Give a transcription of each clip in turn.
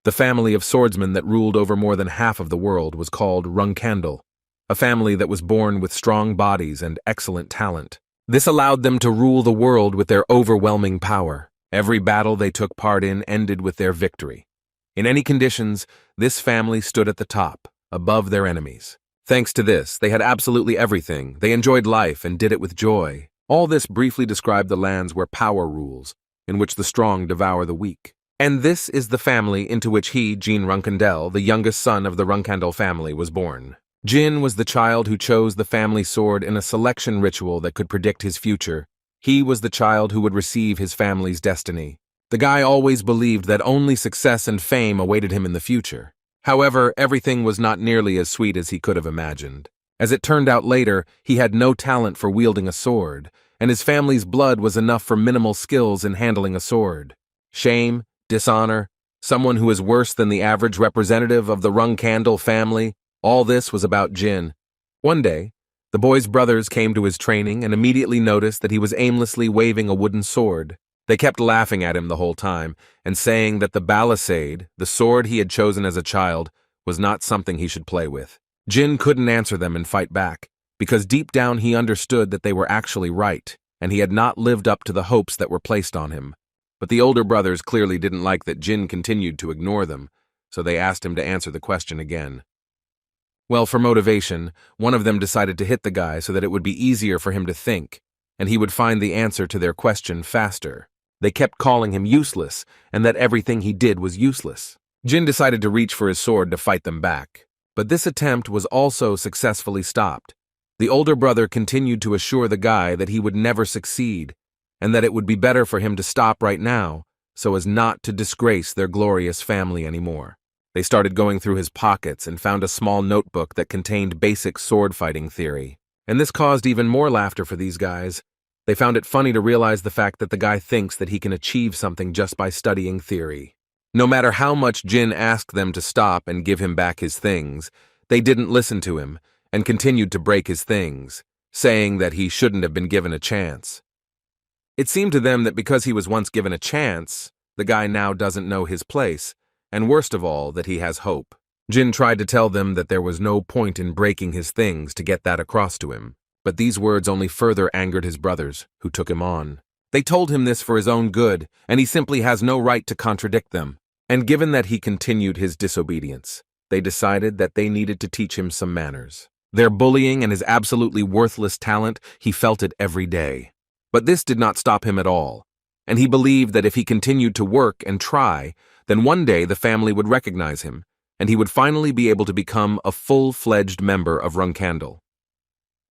The family of swordsmen that ruled over more than half of the world was called Runandal, a family that was born with strong bodies and excellent talent. This allowed them to rule the world with their overwhelming power. Every battle they took part in ended with their victory. In any conditions, this family stood at the top, above their enemies. Thanks to this, they had absolutely everything. They enjoyed life and did it with joy. All this briefly described the lands where power rules, in which the strong devour the weak. And this is the family into which he, Jin Runandal, the youngest son of the Runandal family, was born. Jin was the child who chose the family sword in a selection ritual that could predict his future. He was the child who would receive his family's destiny. The guy always believed that only success and fame awaited him in the future. However, everything was not nearly as sweet as he could have imagined. As it turned out later, he had no talent for wielding a sword, and his family's blood was enough for minimal skills in handling a sword. Shame, dishonor, someone who is worse than the average representative of the Runandal family, all this was about Jin. One day, the boy's brothers came to his training and immediately noticed that he was aimlessly waving a wooden sword. They kept laughing at him the whole time and saying that the balisade, the sword he had chosen as a child, was not something he should play with. Jin couldn't answer them and fight back, because deep down he understood that they were actually right, and he had not lived up to the hopes that were placed on him. But the older brothers clearly didn't like that Jin continued to ignore them, so they asked him to answer the question again. Well, for motivation, one of them decided to hit the guy so that it would be easier for him to think, and he would find the answer to their question faster. They kept calling him useless, and that everything he did was useless. Jin decided to reach for his sword to fight them back, but this attempt was also successfully stopped. The older brother continued to assure the guy that he would never succeed, and that it would be better for him to stop right now, so as not to disgrace their glorious family anymore. They started going through his pockets and found a small notebook that contained basic sword fighting theory. And this caused even more laughter for these guys. They found it funny to realize the fact that the guy thinks that he can achieve something just by studying theory. No matter how much Jin asked them to stop and give him back his things, they didn't listen to him and continued to break his things, saying that he shouldn't have been given a chance. It seemed to them that because he was once given a chance, the guy now doesn't know his place, and worst of all, that he has hope. Jin tried to tell them that there was no point in breaking his things to get that across to him, but these words only further angered his brothers, who took him on. They told him this for his own good, and he simply has no right to contradict them. And given that he continued his disobedience, they decided that they needed to teach him some manners. Their bullying and his absolutely worthless talent, he felt it every day. But this did not stop him at all, and he believed that if he continued to work and try, then one day the family would recognize him, and he would finally be able to become a full-fledged member of Runandal.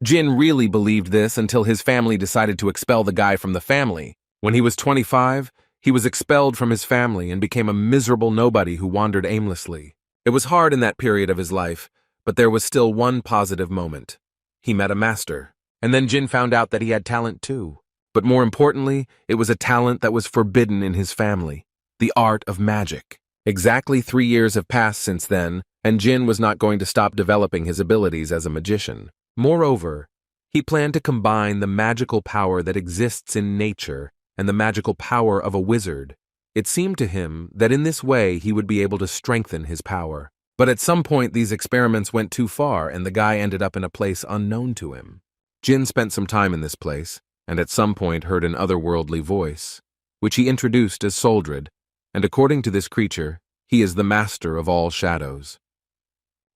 Jin really believed this until his family decided to expel the guy from the family. When he was 25, he was expelled from his family and became a miserable nobody who wandered aimlessly. It was hard in that period of his life, but there was still one positive moment. He met a master, and then Jin found out that he had talent too. But more importantly, it was a talent that was forbidden in his family. The art of magic. Exactly 3 years have passed since then, and Jin was not going to stop developing his abilities as a magician. Moreover, he planned to combine the magical power that exists in nature and the magical power of a wizard. It seemed to him that in this way he would be able to strengthen his power. But at some point these experiments went too far and the guy ended up in a place unknown to him. Jin spent some time in this place, and at some point heard an otherworldly voice, which he introduced as Soldred, and according to this creature, he is the master of all shadows.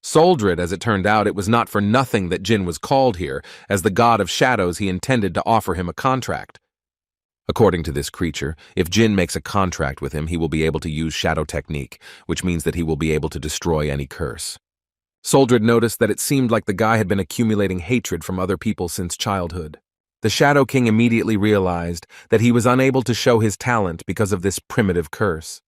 Soldred, as it turned out, it was not for nothing that Jin was called here. As the god of shadows, he intended to offer him a contract. According to this creature, if Jin makes a contract with him, he will be able to use shadow technique, which means that he will be able to destroy any curse. Soldred noticed that it seemed like the guy had been accumulating hatred from other people since childhood. The Shadow King immediately realized that he was unable to show his talent because of this primitive curse.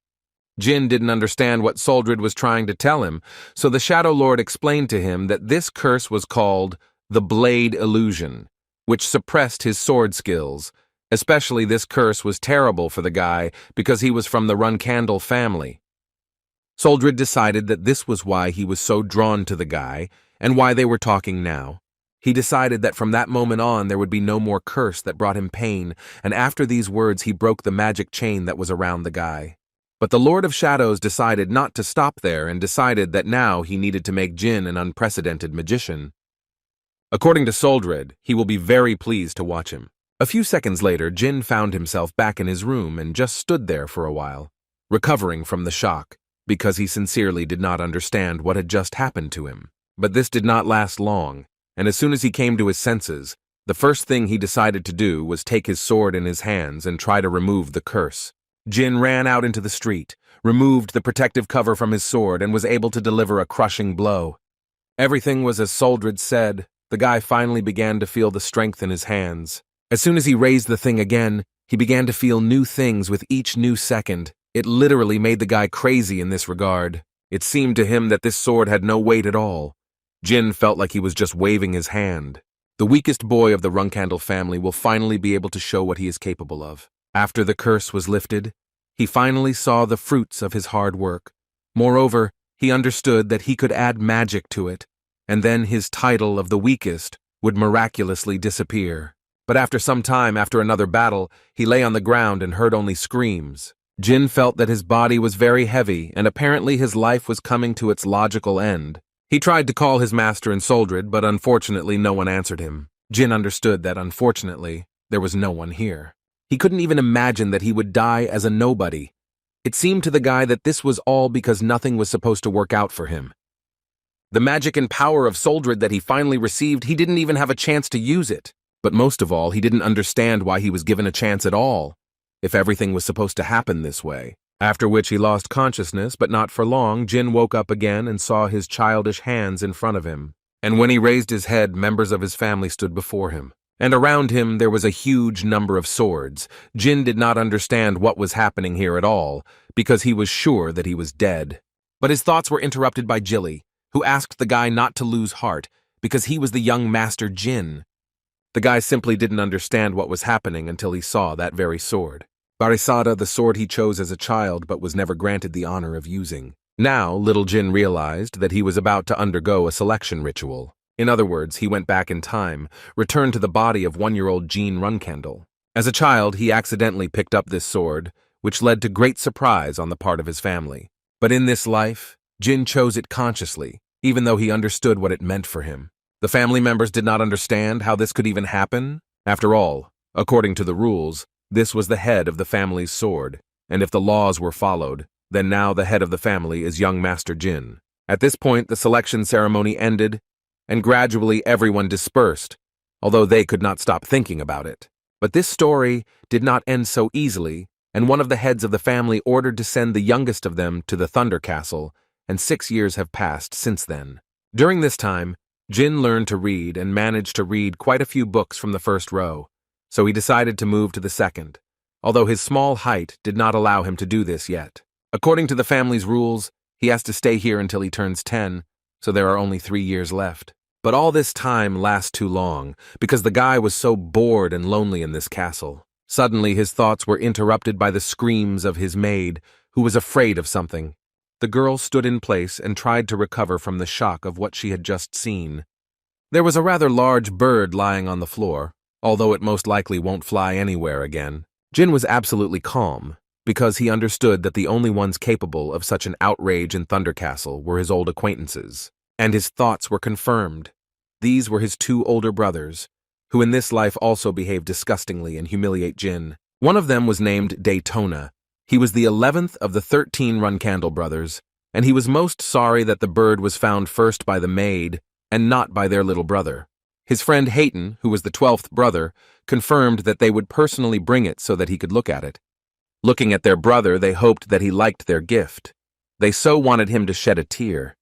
Jin didn't understand what Soldred was trying to tell him, so the Shadow Lord explained to him that this curse was called the Blade Illusion, which suppressed his sword skills. Especially this curse was terrible for the guy because he was from the Runandal family. Soldred decided that this was why he was so drawn to the guy and why they were talking now. He decided that from that moment on there would be no more curse that brought him pain, and after these words he broke the magic chain that was around the guy. But the Lord of Shadows decided not to stop there and decided that now he needed to make Jin an unprecedented magician. According to Soldred, he will be very pleased to watch him. A few seconds later, Jin found himself back in his room and just stood there for a while, recovering from the shock, because he sincerely did not understand what had just happened to him. But this did not last long, and as soon as he came to his senses, the first thing he decided to do was take his sword in his hands and try to remove the curse. Jin ran out into the street, removed the protective cover from his sword, and was able to deliver a crushing blow. Everything was as Soldred said. The guy finally began to feel the strength in his hands. As soon as he raised the thing again, he began to feel new things with each new second. It literally made the guy crazy in this regard. It seemed to him that this sword had no weight at all. Jin felt like he was just waving his hand. The weakest boy of the Runandal family will finally be able to show what he is capable of. After the curse was lifted, he finally saw the fruits of his hard work. Moreover, he understood that he could add magic to it, and then his title of the weakest would miraculously disappear. But after some time, after another battle, he lay on the ground and heard only screams. Jin felt that his body was very heavy, and apparently his life was coming to its logical end. He tried to call his master and Soldred, but unfortunately no one answered him. Jin understood that, unfortunately, there was no one here. He couldn't even imagine that he would die as a nobody. It seemed to the guy that this was all because nothing was supposed to work out for him. The magic and power of Soldred that he finally received, he didn't even have a chance to use it. But most of all, he didn't understand why he was given a chance at all, if everything was supposed to happen this way. After which he lost consciousness, but not for long. Jin woke up again and saw his childish hands in front of him. And when he raised his head, members of his family stood before him. And around him there was a huge number of swords. Jin did not understand what was happening here at all, because he was sure that he was dead. But his thoughts were interrupted by Jilly, who asked the guy not to lose heart, because he was the young master Jin. The guy simply didn't understand what was happening until he saw that very sword. Barisada, the sword he chose as a child but was never granted the honor of using. Now, little Jin realized that he was about to undergo a selection ritual. In other words, he went back in time, returned to the body of one-year-old Jean Runandal. As a child, he accidentally picked up this sword, which led to great surprise on the part of his family. But in this life, Jin chose it consciously, even though he understood what it meant for him. The family members did not understand how this could even happen. After all, according to the rules, this was the head of the family's sword, and if the laws were followed, then now the head of the family is young Master Jin. At this point, the selection ceremony ended, and gradually everyone dispersed, although they could not stop thinking about it. But this story did not end so easily, and one of the heads of the family ordered to send the youngest of them to the Thunder Castle, and 6 years have passed since then. During this time, Jin learned to read and managed to read quite a few books from the first row, so he decided to move to the second, although his small height did not allow him to do this yet. According to the family's rules, he has to stay here until he turns 10, so there are only 3 years left. But all this time lasts too long, because the guy was so bored and lonely in this castle. Suddenly his thoughts were interrupted by the screams of his maid, who was afraid of something. The girl stood in place and tried to recover from the shock of what she had just seen. There was a rather large bird lying on the floor, although it most likely won't fly anywhere again. Jin was absolutely calm, because he understood that the only ones capable of such an outrage in Thunder Castle were his old acquaintances. And his thoughts were confirmed. These were his 2 older brothers, who in this life also behaved disgustingly and humiliate Jin. One of them was named Daytona. He was the 11th of the 13 Runandal brothers, and he was most sorry that the bird was found first by the maid and not by their little brother. His friend Hayton, who was the 12th brother, confirmed that they would personally bring it so that he could look at it. Looking at their brother, they hoped that he liked their gift. They so wanted him to shed a tear.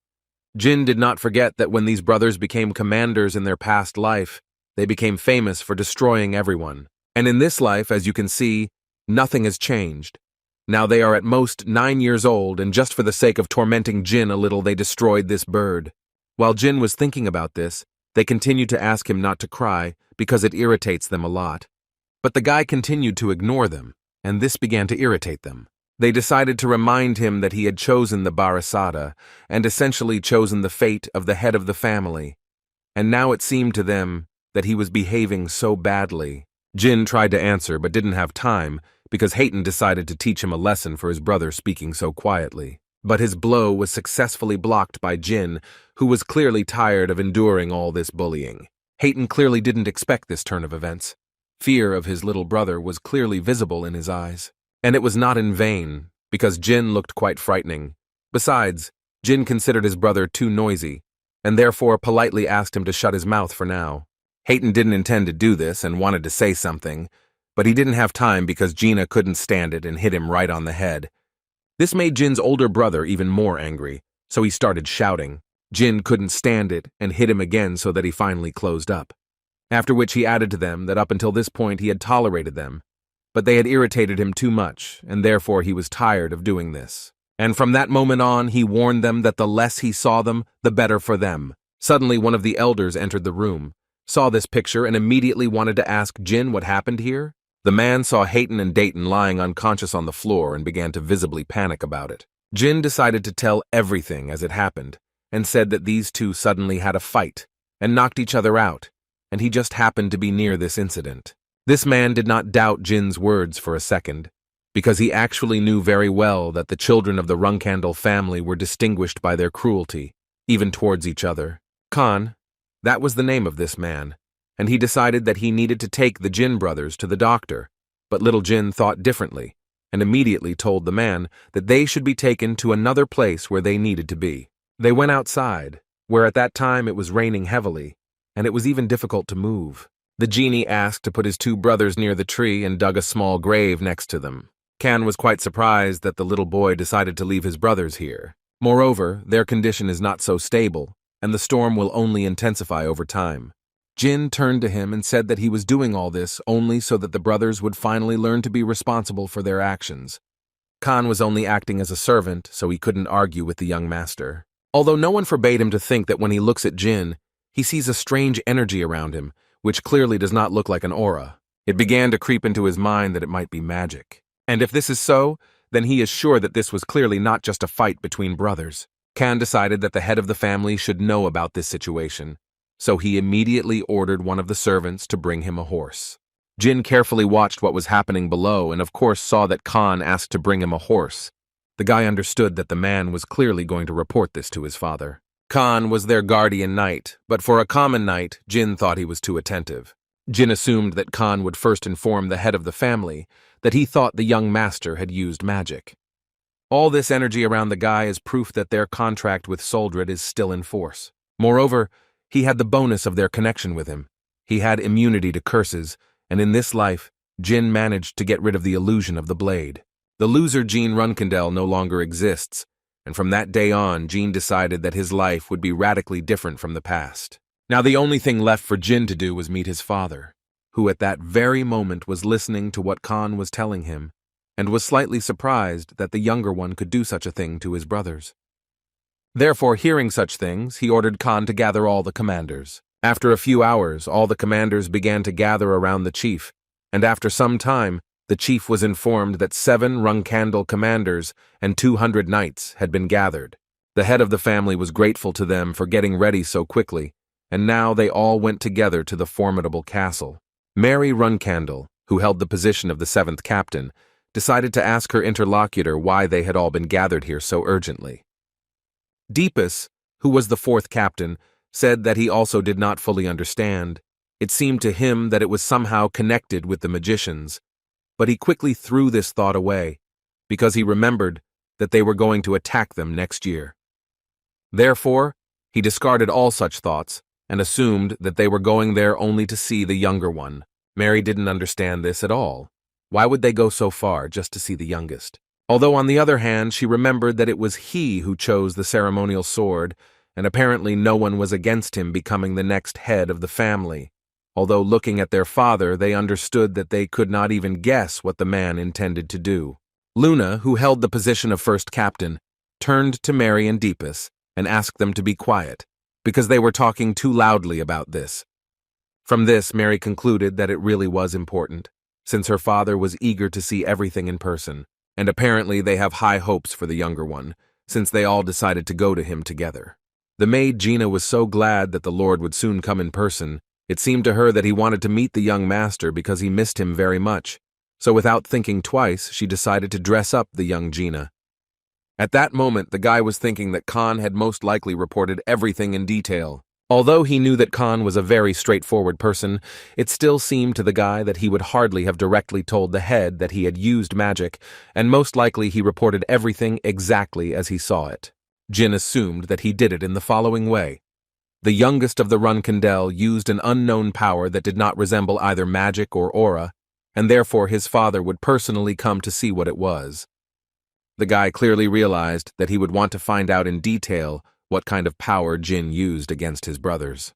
Jin did not forget that when these brothers became commanders in their past life, they became famous for destroying everyone. And in this life, as you can see, nothing has changed. Now they are at most 9 years old, and just for the sake of tormenting Jin a little, they destroyed this bird. While Jin was thinking about this, they continued to ask him not to cry because it irritates them a lot. But the guy continued to ignore them, and this began to irritate them. They decided to remind him that he had chosen the Barisada and essentially chosen the fate of the head of the family. And now it seemed to them that he was behaving so badly. Jin tried to answer but didn't have time because Hayton decided to teach him a lesson for his brother speaking so quietly. But his blow was successfully blocked by Jin, who was clearly tired of enduring all this bullying. Hayton clearly didn't expect this turn of events. Fear of his little brother was clearly visible in his eyes. And it was not in vain, because Jin looked quite frightening. Besides, Jin considered his brother too noisy, and therefore politely asked him to shut his mouth for now. Hayton didn't intend to do this and wanted to say something, but he didn't have time because Gina couldn't stand it and hit him right on the head. This made Jin's older brother even more angry, so he started shouting. Jin couldn't stand it and hit him again so that he finally closed up. After which he added to them that up until this point he had tolerated them, but they had irritated him too much, and therefore he was tired of doing this. And from that moment on, he warned them that the less he saw them, the better for them. Suddenly, one of the elders entered the room, saw this picture, and immediately wanted to ask Jin what happened here. The man saw Hayton and Dayton lying unconscious on the floor and began to visibly panic about it. Jin decided to tell everything as it happened, and said that these two suddenly had a fight, and knocked each other out, and he just happened to be near this incident. This man did not doubt Jin's words for a second, because he actually knew very well that the children of the Runandal family were distinguished by their cruelty, even towards each other. Khan, that was the name of this man, and he decided that he needed to take the Jin brothers to the doctor, but little Jin thought differently, and immediately told the man that they should be taken to another place where they needed to be. They went outside, where at that time it was raining heavily, and it was even difficult to move. The genie asked to put his two brothers near the tree and dug a small grave next to them. Khan was quite surprised that the little boy decided to leave his brothers here. Moreover, their condition is not so stable, and the storm will only intensify over time. Jin turned to him and said that he was doing all this only so that the brothers would finally learn to be responsible for their actions. Khan was only acting as a servant, so he couldn't argue with the young master. Although no one forbade him to think that when he looks at Jin, he sees a strange energy around him, which clearly does not look like an aura. It began to creep into his mind that it might be magic. And if this is so, then he is sure that this was clearly not just a fight between brothers. Khan decided that the head of the family should know about this situation, so he immediately ordered one of the servants to bring him a horse. Jin carefully watched what was happening below and of course saw that Khan asked to bring him a horse. The guy understood that the man was clearly going to report this to his father. Khan was their guardian knight, but for a common knight, Jin thought he was too attentive. Jin assumed that Khan would first inform the head of the family that he thought the young master had used magic. All this energy around the guy is proof that their contract with Soldred is still in force. Moreover, he had the bonus of their connection with him. He had immunity to curses, and in this life, Jin managed to get rid of the illusion of the blade. The loser Gene Runandal no longer exists, and from that day on, Jin decided that his life would be radically different from the past. Now the only thing left for Jin to do was meet his father, who at that very moment was listening to what Khan was telling him, and was slightly surprised that the younger one could do such a thing to his brothers. Therefore, hearing such things, he ordered Khan to gather all the commanders. After a few hours, all the commanders began to gather around the chief, and after some time, the chief was informed that 7 Runandal commanders and 200 knights had been gathered. The head of the family was grateful to them for getting ready so quickly, and now they all went together to the formidable castle. Mary Runandal, who held the position of the 7th captain, decided to ask her interlocutor why they had all been gathered here so urgently. Deepus, who was the 4th captain, said that he also did not fully understand. It seemed to him that it was somehow connected with the magicians, but he quickly threw this thought away, because he remembered that they were going to attack them next year. Therefore, he discarded all such thoughts and assumed that they were going there only to see the younger one. Mary didn't understand this at all. Why would they go so far just to see the youngest? Although on the other hand, she remembered that it was he who chose the ceremonial sword, and apparently no one was against him becoming the next head of the family. Although looking at their father, they understood that they could not even guess what the man intended to do. Luna, who held the position of 1st captain, turned to Mary and Deepus and asked them to be quiet, because they were talking too loudly about this. From this, Mary concluded that it really was important, since her father was eager to see everything in person, and apparently they have high hopes for the younger one, since they all decided to go to him together. The maid Gina was so glad that the Lord would soon come in person. It seemed to her that he wanted to meet the young master because he missed him very much, So without thinking twice, she decided to dress up the young Gina. At that moment, the guy was thinking that Khan had most likely reported everything in detail. Although he knew that Khan was a very straightforward person, it still seemed to the guy that he would hardly have directly told the head that he had used magic, and most likely he reported everything exactly as he saw it. Jin assumed that he did it in the following way. The youngest of the Runandal used an unknown power that did not resemble either magic or aura, and therefore his father would personally come to see what it was. The guy clearly realized that he would want to find out in detail what kind of power Jin used against his brothers.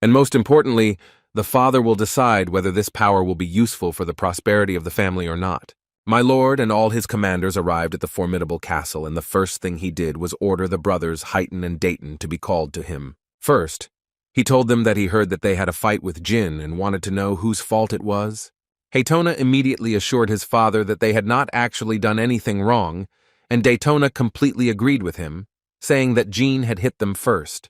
And most importantly, the father will decide whether this power will be useful for the prosperity of the family or not. My lord and all his commanders arrived at the formidable castle, and the first thing he did was order the brothers Heighton and Dayton to be called to him. First, he told them that he heard that they had a fight with Jin and wanted to know whose fault it was. Daytona immediately assured his father that they had not actually done anything wrong, and Daytona completely agreed with him, saying that Jin had hit them first.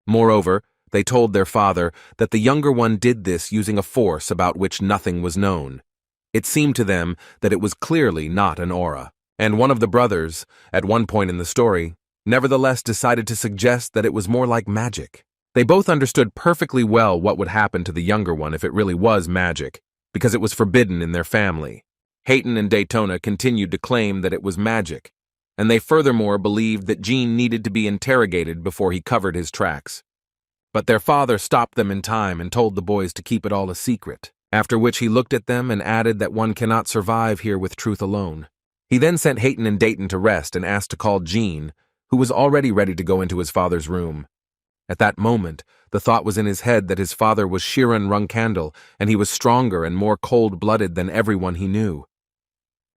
Moreover, they told their father that the younger one did this using a force about which nothing was known. It seemed to them that it was clearly not an aura, and one of the brothers, at one point in the story, nevertheless decided to suggest that it was more like magic. They both understood perfectly well what would happen to the younger one if it really was magic, because it was forbidden in their family. Hayton and Daytona continued to claim that it was magic, and they furthermore believed that Jin needed to be interrogated before he covered his tracks. But their father stopped them in time and told the boys to keep it all a secret, after which he looked at them and added that one cannot survive here with truth alone. He then sent Hayton and Dayton to rest and asked to call Jin, who was already ready to go into his father's room. At that moment, the thought was in his head that his father was Shiran Runkandal, and he was stronger and more cold-blooded than everyone he knew.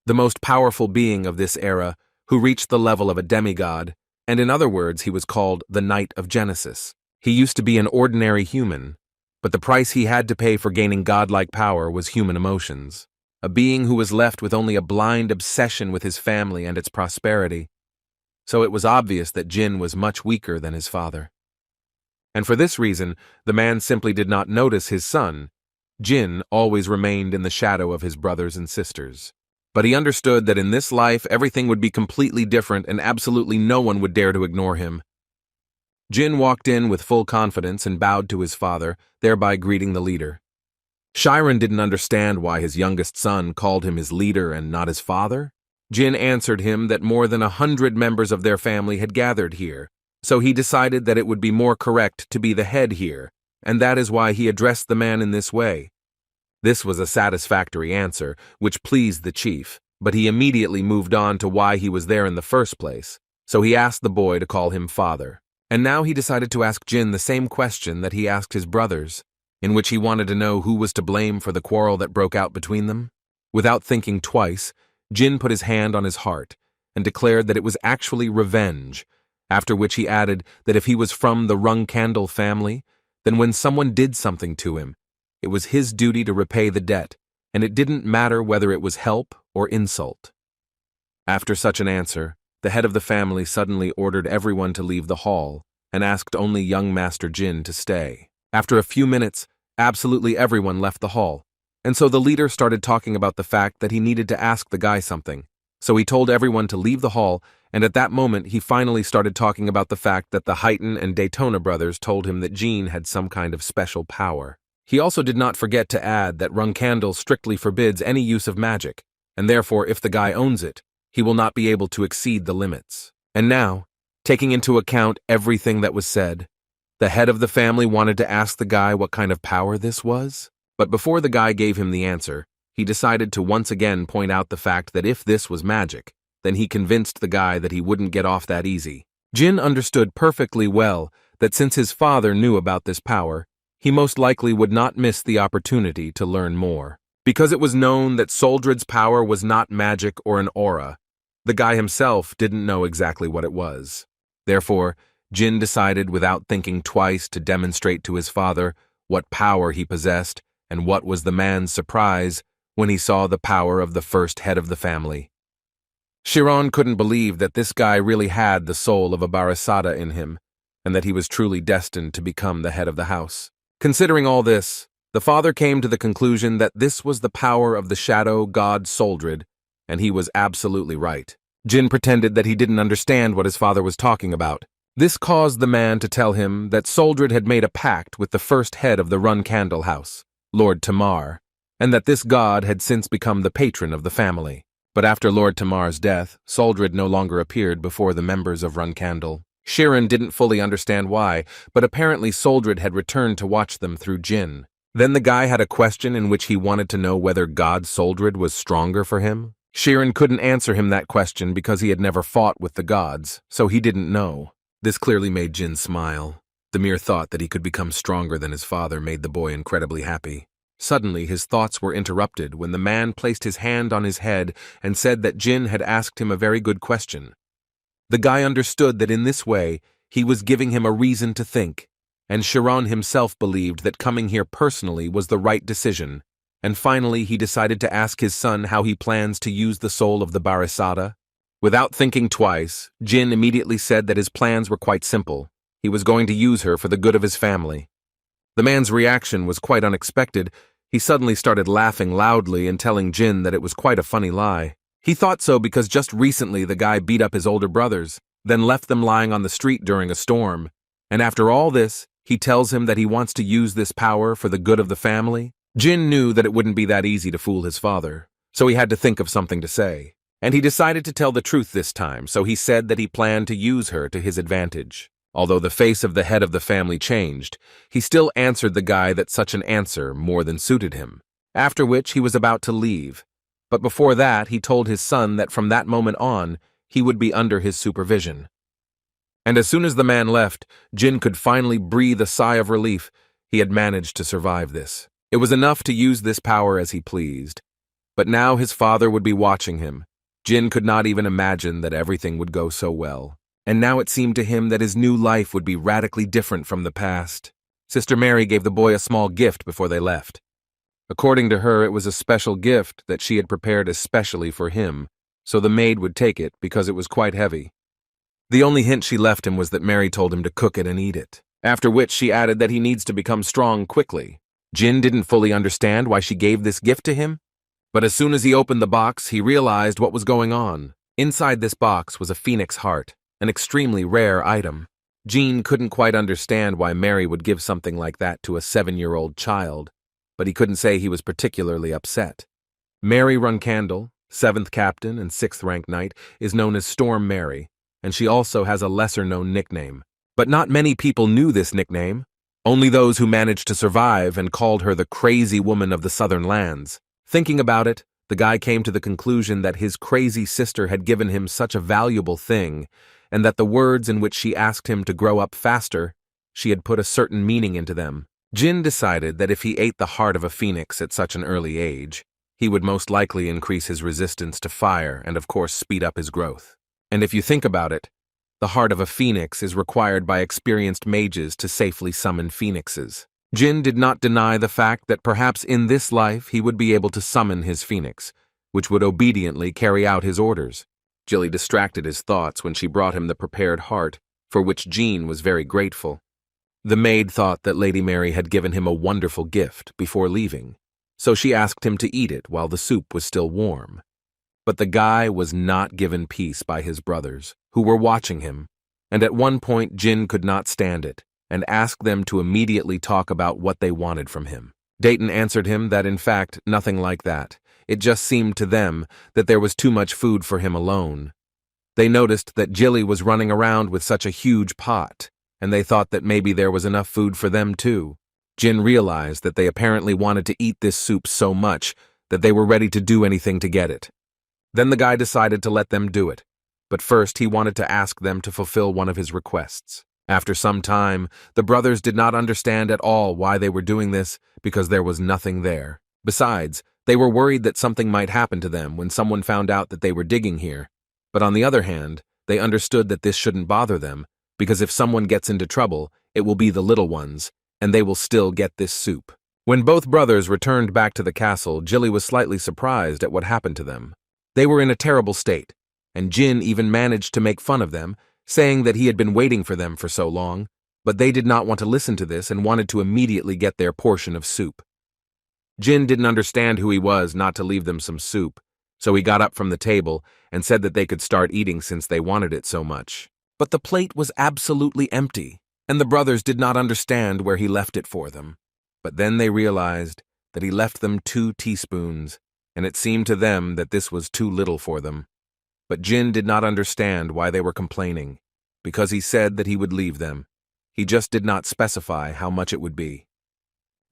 The most powerful being of this era, who reached the level of a demigod, and in other words, he was called the Knight of Genesis. He used to be an ordinary human, but the price he had to pay for gaining godlike power was human emotions. A being who was left with only a blind obsession with his family and its prosperity. So it was obvious that Jin was much weaker than his father. And for this reason, the man simply did not notice his son. Jin always remained in the shadow of his brothers and sisters. But he understood that in this life everything would be completely different and absolutely no one would dare to ignore him. Jin walked in with full confidence and bowed to his father, thereby greeting the leader. Shiran didn't understand why his youngest son called him his leader and not his father. Jin answered him that more than 100 members of their family had gathered here, so he decided that it would be more correct to be the head here, and that is why he addressed the man in this way. This was a satisfactory answer, which pleased the chief, but he immediately moved on to why he was there in the first place, so he asked the boy to call him father. And now he decided to ask Jin the same question that he asked his brothers, in which he wanted to know who was to blame for the quarrel that broke out between them. Without thinking twice, Jin put his hand on his heart and declared that it was actually revenge, after which he added that if he was from the Runkandal family, then when someone did something to him, it was his duty to repay the debt, and it didn't matter whether it was help or insult. After such an answer, the head of the family suddenly ordered everyone to leave the hall and asked only young Master Jin to stay. After a few minutes, absolutely everyone left the hall, and so the leader started talking about the fact that he needed to ask the guy something. So he told everyone to leave the hall, and at that moment he finally started talking about the fact that the Heighton and Daytona brothers told him that Jin had some kind of special power. He also did not forget to add that Runkandal strictly forbids any use of magic, and therefore if the guy owns it, he will not be able to exceed the limits. And now, taking into account everything that was said, the head of the family wanted to ask the guy what kind of power this was. But before the guy gave him the answer, he decided to once again point out the fact that if this was magic, then he convinced the guy that he wouldn't get off that easy. Jin understood perfectly well that since his father knew about this power, he most likely would not miss the opportunity to learn more. Because it was known that Soldred's power was not magic or an aura, the guy himself didn't know exactly what it was. Therefore, Jin decided without thinking twice to demonstrate to his father what power he possessed and what was the man's surprise when he saw the power of the first head of the family. Shiran couldn't believe that this guy really had the soul of a Barasada in him, and that he was truly destined to become the head of the house. Considering all this, The father came to the conclusion that this was the power of the shadow god Soldred, and he was absolutely right. Jin pretended that he didn't understand what his father was talking about. This caused the man to tell him that Soldred had made a pact with the first head of the Runandal house, Lord Tamar, and that this god had since become the patron of the family. But after Lord Tamar's death, Soldred no longer appeared before the members of Runandal. Shirin didn't fully understand why, but apparently Soldred had returned to watch them through Jin. Then the guy had a question in which he wanted to know whether God Soldred was stronger for him. Shirin couldn't answer him that question because he had never fought with the gods, so he didn't know. This clearly made Jin smile. The mere thought that he could become stronger than his father made the boy incredibly happy. Suddenly, his thoughts were interrupted when the man placed his hand on his head and said that Jin had asked him a very good question. The guy understood that in this way, he was giving him a reason to think, and Shiran himself believed that coming here personally was the right decision, and finally he decided to ask his son how he plans to use the soul of the Barisada. Without thinking twice, Jin immediately said that his plans were quite simple. He was going to use her for the good of his family. The man's reaction was quite unexpected. He suddenly started laughing loudly and telling Jin that it was quite a funny lie. He thought so because just recently the guy beat up his older brothers, then left them lying on the street during a storm. And after all this, he tells him that he wants to use this power for the good of the family. Jin knew that it wouldn't be that easy to fool his father, so he had to think of something to say. And he decided to tell the truth this time, so he said that he planned to use her to his advantage. Although the face of the head of the family changed, he still answered the guy that such an answer more than suited him, after which he was about to leave. But before that, he told his son that from that moment on, he would be under his supervision. And as soon as the man left, Jin could finally breathe a sigh of relief. He had managed to survive this. It was enough to use this power as he pleased. But now his father would be watching him. Jin could not even imagine that everything would go so well. And now it seemed to him that his new life would be radically different from the past. Sister Mary gave the boy a small gift before they left. According to her, it was a special gift that she had prepared especially for him, so the maid would take it because it was quite heavy. The only hint she left him was that Mary told him to cook it and eat it, after which she added that he needs to become strong quickly. Jin didn't fully understand why she gave this gift to him, but as soon as he opened the box, he realized what was going on. Inside this box was a phoenix heart, an extremely rare item. Jin couldn't quite understand why Mary would give something like that to a 7-year-old child, but he couldn't say he was particularly upset. Mary Runandal, 7th Captain and 6th Rank Knight, is known as Storm Mary, and she also has a lesser-known nickname. But not many people knew this nickname, only those who managed to survive and called her the crazy woman of the southern lands. Thinking about it, the guy came to the conclusion that his crazy sister had given him such a valuable thing, and that the words in which she asked him to grow up faster, she had put a certain meaning into them. Jin decided that if he ate the heart of a phoenix at such an early age, he would most likely increase his resistance to fire and of course speed up his growth. And if you think about it, the heart of a phoenix is required by experienced mages to safely summon phoenixes. Jin did not deny the fact that perhaps in this life he would be able to summon his phoenix, which would obediently carry out his orders. Jilly distracted his thoughts when she brought him the prepared heart, for which Jin was very grateful. The maid thought that Lady Mary had given him a wonderful gift before leaving, so she asked him to eat it while the soup was still warm. But the guy was not given peace by his brothers, who were watching him, and at one point Jin could not stand it, and asked them to immediately talk about what they wanted from him. Dayton answered him that in fact nothing like that. It just seemed to them that there was too much food for him alone. They noticed that Jilly was running around with such a huge pot, and they thought that maybe there was enough food for them too. Jin realized that they apparently wanted to eat this soup so much that they were ready to do anything to get it. Then the guy decided to let them do it, but first he wanted to ask them to fulfill one of his requests. After some time, the brothers did not understand at all why they were doing this because there was nothing there. Besides, they were worried that something might happen to them when someone found out that they were digging here. But on the other hand, they understood that this shouldn't bother them, because if someone gets into trouble, it will be the little ones, and they will still get this soup. When both brothers returned back to the castle, Jilly was slightly surprised at what happened to them. They were in a terrible state, and Jin even managed to make fun of them, saying that he had been waiting for them for so long, but they did not want to listen to this and wanted to immediately get their portion of soup. Jin didn't understand who he was not to leave them some soup, so he got up from the table and said that they could start eating since they wanted it so much. But the plate was absolutely empty, and the brothers did not understand where he left it for them. But then they realized that he left them 2 teaspoons, and it seemed to them that this was too little for them. But Jin did not understand why they were complaining, because he said that he would leave them. He just did not specify how much it would be.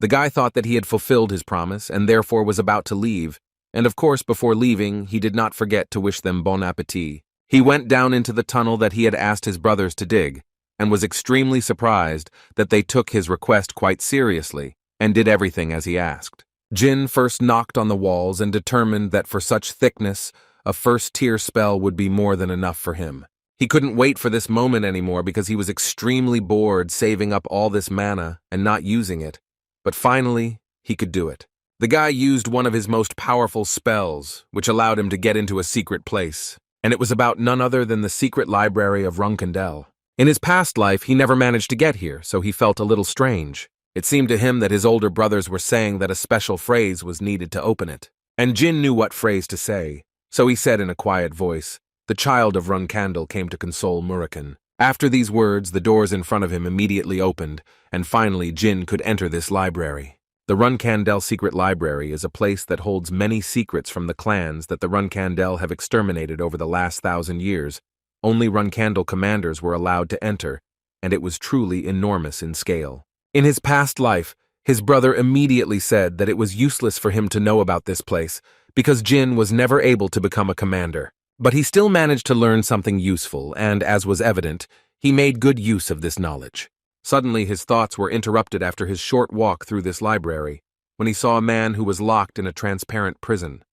The guy thought that he had fulfilled his promise and therefore was about to leave, and of course before leaving he did not forget to wish them bon appétit. He went down into the tunnel that he had asked his brothers to dig, and was extremely surprised that they took his request quite seriously and did everything as he asked. Jin first knocked on the walls and determined that for such thickness, a first-tier spell would be more than enough for him. He couldn't wait for this moment anymore because he was extremely bored saving up all this mana and not using it. But finally, he could do it. The guy used one of his most powerful spells, which allowed him to get into a secret place, and it was about none other than the secret library of Runandal. In his past life, he never managed to get here, so he felt a little strange. It seemed to him that his older brothers were saying that a special phrase was needed to open it. And Jin knew what phrase to say, so he said in a quiet voice, "The child of Runandal came to console Murakhan." After these words, the doors in front of him immediately opened, and finally Jin could enter this library. The Runandal Secret Library is a place that holds many secrets from the clans that the Runandal have exterminated over the last 1,000 years. Only Runandal commanders were allowed to enter, and it was truly enormous in scale. In his past life, his brother immediately said that it was useless for him to know about this place, because Jin was never able to become a commander. But he still managed to learn something useful, and, as was evident, he made good use of this knowledge. Suddenly his thoughts were interrupted after his short walk through this library, when he saw a man who was locked in a transparent prison.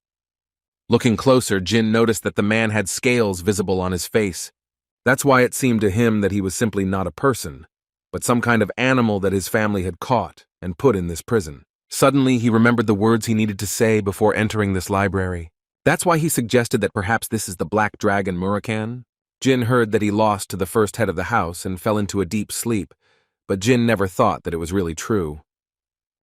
Looking closer, Jin noticed that the man had scales visible on his face. That's why it seemed to him that he was simply not a person, but some kind of animal that his family had caught and put in this prison. Suddenly he remembered the words he needed to say before entering this library. That's why he suggested that perhaps this is the Black Dragon Murakhan. Jin heard that he lost to the first head of the house and fell into a deep sleep, but Jin never thought that it was really true.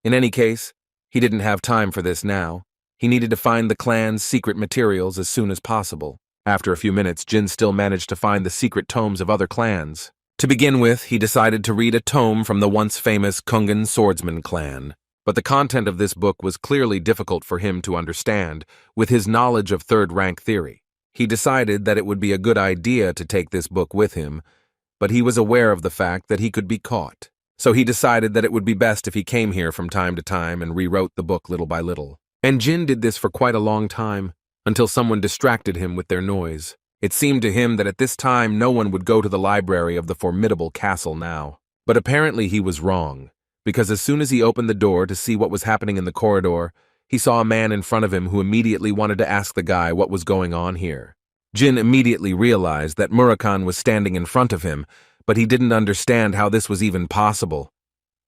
In any case, he didn't have time for this now. He needed to find the clan's secret materials as soon as possible. After a few minutes, Jin still managed to find the secret tomes of other clans. To begin with, he decided to read a tome from the once famous Kungan Swordsman clan. But the content of this book was clearly difficult for him to understand, with his knowledge of third-rank theory. He decided that it would be a good idea to take this book with him, but he was aware of the fact that he could be caught. So he decided that it would be best if he came here from time to time and rewrote the book little by little. And Jin did this for quite a long time, until someone distracted him with their noise. It seemed to him that at this time no one would go to the library of the formidable castle now. But apparently he was wrong, because as soon as he opened the door to see what was happening in the corridor, he saw a man in front of him who immediately wanted to ask the guy what was going on here. Jin immediately realized that Murakhan was standing in front of him, but he didn't understand how this was even possible.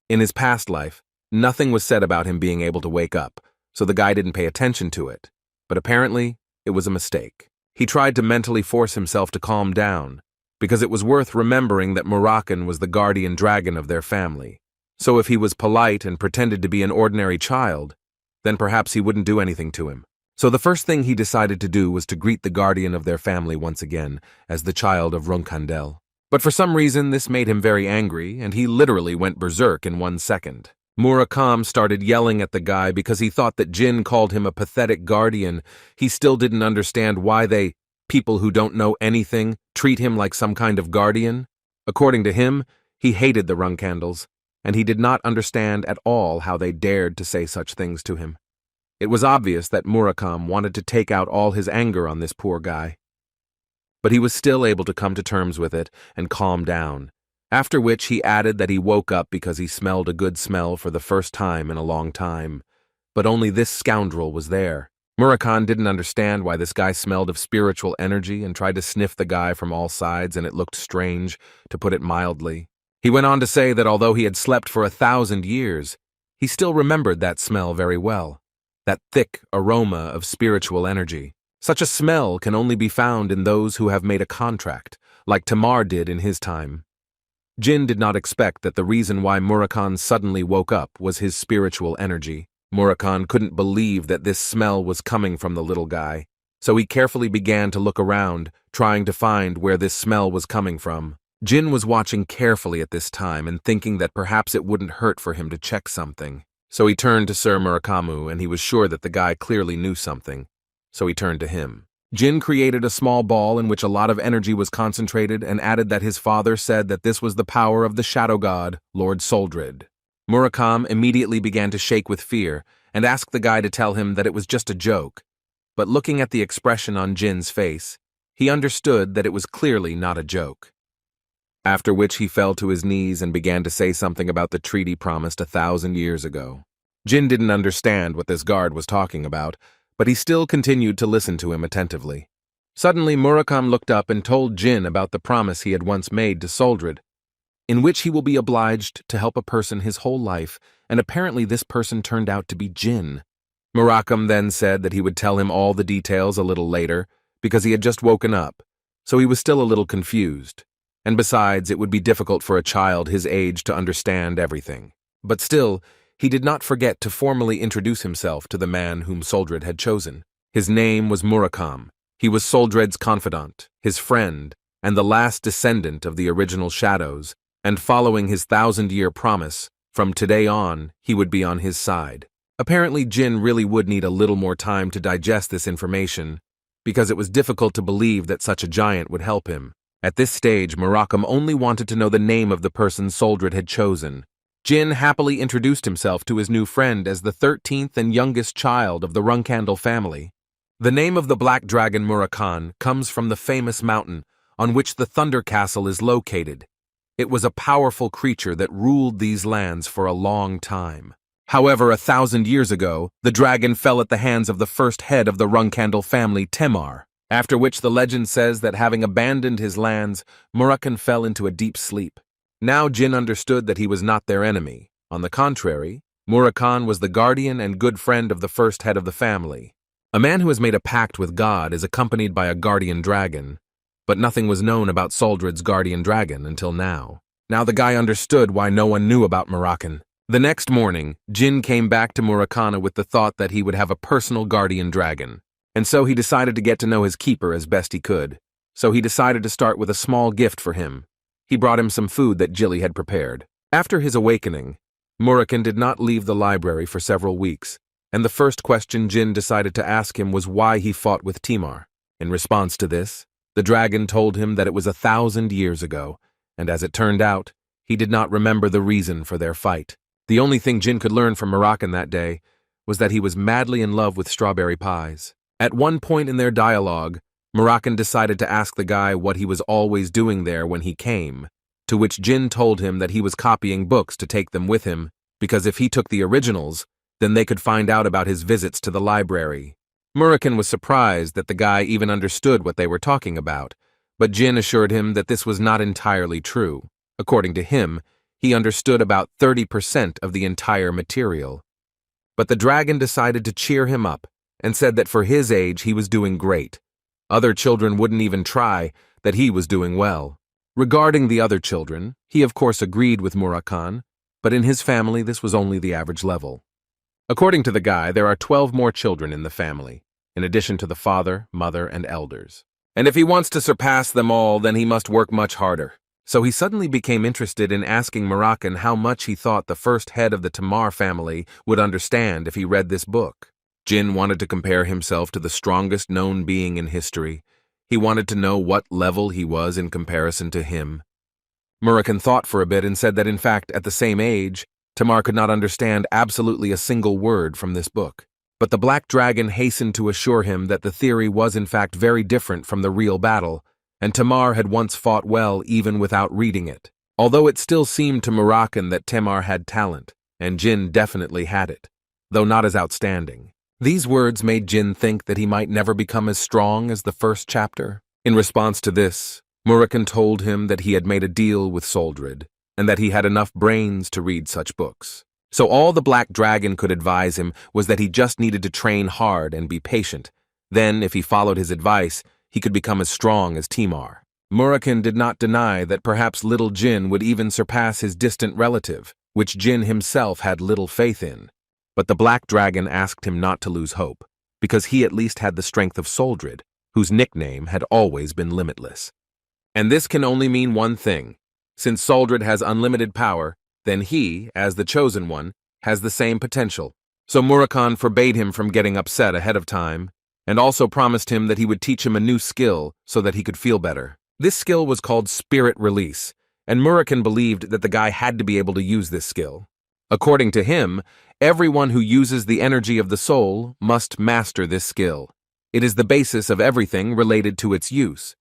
In his past life, nothing was said about him being able to wake up, so the guy didn't pay attention to it. But apparently, it was a mistake. He tried to mentally force himself to calm down, because it was worth remembering that Murakhan was the guardian dragon of their family. So if he was polite and pretended to be an ordinary child, then perhaps he wouldn't do anything to him. So the first thing he decided to do was to greet the guardian of their family once again as the child of Runandal. But for some reason this made him very angry, and he literally went berserk in 1 second. Murakhan started yelling at the guy because he thought that Jin called him a pathetic guardian. He still didn't understand why people who don't know anything, treat him like some kind of guardian. According to him, he hated the Runandals, and he did not understand at all how they dared to say such things to him. It was obvious that Murakhan wanted to take out all his anger on this poor guy. But he was still able to come to terms with it and calm down, after which he added that he woke up because he smelled a good smell for the first time in a long time. But only this scoundrel was there. Murakhan didn't understand why this guy smelled of spiritual energy and tried to sniff the guy from all sides, and it looked strange, to put it mildly. He went on to say that although he had slept for 1,000 years, he still remembered that smell very well. That thick aroma of spiritual energy. Such a smell can only be found in those who have made a contract, like Tamar did in his time. Jin did not expect that the reason why Murakhan suddenly woke up was his spiritual energy. Murakami couldn't believe that this smell was coming from the little guy, so he carefully began to look around, trying to find where this smell was coming from. Jin was watching carefully at this time and thinking that perhaps it wouldn't hurt for him to check something. So he turned to Sir Murakami, and he was sure that the guy clearly knew something, so he turned to him. Jin created a small ball in which a lot of energy was concentrated and added that his father said that this was the power of the shadow god, Lord Soldred. Murakami immediately began to shake with fear and asked the guy to tell him that it was just a joke, but looking at the expression on Jin's face, he understood that it was clearly not a joke. After which he fell to his knees and began to say something about the treaty promised 1,000 years ago. Jin didn't understand what this guard was talking about, but he still continued to listen to him attentively. Suddenly, Murakami looked up and told Jin about the promise he had once made to Soldred, in which he will be obliged to help a person his whole life, and apparently this person turned out to be Jin. Murakami then said that he would tell him all the details a little later, because he had just woken up, so he was still a little confused, and besides, it would be difficult for a child his age to understand everything. But still, he did not forget to formally introduce himself to the man whom Soldred had chosen. His name was Murakami. He was Soldred's confidant, his friend, and the last descendant of the original Shadows, and following his 1,000-year promise, from today on, he would be on his side. Apparently, Jin really would need a little more time to digest this information, because it was difficult to believe that such a giant would help him. At this stage, Murakami only wanted to know the name of the person Soldred had chosen. Jin happily introduced himself to his new friend as the 13th and youngest child of the Runandal family. The name of the Black Dragon Murakami comes from the famous mountain on which the Thunder Castle is located. It was a powerful creature that ruled these lands for a long time. However, 1,000 years ago, the dragon fell at the hands of the first head of the Runandal family, Temar, after which the legend says that having abandoned his lands, Murakami fell into a deep sleep. Now Jin understood that he was not their enemy. On the contrary, Murakami was the guardian and good friend of the first head of the family. A man who has made a pact with God is accompanied by a guardian dragon, but nothing was known about Soldred's guardian dragon until now. Now the guy understood why no one knew about Murakami. The next morning, Jin came back to Murakami with the thought that he would have a personal guardian dragon, and so he decided to get to know his keeper as best he could. So he decided to start with a small gift for him. He brought him some food that Jilly had prepared. After his awakening, Murakami did not leave the library for several weeks, and the first question Jin decided to ask him was why he fought with Temar. In response to this, the dragon told him that it was 1,000 years ago, and as it turned out, he did not remember the reason for their fight. The only thing Jin could learn from Murakami that day was that he was madly in love with strawberry pies. At one point in their dialogue, Murakami decided to ask the guy what he was always doing there when he came, to which Jin told him that he was copying books to take them with him, because if he took the originals, then they could find out about his visits to the library. Murakami was surprised that the guy even understood what they were talking about, but Jin assured him that this was not entirely true. According to him, he understood about 30% of the entire material. But the dragon decided to cheer him up and said that for his age he was doing great. Other children wouldn't even try, that he was doing well. Regarding the other children, he of course agreed with Murakami, but in his family this was only the average level. According to the guy, there are 12 more children in the family, in addition to the father, mother, and elders. And if he wants to surpass them all, then he must work much harder. So he suddenly became interested in asking Murakami how much he thought the first head of the Temar family would understand if he read this book. Jin wanted to compare himself to the strongest known being in history. He wanted to know what level he was in comparison to him. Murakami thought for a bit and said that in fact, at the same age, Temar could not understand absolutely a single word from this book. But the Black Dragon hastened to assure him that the theory was in fact very different from the real battle, and Temar had once fought well even without reading it. Although it still seemed to Murakami that Temar had talent, and Jin definitely had it, though not as outstanding. These words made Jin think that he might never become as strong as the first chapter. In response to this, Murakami told him that he had made a deal with Soldred, and that he had enough brains to read such books. So all the Black Dragon could advise him was that he just needed to train hard and be patient. Then, if he followed his advice, he could become as strong as Temar. Murakami did not deny that perhaps little Jin would even surpass his distant relative, which Jin himself had little faith in. But the Black Dragon asked him not to lose hope, because he at least had the strength of Soldred, whose nickname had always been Limitless. And this can only mean one thing. Since Soldred has unlimited power, then he, as the Chosen One, has the same potential. So Murakan forbade him from getting upset ahead of time, and also promised him that he would teach him a new skill so that he could feel better. This skill was called Spirit Release, and Murakan believed that the guy had to be able to use this skill. According to him, everyone who uses the energy of the soul must master this skill. It is the basis of everything related to its use.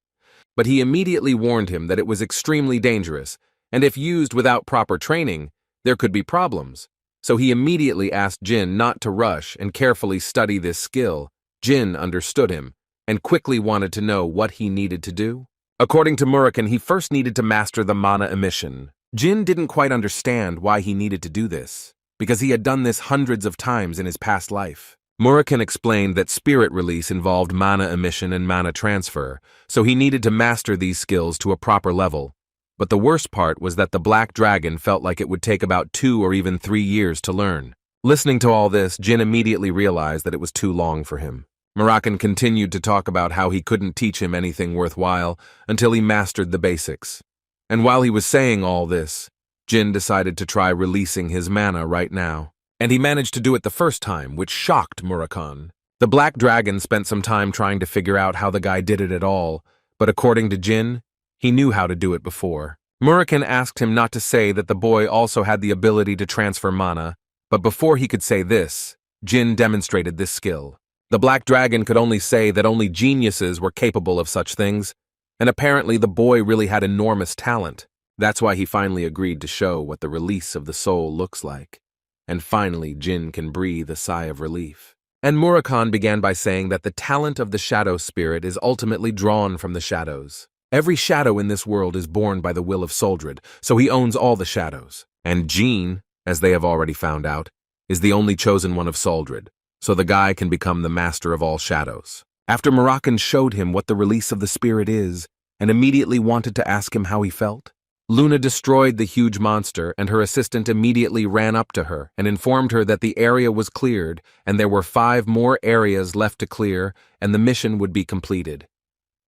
But he immediately warned him that it was extremely dangerous, and if used without proper training, there could be problems. So he immediately asked Jin not to rush and carefully study this skill. Jin understood him, and quickly wanted to know what he needed to do. According to Murakan, he first needed to master the mana emission. Jin didn't quite understand why he needed to do this, because he had done this hundreds of times in his past life. Murakan explained that spirit release involved mana emission and mana transfer, so he needed to master these skills to a proper level. But the worst part was that the Black Dragon felt like it would take about 2 or even 3 years to learn. Listening to all this, Jin immediately realized that it was too long for him. Murakan continued to talk about how he couldn't teach him anything worthwhile until he mastered the basics. And while he was saying all this, Jin decided to try releasing his mana right now. And he managed to do it the first time, which shocked Murakan. The Black Dragon spent some time trying to figure out how the guy did it at all, but according to Jin, he knew how to do it before. Murakan asked him not to say that the boy also had the ability to transfer mana, but before he could say this, Jin demonstrated this skill. The Black Dragon could only say that only geniuses were capable of such things, and apparently the boy really had enormous talent. That's why he finally agreed to show what the release of the soul looks like. And finally, Jin can breathe a sigh of relief. And Murakan began by saying that the talent of the shadow spirit is ultimately drawn from the shadows. Every shadow in this world is born by the will of Soldred, so he owns all the shadows. And Jin, as they have already found out, is the only chosen one of Soldred, so the guy can become the master of all shadows. After Murakan showed him what the release of the spirit is, and immediately wanted to ask him how he felt, Luna destroyed the huge monster, and her assistant immediately ran up to her and informed her that the area was cleared and there were 5 more areas left to clear and the mission would be completed.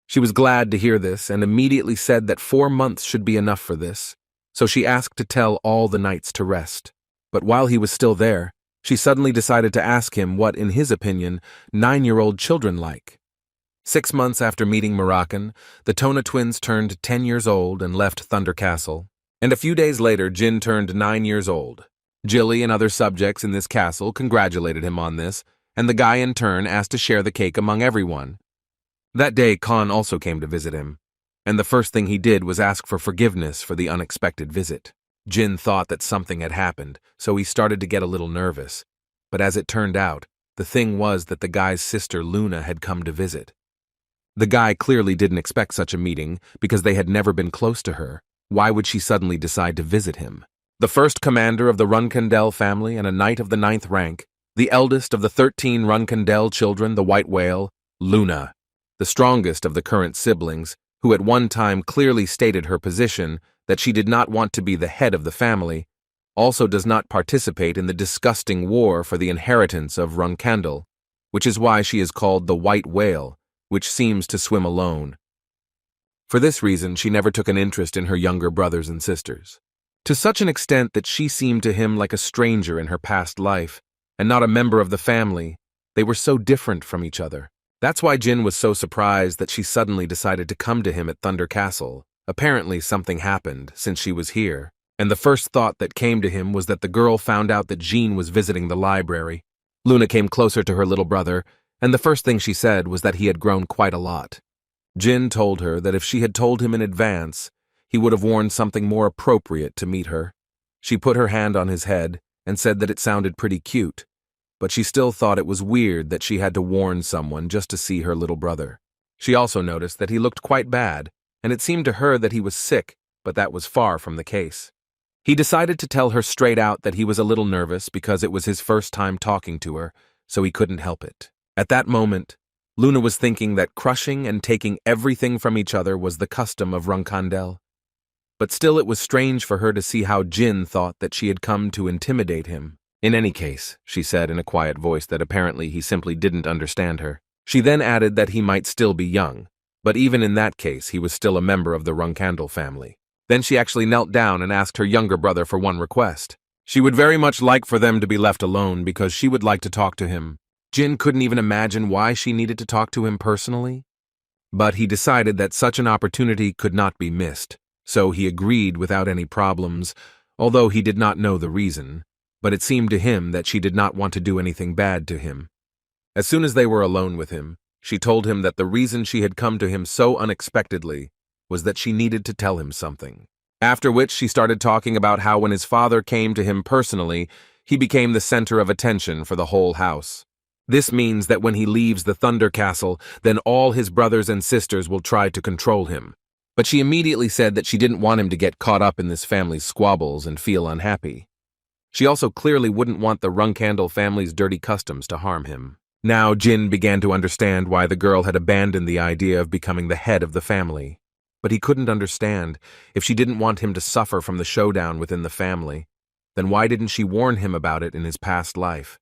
She was glad to hear this and immediately said that 4 months should be enough for this, so she asked to tell all the knights to rest. But while he was still there, she suddenly decided to ask him what, in his opinion, 9-year-old children like. 6 months after meeting Murakan, the Tona twins turned 10 years old and left Thunder Castle. And a few days later, Jin turned 9 years old. Jilly and other subjects in this castle congratulated him on this, and the guy in turn asked to share the cake among everyone. That day, Khan also came to visit him, and the first thing he did was ask for forgiveness for the unexpected visit. Jin thought that something had happened, so he started to get a little nervous. But as it turned out, the thing was that the guy's sister Luna had come to visit. The guy clearly didn't expect such a meeting because they had never been close to her. Why would she suddenly decide to visit him? The first commander of the Runandal family and a knight of the 9th rank, the eldest of the 13 Runandal children, the White Whale, Luna, the strongest of the current siblings, who at one time clearly stated her position that she did not want to be the head of the family, also does not participate in the disgusting war for the inheritance of Runandal, which is why she is called the White Whale, which seems to swim alone. For this reason, she never took an interest in her younger brothers and sisters, to such an extent that she seemed to him like a stranger in her past life, and not a member of the family. They were so different from each other. That's why Jin was so surprised that she suddenly decided to come to him at Thunder Castle. Apparently something happened since she was here, and the first thought that came to him was that the girl found out that Jin was visiting the library. Luna came closer to her little brother, and the first thing she said was that he had grown quite a lot. Jin told her that if she had told him in advance, he would have worn something more appropriate to meet her. She put her hand on his head and said that it sounded pretty cute, but she still thought it was weird that she had to warn someone just to see her little brother. She also noticed that he looked quite bad, and it seemed to her that he was sick, but that was far from the case. He decided to tell her straight out that he was a little nervous because it was his first time talking to her, so he couldn't help it. At that moment, Luna was thinking that crushing and taking everything from each other was the custom of Runandal. But still it was strange for her to see how Jin thought that she had come to intimidate him. In any case, she said in a quiet voice that apparently he simply didn't understand her. She then added that he might still be young, but even in that case he was still a member of the Runandal family. Then she actually knelt down and asked her younger brother for one request. She would very much like for them to be left alone because she would like to talk to him. Jin couldn't even imagine why she needed to talk to him personally. But he decided that such an opportunity could not be missed, so he agreed without any problems, although he did not know the reason, but it seemed to him that she did not want to do anything bad to him. As soon as they were alone with him, she told him that the reason she had come to him so unexpectedly was that she needed to tell him something. After which she started talking about how when his father came to him personally, he became the center of attention for the whole house. This means that when he leaves the Thunder Castle, then all his brothers and sisters will try to control him. But she immediately said that she didn't want him to get caught up in this family's squabbles and feel unhappy. She also clearly wouldn't want the Runandal family's dirty customs to harm him. Now Jin began to understand why the girl had abandoned the idea of becoming the head of the family. But he couldn't understand, if she didn't want him to suffer from the showdown within the family, then why didn't she warn him about it in his past life?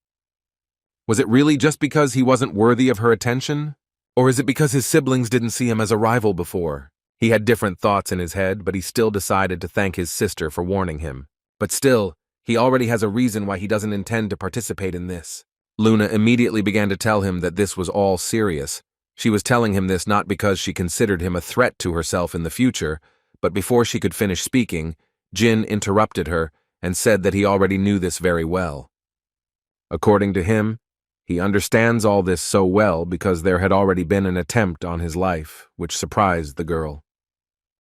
Was it really just because he wasn't worthy of her attention? Or is it because his siblings didn't see him as a rival before? He had different thoughts in his head, but he still decided to thank his sister for warning him. But still, he already has a reason why he doesn't intend to participate in this. Luna immediately began to tell him that this was all serious. She was telling him this not because she considered him a threat to herself in the future, but before she could finish speaking, Jin interrupted her and said that he already knew this very well. According to him, he understands all this so well because there had already been an attempt on his life, which surprised the girl.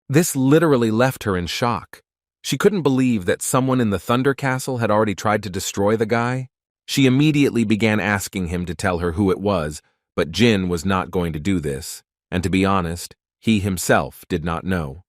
This literally left her in shock. She couldn't believe that someone in the Thunder Castle had already tried to destroy the guy. She immediately began asking him to tell her who it was, but Jin was not going to do this, and to be honest, he himself did not know.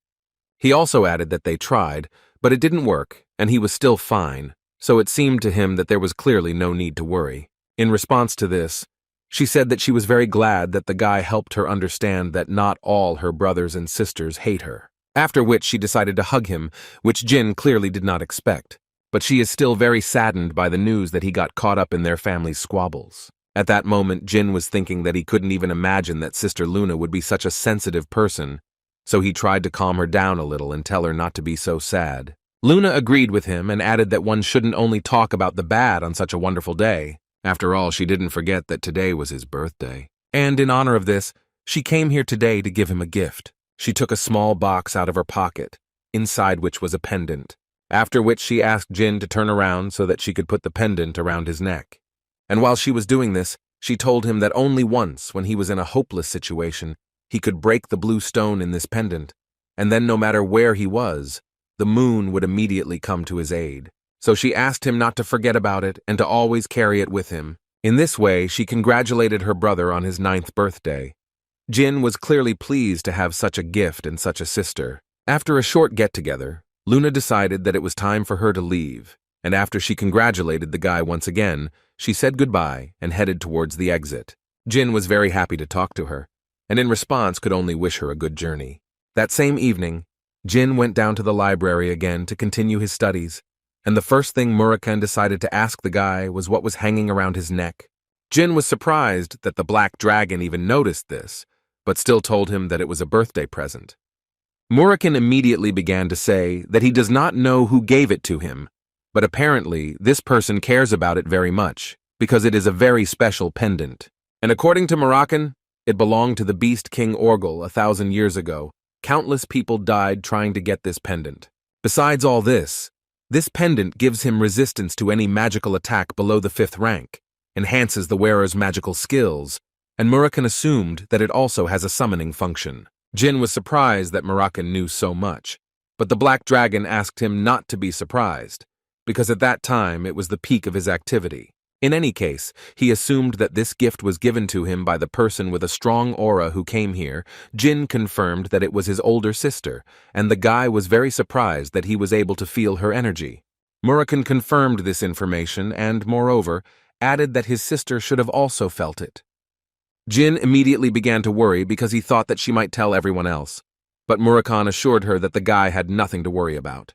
He also added that they tried, but it didn't work, and he was still fine, so it seemed to him that there was clearly no need to worry. In response to this, she said that she was very glad that the guy helped her understand that not all her brothers and sisters hate her. After which she decided to hug him, which Jin clearly did not expect. But she is still very saddened by the news that he got caught up in their family's squabbles. At that moment, Jin was thinking that he couldn't even imagine that Sister Luna would be such a sensitive person, so he tried to calm her down a little and tell her not to be so sad. Luna agreed with him and added that one shouldn't only talk about the bad on such a wonderful day. After all, she didn't forget that today was his birthday. And in honor of this, she came here today to give him a gift. She took a small box out of her pocket, inside which was a pendant. After which she asked Jin to turn around so that she could put the pendant around his neck. And while she was doing this, she told him that only once, when he was in a hopeless situation, he could break the blue stone in this pendant, and then no matter where he was, the moon would immediately come to his aid. So she asked him not to forget about it and to always carry it with him. In this way, she congratulated her brother on his 9th birthday. Jin was clearly pleased to have such a gift and such a sister. After a short get-together, Luna decided that it was time for her to leave, and after she congratulated the guy once again, she said goodbye and headed towards the exit. Jin was very happy to talk to her, and in response could only wish her a good journey. That same evening, Jin went down to the library again to continue his studies, and the first thing Murakami decided to ask the guy was what was hanging around his neck. Jin was surprised that the black dragon even noticed this, but still told him that it was a birthday present. Murakami immediately began to say that he does not know who gave it to him, but apparently this person cares about it very much, because it is a very special pendant. And according to Murakami, it belonged to the Beast King Orgel 1,000 years ago. Countless people died trying to get this pendant. Besides all this pendant gives him resistance to any magical attack below the 5th rank, enhances the wearer's magical skills, and Murakami assumed that it also has a summoning function. Jin was surprised that Murakami knew so much, but the black dragon asked him not to be surprised, because at that time it was the peak of his activity. In any case, he assumed that this gift was given to him by the person with a strong aura who came here. Jin confirmed that it was his older sister, and the guy was very surprised that he was able to feel her energy. Murakami confirmed this information and, moreover, added that his sister should have also felt it. Jin immediately began to worry because he thought that she might tell everyone else, but Murakami assured her that the guy had nothing to worry about.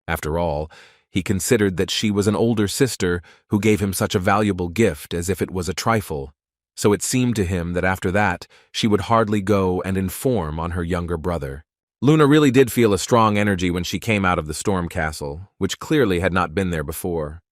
After all, He considered that she was an older sister who gave him such a valuable gift as if it was a trifle, so it seemed to him that after that she would hardly go and inform on her younger brother. Luna really did feel a strong energy when she came out of the storm castle, which clearly had not been there before.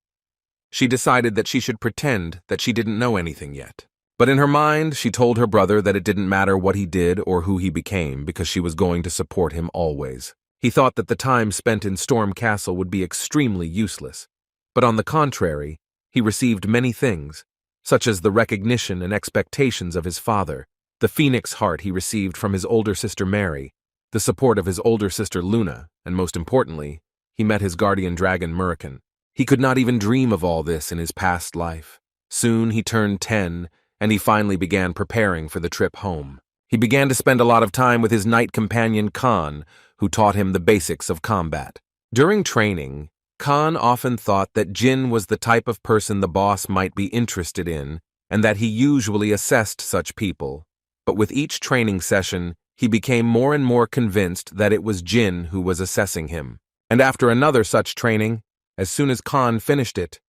She decided that she should pretend that she didn't know anything yet. But in her mind, she told her brother that it didn't matter what he did or who he became because she was going to support him always. He thought that the time spent in Storm Castle would be extremely useless, but on the contrary, he received many things, such as the recognition and expectations of his father, the phoenix heart he received from his older sister Mary, the support of his older sister Luna, and most importantly, he met his guardian dragon Murakan. He could not even dream of all this in his past life. Soon he turned 10, and he finally began preparing for the trip home. He began to spend a lot of time with his knight companion Khan, who taught him the basics of combat. During training, Khan often thought that Jin was the type of person the boss might be interested in, and that he usually assessed such people. But with each training session, he became more and more convinced that it was Jin who was assessing him. And after another such training, as soon as Khan finished it,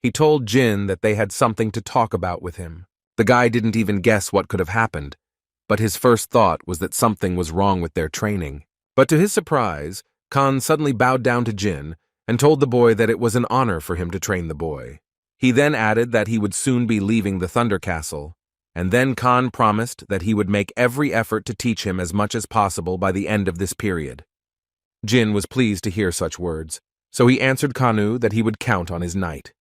he told Jin that they had something to talk about with him. The guy didn't even guess what could have happened, but his first thought was that something was wrong with their training. But to his surprise, Khan suddenly bowed down to Jin and told the boy that it was an honor for him to train the boy. He then added that he would soon be leaving the Thunder Castle, and then Khan promised that he would make every effort to teach him as much as possible by the end of this period. Jin was pleased to hear such words, so he answered Kanu that he would count on his knight.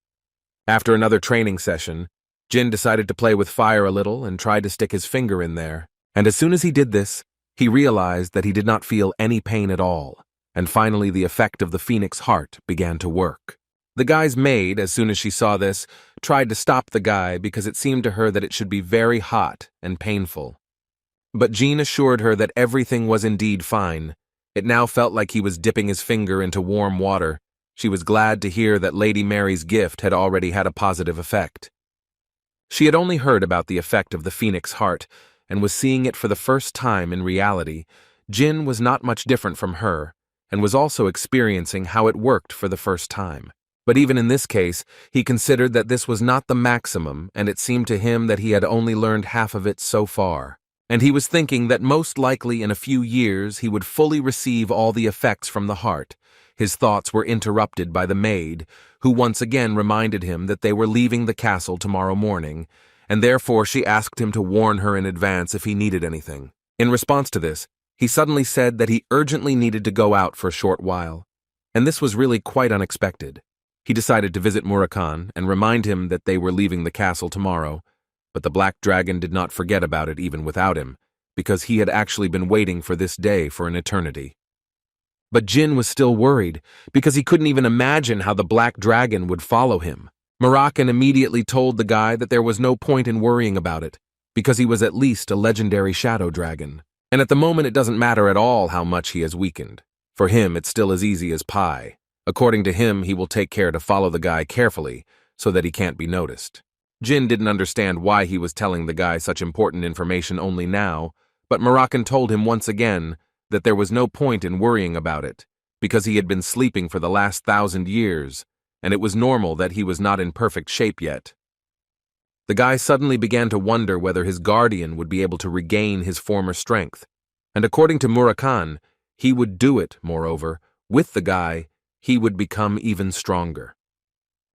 After another training session, Jin decided to play with fire a little and tried to stick his finger in there, and as soon as he did this, he realized that he did not feel any pain at all, and finally the effect of the phoenix heart began to work. The guy's maid, as soon as she saw this, tried to stop the guy because it seemed to her that it should be very hot and painful. But Jin assured her that everything was indeed fine. It now felt like he was dipping his finger into warm water. She was glad to hear that Lady Mary's gift had already had a positive effect. She had only heard about the effect of the phoenix heart, and was seeing it for the first time in reality. Jin was not much different from her, and was also experiencing how it worked for the first time. But even in this case, he considered that this was not the maximum, and it seemed to him that he had only learned half of it so far. And he was thinking that most likely in a few years he would fully receive all the effects from the heart. His thoughts were interrupted by the maid, who once again reminded him that they were leaving the castle tomorrow morning, and therefore she asked him to warn her in advance if he needed anything. In response to this, he suddenly said that he urgently needed to go out for a short while, and this was really quite unexpected. He decided to visit Murakan and remind him that they were leaving the castle tomorrow, but the Black Dragon did not forget about it even without him, because he had actually been waiting for this day for an eternity. But Jin was still worried, because he couldn't even imagine how the Black Dragon would follow him. Murakan immediately told the guy that there was no point in worrying about it, because he was at least a legendary shadow dragon. And at the moment it doesn't matter at all how much he has weakened. For him it's still as easy as pie. According to him, he will take care to follow the guy carefully, so that he can't be noticed. Jin didn't understand why he was telling the guy such important information only now, but Murakan told him once again that there was no point in worrying about it, because he had been sleeping for the last 1,000 years, and it was normal that he was not in perfect shape yet. The guy suddenly began to wonder whether his guardian would be able to regain his former strength, and according to Murakan, he would do it, moreover. With the guy, he would become even stronger.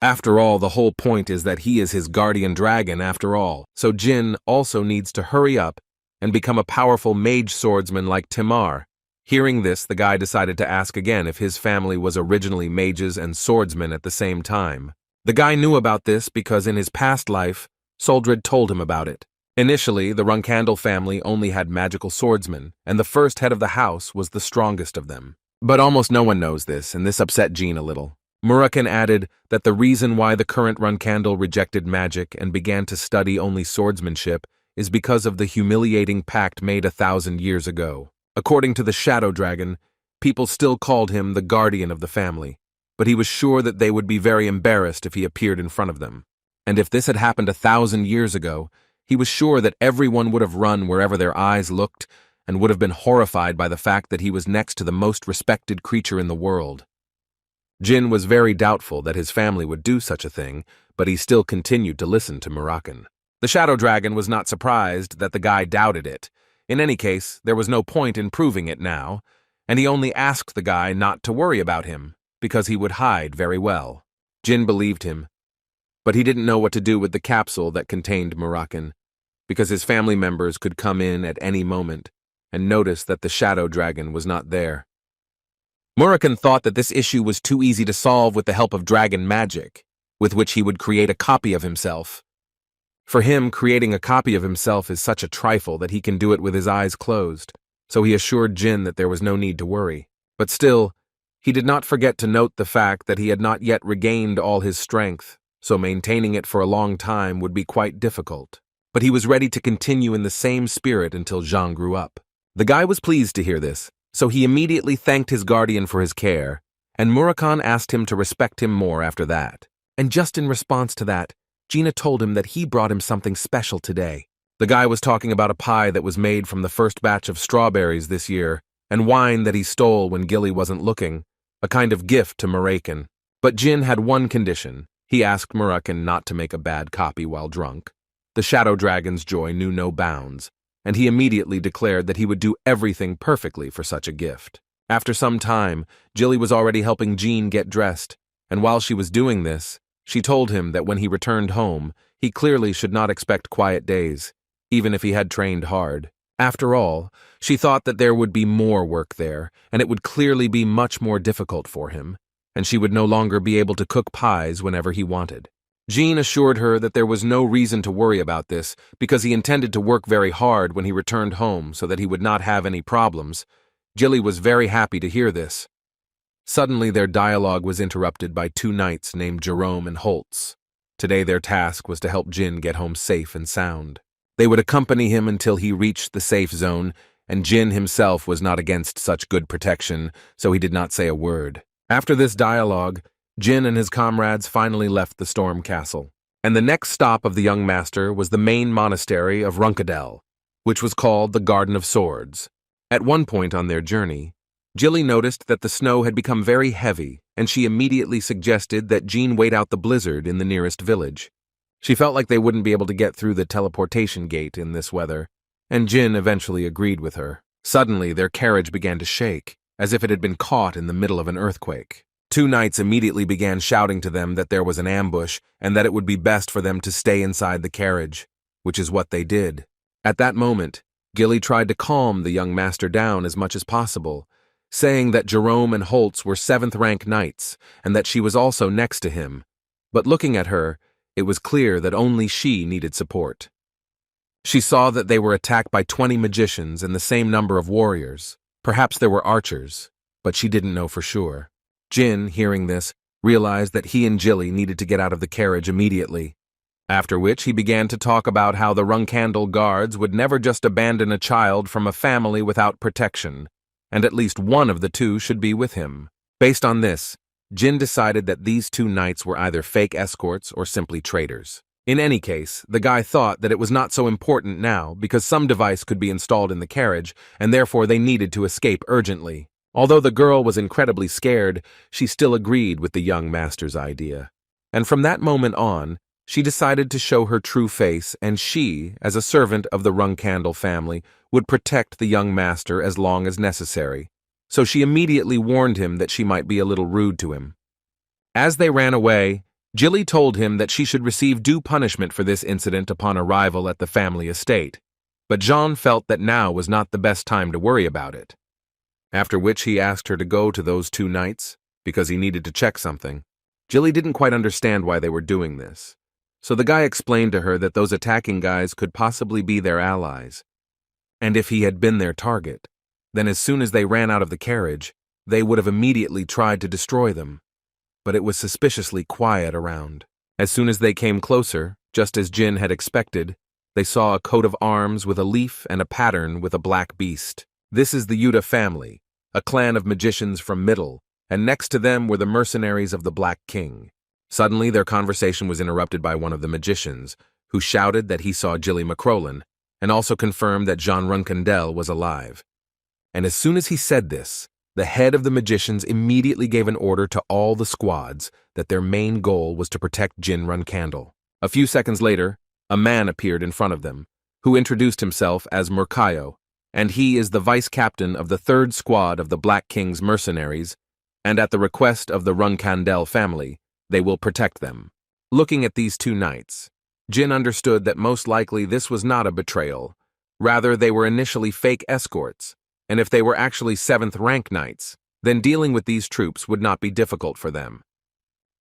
After all, the whole point is that he is his guardian dragon after all, so Jin also needs to hurry up and become a powerful mage swordsman like Timar. Hearing this, the guy decided to ask again if his family was originally mages and swordsmen at the same time. The guy knew about this because in his past life, Soldred told him about it. Initially, the Runandal family only had magical swordsmen, and the first head of the house was the strongest of them. But almost no one knows this, and this upset Jin a little. Murakan added that the reason why the current Runandal rejected magic and began to study only swordsmanship is because of the humiliating pact made 1,000 years ago. According to the Shadow Dragon, people still called him the guardian of the family, but he was sure that they would be very embarrassed if he appeared in front of them. And if this had happened 1,000 years ago, he was sure that everyone would have run wherever their eyes looked and would have been horrified by the fact that he was next to the most respected creature in the world. Jin was very doubtful that his family would do such a thing, but he still continued to listen to Moroccan. The Shadow Dragon was not surprised that the guy doubted it. In any case, there was no point in proving it now, and he only asked the guy not to worry about him, because he would hide very well. Jin believed him, but he didn't know what to do with the capsule that contained Moroccan, because his family members could come in at any moment and notice that the Shadow Dragon was not there. Moroccan thought that this issue was too easy to solve with the help of dragon magic, with which he would create a copy of himself. For him, creating a copy of himself is such a trifle that he can do it with his eyes closed, so he assured Jin that there was no need to worry. But still, he did not forget to note the fact that he had not yet regained all his strength, so maintaining it for a long time would be quite difficult. But he was ready to continue in the same spirit until Jean grew up. The guy was pleased to hear this, so he immediately thanked his guardian for his care, and Moroccan asked him to respect him more after that. And just in response to that, Gina told him that he brought him something special today. The guy was talking about a pie that was made from the first batch of strawberries this year, and wine that he stole when Gilly wasn't looking, a kind of gift to Moroccan. But Jin had one condition. He asked Moroccan not to make a bad copy while drunk. The Shadow Dragon's joy knew no bounds, and he immediately declared that he would do everything perfectly for such a gift. After some time, Gilly was already helping Jean get dressed, and while she was doing this, she told him that when he returned home, he clearly should not expect quiet days, even if he had trained hard. After all, she thought that there would be more work there, and it would clearly be much more difficult for him, and she would no longer be able to cook pies whenever he wanted. Jean assured her that there was no reason to worry about this, because he intended to work very hard when he returned home so that he would not have any problems. Gilly was very happy to hear this. Suddenly their dialogue was interrupted by two knights named Jerome and Holtz. Today their task was to help Jin get home safe and sound. They would accompany him until he reached the safe zone, and Jin himself was not against such good protection, so he did not say a word. After this dialogue, Jin and his comrades finally left the storm castle, and the next stop of the young master was the main monastery of Runandal, which was called the Garden of Swords. At one point on their journey, Gilly noticed that the snow had become very heavy, and she immediately suggested that Jean wait out the blizzard in the nearest village. She felt like they wouldn't be able to get through the teleportation gate in this weather, and Jin eventually agreed with her. Suddenly, their carriage began to shake, as if it had been caught in the middle of an earthquake. Two knights immediately began shouting to them that there was an ambush and that it would be best for them to stay inside the carriage, which is what they did. At that moment, Gilly tried to calm the young master down as much as possible, saying that Jerome and Holtz were 7th-rank knights and that she was also next to him. But looking at her, it was clear that only she needed support. She saw that they were attacked by 20 magicians and the same number of warriors. Perhaps there were archers, but she didn't know for sure. Jin, hearing this, realized that he and Gilly needed to get out of the carriage immediately, after which he began to talk about how the Runandal guards would never just abandon a child from a family without protection, and at least one of the two should be with him. Based on this, Jin decided that these two knights were either fake escorts or simply traitors. In any case, the guy thought that it was not so important now because some device could be installed in the carriage, and therefore they needed to escape urgently. Although the girl was incredibly scared, she still agreed with the young master's idea. And from that moment on, she decided to show her true face, and she, as a servant of the Runandal family, would protect the young master as long as necessary. So she immediately warned him that she might be a little rude to him. As they ran away, Gilly told him that she should receive due punishment for this incident upon arrival at the family estate, but Jean felt that now was not the best time to worry about it. After which he asked her to go to those two knights, because he needed to check something. Gilly didn't quite understand why they were doing this, so the guy explained to her that those attacking guys could possibly be their allies, and if he had been their target, then as soon as they ran out of the carriage, they would have immediately tried to destroy them. But it was suspiciously quiet around. As soon as they came closer, just as Jin had expected, they saw a coat of arms with a leaf and a pattern with a black beast. This is the Yuta family, a clan of magicians from Middle, and next to them were the mercenaries of the Black King. Suddenly their conversation was interrupted by one of the magicians, who shouted that he saw Gilly McCrolin, and also confirmed that Jean Runandal was alive. And as soon as he said this, The head of the magicians immediately gave an order to all the squads that their main goal was to protect Jin Runcandle. A few seconds later, a man appeared in front of them, who introduced himself as Murkayo, and he is the vice captain of the 3rd squad of the Black King's mercenaries, and at the request of the Runcandel family, they will protect them. Looking at these 2 knights, Jin understood that most likely this was not a betrayal. Rather, they were initially fake escorts, and if they were actually 7th rank knights, then dealing with these troops would not be difficult for them.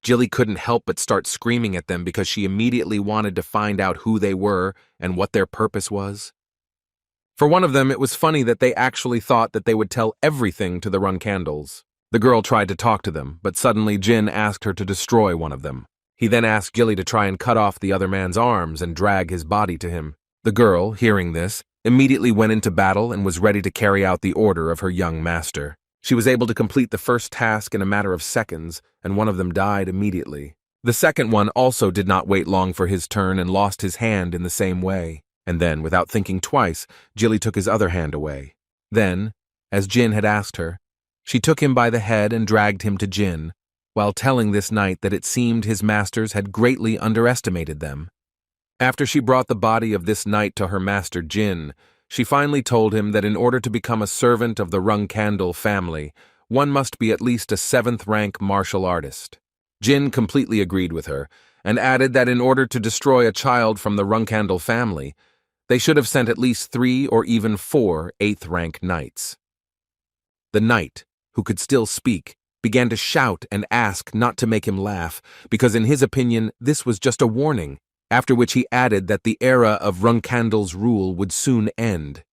Jilly couldn't help but start screaming at them because she immediately wanted to find out who they were and what their purpose was. For one of them, it was funny that they actually thought that they would tell everything to the Runcandles. The girl tried to talk to them, but suddenly Jin asked her to destroy one of them. He then asked Jilly to try and cut off the other man's arms and drag his body to him. The girl, hearing this, immediately went into battle and was ready to carry out the order of her young master. She was able to complete the first task in a matter of seconds, and one of them died immediately. The second one also did not wait long for his turn and lost his hand in the same way. And then, without thinking twice, Jilly took his other hand away. Then, as Jin had asked her, she took him by the head and dragged him to Jin, while telling this knight that it seemed his masters had greatly underestimated them. After she brought the body of this knight to her master Jin, she finally told him that in order to become a servant of the Runcandle family, one must be at least a 7th rank martial artist. Jin completely agreed with her, and added that in order to destroy a child from the Runcandle family, they should have sent at least 3 or even 4 8th rank knights. The knight, who could still speak, began to shout and ask not to make him laugh, because in his opinion this was just a warning, after which he added that the era of Runcandle's rule would soon end.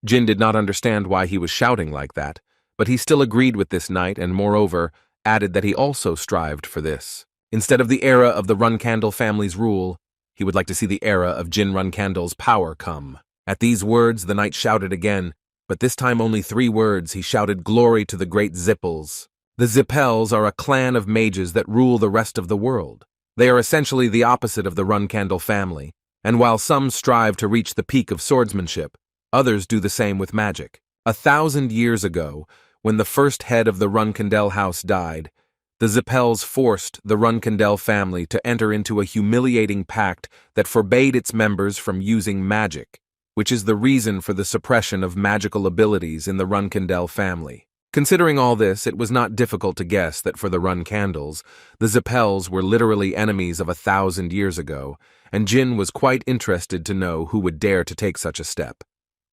Jin did not understand why he was shouting like that, but he still agreed with this knight and, moreover, added that he also strived for this. Instead of the era of the Runcandle family's rule, he would like to see the era of Jin Runcandle's power come. At these words, the knight shouted again, but this time only 3 words. He shouted, "Glory to the great Zipels." The Zipels are a clan of mages that rule the rest of the world. They are essentially the opposite of the Runcandle family, and while some strive to reach the peak of swordsmanship, others do the same with magic. 1,000 years ago, when the first head of the Runcandle house died, the Zipels forced the Runcandle family to enter into a humiliating pact that forbade its members from using magic, which is the reason for the suppression of magical abilities in the Runcandle family. Considering all this, it was not difficult to guess that for the Runcandles, the Zipels were literally enemies of 1,000 years ago, and Jin was quite interested to know who would dare to take such a step.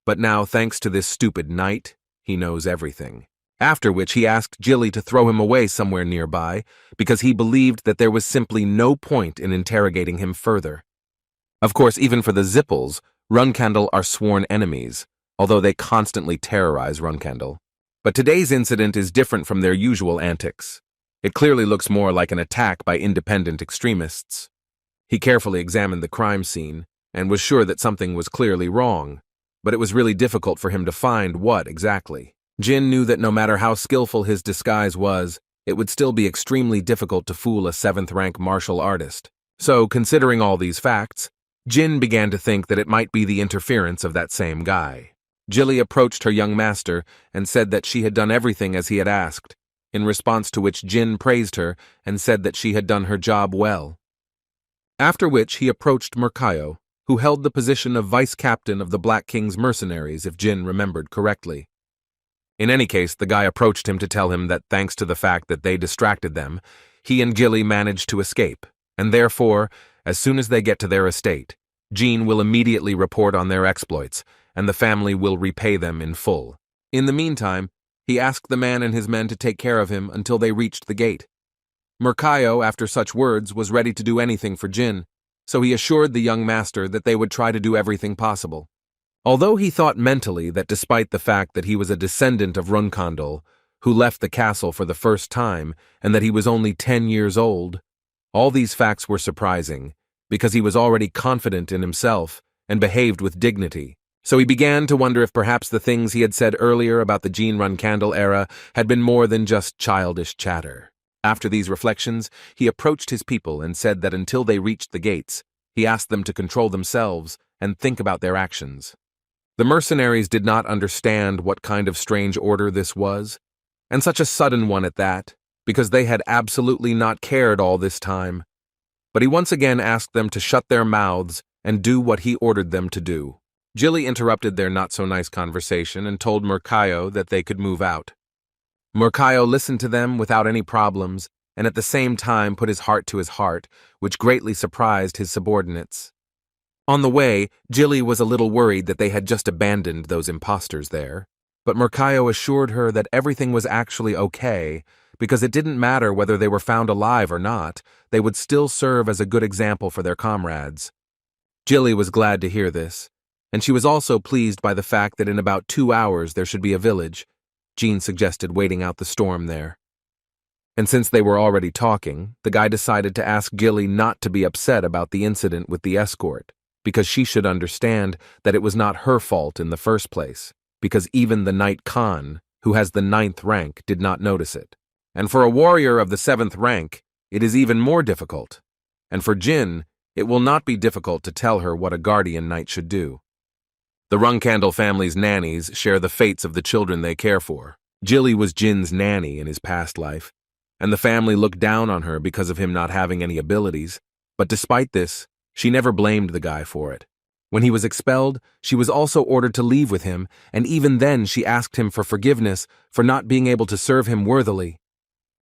But now, thanks to this stupid knight, he knows everything. After which he asked Jilly to throw him away somewhere nearby, because he believed that there was simply no point in interrogating him further. Of course, even for the Zipels, Runcandle are sworn enemies, although they constantly terrorize Runcandle. But today's incident is different from their usual antics. It clearly looks more like an attack by independent extremists. He carefully examined the crime scene and was sure that something was clearly wrong, but it was really difficult for him to find what exactly. Jin knew that no matter how skillful his disguise was, it would still be extremely difficult to fool a 7th rank martial artist. So, considering all these facts, Jin began to think that it might be the interference of that same guy. Jilly approached her young master and said that she had done everything as he had asked, in response to which Jin praised her and said that she had done her job well. After which he approached Murkayo, who held the position of vice-captain of the Black King's mercenaries, if Jin remembered correctly. In any case, the guy approached him to tell him that thanks to the fact that they distracted them, he and Jilly managed to escape, and therefore, as soon as they get to their estate, Jean will immediately report on their exploits, and the family will repay them in full. In the meantime, he asked the man and his men to take care of him until they reached the gate. Murkayo, after such words, was ready to do anything for Jin, so he assured the young master that they would try to do everything possible. Although he thought mentally that despite the fact that he was a descendant of Runcandle, who left the castle for the first time, and that he was only 10 years old, all these facts were surprising, because he was already confident in himself and behaved with dignity. So he began to wonder if perhaps the things he had said earlier about the Jean Runcandle era had been more than just childish chatter. After these reflections, he approached his people and said that until they reached the gates, he asked them to control themselves and think about their actions. The mercenaries did not understand what kind of strange order this was, And such a sudden one at that, because they had absolutely not cared all this time. But he once again asked them to shut their mouths and do what he ordered them to do. Jilly interrupted their not-so-nice conversation and told Murkayo that they could move out. Murkayo listened to them without any problems, and at the same time put his heart to his heart, which greatly surprised his subordinates. On the way, Jilly was a little worried that they had just abandoned those imposters there, but Murkayo assured her that everything was actually okay, because it didn't matter whether they were found alive or not, they would still serve as a good example for their comrades. Jilly was glad to hear this, and she was also pleased by the fact that in about 2 hours there should be a village. Jean suggested waiting out the storm there. And since they were already talking, the guy decided to ask Jilly not to be upset about the incident with the escort, because she should understand that it was not her fault in the first place, because even the Knight Khan, who has the 9th rank, did not notice it. And for a warrior of the 7th rank, it is even more difficult. And for Jin, it will not be difficult to tell her what a guardian knight should do. The Runandal family's nannies share the fates of the children they care for. Jilly was Jin's nanny in his past life, and the family looked down on her because of him not having any abilities, but despite this, she never blamed the guy for it. When he was expelled, she was also ordered to leave with him, and even then she asked him for forgiveness for not being able to serve him worthily.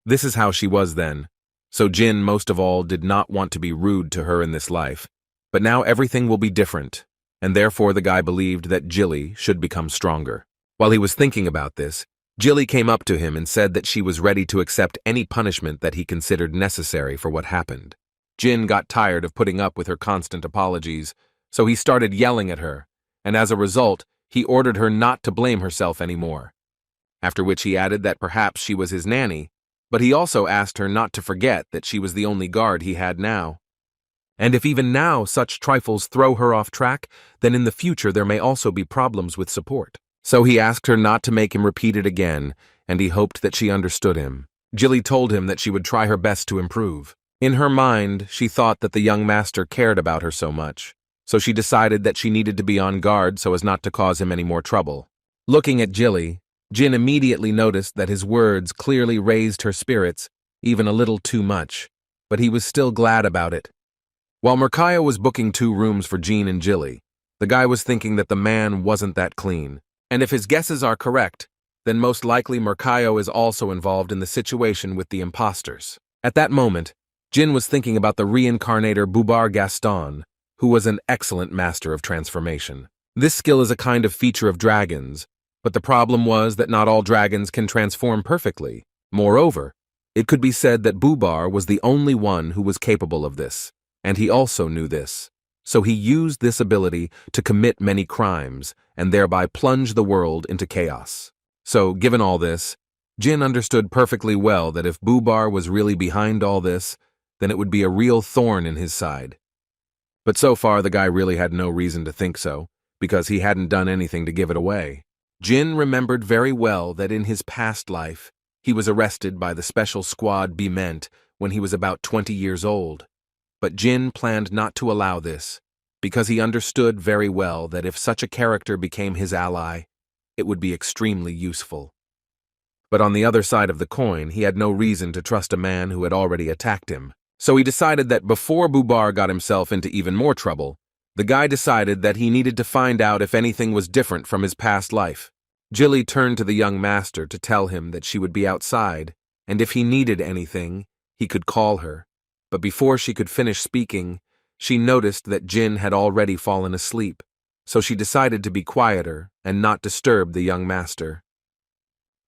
This is how she was then, so Jin most of all did not want to be rude to her in this life, but now everything will be different, and therefore the guy believed that Jilly should become stronger. While he was thinking about this, Jilly came up to him and said that she was ready to accept any punishment that he considered necessary for what happened. Jin got tired of putting up with her constant apologies, so he started yelling at her, and as a result, he ordered her not to blame herself anymore. After which he added that perhaps she was his nanny, but he also asked her not to forget that she was the only guard he had now. And if even now such trifles throw her off track, then in the future there may also be problems with support. So he asked her not to make him repeat it again, and he hoped that she understood him. Jilly told him that she would try her best to improve. In her mind, she thought that the young master cared about her so much, so she decided that she needed to be on guard so as not to cause him any more trouble. Looking at Jilly, Jin immediately noticed that his words clearly raised her spirits, even a little too much, but he was still glad about it. While Murkayo was booking 2 rooms for Jean and Jilly, the guy was thinking that the man wasn't that clean. And if his guesses are correct, then most likely Murkayo is also involved in the situation with the imposters. At that moment, Jin was thinking about the reincarnator Bubar Gaston, who was an excellent master of transformation. This skill is a kind of feature of dragons, but the problem was that not all dragons can transform perfectly. Moreover, it could be said that Bubar was the only one who was capable of this, and he also knew this. So he used this ability to commit many crimes and thereby plunge the world into chaos. So, given all this, Jin understood perfectly well that if Bubar was really behind all this, then it would be a real thorn in his side. But so far the guy really had no reason to think so, because he hadn't done anything to give it away. Jin remembered very well that in his past life, he was arrested by the special squad Bement when he was about 20 years old. But Jin planned not to allow this, because he understood very well that if such a character became his ally, it would be extremely useful. But on the other side of the coin, he had no reason to trust a man who had already attacked him. So he decided that before Bubar got himself into even more trouble, the guy decided that he needed to find out if anything was different from his past life. Jilly turned to the young master to tell him that she would be outside, and if he needed anything, he could call her. But before she could finish speaking, she noticed that Jin had already fallen asleep, so she decided to be quieter and not disturb the young master.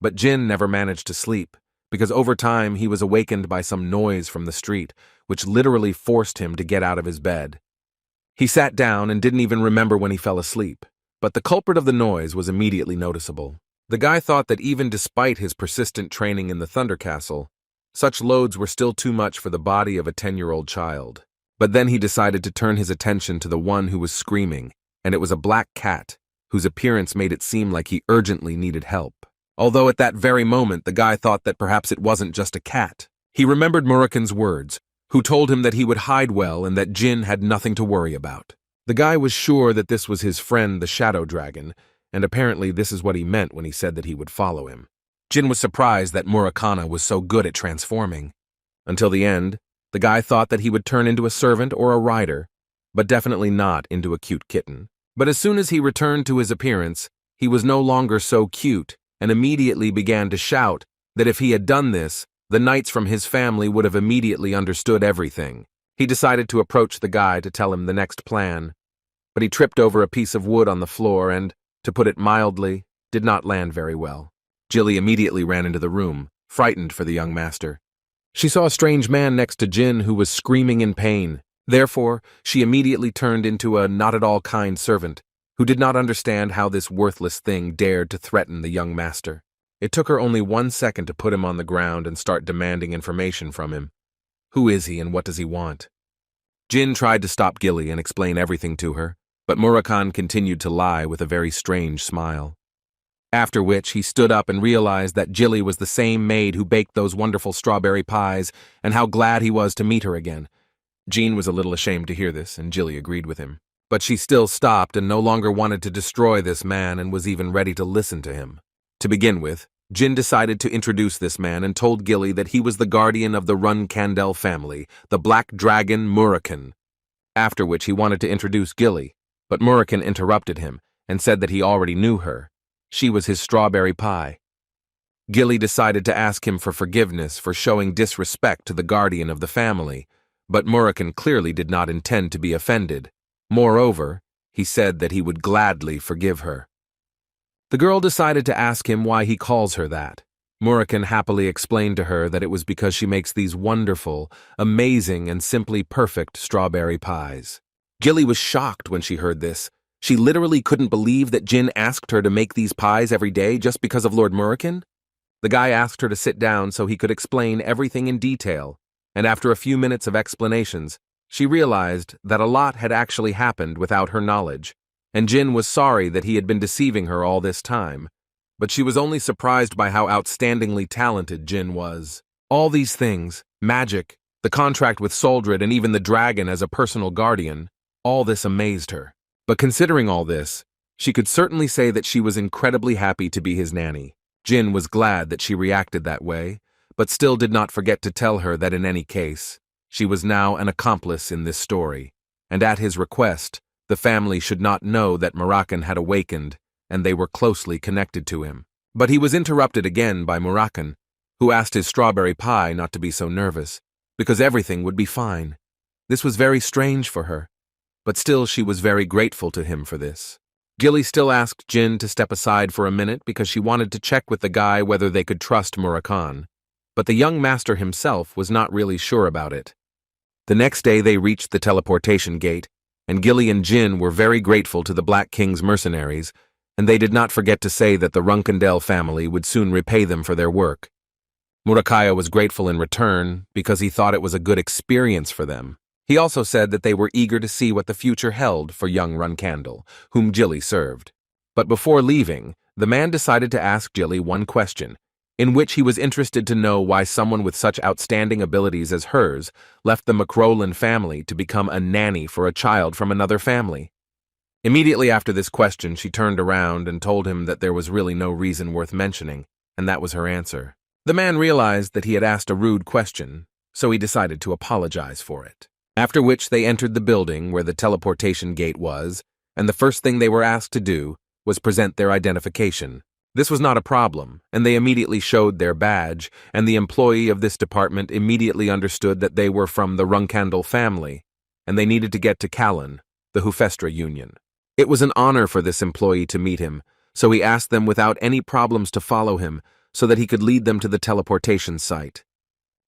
But Jin never managed to sleep, because over time he was awakened by some noise from the street, which literally forced him to get out of his bed. He sat down and didn't even remember when he fell asleep, but the culprit of the noise was immediately noticeable. The guy thought that even despite his persistent training in the Thunder Castle, such loads were still too much for the body of a 10-year-old child. But then he decided to turn his attention to the one who was screaming, and it was a black cat, whose appearance made it seem like he urgently needed help. Although at that very moment the guy thought that perhaps it wasn't just a cat. He remembered Murukan's words, who told him that he would hide well and that Jin had nothing to worry about. The guy was sure that this was his friend the Shadow Dragon, and apparently this is what he meant when he said that he would follow him. Jin was surprised that Murakana was so good at transforming. Until the end, the guy thought that he would turn into a servant or a rider, but definitely not into a cute kitten. But as soon as he returned to his appearance, he was no longer so cute and immediately began to shout that if he had done this, the knights from his family would have immediately understood everything. He decided to approach the guy to tell him the next plan, but he tripped over a piece of wood on the floor and, to put it mildly, did not land very well. Jilly immediately ran into the room, frightened for the young master. She saw a strange man next to Jin who was screaming in pain. Therefore, she immediately turned into a not-at-all kind servant, who did not understand how this worthless thing dared to threaten the young master. It took her only 1 second to put him on the ground and start demanding information from him. Who is he and what does he want? Jin tried to stop Gilly and explain everything to her, but Murakan continued to lie with a very strange smile. After which, he stood up and realized that Jilly was the same maid who baked those wonderful strawberry pies, and how glad he was to meet her again. Jean was a little ashamed to hear this, and Jilly agreed with him. But she still stopped and no longer wanted to destroy this man and was even ready to listen to him. To begin with, Jin decided to introduce this man and told Gilly that he was the guardian of the Runandal family, the Black Dragon Murakan. After which he wanted to introduce Gilly, but Murakan interrupted him and said that he already knew her. She was his strawberry pie. Gilly decided to ask him for forgiveness for showing disrespect to the guardian of the family, but Murakan clearly did not intend to be offended. Moreover, he said that he would gladly forgive her. The girl decided to ask him why he calls her that. Murakan happily explained to her that it was because she makes these wonderful, amazing, and simply perfect strawberry pies. Gilly was shocked when she heard this. She literally couldn't believe that Jin asked her to make these pies every day just because of Lord Murakan. The guy asked her to sit down so he could explain everything in detail, and after a few minutes of explanations, she realized that a lot had actually happened without her knowledge, and Jin was sorry that he had been deceiving her all this time. But she was only surprised by how outstandingly talented Jin was. All these things, magic, the contract with Soldred, and even the dragon as a personal guardian, all this amazed her. But considering all this, she could certainly say that she was incredibly happy to be his nanny. Jin was glad that she reacted that way, but still did not forget to tell her that in any case, she was now an accomplice in this story, and at his request, the family should not know that Murakan had awakened, and they were closely connected to him. But he was interrupted again by Murakan, who asked his strawberry pie not to be so nervous, because everything would be fine. This was very strange for her, but still she was very grateful to him for this. Gilly still asked Jin to step aside for a minute because she wanted to check with the guy whether they could trust Murakan, but the young master himself was not really sure about it. The next day they reached the teleportation gate, and Gilly and Jin were very grateful to the Black King's mercenaries, and they did not forget to say that the Runandal family would soon repay them for their work. Murakaya was grateful in return because he thought it was a good experience for them. He also said that they were eager to see what the future held for young Runandal, whom Gilly served. But before leaving, the man decided to ask Gilly one question, in which he was interested to know why someone with such outstanding abilities as hers left the McRowland family to become a nanny for a child from another family. Immediately after this question, she turned around and told him that there was really no reason worth mentioning, and that was her answer. The man realized that he had asked a rude question, so he decided to apologize for it. After which they entered the building where the teleportation gate was, and the first thing they were asked to do was present their identification. This was not a problem, and they immediately showed their badge, and the employee of this department immediately understood that they were from the Runandal family, and they needed to get to Colin, the Hufestra Union. It was an honor for this employee to meet him, so he asked them without any problems to follow him so that he could lead them to the teleportation site.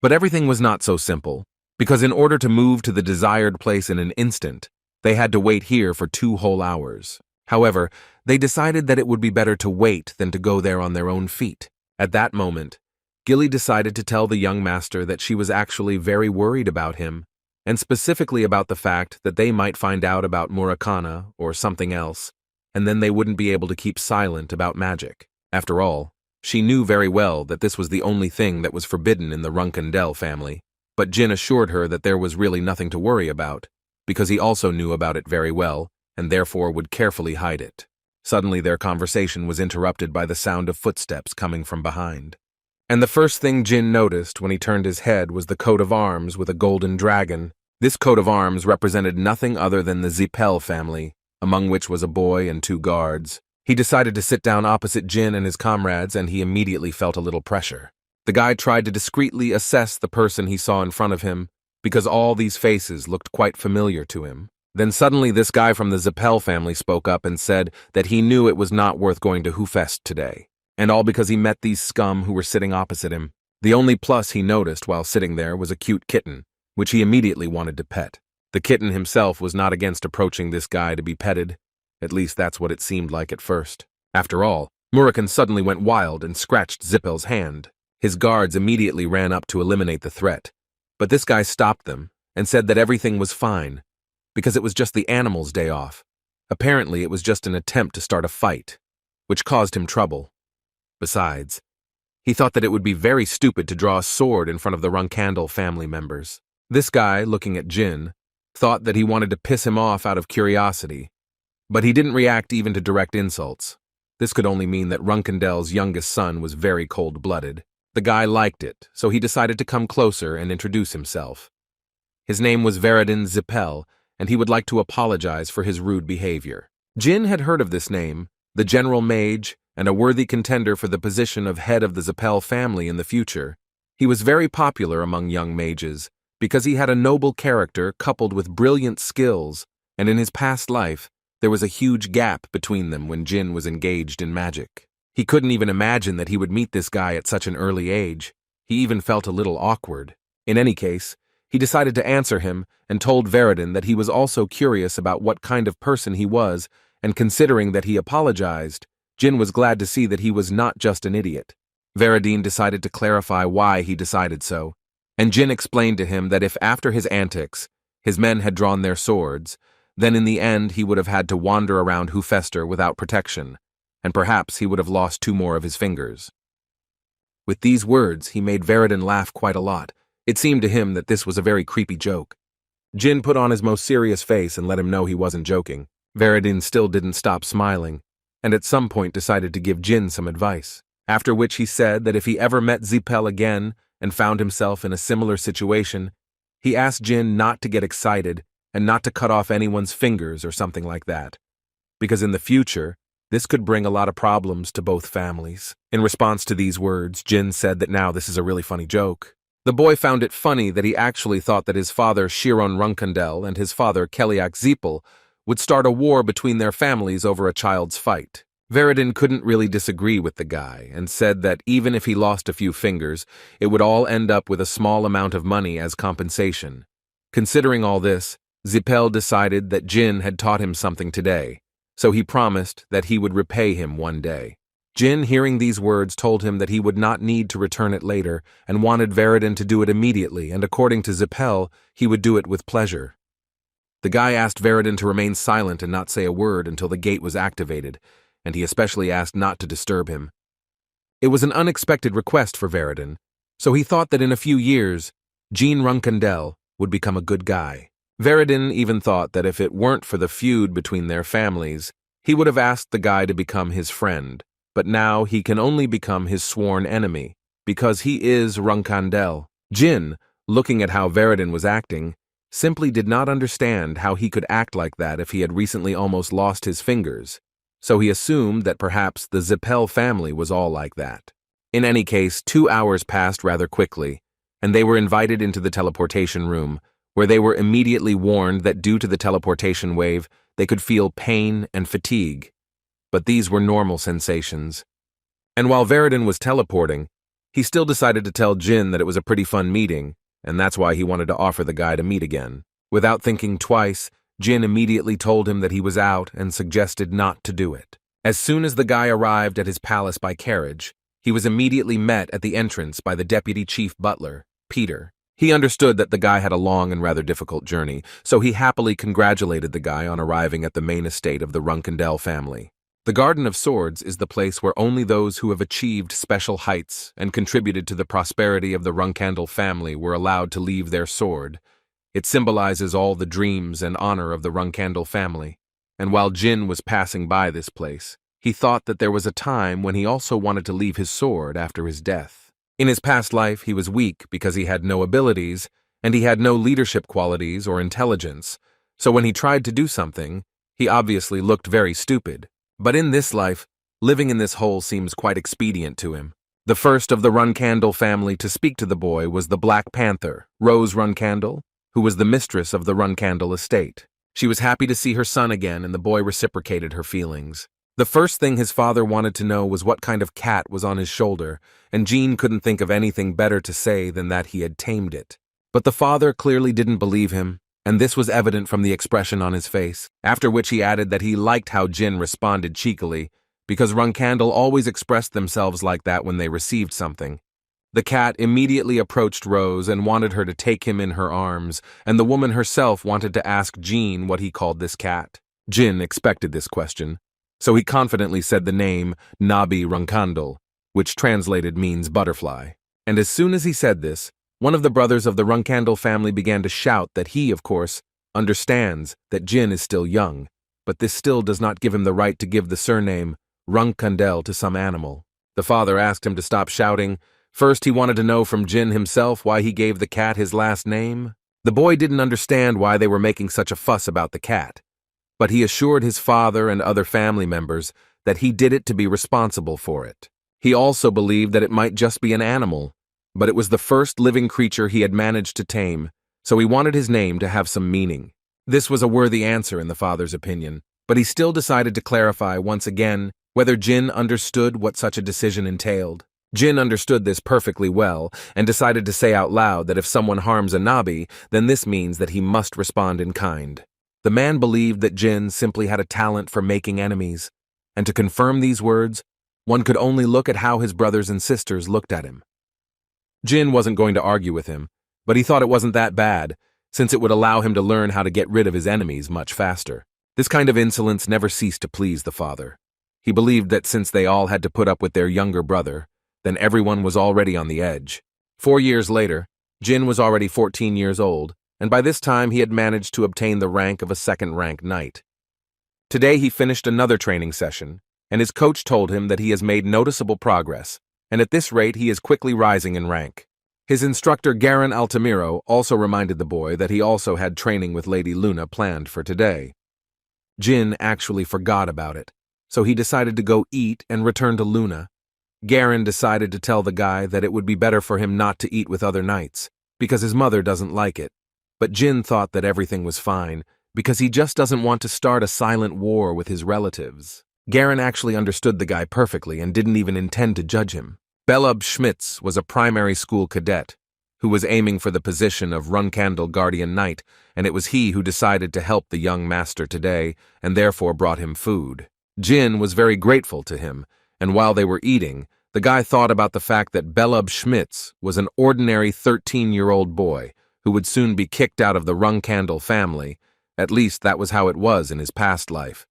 But everything was not so simple, because in order to move to the desired place in an instant, they had to wait here for 2 whole hours. However, they decided that it would be better to wait than to go there on their own feet. At that moment, Gilly decided to tell the young master that she was actually very worried about him, and specifically about the fact that they might find out about Murakana or something else, and then they wouldn't be able to keep silent about magic. After all, she knew very well that this was the only thing that was forbidden in the Runandal family, but Jin assured her that there was really nothing to worry about, because he also knew about it very well, and therefore would carefully hide it. Suddenly their conversation was interrupted by the sound of footsteps coming from behind. And the first thing Jin noticed when he turned his head was the coat of arms with a golden dragon. This coat of arms represented nothing other than the Zipel family, among which was a boy and 2 guards. He decided to sit down opposite Jin and his comrades, and he immediately felt a little pressure. The guy tried to discreetly assess the person he saw in front of him, because all these faces looked quite familiar to him. Then suddenly this guy from the Zipel family spoke up and said that he knew it was not worth going to Hoofest today, and all because he met these scum who were sitting opposite him. The only plus he noticed while sitting there was a cute kitten, which he immediately wanted to pet. The kitten himself was not against approaching this guy to be petted. At least that's what it seemed like at first. After all, Murakun suddenly went wild and scratched Zipel's hand. His guards immediately ran up to eliminate the threat, but this guy stopped them and said that everything was fine, because it was just the animal's day off. Apparently it was just an attempt to start a fight, which caused him trouble. Besides, he thought that it would be very stupid to draw a sword in front of the Runandal family members. This guy, looking at Jin, thought that he wanted to piss him off out of curiosity, but he didn't react even to direct insults. This could only mean that Runandal's youngest son was very cold-blooded. The guy liked it, so he decided to come closer and introduce himself. His name was Veridin Zipel, and he would like to apologize for his rude behavior. Jin had heard of this name, the general mage, and a worthy contender for the position of head of the Zipel family in the future. He was very popular among young mages, because he had a noble character coupled with brilliant skills, and in his past life, there was a huge gap between them when Jin was engaged in magic. He couldn't even imagine that he would meet this guy at such an early age. He even felt a little awkward. In any case, he decided to answer him and told Veridin that he was also curious about what kind of person he was, and considering that he apologized, Jin was glad to see that he was not just an idiot. Veridin decided to clarify why he decided so, and Jin explained to him that if after his antics, his men had drawn their swords, then in the end he would have had to wander around Hoofester without protection, and perhaps he would have lost 2 more of his fingers. With these words, he made Veridin laugh quite a lot. It seemed to him that this was a very creepy joke. Jin put on his most serious face and let him know he wasn't joking. Veridin still didn't stop smiling, and at some point decided to give Jin some advice, after which he said that if he ever met Zipel again and found himself in a similar situation, he asked Jin not to get excited and not to cut off anyone's fingers or something like that, because in the future, this could bring a lot of problems to both families. In response to these words, Jin said that now this is a really funny joke. The boy found it funny that he actually thought that his father Shiron Runandal and his father Keliak Zipel would start a war between their families over a child's fight. Veridin couldn't really disagree with the guy and said that even if he lost a few fingers, it would all end up with a small amount of money as compensation. Considering all this, Zipel decided that Jin had taught him something today, so he promised that he would repay him one day. Jin, hearing these words, told him that he would not need to return it later and wanted Veridin to do it immediately, and according to Zipel, he would do it with pleasure. The guy asked Veridin to remain silent and not say a word until the gate was activated, and he especially asked not to disturb him. It was an unexpected request for Veridin, so he thought that in a few years, Jean Runandal would become a good guy. Veridin even thought that if it weren't for the feud between their families, he would have asked the guy to become his friend, but now he can only become his sworn enemy, because he is Runandal. Jin, looking at how Veridin was acting, simply did not understand how he could act like that if he had recently almost lost his fingers, so he assumed that perhaps the Zipel family was all like that. In any case, 2 hours passed rather quickly, and they were invited into the teleportation room, where they were immediately warned that due to the teleportation wave, they could feel pain and fatigue. But these were normal sensations. And while Veridin was teleporting, he still decided to tell Jin that it was a pretty fun meeting, and that's why he wanted to offer the guy to meet again. Without thinking twice, Jin immediately told him that he was out and suggested not to do it. As soon as the guy arrived at his palace by carriage, he was immediately met at the entrance by the deputy chief butler, Peter. He understood that the guy had a long and rather difficult journey, so he happily congratulated the guy on arriving at the main estate of the Runandal family. The Garden of Swords is the place where only those who have achieved special heights and contributed to the prosperity of the Runandal family were allowed to leave their sword. It symbolizes all the dreams and honor of the Runandal family. and while Jin was passing by this place, he thought that there was a time when he also wanted to leave his sword after his death. In his past life, he was weak because he had no abilities, and he had no leadership qualities or intelligence, so when he tried to do something, he obviously looked very stupid. But in this life, living in this hole seems quite expedient to him. The first of the Runandal family to speak to the boy was the Black Panther, Rose Runandal, who was the mistress of the Runandal estate. She was happy to see her son again, and the boy reciprocated her feelings. The first thing his father wanted to know was what kind of cat was on his shoulder, and Jean couldn't think of anything better to say than that he had tamed it. But the father clearly didn't believe him, and this was evident from the expression on his face, after which he added that he liked how Jin responded cheekily, because Runandal always expressed themselves like that when they received something. The cat immediately approached Rose and wanted her to take him in her arms, and the woman herself wanted to ask Jean what he called this cat. Jin expected this question, so he confidently said the name Nabi Runandal, which translated means butterfly. And as soon as he said this, one of the brothers of the Runandal family began to shout that he, of course, understands that Jin is still young, but this still does not give him the right to give the surname Runandal to some animal. The father asked him to stop shouting. First, he wanted to know from Jin himself why he gave the cat his last name. The boy didn't understand why they were making such a fuss about the cat, but he assured his father and other family members that he did it to be responsible for it. He also believed that it might just be an animal, but it was the first living creature he had managed to tame, so he wanted his name to have some meaning. This was a worthy answer in the father's opinion, but he still decided to clarify once again whether Jin understood what such a decision entailed. Jin understood this perfectly well and decided to say out loud that if someone harms a Nabi, then this means that he must respond in kind. The man believed that Jin simply had a talent for making enemies, and to confirm these words, one could only look at how his brothers and sisters looked at him. Jin wasn't going to argue with him, but he thought it wasn't that bad, since it would allow him to learn how to get rid of his enemies much faster. This kind of insolence never ceased to please the father. He believed that since they all had to put up with their younger brother, then everyone was already on the edge. 4 years later, Jin was already 14 years old, and by this time he had managed to obtain the rank of a second-rank knight. Today he finished another training session, and his coach told him that he has made noticeable progress, and at this rate he is quickly rising in rank. His instructor Garen Altamiro also reminded the boy that he also had training with Lady Luna planned for today. Jin actually forgot about it, so he decided to go eat and return to Luna. Garen decided to tell the guy that it would be better for him not to eat with other knights, because his mother doesn't like it. But Jin thought that everything was fine, because he just doesn't want to start a silent war with his relatives. Garen actually understood the guy perfectly and didn't even intend to judge him. Bellab Schmitz was a primary school cadet who was aiming for the position of Runandal Guardian Knight, and it was he who decided to help the young master today and therefore brought him food. Jin was very grateful to him, and while they were eating, the guy thought about the fact that Bellab Schmitz was an ordinary 13-year-old boy who would soon be kicked out of the Runandal family. At least that was how it was in his past life.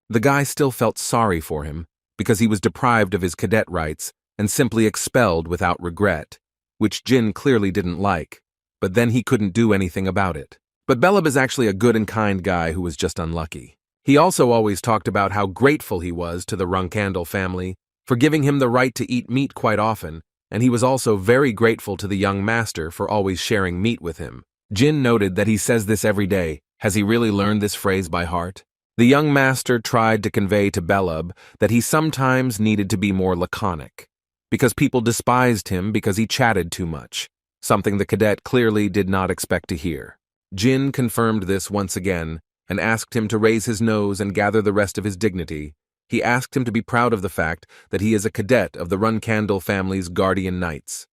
The guy still felt sorry for him because he was deprived of his cadet rights and simply expelled without regret, which Jin clearly didn't like, but then he couldn't do anything about it. But Bellab is actually a good and kind guy who was just unlucky. He also always talked about how grateful he was to the Runandal family for giving him the right to eat meat quite often, and he was also very grateful to the young master for always sharing meat with him. Jin noted that he says this every day. Has he really learned this phrase by heart? The young master tried to convey to Bellab that he sometimes needed to be more laconic, because people despised him because he chatted too much, something the cadet clearly did not expect to hear. Jin confirmed this once again and asked him to raise his nose and gather the rest of his dignity. He asked him to be proud of the fact that he is a cadet of the Runandal family's guardian knights.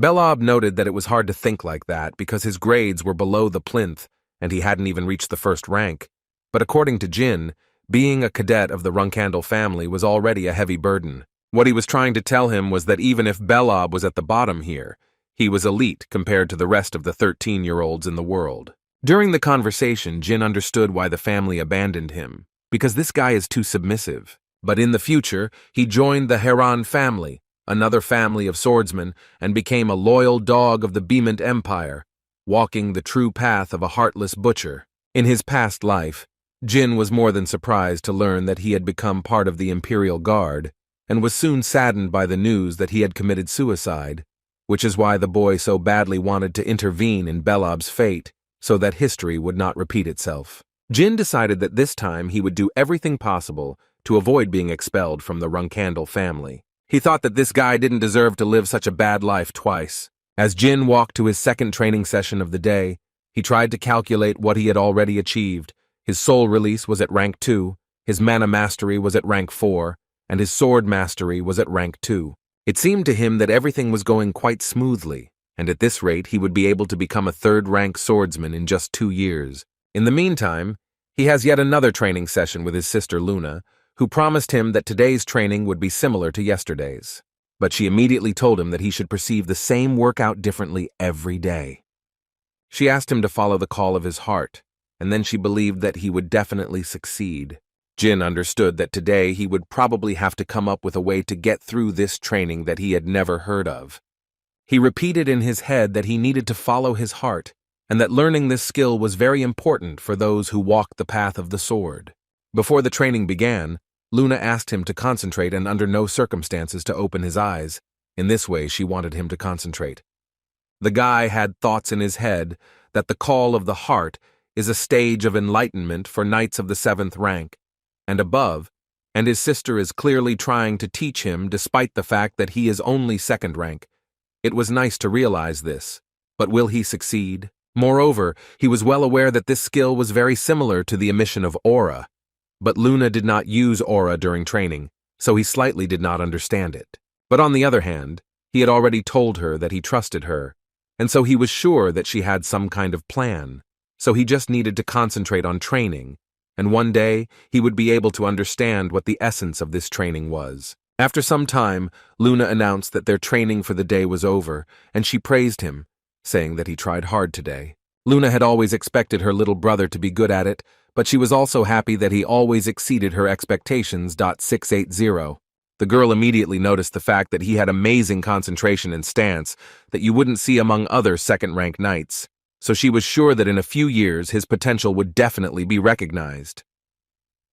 Bellab noted that it was hard to think like that because his grades were below the plinth and he hadn't even reached the first rank. But according to Jin, being a cadet of the Runandal family was already a heavy burden. What he was trying to tell him was that even if Bellab was at the bottom here, he was elite compared to the rest of the 13-year-olds in the world. During the conversation, Jin understood why the family abandoned him, because this guy is too submissive. But in the future, he joined the Heran family, another family of swordsmen, and became a loyal dog of the Beemant Empire, walking the true path of a heartless butcher. In his past life, Jin was more than surprised to learn that he had become part of the Imperial Guard, and was soon saddened by the news that he had committed suicide, which is why the boy so badly wanted to intervene in Bellab's fate so that history would not repeat itself. Jin decided that this time he would do everything possible to avoid being expelled from the Runandal family. He thought that this guy didn't deserve to live such a bad life twice. As Jin walked to his second training session of the day, he tried to calculate what he had already achieved. His soul release was at rank 2, his mana mastery was at rank 4, and his sword mastery was at rank 2. It seemed to him that everything was going quite smoothly, and at this rate he would be able to become a third-rank swordsman in just 2 years. In the meantime, he has yet another training session with his sister Luna, who promised him that today's training would be similar to yesterday's. But she immediately told him that he should perceive the same workout differently every day. She asked him to follow the call of his heart, and then she believed that he would definitely succeed. Jin understood that today he would probably have to come up with a way to get through this training that he had never heard of. He repeated in his head that he needed to follow his heart, and that learning this skill was very important for those who walked the path of the sword. Before the training began, Luna asked him to concentrate and under no circumstances to open his eyes. In this way, she wanted him to concentrate. The guy had thoughts in his head that the call of the heart is a stage of enlightenment for knights of the 7th rank and above, and his sister is clearly trying to teach him despite the fact that he is only 2nd rank. It was nice to realize this, but will he succeed? Moreover, he was well aware that this skill was very similar to the emission of aura, but Luna did not use aura during training, so he slightly did not understand it. But on the other hand, he had already told her that he trusted her, and so he was sure that she had some kind of plan, so he just needed to concentrate on training, and one day he would be able to understand what the essence of this training was. After some time, Luna announced that their training for the day was over, and she praised him, saying that he tried hard today. Luna had always expected her little brother to be good at it, but she was also happy that he always exceeded her expectations. 680. The girl immediately noticed the fact that he had amazing concentration and stance that you wouldn't see among other 2nd-rank knights, so she was sure that in a few years his potential would definitely be recognized.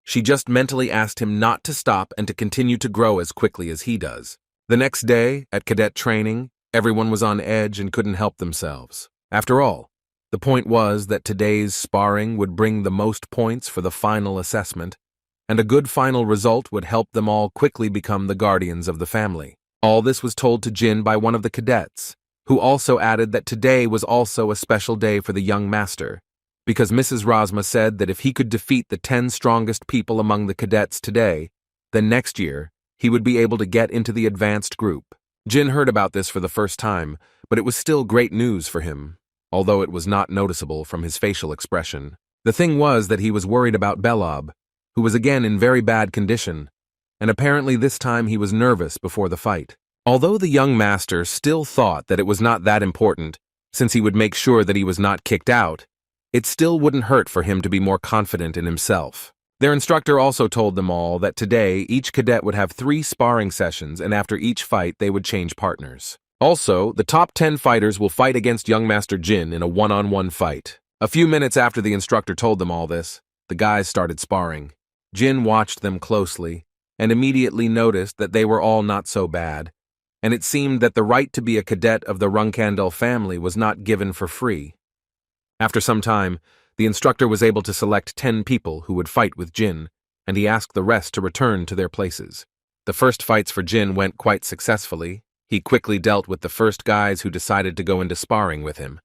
She just mentally asked him not to stop and to continue to grow as quickly as he does. The next day, at cadet training, everyone was on edge and couldn't help themselves. After all, the point was that today's sparring would bring the most points for the final assessment, and a good final result would help them all quickly become the guardians of the family. All this was told to Jin by one of the cadets, who also added that today was also a special day for the young master, because Mrs. Rasma said that if he could defeat the 10 strongest people among the cadets today, then next year he would be able to get into the advanced group. Jin heard about this for the first time, but it was still great news for him, although it was not noticeable from his facial expression. The thing was that he was worried about Bellab, who was again in very bad condition, and apparently this time he was nervous before the fight. Although the young master still thought that it was not that important, since he would make sure that he was not kicked out, it still wouldn't hurt for him to be more confident in himself. Their instructor also told them all that today each cadet would have 3 sparring sessions, and after each fight they would change partners. Also, the top 10 fighters will fight against young Master Jin in a one-on-one fight. A few minutes after the instructor told them all this, the guys started sparring. Jin watched them closely and immediately noticed that they were all not so bad, and it seemed that the right to be a cadet of the Runandal family was not given for free. After some time, the instructor was able to select 10 people who would fight with Jin, and he asked the rest to return to their places. The first fights for Jin went quite successfully. He quickly dealt with the first guys who decided to go into sparring with him.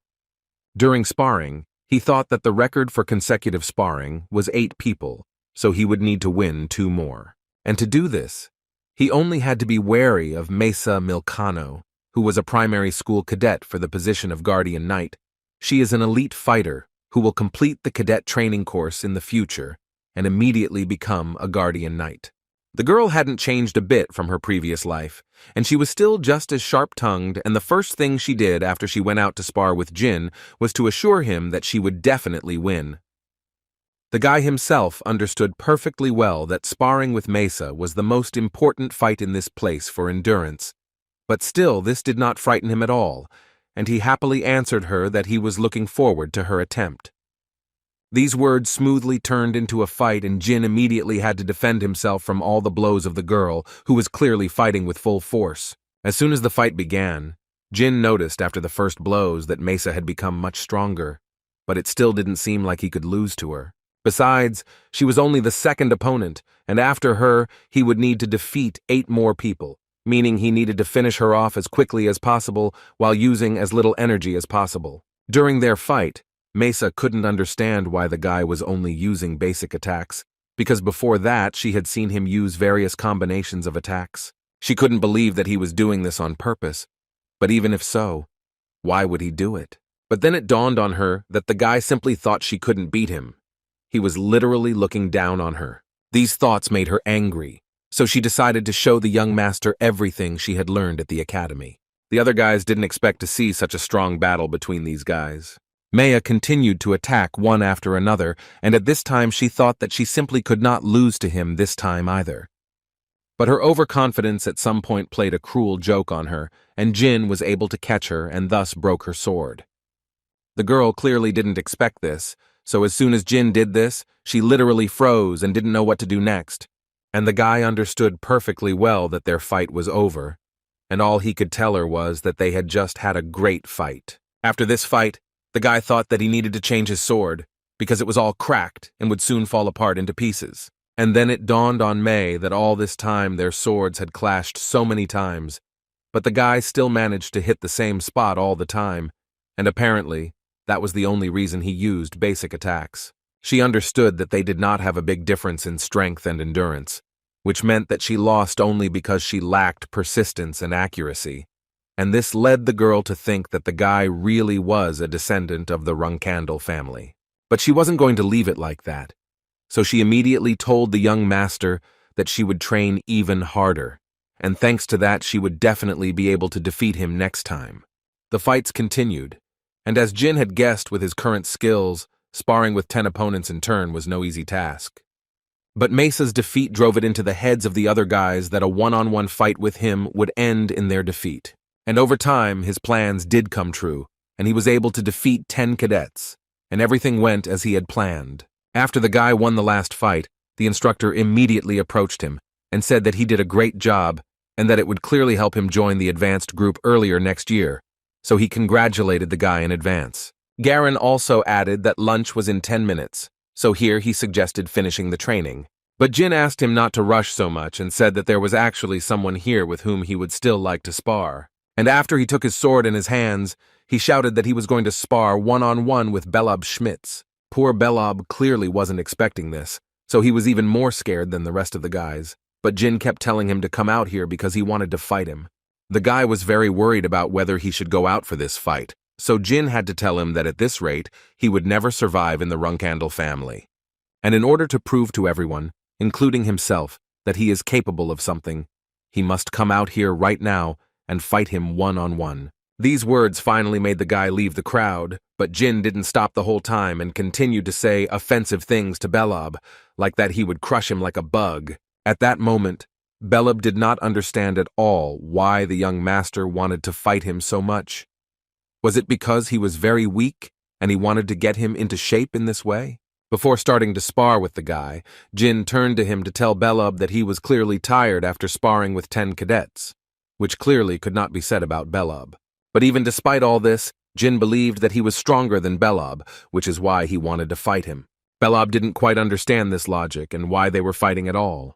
During sparring, he thought that the record for consecutive sparring was 8 people, so he would need to win 2 more. And to do this, he only had to be wary of Mesa Milcano, who was a primary school cadet for the position of Guardian Knight. She is an elite fighter who will complete the cadet training course in the future and immediately become a Guardian Knight. The girl hadn't changed a bit from her previous life, and she was still just as sharp-tongued, and the first thing she did after she went out to spar with Jin was to assure him that she would definitely win. The guy himself understood perfectly well that sparring with Mesa was the most important fight in this place for endurance, but still this did not frighten him at all, and he happily answered her that he was looking forward to her attempt. These words smoothly turned into a fight, and Jin immediately had to defend himself from all the blows of the girl, who was clearly fighting with full force. As soon as the fight began, Jin noticed after the first blows that Mesa had become much stronger, but it still didn't seem like he could lose to her. Besides, she was only the second opponent, and after her, he would need to defeat 8 more people, meaning he needed to finish her off as quickly as possible while using as little energy as possible. During their fight, Mesa couldn't understand why the guy was only using basic attacks, because before that she had seen him use various combinations of attacks. She couldn't believe that he was doing this on purpose, but even if so, why would he do it? But then it dawned on her that the guy simply thought she couldn't beat him. He was literally looking down on her. These thoughts made her angry, so she decided to show the young master everything she had learned at the academy. The other guys didn't expect to see such a strong battle between these guys. Maya continued to attack one after another, and at this time she thought that she simply could not lose to him this time either. But her overconfidence at some point played a cruel joke on her, and Jin was able to catch her and thus broke her sword. The girl clearly didn't expect this, so as soon as Jin did this, she literally froze and didn't know what to do next. And the guy understood perfectly well that their fight was over, and all he could tell her was that they had just had a great fight. After this fight, the guy thought that he needed to change his sword, because it was all cracked and would soon fall apart into pieces. And then it dawned on May that all this time their swords had clashed so many times, but the guy still managed to hit the same spot all the time, and apparently, that was the only reason he used basic attacks. She understood that they did not have a big difference in strength and endurance, which meant that she lost only because she lacked persistence and accuracy, and this led the girl to think that the guy really was a descendant of the Runandal family. But she wasn't going to leave it like that, so she immediately told the young master that she would train even harder, and thanks to that she would definitely be able to defeat him next time. The fights continued, and as Jin had guessed with his current skills, sparring with 10 opponents in turn was no easy task. But Mesa's defeat drove it into the heads of the other guys that a one-on-one fight with him would end in their defeat. And over time, his plans did come true, and he was able to defeat 10 cadets, and everything went as he had planned. After the guy won the last fight, the instructor immediately approached him and said that he did a great job and that it would clearly help him join the advanced group earlier next year, so he congratulated the guy in advance. Garen also added that lunch was in 10 minutes, so here he suggested finishing the training. But Jin asked him not to rush so much and said that there was actually someone here with whom he would still like to spar. And after he took his sword in his hands, he shouted that he was going to spar one-on-one with Bellab Schmitz. Poor Bellab clearly wasn't expecting this, so he was even more scared than the rest of the guys. But Jin kept telling him to come out here because he wanted to fight him. The guy was very worried about whether he should go out for this fight, so Jin had to tell him that at this rate, he would never survive in the Runandal family. And in order to prove to everyone, including himself, that he is capable of something, he must come out here right now and fight him one-on-one. These words finally made the guy leave the crowd, but Jin didn't stop the whole time and continued to say offensive things to Bellab, like that he would crush him like a bug. At that moment, Bellab did not understand at all why the young master wanted to fight him so much. Was it because he was very weak and he wanted to get him into shape in this way? Before starting to spar with the guy, Jin turned to him to tell Bellab that he was clearly tired after sparring with 10 cadets, which clearly could not be said about Bellab. But even despite all this, Jin believed that he was stronger than Bellab, which is why he wanted to fight him. Bellab didn't quite understand this logic and why they were fighting at all.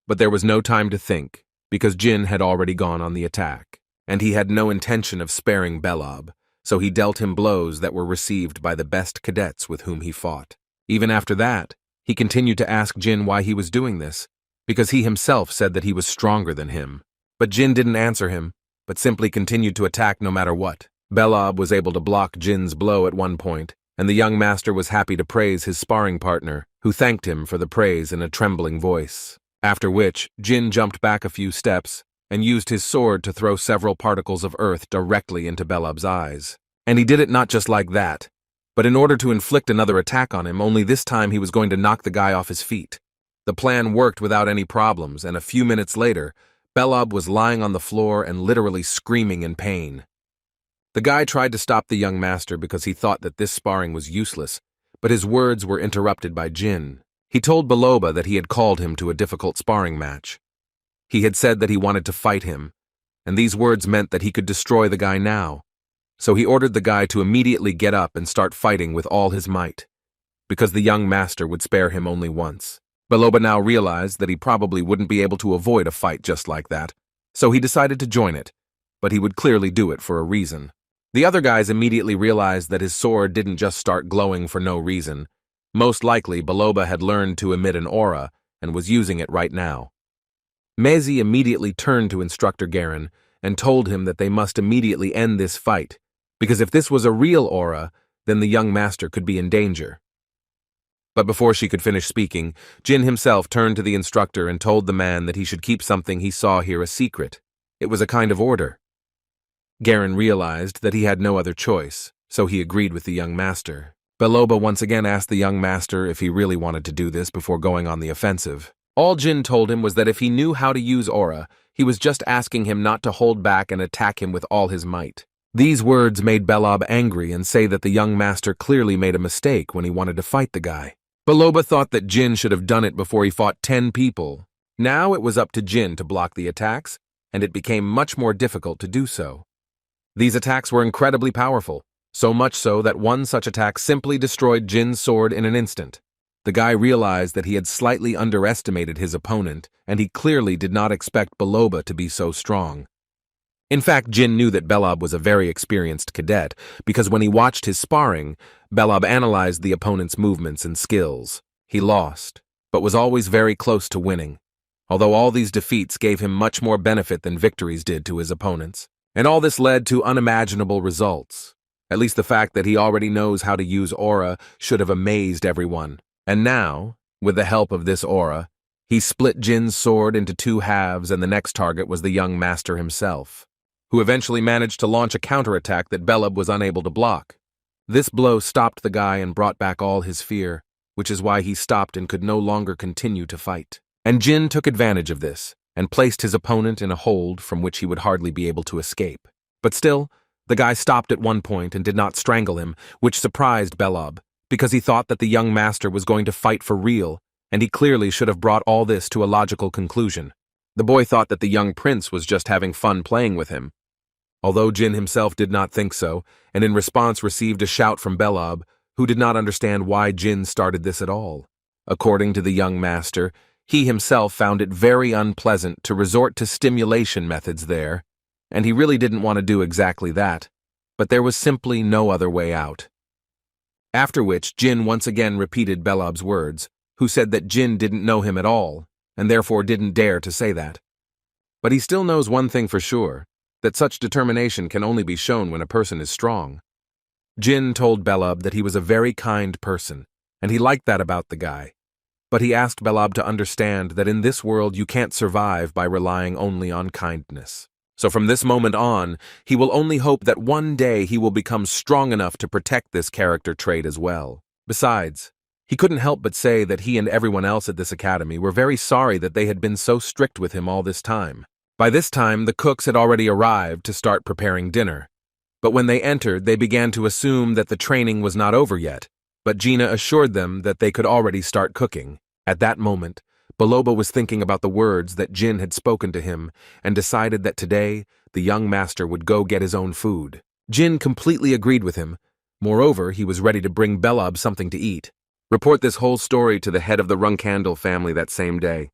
But there was no time to think, because Jin had already gone on the attack, and he had no intention of sparing Bellab, so he dealt him blows that were received by the best cadets with whom he fought. Even after that, he continued to ask Jin why he was doing this, because he himself said that he was stronger than him. But Jin didn't answer him, but simply continued to attack no matter what. Bellab was able to block Jin's blow at one point, and the young master was happy to praise his sparring partner, who thanked him for the praise in a trembling voice. After which, Jin jumped back a few steps and used his sword to throw several particles of earth directly into Bellab's eyes. And he did it not just like that, but in order to inflict another attack on him, only this time he was going to knock the guy off his feet. The plan worked without any problems, and a few minutes later, Bellab was lying on the floor and literally screaming in pain. The guy tried to stop the young master because he thought that this sparring was useless, but his words were interrupted by Jin. He told Bellab that he had called him to a difficult sparring match. He had said that he wanted to fight him, and these words meant that he could destroy the guy now. So he ordered the guy to immediately get up and start fighting with all his might, because the young master would spare him only once. Bellab now realized that he probably wouldn't be able to avoid a fight just like that, so he decided to join it, but he would clearly do it for a reason. The other guys immediately realized that his sword didn't just start glowing for no reason. Most likely, Bellab had learned to emit an aura and was using it right now. Mesa immediately turned to Instructor Garen and told him that they must immediately end this fight, because if this was a real aura, then the young master could be in danger. But before she could finish speaking, Jin himself turned to the instructor and told the man that he should keep something he saw here a secret. It was a kind of order. Garen realized that he had no other choice, so he agreed with the young master. Bellab once again asked the young master if he really wanted to do this before going on the offensive. All Jin told him was that if he knew how to use aura, he was just asking him not to hold back and attack him with all his might. These words made Bellab angry and say that the young master clearly made a mistake when he wanted to fight the guy. Bellab thought that Jin should have done it before he fought 10 people. Now it was up to Jin to block the attacks, and it became much more difficult to do so. These attacks were incredibly powerful, so much so that one such attack simply destroyed Jin's sword in an instant. The guy realized that he had slightly underestimated his opponent, and he clearly did not expect Bellab to be so strong. In fact, Jin knew that Bellab was a very experienced cadet, because when he watched his sparring, Bellab analyzed the opponent's movements and skills. He lost, but was always very close to winning, although all these defeats gave him much more benefit than victories did to his opponents. And all this led to unimaginable results. At least the fact that he already knows how to use aura should have amazed everyone. And now, with the help of this aura, he split Jin's sword into 2 halves, and the next target was the young master himself, who eventually managed to launch a counterattack that Bellab was unable to block. This blow stopped the guy and brought back all his fear, which is why he stopped and could no longer continue to fight. And Jin took advantage of this, and placed his opponent in a hold from which he would hardly be able to escape. But still, the guy stopped at one point and did not strangle him, which surprised Bellab, because he thought that the young master was going to fight for real, and he clearly should have brought all this to a logical conclusion. The boy thought that the young prince was just having fun playing with him, although Jin himself did not think so, and in response received a shout from Bellab, who did not understand why Jin started this at all. According to the young master, he himself found it very unpleasant to resort to stimulation methods there, and he really didn't want to do exactly that, but there was simply no other way out. After which, Jin once again repeated Bellab's words, who said that Jin didn't know him at all, and therefore didn't dare to say that. But he still knows one thing for sure, that such determination can only be shown when a person is strong. Jin told Bellab that he was a very kind person, and he liked that about the guy. But he asked Bellab to understand that in this world you can't survive by relying only on kindness. So from this moment on, he will only hope that one day he will become strong enough to protect this character trait as well. Besides, he couldn't help but say that he and everyone else at this academy were very sorry that they had been so strict with him all this time. By this time, the cooks had already arrived to start preparing dinner. But when they entered, they began to assume that the training was not over yet, but Gina assured them that they could already start cooking. At that moment, Bellab was thinking about the words that Jin had spoken to him and decided that today the young master would go get his own food. Jin completely agreed with him. Moreover, he was ready to bring Bellab something to eat. Report this whole story to the head of the Runandal family that same day.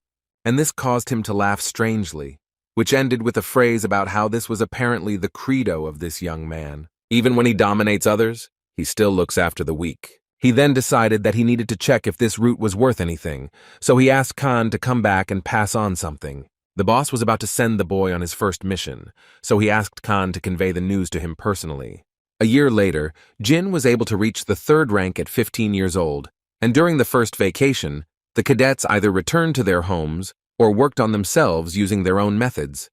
And this caused him to laugh strangely, which ended with a phrase about how this was apparently the credo of this young man. Even when he dominates others, he still looks after the weak. He then decided that he needed to check if this route was worth anything, so he asked Khan to come back and pass on something. The boss was about to send the boy on his first mission, so he asked Khan to convey the news to him personally. A year later, Jin was able to reach the 3rd rank at 15 years old, and during the first vacation, the cadets either returned to their homes or worked on themselves using their own methods.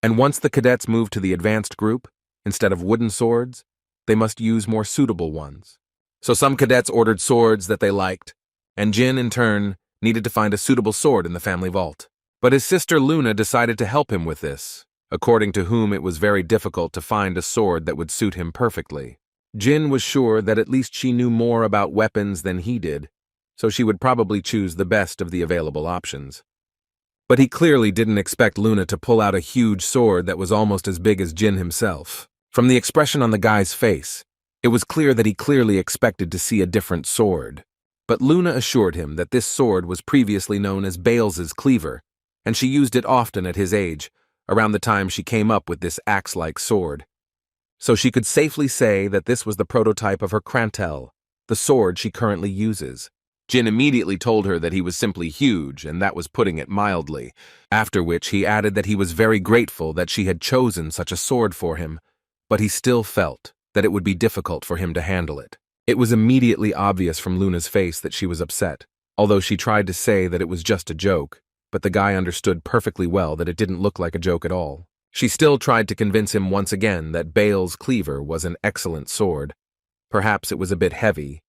And once the cadets moved to the advanced group, instead of wooden swords, they must use more suitable ones. So some cadets ordered swords that they liked, and Jin, in turn, needed to find a suitable sword in the family vault. But his sister Luna decided to help him with this, according to whom it was very difficult to find a sword that would suit him perfectly. Jin was sure that at least she knew more about weapons than he did, so she would probably choose the best of the available options. But he clearly didn't expect Luna to pull out a huge sword that was almost as big as Jin himself. From the expression on the guy's face, it was clear that he clearly expected to see a different sword. But Luna assured him that this sword was previously known as Bales's cleaver, and she used it often at his age, around the time she came up with this axe-like sword. So she could safely say that this was the prototype of her Krantel, the sword she currently uses. Jin immediately told her that he was simply huge, and that was putting it mildly, after which he added that he was very grateful that she had chosen such a sword for him, but he still felt that it would be difficult for him to handle it. It was immediately obvious from Luna's face that she was upset, although she tried to say that it was just a joke, but the guy understood perfectly well that it didn't look like a joke at all. She still tried to convince him once again that Bale's cleaver was an excellent sword. Perhaps it was a bit heavy,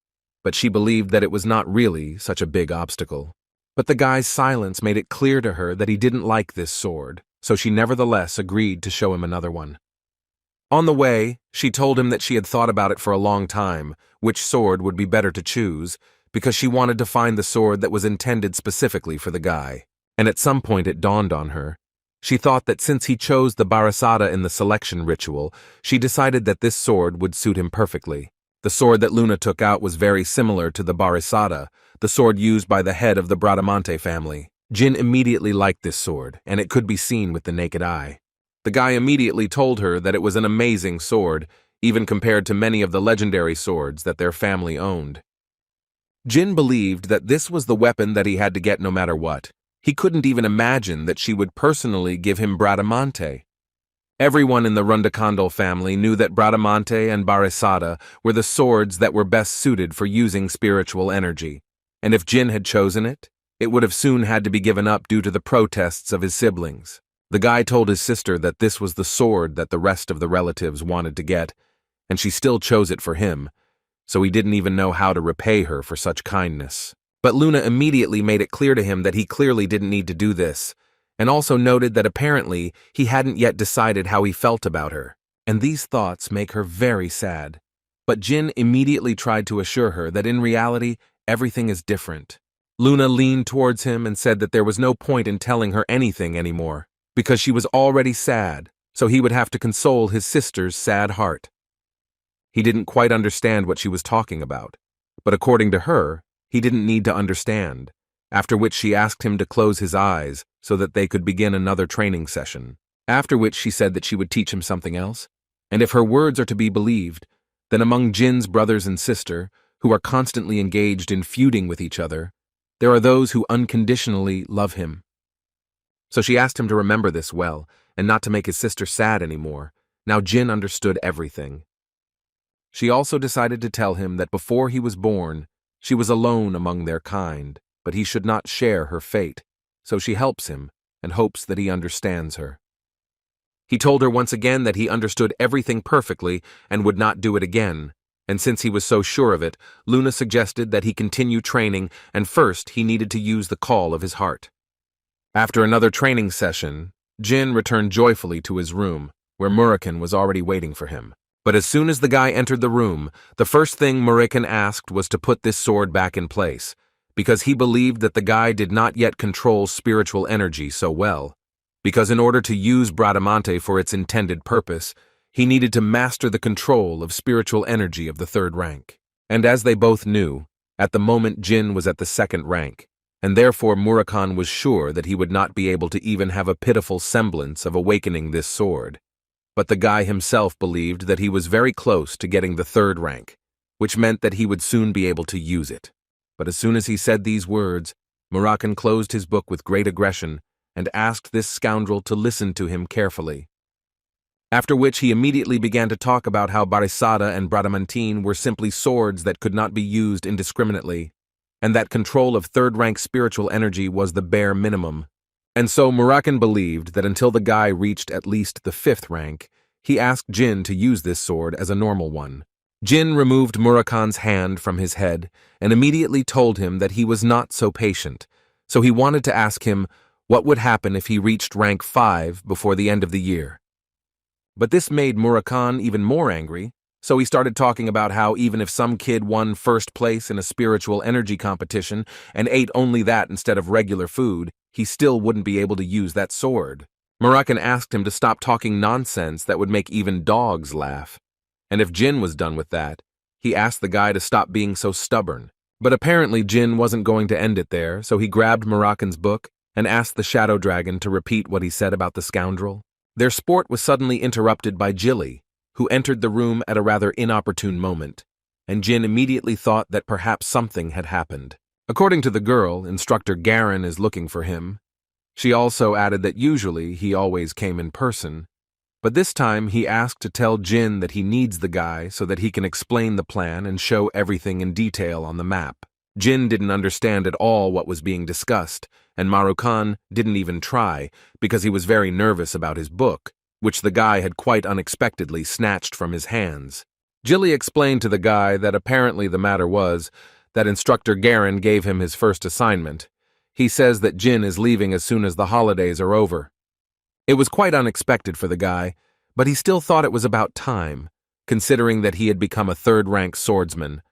but she believed that it was not really such a big obstacle. But the guy's silence made it clear to her that he didn't like this sword, so she nevertheless agreed to show him another one. On the way, she told him that she had thought about it for a long time, which sword would be better to choose, because she wanted to find the sword that was intended specifically for the guy. And at some point it dawned on her. She thought that since he chose the Barasada in the selection ritual, she decided that this sword would suit him perfectly. The sword that Luna took out was very similar to the Barasada, the sword used by the head of the Bradamante family. Jin immediately liked this sword, and it could be seen with the naked eye. The guy immediately told her that it was an amazing sword, even compared to many of the legendary swords that their family owned. Jin believed that this was the weapon that he had to get no matter what. He couldn't even imagine that she would personally give him Bradamante. Everyone in the Runandal family knew that Bradamante and Barasada were the swords that were best suited for using spiritual energy, and if Jin had chosen it, it would have soon had to be given up due to the protests of his siblings. The guy told his sister that this was the sword that the rest of the relatives wanted to get, and she still chose it for him, so he didn't even know how to repay her for such kindness. But Luna immediately made it clear to him that he clearly didn't need to do this, and also noted that apparently he hadn't yet decided how he felt about her, and these thoughts make her very sad. But Jin immediately tried to assure her that in reality, everything is different. Luna leaned towards him and said that there was no point in telling her anything anymore, because she was already sad, so he would have to console his sister's sad heart. He didn't quite understand what she was talking about, but according to her, he didn't need to understand, after which she asked him to close his eyes so that they could begin another training session, after which she said that she would teach him something else, and if her words are to be believed, then among Jin's brothers and sister, who are constantly engaged in feuding with each other, there are those who unconditionally love him. So she asked him to remember this well, and not to make his sister sad anymore. Now Jin understood everything. She also decided to tell him that before he was born, she was alone among their kind, but he should not share her fate, so she helps him and hopes that he understands her. He told her once again that he understood everything perfectly and would not do it again, and since he was so sure of it, Luna suggested that he continue training, and first he needed to use the call of his heart. After another training session, Jin returned joyfully to his room, where Murakhan was already waiting for him. But as soon as the guy entered the room, the first thing Murakhan asked was to put this sword back in place, because he believed that the guy did not yet control spiritual energy so well, because in order to use Bradamante for its intended purpose, he needed to master the control of spiritual energy of the third rank. And as they both knew, at the moment Jin was at the second rank, and therefore Murakhan was sure that he would not be able to even have a pitiful semblance of awakening this sword. But the guy himself believed that he was very close to getting the third rank, which meant that he would soon be able to use it. But as soon as he said these words, Murakhan closed his book with great aggression and asked this scoundrel to listen to him carefully. After which he immediately began to talk about how Barasada and Bradamantine were simply swords that could not be used indiscriminately, and that control of third-rank spiritual energy was the bare minimum. And so Murakhan believed that until the guy reached at least the 5th rank, he asked Jin to use this sword as a normal one. Jin removed Murakhan's hand from his head and immediately told him that he was not so patient, so he wanted to ask him what would happen if he reached rank 5 before the end of the year. But this made Murakhan even more angry, So he started talking about how even if some kid won first place in a spiritual energy competition and ate only that instead of regular food, he still wouldn't be able to use that sword. Murakan asked him to stop talking nonsense that would make even dogs laugh. And if Jin was done with that, he asked the guy to stop being so stubborn. But apparently Jin wasn't going to end it there, so he grabbed Murakan's book and asked the Shadow Dragon to repeat what he said about the scoundrel. Their sport was suddenly interrupted by Jilly, who entered the room at a rather inopportune moment, and Jin immediately thought that perhaps something had happened. According to the girl, Instructor Garen is looking for him. She also added that usually he always came in person, but this time he asked to tell Jin that he needs the guy so that he can explain the plan and show everything in detail on the map. Jin didn't understand at all what was being discussed, and Marukan didn't even try because he was very nervous about his book, which the guy had quite unexpectedly snatched from his hands. Jilly explained to the guy that apparently the matter was that Instructor Garen gave him his first assignment. He says that Jin is leaving as soon as the holidays are over. It was quite unexpected for the guy, but he still thought it was about time, considering that he had become a third-rank swordsman,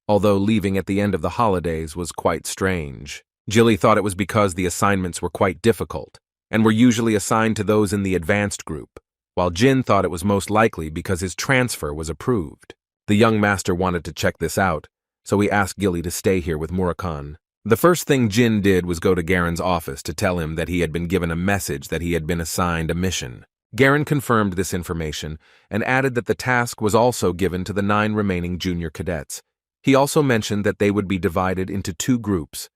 although leaving at the end of the holidays was quite strange. Jilly thought it was because the assignments were quite difficult, and were usually assigned to those in the advanced group, while Jin thought it was most likely because his transfer was approved. The young master wanted to check this out, so he asked Gilly to stay here with Murakan. The first thing Jin did was go to Garen's office to tell him that he had been given a message that he had been assigned a mission. Garen confirmed this information and added that the task was also given to the 9 remaining junior cadets. He also mentioned that they would be divided into 2 groups.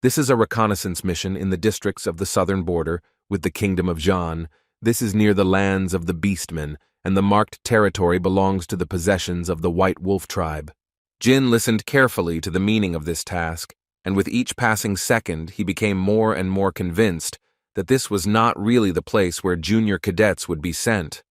This is a reconnaissance mission in the districts of the southern border with the Kingdom of Zhan. This is near the lands of the Beastmen, and the marked territory belongs to the possessions of the White Wolf tribe. Jin listened carefully to the meaning of this task, and with each passing second he became more and more convinced that this was not really the place where junior cadets would be sent.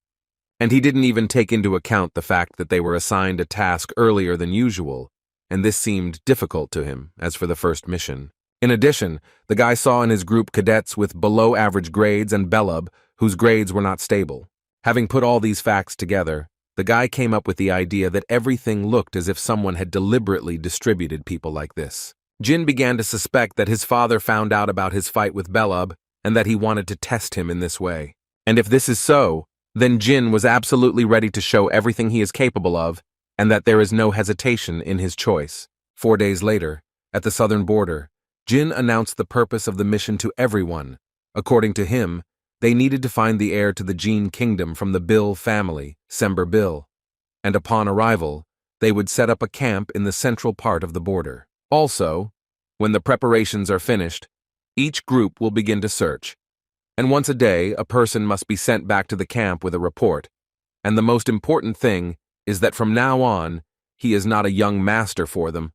And he didn't even take into account the fact that they were assigned a task earlier than usual, and this seemed difficult to him, as for the first mission. In addition, the guy saw in his group cadets with below-average grades and Bellab, whose grades were not stable. Having put all these facts together, the guy came up with the idea that everything looked as if someone had deliberately distributed people like this. Jin began to suspect that his father found out about his fight with Bellab and that he wanted to test him in this way. And if this is so, then Jin was absolutely ready to show everything he is capable of and that there is no hesitation in his choice. 4 days later, at the southern border, Jin announced the purpose of the mission to everyone. According to him, they needed to find the heir to the Gene Kingdom from the Bill family, Sember Bill, and upon arrival, they would set up a camp in the central part of the border. Also, when the preparations are finished, each group will begin to search, and once a day a person must be sent back to the camp with a report, and the most important thing is that from now on, he is not a young master for them,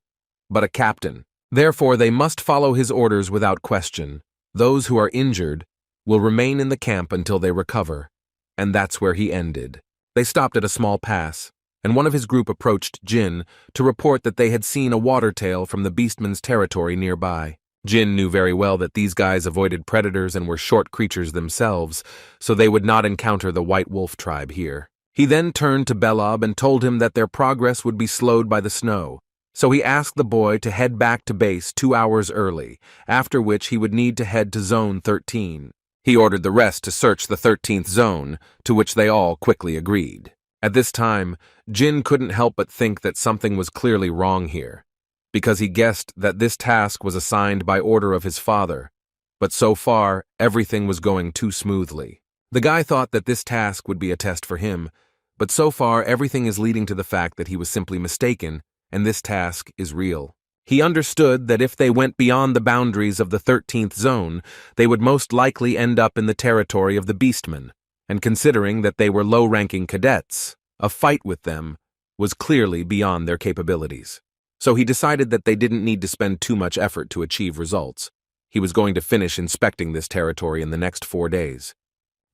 but a captain. Therefore, they must follow his orders without question. Those who are injured will remain in the camp until they recover, and that's where he ended. They stopped at a small pass, and one of his group approached Jin to report that they had seen a water tail from the Beastman's territory nearby. Jin knew very well that these guys avoided predators and were short creatures themselves, so they would not encounter the White Wolf tribe here. He then turned to Bellab and told him that their progress would be slowed by the snow, so he asked the boy to head back to base 2 hours early, after which he would need to head to Zone 13. He ordered the rest to search the 13th zone, to which they all quickly agreed. At this time, Jin couldn't help but think that something was clearly wrong here, because he guessed that this task was assigned by order of his father, but so far, everything was going too smoothly. The guy thought that this task would be a test for him, but so far everything is leading to the fact that he was simply mistaken, and this task is real. He understood that if they went beyond the boundaries of the 13th zone, they would most likely end up in the territory of the Beastmen, and considering that they were low-ranking cadets, a fight with them was clearly beyond their capabilities. So he decided that they didn't need to spend too much effort to achieve results. He was going to finish inspecting this territory in the next 4 days.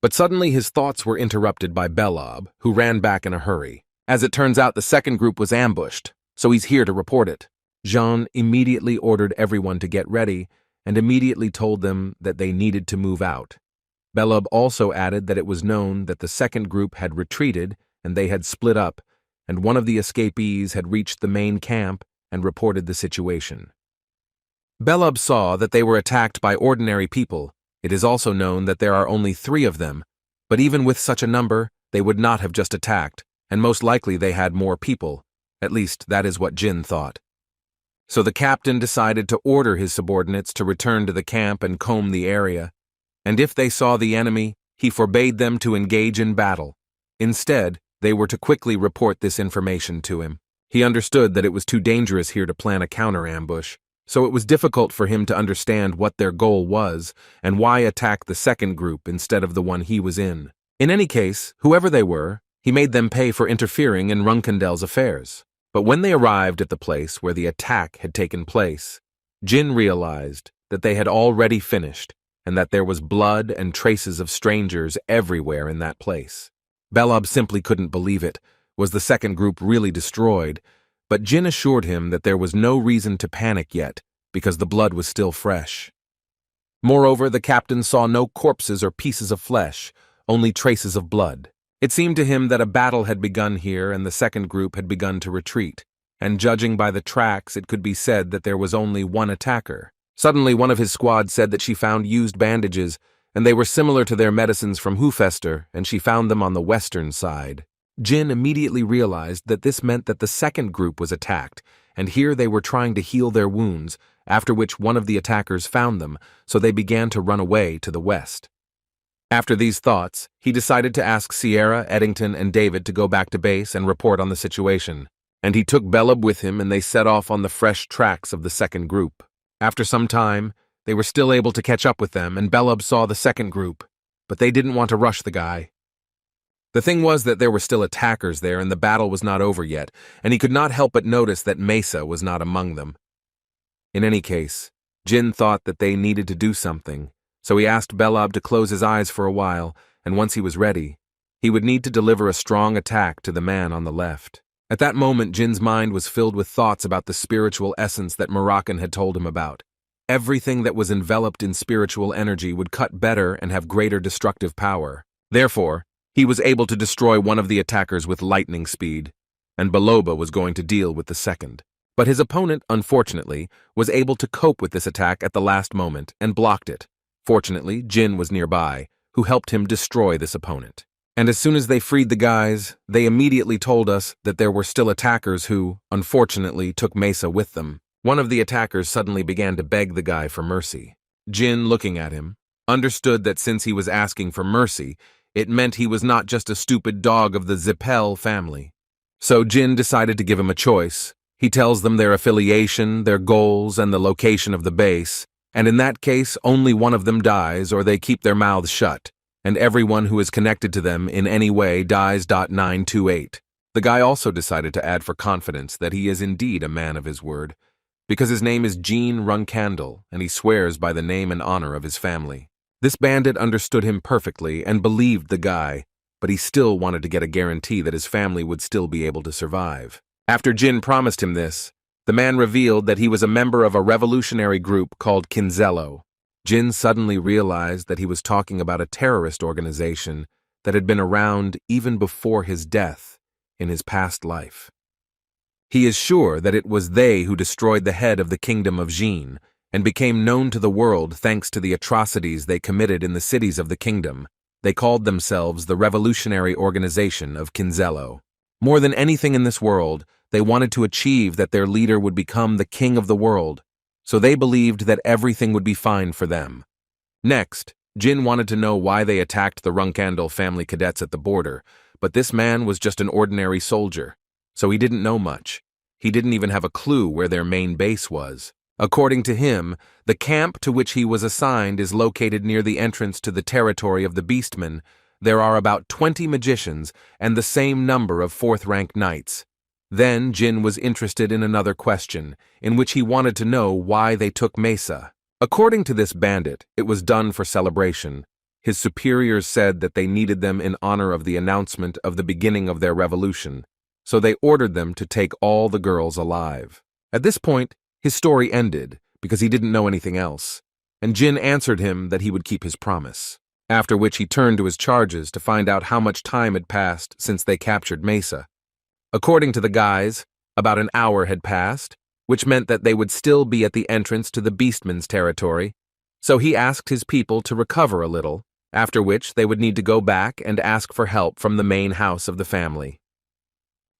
But suddenly his thoughts were interrupted by Bellab, who ran back in a hurry. As it turns out, the second group was ambushed, so he's here to report it. Jean immediately ordered everyone to get ready and immediately told them that they needed to move out. Bellab also added that it was known that the second group had retreated and they had split up, and one of the escapees had reached the main camp and reported the situation. Bellab saw that they were attacked by ordinary people. It is also known that there are only 3 of them, but even with such a number, they would not have just attacked, and most likely they had more people. At least, that is what Jin thought. So the captain decided to order his subordinates to return to the camp and comb the area, and if they saw the enemy, he forbade them to engage in battle. Instead, they were to quickly report this information to him. He understood that it was too dangerous here to plan a counter-ambush, so it was difficult for him to understand what their goal was and why attack the second group instead of the one he was in. In any case, whoever they were, he made them pay for interfering in Runandal's affairs. But when they arrived at the place where the attack had taken place, Jin realized that they had already finished and that there was blood and traces of strangers everywhere in that place. Bellab simply couldn't believe it. Was the second group really destroyed? But Jin assured him that there was no reason to panic yet, because the blood was still fresh. Moreover, the captain saw no corpses or pieces of flesh, only traces of blood. It seemed to him that a battle had begun here and the second group had begun to retreat, and judging by the tracks, it could be said that there was only one attacker. Suddenly, one of his squad said that she found used bandages, and they were similar to their medicines from Hufester, and she found them on the western side. Jin immediately realized that this meant that the second group was attacked, and here they were trying to heal their wounds, after which one of the attackers found them, so they began to run away to the west. After these thoughts, he decided to ask Sierra, Eddington, and David to go back to base and report on the situation, and he took Bellab with him and they set off on the fresh tracks of the second group. After some time, they were still able to catch up with them, and Bellab saw the second group, but they didn't want to rush the guy. The thing was that there were still attackers there and the battle was not over yet, and he could not help but notice that Mesa was not among them. In any case, Jin thought that they needed to do something, so he asked Bellab to close his eyes for a while, and once he was ready, he would need to deliver a strong attack to the man on the left. At that moment, Jin's mind was filled with thoughts about the spiritual essence that Moroccan had told him about. Everything that was enveloped in spiritual energy would cut better and have greater destructive power. Therefore, he was able to destroy one of the attackers with lightning speed, and Bellab was going to deal with the second. But his opponent, unfortunately, was able to cope with this attack at the last moment and blocked it. Fortunately, Jin was nearby, who helped him destroy this opponent. And as soon as they freed the guys, they immediately told us that there were still attackers who, unfortunately, took Mesa with them. One of the attackers suddenly began to beg the guy for mercy. Jin, looking at him, understood that since he was asking for mercy, it meant he was not just a stupid dog of the Zipel family. So Jin decided to give him a choice. He tells them their affiliation, their goals, and the location of the base, and in that case, only one of them dies or they keep their mouths shut, and everyone who is connected to them in any way dies. 928. The guy also decided to add for confidence that he is indeed a man of his word, because his name is Jean Runandal, and he swears by the name and honor of his family. This bandit understood him perfectly and believed the guy, but he still wanted to get a guarantee that his family would still be able to survive. After Jin promised him this, the man revealed that he was a member of a revolutionary group called Kinzello. Jin suddenly realized that he was talking about a terrorist organization that had been around even before his death in his past life. He is sure that it was they who destroyed the head of the kingdom of Jin and became known to the world thanks to the atrocities they committed in the cities of the kingdom. They called themselves the Revolutionary Organization of Kinzello. More than anything in this world, they wanted to achieve that their leader would become the king of the world, so they believed that everything would be fine for them. Next, Jin wanted to know why they attacked the Runandal family cadets at the border, but this man was just an ordinary soldier, so he didn't know much. He didn't even have a clue where their main base was. According to him, the camp to which he was assigned is located near the entrance to the territory of the Beastmen. There are about 20 magicians and the same number of fourth-rank knights. Then Jin was interested in another question, in which he wanted to know why they took Mesa. According to this bandit, it was done for celebration. His superiors said that they needed them in honor of the announcement of the beginning of their revolution, so they ordered them to take all the girls alive. At this point, his story ended because he didn't know anything else, and Jin answered him that he would keep his promise, after which he turned to his charges to find out how much time had passed since they captured Mesa. According to the guys, about an hour had passed, which meant that they would still be at the entrance to the beastman's territory, so he asked his people to recover a little, after which they would need to go back and ask for help from the main house of the family.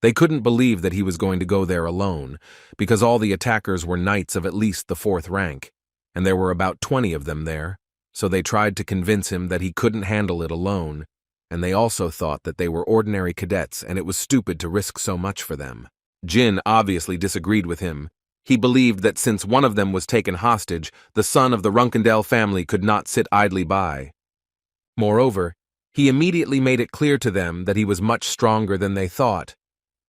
They couldn't believe that he was going to go there alone, because all the attackers were knights of at least the 4th rank, and there were about 20 of them there, so they tried to convince him that he couldn't handle it alone, and they also thought that they were ordinary cadets and it was stupid to risk so much for them. Jin obviously disagreed with him. He believed that since one of them was taken hostage, the son of the Runandal family could not sit idly by. Moreover, he immediately made it clear to them that he was much stronger than they thought,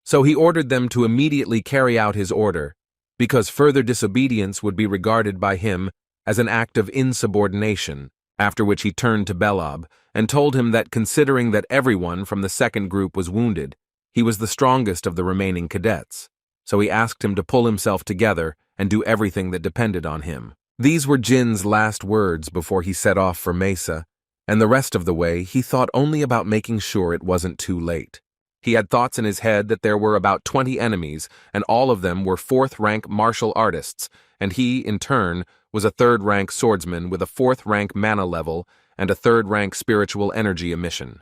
so he ordered them to immediately carry out his order, because further disobedience would be regarded by him as an act of insubordination, after which he turned to Bellab and told him that considering that everyone from the second group was wounded, he was the strongest of the remaining cadets, so he asked him to pull himself together and do everything that depended on him. These were Jin's last words before he set off for Mesa, and the rest of the way he thought only about making sure it wasn't too late. He had thoughts in his head that there were about 20 enemies, and all of them were 4th-rank martial artists, and he, in turn, was a 3rd-rank swordsman with a 4th-rank mana level and a 3rd-rank spiritual energy emission.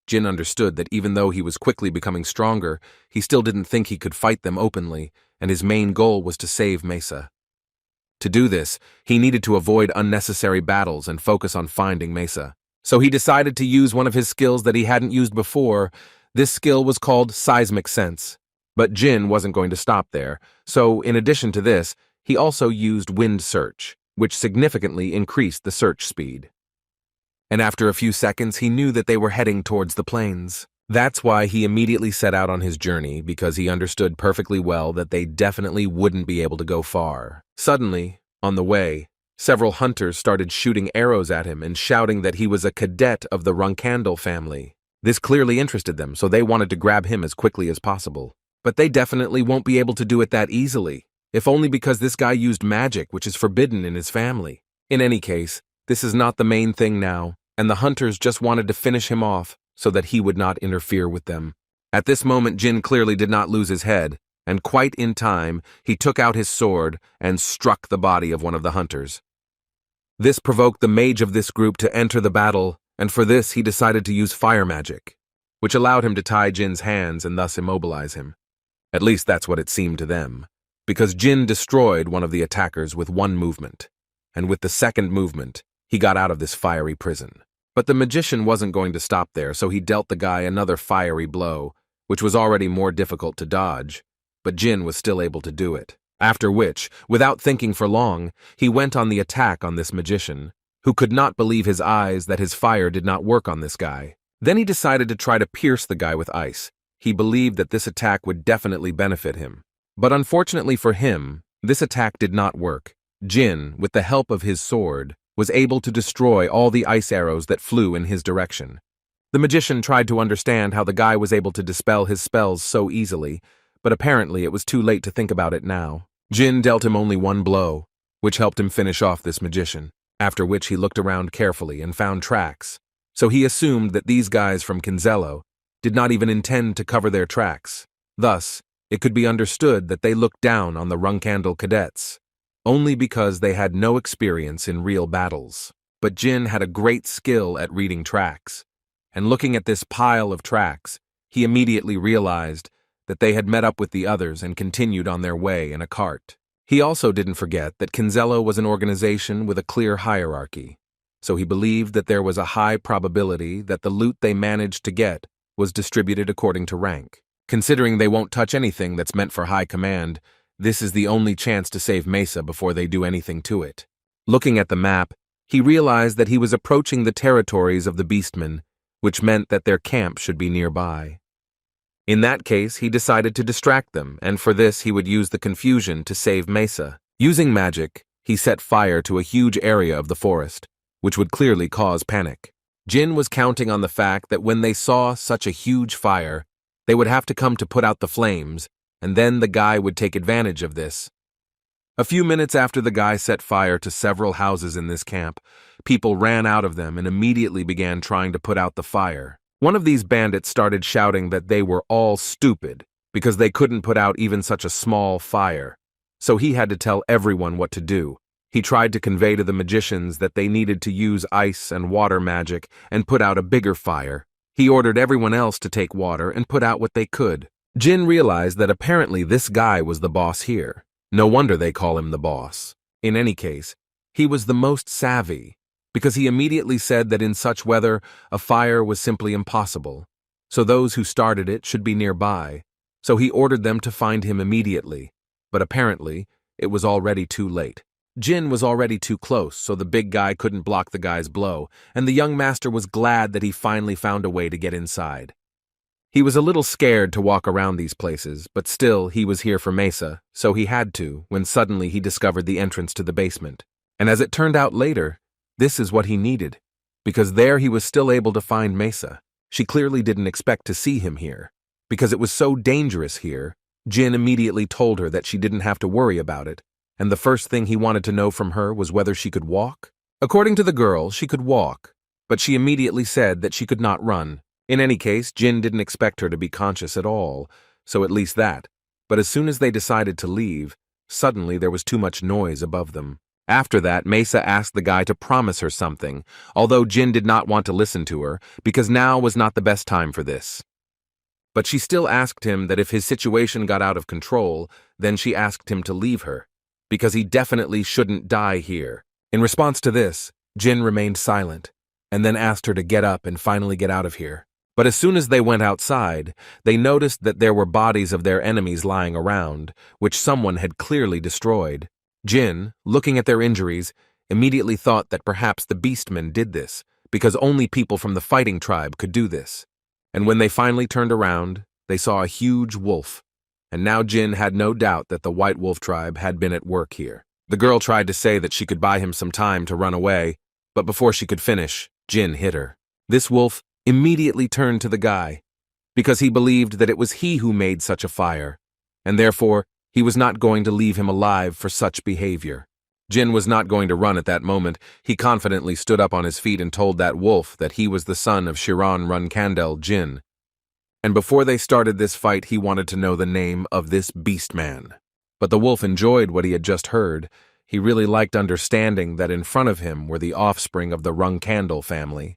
Jin understood that even though he was quickly becoming stronger, he still didn't think he could fight them openly, and his main goal was to save Mesa. To do this, he needed to avoid unnecessary battles and focus on finding Mesa. So he decided to use one of his skills that he hadn't used before. This skill was called Seismic Sense. But Jin wasn't going to stop there, so in addition to this, he also used Wind Search, which significantly increased the search speed. And after a few seconds, he knew that they were heading towards the plains. That's why he immediately set out on his journey, because he understood perfectly well that they definitely wouldn't be able to go far. Suddenly, on the way, several hunters started shooting arrows at him and shouting that he was a cadet of the Runandal family. This clearly interested them, so they wanted to grab him as quickly as possible. But they definitely won't be able to do it that easily, if only because this guy used magic, which is forbidden in his family. In any case, this is not the main thing now, and the hunters just wanted to finish him off so that he would not interfere with them. At this moment, Jin clearly did not lose his head, and quite in time, he took out his sword and struck the body of one of the hunters. This provoked the mage of this group to enter the battle, and for this he decided to use fire magic, which allowed him to tie Jin's hands and thus immobilize him. At least that's what it seemed to them, because Jin destroyed one of the attackers with one movement, and with the second movement, he got out of this fiery prison. But the magician wasn't going to stop there, so he dealt the guy another fiery blow, which was already more difficult to dodge, but Jin was still able to do it. After which, without thinking for long, he went on the attack on this magician, who could not believe his eyes that his fire did not work on this guy. Then he decided to try to pierce the guy with ice. He believed that this attack would definitely benefit him. But unfortunately for him, this attack did not work. Jin, with the help of his sword, was able to destroy all the ice arrows that flew in his direction. The magician tried to understand how the guy was able to dispel his spells so easily, but apparently it was too late to think about it now. Jin dealt him only one blow, which helped him finish off this magician, after which he looked around carefully and found tracks, so he assumed that these guys from Kinzello did not even intend to cover their tracks. Thus, it could be understood that they looked down on the Runandal cadets, only because they had no experience in real battles. But Jin had a great skill at reading tracks, and looking at this pile of tracks, he immediately realized that they had met up with the others and continued on their way in a cart. He also didn't forget that Kinzello was an organization with a clear hierarchy, so he believed that there was a high probability that the loot they managed to get was distributed according to rank. Considering they won't touch anything that's meant for high command, this is the only chance to save Mesa before they do anything to it. Looking at the map, he realized that he was approaching the territories of the Beastmen, which meant that their camp should be nearby. In that case, he decided to distract them, and for this he would use the confusion to save Mesa. Using magic, he set fire to a huge area of the forest, which would clearly cause panic. Jin was counting on the fact that when they saw such a huge fire, they would have to come to put out the flames, and then the guy would take advantage of this. A few minutes after the guy set fire to several houses in this camp, people ran out of them and immediately began trying to put out the fire. One of these bandits started shouting that they were all stupid because they couldn't put out even such a small fire. So he had to tell everyone what to do. He tried to convey to the magicians that they needed to use ice and water magic and put out a bigger fire. He ordered everyone else to take water and put out what they could. Jin realized that apparently this guy was the boss here. No wonder they call him the boss. In any case, he was the most savvy, because he immediately said that in such weather, a fire was simply impossible. So those who started it should be nearby. So he ordered them to find him immediately. But apparently, it was already too late. Jin was already too close, so the big guy couldn't block the guy's blow, and the young master was glad that he finally found a way to get inside. He was a little scared to walk around these places, but still he was here for Mesa, so he had to, when suddenly he discovered the entrance to the basement. And as it turned out later, this is what he needed, because there he was still able to find Mesa. She clearly didn't expect to see him here. Because it was so dangerous here, Jin immediately told her that she didn't have to worry about it, and the first thing he wanted to know from her was whether she could walk. According to the girl, she could walk, but she immediately said that she could not run. In any case, Jin didn't expect her to be conscious at all, so at least that. But as soon as they decided to leave, suddenly there was too much noise above them. After that, Mesa asked the guy to promise her something, although Jin did not want to listen to her, because now was not the best time for this. But she still asked him that if his situation got out of control, then she asked him to leave her, because he definitely shouldn't die here. In response to this, Jin remained silent, and then asked her to get up and finally get out of here. But as soon as they went outside, they noticed that there were bodies of their enemies lying around, which someone had clearly destroyed. Jin, looking at their injuries, immediately thought that perhaps the beastmen did this, because only people from the fighting tribe could do this. And when they finally turned around, they saw a huge wolf. And now Jin had no doubt that the White Wolf tribe had been at work here. The girl tried to say that she could buy him some time to run away, but before she could finish, Jin hit her. This wolf immediately turned to the guy, because he believed that it was he who made such a fire, and therefore he was not going to leave him alive for such behavior. Jin was not going to run at that moment. He confidently stood up on his feet and told that wolf that he was the son of Runandal Jin. And before they started this fight, he wanted to know the name of this beast man. But the wolf enjoyed what he had just heard. He really liked understanding that in front of him were the offspring of the Runandal family.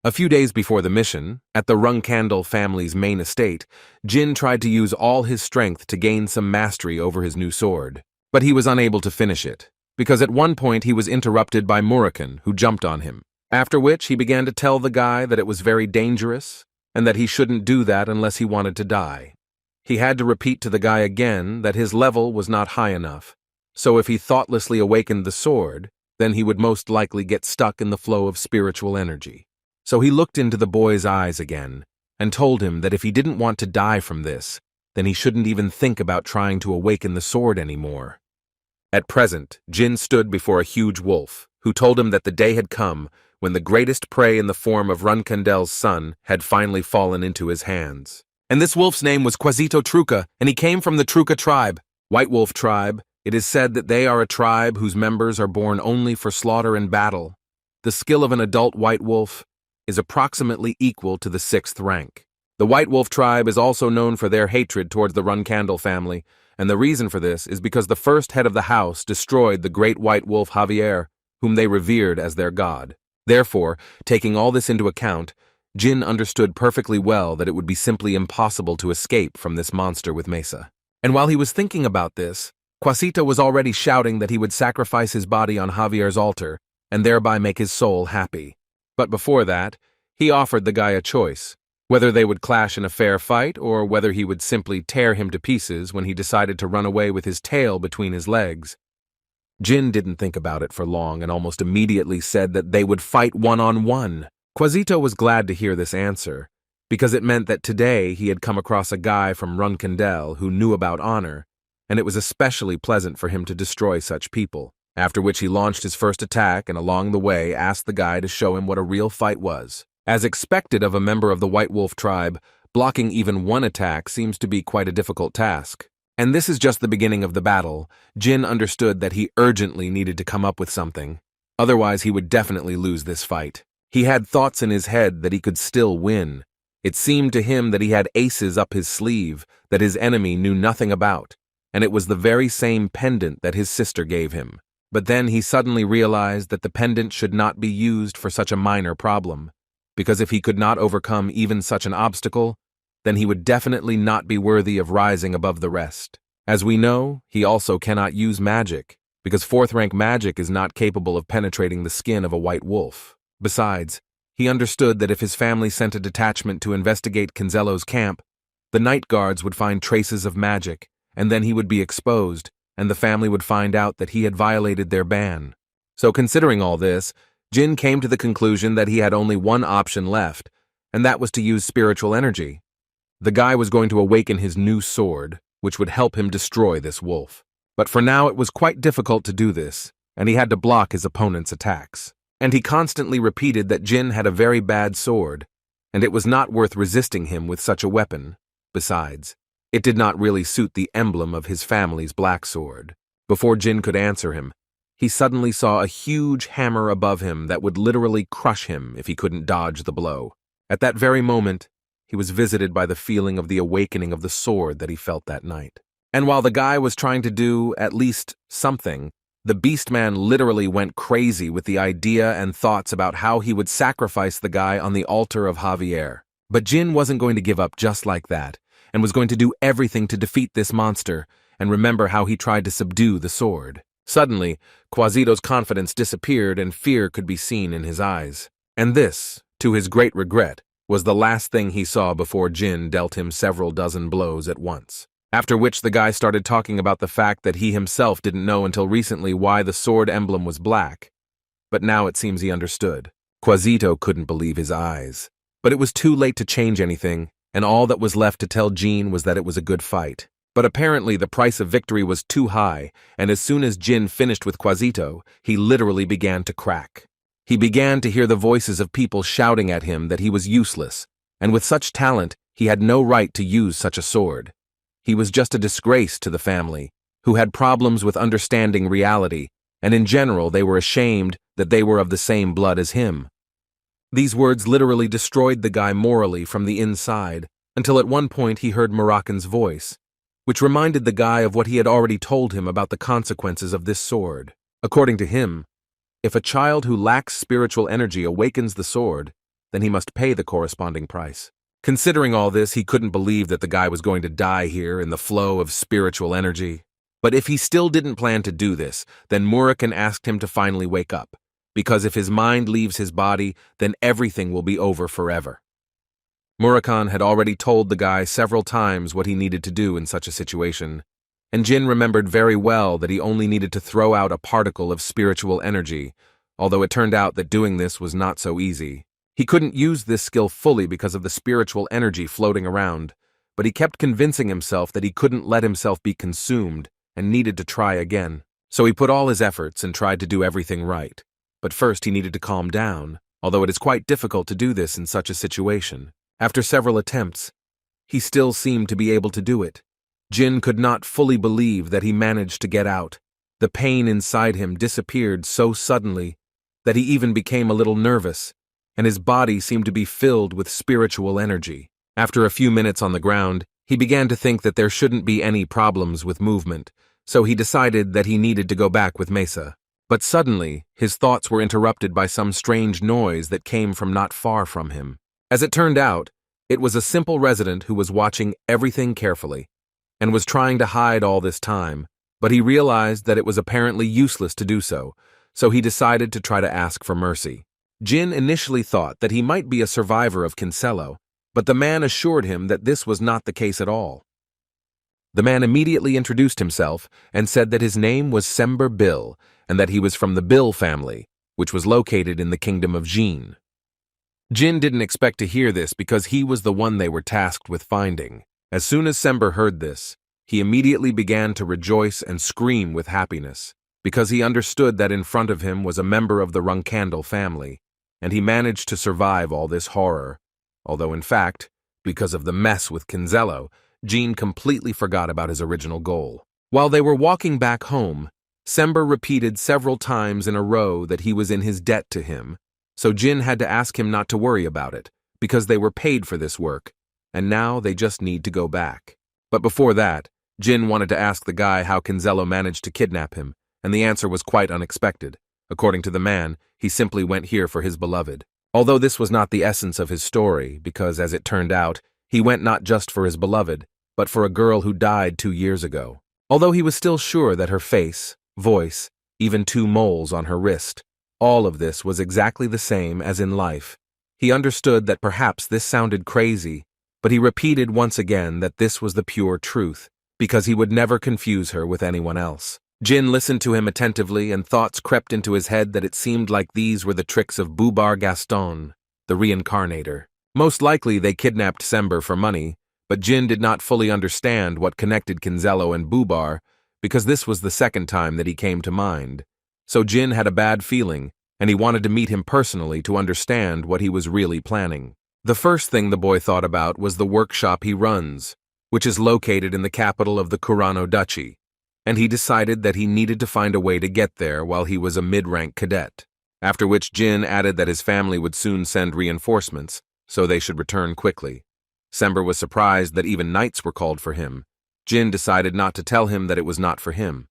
A few days before the mission, at the Runandal family's main estate, Jin tried to use all his strength to gain some mastery over his new sword. But he was unable to finish it, because at one point he was interrupted by Murakun, who jumped on him. After which he began to tell the guy that it was very dangerous, and that he shouldn't do that unless he wanted to die. He had to repeat to the guy again that his level was not high enough, so if he thoughtlessly awakened the sword, then he would most likely get stuck in the flow of spiritual energy. So he looked into the boy's eyes again, and told him that if he didn't want to die from this, then he shouldn't even think about trying to awaken the sword anymore. At present, Jin stood before a huge wolf, who told him that the day had come when the greatest prey in the form of Runkandal's son had finally fallen into his hands. And this wolf's name was Quasito Truca, and he came from the Truca tribe. White Wolf tribe, it is said that they are a tribe whose members are born only for slaughter and battle. The skill of an adult white wolf is approximately equal to the 6th rank. The White Wolf tribe is also known for their hatred towards the Runandal family, and the reason for this is because the first head of the house destroyed the great white wolf Javier, whom they revered as their god. Therefore, taking all this into account, Jin understood perfectly well that it would be simply impossible to escape from this monster with Mesa. And while he was thinking about this, Quasito was already shouting that he would sacrifice his body on Javier's altar and thereby make his soul happy. But before that, he offered the guy a choice, whether they would clash in a fair fight or whether he would simply tear him to pieces when he decided to run away with his tail between his legs. Jin didn't think about it for long and almost immediately said that they would fight one-on-one. Quasito was glad to hear this answer, because it meant that today he had come across a guy from Runkandal who knew about honor, and it was especially pleasant for him to destroy such people, after which he launched his first attack and along the way asked the guy to show him what a real fight was. As expected of a member of the White Wolf tribe, blocking even one attack seems to be quite a difficult task. And this is just the beginning of the battle. Jin understood that he urgently needed to come up with something. Otherwise, he would definitely lose this fight. He had thoughts in his head that he could still win. It seemed to him that he had aces up his sleeve that his enemy knew nothing about, and it was the very same pendant that his sister gave him. But then he suddenly realized that the pendant should not be used for such a minor problem, because if he could not overcome even such an obstacle, then he would definitely not be worthy of rising above the rest. As we know, he also cannot use magic, because fourth-rank magic is not capable of penetrating the skin of a white wolf. Besides, he understood that if his family sent a detachment to investigate Kinzello's camp, the night guards would find traces of magic, and then he would be exposed, and the family would find out that he had violated their ban. So considering all this, Jin came to the conclusion that he had only one option left, and that was to use spiritual energy. The guy was going to awaken his new sword, which would help him destroy this wolf. But for now it was quite difficult to do this, and he had to block his opponent's attacks. And he constantly repeated that Jin had a very bad sword, and it was not worth resisting him with such a weapon. Besides, it did not really suit the emblem of his family's black sword. Before Jin could answer him, he suddenly saw a huge hammer above him that would literally crush him if he couldn't dodge the blow. At that very moment, he was visited by the feeling of the awakening of the sword that he felt that night. And while the guy was trying to do at least something, the Beastman literally went crazy with the idea and thoughts about how he would sacrifice the guy on the altar of Javier. But Jin wasn't going to give up just like that, and was going to do everything to defeat this monster, and remember how he tried to subdue the sword. Suddenly, Quasito's confidence disappeared and fear could be seen in his eyes. And this, to his great regret, was the last thing he saw before Jin dealt him several dozen blows at once. After which the guy started talking about the fact that he himself didn't know until recently why the sword emblem was black. But now it seems he understood. Quasito couldn't believe his eyes. But it was too late to change anything, and all that was left to tell Jin was that it was a good fight. But apparently the price of victory was too high, and as soon as Jin finished with Quasito, he literally began to crack. He began to hear the voices of people shouting at him that he was useless, and with such talent, he had no right to use such a sword. He was just a disgrace to the family, who had problems with understanding reality, and in general they were ashamed that they were of the same blood as him. These words literally destroyed the guy morally from the inside, until at one point he heard Moroccan's voice, which reminded the guy of what he had already told him about the consequences of this sword. According to him, if a child who lacks spiritual energy awakens the sword, then he must pay the corresponding price. Considering all this, he couldn't believe that the guy was going to die here in the flow of spiritual energy. But if he still didn't plan to do this, then Moroccan asked him to finally wake up, because if his mind leaves his body, then everything will be over forever. Moroccan had already told the guy several times what he needed to do in such a situation, and Jin remembered very well that he only needed to throw out a particle of spiritual energy, although it turned out that doing this was not so easy. He couldn't use this skill fully because of the spiritual energy floating around, but he kept convincing himself that he couldn't let himself be consumed and needed to try again. So he put all his efforts and tried to do everything right. But first he needed to calm down, although it is quite difficult to do this in such a situation. After several attempts, he still seemed to be able to do it. Jin could not fully believe that he managed to get out. The pain inside him disappeared so suddenly that he even became a little nervous, and his body seemed to be filled with spiritual energy. After a few minutes on the ground, he began to think that there shouldn't be any problems with movement, so he decided that he needed to go back with Mesa. But suddenly, his thoughts were interrupted by some strange noise that came from not far from him. As it turned out, it was a simple resident who was watching everything carefully, and was trying to hide all this time, but he realized that it was apparently useless to do so, so he decided to try to ask for mercy. Jin initially thought that he might be a survivor of Kinzello, but the man assured him that this was not the case at all. The man immediately introduced himself and said that his name was Sember Bill and that he was from the Bill family, which was located in the kingdom of Jin. Jin didn't expect to hear this because he was the one they were tasked with finding. As soon as Sember heard this, he immediately began to rejoice and scream with happiness, because he understood that in front of him was a member of the Runandal family, and he managed to survive all this horror, although in fact, because of the mess with Kinzello, Jin completely forgot about his original goal. While they were walking back home, Sember repeated several times in a row that he was in his debt to him, So Jin had to ask him not to worry about it, because they were paid for this work, and now they just need to go back. But before that, Jin wanted to ask the guy how Kinzello managed to kidnap him, and the answer was quite unexpected. According to the man, he simply went here for his beloved. Although this was not the essence of his story, because as it turned out, he went not just for his beloved, but for a girl who died 2 years ago. Although he was still sure that her face, voice, even 2 moles on her wrist, all of this was exactly the same as in life. He understood that perhaps this sounded crazy, but he repeated once again that this was the pure truth, because he would never confuse her with anyone else. Jin listened to him attentively, and thoughts crept into his head that it seemed like these were the tricks of Bubar Gaston, the Reincarnator. Most likely they kidnapped Sember for money, but Jin did not fully understand what connected Kinzello and Bubar, because this was the second time that he came to mind. So Jin had a bad feeling, and he wanted to meet him personally to understand what he was really planning. The first thing the boy thought about was the workshop he runs, which is located in the capital of the Kurano Duchy, and he decided that he needed to find a way to get there while he was a mid-rank cadet. After which Jin added that his family would soon send reinforcements, so they should return quickly. Sember was surprised that even knights were called for him. Jin decided not to tell him that it was not for him.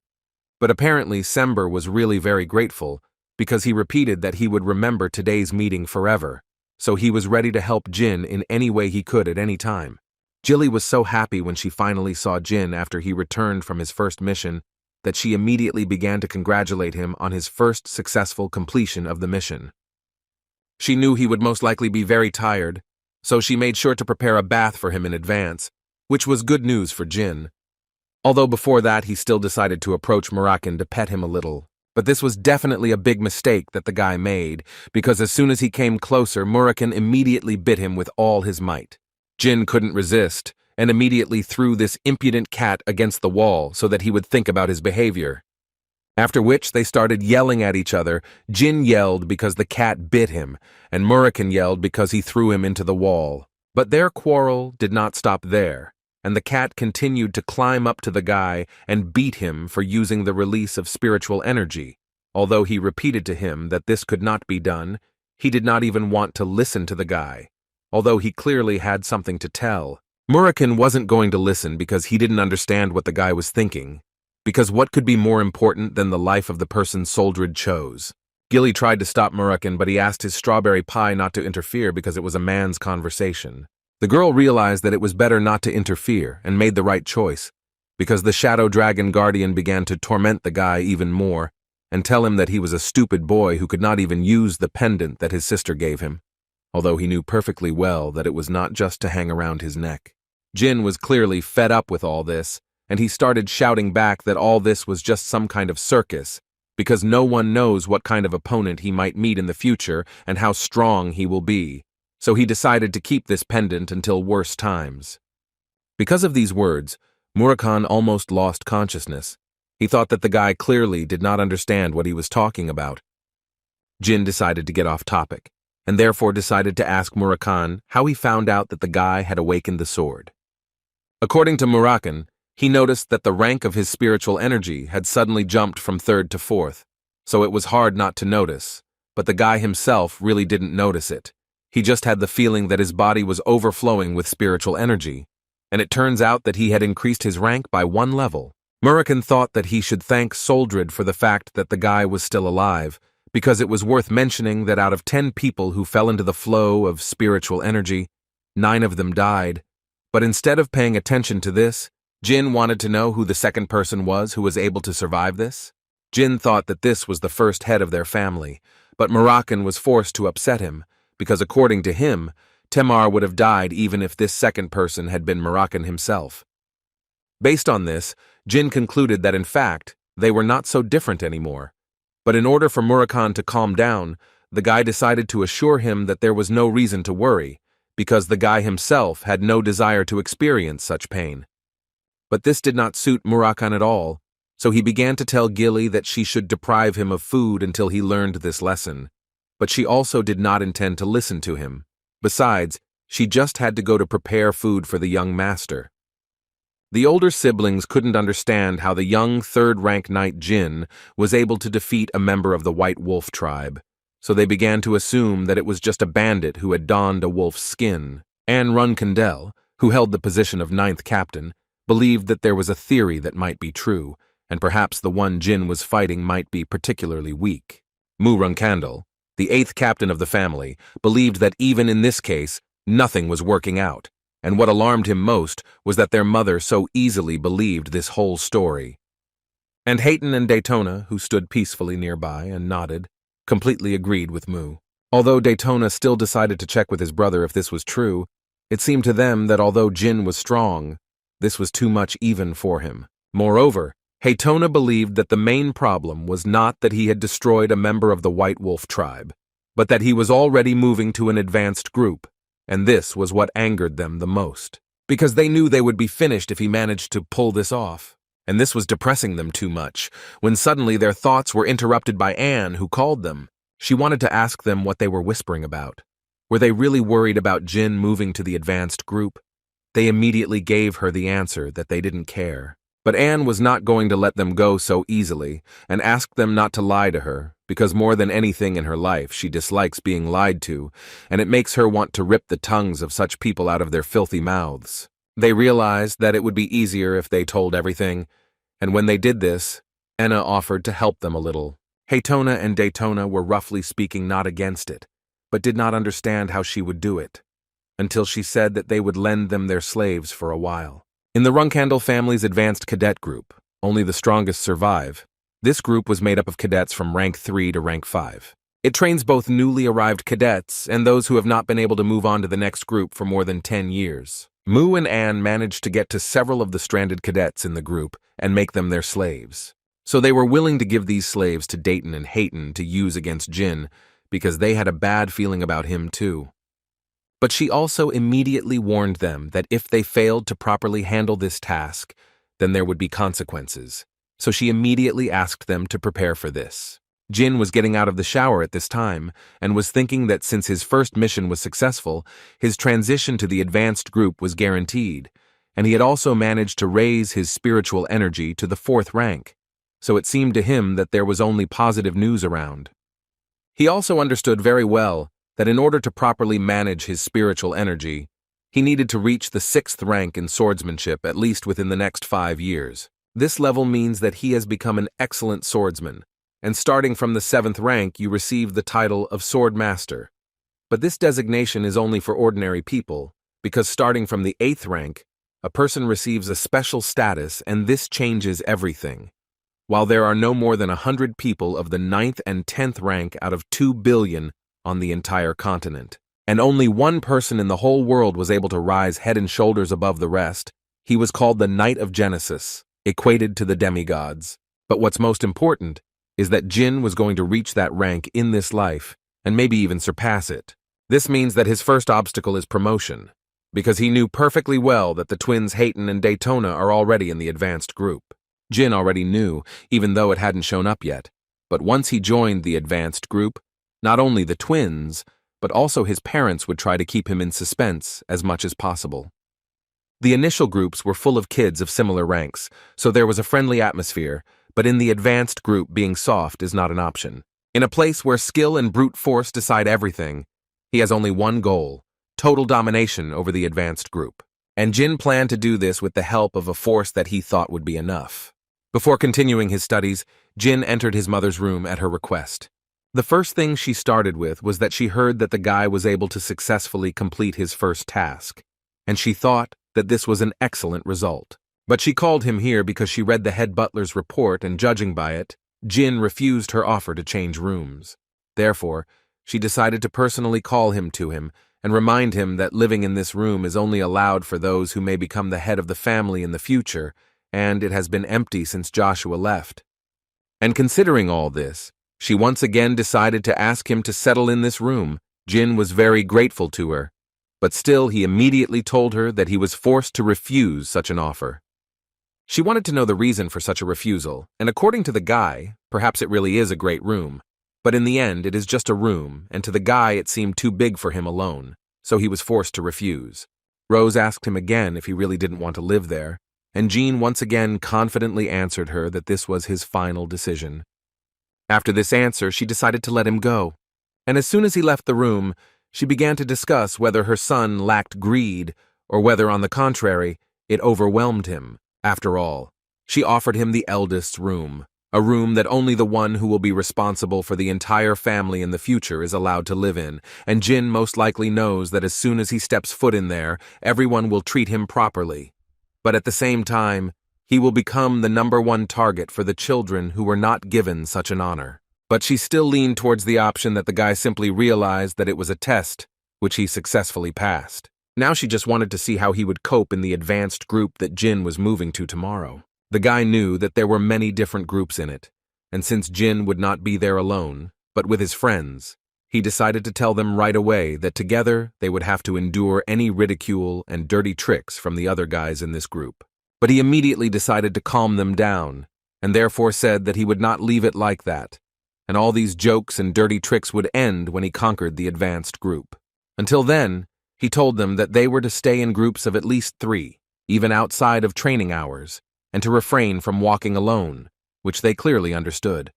But apparently Sember was really very grateful, because he repeated that he would remember today's meeting forever, so he was ready to help Jin in any way he could at any time. Jilly was so happy when she finally saw Jin after he returned from his first mission that she immediately began to congratulate him on his first successful completion of the mission. She knew he would most likely be very tired, so she made sure to prepare a bath for him in advance, which was good news for Jin. Although before that he still decided to approach Murakin to pet him a little. But this was definitely a big mistake that the guy made, because as soon as he came closer, Murakin immediately bit him with all his might. Jin couldn't resist, and immediately threw this impudent cat against the wall so that he would think about his behavior. After which they started yelling at each other. Jin yelled because the cat bit him, and Murakin yelled because he threw him into the wall. But their quarrel did not stop there, and the cat continued to climb up to the guy and beat him for using the release of spiritual energy. Although he repeated to him that this could not be done, he did not even want to listen to the guy, although he clearly had something to tell. Murakin wasn't going to listen because he didn't understand what the guy was thinking, because what could be more important than the life of the person Soldred chose? Gilly tried to stop Murakin, but he asked his strawberry pie not to interfere because it was a man's conversation. The girl realized that it was better not to interfere and made the right choice, because the Shadow Dragon Guardian began to torment the guy even more and tell him that he was a stupid boy who could not even use the pendant that his sister gave him, although he knew perfectly well that it was not just to hang around his neck. Jin was clearly fed up with all this, and he started shouting back that all this was just some kind of circus, because no one knows what kind of opponent he might meet in the future and how strong he will be, so he decided to keep this pendant until worse times. Because of these words, Murakan almost lost consciousness. He thought that the guy clearly did not understand what he was talking about. Jin decided to get off topic, and therefore decided to ask Murakan how he found out that the guy had awakened the sword. According to Murakan, he noticed that the rank of his spiritual energy had suddenly jumped from 3rd to 4th, so it was hard not to notice, but the guy himself really didn't notice it. He just had the feeling that his body was overflowing with spiritual energy, and it turns out that he had increased his rank by 1 level. Murakan thought that he should thank Soldred for the fact that the guy was still alive, because it was worth mentioning that out of 10 people who fell into the flow of spiritual energy, 9 of them died. But instead of paying attention to this, Jin wanted to know who the second person was who was able to survive this. Jin thought that this was the first head of their family, but Murakan was forced to upset him, because according to him, Temar would have died even if this second person had been Murakan himself. Based on this, Jin concluded that in fact, they were not so different anymore. But in order for Murakan to calm down, the guy decided to assure him that there was no reason to worry, because the guy himself had no desire to experience such pain. But this did not suit Murakan at all, so he began to tell Gilly that she should deprive him of food until he learned this lesson. But she also did not intend to listen to him. Besides, she just had to go to prepare food for the young master. The older siblings couldn't understand how the young 3rd-rank knight Jin was able to defeat a member of the White Wolf tribe, so they began to assume that it was just a bandit who had donned a wolf's skin. And Runandal, who held the position of ninth captain, believed that there was a theory that might be true, and perhaps the one Jin was fighting might be particularly weak. Runandal, the eighth captain of the family, believed that even in this case, nothing was working out, and what alarmed him most was that their mother so easily believed this whole story. And Hayton and Daytona, who stood peacefully nearby and nodded, completely agreed with Mu. Although Daytona still decided to check with his brother if this was true, it seemed to them that although Jin was strong, this was too much even for him. Moreover, Haytona believed that the main problem was not that he had destroyed a member of the White Wolf tribe, but that he was already moving to an advanced group, and this was what angered them the most, because they knew they would be finished if he managed to pull this off. And this was depressing them too much, when suddenly their thoughts were interrupted by Anne, who called them. She wanted to ask them what they were whispering about. Were they really worried about Jin moving to the advanced group? They immediately gave her the answer that they didn't care. But Anne was not going to let them go so easily, and asked them not to lie to her, because more than anything in her life she dislikes being lied to, and it makes her want to rip the tongues of such people out of their filthy mouths. They realized that it would be easier if they told everything, and when they did this, Enna offered to help them a little. Haytona and Daytona were roughly speaking not against it, but did not understand how she would do it, until she said that they would lend them their slaves for a while. In the Runandal family's advanced cadet group, only the strongest survive. This group was made up of cadets from rank 3 to rank 5. It trains both newly arrived cadets and those who have not been able to move on to the next group for more than 10 years. Mu and Anne managed to get to several of the stranded cadets in the group and make them their slaves. So they were willing to give these slaves to Dayton and Hayton to use against Jin, because they had a bad feeling about him too. But she also immediately warned them that if they failed to properly handle this task, then there would be consequences. So she immediately asked them to prepare for this. Jin was getting out of the shower at this time and was thinking that since his first mission was successful, his transition to the advanced group was guaranteed, and he had also managed to raise his spiritual energy to the 4th rank, so it seemed to him that there was only positive news around. He also understood very well that in order to properly manage his spiritual energy, he needed to reach the 6th rank in swordsmanship at least within the next 5 years. This level means that he has become an excellent swordsman, and starting from the 7th rank you receive the title of Sword Master. But this designation is only for ordinary people, because starting from the 8th rank, a person receives a special status, and this changes everything. While there are no more than 100 people of the 9th and 10th rank out of 2 billion on the entire continent, and only one person in the whole world was able to rise head and shoulders above the rest, he was called the Knight of Genesis, equated to the demigods. But what's most important is that Jin was going to reach that rank in this life, and maybe even surpass it. This means that his first obstacle is promotion, because he knew perfectly well that the twins Hayton and Daytona are already in the advanced group. Jin already knew, even though it hadn't shown up yet, but once he joined the advanced group, not only the twins, but also his parents would try to keep him in suspense as much as possible. The initial groups were full of kids of similar ranks, so there was a friendly atmosphere, but in the advanced group being soft is not an option. In a place where skill and brute force decide everything, he has only one goal: total domination over the advanced group. And Jin planned to do this with the help of a force that he thought would be enough. Before continuing his studies, Jin entered his mother's room at her request. The first thing she started with was that she heard that the guy was able to successfully complete his first task, and she thought that this was an excellent result. But she called him here because she read the head butler's report, and judging by it, Jin refused her offer to change rooms. Therefore, she decided to personally call him to him and remind him that living in this room is only allowed for those who may become the head of the family in the future, and it has been empty since Joshua left. And considering all this, she once again decided to ask him to settle in this room. Jin was very grateful to her, but still he immediately told her that he was forced to refuse such an offer. She wanted to know the reason for such a refusal, and according to the guy, perhaps it really is a great room, but in the end it is just a room, and to the guy it seemed too big for him alone, so he was forced to refuse. Rose asked him again if he really didn't want to live there, and Jean once again confidently answered her that this was his final decision. After this answer, she decided to let him go. And as soon as he left the room, she began to discuss whether her son lacked greed or whether, on the contrary, it overwhelmed him. After all, she offered him the eldest's room, a room that only the one who will be responsible for the entire family in the future is allowed to live in, and Jin most likely knows that as soon as he steps foot in there, everyone will treat him properly. But at the same time, he will become the #1 target for the children who were not given such an honor. But she still leaned towards the option that the guy simply realized that it was a test, which he successfully passed. Now she just wanted to see how he would cope in the advanced group that Jin was moving to tomorrow. The guy knew that there were many different groups in it, and since Jin would not be there alone, but with his friends, he decided to tell them right away that together they would have to endure any ridicule and dirty tricks from the other guys in this group. But he immediately decided to calm them down, and therefore said that he would not leave it like that, and all these jokes and dirty tricks would end when he conquered the advanced group. Until then, he told them that they were to stay in groups of at least 3, even outside of training hours, and to refrain from walking alone, which they clearly understood.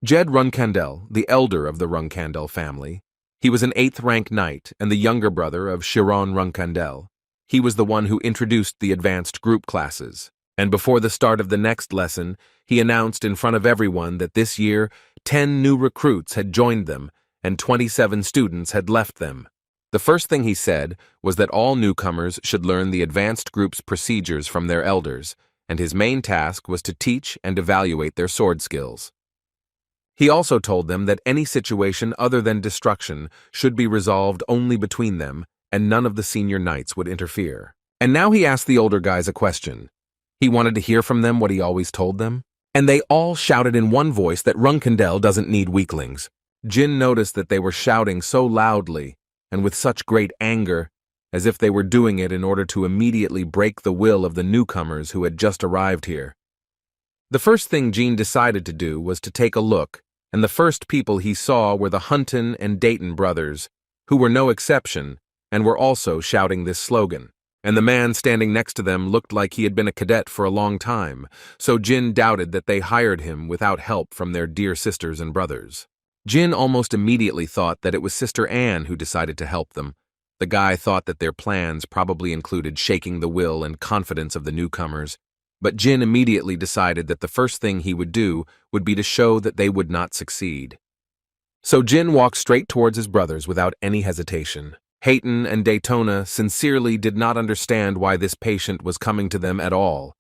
Jed Runandal, the elder of the Runandal family, he was an 8th rank knight and the younger brother of Chiron Runandal. He was the one who introduced the advanced group classes, and before the start of the next lesson, he announced in front of everyone that this year 10 new recruits had joined them and 27 students had left them. The first thing he said was that all newcomers should learn the advanced group's procedures from their elders, and his main task was to teach and evaluate their sword skills. He also told them that any situation other than destruction should be resolved only between them, and none of the senior knights would interfere. And now he asked the older guys a question. He wanted to hear from them what he always told them, and they all shouted in one voice that Runandal doesn't need weaklings. Jin noticed that they were shouting so loudly and with such great anger, as if they were doing it in order to immediately break the will of the newcomers who had just arrived here. The first thing Jin decided to do was to take a look, and the first people he saw were the Hunton and Dayton brothers, who were no exception, and were also shouting this slogan. And the man standing next to them looked like he had been a cadet for a long time, so Jin doubted that they hired him without help from their dear sisters and brothers. Jin almost immediately thought that it was Sister Anne who decided to help them. The guy thought that their plans probably included shaking the will and confidence of the newcomers, but Jin immediately decided that the first thing he would do would be to show that they would not succeed. So Jin walked straight towards his brothers without any hesitation. Hayton and Daytona sincerely did not understand why this patient was coming to them at all,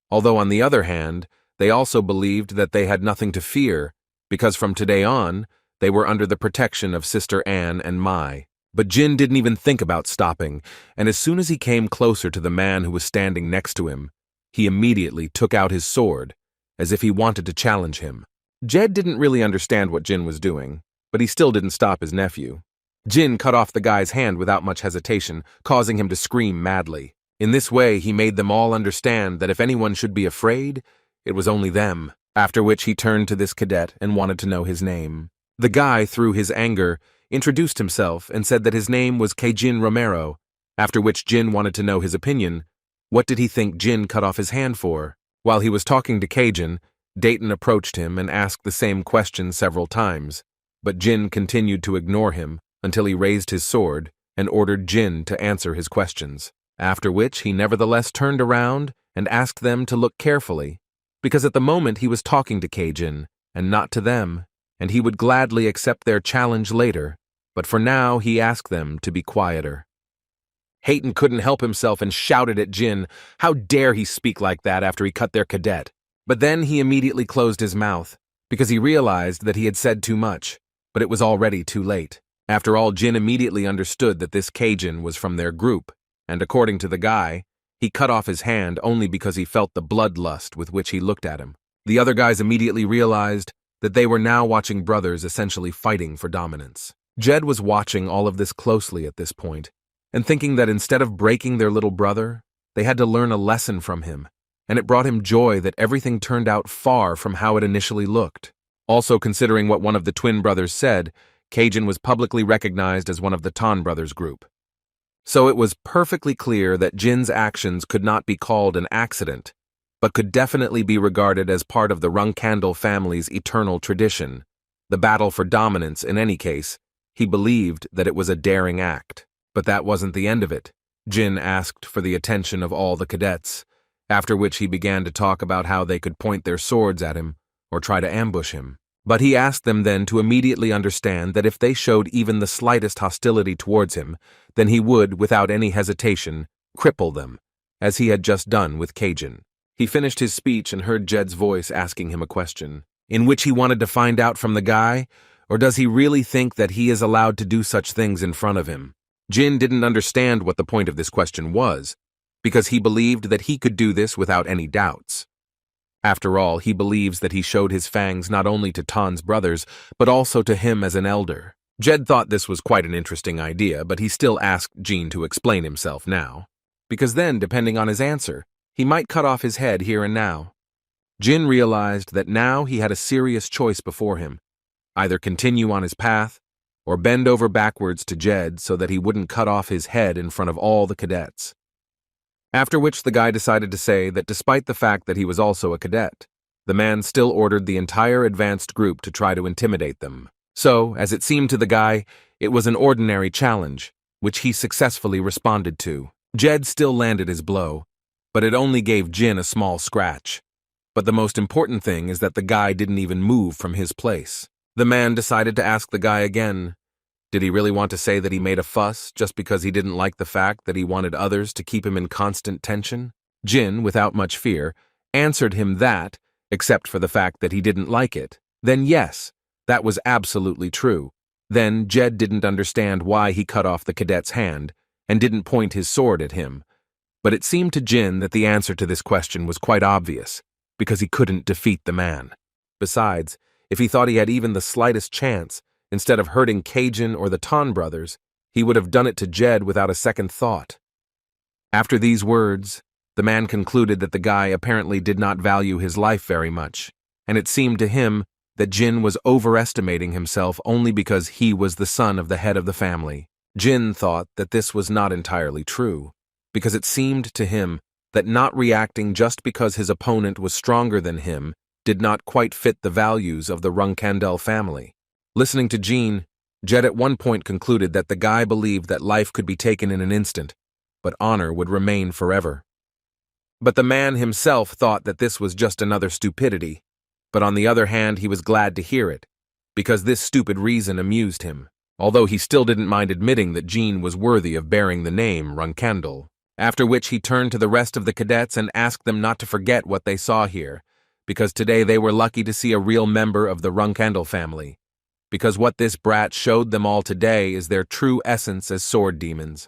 although on the other hand, they also believed that they had nothing to fear, because from today on, they were under the protection of Sister Anne and Mai. But Jin didn't even think about stopping, and as soon as he came closer to the man who was standing next to him, he immediately took out his sword, as if he wanted to challenge him. Jed didn't really understand what Jin was doing, but he still didn't stop his nephew. Jin cut off the guy's hand without much hesitation, causing him to scream madly. In this way, he made them all understand that if anyone should be afraid, it was only them, after which he turned to this cadet and wanted to know his name. The guy, through his anger, introduced himself and said that his name was Kejin Romero, after which Jin wanted to know his opinion. What did he think Jin cut off his hand for? While he was talking to Kejin, Dayton approached him and asked the same question several times, but Jin continued to ignore him until he raised his sword and ordered Jin to answer his questions, after which he nevertheless turned around and asked them to look carefully, because at the moment he was talking to Kejin and not to them, and he would gladly accept their challenge later, but for now he asked them to be quieter. Hayton couldn't help himself and shouted at Jin, "How dare he speak like that after he cut their cadet?" But then he immediately closed his mouth, because he realized that he had said too much, but it was already too late. After all, Jin immediately understood that this Kejin was from their group, and according to the guy, he cut off his hand only because he felt the bloodlust with which he looked at him. The other guys immediately realized that they were now watching brothers essentially fighting for dominance. Jed was watching all of this closely at this point, and thinking that instead of breaking their little brother, they had to learn a lesson from him, and it brought him joy that everything turned out far from how it initially looked. Also considering what one of the twin brothers said, Kejin was publicly recognized as one of the Tan brothers group. So it was perfectly clear that Jin's actions could not be called an accident, but could definitely be regarded as part of the Runandal family's eternal tradition. The battle for dominance, in any case, He believed that it was a daring act. But that wasn't the end of it. Jin asked for the attention of all the cadets, after which he began to talk about how they could point their swords at him or try to ambush him. But he asked them then to immediately understand that if they showed even the slightest hostility towards him, then he would, without any hesitation, cripple them, as he had just done with Cajun. He finished his speech and heard Jed's voice asking him a question, in which he wanted to find out from the guy, or does he really think that he is allowed to do such things in front of him? Jin didn't understand what the point of this question was, because he believed that he could do this without any doubts. After all, he believes that he showed his fangs not only to Tan's brothers, but also to him as an elder. Jed thought this was quite an interesting idea, but he still asked Jin to explain himself now, because then, depending on his answer, he might cut off his head here and now. Jin realized that now he had a serious choice before him, either continue on his path, or bend over backwards to Jed so that he wouldn't cut off his head in front of all the cadets. After which the guy decided to say that despite the fact that he was also a cadet, the man still ordered the entire advanced group to try to intimidate them. So, as it seemed to the guy, it was an ordinary challenge, which he successfully responded to. Jed still landed his blow, but it only gave Jin a small scratch. But the most important thing is that the guy didn't even move from his place. The man decided to ask the guy again, did he really want to say that he made a fuss just because he didn't like the fact that he wanted others to keep him in constant tension? Jin, without much fear, answered him that, except for the fact that he didn't like it. Then yes, that was absolutely true. Then Jed didn't understand why he cut off the cadet's hand and didn't point his sword at him. But it seemed to Jin that the answer to this question was quite obvious, because he couldn't defeat the man. Besides, if he thought he had even the slightest chance, instead of hurting Cajun or the Tan brothers, he would have done it to Jed without a second thought. After these words, the man concluded that the guy apparently did not value his life very much, and it seemed to him that Jin was overestimating himself only because he was the son of the head of the family. Jin thought that this was not entirely true, because it seemed to him that not reacting just because his opponent was stronger than him did not quite fit the values of the Runandal family. Listening to Jin, Jed at one point concluded that the guy believed that life could be taken in an instant, but honor would remain forever. But the man himself thought that this was just another stupidity, but on the other hand he was glad to hear it, because this stupid reason amused him, although he still didn't mind admitting that Jin was worthy of bearing the name Runandal. After which he turned to the rest of the cadets and asked them not to forget what they saw here, because today they were lucky to see a real member of the Runandal family, because what this brat showed them all today is their true essence as sword demons.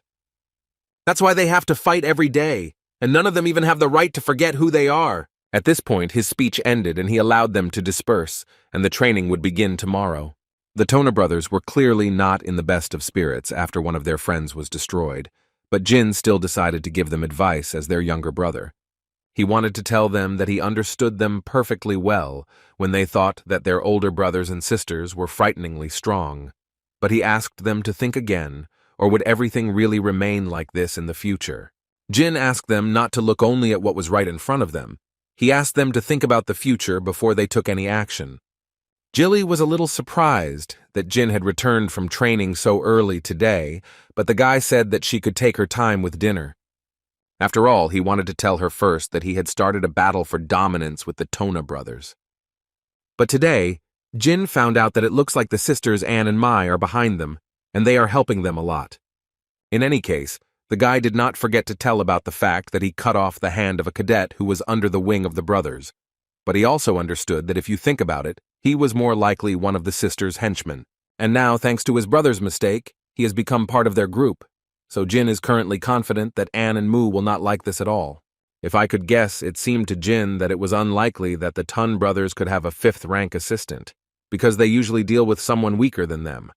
That's why they have to fight every day, and none of them even have the right to forget who they are. At this point, his speech ended and he allowed them to disperse, and the training would begin tomorrow. The Tona brothers were clearly not in the best of spirits after one of their friends was destroyed, but Jin still decided to give them advice as their younger brother. He wanted to tell them that he understood them perfectly well when they thought that their older brothers and sisters were frighteningly strong, but he asked them to think again, or would everything really remain like this in the future? Jin asked them not to look only at what was right in front of them. He asked them to think about the future before they took any action. Jilly was a little surprised that Jin had returned from training so early today, but the guy said that she could take her time with dinner. After all, he wanted to tell her first that he had started a battle for dominance with the Tona brothers. But today, Jin found out that it looks like the sisters Anne and Mai are behind them, and they are helping them a lot. In any case, the guy did not forget to tell about the fact that he cut off the hand of a cadet who was under the wing of the brothers, but he also understood that if you think about it, he was more likely one of the sisters' henchmen, and now, thanks to his brother's mistake, he has become part of their group. So Jin is currently confident that Anne and Mu will not like this at all. If I could guess, it seemed to Jin that it was unlikely that the Tun brothers could have a 5th-rank assistant, because they usually deal with someone weaker than them.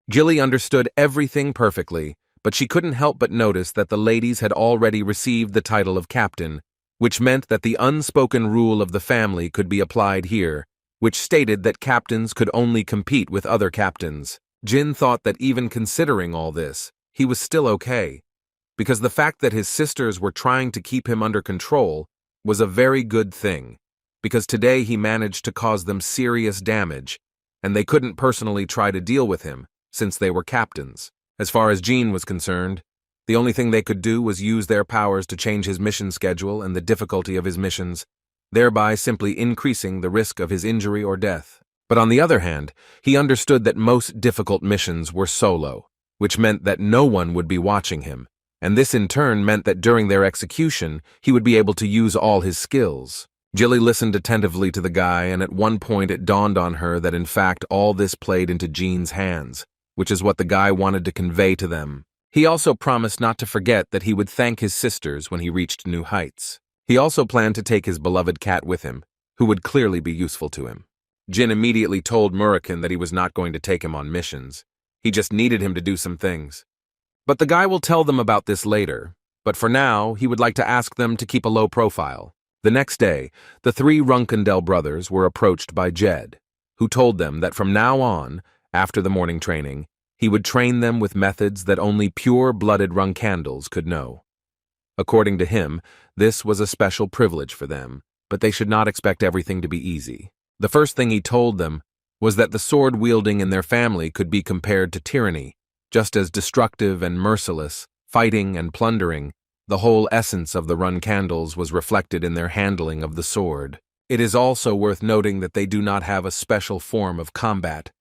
Jilly understood everything perfectly, but she couldn't help but notice that the ladies had already received the title of captain, which meant that the unspoken rule of the family could be applied here, which stated that captains could only compete with other captains. Jin thought that even considering all this, he was still okay, because the fact that his sisters were trying to keep him under control was a very good thing, because today he managed to cause them serious damage, and they couldn't personally try to deal with him, since they were captains. As far as Jean was concerned, the only thing they could do was use their powers to change his mission schedule and the difficulty of his missions, thereby simply increasing the risk of his injury or death. But on the other hand, he understood that most difficult missions were solo, which meant that no one would be watching him, and this in turn meant that during their execution, he would be able to use all his skills. Jilly listened attentively to the guy, and at one point it dawned on her that in fact all this played into Jean's hands, which is what the guy wanted to convey to them. He also promised not to forget that he would thank his sisters when he reached new heights. He also planned to take his beloved cat with him, who would clearly be useful to him. Jin immediately told Murakin that he was not going to take him on missions. He just needed him to do some things. But the guy will tell them about this later, but for now, he would like to ask them to keep a low profile. The next day, the three Runandal brothers were approached by Jed, who told them that from now on, after the morning training, he would train them with methods that only pure-blooded Runandals could know. According to him, this was a special privilege for them, but they should not expect everything to be easy. The first thing he told them was that the sword-wielding in their family could be compared to tyranny, just as destructive and merciless, fighting and plundering. The whole essence of the Runandals was reflected in their handling of the sword. It is also worth noting that they do not have a special form of combat,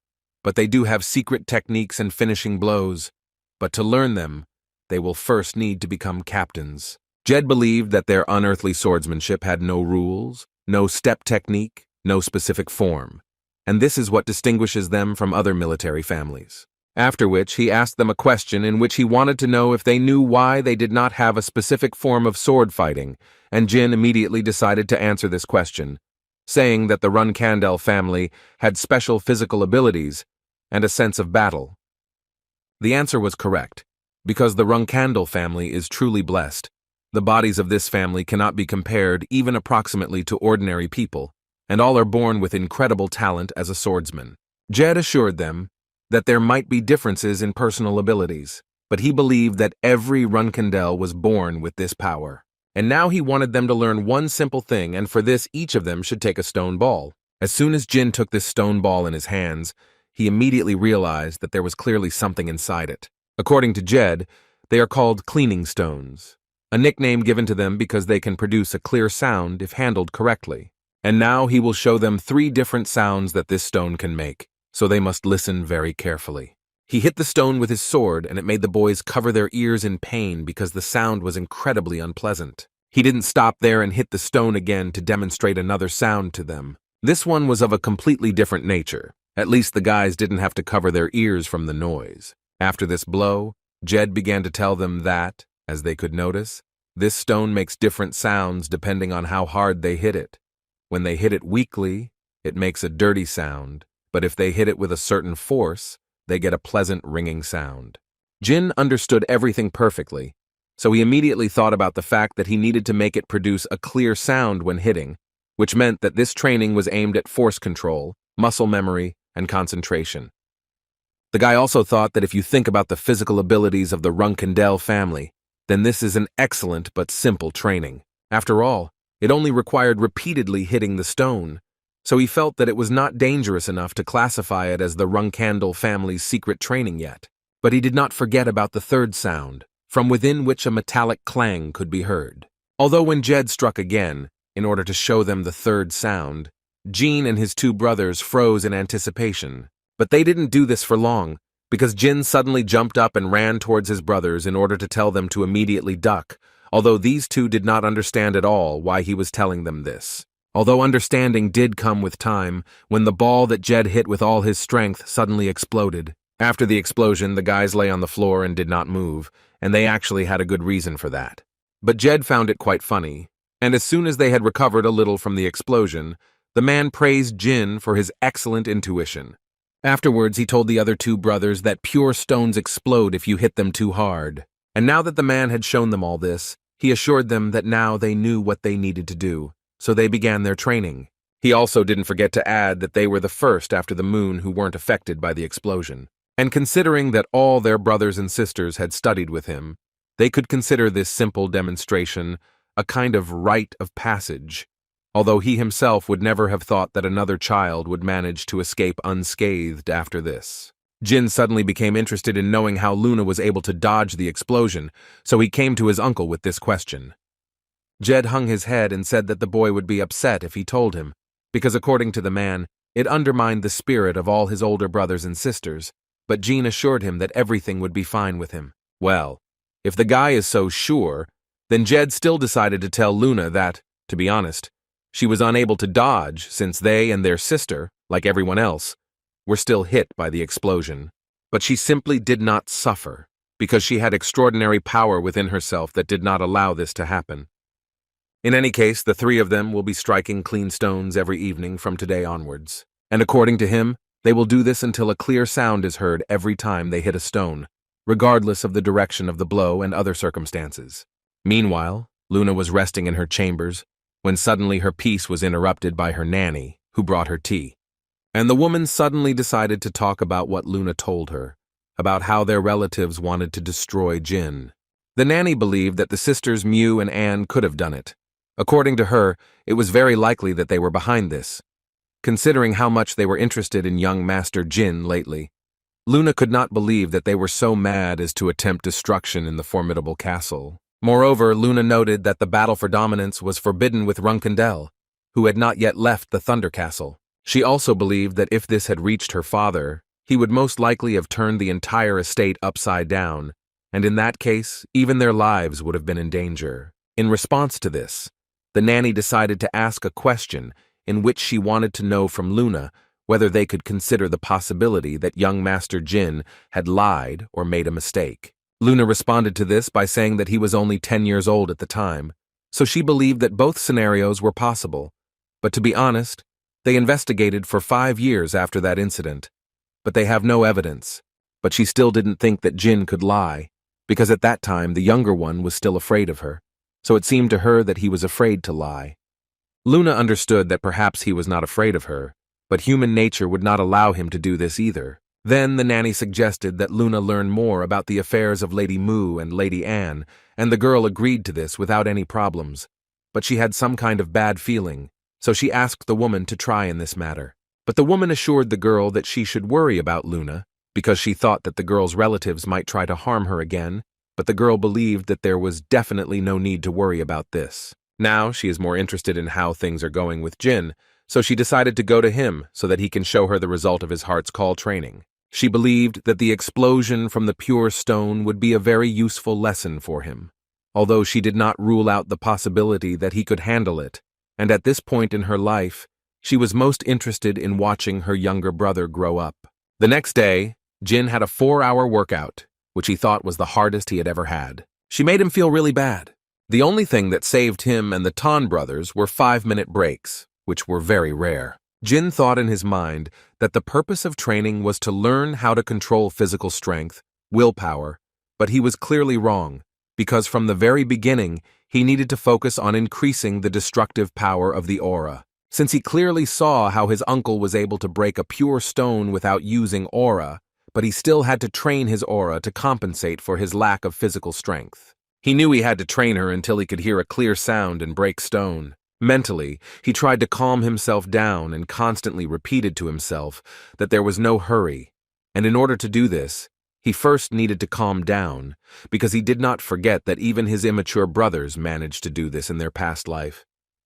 but they do have secret techniques and finishing blows. But to learn them, they will first need to become captains. Jed believed that their unearthly swordsmanship had no rules, no step technique, no specific form, and this is what distinguishes them from other military families. After which, he asked them a question in which he wanted to know if they knew why they did not have a specific form of sword fighting, and Jin immediately decided to answer this question, saying that the Runandal family had special physical abilities and a sense of battle. The answer was correct, because the Runandal family is truly blessed. The bodies of this family cannot be compared even approximately to ordinary people, and all are born with incredible talent as a swordsman. Jed assured them that there might be differences in personal abilities, but he believed that every Runandal was born with this power. And now he wanted them to learn one simple thing, and for this each of them should take a stone ball. As soon as Jin took this stone ball in his hands, he immediately realized that there was clearly something inside it. According to Jed, they are called cleaning stones, a nickname given to them because they can produce a clear sound if handled correctly. And now he will show them 3 different sounds that this stone can make, so they must listen very carefully. He hit the stone with his sword, and it made the boys cover their ears in pain because the sound was incredibly unpleasant. He didn't stop there and hit the stone again to demonstrate another sound to them. This one was of a completely different nature. At least the guys didn't have to cover their ears from the noise. After this blow, Jed began to tell them that, as they could notice, this stone makes different sounds depending on how hard they hit it. When they hit it weakly, it makes a dirty sound, but if they hit it with a certain force, they get a pleasant ringing sound. Jin understood everything perfectly, so he immediately thought about the fact that he needed to make it produce a clear sound when hitting, which meant that this training was aimed at force control, muscle memory, and concentration. The guy also thought that if you think about the physical abilities of the Runandal family, then this is an excellent but simple training. After all, it only required repeatedly hitting the stone, so he felt that it was not dangerous enough to classify it as the Runandal family's secret training yet. But he did not forget about the third sound, from within which a metallic clang could be heard. Although when Jed struck again, in order to show them the third sound, Jin and his 2 brothers froze in anticipation. But they didn't do this for long, because Jin suddenly jumped up and ran towards his brothers in order to tell them to immediately duck, although these 2 did not understand at all why he was telling them this. Although understanding did come with time, when the ball that Jed hit with all his strength suddenly exploded. After the explosion, the guys lay on the floor and did not move, and they actually had a good reason for that. But Jed found it quite funny, and as soon as they had recovered a little from the explosion, the man praised Jin for his excellent intuition. Afterwards, he told the other 2 brothers that pure stones explode if you hit them too hard. And now that the man had shown them all this, he assured them that now they knew what they needed to do, so they began their training. He also didn't forget to add that they were the first after the moon who weren't affected by the explosion. And considering that all their brothers and sisters had studied with him, they could consider this simple demonstration a kind of rite of passage, although he himself would never have thought that another child would manage to escape unscathed after this. Jin suddenly became interested in knowing how Luna was able to dodge the explosion, so he came to his uncle with this question. Jed hung his head and said that the boy would be upset if he told him, because according to the man, it undermined the spirit of all his older brothers and sisters, but Jin assured him that everything would be fine with him. Well, if the guy is so sure, then Jed still decided to tell Luna that, to be honest, she was unable to dodge since they and their sister, like everyone else, were still hit by the explosion. But she simply did not suffer, because she had extraordinary power within herself that did not allow this to happen. In any case, the three of them will be striking clean stones every evening from today onwards, and according to him, they will do this until a clear sound is heard every time they hit a stone, regardless of the direction of the blow and other circumstances. Meanwhile, Luna was resting in her chambers, when suddenly her peace was interrupted by her nanny, who brought her tea. And the woman suddenly decided to talk about what Luna told her, about how their relatives wanted to destroy Jin. The nanny believed that the sisters Mew and Anne could have done it. According to her, it was very likely that they were behind this, considering how much they were interested in young Master Jin lately. Luna could not believe that they were so mad as to attempt destruction in the formidable castle. Moreover, Luna noted that the battle for dominance was forbidden with Runandal, who had not yet left the Thunder Castle. She also believed that if this had reached her father, he would most likely have turned the entire estate upside down, and in that case, even their lives would have been in danger. In response to this, the nanny decided to ask a question in which she wanted to know from Luna whether they could consider the possibility that young Master Jin had lied or made a mistake. Luna responded to this by saying that he was only 10 years old at the time, so she believed that both scenarios were possible. But to be honest, they investigated for 5 years after that incident, but they have no evidence. But she still didn't think that Jin could lie, because at that time the younger one was still afraid of her, so it seemed to her that he was afraid to lie. Luna understood that perhaps he was not afraid of her, but human nature would not allow him to do this either. Then the nanny suggested that Luna learn more about the affairs of Lady Mu and Lady Anne, and the girl agreed to this without any problems. But she had some kind of bad feeling, so she asked the woman to try in this matter. But the woman assured the girl that she should worry about Luna, because she thought that the girl's relatives might try to harm her again, but the girl believed that there was definitely no need to worry about this. Now she is more interested in how things are going with Jin, so she decided to go to him so that he can show her the result of his heart's call training. She believed that the explosion from the pure stone would be a very useful lesson for him, although she did not rule out the possibility that he could handle it, and at this point in her life, she was most interested in watching her younger brother grow up. The next day, Jin had a 4-hour workout, which he thought was the hardest he had ever had. She made him feel really bad. The only thing that saved him and the Tan brothers were 5-minute breaks, which were very rare. Jin thought in his mind that the purpose of training was to learn how to control physical strength, willpower, but he was clearly wrong, because from the very beginning, he needed to focus on increasing the destructive power of the aura. Since he clearly saw how his uncle was able to break a pure stone without using aura, but he still had to train his aura to compensate for his lack of physical strength. He knew he had to train her until he could hear a clear sound and break stone. Mentally, he tried to calm himself down and constantly repeated to himself that there was no hurry, and in order to do this, he first needed to calm down, because he did not forget that even his immature brothers managed to do this in their past life.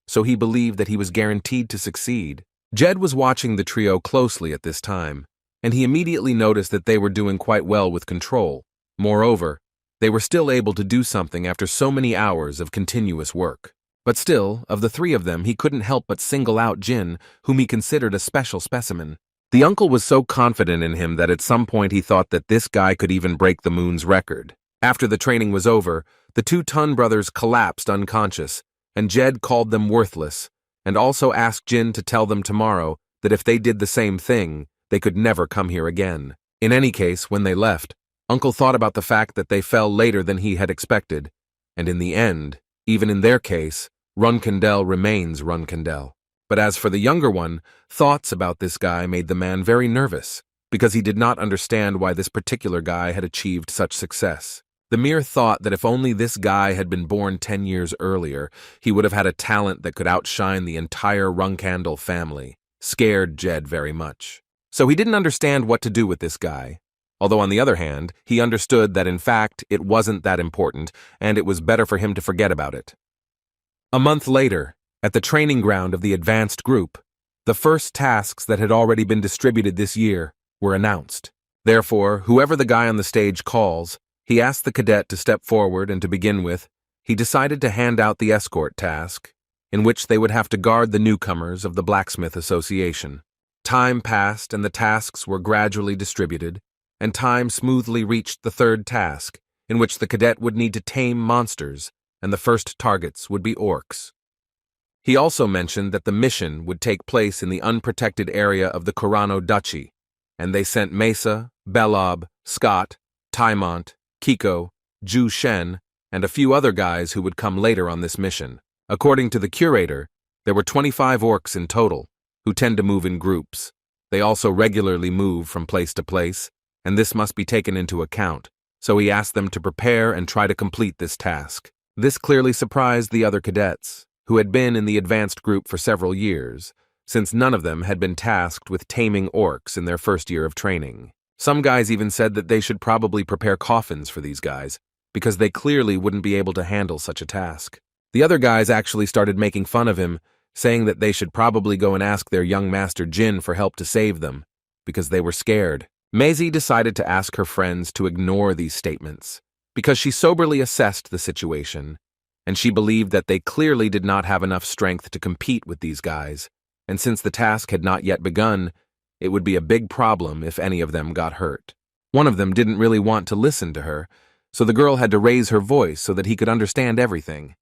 So he believed that he was guaranteed to succeed. Jed was watching the trio closely at this time, and he immediately noticed that they were doing quite well with control. Moreover, they were still able to do something after so many hours of continuous work. But still, of the three of them, he couldn't help but single out Jin, whom he considered a special specimen. The uncle was so confident in him that at some point he thought that this guy could even break the moon's record. After the training was over, the two Tun brothers collapsed unconscious, and Jed called them worthless, and also asked Jin to tell them tomorrow that if they did the same thing, they could never come here again. In any case, when they left, Uncle thought about the fact that they fell later than he had expected, and in the end, even in their case, Runandal remains Runandal. But as for the younger one, thoughts about this guy made the man very nervous, because he did not understand why this particular guy had achieved such success. The mere thought that if only this guy had been born 10 years earlier, he would have had a talent that could outshine the entire Runandal family, scared Jed very much. So he didn't understand what to do with this guy, although on the other hand, he understood that in fact it wasn't that important and it was better for him to forget about it. A month later, at the training ground of the advanced group, the first tasks that had already been distributed this year were announced. Therefore, whoever the guy on the stage calls, he asked the cadet to step forward, and to begin with, he decided to hand out the escort task, in which they would have to guard the newcomers of the Blacksmith Association. Time passed and the tasks were gradually distributed, and time smoothly reached the third task, in which the cadet would need to tame monsters, and the first targets would be orcs. He also mentioned that the mission would take place in the unprotected area of the Kurano Duchy, and they sent Mesa, Bellab, Scott, Taimont, Kiko, Ju Shen, and a few other guys who would come later on this mission. According to the curator, there were 25 orcs in total, who tend to move in groups. They also regularly move from place to place, and this must be taken into account, so he asked them to prepare and try to complete this task. This clearly surprised the other cadets, who had been in the advanced group for several years, since none of them had been tasked with taming orcs in their first year of training. Some guys even said that they should probably prepare coffins for these guys, because they clearly wouldn't be able to handle such a task. The other guys actually started making fun of him, saying that they should probably go and ask their young master Jin for help to save them, because they were scared. Maisie decided to ask her friends to ignore these statements, because she soberly assessed the situation, and she believed that they clearly did not have enough strength to compete with these guys, and since the task had not yet begun, it would be a big problem if any of them got hurt. One of them didn't really want to listen to her, so the girl had to raise her voice so that he could understand everything.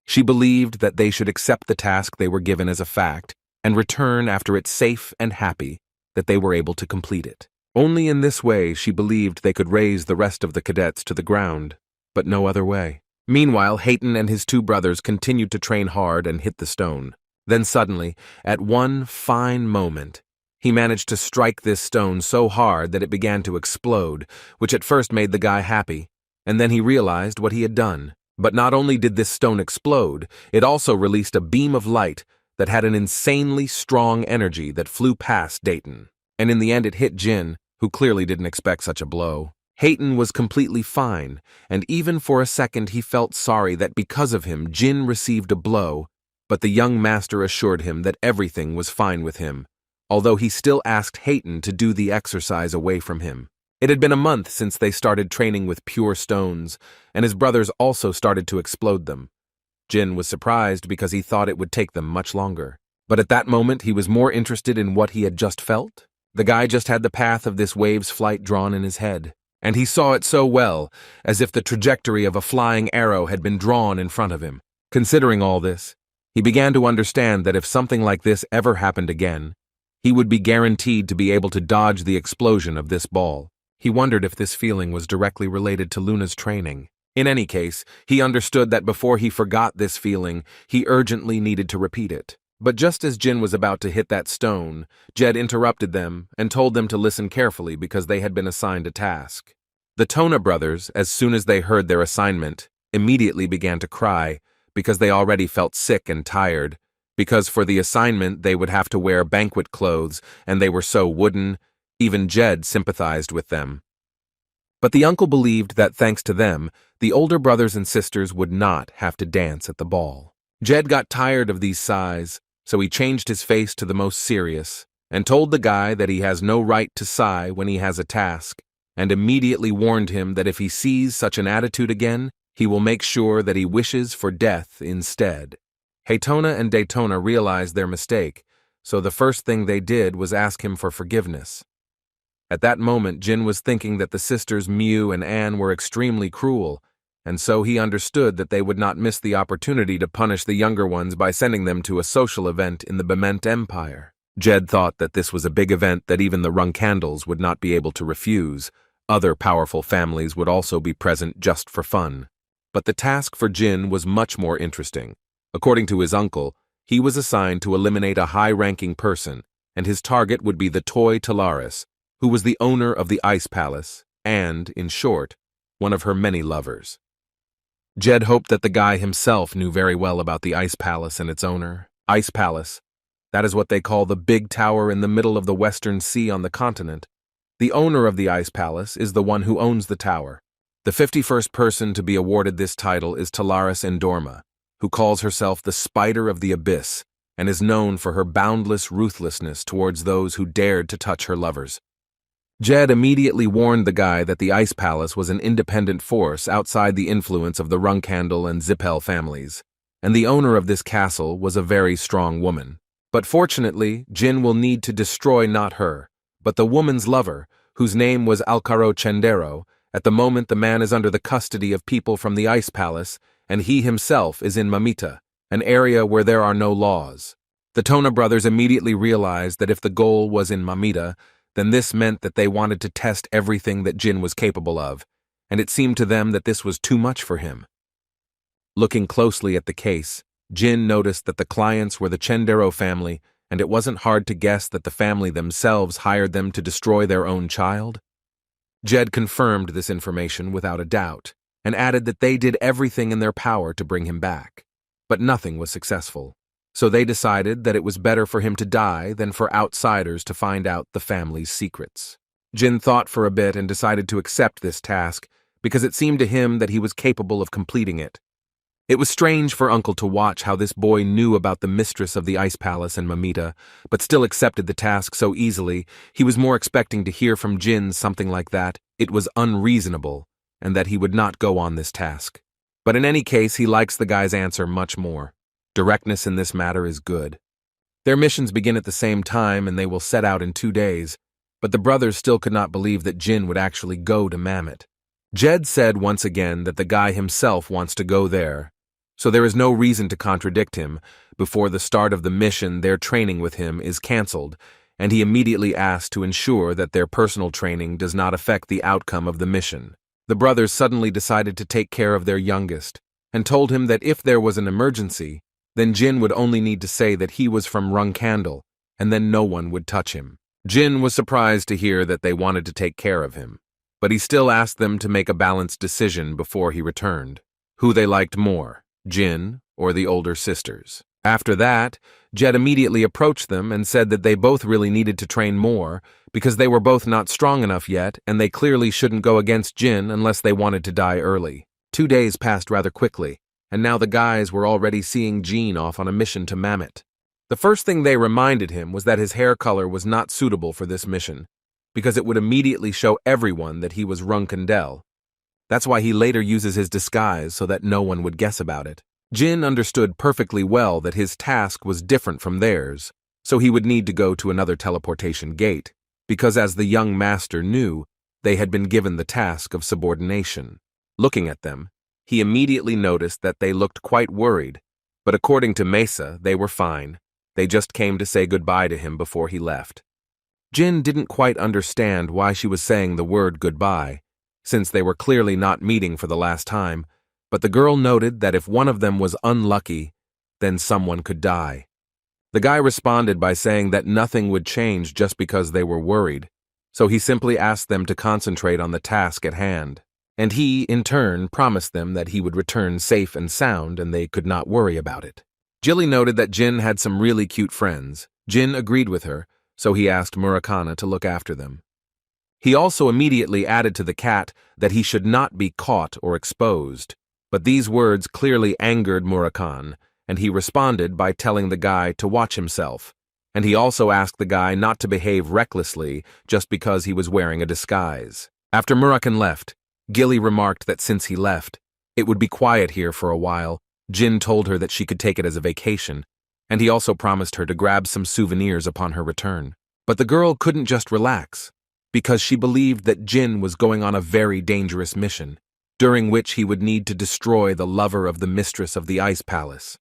She believed that they should accept the task they were given as a fact and return after it's safe and happy that they were able to complete it. Only in this way she believed they could raise the rest of the cadets to the ground, but no other way. Meanwhile, Hayton and his two brothers continued to train hard and hit the stone. Then suddenly, at one fine moment, he managed to strike this stone so hard that it began to explode, which at first made the guy happy, and then he realized what he had done. But not only did this stone explode, it also released a beam of light that had an insanely strong energy that flew past Dayton. And in the end it hit Jin, who clearly didn't expect such a blow. Hayton was completely fine, and even for a second he felt sorry that because of him Jin received a blow, but the young master assured him that everything was fine with him, although he still asked Hayton to do the exercise away from him. It had been a month since they started training with pure stones, and his brothers also started to explode them. Jin was surprised because he thought it would take them much longer. But at that moment he was more interested in what he had just felt. The guy just had the path of this wave's flight drawn in his head, and he saw it so well, as if the trajectory of a flying arrow had been drawn in front of him. Considering all this, he began to understand that if something like this ever happened again, he would be guaranteed to be able to dodge the explosion of this ball. He wondered if this feeling was directly related to Luna's training. In any case, he understood that before he forgot this feeling, he urgently needed to repeat it. But just as Jin was about to hit that stone, Jed interrupted them and told them to listen carefully because they had been assigned a task. The Tona brothers, as soon as they heard their assignment, immediately began to cry because they already felt sick and tired, because for the assignment they would have to wear banquet clothes and they were so wooden. Even Jed sympathized with them. But the uncle believed that thanks to them, the older brothers and sisters would not have to dance at the ball. Jed got tired of these sighs, so he changed his face to the most serious and told the guy that he has no right to sigh when he has a task, and immediately warned him that if he sees such an attitude again, he will make sure that he wishes for death instead. Haytona and Daytona realized their mistake, so the first thing they did was ask him for forgiveness. At that moment, Jin was thinking that the sisters Mew and Anne were extremely cruel, and so he understood that they would not miss the opportunity to punish the younger ones by sending them to a social event in the Bement Empire. Jed thought that this was a big event that even the Runcandals would not be able to refuse. Other powerful families would also be present just for fun. But the task for Jin was much more interesting. According to his uncle, he was assigned to eliminate a high-ranking person, and his target would be the toy Taris, who was the owner of the Ice Palace and, in short, one of her many lovers. Jed hoped that the guy himself knew very well about the Ice Palace and its owner. Ice Palace, that is what they call the big tower in the middle of the Western Sea on the continent. The owner of the Ice Palace is the one who owns the tower. The 51st person to be awarded this title is Taris Endorma, who calls herself the Spider of the Abyss and is known for her boundless ruthlessness towards those who dared to touch her lovers. Jed immediately warned the guy that the Ice Palace was an independent force outside the influence of the Runandal and Zipel families, and the owner of this castle was a very strong woman. But fortunately, Jin will need to destroy not her, but the woman's lover, whose name was Alcaro Chendero. At the moment, the man is under the custody of people from the Ice Palace, and he himself is in Mamita, an area where there are no laws. The Tona brothers immediately realized that if the goal was in Mamita, then this meant that they wanted to test everything that Jin was capable of, and it seemed to them that this was too much for him. Looking closely at the case, Jin noticed that the clients were the Chendero family, and it wasn't hard to guess that the family themselves hired them to destroy their own child. Jed confirmed this information without a doubt, and added that they did everything in their power to bring him back. But nothing was successful, so they decided that it was better for him to die than for outsiders to find out the family's secrets. Jin thought for a bit and decided to accept this task because it seemed to him that he was capable of completing it. It was strange for Uncle to watch how this boy knew about the mistress of the Ice Palace and Mamita, but still accepted the task so easily. He was more expecting to hear from Jin something like that. It was unreasonable, and that he would not go on this task. But in any case, he likes the guy's answer much more. Directness in this matter is good. Their missions begin at the same time, and they will set out in 2 days, but the brothers still could not believe that Jin would actually go to Mammoth. Jed said once again that the guy himself wants to go there, so there is no reason to contradict him. Before the start of the mission, their training with him is cancelled, and he immediately asked to ensure that their personal training does not affect the outcome of the mission. The brothers suddenly decided to take care of their youngest, and told him that if there was an emergency, then Jin would only need to say that he was from Runandal, and then no one would touch him. Jin was surprised to hear that they wanted to take care of him, but he still asked them to make a balanced decision before he returned, who they liked more, Jin or the older sisters. After that, Jed immediately approached them and said that they both really needed to train more because they were both not strong enough yet, and they clearly shouldn't go against Jin unless they wanted to die early. 2 days passed rather quickly, and now the guys were already seeing Jin off on a mission to Mammoth. The first thing they reminded him was that his hair color was not suitable for this mission, because it would immediately show everyone that he was Runandal. That's why he later uses his disguise so that no one would guess about it. Jin understood perfectly well that his task was different from theirs, so he would need to go to another teleportation gate, because as the young master knew, they had been given the task of subordination. Looking at them, he immediately noticed that they looked quite worried, but according to Mesa, they were fine. They just came to say goodbye to him before he left. Jin didn't quite understand why she was saying the word goodbye, since they were clearly not meeting for the last time, but the girl noted that if one of them was unlucky, then someone could die. The guy responded by saying that nothing would change just because they were worried, so he simply asked them to concentrate on the task at hand. And he, in turn, promised them that he would return safe and sound and they could not worry about it. Jilly noted that Jin had some really cute friends. Jin agreed with her, so he asked Murakana to look after them. He also immediately added to the cat that he should not be caught or exposed. But these words clearly angered Murakana, and he responded by telling the guy to watch himself, and he also asked the guy not to behave recklessly just because he was wearing a disguise. After Murakana left, Gilly remarked that since he left, it would be quiet here for a while. Jin told her that she could take it as a vacation, and he also promised her to grab some souvenirs upon her return. But the girl couldn't just relax, because she believed that Jin was going on a very dangerous mission, during which he would need to destroy the lover of the mistress of the Ice Palace.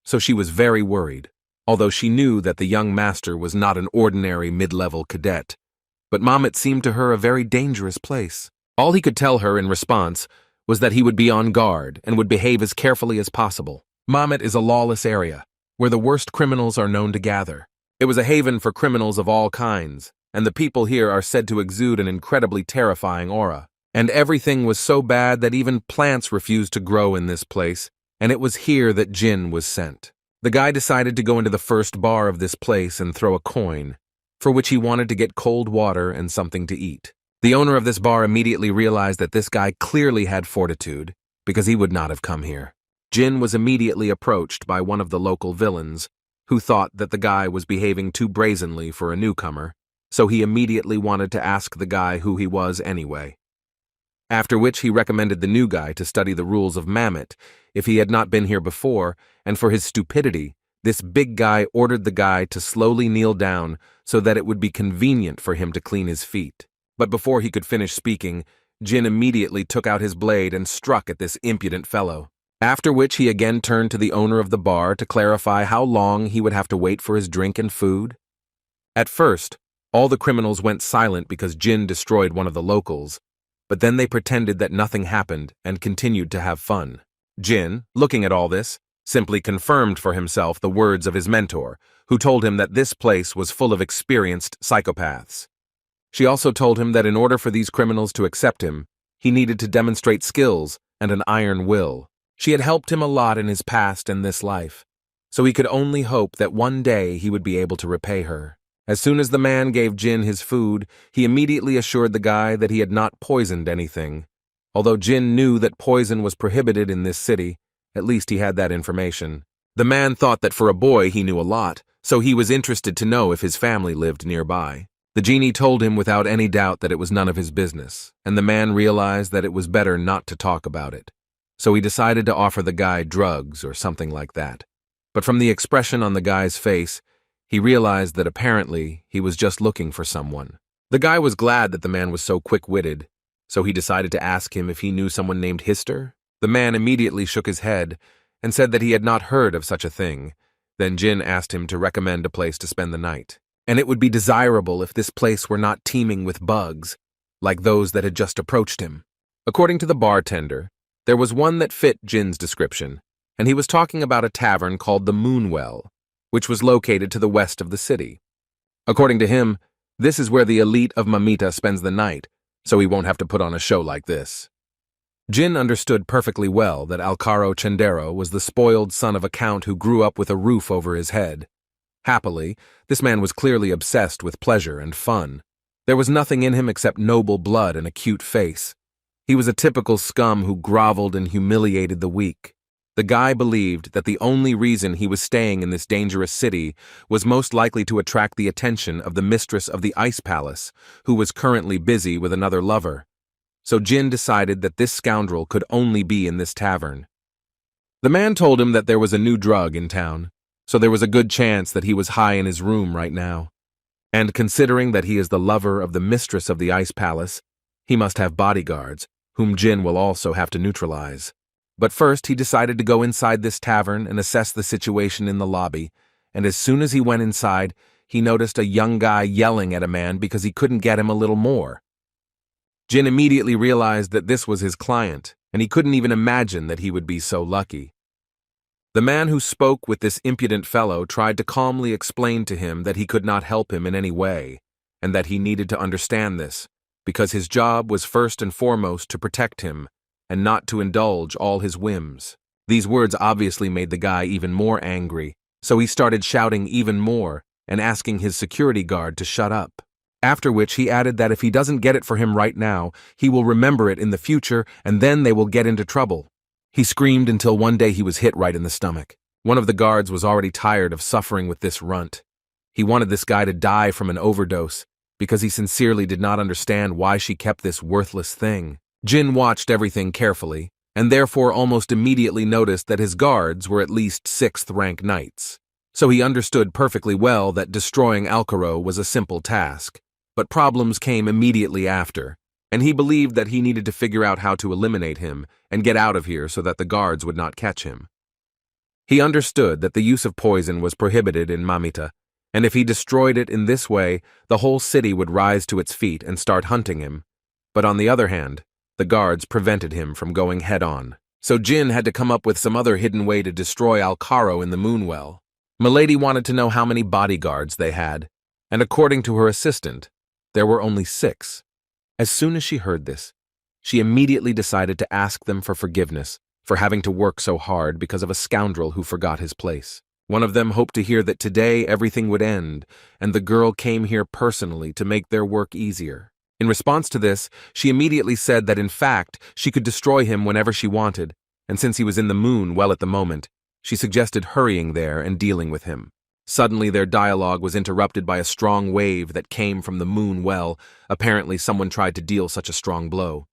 So she was very worried, although she knew that the young master was not an ordinary mid-level cadet. But Mammoth seemed to her a very dangerous place. All he could tell her in response was that he would be on guard and would behave as carefully as possible. Mammoth is a lawless area, where the worst criminals are known to gather. It was a haven for criminals of all kinds, and the people here are said to exude an incredibly terrifying aura. And everything was so bad that even plants refused to grow in this place, and it was here that Jin was sent. The guy decided to go into the first bar of this place and throw a coin, for which he wanted to get cold water and something to eat. The owner of this bar immediately realized that this guy clearly had fortitude, because he would not have come here. Jin was immediately approached by one of the local villains, who thought that the guy was behaving too brazenly for a newcomer, so he immediately wanted to ask the guy who he was anyway. After which he recommended the new guy to study the rules of Mammoth if he had not been here before, and for his stupidity, this big guy ordered the guy to slowly kneel down so that it would be convenient for him to clean his feet. But before he could finish speaking, Jin immediately took out his blade and struck at this impudent fellow. After which he again turned to the owner of the bar to clarify how long he would have to wait for his drink and food. At first, all the criminals went silent because Jin destroyed one of the locals, but then they pretended that nothing happened and continued to have fun. Jin, looking at all this, simply confirmed for himself the words of his mentor, who told him that this place was full of experienced psychopaths. She also told him that in order for these criminals to accept him, he needed to demonstrate skills and an iron will. She had helped him a lot in his past and this life, so he could only hope that one day he would be able to repay her. As soon as the man gave Jin his food, he immediately assured the guy that he had not poisoned anything. Although Jin knew that poison was prohibited in this city, at least he had that information. The man thought that for a boy he knew a lot, so he was interested to know if his family lived nearby. The genie told him without any doubt that it was none of his business, and the man realized that it was better not to talk about it. So he decided to offer the guy drugs or something like that. But from the expression on the guy's face, he realized that apparently he was just looking for someone. The guy was glad that the man was so quick-witted, so he decided to ask him if he knew someone named Hister. The man immediately shook his head and said that he had not heard of such a thing. Then Jin asked him to recommend a place to spend the night. And it would be desirable if this place were not teeming with bugs, like those that had just approached him. According to the bartender, there was one that fit Jin's description, and he was talking about a tavern called the Moonwell, which was located to the west of the city. According to him, this is where the elite of Mamita spends the night, so he won't have to put on a show like this. Jin understood perfectly well that Alcaro Chendero was the spoiled son of a count who grew up with a roof over his head. Happily, this man was clearly obsessed with pleasure and fun. There was nothing in him except noble blood and a cute face. He was a typical scum who groveled and humiliated the weak. The guy believed that the only reason he was staying in this dangerous city was most likely to attract the attention of the mistress of the Ice Palace, who was currently busy with another lover. So Jin decided that this scoundrel could only be in this tavern. The man told him that there was a new drug in town, so there was a good chance that he was high in his room right now. And considering that he is the lover of the mistress of the Ice Palace, he must have bodyguards, whom Jin will also have to neutralize. But first he decided to go inside this tavern and assess the situation in the lobby, and as soon as he went inside, he noticed a young guy yelling at a man because he couldn't get him a little more. Jin immediately realized that this was his client, and he couldn't even imagine that he would be so lucky. The man who spoke with this impudent fellow tried to calmly explain to him that he could not help him in any way, and that he needed to understand this, because his job was first and foremost to protect him, and not to indulge all his whims. These words obviously made the guy even more angry, so he started shouting even more and asking his security guard to shut up. After which he added that if he doesn't get it for him right now, he will remember it in the future, and then they will get into trouble. He screamed until one day he was hit right in the stomach. One of the guards was already tired of suffering with this runt. He wanted this guy to die from an overdose, because he sincerely did not understand why she kept this worthless thing. Jin watched everything carefully, and therefore almost immediately noticed that his guards were at least 6th rank knights. So he understood perfectly well that destroying Alcaro was a simple task, but problems came immediately after, and he believed that he needed to figure out how to eliminate him and get out of here so that the guards would not catch him. He understood that the use of poison was prohibited in Mamita, and if he destroyed it in this way, the whole city would rise to its feet and start hunting him. But on the other hand, the guards prevented him from going head-on. So Jin had to come up with some other hidden way to destroy Alcaro in the Moonwell. Milady wanted to know how many bodyguards they had, and according to her assistant, there were only 6. As soon as she heard this, she immediately decided to ask them for forgiveness for having to work so hard because of a scoundrel who forgot his place. One of them hoped to hear that today everything would end, and the girl came here personally to make their work easier. In response to this, she immediately said that in fact she could destroy him whenever she wanted, and since he was in the moon well at the moment, she suggested hurrying there and dealing with him. Suddenly their dialogue was interrupted by a strong wave that came from the moon well. Apparently someone tried to deal such a strong blow.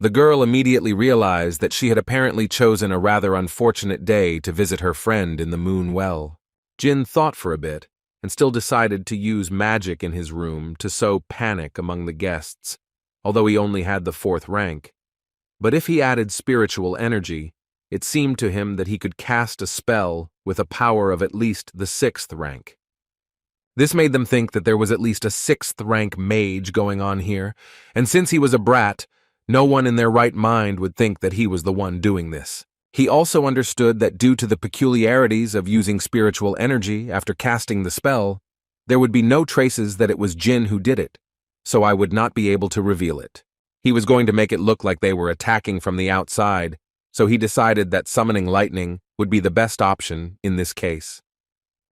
The girl immediately realized that she had apparently chosen a rather unfortunate day to visit her friend in the moon well. Jin thought for a bit, and still decided to use magic in his room to sow panic among the guests, although he only had the 4th rank. But if he added spiritual energy, it seemed to him that he could cast a spell with a power of at least the 6th rank. This made them think that there was at least a 6th rank mage going on here, and since he was a brat, no one in their right mind would think that he was the one doing this. He also understood that due to the peculiarities of using spiritual energy after casting the spell, there would be no traces that it was Jin who did it, so I would not be able to reveal it. He was going to make it look like they were attacking from the outside, so he decided that summoning lightning would be the best option in this case.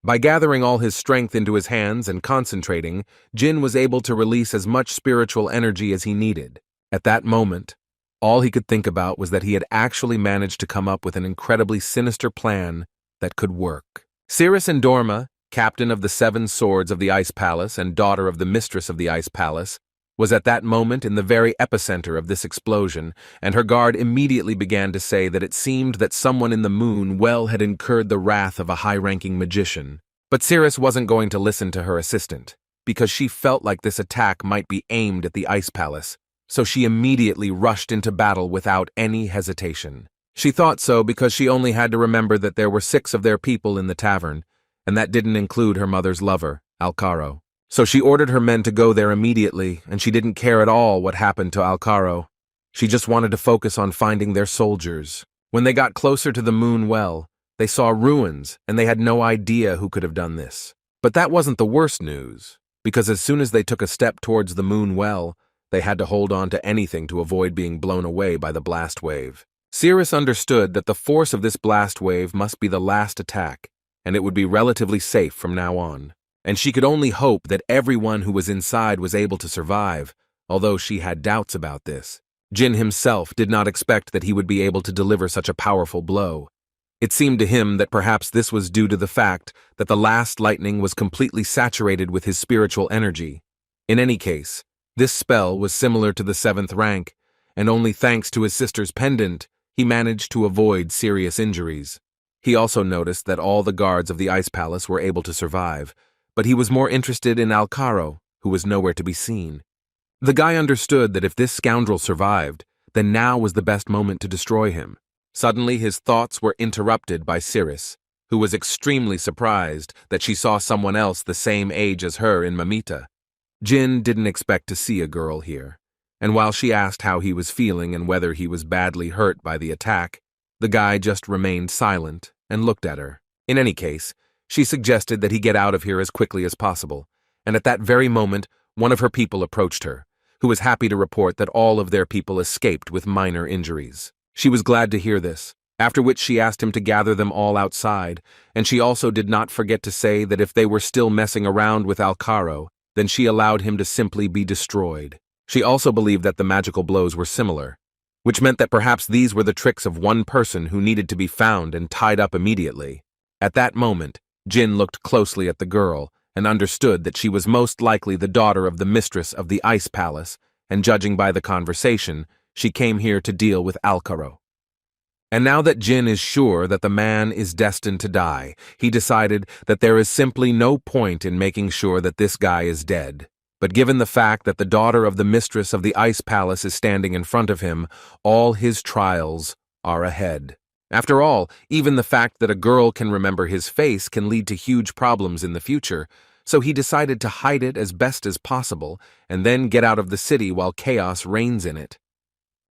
By gathering all his strength into his hands and concentrating, Jin was able to release as much spiritual energy as he needed. At that moment, all he could think about was that he had actually managed to come up with an incredibly sinister plan that could work. Cirrus Endorma, captain of the 7 swords of the Ice Palace and daughter of the mistress of the Ice Palace, was at that moment in the very epicenter of this explosion, and her guard immediately began to say that it seemed that someone in the moon well had incurred the wrath of a high-ranking magician. But Cirrus wasn't going to listen to her assistant, because she felt like this attack might be aimed at the Ice Palace, so she immediately rushed into battle without any hesitation. She thought so because she only had to remember that there were 6 of their people in the tavern, and that didn't include her mother's lover, Alcaro. So she ordered her men to go there immediately, and she didn't care at all what happened to Alcaro. She just wanted to focus on finding their soldiers. When they got closer to the moon well, they saw ruins, and they had no idea who could have done this. But that wasn't the worst news, because as soon as they took a step towards the moon well, they had to hold on to anything to avoid being blown away by the blast wave. Cirrus understood that the force of this blast wave must be the last attack, and it would be relatively safe from now on. And she could only hope that everyone who was inside was able to survive, although she had doubts about this. Jin himself did not expect that he would be able to deliver such a powerful blow. It seemed to him that perhaps this was due to the fact that the last lightning was completely saturated with his spiritual energy. In any case, this spell was similar to the 7th rank, and only thanks to his sister's pendant, he managed to avoid serious injuries. He also noticed that all the guards of the Ice Palace were able to survive, but he was more interested in Alcaro, who was nowhere to be seen. The guy understood that if this scoundrel survived, then now was the best moment to destroy him. Suddenly his thoughts were interrupted by Cirrus, who was extremely surprised that she saw someone else the same age as her in Mamita. Jin didn't expect to see a girl here, and while she asked how he was feeling and whether he was badly hurt by the attack, the guy just remained silent and looked at her. In any case, she suggested that he get out of here as quickly as possible, and at that very moment, one of her people approached her, who was happy to report that all of their people escaped with minor injuries. She was glad to hear this, after which she asked him to gather them all outside, and she also did not forget to say that if they were still messing around with Alcaro, then she allowed him to simply be destroyed. She also believed that the magical blows were similar, which meant that perhaps these were the tricks of one person who needed to be found and tied up immediately. At that moment, Jin looked closely at the girl and understood that she was most likely the daughter of the mistress of the Ice Palace, and judging by the conversation, she came here to deal with Alcaro. And now that Jin is sure that the man is destined to die, he decided that there is simply no point in making sure that this guy is dead. But given the fact that the daughter of the mistress of the Ice Palace is standing in front of him, all his trials are ahead. After all, even the fact that a girl can remember his face can lead to huge problems in the future, so he decided to hide it as best as possible and then get out of the city while chaos reigns in it.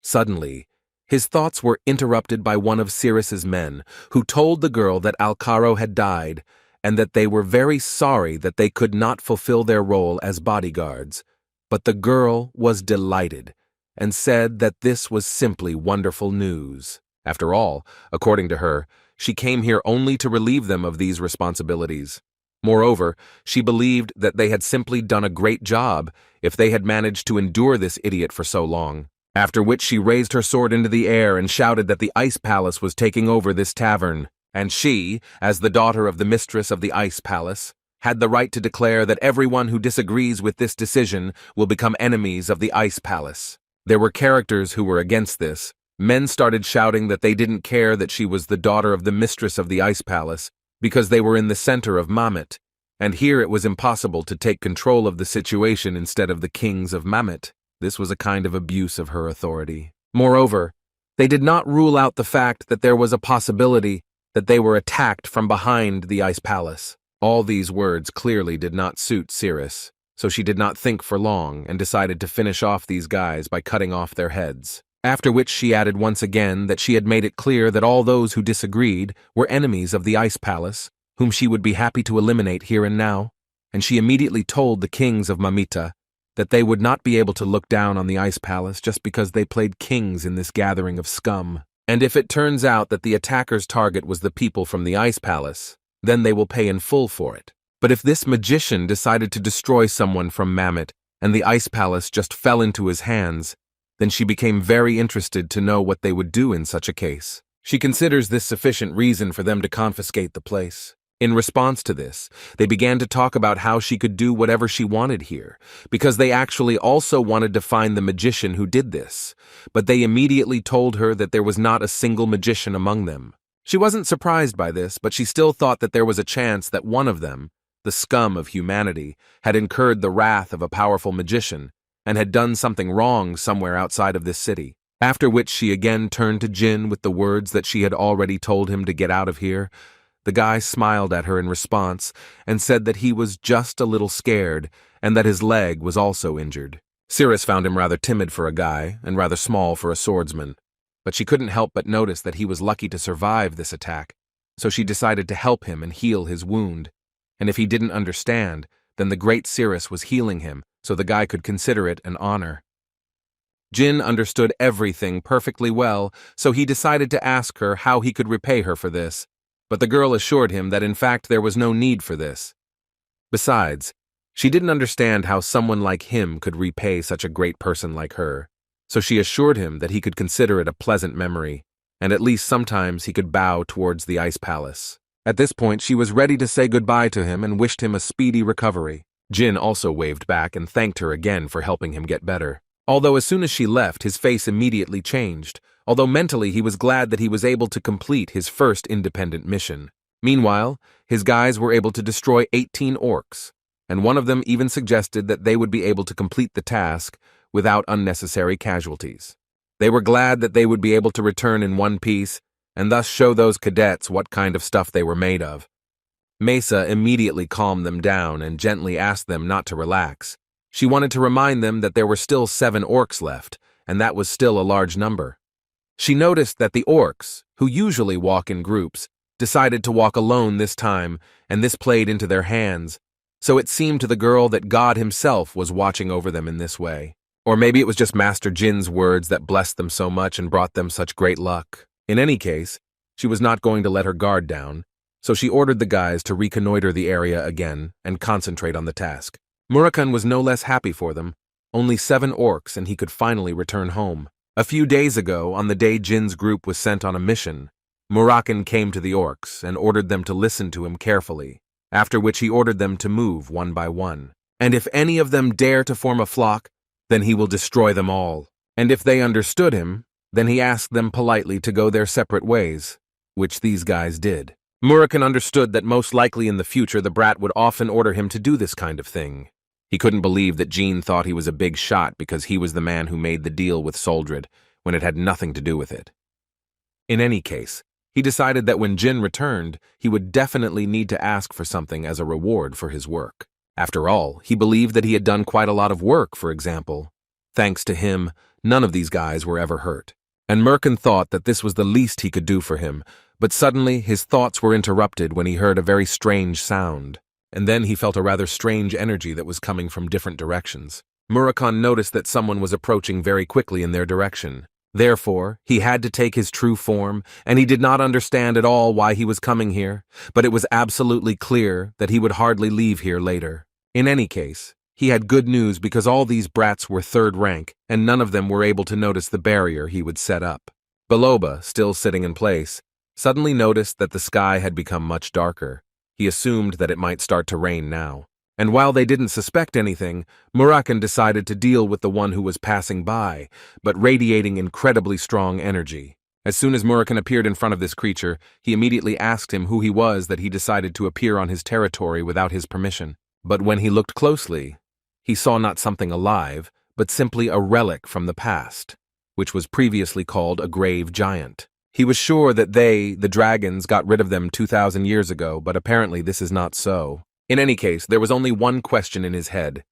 Suddenly, his thoughts were interrupted by one of Cirrus's men, who told the girl that Alcaro had died, and that they were very sorry that they could not fulfill their role as bodyguards. But the girl was delighted, and said that this was simply wonderful news. After all, according to her, she came here only to relieve them of these responsibilities. Moreover, she believed that they had simply done a great job if they had managed to endure this idiot for so long. After which she raised her sword into the air and shouted that the Ice Palace was taking over this tavern, and she, as the daughter of the mistress of the Ice Palace, had the right to declare that everyone who disagrees with this decision will become enemies of the Ice Palace. There were characters who were against this. Men started shouting that they didn't care that she was the daughter of the mistress of the Ice Palace because they were in the center of Mammoth, and here it was impossible to take control of the situation instead of the kings of Mammoth. This was a kind of abuse of her authority. Moreover, they did not rule out the fact that there was a possibility that they were attacked from behind the Ice Palace. All these words clearly did not suit Cirrus, so she did not think for long and decided to finish off these guys by cutting off their heads. After which she added once again that she had made it clear that all those who disagreed were enemies of the Ice Palace, whom she would be happy to eliminate here and now, and she immediately told the kings of Mamita that they would not be able to look down on the Ice Palace just because they played kings in this gathering of scum. And if it turns out that the attacker's target was the people from the Ice Palace, then they will pay in full for it. But if this magician decided to destroy someone from Mammoth and the Ice Palace just fell into his hands, then she became very interested to know what they would do in such a case. She considers this sufficient reason for them to confiscate the place. In response to this, they began to talk about how she could do whatever she wanted here, because they actually also wanted to find the magician who did this, but they immediately told her that there was not a single magician among them. She wasn't surprised by this, but she still thought that there was a chance that one of them, the scum of humanity, had incurred the wrath of a powerful magician, and had done something wrong somewhere outside of this city. After which she again turned to Jin with the words that she had already told him to get out of here. The guy smiled at her in response and said that he was just a little scared and that his leg was also injured. Cirrus found him rather timid for a guy and rather small for a swordsman, but she couldn't help but notice that he was lucky to survive this attack, so she decided to help him and heal his wound. And if he didn't understand, then the great Cirrus was healing him, so the guy could consider it an honor. Jin understood everything perfectly well, so he decided to ask her how he could repay her for this, but the girl assured him that in fact there was no need for this. Besides, she didn't understand how someone like him could repay such a great person like her, so she assured him that he could consider it a pleasant memory, and at least sometimes he could bow towards the Ice Palace. At this point, she was ready to say goodbye to him and wished him a speedy recovery. Jin also waved back and thanked her again for helping him get better. Although as soon as she left, his face immediately changed, although mentally he was glad that he was able to complete his first independent mission. Meanwhile, his guys were able to destroy 18 orcs, and one of them even suggested that they would be able to complete the task without unnecessary casualties. They were glad that they would be able to return in one piece and thus show those cadets what kind of stuff they were made of. Mesa immediately calmed them down and gently asked them not to relax. She wanted to remind them that there were still 7 orcs left, and that was still a large number. She noticed that the orcs, who usually walk in groups, decided to walk alone this time, and this played into their hands, so it seemed to the girl that God himself was watching over them in this way. Or maybe it was just Master Jin's words that blessed them so much and brought them such great luck. In any case, she was not going to let her guard down, so she ordered the guys to reconnoiter the area again and concentrate on the task. Murakun was no less happy for them. Only 7 orcs and he could finally return home. A few days ago, on the day Jin's group was sent on a mission, Murakun came to the orcs and ordered them to listen to him carefully, after which he ordered them to move one by one. And if any of them dare to form a flock, then he will destroy them all. And if they understood him, then he asked them politely to go their separate ways, which these guys did. Murakun understood that most likely in the future the brat would often order him to do this kind of thing. He couldn't believe that Jin thought he was a big shot because he was the man who made the deal with Soldred when it had nothing to do with it. In any case, he decided that when Jin returned, he would definitely need to ask for something as a reward for his work. After all, he believed that he had done quite a lot of work, for example. Thanks to him, none of these guys were ever hurt. And Merkin thought that this was the least he could do for him, but suddenly his thoughts were interrupted when he heard a very strange sound. And then he felt a rather strange energy that was coming from different directions. Murakun noticed that someone was approaching very quickly in their direction. Therefore, he had to take his true form, and he did not understand at all why he was coming here, but it was absolutely clear that he would hardly leave here later. In any case, he had good news because all these brats were third rank, and none of them were able to notice the barrier he would set up. Bellab, still sitting in place, suddenly noticed that the sky had become much darker. He assumed that it might start to rain now. And while they didn't suspect anything, Murakan decided to deal with the one who was passing by, but radiating incredibly strong energy. As soon as Murakan appeared in front of this creature, he immediately asked him who he was that he decided to appear on his territory without his permission. But when he looked closely, he saw not something alive, but simply a relic from the past, which was previously called a grave giant. He was sure that they, the dragons, got rid of them 2,000 years ago, but apparently this is not so. In any case, there was only one question in his head.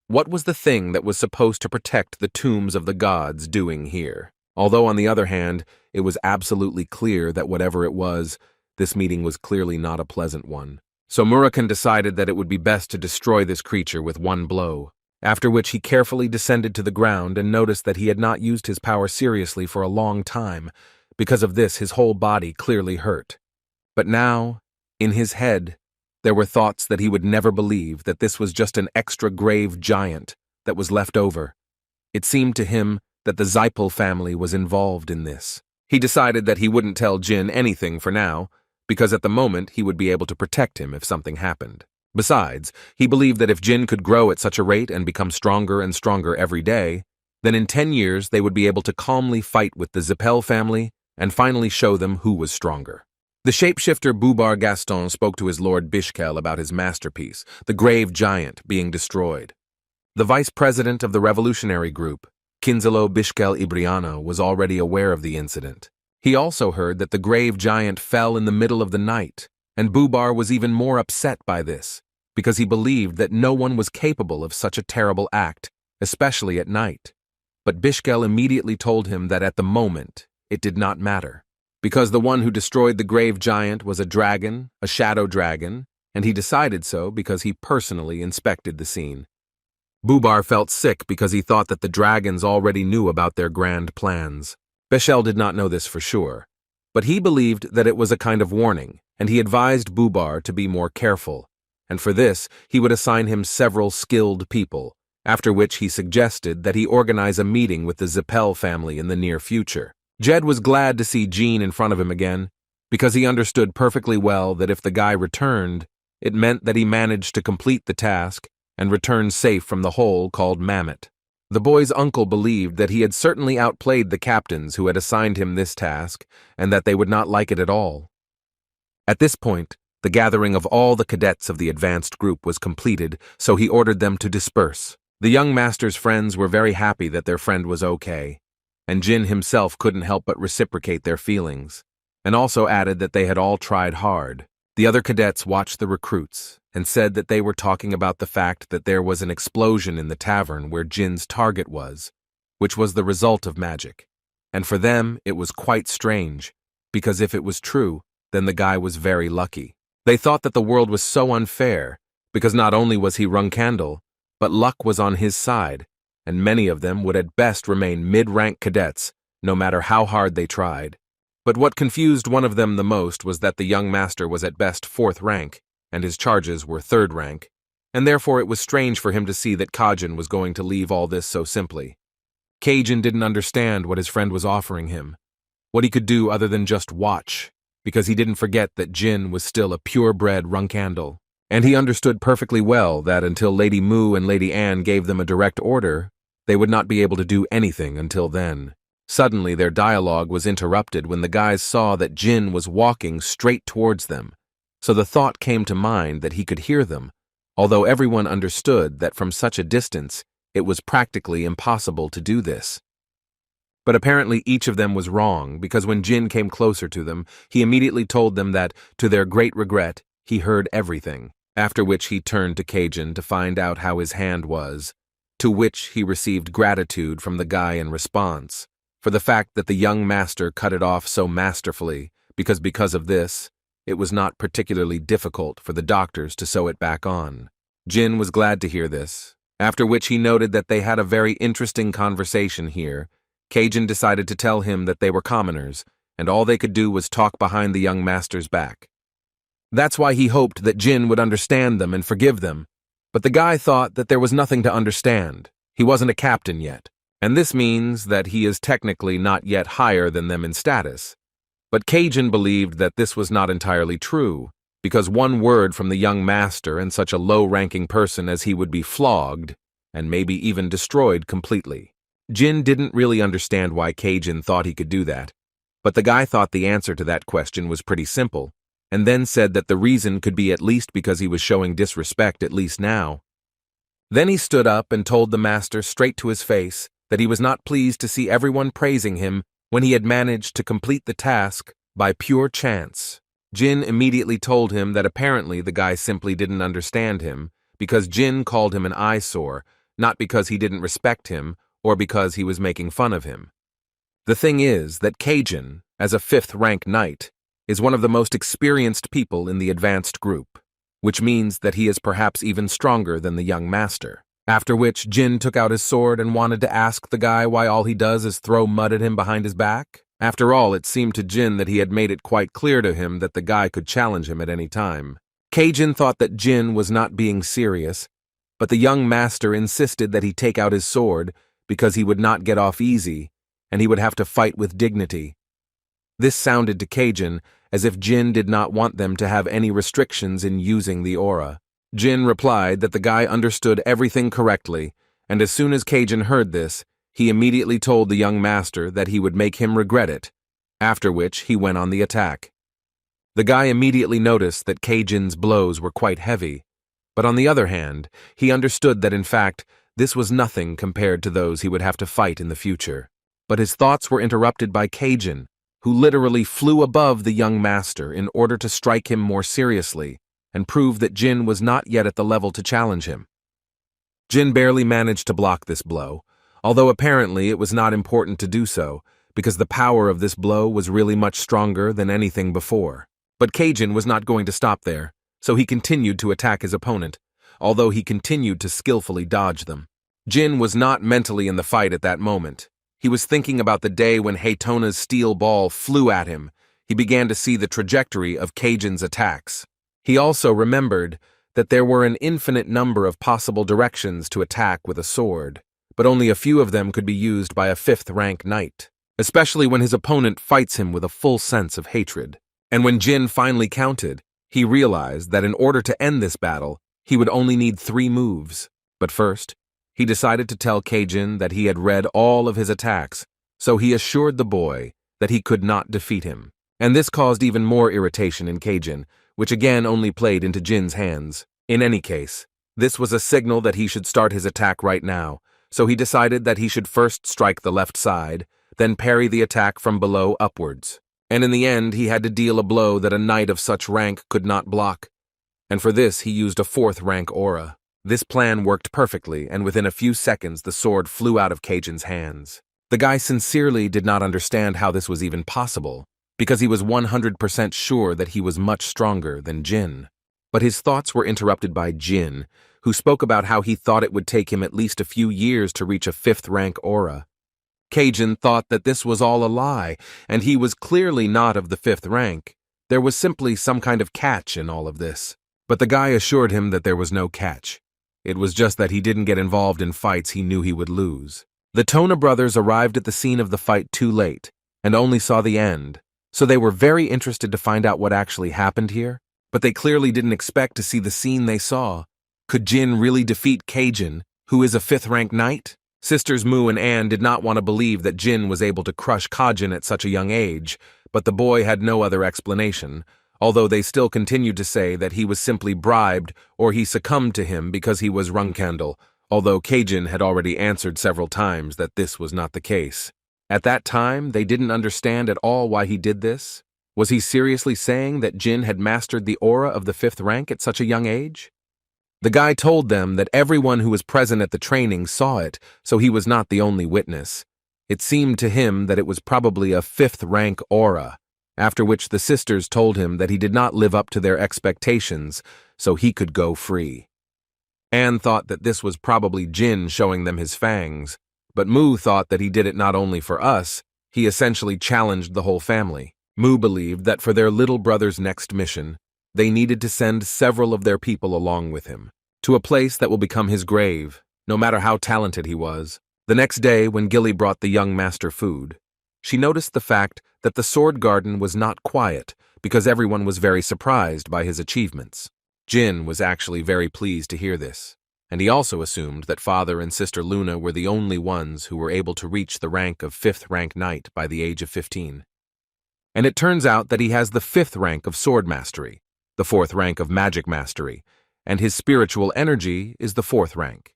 What was the thing that was supposed to protect the tombs of the gods doing here? Although, on the other hand, it was absolutely clear that whatever it was, this meeting was clearly not a pleasant one. So Murakan decided that it would be best to destroy this creature with one blow, after which he carefully descended to the ground and noticed that he had not used his power seriously for a long time. Because of this, his whole body clearly hurt. But now, in his head, there were thoughts that he would never believe that this was just an extra grave giant that was left over. It seemed to him that the Zipel family was involved in this. He decided that he wouldn't tell Jin anything for now, because at the moment he would be able to protect him if something happened. Besides, he believed that if Jin could grow at such a rate and become stronger and stronger every day, then in 10 years they would be able to calmly fight with the Zipel family and finally show them who was stronger. The shapeshifter Bubar Gaston spoke to his lord Bishkel about his masterpiece, the grave giant, being destroyed. The vice president of the revolutionary group, Kinzalo Bishkel Ibriano, was already aware of the incident. He also heard that the grave giant fell in the middle of the night, and Bubar was even more upset by this, because he believed that no one was capable of such a terrible act, especially at night. But Bishkel immediately told him that at the moment, it did not matter, because the one who destroyed the grave giant was a dragon, a shadow dragon, and he decided so because he personally inspected the scene. Bubar felt sick because he thought that the dragons already knew about their grand plans. Bishkel did not know this for sure, but he believed that it was a kind of warning, and he advised Bubar to be more careful, and for this he would assign him several skilled people, after which he suggested that he organize a meeting with the Zipel family in the near future. Jed was glad to see Jean in front of him again, because he understood perfectly well that if the guy returned, it meant that he managed to complete the task and return safe from the hole called Mammoth. The boy's uncle believed that he had certainly outplayed the captains who had assigned him this task, and that they would not like it at all. At this point, the gathering of all the cadets of the advanced group was completed, so he ordered them to disperse. The young master's friends were very happy that their friend was okay, and Jin himself couldn't help but reciprocate their feelings, and also added that they had all tried hard. The other cadets watched the recruits and said that they were talking about the fact that there was an explosion in the tavern where Jin's target was, which was the result of magic. And for them, it was quite strange, because if it was true, then the guy was very lucky. They thought that the world was so unfair, because not only was he Runandal, but luck was on his side, and many of them would at best remain mid-rank cadets, no matter how hard they tried. But what confused one of them the most was that the young master was at best 4th rank, and his charges were 3rd rank, and therefore it was strange for him to see that Kajin was going to leave all this so simply. Kajin didn't understand what his friend was offering him, what he could do other than just watch, because he didn't forget that Jin was still a purebred Runandal, and he understood perfectly well that until Lady Mu and Lady Anne gave them a direct order, they would not be able to do anything until then. Suddenly, their dialogue was interrupted when the guys saw that Jin was walking straight towards them, so the thought came to mind that he could hear them, although everyone understood that from such a distance, it was practically impossible to do this. But apparently each of them was wrong, because when Jin came closer to them, he immediately told them that, to their great regret, he heard everything, after which he turned to Kajin to find out how his hand was, to which he received gratitude from the guy in response, for the fact that the young master cut it off so masterfully, because of this, it was not particularly difficult for the doctors to sew it back on. Jin was glad to hear this, after which he noted that they had a very interesting conversation here, Cajun decided to tell him that they were commoners, and all they could do was talk behind the young master's back. That's why he hoped that Jin would understand them and forgive them, but the guy thought that there was nothing to understand. He wasn't a captain yet, and this means that he is technically not yet higher than them in status. But Cajun believed that this was not entirely true, because one word from the young master and such a low-ranking person as he would be flogged, and maybe even destroyed completely. Jin didn't really understand why Cajun thought he could do that, but the guy thought the answer to that question was pretty simple, and then said that the reason could be at least because he was showing disrespect at least now. Then he stood up and told the master straight to his face that he was not pleased to see everyone praising him when he had managed to complete the task by pure chance. Jin immediately told him that apparently the guy simply didn't understand him because Jin called him an eyesore, not because he didn't respect him or because he was making fun of him. The thing is that Cajun, as a 5th rank knight, is one of the most experienced people in the advanced group, which means that he is perhaps even stronger than the young master. After which, Jin took out his sword and wanted to ask the guy why all he does is throw mud at him behind his back. After all, it seemed to Jin that he had made it quite clear to him that the guy could challenge him at any time. Cajun thought that Jin was not being serious, but the young master insisted that he take out his sword because he would not get off easy, and he would have to fight with dignity. This sounded to Cajun as if Jin did not want them to have any restrictions in using the aura. Jin replied that the guy understood everything correctly, and as soon as Cajun heard this, he immediately told the young master that he would make him regret it, after which he went on the attack. The guy immediately noticed that Cajun's blows were quite heavy, but on the other hand, he understood that in fact, this was nothing compared to those he would have to fight in the future. But his thoughts were interrupted by Cajun, who literally flew above the young master in order to strike him more seriously and prove that Jin was not yet at the level to challenge him. Jin barely managed to block this blow, although apparently it was not important to do so, because the power of this blow was really much stronger than anything before. But Cajun was not going to stop there, so he continued to attack his opponent, although he continued to skillfully dodge them. Jin was not mentally in the fight at that moment. He was thinking about the day when Haytona's steel ball flew at him. He began to see the trajectory of Cajun's attacks. He also remembered that there were an infinite number of possible directions to attack with a sword, but only a few of them could be used by a 5th rank knight, especially when his opponent fights him with a full sense of hatred. And when Jin finally counted, he realized that in order to end this battle, he would only need 3 moves. But first, he decided to tell Cajun that he had read all of his attacks, so he assured the boy that he could not defeat him. And this caused even more irritation in Cajun, which again only played into Jin's hands. In any case, this was a signal that he should start his attack right now, so he decided that he should first strike the left side, then parry the attack from below upwards. And in the end, he had to deal a blow that a knight of such rank could not block. And for this, he used a 4th rank aura. This plan worked perfectly, and within a few seconds, the sword flew out of Cajun's hands. The guy sincerely did not understand how this was even possible, because he was 100% sure that he was much stronger than Jin. But his thoughts were interrupted by Jin, who spoke about how he thought it would take him at least a few years to reach a 5th rank aura. Cajun thought that this was all a lie, and he was clearly not of the 5th rank. There was simply some kind of catch in all of this. But the guy assured him that there was no catch. It was just that he didn't get involved in fights he knew he would lose. The Tona brothers arrived at the scene of the fight too late, and only saw the end, so they were very interested to find out what actually happened here, but they clearly didn't expect to see the scene they saw. Could Jin really defeat Cajun, who is a 5th rank knight? Sisters Mu and Anne did not want to believe that Jin was able to crush Kajin at such a young age, but the boy had no other explanation, although they still continued to say that he was simply bribed or he succumbed to him because he was Runandal, although Cajun had already answered several times that this was not the case. At that time, they didn't understand at all why he did this. Was he seriously saying that Jin had mastered the aura of the 5th rank at such a young age? The guy told them that everyone who was present at the training saw it, so he was not the only witness. It seemed to him that it was probably a 5th rank aura, after which the sisters told him that he did not live up to their expectations, so he could go free. Anne thought that this was probably Jin showing them his fangs, But Mu thought that he did it not only for us, he essentially challenged the whole family. Mu believed that for their little brother's next mission, they needed to send several of their people along with him, to a place that will become his grave, no matter how talented he was. The next day, when Gilly brought the young master food, she noticed the fact that the sword garden was not quiet because everyone was very surprised by his achievements. Jin was actually very pleased to hear this, and he also assumed that Father and Sister Luna were the only ones who were able to reach the rank of 5th rank knight by the age of 15. And it turns out that he has the 5th rank of sword mastery, the 4th rank of magic mastery, and his spiritual energy is the 4th rank.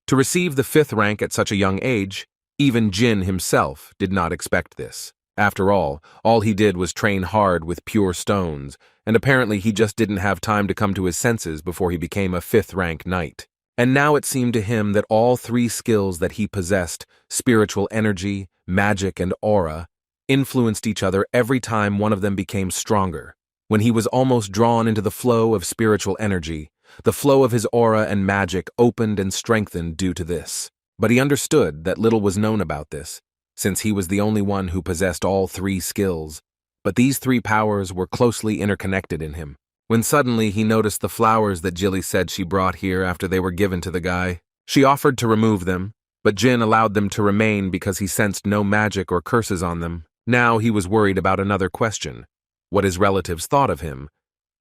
To receive the 5th rank at such a young age, even Jin himself did not expect this. After all he did was train hard with pure stones, and apparently he just didn't have time to come to his senses before he became a 5th rank knight. And now it seemed to him that all 3 skills that he possessed, spiritual energy, magic, and aura, influenced each other every time one of them became stronger. When he was almost drawn into the flow of spiritual energy, the flow of his aura and magic opened and strengthened due to this. But he understood that little was known about this, since he was the only one who possessed all 3 skills. But these 3 powers were closely interconnected in him. When suddenly he noticed the flowers that Gilly said she brought here after they were given to the guy. She offered to remove them, but Jin allowed them to remain because he sensed no magic or curses on them. Now he was worried about another question: what his relatives thought of him,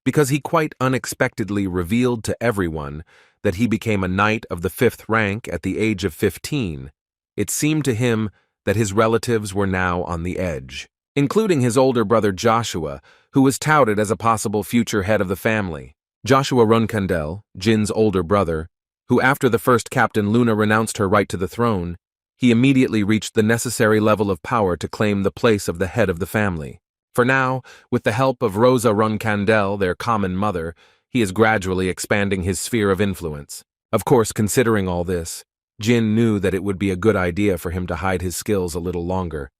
because he quite unexpectedly revealed to everyone that he became a knight of the 5th rank at the age of 15. It seemed to him that his relatives were now on the edge, including his older brother Joshua, who was touted as a possible future head of the family. Joshua Runandal, Jin's older brother, who after the first Captain Luna renounced her right to the throne, he immediately reached the necessary level of power to claim the place of the head of the family. For now, with the help of Rosa Runandal, their common mother, he is gradually expanding his sphere of influence. Of course, considering all this, Jin knew that it would be a good idea for him to hide his skills a little longer,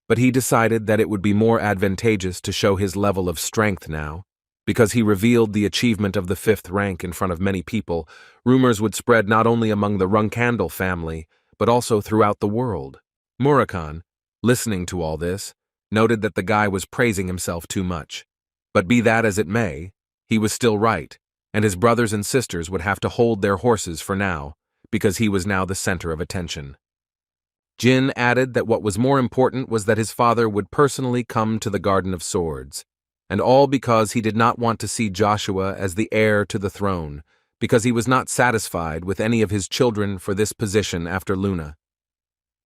but he decided that it would be more advantageous to show his level of strength now. Because he revealed the achievement of the 5th rank in front of many people, rumors would spread not only among the Runandal family, but also throughout the world. Murakhan, listening to all this, noted that the guy was praising himself too much. But be that as it may, he was still right, and his brothers and sisters would have to hold their horses for now, because he was now the center of attention. Jin added that what was more important was that his father would personally come to the Garden of Swords, and all because he did not want to see Joshua as the heir to the throne, because he was not satisfied with any of his children for this position after Luna.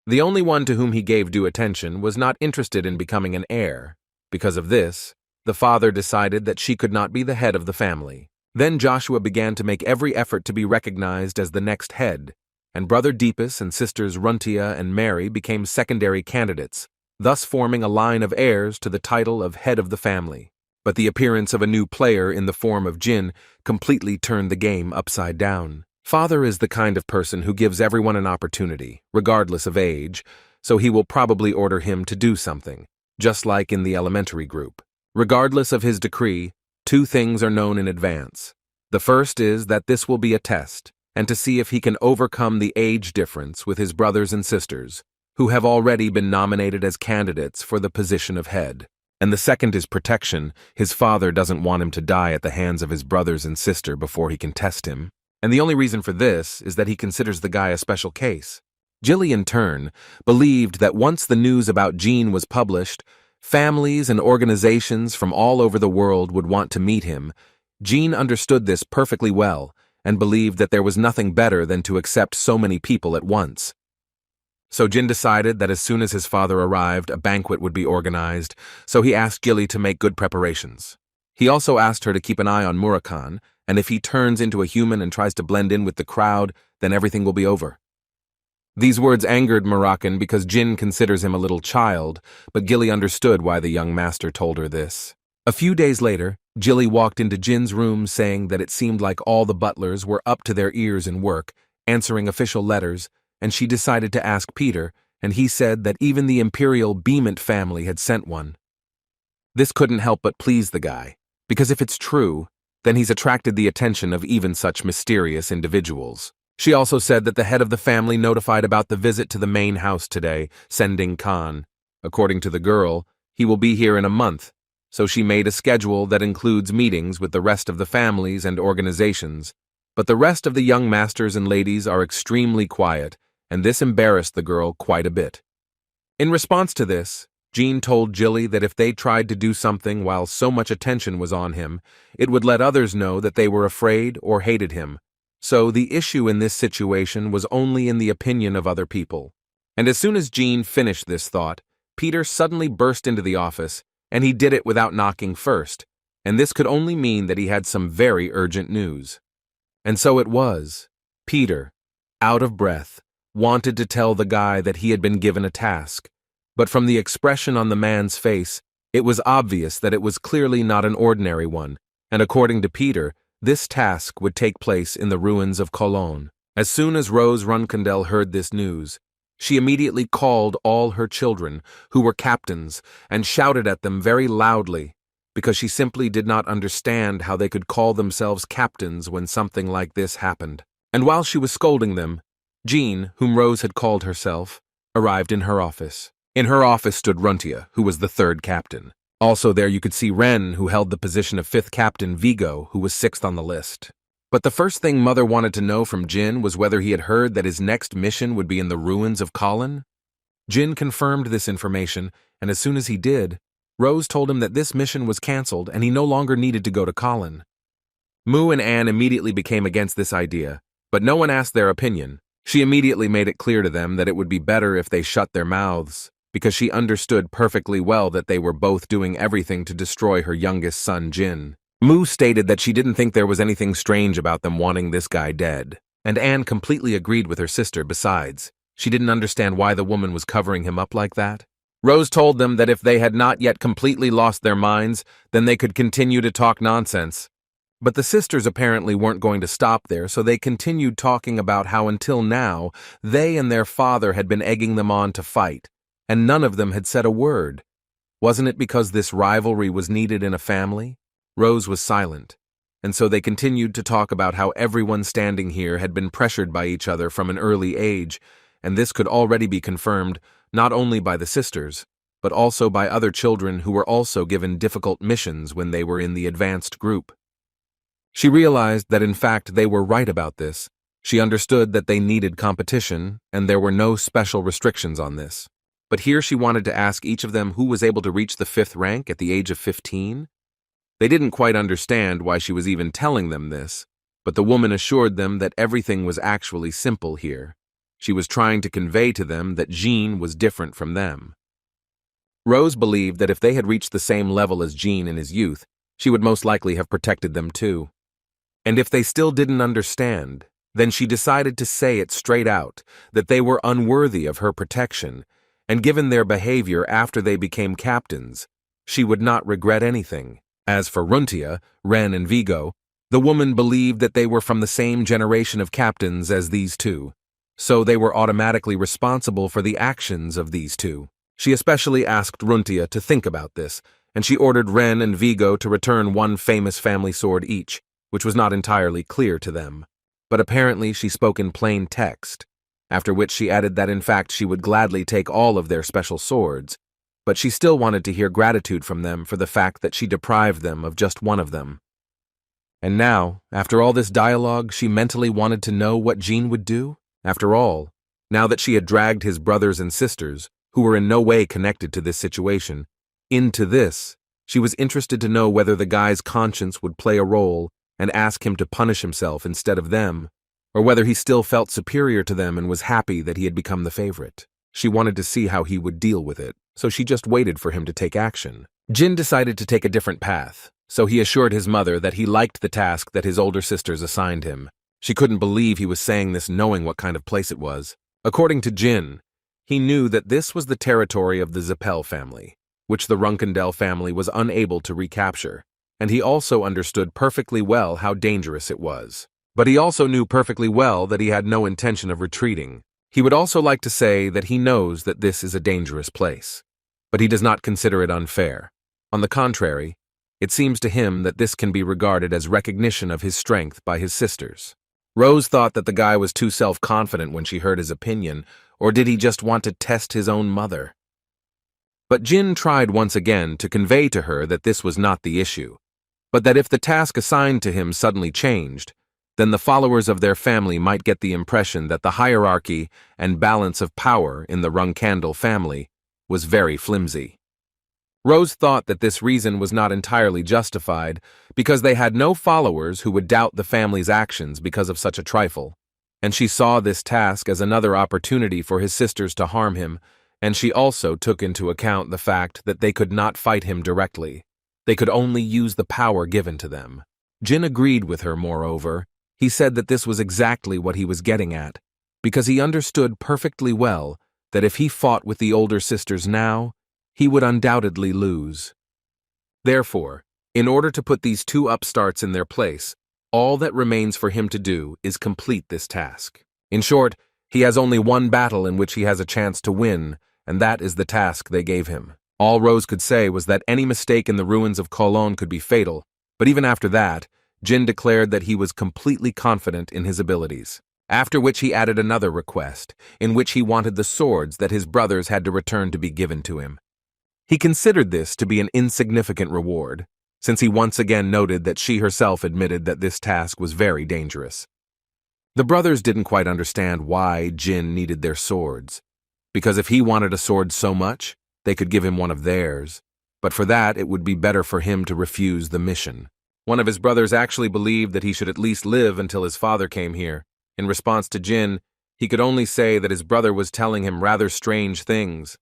The only one to whom he gave due attention was not interested in becoming an heir. Because of this, the father decided that she could not be the head of the family. Then Joshua began to make every effort to be recognized as the next head, and brother Deepus and sisters Runtia and Mary became secondary candidates, thus forming a line of heirs to the title of head of the family. But the appearance of a new player in the form of Jin completely turned the game upside down. Father is the kind of person who gives everyone an opportunity, regardless of age, so he will probably order him to do something, just like in the elementary group. Regardless of his decree, 2 things are known in advance. The first is that this will be a test, and to see if he can overcome the age difference with his brothers and sisters, who have already been nominated as candidates for the position of head. And the second is protection. His father doesn't want him to die at the hands of his brothers and sister before he can test him. And the only reason for this is that he considers the guy a special case. Gilly, in turn, believed that once the news about Jean was published, families and organizations from all over the world would want to meet him. Jean understood this perfectly well and believed that there was nothing better than to accept so many people at once. So Jin decided that as soon as his father arrived, a banquet would be organized, so he asked Gilly to make good preparations. He also asked her to keep an eye on Murakhan, and if he turns into a human and tries to blend in with the crowd, then everything will be over. These words angered Murakhan because Jin considers him a little child, but Gilly understood why the young master told her this. A few days later, Gilly walked into Jin's room saying that it seemed like all the butlers were up to their ears in work, answering official letters, and she decided to ask Peter, and he said that even the imperial Beemant family had sent one. This couldn't help but please the guy, because if it's true, then he's attracted the attention of even such mysterious individuals. She also said that the head of the family notified about the visit to the main house today, sending Khan. According to the girl, he will be here in a month, so she made a schedule that includes meetings with the rest of the families and organizations. But the rest of the young masters and ladies are extremely quiet, and this embarrassed the girl quite a bit. In response to this, Jean told Jilly that if they tried to do something while so much attention was on him, it would let others know that they were afraid or hated him. So the issue in this situation was only in the opinion of other people. And as soon as Jean finished this thought, Peter suddenly burst into the office, and he did it without knocking first, and this could only mean that he had some very urgent news. And so it was. Peter, out of breath, wanted to tell the guy that he had been given a task, but from the expression on the man's face, it was obvious that it was clearly not an ordinary one, and according to Peter, this task would take place in the ruins of Colin. As soon as Rose Runandal heard this news, she immediately called all her children, who were captains, and shouted at them very loudly, because she simply did not understand how they could call themselves captains when something like this happened. And while she was scolding them, Jean, whom Rose had called herself, arrived in her office. In her office stood Runtia, who was the third captain. Also there you could see Ren, who held the position of fifth captain, Vigo, who was sixth on the list. But the first thing Mother wanted to know from Jin was whether he had heard that his next mission would be in the ruins of Colin. Jin confirmed this information, and as soon as he did, Rose told him that this mission was cancelled and he no longer needed to go to Colin. Moo and Anne immediately became against this idea, but no one asked their opinion. She immediately made it clear to them that it would be better if they shut their mouths, because she understood perfectly well that they were both doing everything to destroy her youngest son, Jin. Moo stated that she didn't think there was anything strange about them wanting this guy dead, and Anne completely agreed with her sister. Besides, she didn't understand why the woman was covering him up like that. Rose told them that if they had not yet completely lost their minds, then they could continue to talk nonsense. But the sisters apparently weren't going to stop there, so they continued talking about how until now, they and their father had been egging them on to fight, and none of them had said a word. Wasn't it because this rivalry was needed in a family? Rose was silent, and so they continued to talk about how everyone standing here had been pressured by each other from an early age, and this could already be confirmed not only by the sisters, but also by other children who were also given difficult missions when they were in the advanced group. She realized that in fact they were right about this. She understood that they needed competition, and there were no special restrictions on this. But here she wanted to ask each of them who was able to reach the 5th rank at the age of 15. They didn't quite understand why she was even telling them this, but the woman assured them that everything was actually simple here. She was trying to convey to them that Jean was different from them. Rose believed that if they had reached the same level as Jean in his youth, she would most likely have protected them too. And if they still didn't understand, then she decided to say it straight out, that they were unworthy of her protection, and given their behavior after they became captains, she would not regret anything. As for Runtia, Ren, and Vigo, the woman believed that they were from the same generation of captains as these two, so they were automatically responsible for the actions of these two. She especially asked Runtia to think about this, and she ordered Ren and Vigo to return one famous family sword each, which was not entirely clear to them. But apparently she spoke in plain text, after which she added that in fact she would gladly take all of their special swords, but she still wanted to hear gratitude from them for the fact that she deprived them of just one of them. And now, after all this dialogue, she mentally wanted to know what Jean would do. After all, now that she had dragged his brothers and sisters, who were in no way connected to this situation, into this, she was interested to know whether the guy's conscience would play a role and ask him to punish himself instead of them, or whether he still felt superior to them and was happy that he had become the favorite. She wanted to see how he would deal with it, so she just waited for him to take action. Jin decided to take a different path, so he assured his mother that he liked the task that his older sisters assigned him. She couldn't believe he was saying this knowing what kind of place it was. According to Jin, he knew that this was the territory of the Zipel family, which the Runandal family was unable to recapture, and he also understood perfectly well how dangerous it was. But he also knew perfectly well that he had no intention of retreating. He would also like to say that he knows that this is a dangerous place, but he does not consider it unfair. On the contrary, it seems to him that this can be regarded as recognition of his strength by his sisters. Rose thought that the guy was too self-confident when she heard his opinion, or did he just want to test his own mother? But Jin tried once again to convey to her that this was not the issue, but that if the task assigned to him suddenly changed, then the followers of their family might get the impression that the hierarchy and balance of power in the Runandal family was very flimsy. Rose thought that this reason was not entirely justified because they had no followers who would doubt the family's actions because of such a trifle, and she saw this task as another opportunity for his sisters to harm him, and she also took into account the fact that they could not fight him directly. They could only use the power given to them. Jin agreed with her, moreover. He said that this was exactly what he was getting at, because he understood perfectly well that if he fought with the older sisters now, he would undoubtedly lose. Therefore, in order to put these two upstarts in their place, all that remains for him to do is complete this task. In short, he has only one battle in which he has a chance to win, and that is the task they gave him. All Rose could say was that any mistake in the ruins of Colin could be fatal, but even after that, Jin declared that he was completely confident in his abilities. After which he added another request, in which he wanted the swords that his brothers had to return to be given to him. He considered this to be an insignificant reward, since he once again noted that she herself admitted that this task was very dangerous. The brothers didn't quite understand why Jin needed their swords, because if he wanted a sword so much, they could give him one of theirs, but for that it would be better for him to refuse the mission. One of his brothers actually believed that he should at least live until his father came here. In response to Jin, he could only say that his brother was telling him rather strange things.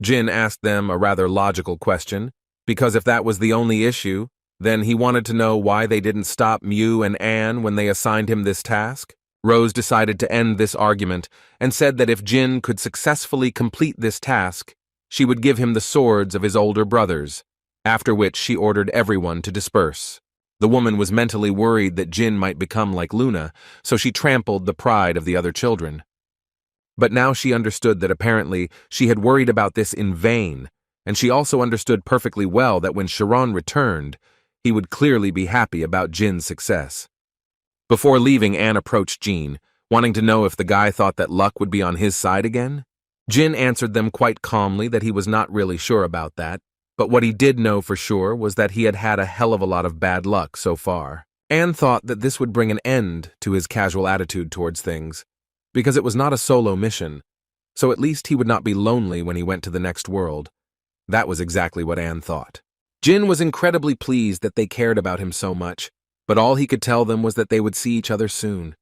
Jin asked them a rather logical question, because if that was the only issue, then he wanted to know why they didn't stop Mew and Anne when they assigned him this task. Rose decided to end this argument and said that if Jin could successfully complete this task, she would give him the swords of his older brothers, after which she ordered everyone to disperse. The woman was mentally worried that Jin might become like Luna, so she trampled the pride of the other children. But now she understood that apparently she had worried about this in vain, and she also understood perfectly well that when Chiron returned, he would clearly be happy about Jin's success. Before leaving, Anne approached Jin, wanting to know if the guy thought that luck would be on his side again. Jin answered them quite calmly that he was not really sure about that, but what he did know for sure was that he had had a hell of a lot of bad luck so far. Anne thought that this would bring an end to his casual attitude towards things, because it was not a solo mission, so at least he would not be lonely when he went to the next world. That was exactly what Anne thought. Jin was incredibly pleased that they cared about him so much, but all he could tell them was that they would see each other soon.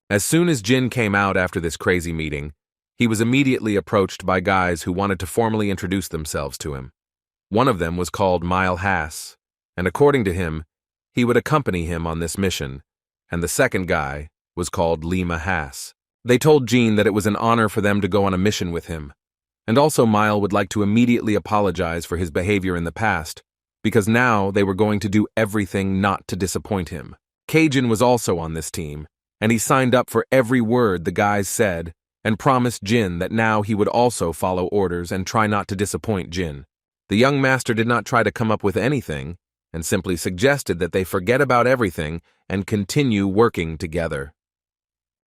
As soon as Jin came out after this crazy meeting, he was immediately approached by guys who wanted to formally introduce themselves to him. One of them was called Mile Hass, and according to him, he would accompany him on this mission, and the second guy was called Lima Hass. They told Jin that it was an honor for them to go on a mission with him, and also Mile would like to immediately apologize for his behavior in the past, because now they were going to do everything not to disappoint him. Cajun was also on this team, and he signed up for every word the guys said and promised Jin that now he would also follow orders and try not to disappoint Jin. The young master did not try to come up with anything, and simply suggested that they forget about everything and continue working together.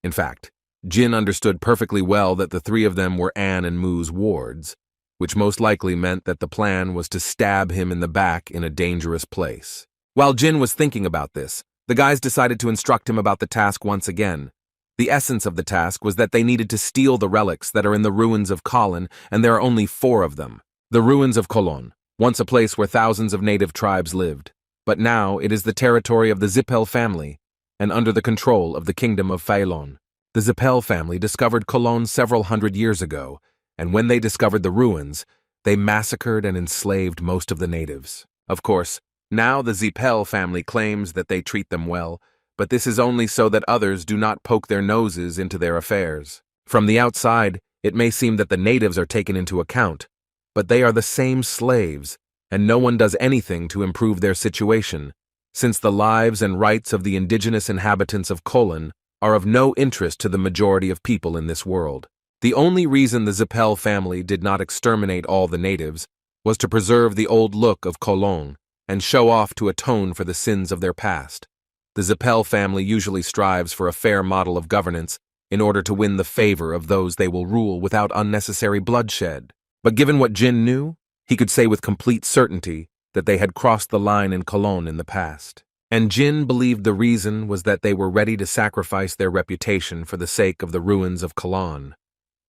In fact, Jin understood perfectly well that the three of them were Anne and Moo's wards, which most likely meant that the plan was to stab him in the back in a dangerous place. While Jin was thinking about this, the guys decided to instruct him about the task once again. The essence of the task was that they needed to steal the relics that are in the ruins of Colin, and there are only 4 of them. The ruins of Colin, once a place where thousands of native tribes lived, but now it is the territory of the Zipel family, and under the control of the kingdom of Phaelon. The Zipel family discovered Colin several hundred years ago, and when they discovered the ruins, they massacred and enslaved most of the natives. Of course, now the Zipel family claims that they treat them well, but this is only so that others do not poke their noses into their affairs. From the outside, it may seem that the natives are taken into account, but they are the same slaves, and no one does anything to improve their situation, since the lives and rights of the indigenous inhabitants of Colin are of no interest to the majority of people in this world. The only reason the Zipel family did not exterminate all the natives was to preserve the old look of Colin and show off to atone for the sins of their past. The Zipel family usually strives for a fair model of governance in order to win the favor of those they will rule without unnecessary bloodshed. But given what Jin knew, he could say with complete certainty that they had crossed the line in Colin in the past. And Jin believed the reason was that they were ready to sacrifice their reputation for the sake of the ruins of Colin.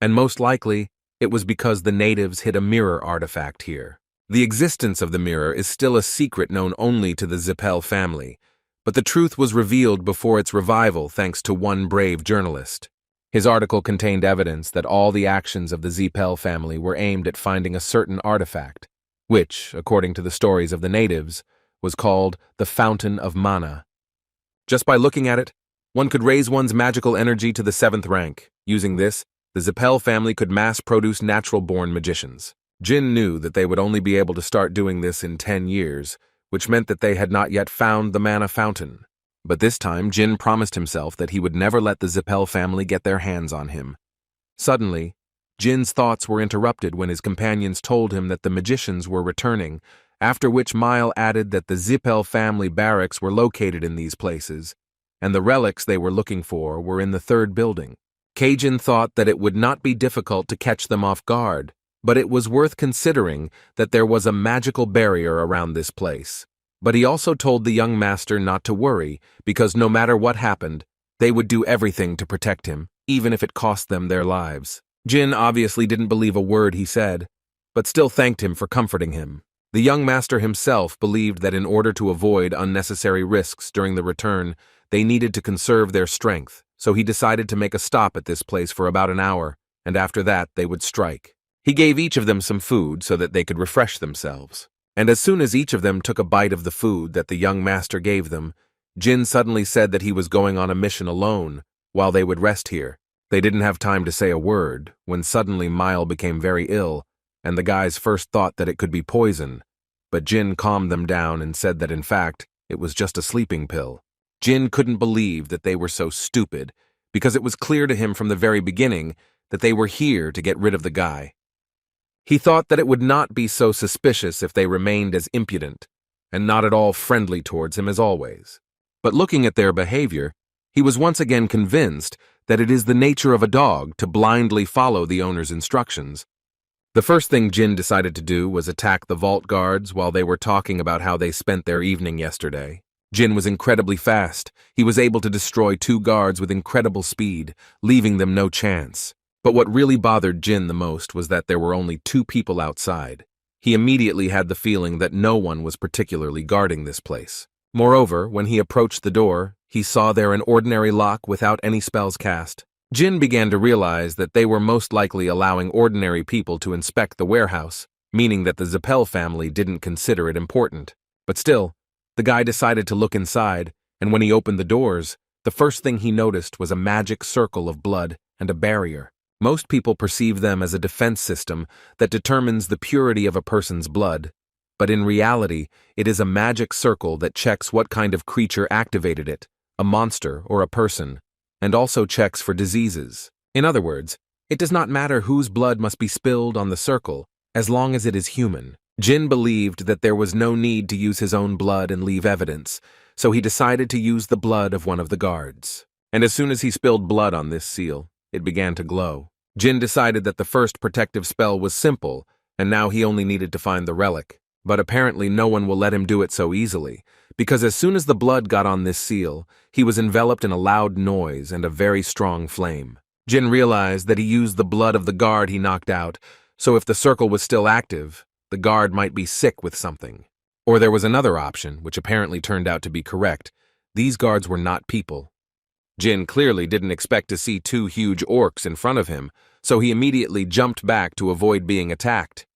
And most likely, it was because the natives hid a mirror artifact here. The existence of the mirror is still a secret known only to the Zipel family, but the truth was revealed before its revival thanks to one brave journalist. His article contained evidence that all the actions of the Zipel family were aimed at finding a certain artifact, which, according to the stories of the natives, was called the Fountain of Mana. Just by looking at it, one could raise one's magical energy to the 7th rank. Using this, the Zipel family could mass-produce natural-born magicians. Jin knew that they would only be able to start doing this in 10 years, which meant that they had not yet found the mana fountain. But this time, Jin promised himself that he would never let the Zipel family get their hands on him. Suddenly, Jin's thoughts were interrupted when his companions told him that the magicians were returning, after which Mile added that the Zipel family barracks were located in these places, and the relics they were looking for were in the 3rd building. Kajin thought that it would not be difficult to catch them off guard, but it was worth considering that there was a magical barrier around this place. But he also told the young master not to worry, because no matter what happened, they would do everything to protect him, even if it cost them their lives. Jin obviously didn't believe a word he said, but still thanked him for comforting him. The young master himself believed that in order to avoid unnecessary risks during the return, they needed to conserve their strength, so he decided to make a stop at this place for about an hour, and after that they would strike. He gave each of them some food so that they could refresh themselves. And as soon as each of them took a bite of the food that the young master gave them, Jin suddenly said that he was going on a mission alone, while they would rest here. They didn't have time to say a word, when suddenly Mile became very ill, and the guys first thought that it could be poison, but Jin calmed them down and said that in fact, it was just a sleeping pill. Jin couldn't believe that they were so stupid, because it was clear to him from the very beginning that they were here to get rid of the guy. He thought that it would not be so suspicious if they remained as impudent, and not at all friendly towards him as always. But looking at their behavior, he was once again convinced that it is the nature of a dog to blindly follow the owner's instructions. The first thing Jin decided to do was attack the vault guards while they were talking about how they spent their evening yesterday. Jin was incredibly fast. He was able to destroy 2 guards with incredible speed, leaving them no chance. But what really bothered Jin the most was that there were only 2 people outside. He immediately had the feeling that no one was particularly guarding this place. Moreover, when he approached the door, he saw there an ordinary lock without any spells cast. Jin began to realize that they were most likely allowing ordinary people to inspect the warehouse, meaning that the Zipel family didn't consider it important. But still, the guy decided to look inside, and when he opened the doors, the first thing he noticed was a magic circle of blood and a barrier. Most people perceive them as a defense system that determines the purity of a person's blood, but in reality, it is a magic circle that checks what kind of creature activated it, a monster or a person, and also checks for diseases. In other words, it does not matter whose blood must be spilled on the circle, as long as it is human. Jin believed that there was no need to use his own blood and leave evidence, so he decided to use the blood of one of the guards. And as soon as he spilled blood on this seal, it began to glow. Jin decided that the first protective spell was simple, and now he only needed to find the relic. But apparently no one will let him do it so easily, because as soon as the blood got on this seal, he was enveloped in a loud noise and a very strong flame. Jin realized that he used the blood of the guard he knocked out, so if the circle was still active, the guard might be sick with something. Or there was another option, which apparently turned out to be correct. These guards were not people. Jin clearly didn't expect to see 2 huge orcs in front of him, so he immediately jumped back to avoid being attacked.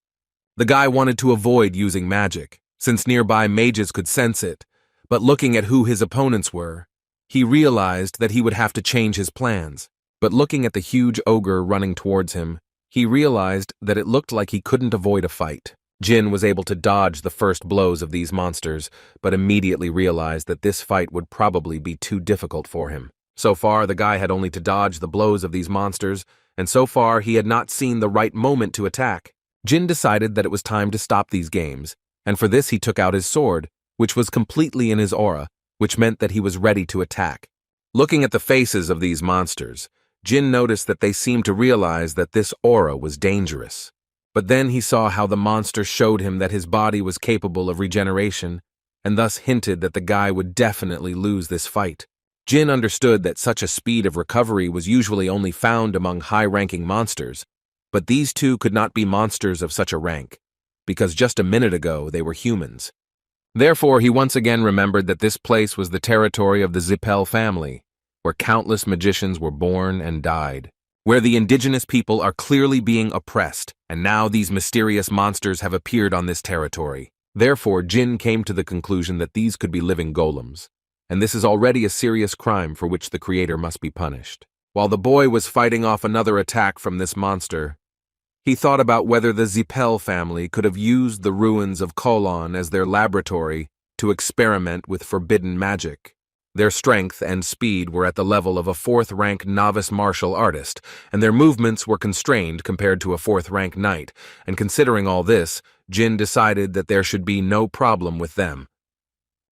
The guy wanted to avoid using magic, since nearby mages could sense it, but looking at who his opponents were, he realized that he would have to change his plans. But looking at the huge ogre running towards him, he realized that it looked like he couldn't avoid a fight. Jin was able to dodge the first blows of these monsters, but immediately realized that this fight would probably be too difficult for him. So far, the guy had only to dodge the blows of these monsters, and so far he had not seen the right moment to attack. Jin decided that it was time to stop these games, and for this he took out his sword, which was completely in his aura, which meant that he was ready to attack. Looking at the faces of these monsters, Jin noticed that they seemed to realize that this aura was dangerous. But then he saw how the monster showed him that his body was capable of regeneration, and thus hinted that the guy would definitely lose this fight. Jin understood that such a speed of recovery was usually only found among high-ranking monsters, but these two could not be monsters of such a rank, because just a minute ago they were humans. Therefore, he once again remembered that this place was the territory of the Zipel family, where countless magicians were born and died, where the indigenous people are clearly being oppressed, and now these mysterious monsters have appeared on this territory. Therefore, Jin came to the conclusion that these could be living golems, and this is already a serious crime for which the creator must be punished. While the boy was fighting off another attack from this monster, he thought about whether the Zipel family could have used the ruins of Colin as their laboratory to experiment with forbidden magic. Their strength and speed were at the level of a 4th-rank novice martial artist, and their movements were constrained compared to a 4th-rank knight, and considering all this, Jin decided that there should be no problem with them.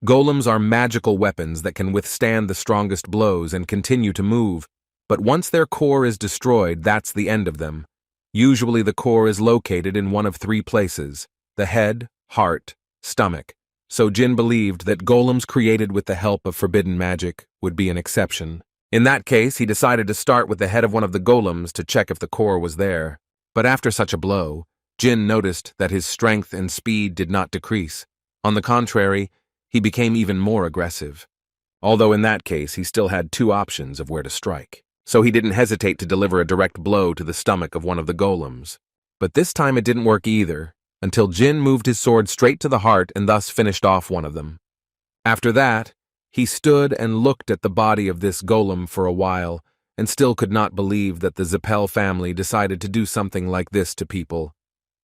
Golems are magical weapons that can withstand the strongest blows and continue to move, but once their core is destroyed, that's the end of them. Usually the core is located in one of 3 places: the head, heart, stomach. So Jin believed that golems created with the help of forbidden magic would be an exception. In that case, he decided to start with the head of one of the golems to check if the core was there. But after such a blow, Jin noticed that his strength and speed did not decrease. On the contrary, he became even more aggressive. Although in that case, he still had 2 options of where to strike. So he didn't hesitate to deliver a direct blow to the stomach of one of the golems. But this time it didn't work either, until Jin moved his sword straight to the heart and thus finished off one of them. After that, he stood and looked at the body of this golem for a while, and still could not believe that the Zipel family decided to do something like this to people.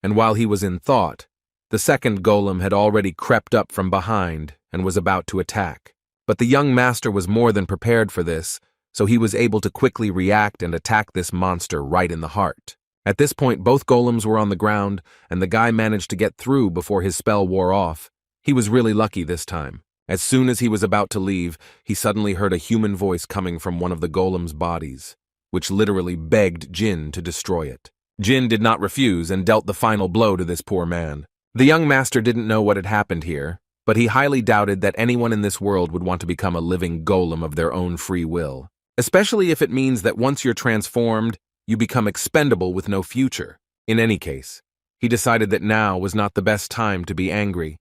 And while he was in thought, the second golem had already crept up from behind and was about to attack. But the young master was more than prepared for this, so he was able to quickly react and attack this monster right in the heart. At this point, both golems were on the ground, and the guy managed to get through before his spell wore off. He was really lucky this time. As soon as he was about to leave, he suddenly heard a human voice coming from one of the golem's bodies, which literally begged Jin to destroy it. Jin did not refuse and dealt the final blow to this poor man. The young master didn't know what had happened here, but he highly doubted that anyone in this world would want to become a living golem of their own free will, especially if it means that once you're transformed, you become expendable with no future. In any case, he decided that now was not the best time to be angry,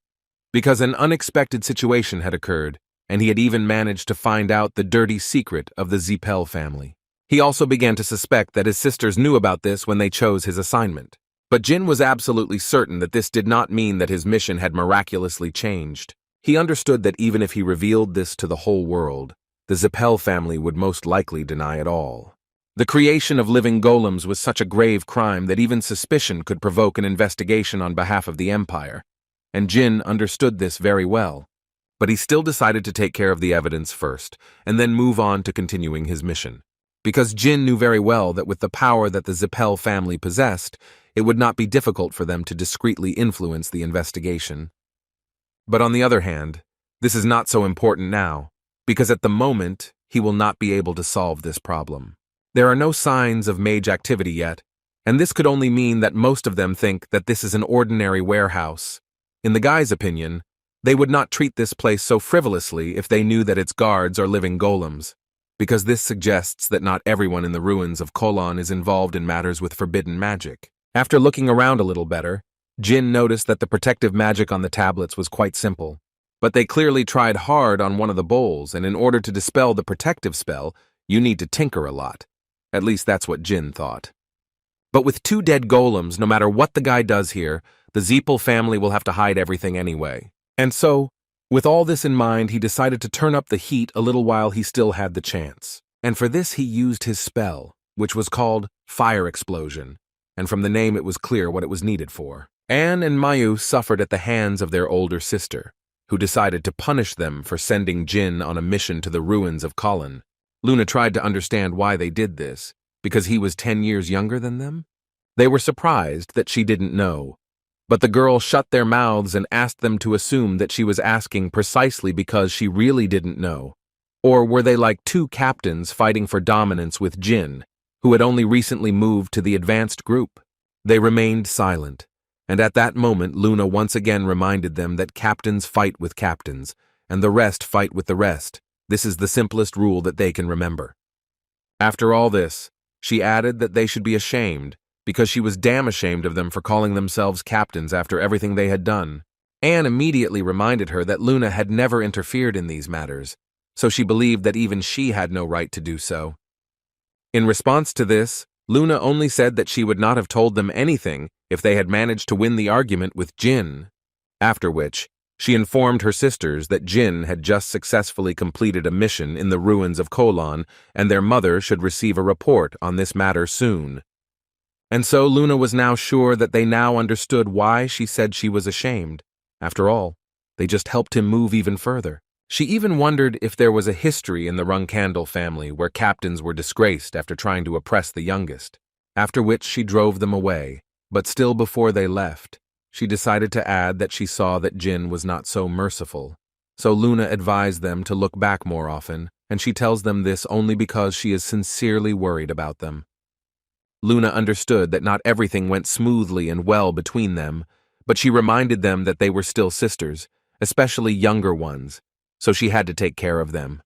because an unexpected situation had occurred, and he had even managed to find out the dirty secret of the Zipel family. He also began to suspect that his sisters knew about this when they chose his assignment. But Jin was absolutely certain that this did not mean that his mission had miraculously changed. He understood that even if he revealed this to the whole world, the Zipel family would most likely deny it all. The creation of living golems was such a grave crime that even suspicion could provoke an investigation on behalf of the Empire, and Jin understood this very well. But he still decided to take care of the evidence first, and then move on to continuing his mission. Because Jin knew very well that with the power that the Zipel family possessed, it would not be difficult for them to discreetly influence the investigation. But on the other hand, this is not so important now, because at the moment, he will not be able to solve this problem. There are no signs of mage activity yet, and this could only mean that most of them think that this is an ordinary warehouse. In the guy's opinion, they would not treat this place so frivolously if they knew that its guards are living golems, because this suggests that not everyone in the ruins of Colin is involved in matters with forbidden magic. After looking around a little better, Jin noticed that the protective magic on the tablets was quite simple. But they clearly tried hard on one of the bowls, and in order to dispel the protective spell, you need to tinker a lot. At least that's what Jin thought. But with 2 dead golems, no matter what the guy does here, the Zipel family will have to hide everything anyway. And so, with all this in mind, he decided to turn up the heat a little while he still had the chance. And for this he used his spell, which was called Fire Explosion, and from the name it was clear what it was needed for. Anne and Mayu suffered at the hands of their older sister, who decided to punish them for sending Jin on a mission to the ruins of Colin. Luna tried to understand why they did this, because he was 10 years younger than them? They were surprised that she didn't know, But the girl shut their mouths and asked them to assume that she was asking precisely because she really didn't know. Or were they like two captains fighting for dominance with Jin, who had only recently moved to the advanced group? They remained silent, and at that moment Luna once again reminded them that captains fight with captains, and the rest fight with the rest. This is the simplest rule that they can remember. After all this, she added that they should be ashamed, because she was damn ashamed of them for calling themselves captains after everything they had done. Anne immediately reminded her that Luna had never interfered in these matters, so she believed that even she had no right to do so. In response to this, Luna only said that she would not have told them anything if they had managed to win the argument with Jin, after which she informed her sisters that Jin had just successfully completed a mission in the ruins of Colin, and their mother should receive a report on this matter soon. And so Luna was now sure that they now understood why she said she was ashamed. After all, they just helped him move even further. She even wondered if there was a history in the Runandal family where captains were disgraced after trying to oppress the youngest, after which she drove them away. But still before they left, she decided to add that she saw that Jin was not so merciful. So Luna advised them to look back more often, and she tells them this only because she is sincerely worried about them. Luna understood that not everything went smoothly and well between them, but she reminded them that they were still sisters, especially younger ones, so she had to take care of them.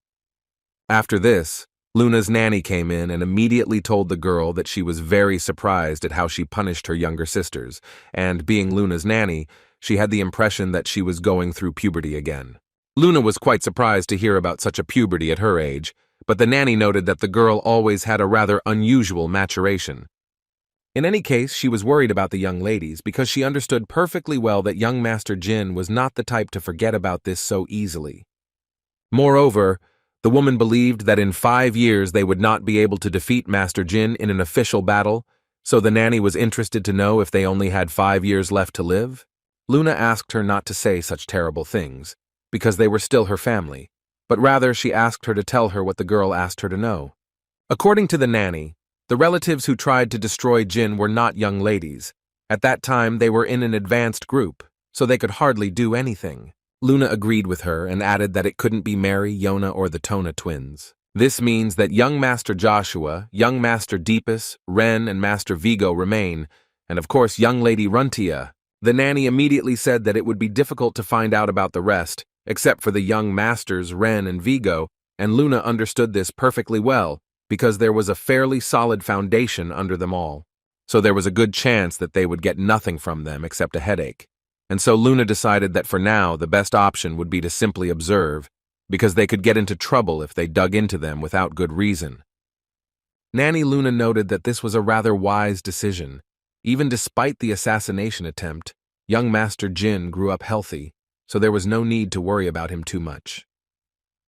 After this, Luna's nanny came in and immediately told the girl that she was very surprised at how she punished her younger sisters, and being Luna's nanny, she had the impression that she was going through puberty again. Luna was quite surprised to hear about such a puberty at her age, but the nanny noted that the girl always had a rather unusual maturation. In any case, she was worried about the young ladies because she understood perfectly well that young Master Jin was not the type to forget about this so easily. Moreover, the woman believed that in 5 years they would not be able to defeat Master Jin in an official battle, so the nanny was interested to know if they only had 5 years left to live. Luna asked her not to say such terrible things, because they were still her family, but rather she asked her to tell her what the girl asked her to know. According to the nanny, the relatives who tried to destroy Jin were not young ladies. At that time they were in an advanced group, so they could hardly do anything. Luna agreed with her and added that it couldn't be Mary, Yona, or the Tona twins. This means that young Master Joshua, young Master Deepus, Ren, and Master Vigo remain, and of course young Lady Runtia. The nanny immediately said that it would be difficult to find out about the rest, except for the young masters Ren and Vigo, and Luna understood this perfectly well, because there was a fairly solid foundation under them all. So there was a good chance that they would get nothing from them except a headache. And so Luna decided that for now the best option would be to simply observe, because they could get into trouble if they dug into them without good reason. Nanny Luna noted that this was a rather wise decision. Even despite the assassination attempt, young Master Jin grew up healthy, so there was no need to worry about him too much.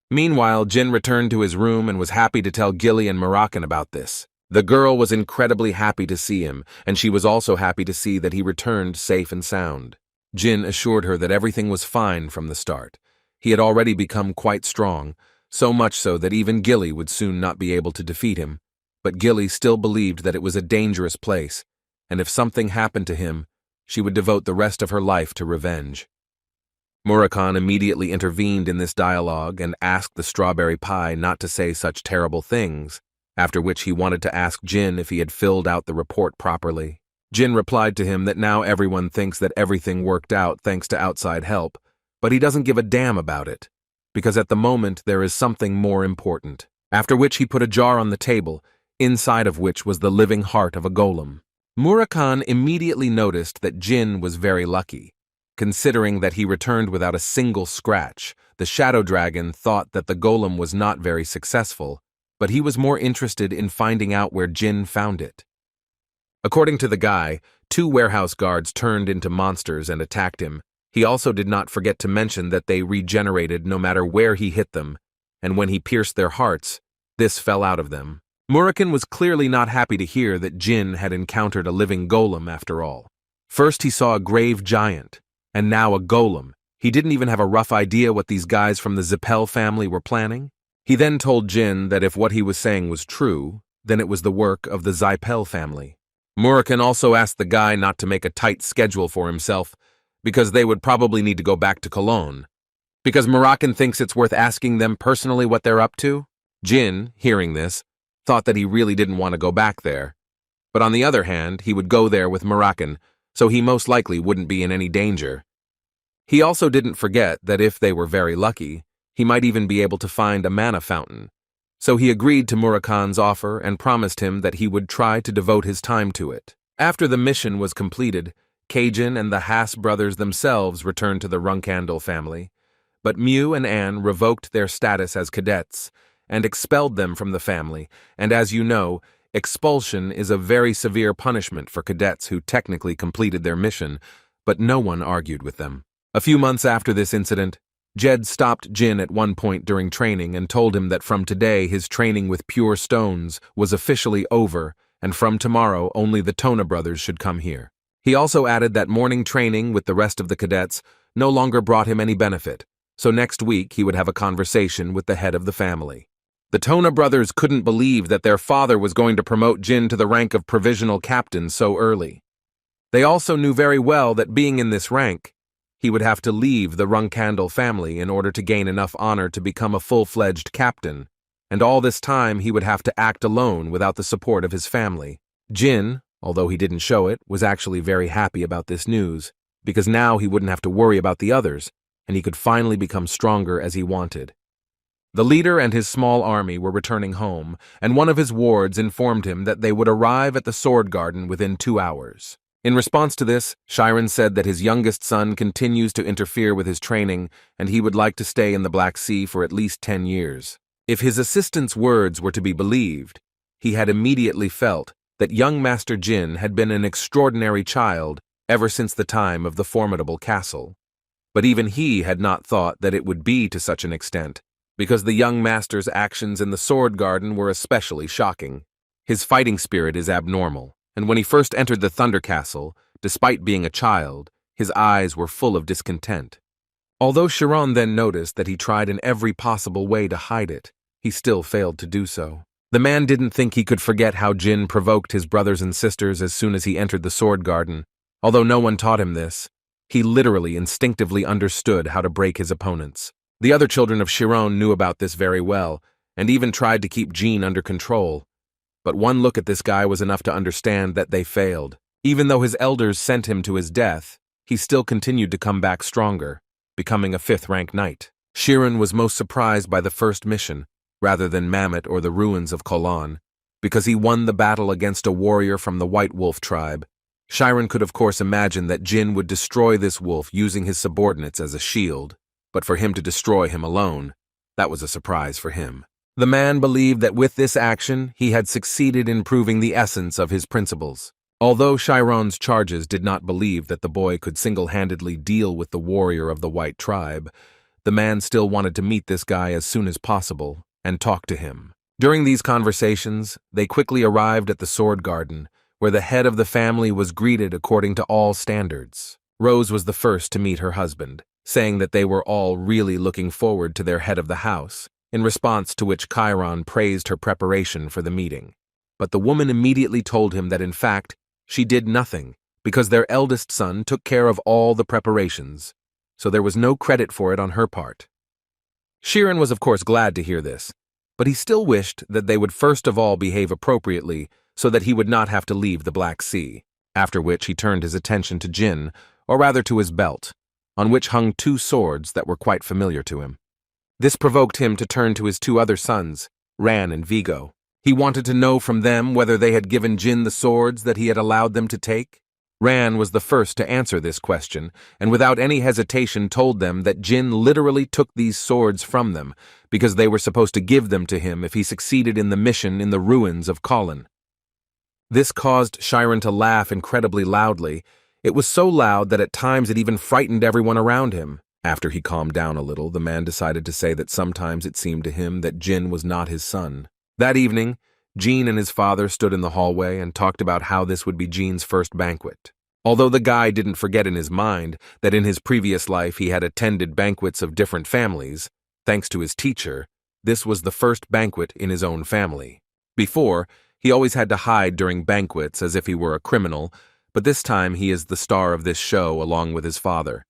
Meanwhile, Jin returned to his room and was happy to tell Gilly and Moroccan about this. The girl was incredibly happy to see him, and she was also happy to see that he returned safe and sound. Jin assured her that everything was fine from the start. He had already become quite strong, so much so that even Gilly would soon not be able to defeat him. But Gilly still believed that it was a dangerous place, and if something happened to him, she would devote the rest of her life to revenge. Moroccan immediately intervened in this dialogue and asked the strawberry pie not to say such terrible things, after which he wanted to ask Jin if he had filled out the report properly. Jin replied to him that now everyone thinks that everything worked out thanks to outside help, but he doesn't give a damn about it, because at the moment there is something more important. After which he put a jar on the table, inside of which was the living heart of a golem. Moroccan immediately noticed that Jin was very lucky. Considering that he returned without a single scratch, the shadow dragon thought that the golem was not very successful, but he was more interested in finding out where Jin found it. According to the guy, 2 warehouse guards turned into monsters and attacked him. He also did not forget to mention that they regenerated no matter where he hit them, and when he pierced their hearts, this fell out of them. Moroccan was clearly not happy to hear that Jin had encountered a living golem after all. First he saw a grave giant, and now a golem. He didn't even have a rough idea what these guys from the Zipel family were planning. He then told Jin that if what he was saying was true, then it was the work of the Zipel family. Murakhan also asked the guy not to make a tight schedule for himself, because they would probably need to go back to Cologne. Because Murakhan thinks it's worth asking them personally what they're up to. Jin, hearing this, thought that he really didn't want to go back there. But on the other hand, he would go there with Murakhan, so he most likely wouldn't be in any danger. He also didn't forget that if they were very lucky, he might even be able to find a mana fountain. So he agreed to Murakhan's offer and promised him that he would try to devote his time to it. After the mission was completed, Kajin and the Haas brothers themselves returned to the Runandal family, but Mew and Anne revoked their status as cadets and expelled them from the family, and as you know, expulsion is a very severe punishment for cadets who technically completed their mission, but no one argued with them. A few months after this incident, Jed stopped Jin at one point during training and told him that from today his training with pure stones was officially over, and from tomorrow only the Tona brothers should come here. He also added that morning training with the rest of the cadets no longer brought him any benefit, so next week he would have a conversation with the head of the family. The Tona brothers couldn't believe that their father was going to promote Jin to the rank of provisional captain so early. They also knew very well that being in this rank, he would have to leave the Runandal family in order to gain enough honor to become a full-fledged captain, and all this time he would have to act alone without the support of his family. Jin, although he didn't show it, was actually very happy about this news, because now he wouldn't have to worry about the others, and he could finally become stronger as he wanted. The leader and his small army were returning home, and one of his wards informed him that they would arrive at the Sword Garden within 2 hours. In response to this, Shiren said that his youngest son continues to interfere with his training, and he would like to stay in the Black Sea for at least 10 years. If his assistant's words were to be believed, he had immediately felt that young Master Jin had been an extraordinary child ever since the time of the formidable castle. But even he had not thought that it would be to such an extent, because the young master's actions in the Sword Garden were especially shocking. His fighting spirit is abnormal, and when he first entered the Thunder Castle, despite being a child, his eyes were full of discontent. Although Chiron then noticed that he tried in every possible way to hide it, he still failed to do so. The man didn't think he could forget how Jin provoked his brothers and sisters as soon as he entered the Sword Garden. Although no one taught him this, he literally instinctively understood how to break his opponents. The other children of Chiron knew about this very well, and even tried to keep Jin under control. But one look at this guy was enough to understand that they failed. Even though his elders sent him to his death, he still continued to come back stronger, becoming a 5th-rank knight. Chiron was most surprised by the first mission, rather than Mammoth or the ruins of Colin, because he won the battle against a warrior from the White Wolf tribe. Chiron could of course imagine that Jin would destroy this wolf using his subordinates as a shield, but for him to destroy him alone, that was a surprise for him. The man believed that with this action, he had succeeded in proving the essence of his principles. Although Chiron's charges did not believe that the boy could single-handedly deal with the warrior of the White tribe, the man still wanted to meet this guy as soon as possible and talk to him. During these conversations, they quickly arrived at the Sword Garden, where the head of the family was greeted according to all standards. Rose was the first to meet her husband, saying that they were all really looking forward to their head of the house, in response to which Chiron praised her preparation for the meeting. But the woman immediately told him that in fact, she did nothing, because their eldest son took care of all the preparations, so there was no credit for it on her part. Chiron was of course glad to hear this, but he still wished that they would first of all behave appropriately so that he would not have to leave the Black Sea, after which he turned his attention to Jin, or rather to his belt, on which hung 2 swords that were quite familiar to him. This provoked him to turn to his 2 other sons, Ran and Vigo. He wanted to know from them whether they had given Jin the swords that he had allowed them to take. Ran was the first to answer this question, and without any hesitation told them that Jin literally took these swords from them, because they were supposed to give them to him if he succeeded in the mission in the ruins of Colin. This caused Chiron to laugh incredibly loudly. It was so loud that at times it even frightened everyone around him. After he calmed down a little, the man decided to say that sometimes it seemed to him that Jin was not his son. That evening, Jin and his father stood in the hallway and talked about how this would be Jin's first banquet. Although the guy didn't forget in his mind that in his previous life he had attended banquets of different families, thanks to his teacher, this was the first banquet in his own family. Before, He always had to hide during banquets as if he were a criminal, but this time he is the star of this show along with his father.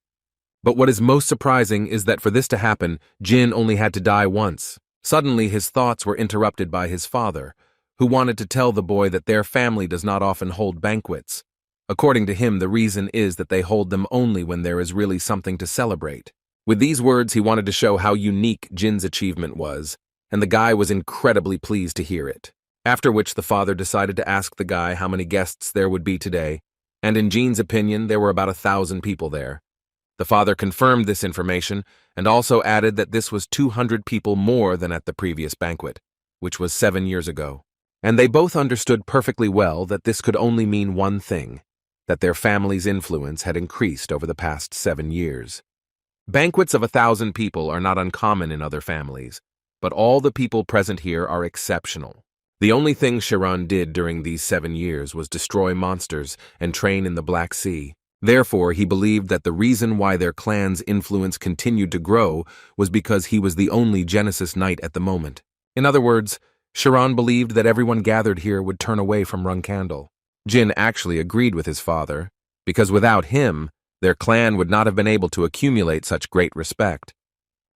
But what is most surprising is that for this to happen, Jin only had to die once. Suddenly his thoughts were interrupted by his father, who wanted to tell the boy that their family does not often hold banquets. According to him, the reason is that they hold them only when there is really something to celebrate. With these words, he wanted to show how unique Jin's achievement was, and the guy was incredibly pleased to hear it. After which the father decided to ask the guy how many guests there would be today, and in Jin's opinion, there were about 1,000 people there. The father confirmed this information and also added that this was 200 people more than at the previous banquet, which was 7 years ago. And they both understood perfectly well that this could only mean one thing, that their family's influence had increased over the past 7 years. Banquets of 1,000 people are not uncommon in other families, but all the people present here are exceptional. The only thing Chiron did during these 7 years was destroy monsters and train in the Black Sea. Therefore, he believed that the reason why their clan's influence continued to grow was because he was the only Genesis Knight at the moment. In other words, Chiron believed that everyone gathered here would turn away from Runandal. Jin actually agreed with his father, because without him, their clan would not have been able to accumulate such great respect.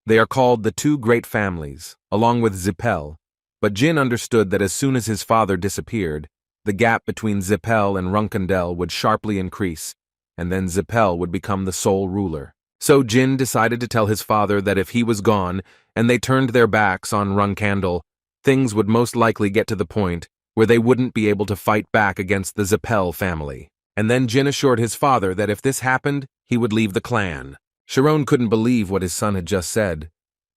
They are called the Two Great Families, along with Zipel, but Jin understood that as soon as his father disappeared, the gap between Zipel and Runandal would sharply increase, and then Zipel would become the sole ruler. So Jin decided to tell his father that if he was gone and they turned their backs on Runandal, things would most likely get to the point where they wouldn't be able to fight back against the Zipel family. And then Jin assured his father that if this happened, he would leave the clan. Chiron couldn't believe what his son had just said,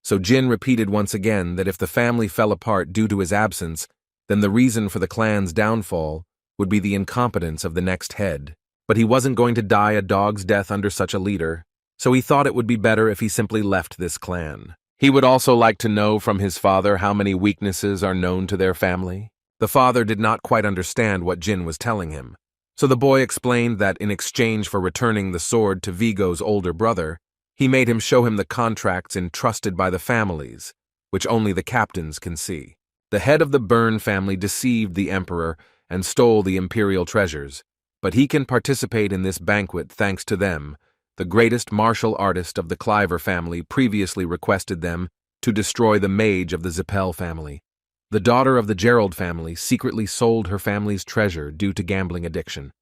so Jin repeated once again that if the family fell apart due to his absence, then the reason for the clan's downfall would be the incompetence of the next head. But he wasn't going to die a dog's death under such a leader, so he thought it would be better if he simply left this clan. He would also like to know from his father how many weaknesses are known to their family. The father did not quite understand what Jin was telling him, so the boy explained that in exchange for returning the sword to Vigo's older brother, he made him show him the contracts entrusted by the families, which only the captains can see. The head of the Byrne family deceived the emperor and stole the imperial treasures, but he can participate in this banquet thanks to them. The greatest martial artist of the Cliver family previously requested them to destroy the mage of the Zipel family. The daughter of the Gerald family secretly sold her family's treasure due to gambling addiction.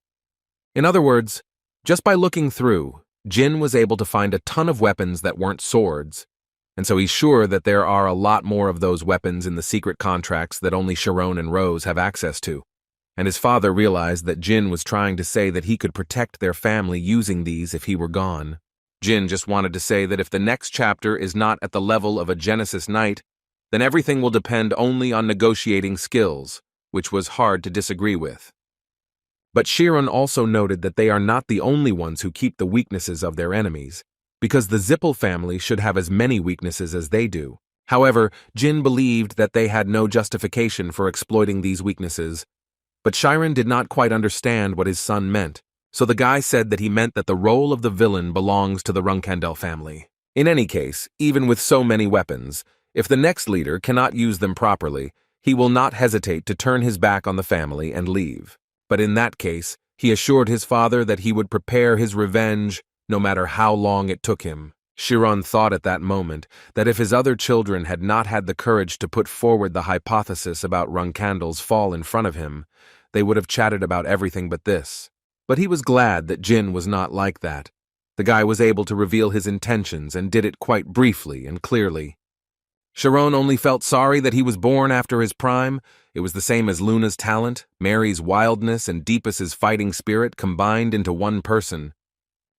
In other words, just by looking through, Jin was able to find a ton of weapons that weren't swords, and so he's sure that there are a lot more of those weapons in the secret contracts that only Chiron and Rose have access to. And his father realized that Jin was trying to say that he could protect their family using these if he were gone. Jin just wanted to say that if the next chapter is not at the level of a Genesis Knight, then everything will depend only on negotiating skills, which was hard to disagree with. But Chiron also noted that they are not the only ones who keep the weaknesses of their enemies, because the Zipel family should have as many weaknesses as they do. However, Jin believed that they had no justification for exploiting these weaknesses, but Chiron did not quite understand what his son meant, so the guy said that he meant that the role of the villain belongs to the Runandal family. In any case, even with so many weapons, if the next leader cannot use them properly, he will not hesitate to turn his back on the family and leave. But in that case, he assured his father that he would prepare his revenge no matter how long it took him. Chiron thought at that moment that if his other children had not had the courage to put forward the hypothesis about Runandal's fall in front of him, they would have chatted about everything but this. But he was glad that Jin was not like that. The guy was able to reveal his intentions and did it quite briefly and clearly. Chiron only felt sorry that he was born after his prime. It was the same as Luna's talent, Mary's wildness, and Deepas's fighting spirit combined into one person.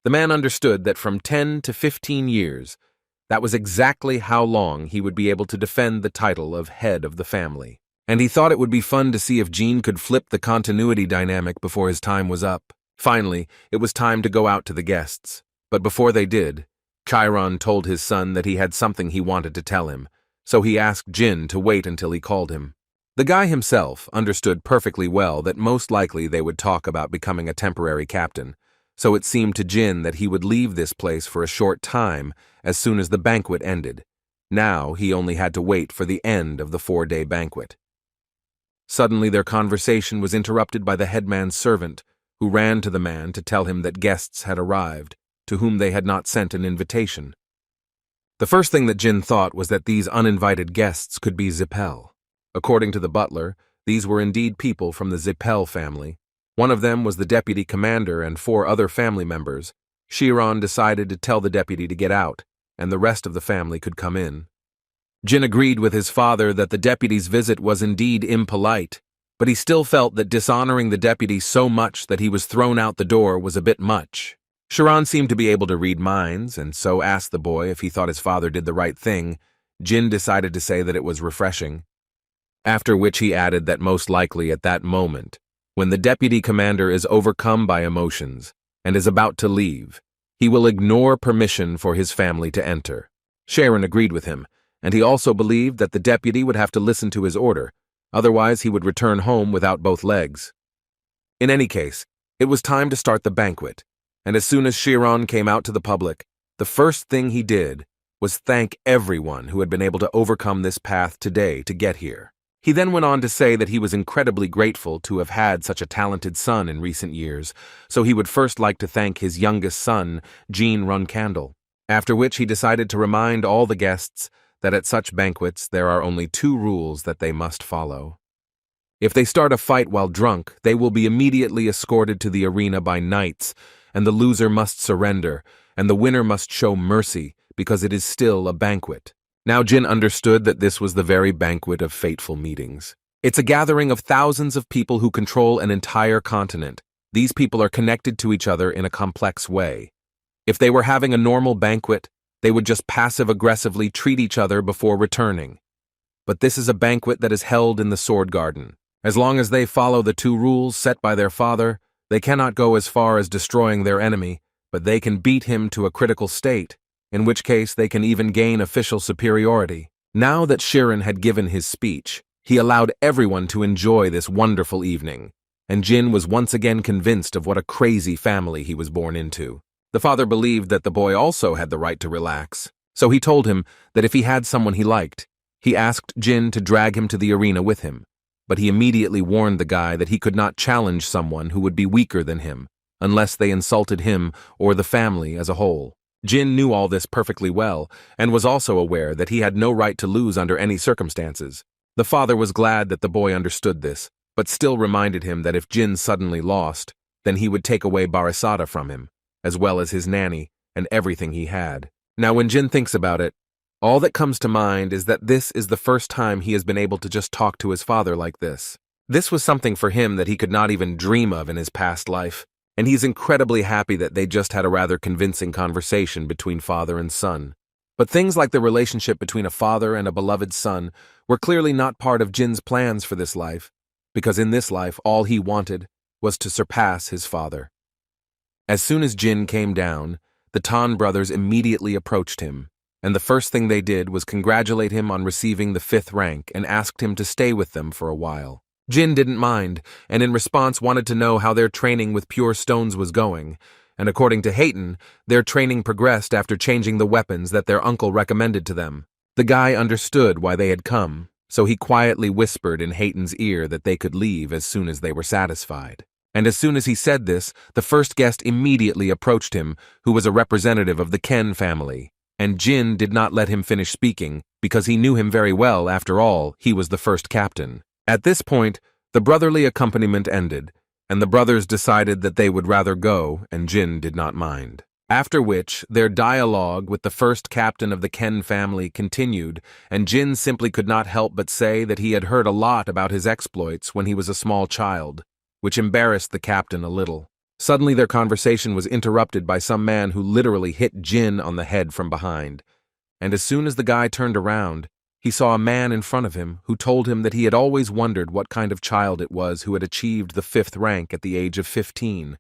The man understood that from 10 to 15 years, that was exactly how long he would be able to defend the title of head of the family. And he thought it would be fun to see if Jean could flip the continuity dynamic before his time was up. Finally, it was time to go out to the guests. But before they did, Chiron told his son that he had something he wanted to tell him, so he asked Jin to wait until he called him. The guy himself understood perfectly well that most likely they would talk about becoming a temporary captain, so it seemed to Jin that he would leave this place for a short time as soon as the banquet ended. Now he only had to wait for the end of the 4-day banquet. Suddenly their conversation was interrupted by the headman's servant, who ran to the man to tell him that guests had arrived, to whom they had not sent an invitation. The first thing that Jin thought was that these uninvited guests could be Zipel. According to the butler, these were indeed people from the Zipel family. One of them was the deputy commander and 4 other family members. Chiron decided to tell the deputy to get out, and the rest of the family could come in. Jin agreed with his father that the deputy's visit was indeed impolite, but he still felt that dishonoring the deputy so much that he was thrown out the door was a bit much. Chiron seemed to be able to read minds, and so asked the boy if he thought his father did the right thing. Jin decided to say that it was refreshing. After which he added that most likely at that moment, when the deputy commander is overcome by emotions and is about to leave, he will ignore permission for his family to enter. Chiron agreed with him, and he also believed that the deputy would have to listen to his order, otherwise he would return home without both legs. In any case, it was time to start the banquet, and as soon as Chiron came out to the public, the first thing he did was thank everyone who had been able to overcome this path today to get here. He then went on to say that he was incredibly grateful to have had such a talented son in recent years, so he would first like to thank his youngest son, Jean Runandal. After which he decided to remind all the guests that at such banquets there are only 2 rules that they must follow. If they start a fight while drunk, they will be immediately escorted to the arena by knights, and the loser must surrender, and the winner must show mercy, because it is still a banquet. Now Jin understood that this was the very banquet of fateful meetings. It's a gathering of thousands of people who control an entire continent. These people are connected to each other in a complex way. If they were having a normal banquet, they would just passive-aggressively treat each other before returning. But this is a banquet that is held in the Sword Garden. As long as they follow the 2 rules set by their father, they cannot go as far as destroying their enemy, but they can beat him to a critical state, in which case they can even gain official superiority. Now that Chiron had given his speech, he allowed everyone to enjoy this wonderful evening, and Jin was once again convinced of what a crazy family he was born into. The father believed that the boy also had the right to relax, so he told him that if he had someone he liked, he asked Jin to drag him to the arena with him, but he immediately warned the guy that he could not challenge someone who would be weaker than him, unless they insulted him or the family as a whole. Jin knew all this perfectly well, and was also aware that he had no right to lose under any circumstances. The father was glad that the boy understood this, but still reminded him that if Jin suddenly lost, then he would take away Barisada from him, as well as his nanny and everything he had. Now when Jin thinks about it, all that comes to mind is that this is the first time he has been able to just talk to his father like this. This was something for him that he could not even dream of in his past life, and he's incredibly happy that they just had a rather convincing conversation between father and son. But things like the relationship between a father and a beloved son were clearly not part of Jin's plans for this life, because in this life all he wanted was to surpass his father. As soon as Jin came down, the Tan brothers immediately approached him, and the first thing they did was congratulate him on receiving the 5th rank and asked him to stay with them for a while. Jin didn't mind, and in response wanted to know how their training with pure stones was going, and according to Hayton, their training progressed after changing the weapons that their uncle recommended to them. The guy understood why they had come, so he quietly whispered in Hayton's ear that they could leave as soon as they were satisfied. And as soon as he said this, the first guest immediately approached him, who was a representative of the Ken family, and Jin did not let him finish speaking, because he knew him very well. After all, he was the first captain. At this point, the brotherly accompaniment ended, and the brothers decided that they would rather go, and Jin did not mind. After which, their dialogue with the first captain of the Ken family continued, and Jin simply could not help but say that he had heard a lot about his exploits when he was a small child, which embarrassed the captain a little. Suddenly their conversation was interrupted by some man who literally hit Jin on the head from behind, and as soon as the guy turned around, he saw a man in front of him who told him that he had always wondered what kind of child it was who had achieved the 5th rank at the age of 15.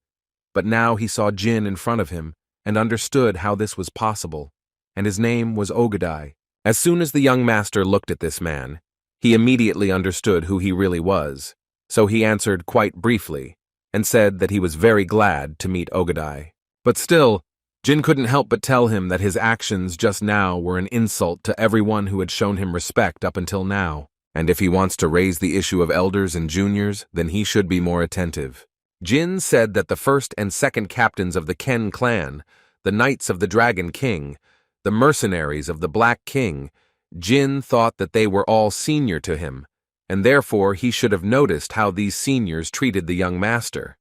But now he saw Jin in front of him and understood how this was possible, and his name was Ogadai. As soon as the young master looked at this man, he immediately understood who he really was, so he answered quite briefly and said that he was very glad to meet Ogadai. But still, Jin couldn't help but tell him that his actions just now were an insult to everyone who had shown him respect up until now. And if he wants to raise the issue of elders and juniors, then he should be more attentive. Jin said that the first and second captains of the Ken clan, the Knights of the Dragon King, the mercenaries of the Black King, Jin thought that they were all senior to him, and therefore he should have noticed how these seniors treated the young master.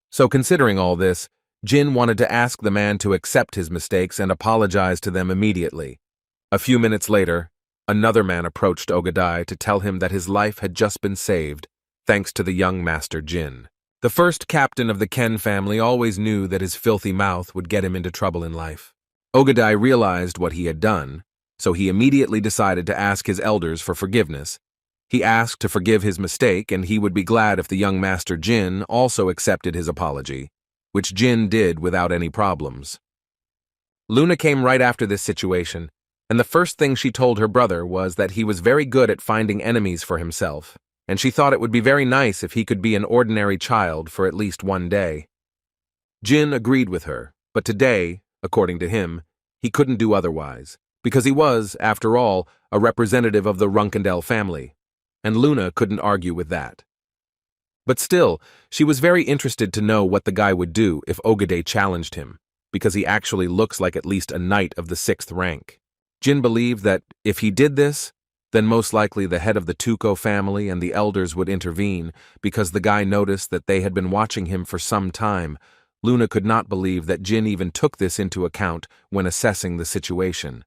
So considering all this, Jin wanted to ask the man to accept his mistakes and apologize to them immediately. A few minutes later, another man approached Ogadai to tell him that his life had just been saved, thanks to the young master Jin. The first captain of the Ken family always knew that his filthy mouth would get him into trouble in life. Ogadai realized what he had done, so he immediately decided to ask his elders for forgiveness. He asked to forgive his mistake, and he would be glad if the young master Jin also accepted his apology, which Jin did without any problems. Luna came right after this situation, and the first thing she told her brother was that he was very good at finding enemies for himself, and she thought it would be very nice if he could be an ordinary child for at least one day. Jin agreed with her, but today, according to him, he couldn't do otherwise, because he was, after all, a representative of the Runandal family, and Luna couldn't argue with that. But still, she was very interested to know what the guy would do if Ogadai challenged him, because he actually looks like at least a knight of the 6th rank. Jin believed that if he did this, then most likely the head of the Tuco family and the elders would intervene, because the guy noticed that they had been watching him for some time. Luna could not believe that Jin even took this into account when assessing the situation.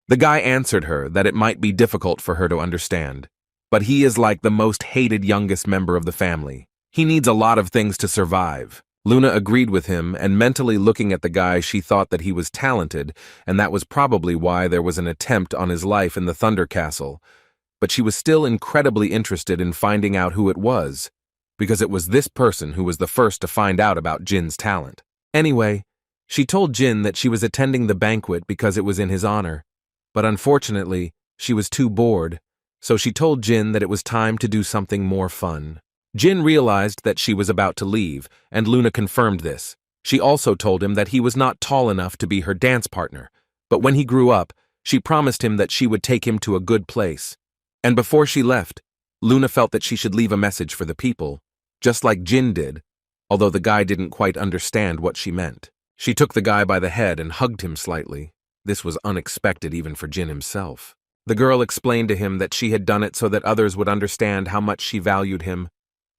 The guy answered her that it might be difficult for her to understand, but he is like the most hated youngest member of the family. He needs a lot of things to survive. Luna agreed with him, and mentally looking at the guy, she thought that he was talented, and that was probably why there was an attempt on his life in the Thunder Castle. But she was still incredibly interested in finding out who it was, because it was this person who was the first to find out about Jin's talent. Anyway, she told Jin that she was attending the banquet because it was in his honor, but unfortunately, she was too bored, so she told Jin that it was time to do something more fun. Jin realized that she was about to leave, and Luna confirmed this. She also told him that he was not tall enough to be her dance partner, but when he grew up, she promised him that she would take him to a good place. And before she left, Luna felt that she should leave a message for the people, just like Jin did, although the guy didn't quite understand what she meant. She took the guy by the head and hugged him slightly. This was unexpected even for Jin himself. The girl explained to him that she had done it so that others would understand how much she valued him.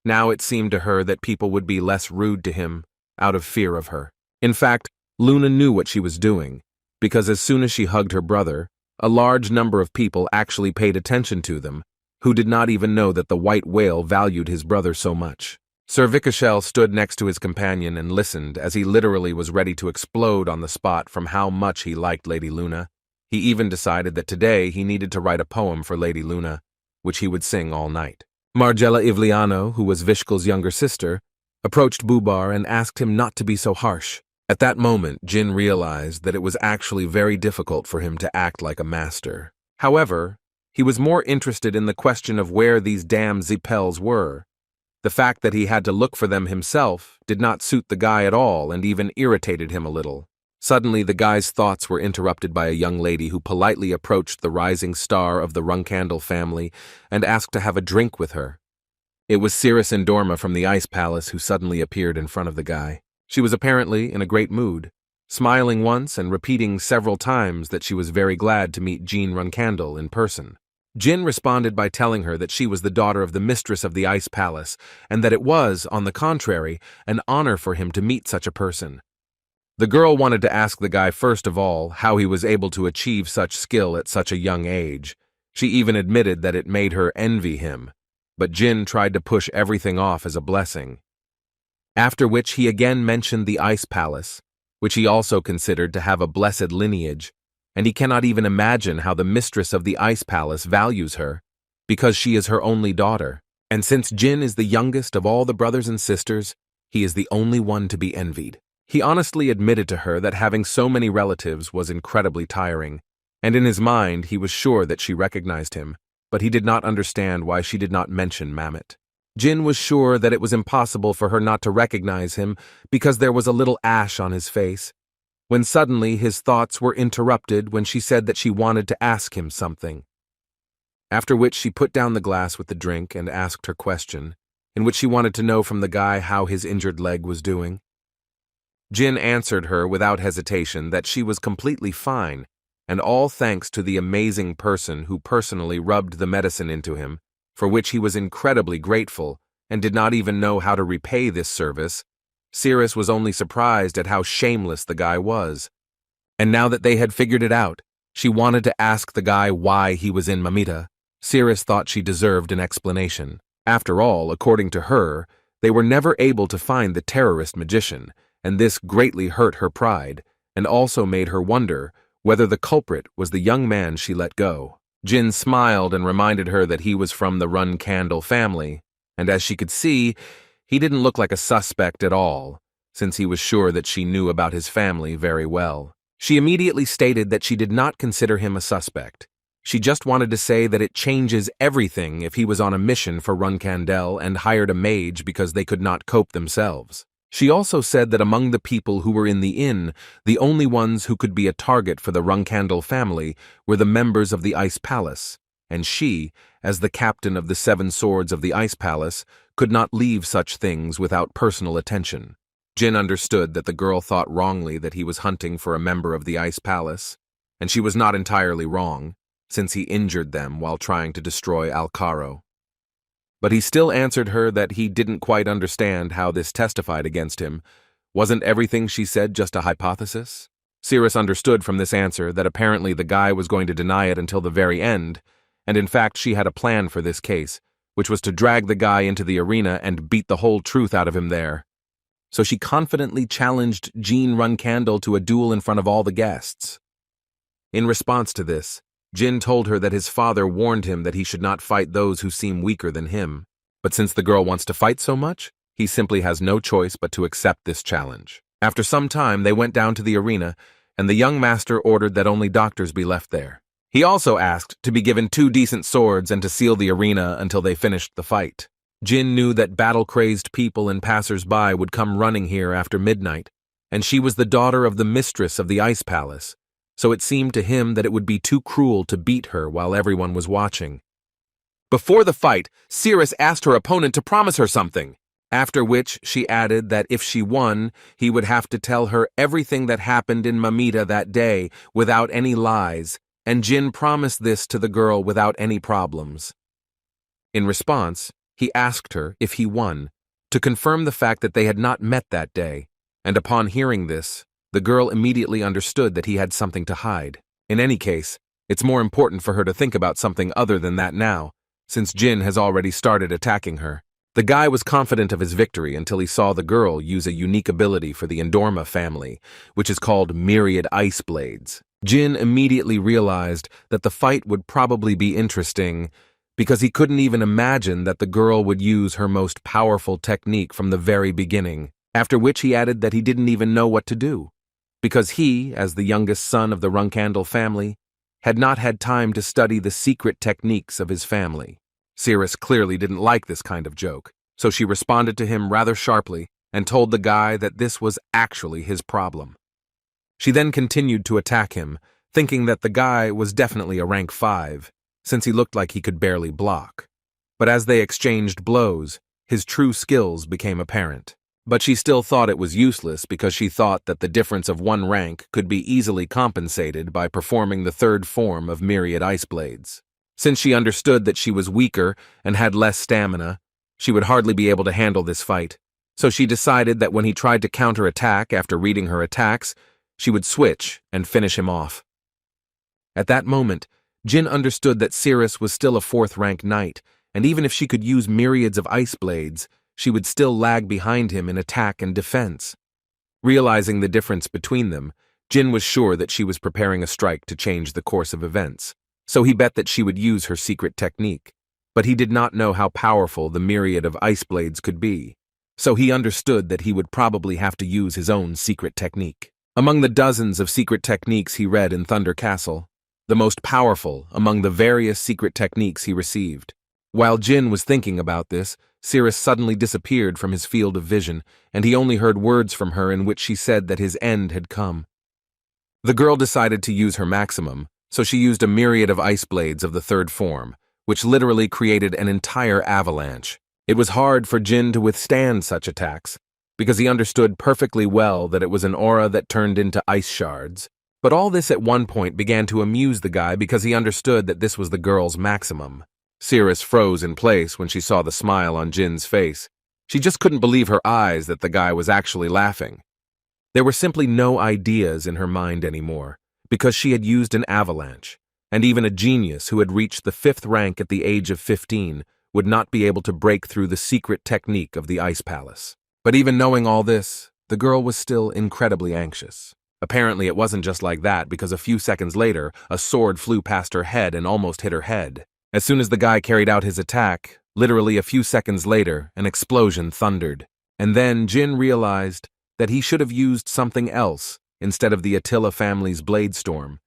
Now it seemed to her that people would be less rude to him, out of fear of her. In fact, Luna knew what she was doing, because as soon as she hugged her brother, a large number of people actually paid attention to them, who did not even know that the white whale valued his brother so much. Sir Vikashel stood next to his companion and listened as he literally was ready to explode on the spot from how much he liked Lady Luna. He even decided that today he needed to write a poem for Lady Luna, which he would sing all night. Margella Ivliano, who was Vishkal's younger sister, approached Bubar and asked him not to be so harsh. At that moment, Jin realized that it was actually very difficult for him to act like a master. However, he was more interested in the question of where these damn Zipels were. The fact that he had to look for them himself did not suit the guy at all and even irritated him a little. Suddenly, the guy's thoughts were interrupted by a young lady who politely approached the rising star of the Runandal family and asked to have a drink with her. It was Cirrus Endorma from the Ice Palace who suddenly appeared in front of the guy. She was apparently in a great mood, smiling once and repeating several times that she was very glad to meet Jean Runandal in person. Jin responded by telling her that she was the daughter of the mistress of the Ice Palace, and that it was, on the contrary, an honor for him to meet such a person. The girl wanted to ask the guy first of all how he was able to achieve such skill at such a young age. She even admitted that it made her envy him, but Jin tried to push everything off as a blessing. After which he again mentioned the Ice Palace, which he also considered to have a blessed lineage, and he cannot even imagine how the mistress of the Ice Palace values her, because she is her only daughter. And since Jin is the youngest of all the brothers and sisters, he is the only one to be envied. He honestly admitted to her that having so many relatives was incredibly tiring, and in his mind he was sure that she recognized him, but he did not understand why she did not mention Mamet. Jin was sure that it was impossible for her not to recognize him because there was a little ash on his face, when suddenly his thoughts were interrupted when she said that she wanted to ask him something. after which she put down the glass with the drink and asked her question, in which she wanted to know from the guy how his injured leg was doing. Jin answered her without hesitation that she was completely fine, and all thanks to the amazing person who personally rubbed the medicine into him, for which he was incredibly grateful and did not even know how to repay this service. Cirrus was only surprised at how shameless the guy was. And now that they had figured it out, she wanted to ask the guy why he was in Mamita. Cirrus thought she deserved an explanation. After all, according to her, they were never able to find the terrorist magician, and this greatly hurt her pride, and also made her wonder whether the culprit was the young man she let go. Jin smiled and reminded her that he was from the Runandal family, and as she could see, he didn't look like a suspect at all, since he was sure that she knew about his family very well. She immediately stated that she did not consider him a suspect. She just wanted to say that it changes everything if he was on a mission for Runandal and hired a mage because they could not cope themselves. She also said that among the people who were in the inn, the only ones who could be a target for the Runandal family were the members of the Ice Palace, and she, as the captain of the 7 swords of the Ice Palace, could not leave such things without personal attention. Jin understood that the girl thought wrongly that he was hunting for a member of the Ice Palace, and she was not entirely wrong, since he injured them while trying to destroy Alcaro. But he still answered her that he didn't quite understand how this testified against him. Wasn't everything she said just a hypothesis? Cirrus understood from this answer that apparently the guy was going to deny it until the very end, and in fact she had a plan for this case, which was to drag the guy into the arena and beat the whole truth out of him there. So she confidently challenged Jean Runandal to a duel in front of all the guests. In response to this, Jin told her that his father warned him that he should not fight those who seem weaker than him, but since the girl wants to fight so much, he simply has no choice but to accept this challenge. After some time, they went down to the arena, and the young master ordered that only doctors be left there. He also asked to be given 2 decent swords and to seal the arena until they finished the fight. Jin knew that battle-crazed people and passers-by would come running here after midnight, and she was the daughter of the mistress of the Ice Palace, so it seemed to him that it would be too cruel to beat her while everyone was watching. Before the fight, Cirrus asked her opponent to promise her something, after which she added that if she won, he would have to tell her everything that happened in Mamita that day without any lies, and Jin promised this to the girl without any problems. In response, he asked her, if he won, to confirm the fact that they had not met that day, and upon hearing this, the girl immediately understood that he had something to hide. In any case, it's more important for her to think about something other than that now, since Jin has already started attacking her. The guy was confident of his victory until he saw the girl use a unique ability for the Endorma family, which is called Myriad Ice Blades. Jin immediately realized that the fight would probably be interesting, because he couldn't even imagine that the girl would use her most powerful technique from the very beginning, after which he added that he didn't even know what to do, because he, as the youngest son of the Runandal family, had not had time to study the secret techniques of his family. Cirrus clearly didn't like this kind of joke, so she responded to him rather sharply and told the guy that this was actually his problem. She then continued to attack him, thinking that the guy was definitely a rank 5, since he looked like he could barely block. But as they exchanged blows, his true skills became apparent. But she still thought it was useless because she thought that the difference of 1 rank could be easily compensated by performing the 3rd form of Myriad Ice Blades. Since she understood that she was weaker and had less stamina, she would hardly be able to handle this fight, so she decided that when he tried to counterattack after reading her attacks, she would switch and finish him off. At that moment, Jin understood that Cirrus was still a 4th rank knight, and even if she could use myriads of ice blades, she would still lag behind him in attack and defense. Realizing the difference between them, Jin was sure that she was preparing a strike to change the course of events, so he bet that she would use her secret technique. But he did not know how powerful the myriad of ice blades could be, so he understood that he would probably have to use his own secret technique. Among the dozens of secret techniques he read in Thunder Castle, the most powerful among the various secret techniques he received. While Jin was thinking about this, Cirrus suddenly disappeared from his field of vision, and he only heard words from her in which she said that his end had come. The girl decided to use her maximum, so she used a myriad of ice blades of the 3rd form, which literally created an entire avalanche. It was hard for Jin to withstand such attacks, because he understood perfectly well that it was an aura that turned into ice shards. But all this at one point began to amuse the guy because he understood that this was the girl's maximum. Cirrus froze in place when she saw the smile on Jin's face. She just couldn't believe her eyes that the guy was actually laughing. There were simply no ideas in her mind anymore, because she had used an avalanche, and even a genius who had reached the 5th rank at the age of 15 would not be able to break through the secret technique of the Ice Palace. But even knowing all this, the girl was still incredibly anxious. Apparently it wasn't just like that, because a few seconds later, a sword flew past her head and almost hit her head. As soon as the guy carried out his attack, literally a few seconds later, an explosion thundered. And then Jin realized that he should have used something else instead of the Attila family's blade storm,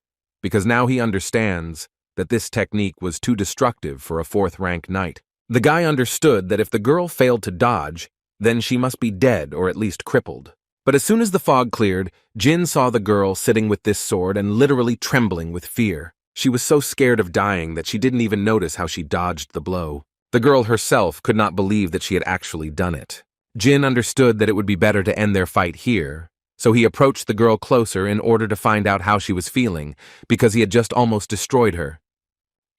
because now he understands that this technique was too destructive for a 4th-rank knight. The guy understood that if the girl failed to dodge, then she must be dead or at least crippled. But as soon as the fog cleared, Jin saw the girl sitting with this sword and literally trembling with fear. She was so scared of dying that she didn't even notice how she dodged the blow. The girl herself could not believe that she had actually done it. Jin understood that it would be better to end their fight here, so he approached the girl closer in order to find out how she was feeling, because he had just almost destroyed her.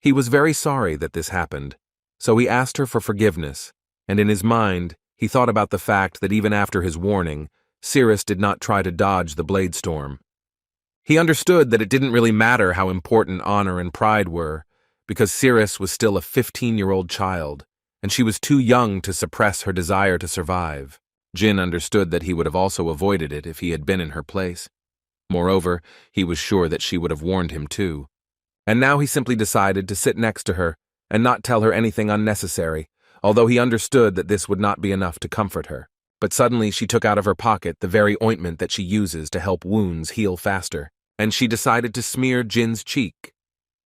He was very sorry that this happened, so he asked her for forgiveness, and in his mind, he thought about the fact that even after his warning, Cirrus did not try to dodge the blade storm. He understood that it didn't really matter how important honor and pride were, because Cirrus was still a 15-year-old child, and she was too young to suppress her desire to survive. Jin understood that he would have also avoided it if he had been in her place. Moreover, he was sure that she would have warned him too. And now he simply decided to sit next to her and not tell her anything unnecessary, although he understood that this would not be enough to comfort her. But suddenly she took out of her pocket the very ointment that she uses to help wounds heal faster, and she decided to smear Jin's cheek,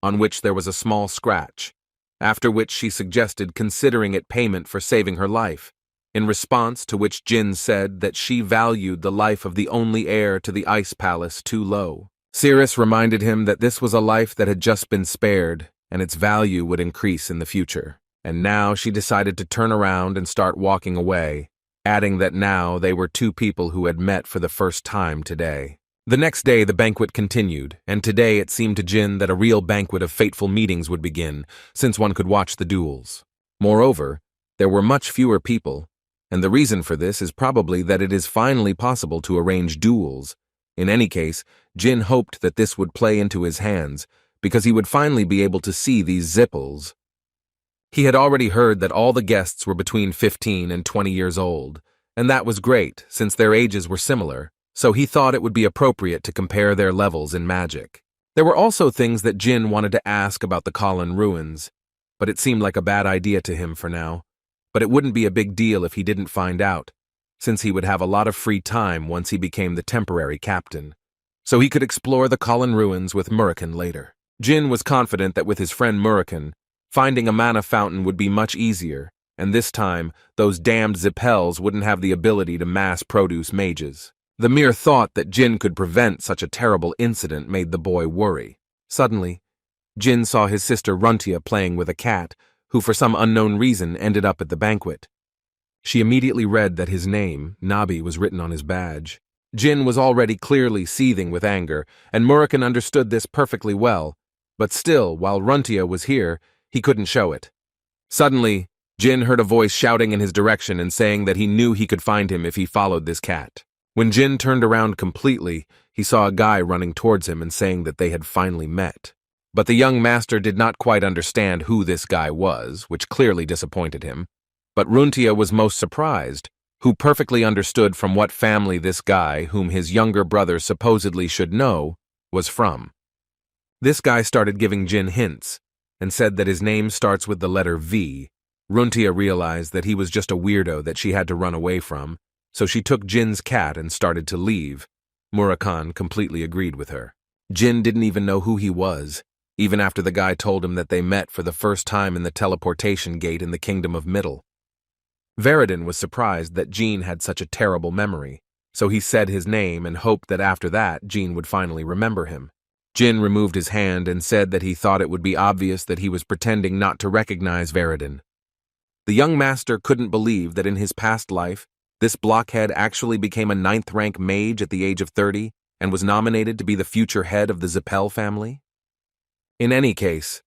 on which there was a small scratch, after which she suggested considering it payment for saving her life, in response to which Jin said that she valued the life of the only heir to the Ice Palace too low. Cirrus reminded him that this was a life that had just been spared, and its value would increase in the future. And now she decided to turn around and start walking away, adding that now they were two people who had met for the first time today. The next day the banquet continued, and today it seemed to Jin that a real banquet of fateful meetings would begin, since one could watch the duels. Moreover, there were much fewer people, and the reason for this is probably that it is finally possible to arrange duels. In any case, Jin hoped that this would play into his hands, because he would finally be able to see these Zipels. He had already heard that all the guests were between 15 and 20 years old, and that was great, since their ages were similar, so he thought it would be appropriate to compare their levels in magic. There were also things that Jin wanted to ask about the Colin ruins, but it seemed like a bad idea to him for now. But it wouldn't be a big deal if he didn't find out, since he would have a lot of free time once he became the temporary captain, so he could explore the Colin ruins with Murakan later. Jin was confident that with his friend Murakan, finding a mana fountain would be much easier, and this time, those damned Zipels wouldn't have the ability to mass-produce mages. The mere thought that Jin could prevent such a terrible incident made the boy worry. Suddenly, Jin saw his sister Runtia playing with a cat, who for some unknown reason ended up at the banquet. She immediately read that his name, Nabi, was written on his badge. Jin was already clearly seething with anger, and Murakan understood this perfectly well, but still, while Runtia was here, he couldn't show it. Suddenly, Jin heard a voice shouting in his direction and saying that he knew he could find him if he followed this cat. When Jin turned around completely, he saw a guy running towards him and saying that they had finally met. But the young master did not quite understand who this guy was, which clearly disappointed him. But Runtia was most surprised, who perfectly understood from what family this guy, whom his younger brother supposedly should know, was from. This guy started giving Jin hints, and said that his name starts with the letter V. Runtia realized that he was just a weirdo that she had to run away from, so she took Jin's cat and started to leave. Murakan completely agreed with her. Jin didn't even know who he was, even after the guy told him that they met for the first time in the teleportation gate in the Kingdom of Middle. Veridin was surprised that Jin had such a terrible memory, so he said his name and hoped that after that Jin would finally remember him. Jin removed his hand and said that he thought it would be obvious that he was pretending not to recognize Veridin. The young master couldn't believe that in his past life, this blockhead actually became a 9th-rank mage at the age of 30 and was nominated to be the future head of the Zipel family. In any case,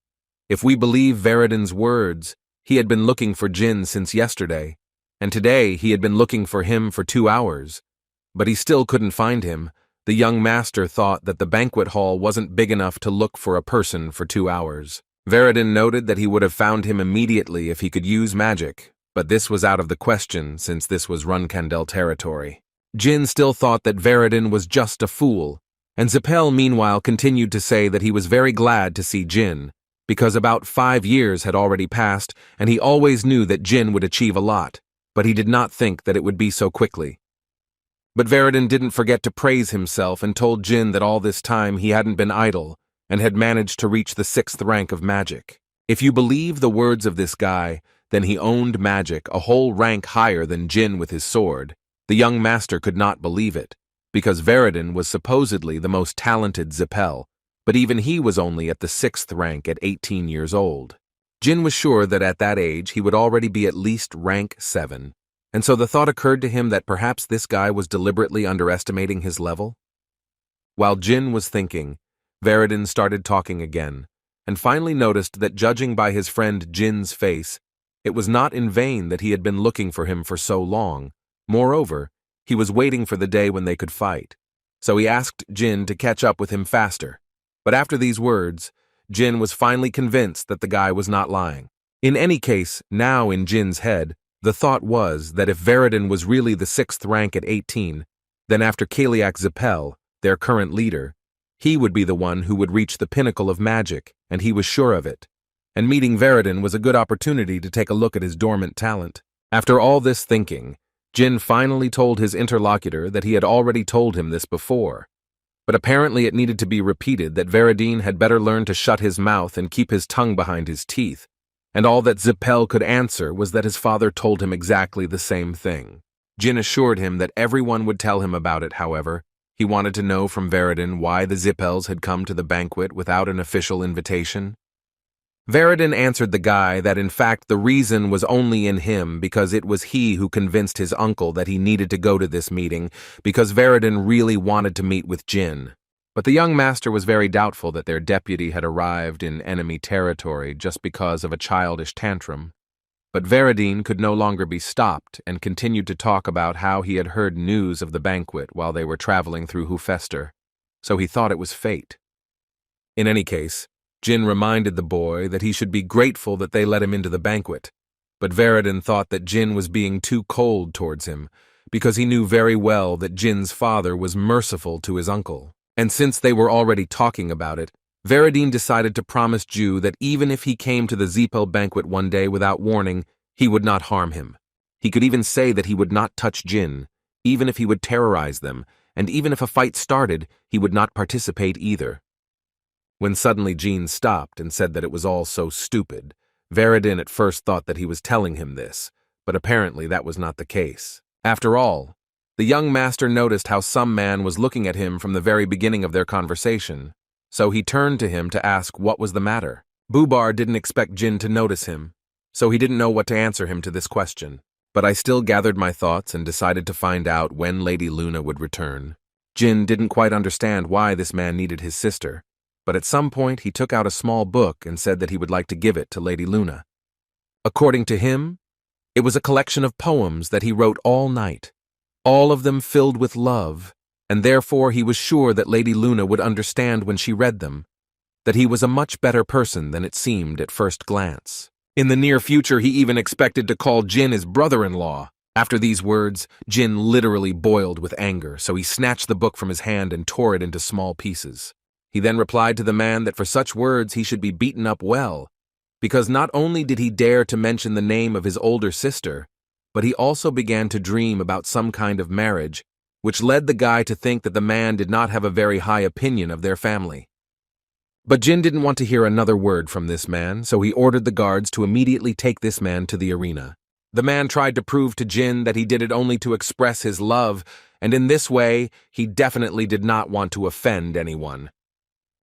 if we believe Veridin's words, he had been looking for Jin since yesterday, and today he had been looking for him for 2 hours, but he still couldn't find him. The young master thought that the banquet hall wasn't big enough to look for a person for 2 hours. Veridin noted that he would have found him immediately if he could use magic, but this was out of the question since this was Runandal territory. Jin still thought that Veridin was just a fool, and Zipel meanwhile continued to say that he was very glad to see Jin, because about 5 years had already passed and he always knew that Jin would achieve a lot, but he did not think that it would be so quickly. But Veridin didn't forget to praise himself and told Jin that all this time he hadn't been idle, and had managed to reach the 6th rank of magic. If you believe the words of this guy, then he owned magic a whole rank higher than Jin with his sword. The young master could not believe it, because Veridin was supposedly the most talented Zipel, but even he was only at the 6th rank at 18 years old. Jin was sure that at that age he would already be at least rank 7, and so the thought occurred to him that perhaps this guy was deliberately underestimating his level. While Jin was thinking, Veridin started talking again, and finally noticed that judging by his friend Jin's face, it was not in vain that he had been looking for him for so long. Moreover, he was waiting for the day when they could fight. So he asked Jin to catch up with him faster. But after these words, Jin was finally convinced that the guy was not lying. In any case, now in Jin's head, the thought was that if Veridin was really the 6th rank at 18, then after Kaliak Zipel, their current leader, he would be the one who would reach the pinnacle of magic, and he was sure of it. And meeting Veridin was a good opportunity to take a look at his dormant talent. After all this thinking, Jin finally told his interlocutor that he had already told him this before. But apparently it needed to be repeated that Veridin had better learn to shut his mouth and keep his tongue behind his teeth, and all that Zipel could answer was that his father told him exactly the same thing. Jin assured him that everyone would tell him about it, however. He wanted to know from Veridin why the Zipels had come to the banquet without an official invitation. Veridin answered the guy that in fact the reason was only in him because it was he who convinced his uncle that he needed to go to this meeting because Veridin really wanted to meet with Jin. But the young master was very doubtful that their deputy had arrived in enemy territory just because of a childish tantrum. But Veridin could no longer be stopped and continued to talk about how he had heard news of the banquet while they were traveling through Hufester, so he thought it was fate. In any case, Jin reminded the boy that he should be grateful that they let him into the banquet, but Veridin thought that Jin was being too cold towards him, because he knew very well that Jin's father was merciful to his uncle. And since they were already talking about it, Veridin decided to promise Ju that even if he came to the Zipel banquet one day without warning, he would not harm him. He could even say that he would not touch Jin, even if he would terrorize them, and even if a fight started, he would not participate either. When suddenly Jin stopped and said that it was all so stupid, Veridin at first thought that he was telling him this, but apparently that was not the case. After all, the young master noticed how some man was looking at him from the very beginning of their conversation, so he turned to him to ask what was the matter. Bubar didn't expect Jin to notice him, so he didn't know what to answer him to this question. But I still gathered my thoughts and decided to find out when Lady Luna would return. Jin didn't quite understand why this man needed his sister, but at some point he took out a small book and said that he would like to give it to Lady Luna. According to him, it was a collection of poems that he wrote all night, all of them filled with love, and therefore he was sure that Lady Luna would understand when she read them, that he was a much better person than it seemed at first glance. In the near future, he even expected to call Jin his brother-in-law. After these words, Jin literally boiled with anger, so he snatched the book from his hand and tore it into small pieces. He then replied to the man that for such words he should be beaten up well, because not only did he dare to mention the name of his older sister, but he also began to dream about some kind of marriage, which led the guy to think that the man did not have a very high opinion of their family. But Jin didn't want to hear another word from this man, so he ordered the guards to immediately take this man to the arena. The man tried to prove to Jin that he did it only to express his love, and in this way, he definitely did not want to offend anyone.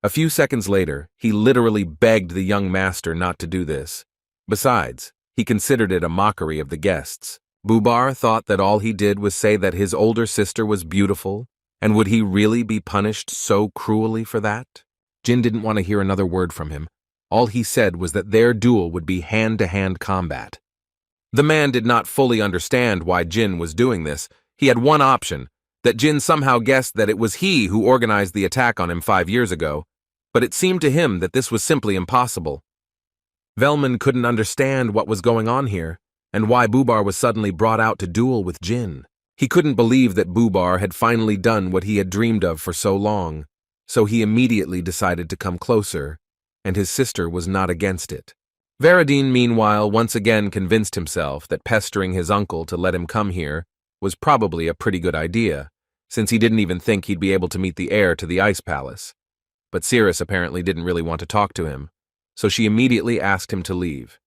A few seconds later, he literally begged the young master not to do this. Besides, he considered it a mockery of the guests. Bubar thought that all he did was say that his older sister was beautiful, and would he really be punished so cruelly for that? Jin didn't want to hear another word from him. All he said was that their duel would be hand-to-hand combat. The man did not fully understand why Jin was doing this. He had one option, that Jin somehow guessed that it was he who organized the attack on him 5 years ago, but it seemed to him that this was simply impossible. Velman couldn't understand what was going on here, and why Bubar was suddenly brought out to duel with Jin. He couldn't believe that Bubar had finally done what he had dreamed of for so long, so he immediately decided to come closer, and his sister was not against it. Varadin, meanwhile, once again convinced himself that pestering his uncle to let him come here was probably a pretty good idea, since he didn't even think he'd be able to meet the heir to the Ice Palace. But Cirrus apparently didn't really want to talk to him, so she immediately asked him to leave.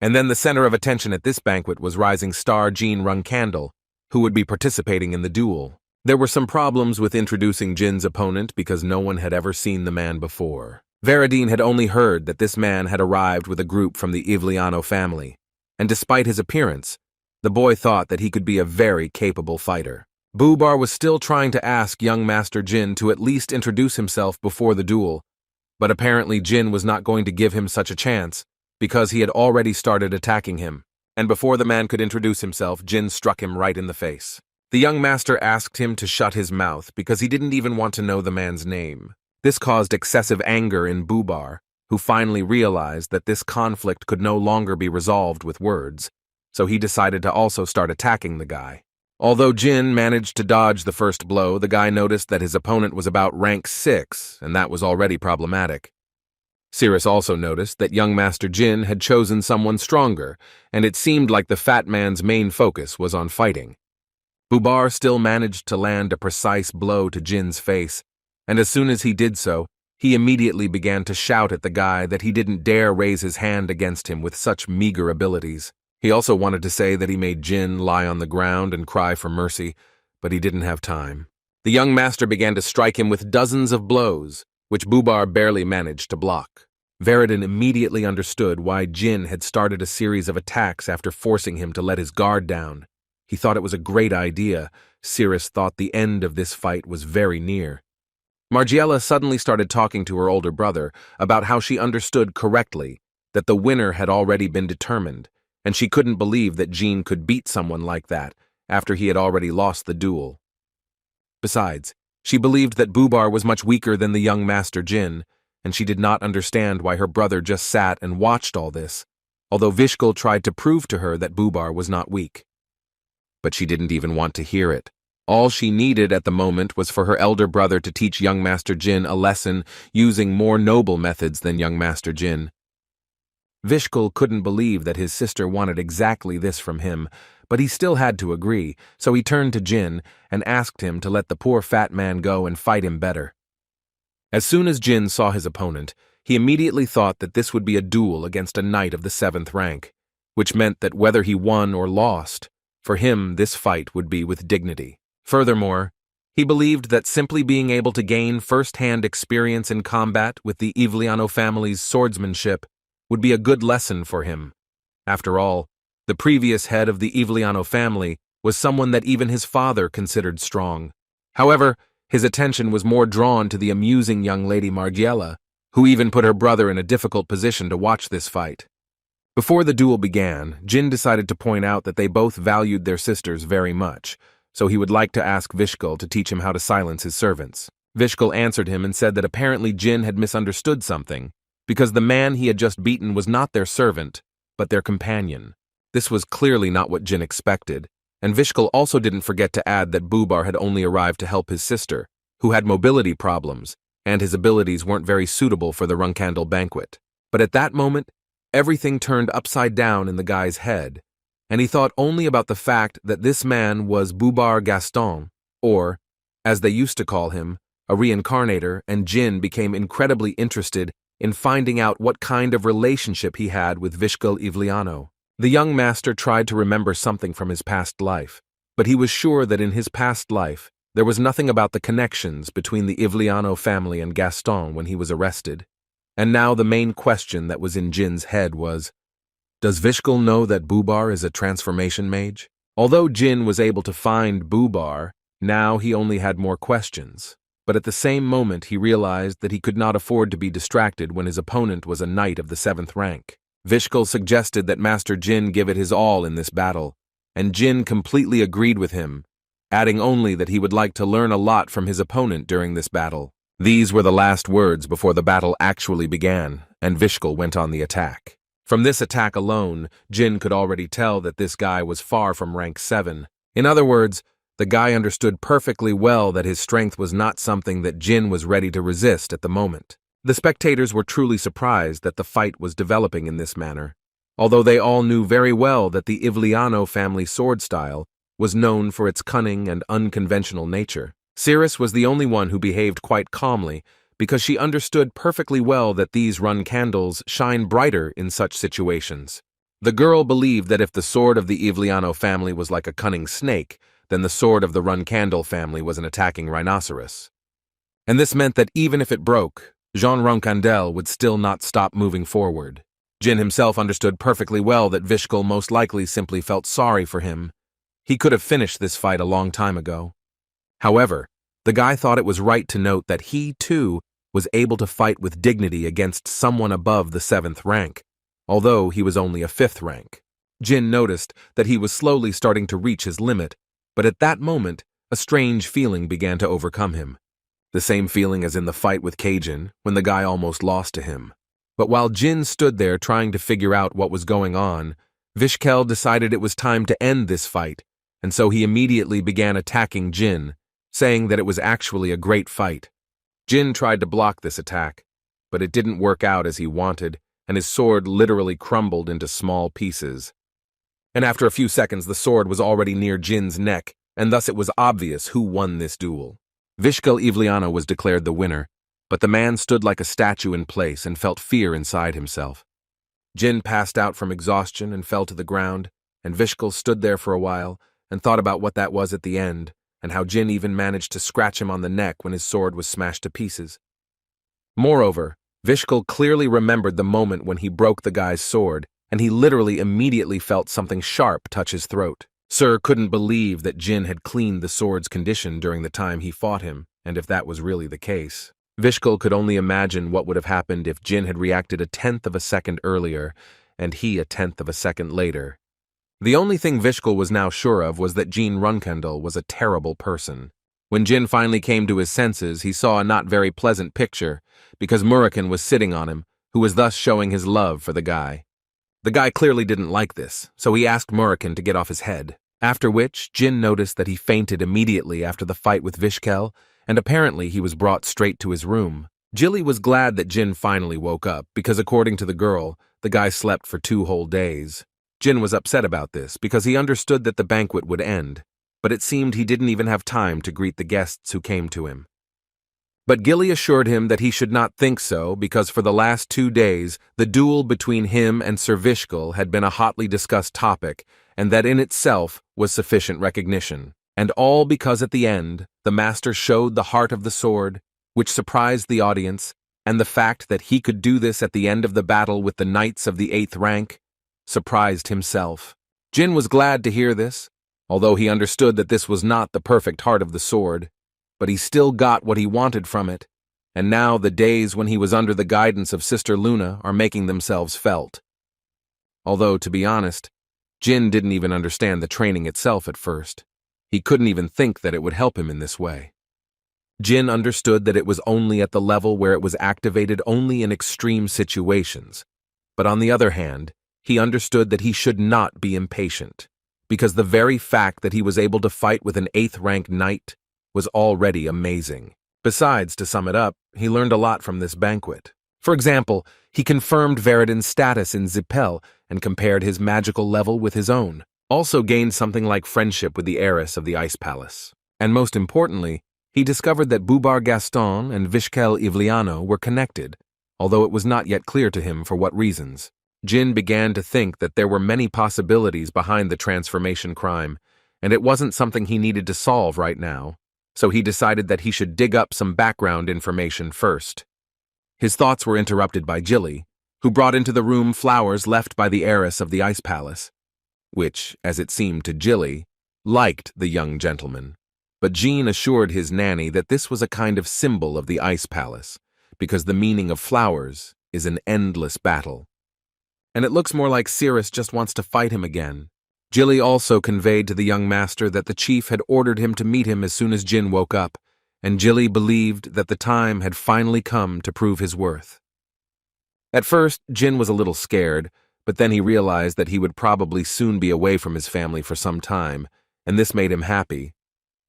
And then the center of attention at this banquet was rising star Jean Runandal, who would be participating in the duel. There were some problems with introducing Jin's opponent because no one had ever seen the man before. Varadin had only heard that this man had arrived with a group from the Ivliano family, and despite his appearance, the boy thought that he could be a very capable fighter. Bubar was still trying to ask young Master Jin to at least introduce himself before the duel, but apparently Jin was not going to give him such a chance, because he had already started attacking him, and before the man could introduce himself, Jin struck him right in the face. The young master asked him to shut his mouth because he didn't even want to know the man's name. This caused excessive anger in Bubar, who finally realized that this conflict could no longer be resolved with words, so he decided to also start attacking the guy. Although Jin managed to dodge the first blow, the guy noticed that his opponent was about rank 6, and that was already problematic. Cirrus also noticed that young Master Jin had chosen someone stronger, and it seemed like the fat man's main focus was on fighting. Bubar still managed to land a precise blow to Jin's face, and as soon as he did so, he immediately began to shout at the guy that he didn't dare raise his hand against him with such meager abilities. He also wanted to say that he made Jin lie on the ground and cry for mercy, but he didn't have time. The young master began to strike him with dozens of blows, which Bubar barely managed to block. Varadin immediately understood why Jin had started a series of attacks after forcing him to let his guard down. He thought it was a great idea. Cirrus thought the end of this fight was very near. Margiela suddenly started talking to her older brother about how she understood correctly that the winner had already been determined, and she couldn't believe that Jean could beat someone like that after he had already lost the duel. Besides, she believed that Bubar was much weaker than the young Master Jin, and she did not understand why her brother just sat and watched all this, although Vishkal tried to prove to her that Bubar was not weak. But she didn't even want to hear it. All she needed at the moment was for her elder brother to teach young Master Jin a lesson using more noble methods than young Master Jin. Vishkal couldn't believe that his sister wanted exactly this from him, but he still had to agree, so he turned to Jin and asked him to let the poor fat man go and fight him better. As soon as Jin saw his opponent, he immediately thought that this would be a duel against a knight of the 7th rank, which meant that whether he won or lost, for him this fight would be with dignity. Furthermore, he believed that simply being able to gain first-hand experience in combat with the Ivliano family's swordsmanship would be a good lesson for him. After all, the previous head of the Ivliano family was someone that even his father considered strong. However, his attention was more drawn to the amusing young lady Margiela, who even put her brother in a difficult position to watch this fight. Before the duel began, Jin decided to point out that they both valued their sisters very much, so he would like to ask Vishkal to teach him how to silence his servants. Vishkal answered him and said that apparently Jin had misunderstood something, because the man he had just beaten was not their servant, but their companion. This was clearly not what Jin expected, and Vishkal also didn't forget to add that Bubar had only arrived to help his sister, who had mobility problems, and his abilities weren't very suitable for the Runandal banquet. But at that moment, everything turned upside down in the guy's head, and he thought only about the fact that this man was Bubar Gaston, or, as they used to call him, a reincarnator, and Jin became incredibly interested in finding out what kind of relationship he had with Vishkal Ivliano. The young master tried to remember something from his past life, but he was sure that in his past life, There was nothing about the connections between the Ivliano family and Gaston when he was arrested. And now the main question that was in Jin's head was, does Vishkal know that Bubar is a transformation mage? Although Jin was able to find Bubar, now he only had more questions. But at the same moment he realized that he could not afford to be distracted when his opponent was a knight of the 7th rank. Vishkal suggested that Master Jin give it his all in this battle, and Jin completely agreed with him, adding only that he would like to learn a lot from his opponent during this battle. These were the last words before the battle actually began, and Vishkal went on the attack. From this attack alone, Jin could already tell that this guy was far from rank 7. In other words, the guy understood perfectly well that his strength was not something that Jin was ready to resist at the moment. The spectators were truly surprised that the fight was developing in this manner, although they all knew very well that the Ivliano family sword style was known for its cunning and unconventional nature. Cirrus was the only one who behaved quite calmly, because she understood perfectly well that these run candles shine brighter in such situations. The girl believed that if the sword of the Ivliano family was like a cunning snake, then the sword of the run candle family was an attacking rhinoceros. And this meant that even if it broke, Jean Runandal would still not stop moving forward. Jin himself understood perfectly well that Vishkal most likely simply felt sorry for him. He could have finished this fight a long time ago. However, the guy thought it was right to note that he, too, was able to fight with dignity against someone above the 7th rank, although he was only a 5th rank. Jin noticed that he was slowly starting to reach his limit, but at that moment, a strange feeling began to overcome him. The same feeling as in the fight with Kajin, when the guy almost lost to him. But while Jin stood there trying to figure out what was going on, Vishkal decided it was time to end this fight, and so he immediately began attacking Jin, saying that it was actually a great fight. Jin tried to block this attack, but it didn't work out as he wanted, and his sword literally crumbled into small pieces. And after a few seconds, the sword was already near Jin's neck, and thus it was obvious who won this duel. Vishkal Ivliano was declared the winner, but the man stood like a statue in place and felt fear inside himself. Jin passed out from exhaustion and fell to the ground, and Vishkal stood there for a while and thought about what that was at the end, and how Jin even managed to scratch him on the neck when his sword was smashed to pieces. Moreover, Vishkal clearly remembered the moment when he broke the guy's sword, and he literally immediately felt something sharp touch his throat. Sir couldn't believe that Jin had cleaned the sword's condition during the time he fought him, and if that was really the case. Vishkal could only imagine what would have happened if Jin had reacted a 1/10 of a second earlier, and he a 1/10 of a second later. The only thing Vishkal was now sure of was that Jean Runkandel was a terrible person. When Jin finally came to his senses, he saw a not very pleasant picture, because Murakan was sitting on him, who was thus showing his love for the guy. The guy clearly didn't like this, so he asked Murakan to get off his head. After which, Jin noticed that he fainted immediately after the fight with Vishkal, and apparently he was brought straight to his room. Jilly was glad that Jin finally woke up, because according to the girl, the guy slept for 2 whole days. Jin was upset about this, because he understood that the banquet would end, but it seemed he didn't even have time to greet the guests who came to him. But Gilly assured him that he should not think so, because for the last 2 days, the duel between him and Sir Vishkal had been a hotly discussed topic, and that in itself was sufficient recognition. And all because at the end, the master showed the heart of the sword, which surprised the audience, and the fact that he could do this at the end of the battle with the knights of the 8th rank surprised himself. Jin was glad to hear this, although he understood that this was not the perfect heart of the sword, but he still got what he wanted from it, and now the days when he was under the guidance of Sister Luna are making themselves felt. Although, to be honest, Jin didn't even understand the training itself at first. He couldn't even think that it would help him in this way. Jin understood that it was only at the level where it was activated only in extreme situations, but on the other hand, he understood that he should not be impatient, because the very fact that he was able to fight with an 8th rank knight was already amazing. Besides, to sum it up, he learned a lot from this banquet. For example, he confirmed Veridin's status in Zipel and compared his magical level with his own, also gained something like friendship with the heiress of the Ice Palace. And most importantly, he discovered that Bubar Gaston and Vishkal Ivliano were connected, although it was not yet clear to him for what reasons. Jin began to think that there were many possibilities behind the transformation crime, and it wasn't something he needed to solve right now. so he decided that he should dig up some background information first. His thoughts were interrupted by Jilly, who brought into the room flowers left by the heiress of the Ice Palace, which, as it seemed to Jilly, liked the young gentleman. But Jean assured his nanny that this was a kind of symbol of the Ice Palace, because the meaning of flowers is an endless battle. And it looks more like Cirrus just wants to fight him again. Jilly also conveyed to the young master that the chief had ordered him to meet him as soon as Jin woke up, and Jilly believed that the time had finally come to prove his worth. At first, Jin was a little scared, but then he realized that he would probably soon be away from his family for some time, and this made him happy.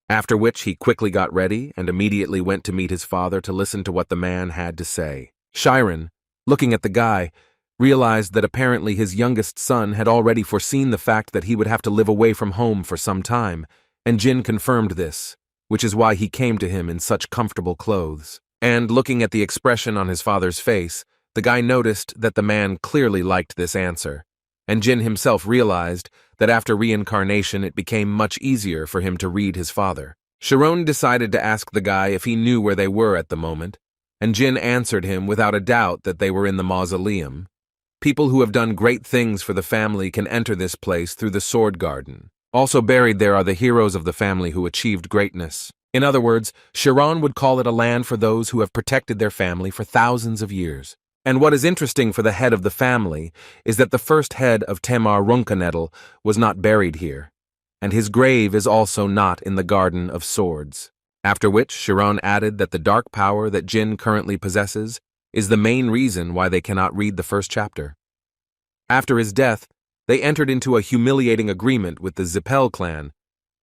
After which he quickly got ready and immediately went to meet his father to listen to what the man had to say. Chiron, looking at the guy, realized that apparently his youngest son had already foreseen the fact that he would have to live away from home for some time, and Jin confirmed this, which is why he came to him in such comfortable clothes. And looking at the expression on his father's face, the guy noticed that the man clearly liked this answer, and Jin himself realized that after reincarnation it became much easier for him to read his father. Chiron decided to ask the guy if he knew where they were at the moment, and Jin answered him without a doubt that they were in the mausoleum. People who have done great things for the family can enter this place through the Sword Garden. Also buried there are the heroes of the family who achieved greatness. In other words, Chiron would call it a land for those who have protected their family for thousands of years. And what is interesting for the head of the family is that the first head of Temar Runandal was not buried here, and his grave is also not in the Garden of Swords. After which, Chiron added that the dark power that Jin currently possesses is the main reason why they cannot read the first chapter. After his death, they entered into a humiliating agreement with the Zipel clan,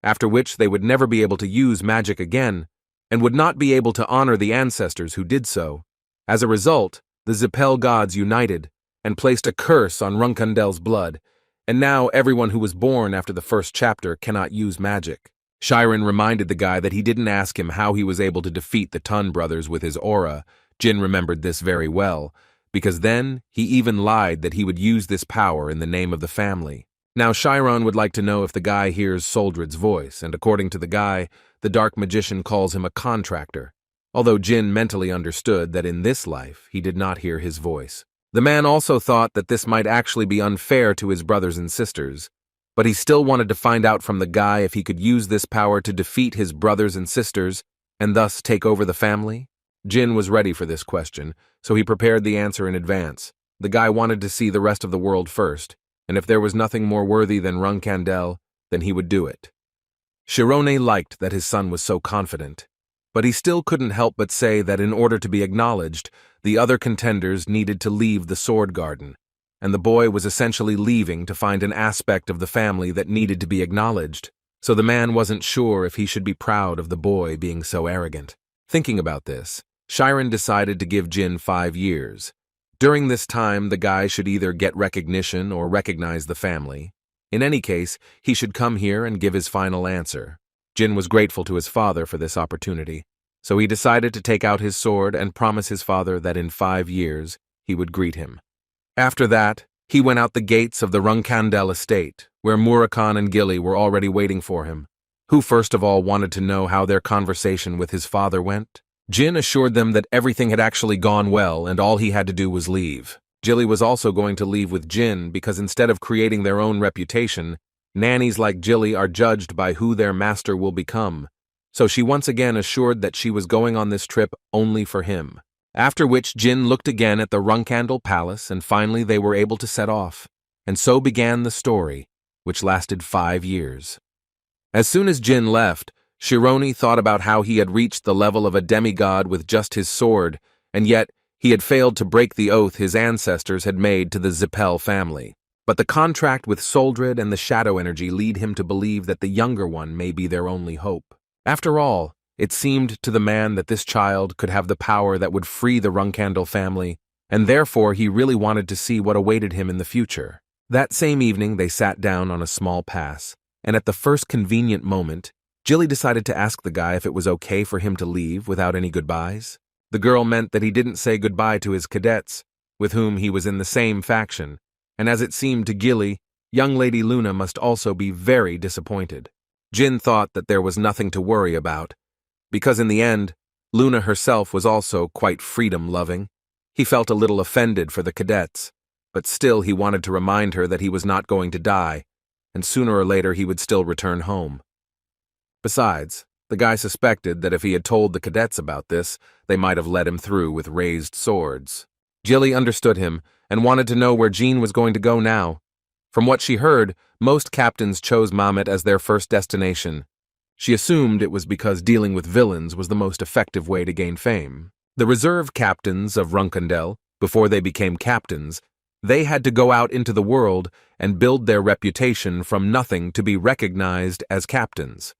after which they would never be able to use magic again, and would not be able to honor the ancestors who did so. As a result, the Zipel gods united and placed a curse on Runandal's blood, and now everyone who was born after the first chapter cannot use magic. Chiron reminded the guy that he didn't ask him how he was able to defeat the Tun brothers with his aura. Jin remembered this very well, because then he even lied that he would use this power in the name of the family. Now Chiron would like to know if the guy hears Soldred's voice, and according to the guy, the dark magician calls him a contractor, although Jin mentally understood that in this life he did not hear his voice. The man also thought that this might actually be unfair to his brothers and sisters, but he still wanted to find out from the guy if he could use this power to defeat his brothers and sisters and thus take over the family. Jin was ready for this question, so he prepared the answer in advance. The guy wanted to see the rest of the world first, and if there was nothing more worthy than Runandal, then he would do it. Chiron liked that his son was so confident, but he still couldn't help but say that in order to be acknowledged, the other contenders needed to leave the Sword Garden, and the boy was essentially leaving to find an aspect of the family that needed to be acknowledged, so the man wasn't sure if he should be proud of the boy being so arrogant. Thinking about this, Chiron decided to give Jin 5 years. During this time, the guy should either get recognition or recognize the family. In any case, he should come here and give his final answer. Jin was grateful to his father for this opportunity, so he decided to take out his sword and promise his father that in 5 years he would greet him. After that, he went out the gates of the Runandal estate, where Murakan and Gilly were already waiting for him, who first of all wanted to know how their conversation with his father went. Jin assured them that everything had actually gone well and all he had to do was leave. Jilly was also going to leave with Jin because instead of creating their own reputation, nannies like Jilly are judged by who their master will become, so she once again assured that she was going on this trip only for him. After which Jin looked again at the Runandal Palace and finally they were able to set off, and so began the story, which lasted 5 years. As soon as Jin left, Chiron thought about how he had reached the level of a demigod with just his sword, and yet he had failed to break the oath his ancestors had made to the Zipel family. But the contract with Soldred and the shadow energy lead him to believe that the younger one may be their only hope. After all, it seemed to the man that this child could have the power that would free the Runandal family, and therefore he really wanted to see what awaited him in the future. That same evening they sat down on a small pass, and at the first convenient moment, Jilly decided to ask the guy if it was okay for him to leave without any goodbyes. The girl meant that he didn't say goodbye to his cadets, with whom he was in the same faction, and as it seemed to Gilly, young Lady Luna must also be very disappointed. Jin thought that there was nothing to worry about, Because in the end, Luna herself was also quite freedom-loving. He felt a little offended for the cadets, but still he wanted to remind her that he was not going to die, and sooner or later he would still return home. Besides, the guy suspected that if he had told the cadets about this, they might have let him through with raised swords. Jilly understood him and wanted to know where Jean was going to go now. From what she heard, most captains chose Mamet as their first destination. She assumed it was because dealing with villains was the most effective way to gain fame. The reserve captains of Runandal, before they became captains, they had to go out into the world and build their reputation from nothing to be recognized as captains.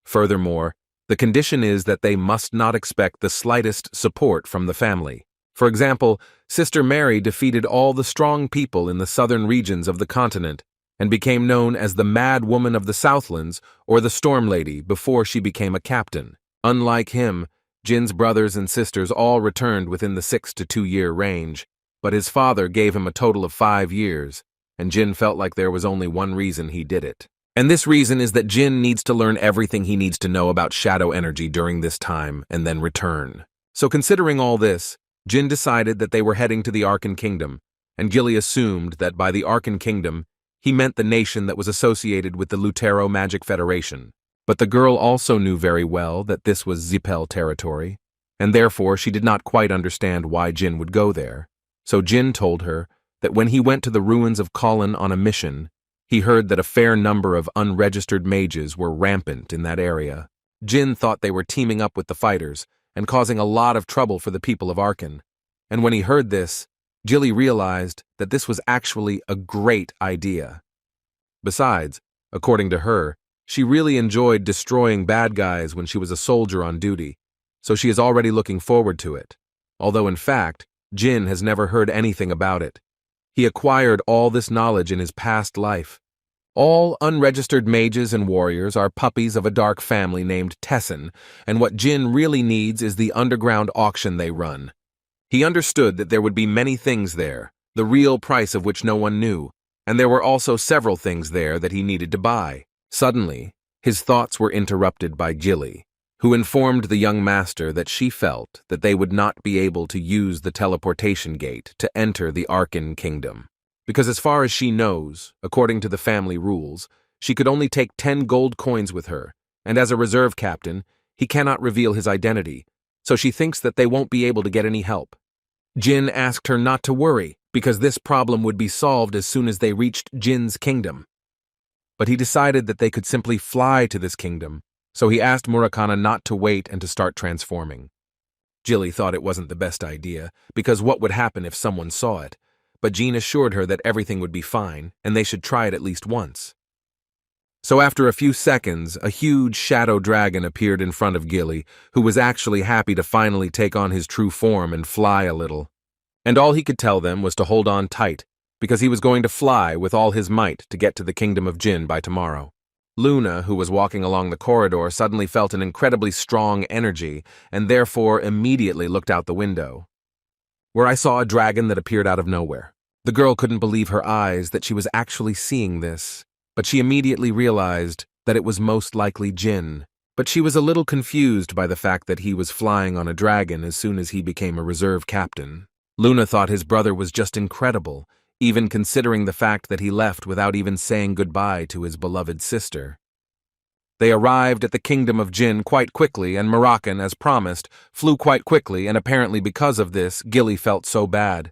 Furthermore, the condition is that they must not expect the slightest support from the family. For example, Sister Mary defeated all the strong people in the southern regions of the continent and became known as the Mad Woman of the Southlands or the Storm Lady before she became a captain. Unlike him, Jin's brothers and sisters all returned within the 6 to 2 year range, but his father gave him a total of 5 years, and Jin felt like there was only one reason he did it. And this reason is that Jin needs to learn everything he needs to know about shadow energy during this time and then return. So considering all this, Jin decided that they were heading to the Arkan Kingdom, and Gilly assumed that by the Arkan Kingdom, he meant the nation that was associated with the Lutero Magic Federation. But the girl also knew very well that this was Zipel territory, and therefore she did not quite understand why Jin would go there. So Jin told her that when he went to the ruins of Colin on a mission, he heard that a fair number of unregistered mages were rampant in that area. Jin thought they were teaming up with the fighters and causing a lot of trouble for the people of Arkan. And when he heard this, Jilly realized that this was actually a great idea. Besides, according to her, she really enjoyed destroying bad guys when she was a soldier on duty, so she is already looking forward to it. Although in fact, Jin has never heard anything about it. He acquired all this knowledge in his past life. All unregistered mages and warriors are puppies of a dark family named Tessin, and what Jin really needs is the underground auction they run. He understood that there would be many things there, the real price of which no one knew, and there were also several things there that he needed to buy. Suddenly, his thoughts were interrupted by Jilly, who informed the young master that she felt that they would not be able to use the teleportation gate to enter the Arkan Kingdom. Because as far as she knows, according to the family rules, she could only take 10 gold coins with her, and as a reserve captain, he cannot reveal his identity, so she thinks that they won't be able to get any help. Jin asked her not to worry, because this problem would be solved as soon as they reached Jin's kingdom. But he decided that they could simply fly to this kingdom, so he asked Murakana not to wait and to start transforming. Jilly thought it wasn't the best idea, because what would happen if someone saw it? But Jean assured her that everything would be fine, and they should try it at least once. So after a few seconds, a huge shadow dragon appeared in front of Gilly, who was actually happy to finally take on his true form and fly a little. And all he could tell them was to hold on tight, because he was going to fly with all his might to get to the kingdom of Jin by tomorrow. Luna, who was walking along the corridor, suddenly felt an incredibly strong energy, and therefore immediately looked out the window, where I saw a dragon that appeared out of nowhere. The girl couldn't believe her eyes that she was actually seeing this, but she immediately realized that it was most likely Jin. But she was a little confused by the fact that he was flying on a dragon as soon as he became a reserve captain. Luna thought his brother was just incredible, even considering the fact that he left without even saying goodbye to his beloved sister. They arrived at the kingdom of Jin quite quickly, and Moroccan, as promised, flew quite quickly, and apparently because of this, Gilly felt so bad.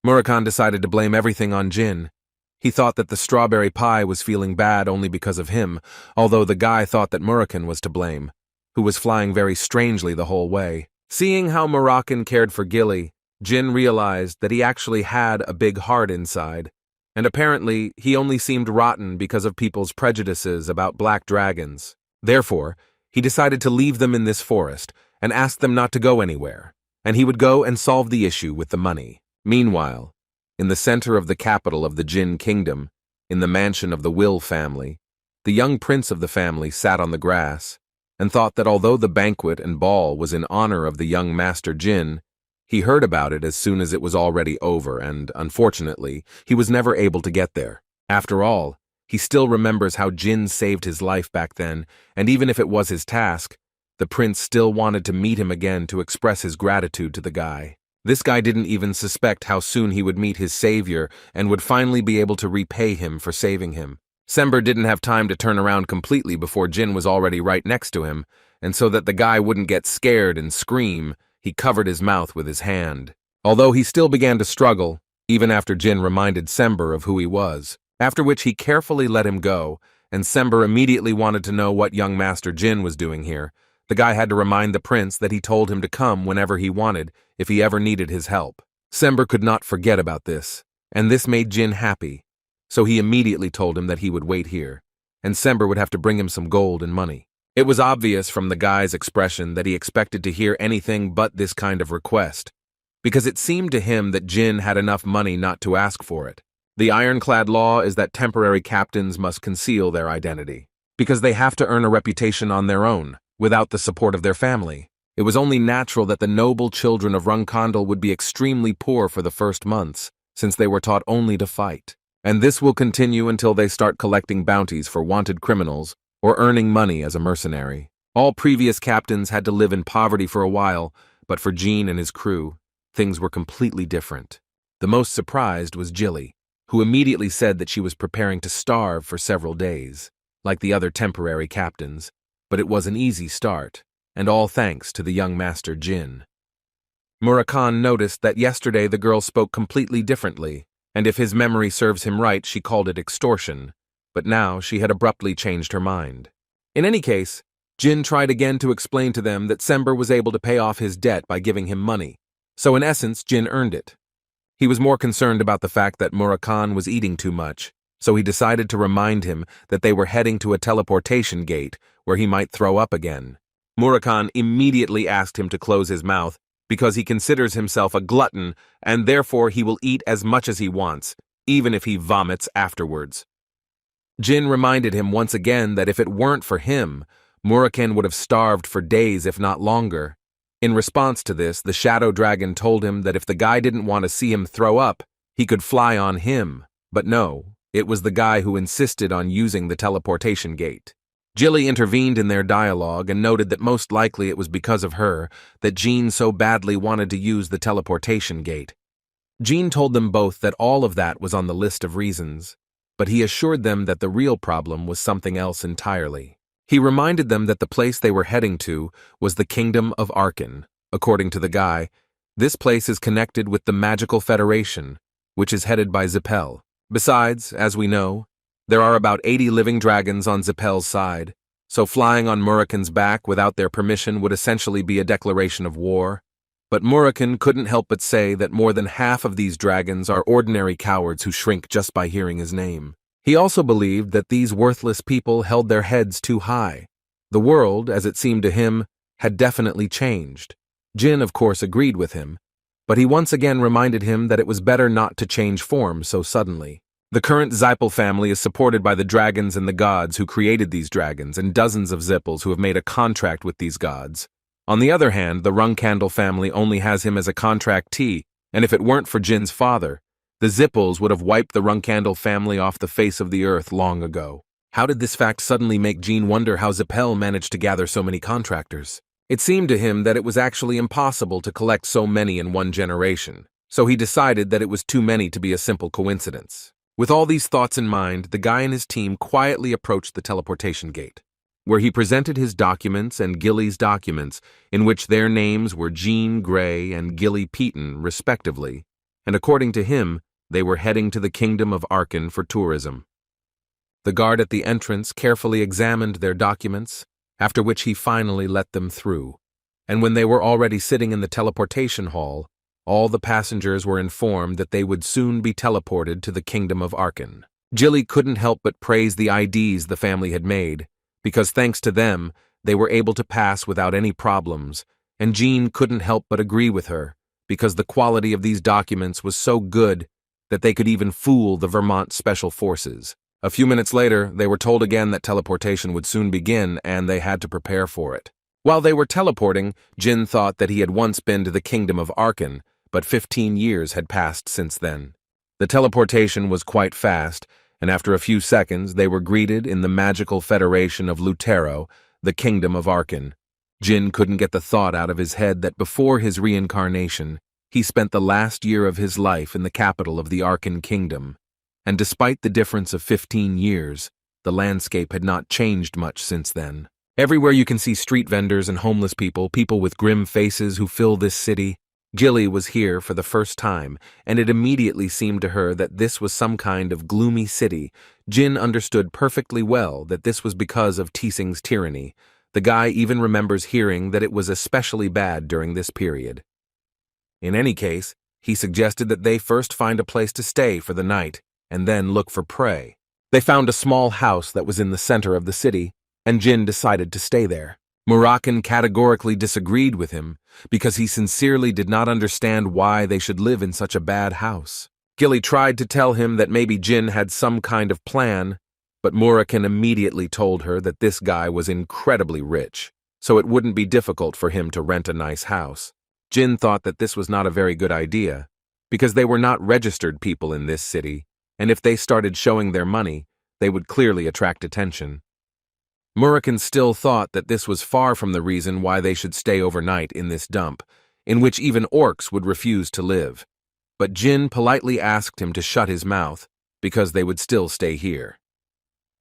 Murakkan decided to blame everything on Jin. He thought that the strawberry pie was feeling bad only because of him, although the guy thought that Murakkan was to blame, who was flying very strangely the whole way. Seeing how Moroccan cared for Gilly, Jin realized that he actually had a big heart inside, and apparently he only seemed rotten because of people's prejudices about black dragons. Therefore, he decided to leave them in this forest and ask them not to go anywhere, and he would go and solve the issue with the money. Meanwhile, in the center of the capital of the Jin kingdom, in the mansion of the Will family, the young prince of the family sat on the grass and thought that although the banquet and ball was in honor of the young master Jin, he heard about it as soon as it was already over, and, unfortunately, he was never able to get there. After all, he still remembers how Jin saved his life back then, and even if it was his task, The prince still wanted to meet him again to express his gratitude to the guy. This guy didn't even suspect how soon he would meet his savior and would finally be able to repay him for saving him. Sember didn't have time to turn around completely before Jin was already right next to him, and so that the guy wouldn't get scared and scream, he covered his mouth with his hand. Although he still began to struggle, even after Jin reminded Sember of who he was, after which he carefully let him go, and Sember immediately wanted to know what young Master Jin was doing here. The guy had to remind the prince that he told him to come whenever he wanted, if he ever needed his help. Sember could not forget about this, and this made Jin happy, so he immediately told him that he would wait here, and Sember would have to bring him some gold and money. It was obvious from the guy's expression that he expected to hear anything but this kind of request, because it seemed to him that Jin had enough money not to ask for it. The ironclad law is that temporary captains must conceal their identity, because they have to earn a reputation on their own, without the support of their family. It was only natural that the noble children of Runandal would be extremely poor for the first months, since they were taught only to fight. And this will continue until they start collecting bounties for wanted criminals or earning money as a mercenary. All previous captains had to live in poverty for a while, but for Jean and his crew, things were completely different. The most surprised was Jilly, who immediately said that she was preparing to starve for several days, like the other temporary captains. But it was an easy start, and all thanks to the young Master Jin. Murakan noticed that yesterday the girl spoke completely differently, and if his memory serves him right, she called it extortion, but now she had abruptly changed her mind. In any case, Jin tried again to explain to them that Sember was able to pay off his debt by giving him money, so in essence Jin earned it. He was more concerned about the fact that Murakan was eating too much, so he decided to remind him that they were heading to a teleportation gate where he might throw up again. Murakan immediately asked him to close his mouth because he considers himself a glutton and therefore he will eat as much as he wants, even if he vomits afterwards. Jin reminded him once again that if it weren't for him, Murakan would have starved for days if not longer. In response to this, the Shadow Dragon told him that if the guy didn't want to see him throw up, he could fly on him, but no. It was the guy who insisted on using the teleportation gate. Jilly intervened in their dialogue and noted that most likely it was because of her that Jean so badly wanted to use the teleportation gate. Jean told them both that all of that was on the list of reasons, but he assured them that the real problem was something else entirely. He reminded them that the place they were heading to was the Kingdom of Arkan. According to the guy, this place is connected with the Magical Federation, which is headed by Zipel. Besides, as we know, there are about 80 living dragons on Zipel's side, so flying on Murakan's back without their permission would essentially be a declaration of war. But Murakan couldn't help but say that more than half of these dragons are ordinary cowards who shrink just by hearing his name. He also believed that these worthless people held their heads too high. The world, as it seemed to him, had definitely changed. Jin, of course, agreed with him, but he once again reminded him that it was better not to change form so suddenly. The current Zipel family is supported by the dragons and the gods who created these dragons and dozens of Zipels who have made a contract with these gods. On the other hand, the Runandal family only has him as a contractee, and if it weren't for Jin's father, the Zipels would have wiped the Runandal family off the face of the earth long ago. How did this fact suddenly make Jin wonder how Zipel managed to gather so many contractors? It seemed to him that it was actually impossible to collect so many in one generation, so he decided that it was too many to be a simple coincidence. With all these thoughts in mind, the guy and his team quietly approached the teleportation gate, where he presented his documents and Gilly's documents, in which their names were Jean Grey and Gilly Peaton, respectively, and according to him, they were heading to the Kingdom of Arkan for tourism. The guard at the entrance carefully examined their documents, after which he finally let them through, and when they were already sitting in the teleportation hall, all the passengers were informed that they would soon be teleported to the Kingdom of Arkan. Jilly couldn't help but praise the IDs the family had made, because thanks to them, they were able to pass without any problems, and Jean couldn't help but agree with her, because the quality of these documents was so good that they could even fool the Vermont Special Forces. A few minutes later, they were told again that teleportation would soon begin, and they had to prepare for it. While they were teleporting, Jin thought that he had once been to the Kingdom of Arkan, but 15 years had passed since then. The teleportation was quite fast, and after a few seconds they were greeted in the Magical Federation of Lutero, the Kingdom of Arkan. Jin couldn't get the thought out of his head that before his reincarnation, he spent the last year of his life in the capital of the Arkan Kingdom, and despite the difference of 15 years, the landscape had not changed much since then. Everywhere you can see street vendors and homeless people, people with grim faces who fill this city. Gilly was here for the first time, and it immediately seemed to her that this was some kind of gloomy city. Jin understood perfectly well that this was because of Teesing's tyranny. The guy even remembers hearing that it was especially bad during this period. In any case, he suggested that they first find a place to stay for the night, and then look for prey. They found a small house that was in the center of the city, and Jin decided to stay there. Murakan categorically disagreed with him because he sincerely did not understand why they should live in such a bad house. Gilly tried to tell him that maybe Jin had some kind of plan, but Murakan immediately told her that this guy was incredibly rich, so it wouldn't be difficult for him to rent a nice house. Jin thought that this was not a very good idea, because they were not registered people in this city, and if they started showing their money, they would clearly attract attention. Murakan still thought that this was far from the reason why they should stay overnight in this dump, in which even orcs would refuse to live. But Jin politely asked him to shut his mouth, because they would still stay here.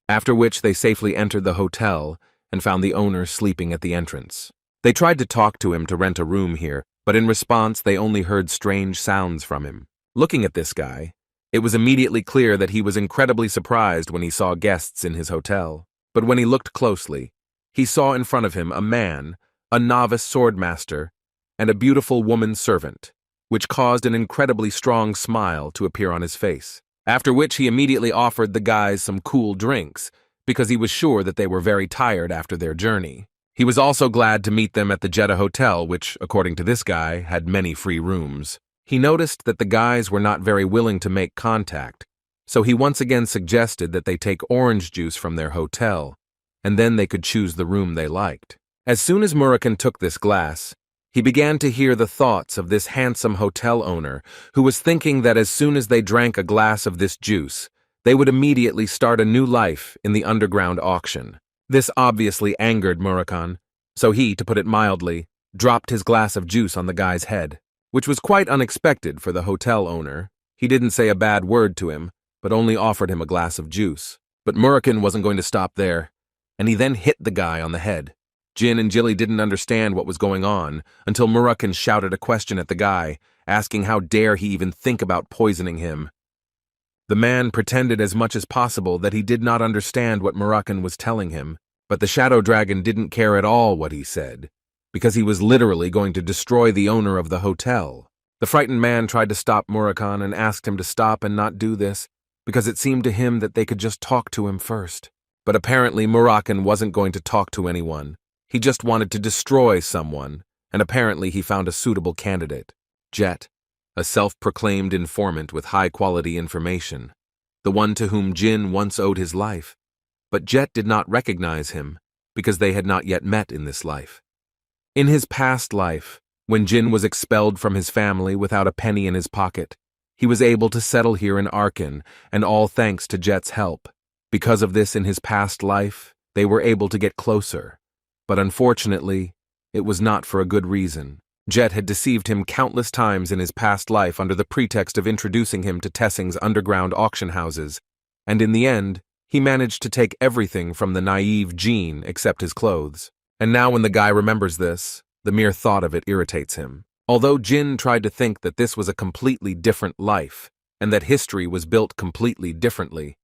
After which they safely entered the hotel and found the owner sleeping at the entrance. They tried to talk to him to rent a room here, but in response they only heard strange sounds from him. Looking at this guy, it was immediately clear that he was incredibly surprised when he saw guests in his hotel. But when he looked closely, he saw in front of him a man, a novice swordmaster, and a beautiful woman servant, which caused an incredibly strong smile to appear on his face. After which he immediately offered the guys some cool drinks, because he was sure that they were very tired after their journey. He was also glad to meet them at the Jeddah Hotel, which, according to this guy, had many free rooms. He noticed that the guys were not very willing to make contact, so he once again suggested that they take orange juice from their hotel, and then they could choose the room they liked. As soon as Murakan took this glass, he began to hear the thoughts of this handsome hotel owner, who was thinking that as soon as they drank a glass of this juice, they would immediately start a new life in the underground auction. This obviously angered Murakan, so he, to put it mildly, dropped his glass of juice on the guy's head, which was quite unexpected for the hotel owner. He didn't say a bad word to him, but only offered him a glass of juice. But Murakan wasn't going to stop there, and he then hit the guy on the head. Jin and Gilly didn't understand what was going on until Murakan shouted a question at the guy, asking how dare he even think about poisoning him. The man pretended as much as possible that he did not understand what Murakan was telling him, but the shadow dragon didn't care at all what he said, because he was literally going to destroy the owner of the hotel. The frightened man tried to stop Murakan and asked him to stop and not do this, because it seemed to him that they could just talk to him first. But apparently Murakan wasn't going to talk to anyone. He just wanted to destroy someone, and apparently he found a suitable candidate. Jet, a self-proclaimed informant with high-quality information, the one to whom Jin once owed his life. But Jet did not recognize him, because they had not yet met in this life. In his past life, when Jin was expelled from his family without a penny in his pocket, he was able to settle here in Arkan, and all thanks to Jet's help. Because of this in his past life, they were able to get closer. But unfortunately, it was not for a good reason. Jet had deceived him countless times in his past life under the pretext of introducing him to Tessing's underground auction houses, and in the end, he managed to take everything from the naive Jean except his clothes. And now when the guy remembers this, the mere thought of it irritates him. Although Jin tried to think that this was a completely different life, and that history was built completely differently,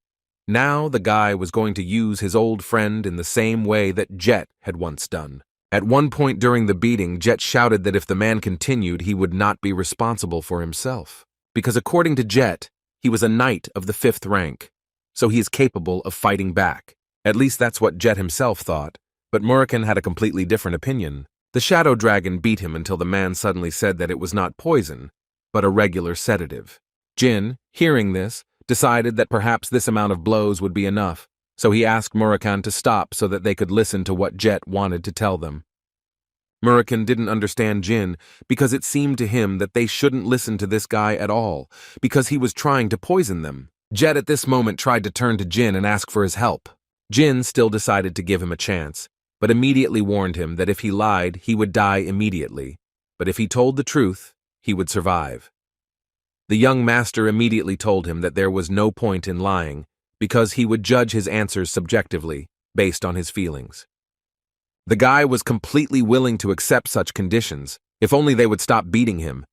now the guy was going to use his old friend in the same way that Jet had once done. At one point during the beating, Jet shouted that if the man continued, he would not be responsible for himself. Because according to Jet, he was a knight of the 5th rank, so he is capable of fighting back. At least that's what Jet himself thought, but Murakan had a completely different opinion. The shadow dragon beat him until the man suddenly said that it was not poison, but a regular sedative. Jin, hearing this, decided that perhaps this amount of blows would be enough, so he asked Murakan to stop so that they could listen to what Jet wanted to tell them. Murakan didn't understand Jin because it seemed to him that they shouldn't listen to this guy at all, because he was trying to poison them. Jet at this moment tried to turn to Jin and ask for his help. Jin still decided to give him a chance, but immediately warned him that if he lied, he would die immediately, but if he told the truth, he would survive. The young master immediately told him that there was no point in lying, because he would judge his answers subjectively, based on his feelings. The guy was completely willing to accept such conditions, if only they would stop beating him,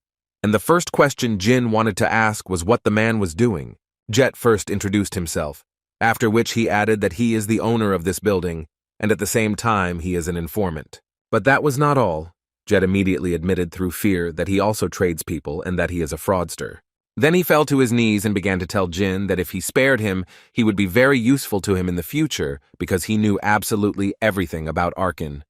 and the first question Jin wanted to ask was what the man was doing. Jet first introduced himself, after which he added that he is the owner of this building, and at the same time he is an informant. But that was not all. Jet immediately admitted through fear that he also trades people and that he is a fraudster. Then he fell to his knees and began to tell Jin that if he spared him, he would be very useful to him in the future because he knew absolutely everything about Arkan.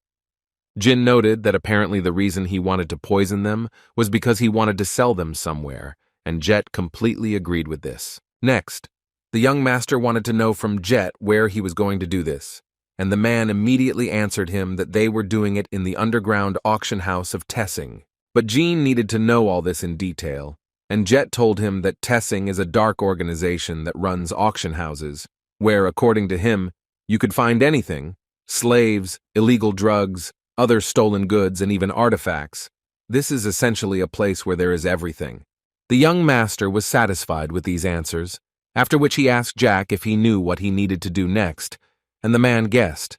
Jin noted that apparently the reason he wanted to poison them was because he wanted to sell them somewhere, and Jet completely agreed with this. Next, the young master wanted to know from Jet where he was going to do this, and the man immediately answered him that they were doing it in the underground auction house of Tessing. But Jin needed to know all this in detail, and Jet told him that Tessing is a dark organization that runs auction houses, where, according to him, you could find anything: slaves, illegal drugs, other stolen goods, and even artifacts. This is essentially a place where there is everything. The young master was satisfied with these answers, after which he asked Jack if he knew what he needed to do next, and the man guessed.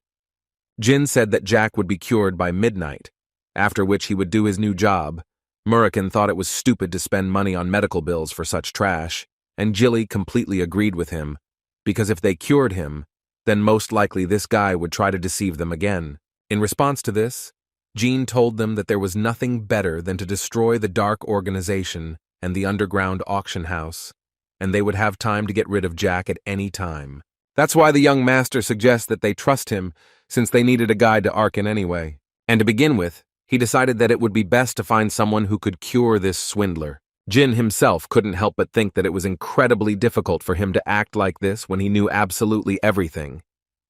Jin said that Jack would be cured by midnight, after which he would do his new job. Murakan thought it was stupid to spend money on medical bills for such trash, and Jilly completely agreed with him, because if they cured him, then most likely this guy would try to deceive them again. In response to this, Jin told them that there was nothing better than to destroy the dark organization and the underground auction house, and they would have time to get rid of Jack at any time. That's why the young master suggests that they trust him, since they needed a guide to Arkan anyway. And to begin with, he decided that it would be best to find someone who could cure this swindler. Jin himself couldn't help but think that it was incredibly difficult for him to act like this when he knew absolutely everything.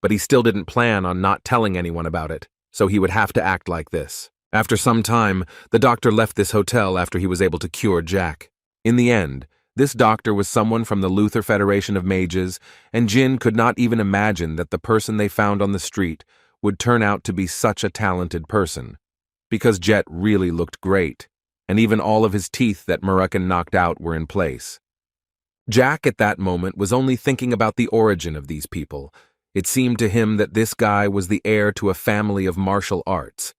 But he still didn't plan on not telling anyone about it, so he would have to act like this. After some time, the doctor left this hotel after he was able to cure Jack. In the end, this doctor was someone from the Luther Federation of Mages, and Jin could not even imagine that the person they found on the street would turn out to be such a talented person, because Jet really looked great, and even all of his teeth that Murakan knocked out were in place. Jack at that moment was only thinking about the origin of these people. It seemed to him that this guy was the heir to a family of martial arts.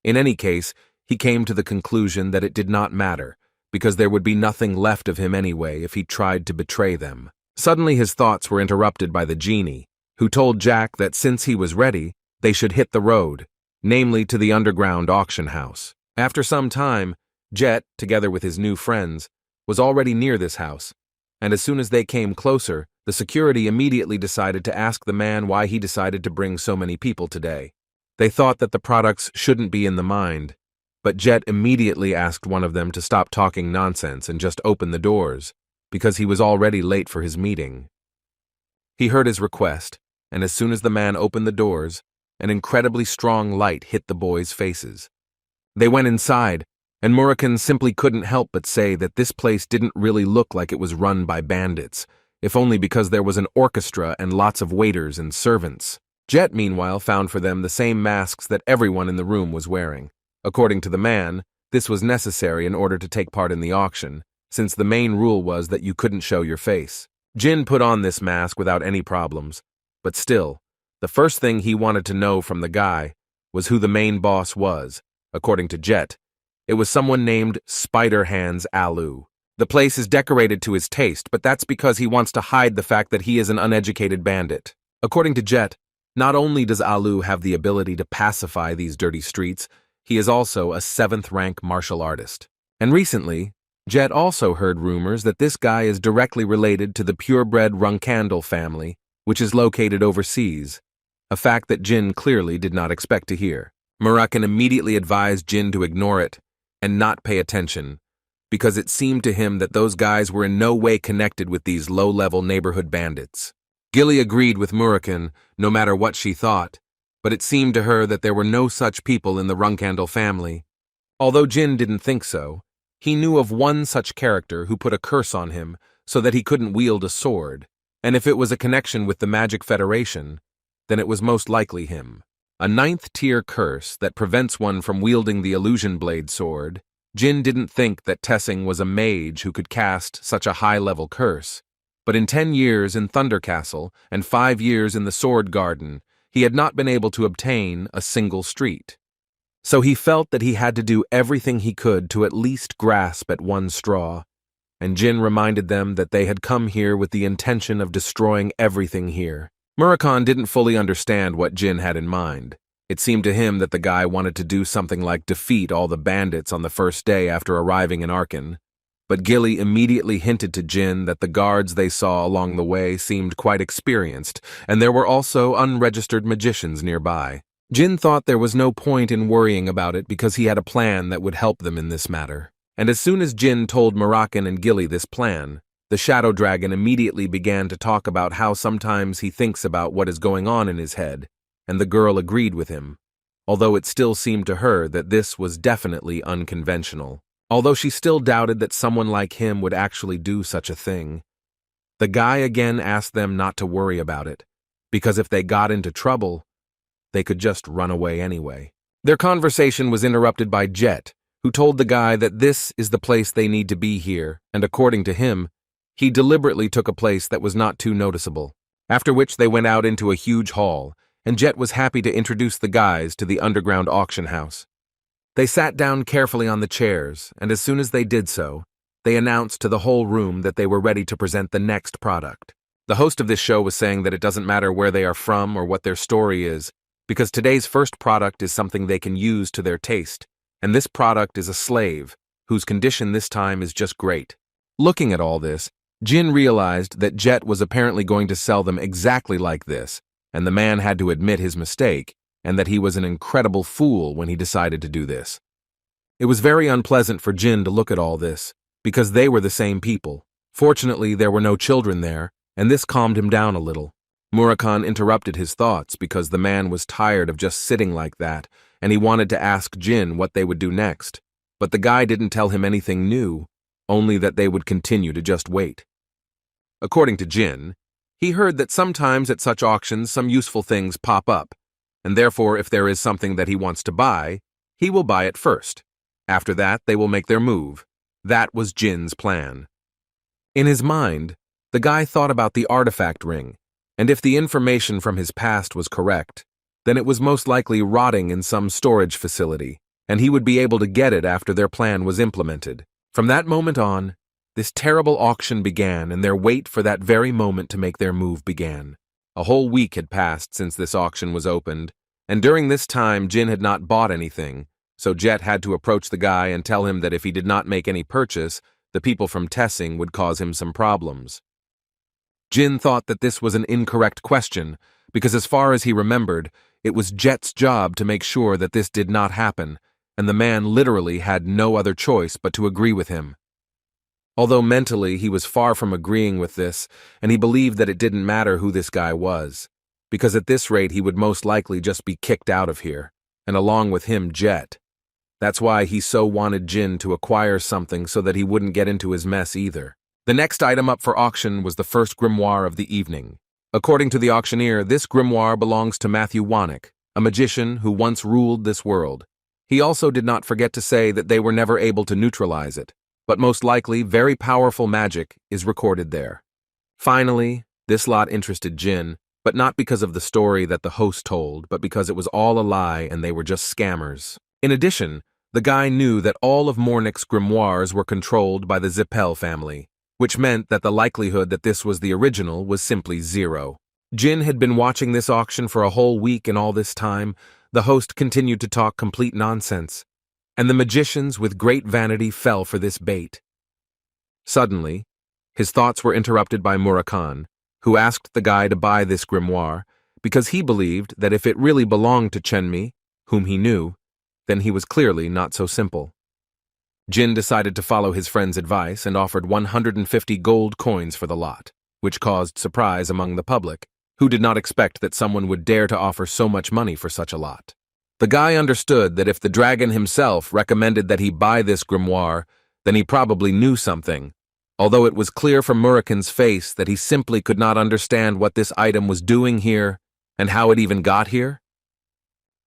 In any case, he came to the conclusion that it did not matter, because there would be nothing left of him anyway if he tried to betray them. Suddenly his thoughts were interrupted by the genie, who told Jack that since he was ready, they should hit the road, namely to the underground auction house. After some time, Jet, together with his new friends, was already near this house, and as soon as they came closer, the security immediately decided to ask the man why he decided to bring so many people today. They thought that the products shouldn't be in the mind, but Jet immediately asked one of them to stop talking nonsense and just open the doors, because he was already late for his meeting. He heard his request, and as soon as the man opened the doors, an incredibly strong light hit the boys' faces. They went inside, and Murakan simply couldn't help but say that this place didn't really look like it was run by bandits, if only because there was an orchestra and lots of waiters and servants. Jet, meanwhile, found for them the same masks that everyone in the room was wearing. According to the man, this was necessary in order to take part in the auction, since the main rule was that you couldn't show your face. Jin put on this mask without any problems, but still, the first thing he wanted to know from the guy was who the main boss was. According to Jet, it was someone named Spider Hands Alu. The place is decorated to his taste, but that's because he wants to hide the fact that he is an uneducated bandit. According to Jet, not only does Alu have the ability to pacify these dirty streets, he is also a 7th-rank martial artist. And recently, Jet also heard rumors that this guy is directly related to the purebred Runandal family, which is located overseas, a fact that Jin clearly did not expect to hear. Murakan immediately advised Jin to ignore it and not pay attention, because it seemed to him that those guys were in no way connected with these low-level neighborhood bandits. Gilly agreed with Murakan, no matter what she thought, but it seemed to her that there were no such people in the Runandal family. Although Jin didn't think so, he knew of one such character who put a curse on him so that he couldn't wield a sword, and if it was a connection with the Magic Federation, then it was most likely him. a ninth-tier curse that prevents one from wielding the illusion blade sword. Jin didn't think that Tessing was a mage who could cast such a high-level curse. But in 10 years in Thunder Castle and 5 years in the Sword Garden, he had not been able to obtain a single street. So he felt that he had to do everything he could to at least grasp at one straw. And Jin reminded them that they had come here with the intention of destroying everything here. Murakhan didn't fully understand what Jin had in mind. It seemed to him that the guy wanted to do something like defeat all the bandits on the first day after arriving in Arkan. But Gilly immediately hinted to Jin that the guards they saw along the way seemed quite experienced, and there were also unregistered magicians nearby. Jin thought there was no point in worrying about it because he had a plan that would help them in this matter. And as soon as Jin told Murakhan and Gilly this plan, the Shadow Dragon immediately began to talk about how sometimes he thinks about what is going on in his head, and the girl agreed with him, although it still seemed to her that this was definitely unconventional. Although she still doubted that someone like him would actually do such a thing. The guy again asked them not to worry about it, because if they got into trouble, they could just run away anyway. Their conversation was interrupted by Jet, who told the guy that this is the place they need to be here, and according to him, he deliberately took a place that was not too noticeable. After which they went out into a huge hall, and Jet was happy to introduce the guys to the underground auction house. They sat down carefully on the chairs, and as soon as they did so, they announced to the whole room that they were ready to present the next product. The host of this show was saying that it doesn't matter where they are from or what their story is, because today's first product is something they can use to their taste, and this product is a slave, whose condition this time is just great. Looking at all this, Jin realized that Jet was apparently going to sell them exactly like this, and the man had to admit his mistake, and that he was an incredible fool when he decided to do this. It was very unpleasant for Jin to look at all this, because they were the same people. Fortunately, there were no children there, and this calmed him down a little. Murakhan interrupted his thoughts because the man was tired of just sitting like that, and he wanted to ask Jin what they would do next. But the guy didn't tell him anything new, only that they would continue to just wait. According to Jin, he heard that sometimes at such auctions some useful things pop up, and therefore if there is something that he wants to buy, he will buy it first. After that, they will make their move. That was Jin's plan. In his mind, the guy thought about the artifact ring, and if the information from his past was correct, then it was most likely rotting in some storage facility, and he would be able to get it after their plan was implemented. From that moment on, this terrible auction began, and their wait for that very moment to make their move began. A whole week had passed since this auction was opened, and during this time Jin had not bought anything, so Jet had to approach the guy and tell him that if he did not make any purchase, the people from Tessing would cause him some problems. Jin thought that this was an incorrect question, because as far as he remembered, it was Jet's job to make sure that this did not happen, and the man literally had no other choice but to agree with him. Although mentally he was far from agreeing with this, and he believed that it didn't matter who this guy was, because at this rate he would most likely just be kicked out of here, and along with him Jet. That's why he so wanted Jin to acquire something so that he wouldn't get into his mess either. The next item up for auction was the first grimoire of the evening. According to the auctioneer, this grimoire belongs to Matthew Wannick, a magician who once ruled this world. He also did not forget to say that they were never able to neutralize it, but most likely very powerful magic is recorded there. Finally, this lot interested Jin, but not because of the story that the host told, but because it was all a lie and they were just scammers. In addition, the guy knew that all of Mornick's grimoires were controlled by the Zipel family, which meant that the likelihood that this was the original was simply zero. Jin had been watching this auction for a whole week, and all this time, the host continued to talk complete nonsense, and the magicians with great vanity fell for this bait. Suddenly, his thoughts were interrupted by Murakhan, who asked the guy to buy this grimoire because he believed that if it really belonged to Chenmi, whom he knew, then he was clearly not so simple. Jin decided to follow his friend's advice and offered 150 gold coins for the lot, which caused surprise among the public, who did not expect that someone would dare to offer so much money for such a lot. The guy understood that if the dragon himself recommended that he buy this grimoire, then he probably knew something, although it was clear from Murakhan's face that he simply could not understand what this item was doing here and how it even got here.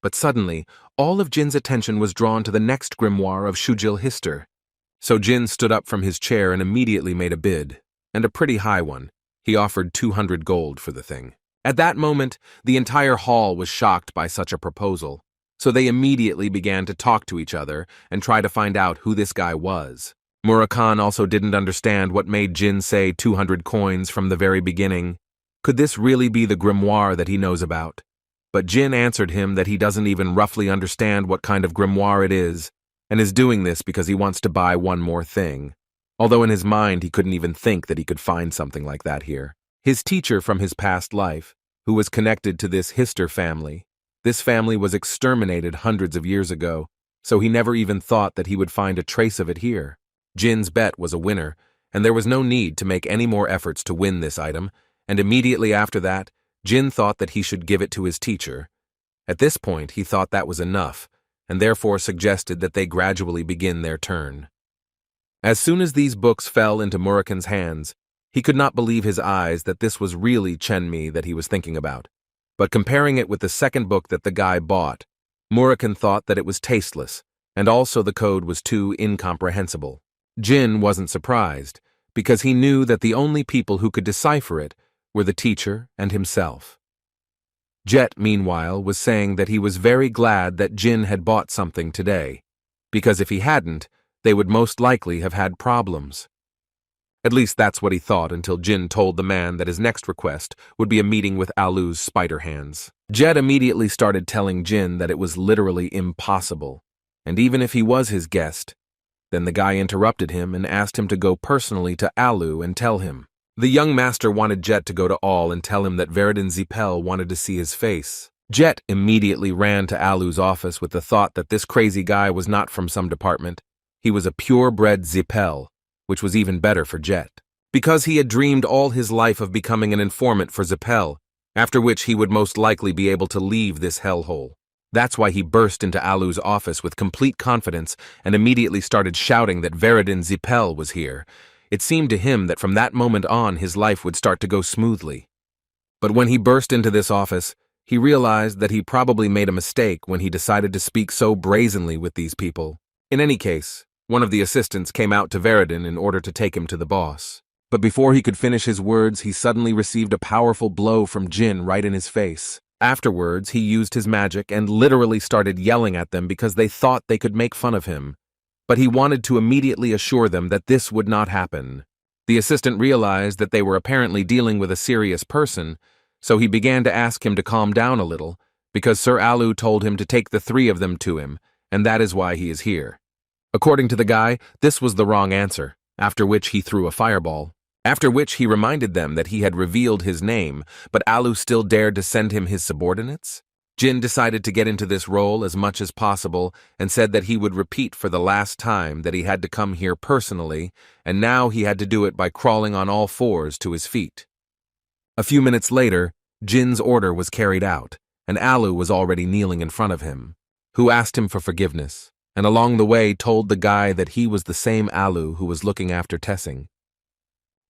But suddenly, all of Jin's attention was drawn to the next grimoire of Shujil Hister. So Jin stood up from his chair and immediately made a bid, and a pretty high one. He offered 200 gold for the thing. At that moment, the entire hall was shocked by such a proposal, so they immediately began to talk to each other and try to find out who this guy was. Murakhan also didn't understand what made Jin say 200 coins from the very beginning. Could this really be the grimoire that he knows about? But Jin answered him that he doesn't even roughly understand what kind of grimoire it is, and is doing this because he wants to buy one more thing. Although in his mind he couldn't even think that he could find something like that here. His teacher from his past life, who was connected to this Hister family. This family was exterminated hundreds of years ago, so he never even thought that he would find a trace of it here. Jin's bet was a winner, and there was no need to make any more efforts to win this item, and immediately after that, Jin thought that he should give it to his teacher. At this point, he thought that was enough, and therefore suggested that they gradually begin their turn. As soon as these books fell into Murakhan's hands, he could not believe his eyes that this was really Chenmi that he was thinking about. But comparing it with the second book that the guy bought, Murakhan thought that it was tasteless, and also the code was too incomprehensible. Jin wasn't surprised, because he knew that the only people who could decipher it were the teacher and himself. Jet, meanwhile, was saying that he was very glad that Jin had bought something today, because if he hadn't, they would most likely have had problems. At least that's what he thought until Jin told the man that his next request would be a meeting with Alu's spider hands. Jet immediately started telling Jin that it was literally impossible, and even if he was his guest, then the guy interrupted him and asked him to go personally to Alu and tell him. The young master wanted Jet to go to All and tell him that Veridin Zipel wanted to see his face. Jet immediately ran to Alu's office with the thought that this crazy guy was not from some department. He was a purebred Zipel, which was even better for Jet, because he had dreamed all his life of becoming an informant for Zipel, after which he would most likely be able to leave this hellhole. That's why he burst into Alu's office with complete confidence and immediately started shouting that Veridin Zipel was here. It seemed to him that from that moment on his life would start to go smoothly. But when he burst into this office, he realized that he probably made a mistake when he decided to speak so brazenly with these people. In any case, one of the assistants came out to Veridin in order to take him to the boss. But before he could finish his words, he suddenly received a powerful blow from Jin right in his face. Afterwards, he used his magic and literally started yelling at them because they thought they could make fun of him. But he wanted to immediately assure them that this would not happen. The assistant realized that they were apparently dealing with a serious person, so he began to ask him to calm down a little, because Sir Alu told him to take the three of them to him, and that is why he is here. According to the guy, this was the wrong answer, after which he threw a fireball. After which he reminded them that he had revealed his name, but Alu still dared to send him his subordinates? Jin decided to get into this role as much as possible and said that he would repeat for the last time that he had to come here personally, and now he had to do it by crawling on all fours to his feet. A few minutes later, Jin's order was carried out, and Alu was already kneeling in front of him, who asked him for forgiveness, and along the way told the guy that he was the same Alu who was looking after Tessing.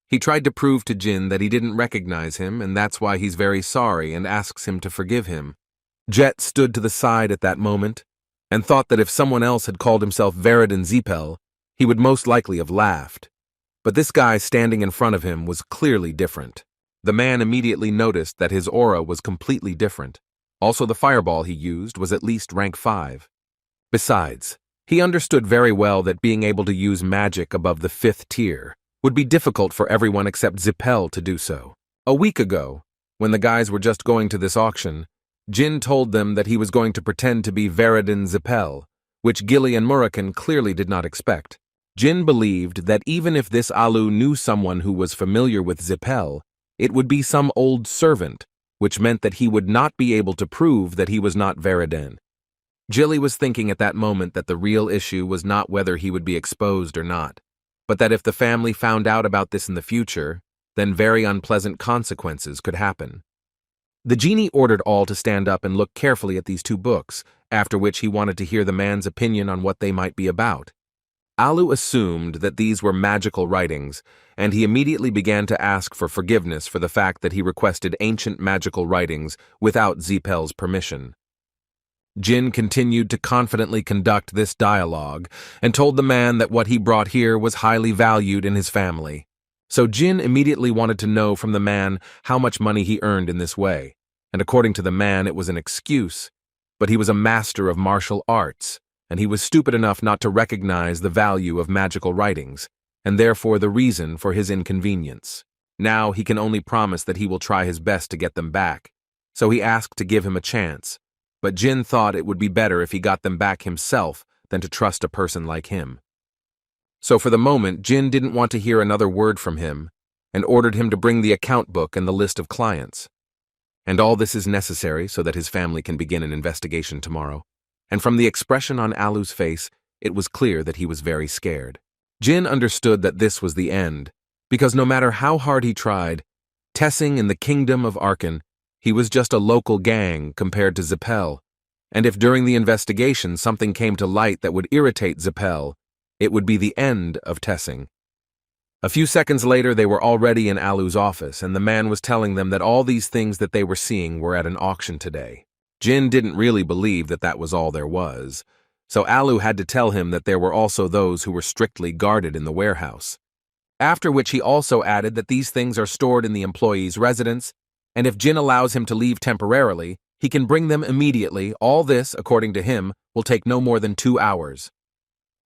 He tried to prove to Jin that he didn't recognize him, and that's why he's very sorry and asks him to forgive him. Jet stood to the side at that moment and thought that if someone else had called himself Veridin Zipel, he would most likely have laughed. But this guy standing in front of him was clearly different. The man immediately noticed that his aura was completely different. Also, the fireball he used was at least rank 5. Besides, he understood very well that being able to use magic above the 5th tier would be difficult for everyone except Zipel to do so. A week ago, when the guys were just going to this auction, Jin told them that he was going to pretend to be Veridin Zipel, which Gilly and Murakhan clearly did not expect. Jin believed that even if this Alu knew someone who was familiar with Zipel, it would be some old servant, which meant that he would not be able to prove that he was not Veridin. Gilly was thinking at that moment that the real issue was not whether he would be exposed or not, but that if the family found out about this in the future, then very unpleasant consequences could happen. The genie ordered all to stand up and look carefully at these 2 books, after which he wanted to hear the man's opinion on what they might be about. Alu assumed that these were magical writings, and he immediately began to ask for forgiveness for the fact that he requested ancient magical writings without Zipel's permission. Jin continued to confidently conduct this dialogue and told the man that what he brought here was highly valued in his family. So Jin immediately wanted to know from the man how much money he earned in this way, and according to the man it was an excuse, but he was a master of martial arts, and he was stupid enough not to recognize the value of magical writings, and therefore the reason for his inconvenience. Now he can only promise that he will try his best to get them back, so he asked to give him a chance. But Jin thought it would be better if he got them back himself than to trust a person like him. So for the moment, Jin didn't want to hear another word from him and ordered him to bring the account book and the list of clients. And all this is necessary so that his family can begin an investigation tomorrow. And from the expression on Alu's face, it was clear that he was very scared. Jin understood that this was the end, because no matter how hard he tried, Tessing in the kingdom of Arkan, he was just a local gang compared to Zipel, and if during the investigation something came to light that would irritate Zipel, it would be the end of Tessing. A few seconds later, they were already in Alu's office, and the man was telling them that all these things that they were seeing were at an auction today. Jin didn't really believe that that was all there was, so Alu had to tell him that there were also those who were strictly guarded in the warehouse. After which he also added that these things are stored in the employee's residence, and if Jin allows him to leave temporarily, he can bring them immediately. All this, according to him, will take no more than 2 hours.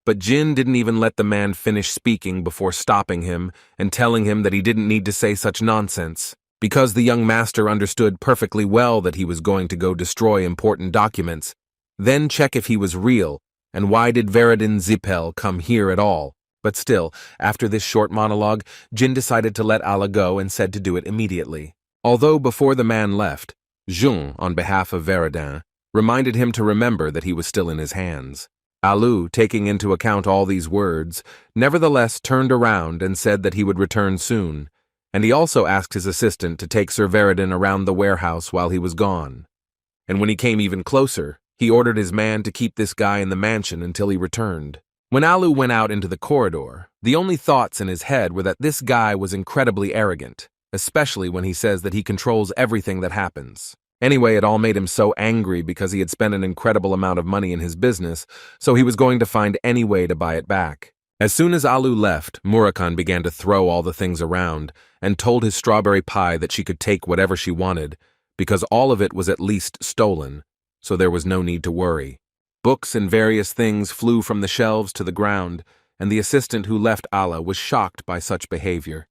But Jin didn't even let the man finish speaking before stopping him and telling him that he didn't need to say such nonsense, because the young master understood perfectly well that he was going to go destroy important documents, then check if he was real, and why did Veridin Zipel come here at all. But still, after this short monologue, Jin decided to let Ala go and said to do it immediately. Although before the man left, Jun, on behalf of Veridin, reminded him to remember that he was still in his hands. Alu, taking into account all these words, nevertheless turned around and said that he would return soon, and he also asked his assistant to take Sir Veridin around the warehouse while he was gone. And when he came even closer, he ordered his man to keep this guy in the mansion until he returned. When Alu went out into the corridor, the only thoughts in his head were that this guy was incredibly arrogant, especially when he says that he controls everything that happens. Anyway, it all made him so angry because he had spent an incredible amount of money in his business, so he was going to find any way to buy it back. As soon as Alu left, Murakan began to throw all the things around and told his strawberry pie that she could take whatever she wanted, because all of it was at least stolen, so there was no need to worry. Books and various things flew from the shelves to the ground, and the assistant who left Ala was shocked by such behavior.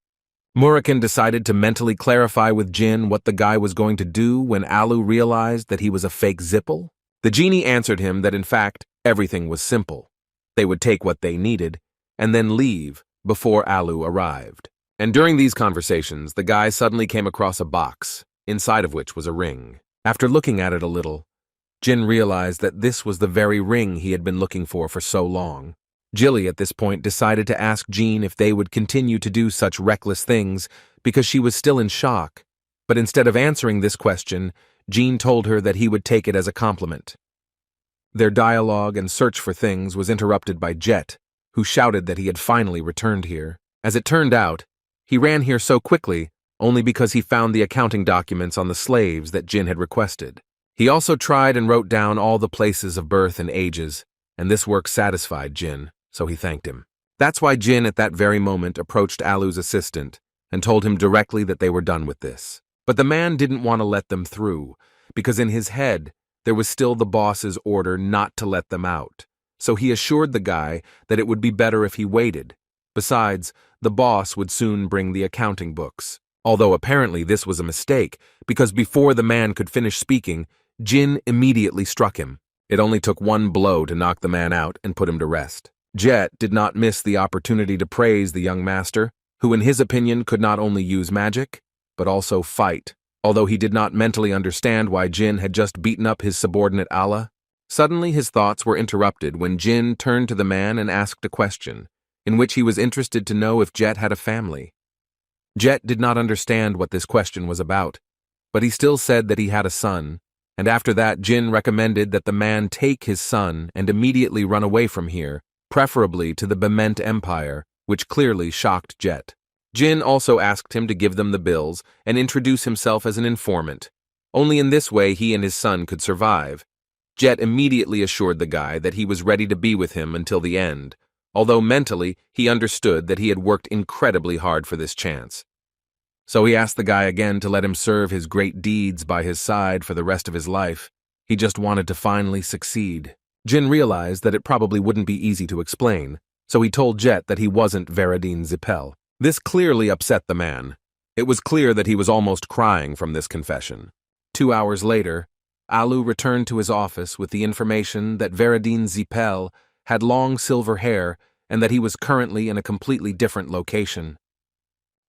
Murakan decided to mentally clarify with Jin what the guy was going to do when Alu realized that he was a fake Zipel. The genie answered him that in fact, everything was simple. They would take what they needed, and then leave before Alu arrived. And during these conversations, the guy suddenly came across a box, inside of which was a ring. After looking at it a little, Jin realized that this was the very ring he had been looking for so long. Jilly at this point decided to ask Jean if they would continue to do such reckless things because she was still in shock, but instead of answering this question, Jean told her that he would take it as a compliment. Their dialogue and search for things was interrupted by Jet, who shouted that he had finally returned here. As it turned out, he ran here so quickly only because he found the accounting documents on the slaves that Jin had requested. He also tried and wrote down all the places of birth and ages, and this work satisfied Jin, so he thanked him. That's why Jin at that very moment approached Alu's assistant and told him directly that they were done with this. But the man didn't want to let them through, because in his head there was still the boss's order not to let them out, so he assured the guy that it would be better if he waited. Besides, the boss would soon bring the accounting books. Although apparently this was a mistake, because before the man could finish speaking, Jin immediately struck him. It only took one blow to knock the man out and put him to rest. Jet did not miss the opportunity to praise the young master, who in his opinion could not only use magic, but also fight, although he did not mentally understand why Jin had just beaten up his subordinate Ala. Suddenly his thoughts were interrupted when Jin turned to the man and asked a question, in which he was interested to know if Jet had a family. Jet did not understand what this question was about, but he still said that he had a son, and after that Jin recommended that the man take his son and immediately run away from here, preferably to the Bement Empire, which clearly shocked Jet. Jin also asked him to give them the bills and introduce himself as an informant. Only in this way he and his son could survive. Jet immediately assured the guy that he was ready to be with him until the end, although mentally he understood that he had worked incredibly hard for this chance. So he asked the guy again to let him serve his great deeds by his side for the rest of his life. He just wanted to finally succeed. Jin realized that it probably wouldn't be easy to explain, so he told Jet that he wasn't Veradine Zipel. This clearly upset the man. It was clear that he was almost crying from this confession. 2 hours later, Alu returned to his office with the information that Veradine Zipel had long silver hair and that he was currently in a completely different location.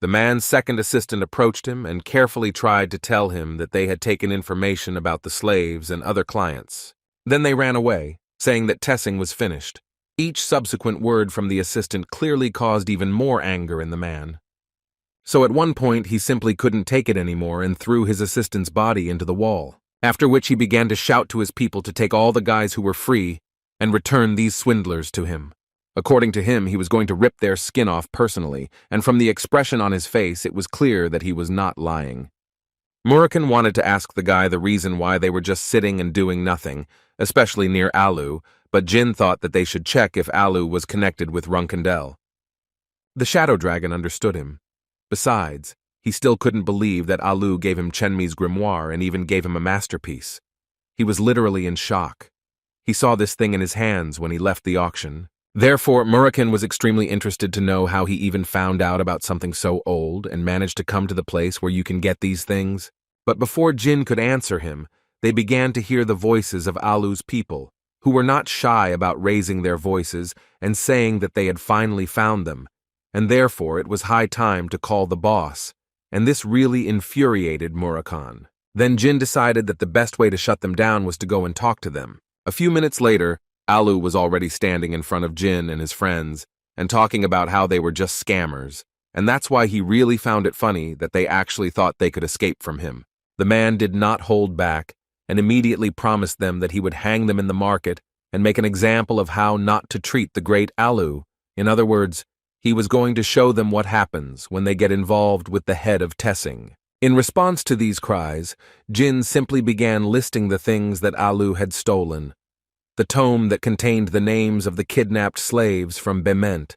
The man's second assistant approached him and carefully tried to tell him that they had taken information about the slaves and other clients. Then they ran away, saying that testing was finished. Each subsequent word from the assistant clearly caused even more anger in the man. So at one point he simply couldn't take it anymore and threw his assistant's body into the wall, after which he began to shout to his people to take all the guys who were free and return these swindlers to him. According to him, he was going to rip their skin off personally, and from the expression on his face, it was clear that he was not lying. Murakami wanted to ask the guy the reason why they were just sitting and doing nothing, especially near Alu, but Jin thought that they should check if Alu was connected with Runandal. The Shadow Dragon understood him. Besides, he still couldn't believe that Alu gave him Chenmi's grimoire and even gave him a masterpiece. He was literally in shock. He saw this thing in his hands when he left the auction. Therefore, Murakami was extremely interested to know how he even found out about something so old and managed to come to the place where you can get these things. But before Jin could answer him, they began to hear the voices of Alu's people, who were not shy about raising their voices and saying that they had finally found them, and therefore it was high time to call the boss, and this really infuriated Murakami. Then Jin decided that the best way to shut them down was to go and talk to them. A few minutes later, Alu was already standing in front of Jin and his friends and talking about how they were just scammers, and that's why he really found it funny that they actually thought they could escape from him. The man did not hold back and immediately promised them that he would hang them in the market and make an example of how not to treat the great Alu. In other words, he was going to show them what happens when they get involved with the head of Tessing. In response to these cries, Jin simply began listing the things that Alu had stolen. The tome that contained the names of the kidnapped slaves from Bement,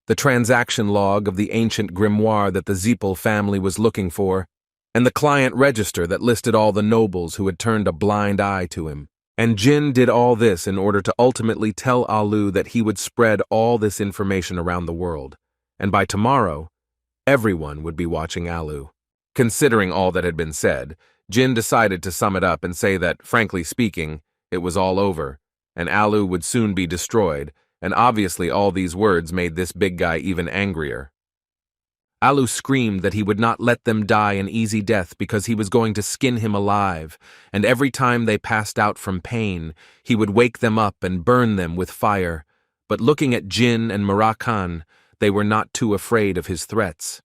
the transaction log of the ancient grimoire that the Zipel family was looking for, and the client register that listed all the nobles who had turned a blind eye to him. And Jin did all this in order to ultimately tell Alu that he would spread all this information around the world, and by tomorrow, everyone would be watching Alu. Considering all that had been said, Jin decided to sum it up and say that, frankly speaking, it was all over, and Alu would soon be destroyed, and obviously all these words made this big guy even angrier. Alu screamed that he would not let them die an easy death because he was going to skin him alive, and every time they passed out from pain, he would wake them up and burn them with fire. But looking at Jin and Murakami, they were not too afraid of his threats.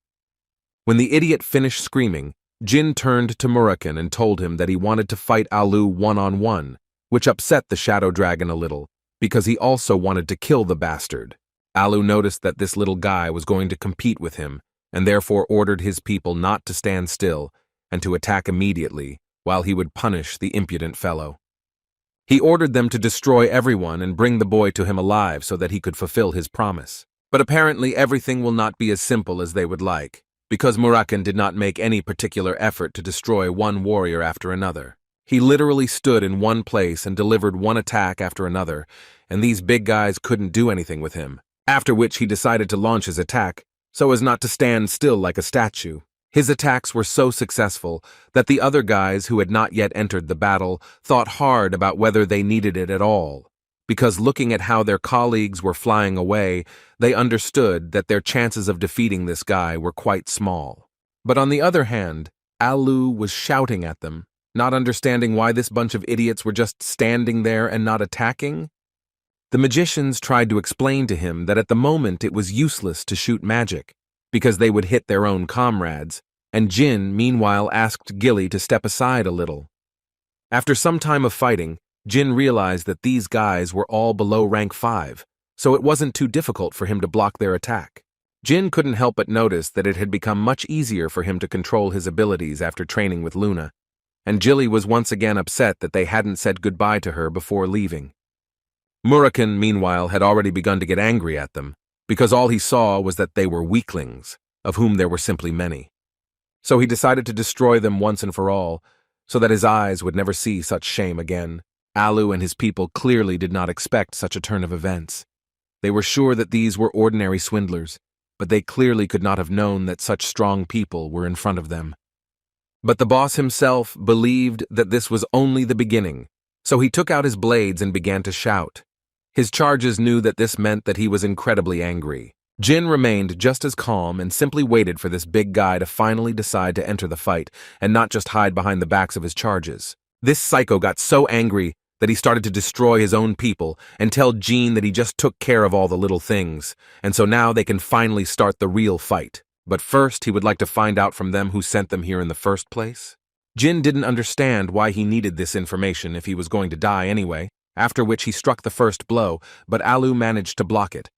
When the idiot finished screaming, Jin turned to Murakami and told him that he wanted to fight Alu one-on-one, which upset the Shadow Dragon a little, because he also wanted to kill the bastard. Alu noticed that this little guy was going to compete with him, and therefore ordered his people not to stand still and to attack immediately, while he would punish the impudent fellow. He ordered them to destroy everyone and bring the boy to him alive so that he could fulfill his promise. But apparently everything will not be as simple as they would like, because Murakami did not make any particular effort to destroy one warrior after another. He literally stood in one place and delivered one attack after another, and these big guys couldn't do anything with him, after which he decided to launch his attack, so as not to stand still like a statue. His attacks were so successful that the other guys who had not yet entered the battle thought hard about whether they needed it at all, because looking at how their colleagues were flying away, they understood that their chances of defeating this guy were quite small. But on the other hand, Alu was shouting at them, not understanding why this bunch of idiots were just standing there and not attacking. The magicians tried to explain to him that at the moment it was useless to shoot magic, because they would hit their own comrades, and Jin meanwhile asked Gilly to step aside a little. After some time of fighting, Jin realized that these guys were all below rank 5, so it wasn't too difficult for him to block their attack. Jin couldn't help but notice that it had become much easier for him to control his abilities after training with Luna, and Jilly was once again upset that they hadn't said goodbye to her before leaving. Murakun, meanwhile, had already begun to get angry at them, because all he saw was that they were weaklings, of whom there were simply many. So he decided to destroy them once and for all, so that his eyes would never see such shame again. Alu and his people clearly did not expect such a turn of events. They were sure that these were ordinary swindlers, but they clearly could not have known that such strong people were in front of them. But the boss himself believed that this was only the beginning, so he took out his blades and began to shout. His charges knew that this meant that he was incredibly angry. Jin remained just as calm and simply waited for this big guy to finally decide to enter the fight and not just hide behind the backs of his charges. This psycho got so angry that he started to destroy his own people and tell Jean that he just took care of all the little things, and so now they can finally start the real fight. But first, he would like to find out from them who sent them here in the first place. Jin didn't understand why he needed this information if he was going to die anyway, after which he struck the first blow, but Alu managed to block it.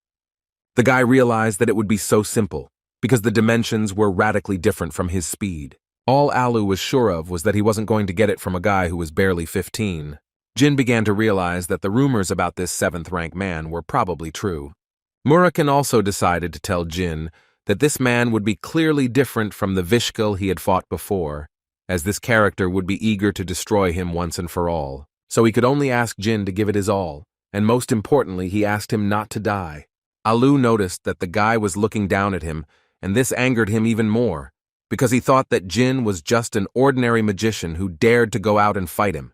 The guy realized that it would be so simple, because the dimensions were radically different from his speed. All Alu was sure of was that he wasn't going to get it from a guy who was barely 15. Jin began to realize that the rumors about this 7th-rank man were probably true. Murakun also decided to tell Jin that this man would be clearly different from the Vishkal he had fought before, as this character would be eager to destroy him once and for all. So he could only ask Jin to give it his all, and most importantly, he asked him not to die. Alu noticed that the guy was looking down at him, and this angered him even more, because he thought that Jin was just an ordinary magician who dared to go out and fight him.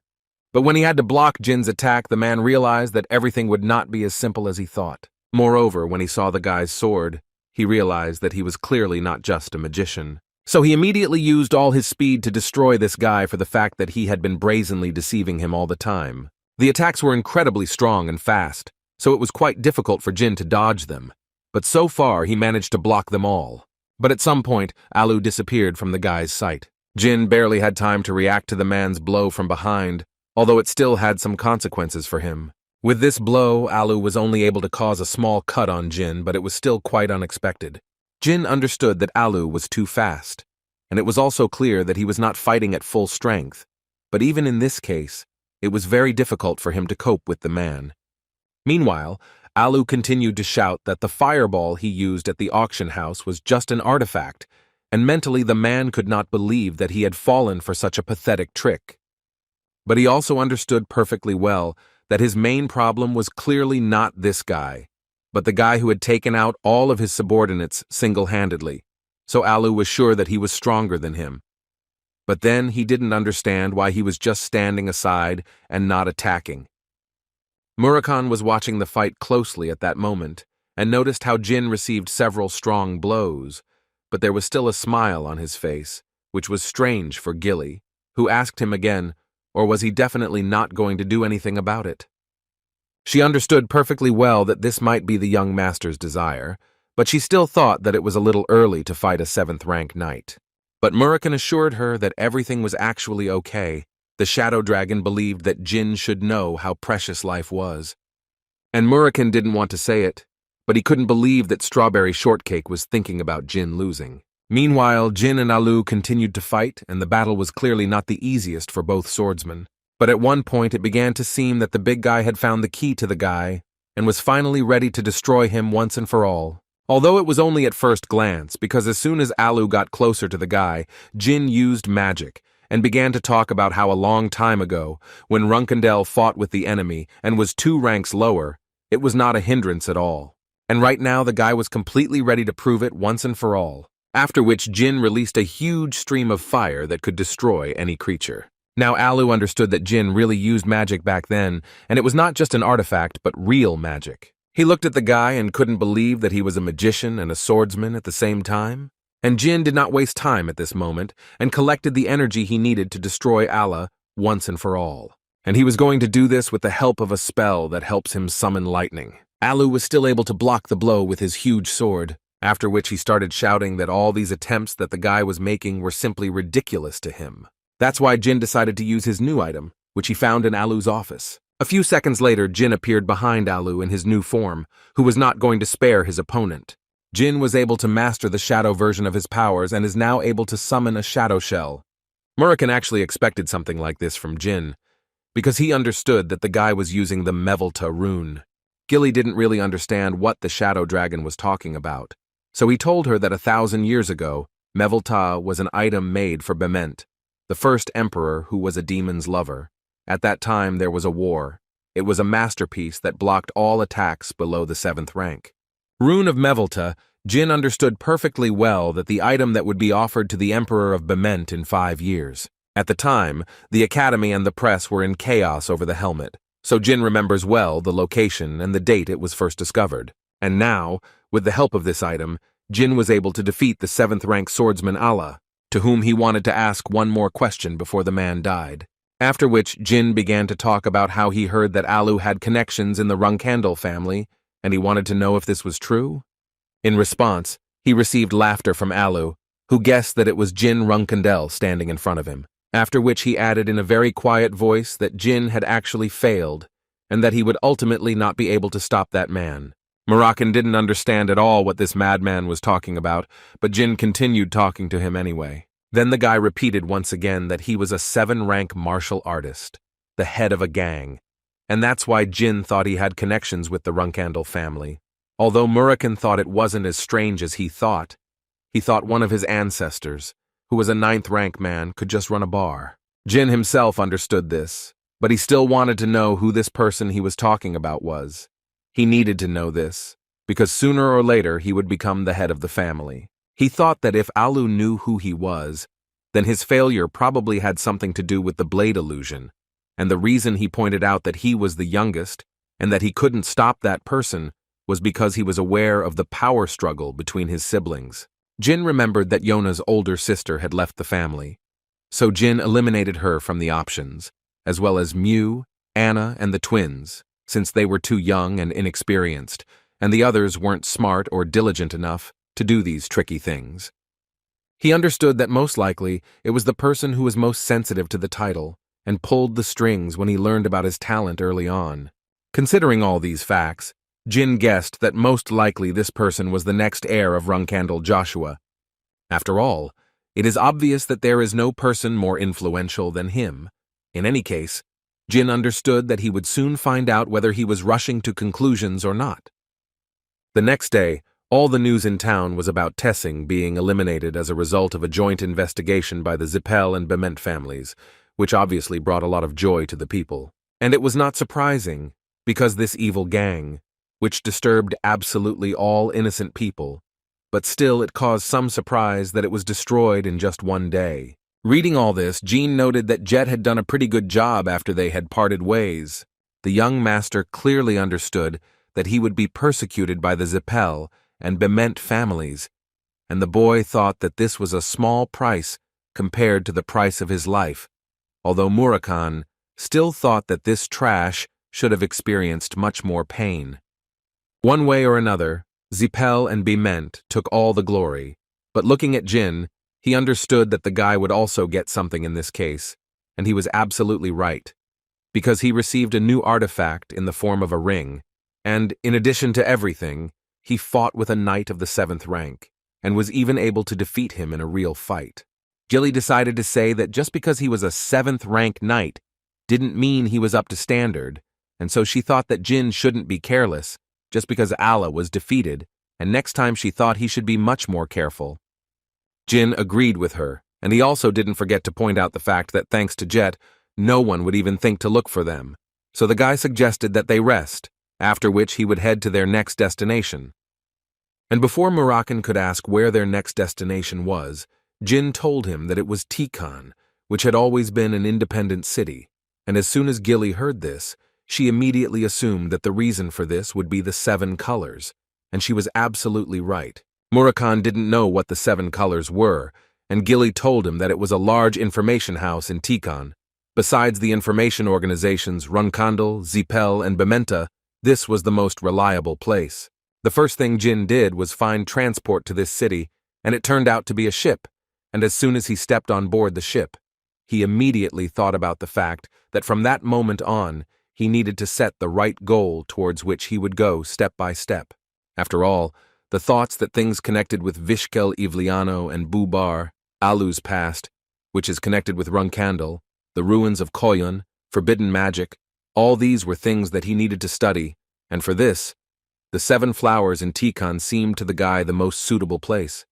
But when he had to block Jin's attack, the man realized that everything would not be as simple as he thought. Moreover, when he saw the guy's sword, he realized that he was clearly not just a magician. So he immediately used all his speed to destroy this guy for the fact that he had been brazenly deceiving him all the time. The attacks were incredibly strong and fast, so it was quite difficult for Jin to dodge them. But so far, he managed to block them all. But at some point, Alu disappeared from the guy's sight. Jin barely had time to react to the man's blow from behind, although it still had some consequences for him. With this blow, Alu was only able to cause a small cut on Jin, but it was still quite unexpected. Jin understood that Alu was too fast, and it was also clear that he was not fighting at full strength. But even in this case, it was very difficult for him to cope with the man. Meanwhile, Alu continued to shout that the fireball he used at the auction house was just an artifact, and mentally the man could not believe that he had fallen for such a pathetic trick. But he also understood perfectly well that his main problem was clearly not this guy, but the guy who had taken out all of his subordinates single-handedly, so Alu was sure that he was stronger than him. But then he didn't understand why he was just standing aside and not attacking. Murakun was watching the fight closely at that moment, and noticed how Jin received several strong blows, but there was still a smile on his face, which was strange for Gilly, who asked him again, or was he definitely not going to do anything about it? She understood perfectly well that this might be the young master's desire, but she still thought that it was a little early to fight a 7th-rank knight. But Murakun assured her that everything was actually okay. The Shadow Dragon believed that Jin should know how precious life was. And Murakun didn't want to say it, but he couldn't believe that Strawberry Shortcake was thinking about Jin losing. Meanwhile, Jin and Alu continued to fight, and the battle was clearly not the easiest for both swordsmen. But at one point it began to seem that the big guy had found the key to the guy, and was finally ready to destroy him once and for all. Although it was only at first glance, because as soon as Alu got closer to the guy, Jin used magic, and began to talk about how a long time ago, when Runandal fought with the enemy and was 2 ranks lower, it was not a hindrance at all. And right now the guy was completely ready to prove it once and for all. After which Jin released a huge stream of fire that could destroy any creature. Now Alu understood that Jin really used magic back then, and it was not just an artifact, but real magic. He looked at the guy and couldn't believe that he was a magician and a swordsman at the same time. And Jin did not waste time at this moment, and collected the energy he needed to destroy Allah once and for all. And he was going to do this with the help of a spell that helps him summon lightning. Alu was still able to block the blow with his huge sword, after which he started shouting that all these attempts that the guy was making were simply ridiculous to him. That's why Jin decided to use his new item, which he found in Alu's office. A few seconds later, Jin appeared behind Alu in his new form, who was not going to spare his opponent. Jin was able to master the shadow version of his powers and is now able to summon a shadow shell. Murakhan actually expected something like this from Jin, because he understood that the guy was using the Mevelta rune. Gilly didn't really understand what the shadow dragon was talking about, so he told her that 1,000 years ago, Mevelta was an item made for Bement, the first emperor who was a demon's lover. At that time there was a war. It was a masterpiece that blocked all attacks below the 7th rank. Rune of Mevelta, Jin understood perfectly well that the item that would be offered to the Emperor of Bement in 5 years. At the time, the Academy and the press were in chaos over the helmet, so Jin remembers well the location and the date it was first discovered. And now, with the help of this item, Jin was able to defeat the 7th rank swordsman Allah, to whom he wanted to ask one more question before the man died. After which, Jin began to talk about how he heard that Alu had connections in the Runandal family, and he wanted to know if this was true. In response, he received laughter from Alu, who guessed that it was Jin Runandal standing in front of him, after which he added in a very quiet voice that Jin had actually failed, and that he would ultimately not be able to stop that man. Murakhan didn't understand at all what this madman was talking about, but Jin continued talking to him anyway. Then the guy repeated once again that he was a 7-rank martial artist, the head of a gang, and that's why Jin thought he had connections with the Runandal family. Although Murakhan thought it wasn't as strange as he thought one of his ancestors, who was a 9th rank man, could just run a bar. Jin himself understood this, but he still wanted to know who this person he was talking about was. He needed to know this, because sooner or later he would become the head of the family. He thought that if Alu knew who he was, then his failure probably had something to do with the blade illusion, and the reason he pointed out that he was the youngest, and that he couldn't stop that person, was because he was aware of the power struggle between his siblings. Jin remembered that Yona's older sister had left the family, so Jin eliminated her from the options, as well as Mew, Anna, and the twins, since they were too young and inexperienced, and the others weren't smart or diligent enough to do these tricky things. He understood that most likely it was the person who was most sensitive to the title and pulled the strings when he learned about his talent early on. Considering all these facts, Jin guessed that most likely this person was the next heir of Runandal Joshua. After all, it is obvious that there is no person more influential than him. In any case, Jin understood that he would soon find out whether he was rushing to conclusions or not. The next day, all the news in town was about Tessing being eliminated as a result of a joint investigation by the Zipel and Bement families, which obviously brought a lot of joy to the people. And it was not surprising, because this evil gang, which disturbed absolutely all innocent people, but still it caused some surprise that it was destroyed in just one day. Reading all this, Jean noted that Jet had done a pretty good job after they had parted ways. The young master clearly understood that he would be persecuted by the Zipel and Bement families, and the boy thought that this was a small price compared to the price of his life, although Murakhan still thought that this trash should have experienced much more pain. One way or another, Zipel and Bement took all the glory, but looking at Jin, he understood that the guy would also get something in this case, and he was absolutely right, because he received a new artifact in the form of a ring, and, in addition to everything, he fought with a knight of the 7th rank, and was even able to defeat him in a real fight. Gilly decided to say that just because he was a 7th rank knight didn't mean he was up to standard, and so she thought that Jin shouldn't be careless, just because Allah was defeated, and next time she thought he should be much more careful. Jin agreed with her, and he also didn't forget to point out the fact that thanks to Jet, no one would even think to look for them. So the guy suggested that they rest, after which he would head to their next destination. And before Murakhan could ask where their next destination was, Jin told him that it was Tikan, which had always been an independent city, and as soon as Gilly heard this, she immediately assumed that the reason for this would be the 7 colors, and she was absolutely right. Murakhan didn't know what the 7 colors were, and Gilly told him that it was a large information house in Tikan. Besides the information organizations Runandal, Zipel, and Bementa, this was the most reliable place. The first thing Jin did was find transport to this city, and it turned out to be a ship, and as soon as he stepped on board the ship, he immediately thought about the fact that from that moment on, he needed to set the right goal towards which he would go step by step. After all, the thoughts that things connected with Vishkel Ivliano and Bubar, Alu's past, which is connected with Runandal, the ruins of Colin, forbidden magic. All these were things that he needed to study, and for this, the 7 flowers in Tikan seemed to the guy the most suitable place.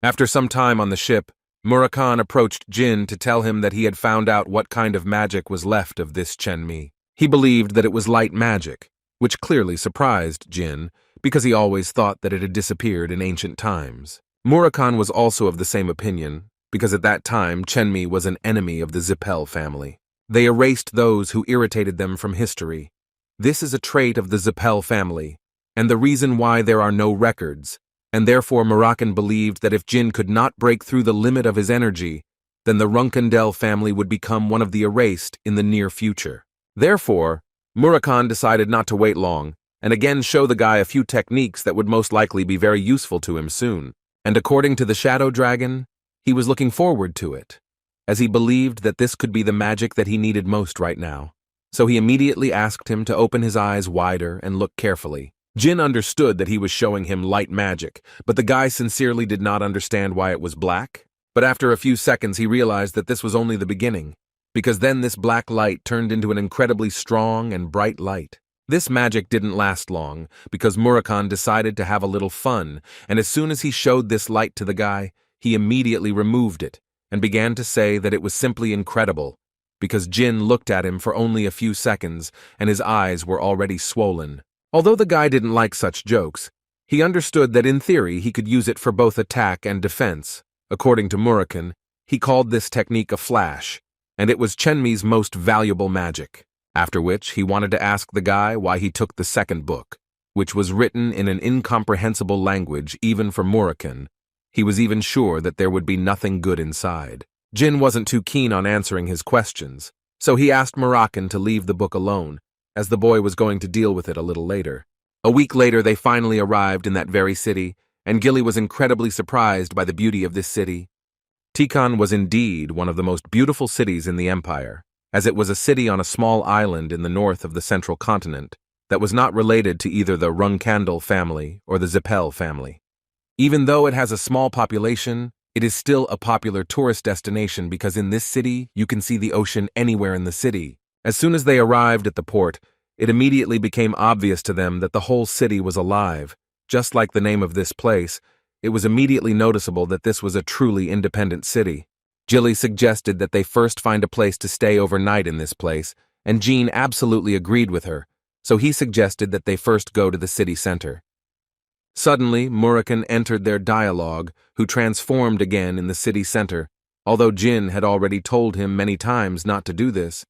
After some time on the ship, Murakhan approached Jin to tell him that he had found out what kind of magic was left of this Chenmi. He believed that it was light magic, which clearly surprised Jin, because he always thought that it had disappeared in ancient times. Murakhan was also of the same opinion, because at that time Chenmi was an enemy of the Zipel family. They erased those who irritated them from history. This is a trait of the Zipel family, and the reason why there are no records, and therefore Murakhan believed that if Jin could not break through the limit of his energy, then the Runandal family would become one of the erased in the near future. Therefore, Murakhan decided not to wait long, and again show the guy a few techniques that would most likely be very useful to him soon. And according to the Shadow Dragon, he was looking forward to it, as he believed that this could be the magic that he needed most right now. So he immediately asked him to open his eyes wider and look carefully. Jin understood that he was showing him light magic, but the guy sincerely did not understand why it was black. But after a few seconds he realized that this was only the beginning, because then this black light turned into an incredibly strong and bright light. This magic didn't last long, because Murakhan decided to have a little fun, and as soon as he showed this light to the guy, he immediately removed it, and began to say that it was simply incredible, because Jin looked at him for only a few seconds, and his eyes were already swollen. Although the guy didn't like such jokes, he understood that in theory he could use it for both attack and defense. According to Murakhan, he called this technique a flash, and it was Chenmi's most valuable magic. After which, he wanted to ask the guy why he took the second book, which was written in an incomprehensible language even for Murakhan. He was even sure that there would be nothing good inside. Jin wasn't too keen on answering his questions, so he asked Murakhan to leave the book alone, as the boy was going to deal with it a little later. A week later, they finally arrived in that very city, and Gilly was incredibly surprised by the beauty of this city. Tikan was indeed one of the most beautiful cities in the empire, as it was a city on a small island in the north of the central continent that was not related to either the Runandal family or the Zipel family. Even though it has a small population, it is still a popular tourist destination because in this city you can see the ocean anywhere in the city. As soon as they arrived at the port, it immediately became obvious to them that the whole city was alive. Just like the name of this place, it was immediately noticeable that this was a truly independent city. Gilly suggested that they first find a place to stay overnight in this place, and Jean absolutely agreed with her, so he suggested that they first go to the city center. Suddenly, Murakhan entered their dialogue, who transformed again in the city center, although Jin had already told him many times not to do this.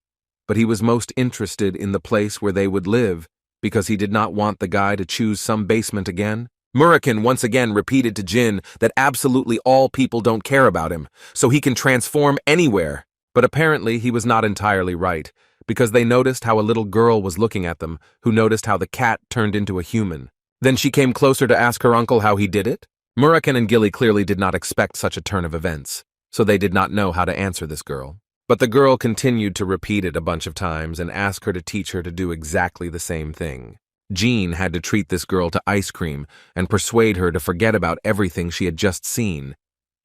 But he was most interested in the place where they would live, because he did not want the guy to choose some basement again. Murakhan once again repeated to Jin that absolutely all people don't care about him, so he can transform anywhere. But apparently he was not entirely right, because they noticed how a little girl was looking at them, who noticed how the cat turned into a human. Then she came closer to ask her uncle how he did it. Murakhan and Gilly clearly did not expect such a turn of events, so they did not know how to answer this girl. But the girl continued to repeat it a bunch of times and ask her to teach her to do exactly the same thing. Jean had to treat this girl to ice cream and persuade her to forget about everything she had just seen,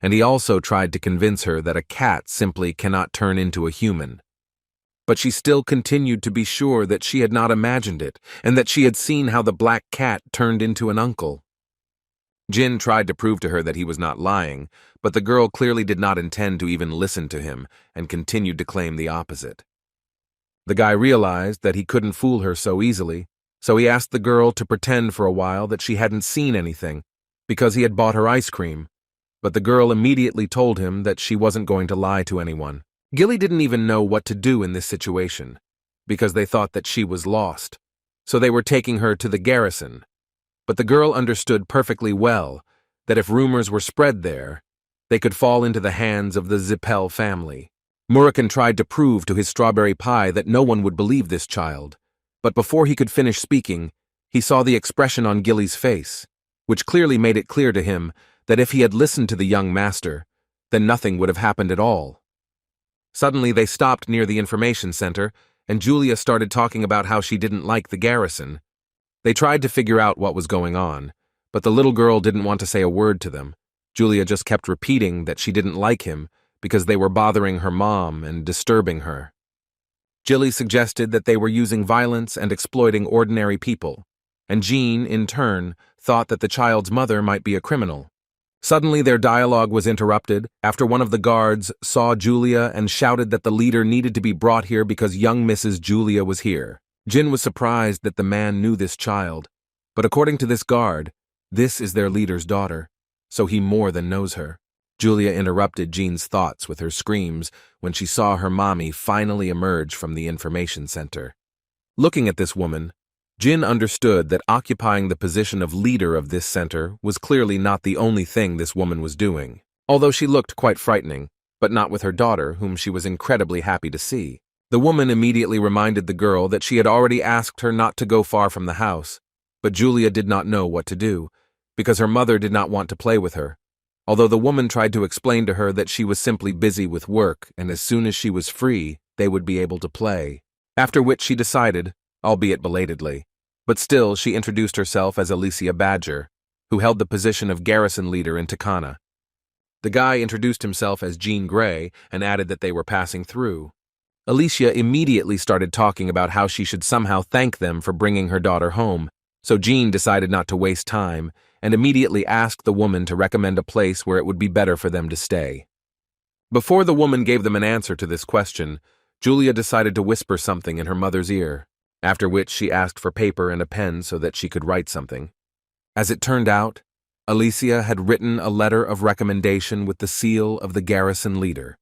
and he also tried to convince her that a cat simply cannot turn into a human. But she still continued to be sure that she had not imagined it, and that she had seen how the black cat turned into an uncle. Jin tried to prove to her that he was not lying, but the girl clearly did not intend to even listen to him and continued to claim the opposite. The guy realized that he couldn't fool her so easily, so he asked the girl to pretend for a while that she hadn't seen anything, because he had bought her ice cream, but the girl immediately told him that she wasn't going to lie to anyone. Gilly didn't even know what to do in this situation, because they thought that she was lost, so they were taking her to the garrison. But the girl understood perfectly well that if rumors were spread there, they could fall into the hands of the Zipel family. Murakhan tried to prove to his strawberry pie that no one would believe this child, but before he could finish speaking, he saw the expression on Gilly's face, which clearly made it clear to him that if he had listened to the young master, then nothing would have happened at all. Suddenly they stopped near the information center, and Julia started talking about how she didn't like the garrison. They tried to figure out what was going on, but the little girl didn't want to say a word to them. Julia just kept repeating that she didn't like him because they were bothering her mom and disturbing her. Jilly suggested that they were using violence and exploiting ordinary people, and Jean, in turn, thought that the child's mother might be a criminal. Suddenly their dialogue was interrupted after one of the guards saw Julia and shouted that the leader needed to be brought here because young Mrs. Julia was here. Jin was surprised that the man knew this child, but according to this guard, this is their leader's daughter, so he more than knows her. Julia interrupted Jean's thoughts with her screams when she saw her mommy finally emerge from the information center. Looking at this woman, Jin understood that occupying the position of leader of this center was clearly not the only thing this woman was doing, although she looked quite frightening, but not with her daughter, whom she was incredibly happy to see. The woman immediately reminded the girl that she had already asked her not to go far from the house, but Julia did not know what to do, because her mother did not want to play with her, although the woman tried to explain to her that she was simply busy with work and as soon as she was free, they would be able to play. After which she decided, albeit belatedly, but still she introduced herself as Alicia Badger, who held the position of garrison leader in Takana. The guy introduced himself as Jean Grey and added that they were passing through. Alicia immediately started talking about how she should somehow thank them for bringing her daughter home, so Jean decided not to waste time and immediately asked the woman to recommend a place where it would be better for them to stay. Before the woman gave them an answer to this question, Julia decided to whisper something in her mother's ear, after which she asked for paper and a pen so that she could write something. As it turned out, Alicia had written a letter of recommendation with the seal of the garrison leader,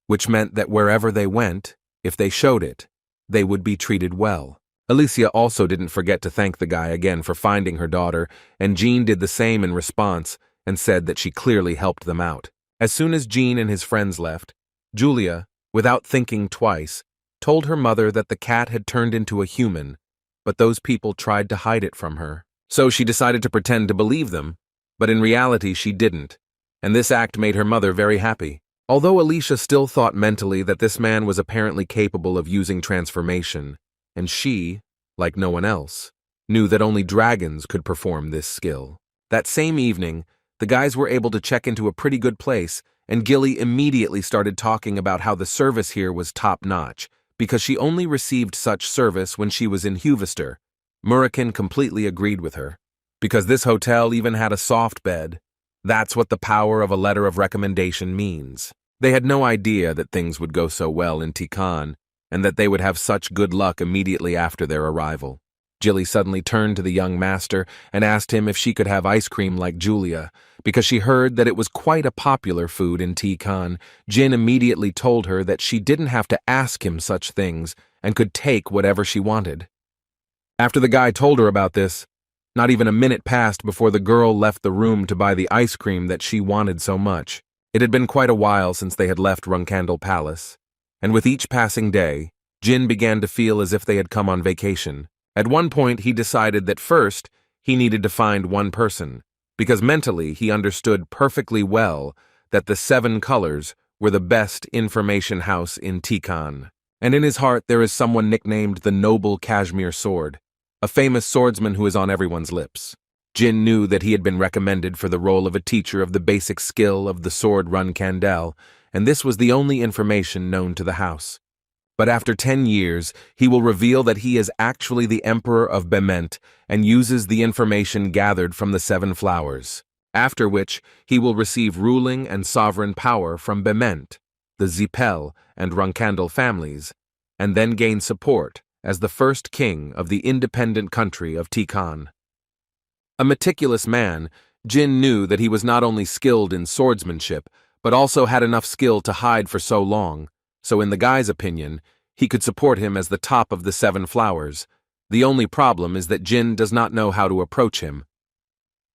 which meant that wherever they went, if they showed it, they would be treated well. Alicia also didn't forget to thank the guy again for finding her daughter, and Jean did the same in response and said that she clearly helped them out. As soon as Jean and his friends left, Julia, without thinking twice, told her mother that the cat had turned into a human, but those people tried to hide it from her. So she decided to pretend to believe them, but in reality she didn't, and this act made her mother very happy. Although Alicia still thought mentally that this man was apparently capable of using transformation, and she, like no one else, knew that only dragons could perform this skill. That same evening, the guys were able to check into a pretty good place, and Gilly immediately started talking about how the service here was top-notch, because she only received such service when she was in Huvester. Murakin completely agreed with her. Because this hotel even had a soft bed, that's what the power of a letter of recommendation means. They had no idea that things would go so well in Tikan, and that they would have such good luck immediately after their arrival. Jilly suddenly turned to the young master and asked him if she could have ice cream like Julia, because she heard that it was quite a popular food in Tikan. Jin immediately told her that she didn't have to ask him such things and could take whatever she wanted. After the guy told her about this, not even a minute passed before the girl left the room to buy the ice cream that she wanted so much. It had been quite a while since they had left Runandal Palace, and with each passing day, Jin began to feel as if they had come on vacation. At one point, he decided that first, he needed to find one person, because mentally he understood perfectly well that the 7 colors were the best information house in Tikan. And in his heart there is someone nicknamed the Noble Cashmere Sword, a famous swordsman who is on everyone's lips. Jin knew that he had been recommended for the role of a teacher of the basic skill of the sword Runandal, and this was the only information known to the house. But after 10 years, he will reveal that he is actually the Emperor of Bement and uses the information gathered from the 7 flowers, after which he will receive ruling and sovereign power from Bement, the Zipel and Runandal families, and then gain support as the first king of the independent country of Tikan. A meticulous man, Jin knew that he was not only skilled in swordsmanship, but also had enough skill to hide for so long, so in the guy's opinion, he could support him as the top of the 7 flowers. The only problem is that Jin does not know how to approach him.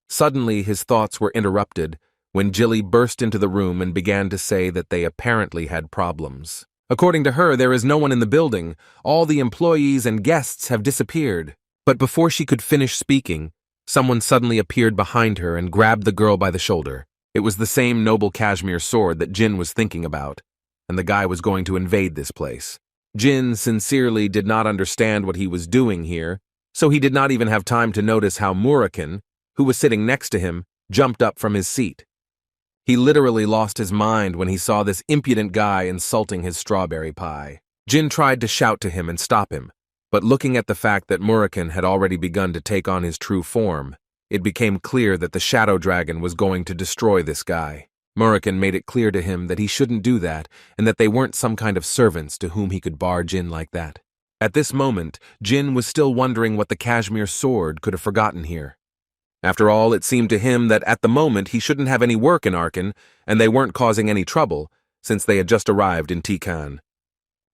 Suddenly his thoughts were interrupted when Jilly burst into the room and began to say that they apparently had problems. According to her, there is no one in the building. All the employees and guests have disappeared. But before she could finish speaking, someone suddenly appeared behind her and grabbed the girl by the shoulder. It was the same noble cashmere sword that Jin was thinking about, and the guy was going to invade this place. Jin sincerely did not understand what he was doing here, so he did not even have time to notice how Murakin, who was sitting next to him, jumped up from his seat. He literally lost his mind when he saw this impudent guy insulting his strawberry pie. Jin tried to shout to him and stop him, but looking at the fact that Murakun had already begun to take on his true form, it became clear that the shadow dragon was going to destroy this guy. Murakun made it clear to him that he shouldn't do that and that they weren't some kind of servants to whom he could bar Jin like that. At this moment, Jin was still wondering what the cashmere sword could have forgotten here. After all, it seemed to him that at the moment he shouldn't have any work in Arkan, and they weren't causing any trouble, since they had just arrived in Tikan.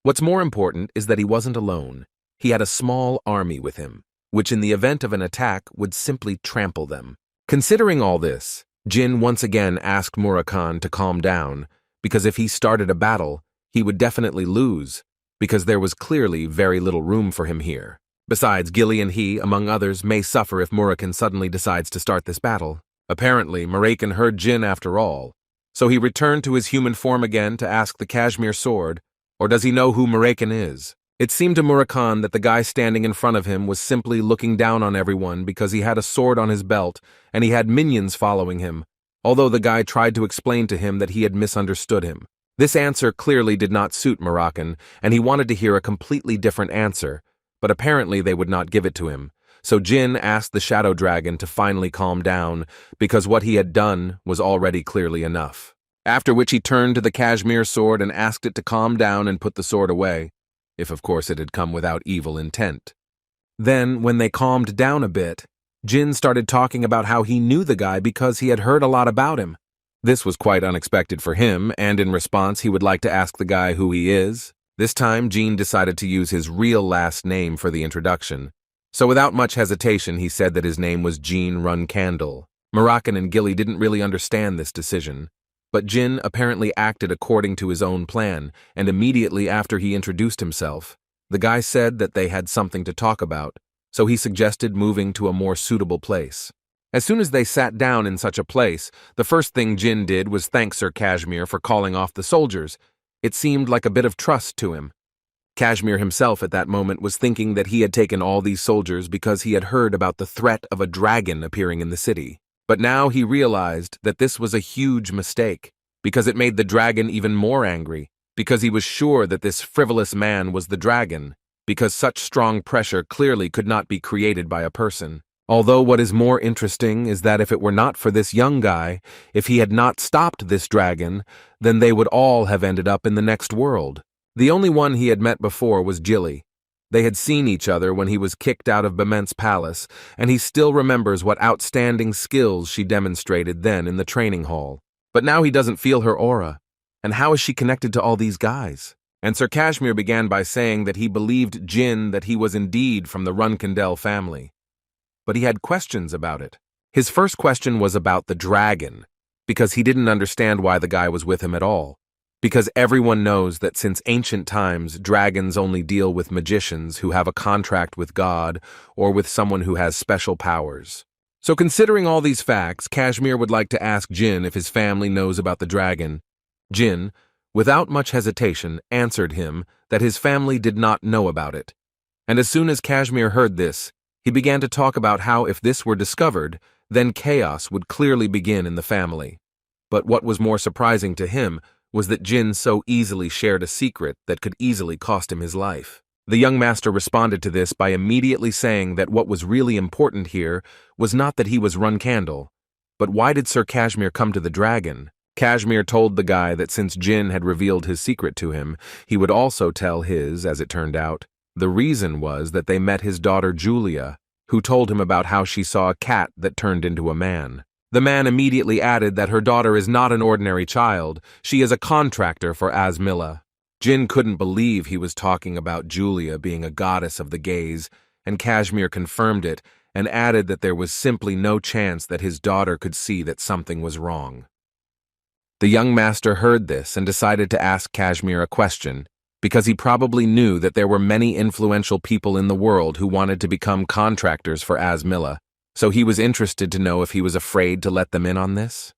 What's more important is that he wasn't alone. He had a small army with him, which in the event of an attack would simply trample them. Considering all this, Jin once again asked Murakun to calm down, because if he started a battle, he would definitely lose, because there was clearly very little room for him here. Besides, Gilly and he, among others, may suffer if Murakun suddenly decides to start this battle. Apparently, Murakun heard Jin after all, so he returned to his human form again to ask the cashmere sword, or does he know who Murakun is? It seemed to Murakun that the guy standing in front of him was simply looking down on everyone because he had a sword on his belt and he had minions following him, although the guy tried to explain to him that he had misunderstood him. This answer clearly did not suit Murakun, and he wanted to hear a completely different answer, but apparently they would not give it to him. So Jin asked the shadow dragon to finally calm down, because what he had done was already clearly enough. After which he turned to the cashmere sword and asked it to calm down and put the sword away, if of course it had come without evil intent. Then, when they calmed down a bit, Jin started talking about how he knew the guy because he had heard a lot about him. This was quite unexpected for him, and in response he would like to ask the guy who he is. This time, Jin decided to use his real last name for the introduction. So without much hesitation, he said that his name was Jin Runandal. Murakun and Gilly didn't really understand this decision, but Jin apparently acted according to his own plan, and immediately after he introduced himself, the guy said that they had something to talk about, so he suggested moving to a more suitable place. As soon as they sat down in such a place, the first thing Jin did was thank Sir Kashmir for calling off the soldiers. It seemed like a bit of trust to him. Kashmir himself at that moment was thinking that he had taken all these soldiers because he had heard about the threat of a dragon appearing in the city. But now he realized that this was a huge mistake, because it made the dragon even more angry, because he was sure that this frivolous man was the dragon, because such strong pressure clearly could not be created by a person. Although what is more interesting is that if it were not for this young guy, if he had not stopped this dragon, then they would all have ended up in the next world. The only one he had met before was Gilly. They had seen each other when he was kicked out of Bement's palace, and he still remembers what outstanding skills she demonstrated then in the training hall. But now he doesn't feel her aura. And how is she connected to all these guys? And Sir Kashmir began by saying that he believed Jin that he was indeed from the Runandal family. But he had questions about it. His first question was about the dragon, because he didn't understand why the guy was with him at all. Because everyone knows that since ancient times, dragons only deal with magicians who have a contract with God or with someone who has special powers. So considering all these facts, Kashmir would like to ask Jin if his family knows about the dragon. Jin, without much hesitation, answered him that his family did not know about it. And as soon as Kashmir heard this, he began to talk about how if this were discovered, then chaos would clearly begin in the family. But what was more surprising to him was that Jin so easily shared a secret that could easily cost him his life. The young master responded to this by immediately saying that what was really important here was not that he was Runandal, but why did Sir Kashmir come to the dragon? Kashmir told the guy that since Jin had revealed his secret to him, he would also tell his, as it turned out. The reason was that they met his daughter Julia, who told him about how she saw a cat that turned into a man. The man immediately added that her daughter is not an ordinary child, she is a contractor for Asmilla. Jin couldn't believe he was talking about Julia being a goddess of the gaze, and Kashmir confirmed it and added that there was simply no chance that his daughter could see that something was wrong. The young master heard this and decided to ask Kashmir a question, because he probably knew that there were many influential people in the world who wanted to become contractors for Asmilla, so he was interested to know if he was afraid to let them in on this.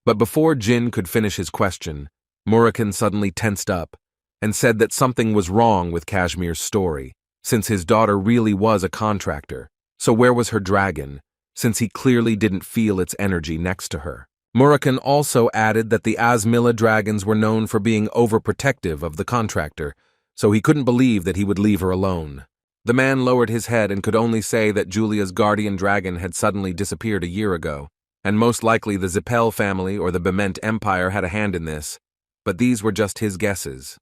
But before Jin could finish his question, Murakun suddenly tensed up and said that something was wrong with Kashmir's story, since his daughter really was a contractor. So where was her dragon, since he clearly didn't feel its energy next to her? Murakhan also added that the Asmilla dragons were known for being overprotective of the contractor, so he couldn't believe that he would leave her alone. The man lowered his head and could only say that Julia's guardian dragon had suddenly disappeared a year ago, and most likely the Zipel family or the Bement Empire had a hand in this, but these were just his guesses.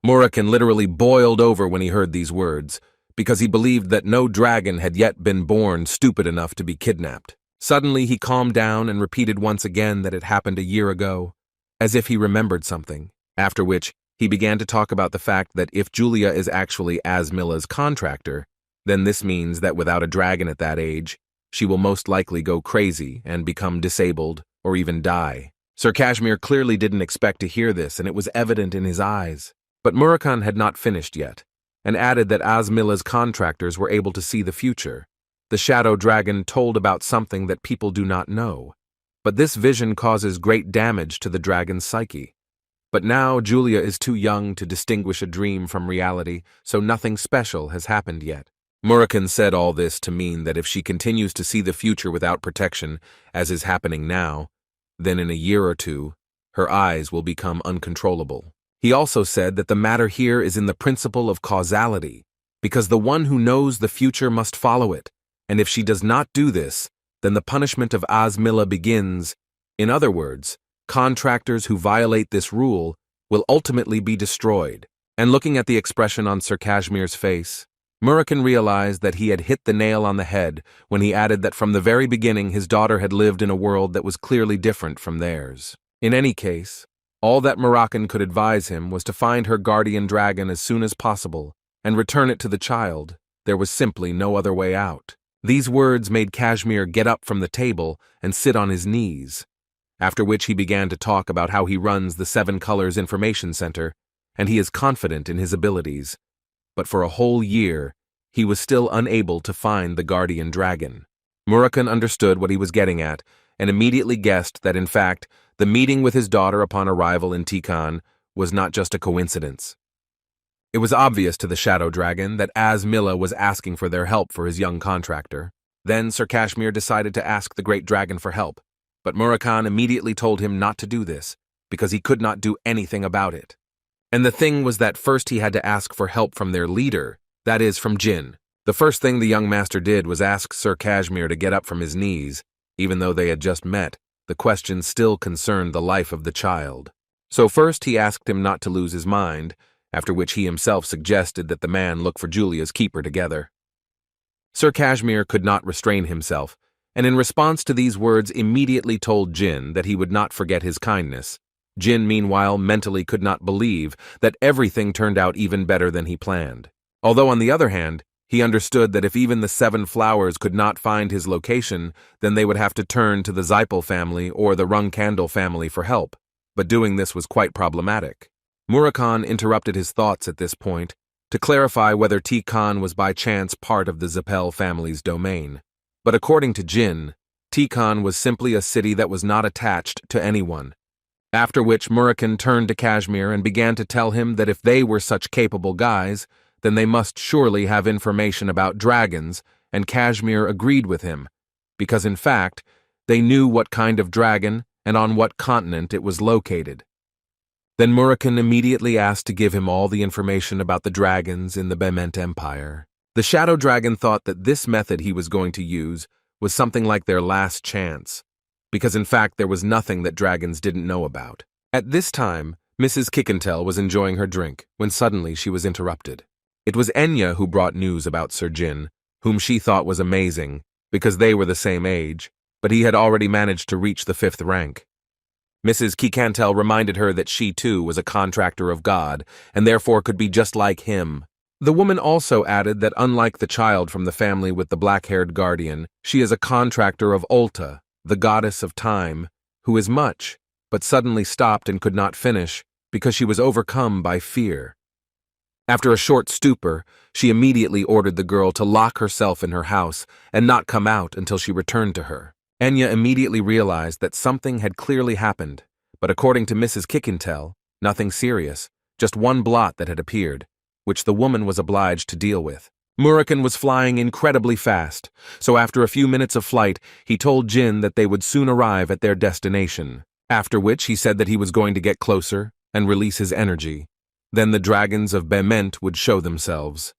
Murakhan literally boiled over when he heard these words, because he believed that no dragon had yet been born stupid enough to be kidnapped. Suddenly he calmed down and repeated once again that it happened a year ago, as if he remembered something, after which he began to talk about the fact that if Julia is actually Asmilla's contractor, then this means that without a dragon at that age, she will most likely go crazy and become disabled or even die. Sir Kashmir clearly didn't expect to hear this, and it was evident in his eyes. But Murakhan had not finished yet, and added that Asmilla's contractors were able to see the future. The shadow dragon told about something that people do not know, but this vision causes great damage to the dragon's psyche. But now Julia is too young to distinguish a dream from reality, so nothing special has happened yet. Murakhan said all this to mean that if she continues to see the future without protection, as is happening now, then in a year or two, her eyes will become uncontrollable. He also said that the matter here is in the principle of causality, because the one who knows the future must follow it, and if she does not do this, then the punishment of Asmilla begins. In other words, contractors who violate this rule will ultimately be destroyed. And looking at the expression on Sir Kashmir's face, Murakhan realized that he had hit the nail on the head when he added that from the very beginning his daughter had lived in a world that was clearly different from theirs. In any case, all that Murakhan could advise him was to find her guardian dragon as soon as possible and return it to the child. There was simply no other way out. These words made Kashmir get up from the table and sit on his knees, after which he began to talk about how he runs the Seven Colors Information Center, and he is confident in his abilities. But for a whole year, he was still unable to find the guardian dragon. Murakhan understood what he was getting at, and immediately guessed that in fact, the meeting with his daughter upon arrival in Tikan was not just a coincidence. It was obvious to the Shadow Dragon that Asmilla was asking for their help for his young contractor. Then Sir Kashmir decided to ask the Great Dragon for help, but Murakhan immediately told him not to do this, because he could not do anything about it. And the thing was that first he had to ask for help from their leader, that is, from Jin. The first thing the young master did was ask Sir Kashmir to get up from his knees. Even though they had just met, the question still concerned the life of the child. So first he asked him not to lose his mind, after which he himself suggested that the man look for Julia's keeper together. Sir Kashmir could not restrain himself, and in response to these words immediately told Jin that he would not forget his kindness. Jin, meanwhile, mentally could not believe that everything turned out even better than he planned. Although on the other hand, he understood that if even the Seven Flowers could not find his location, then they would have to turn to the Zipel family or the Runandal family for help. But doing this was quite problematic. Murakhan interrupted his thoughts at this point to clarify whether Tikan was by chance part of the Zipel family's domain. But according to Jin, Tikan was simply a city that was not attached to anyone. After which Murakhan turned to Kashmir and began to tell him that if they were such capable guys, then they must surely have information about dragons, and Kashmir agreed with him, because in fact, they knew what kind of dragon and on what continent it was located. Then Murakhan immediately asked to give him all the information about the dragons in the Bement Empire. The Shadow Dragon thought that this method he was going to use was something like their last chance, because in fact there was nothing that dragons didn't know about. At this time, Mrs. Kickentel was enjoying her drink when suddenly she was interrupted. It was Enya who brought news about Sir Jin, whom she thought was amazing, because they were the same age, but he had already managed to reach the 5th rank. Mrs. Kickentel reminded her that she too was a contractor of God, and therefore could be just like him. The woman also added that unlike the child from the family with the black-haired guardian, she is a contractor of Ulta, the goddess of time, who is much, but suddenly stopped and could not finish because she was overcome by fear. After a short stupor, she immediately ordered the girl to lock herself in her house and not come out until she returned to her. Enya immediately realized that something had clearly happened, but according to Mrs. Kickentel, nothing serious, just one blot that had appeared, which the woman was obliged to deal with. Murakhan was flying incredibly fast, so after a few minutes of flight, he told Jin that they would soon arrive at their destination, after which he said that he was going to get closer and release his energy. Then the dragons of Bement would show themselves.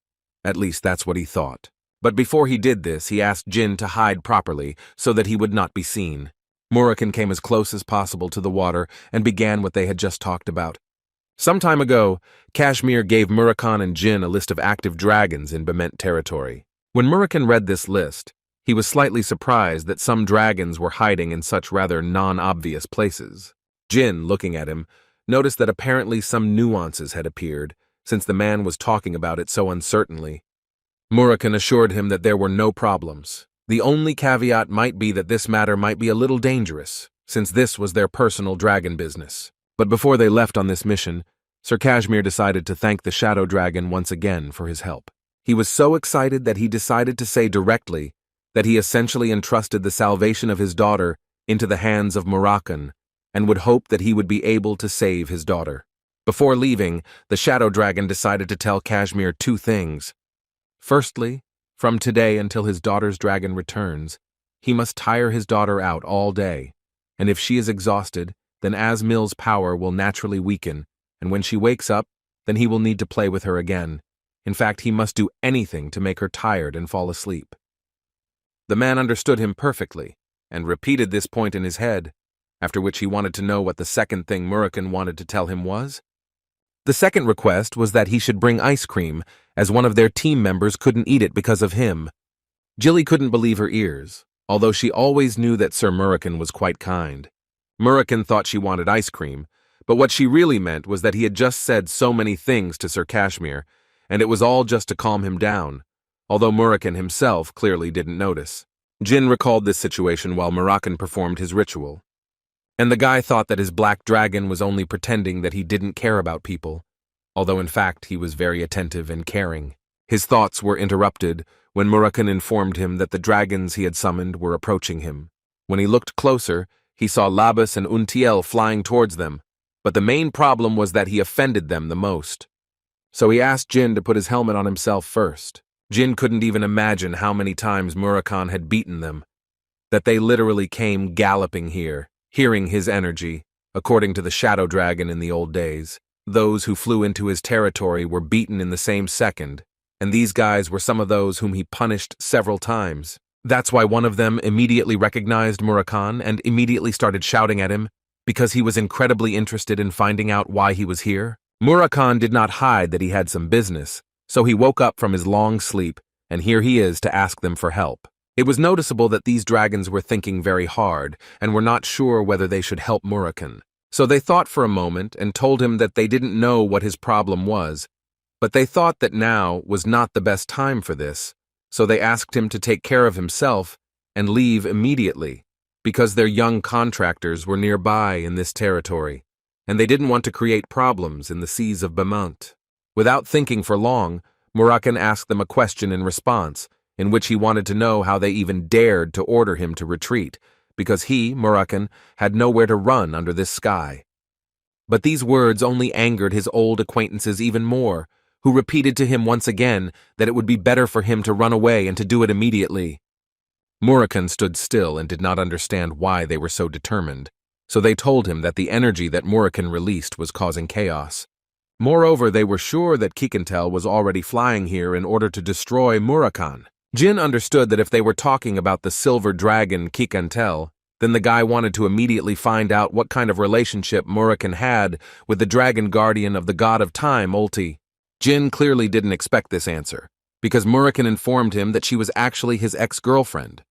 At least that's what he thought. But before he did this, he asked Jin to hide properly so that he would not be seen. Murakhan came as close as possible to the water and began what they had just talked about. Some time ago, Kashmir gave Murakhan and Jin a list of active dragons in Bement territory. When Murakhan read this list, he was slightly surprised that some dragons were hiding in such rather non-obvious places. Jin, looking at him, noticed that apparently some nuances had appeared, since the man was talking about it so uncertainly. Murakhan assured him that there were no problems. The only caveat might be that this matter might be a little dangerous, since this was their personal dragon business. But before they left on this mission, Sir Kashmir decided to thank the Shadow Dragon once again for his help. He was so excited that he decided to say directly that he essentially entrusted the salvation of his daughter into the hands of Murakhan and would hope that he would be able to save his daughter. Before leaving, the Shadow Dragon decided to tell Kashmir two things. Firstly, from today until his daughter's dragon returns, he must tire his daughter out all day, and if she is exhausted, then Asmil's power will naturally weaken, and when she wakes up, then he will need to play with her again. In fact, he must do anything to make her tired and fall asleep. The man understood him perfectly, and repeated this point in his head, after which he wanted to know what the second thing Murakhan wanted to tell him was. The second request was that he should bring ice cream, as one of their team members couldn't eat it because of him. Jilly couldn't believe her ears, although she always knew that Sir Murakhan was quite kind. Murakhan thought she wanted ice cream, but what she really meant was that he had just said so many things to Sir Kashmir, and it was all just to calm him down, although Murakhan himself clearly didn't notice. Jin recalled this situation while Murakhan performed his ritual. And the guy thought that his black dragon was only pretending that he didn't care about people, although in fact he was very attentive and caring. His thoughts were interrupted when Murakhan informed him that the dragons he had summoned were approaching him. When he looked closer, he saw Labus and Untiel flying towards them, but the main problem was that he offended them the most. So he asked Jin to put his helmet on himself first. Jin couldn't even imagine how many times Murakhan had beaten them, that they literally came galloping here, hearing his energy, according to the Shadow Dragon in the old days. Those who flew into his territory were beaten in the same second, and these guys were some of those whom he punished several times. That's why one of them immediately recognized Murakhan and immediately started shouting at him, because he was incredibly interested in finding out why he was here. Murakhan did not hide that he had some business, so he woke up from his long sleep, and here he is to ask them for help. It was noticeable that these dragons were thinking very hard and were not sure whether they should help Murakhan. So they thought for a moment and told him that they didn't know what his problem was, but they thought that now was not the best time for this, so they asked him to take care of himself and leave immediately, because their young contractors were nearby in this territory, and they didn't want to create problems in the seas of Bement. Without thinking for long, Murakhan asked them a question in response, in which he wanted to know how they even dared to order him to retreat, because he, Murakhan, had nowhere to run under this sky. But these words only angered his old acquaintances even more, who repeated to him once again that it would be better for him to run away and to do it immediately. Murakhan stood still and did not understand why they were so determined, so they told him that the energy that Murakhan released was causing chaos. Moreover, they were sure that Kikantel was already flying here in order to destroy Murakhan. Jin understood that if they were talking about the silver dragon Kikantel, then the guy wanted to immediately find out what kind of relationship Murakhan had with the dragon guardian of the god of time, Ulti. Jin clearly didn't expect this answer, because Murakhan informed him that she was actually his ex-girlfriend.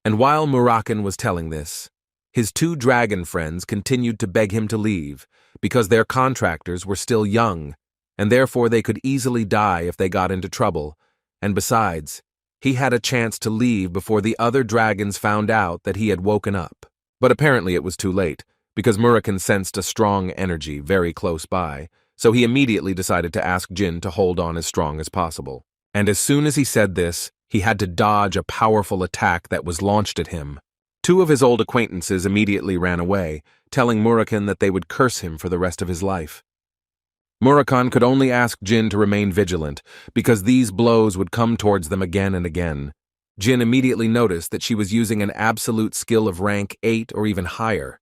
And while Murakhan was telling this, his two dragon friends continued to beg him to leave, because their contractors were still young, and therefore they could easily die if they got into trouble, and besides, he had a chance to leave before the other dragons found out that he had woken up. But apparently it was too late, because Murakhan sensed a strong energy very close by, so he immediately decided to ask Jin to hold on as strong as possible. And as soon as he said this, he had to dodge a powerful attack that was launched at him. Two of his old acquaintances immediately ran away, telling Murakhan that they would curse him for the rest of his life. Murakhan could only ask Jin to remain vigilant, because these blows would come towards them again and again. Jin immediately noticed that she was using an absolute skill of rank 8 or even higher.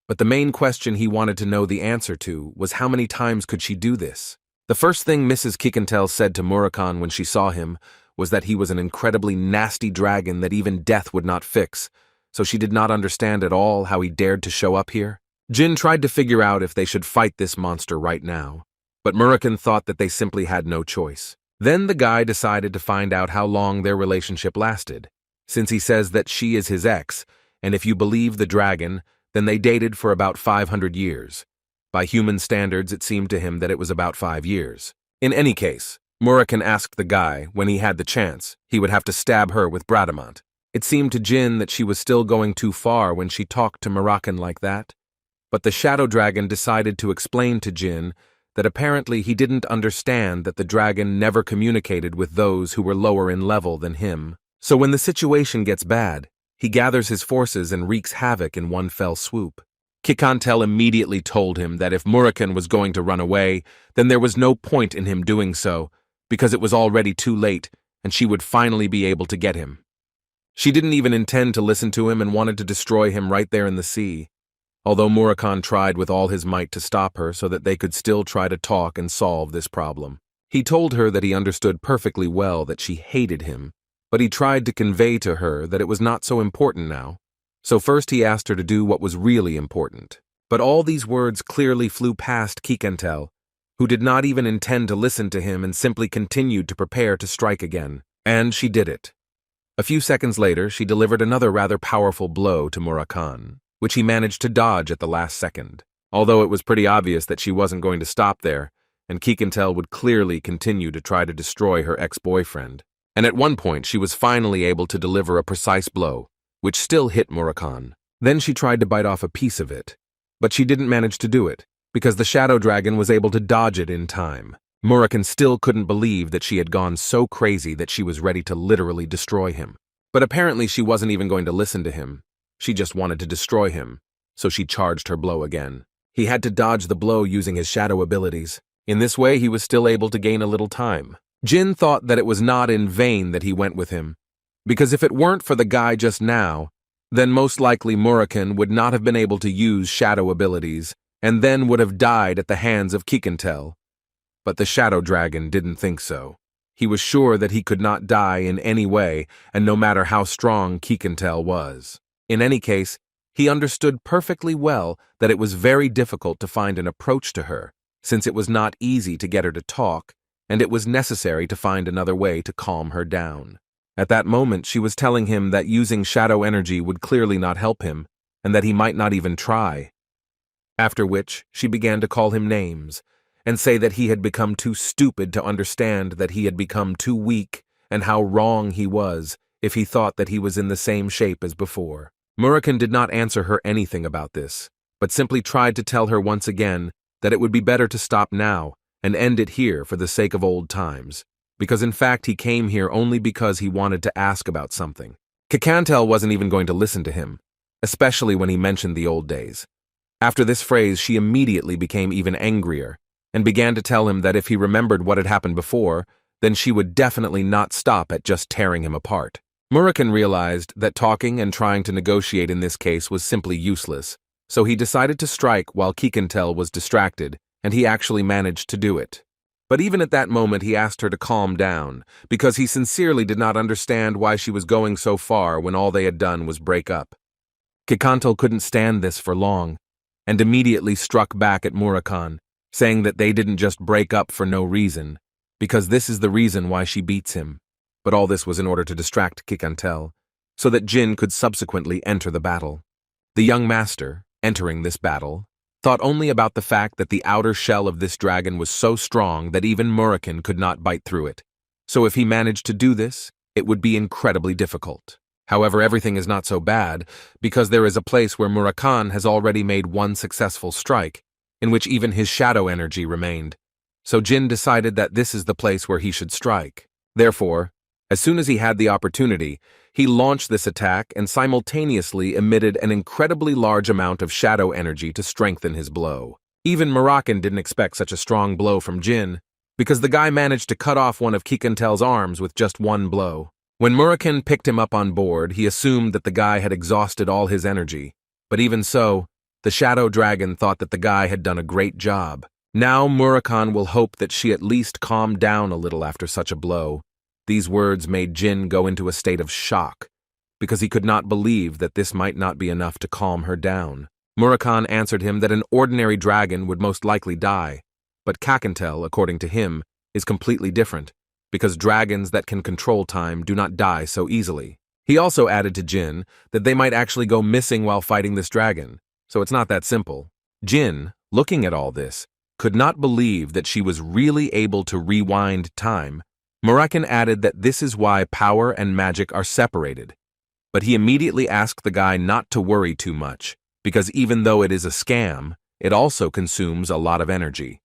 But the main question he wanted to know the answer to was how many times could she do this? The first thing Mrs. Kikantel said to Murakhan when she saw him was that he was an incredibly nasty dragon that even death would not fix, so she did not understand at all how he dared to show up here. Jin tried to figure out if they should fight this monster right now, but Murakhan thought that they simply had no choice. Then the guy decided to find out how long their relationship lasted, since he says that she is his ex, and if you believe the dragon, then they dated for about 500 years. By human standards, it seemed to him that it was about 5 years. In any case, Murakhan asked the guy, when he had the chance, he would have to stab her with Bradamant. It seemed to Jin that she was still going too far when she talked to Murakhan like that. But the shadow dragon decided to explain to Jin that apparently he didn't understand that the dragon never communicated with those who were lower in level than him. So when the situation gets bad, he gathers his forces and wreaks havoc in one fell swoop. Kikantel immediately told him that if Murakhan was going to run away, then there was no point in him doing so, because it was already too late, and she would finally be able to get him. She didn't even intend to listen to him and wanted to destroy him right there in the sea. Although Murakhan tried with all his might to stop her so that they could still try to talk and solve this problem. He told her that he understood perfectly well that she hated him, but he tried to convey to her that it was not so important now. So first he asked her to do what was really important. But all these words clearly flew past Kikantel, who did not even intend to listen to him and simply continued to prepare to strike again. And she did it. A few seconds later, she delivered another rather powerful blow to Murakhan, which he managed to dodge at the last second, although it was pretty obvious that she wasn't going to stop there, and Kikantel would clearly continue to try to destroy her ex-boyfriend. And at one point, she was finally able to deliver a precise blow, which still hit Murakhan. Then she tried to bite off a piece of it, but she didn't manage to do it, because the shadow dragon was able to dodge it in time. Murakhan still couldn't believe that she had gone so crazy that she was ready to literally destroy him. But apparently she wasn't even going to listen to him. She just wanted to destroy him, so she charged her blow again. He had to dodge the blow using his shadow abilities. In this way, he was still able to gain a little time. Jin thought that it was not in vain that he went with him, because if it weren't for the guy just now, then most likely Murakhan would not have been able to use shadow abilities, and then would have died at the hands of Kikantel. But the shadow dragon didn't think so. He was sure that he could not die in any way, and no matter how strong Kikantel was. In any case, he understood perfectly well that it was very difficult to find an approach to her, since it was not easy to get her to talk, and it was necessary to find another way to calm her down. At that moment, she was telling him that using shadow energy would clearly not help him, and that he might not even try. After which, she began to call him names, and say that he had become too stupid to understand that he had become too weak, and how wrong he was if he thought that he was in the same shape as before. Murakhan did not answer her anything about this, but simply tried to tell her once again that it would be better to stop now and end it here for the sake of old times, because in fact he came here only because he wanted to ask about something. Kikantel wasn't even going to listen to him, especially when he mentioned the old days. After this phrase, she immediately became even angrier, and began to tell him that if he remembered what had happened before, then she would definitely not stop at just tearing him apart. Murakhan realized that talking and trying to negotiate in this case was simply useless, so he decided to strike while Kikantel was distracted, and he actually managed to do it. But even at that moment he asked her to calm down, because he sincerely did not understand why she was going so far when all they had done was break up. Kikantel couldn't stand this for long, and immediately struck back at Murakhan, saying that they didn't just break up for no reason, because this is the reason why she beats him. But all this was in order to distract Kikantel, so that Jin could subsequently enter the battle. The young master, entering this battle, thought only about the fact that the outer shell of this dragon was so strong that even Murakhan could not bite through it. So if he managed to do this, it would be incredibly difficult. However, everything is not so bad, because there is a place where Murakhan has already made one successful strike, in which even his shadow energy remained. So Jin decided that this is the place where he should strike. Therefore, as soon as he had the opportunity, he launched this attack and simultaneously emitted an incredibly large amount of shadow energy to strengthen his blow. Even Moroccan didn't expect such a strong blow from Jin, because the guy managed to cut off one of Kikantel's arms with just one blow. When Moroccan picked him up on board, he assumed that the guy had exhausted all his energy, but even so, the shadow dragon thought that the guy had done a great job. Now Moroccan will hope that she at least calmed down a little after such a blow. These words made Jin go into a state of shock, because he could not believe that this might not be enough to calm her down. Moroccan answered him that an ordinary dragon would most likely die, but Kakantel, according to him, is completely different, because dragons that can control time do not die so easily. He also added to Jin that they might actually go missing while fighting this dragon, so it's not that simple. Jin, looking at all this, could not believe that she was really able to rewind time. Moroccan added that this is why power and magic are separated, but he immediately asked the guy not to worry too much, because even though it is a scam, it also consumes a lot of energy.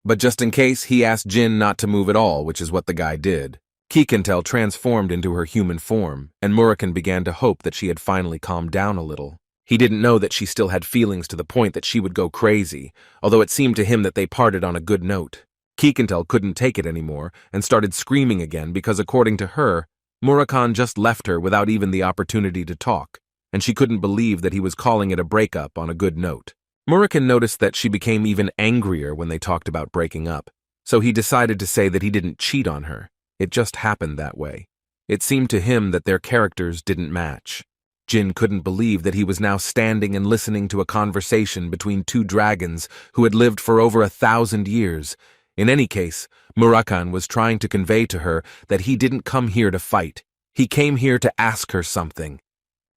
But just in case, he asked Jin not to move at all, which is what the guy did. Kikantel transformed into her human form, and Moroccan began to hope that she had finally calmed down a little. He didn't know that she still had feelings to the point that she would go crazy, although it seemed to him that they parted on a good note. Kikantel couldn't take it anymore and started screaming again because, according to her, Moroccan just left her without even the opportunity to talk, and she couldn't believe that he was calling it a breakup on a good note. Moroccan noticed that she became even angrier when they talked about breaking up, so he decided to say that he didn't cheat on her. It just happened that way. It seemed to him that their characters didn't match. Jin couldn't believe that he was now standing and listening to a conversation between two dragons who had lived for over 1,000 years. In any case, Moroccan was trying to convey to her that he didn't come here to fight. He came here to ask her something.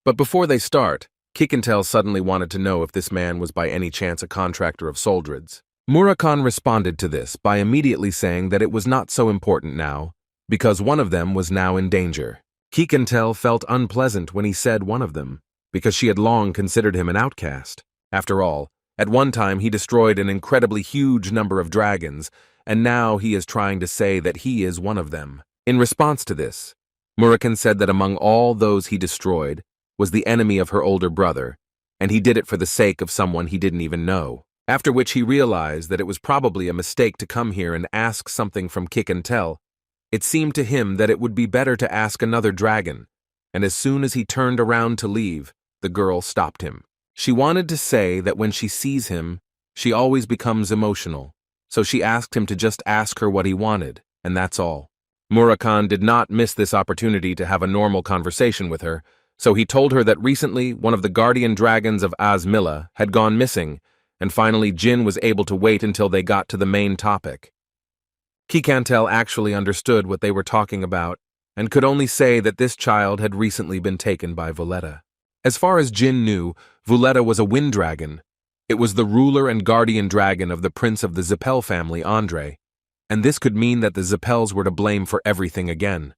But before they start, Kikantel suddenly wanted to know if this man was by any chance a contractor of Soldred's. Moroccan responded to this by immediately saying that it was not so important now, because one of them was now in danger. Kikantel felt unpleasant when he said one of them, because she had long considered him an outcast. After all, at one time he destroyed an incredibly huge number of dragons, and now he is trying to say that he is one of them. In response to this, Moroccan said that among all those he destroyed was the enemy of her older brother, and he did it for the sake of someone he didn't even know. After which he realized that it was probably a mistake to come here and ask something from Kikantel. It seemed to him that it would be better to ask another dragon, and as soon as he turned around to leave, the girl stopped him. She wanted to say that when she sees him, she always becomes emotional, so she asked him to just ask her what he wanted, and that's all. Moroccan did not miss this opportunity to have a normal conversation with her, so he told her that recently one of the guardian dragons of Azmilla had gone missing, and finally Jin was able to wait until they got to the main topic. Kikantel actually understood what they were talking about, and could only say that this child had recently been taken by Vuletta. As far as Jin knew, Vuletta was a wind dragon. It was the ruler and guardian dragon of the prince of the Zipel family, Andre, and this could mean that the Zipels were to blame for everything again.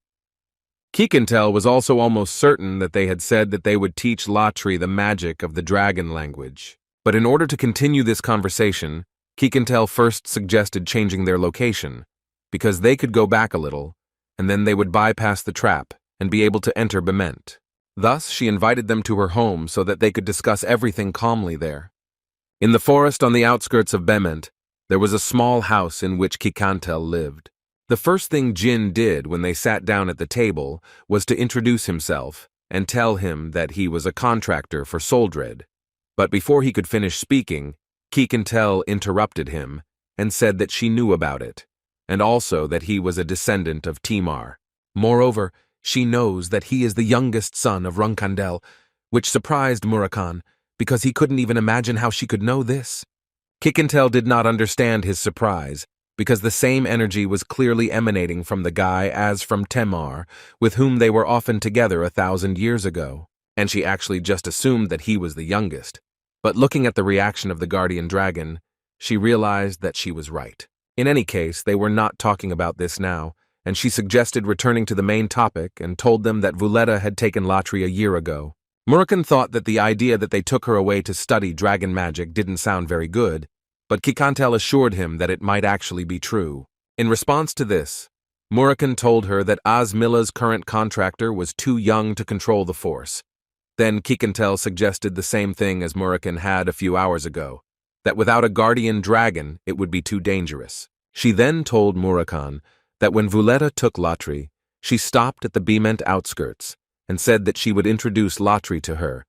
Kikantel was also almost certain that they had said that they would teach Latri the magic of the dragon language. But in order to continue this conversation, Kikantel first suggested changing their location, because they could go back a little, and then they would bypass the trap and be able to enter Bement. Thus, she invited them to her home so that they could discuss everything calmly there. In the forest on the outskirts of Bement, there was a small house in which Kikantel lived. The first thing Jin did when they sat down at the table was to introduce himself and tell him that he was a contractor for Soldred. But before he could finish speaking, Kikantel interrupted him and said that she knew about it, and also that he was a descendant of Timar. Moreover, she knows that he is the youngest son of Runandal, which surprised Moroccan, because he couldn't even imagine how she could know this. Kikantel did not understand his surprise, because the same energy was clearly emanating from the guy as from Temar, with whom they were often together 1,000 years ago, and she actually just assumed that he was the youngest. But looking at the reaction of the guardian dragon, she realized that she was right. In any case, they were not talking about this now, and she suggested returning to the main topic and told them that Vuletta had taken Latri a year ago. Moroccan thought that the idea that they took her away to study dragon magic didn't sound very good, but Kikantel assured him that it might actually be true. In response to this, Moroccan told her that Azmilla's current contractor was too young to control the force. Then Kikantel suggested the same thing as Moroccan had a few hours ago, that without a guardian dragon it would be too dangerous. She then told Murakhan that when Vuleta took Latri, she stopped at the Bement outskirts and said that she would introduce Latri to her,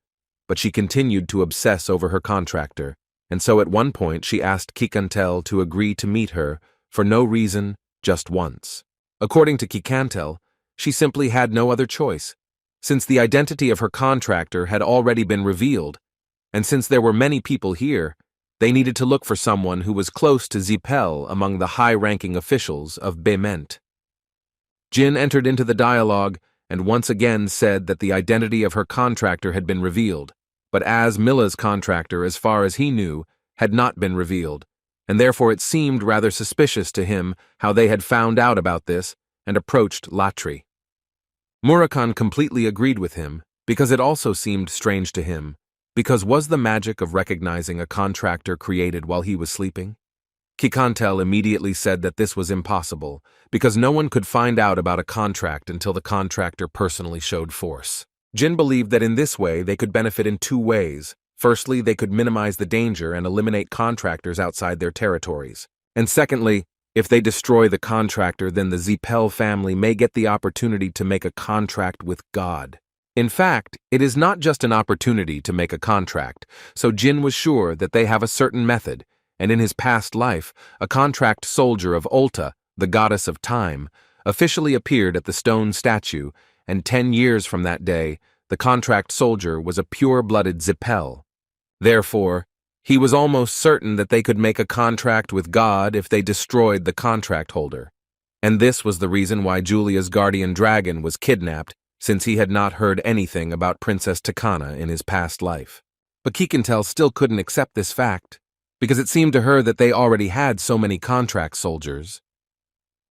but she continued to obsess over her contractor, and so at one point she asked Kikantel to agree to meet her for no reason, just once. According to Kikantel, she simply had no other choice, since the identity of her contractor had already been revealed, and since there were many people here, they needed to look for someone who was close to Zipel among the high-ranking officials of Bement. Jin entered into the dialogue and once again said that the identity of her contractor had been revealed, but as Milla's contractor, as far as he knew, had not been revealed, and therefore it seemed rather suspicious to him how they had found out about this and approached Latri. Murakhan completely agreed with him, because it also seemed strange to him, because was the magic of recognizing a contractor created while he was sleeping? Kikantel immediately said that this was impossible, because no one could find out about a contract until the contractor personally showed force. Jin believed that in this way they could benefit in two ways. Firstly, they could minimize the danger and eliminate contractors outside their territories. And secondly, if they destroy the contractor, then the Zipel family may get the opportunity to make a contract with God. In fact, it is not just an opportunity to make a contract, so Jin was sure that they have a certain method, and in his past life, a contract soldier of Ulta, the goddess of time, officially appeared at the stone statue, and 10 years from that day, the contract soldier was a pure-blooded Zipel. Therefore, he was almost certain that they could make a contract with God if they destroyed the contract holder. And this was the reason why Julia's guardian dragon was kidnapped, since he had not heard anything about Princess Takana in his past life. But Kikantel still couldn't accept this fact, because it seemed to her that they already had so many contract soldiers.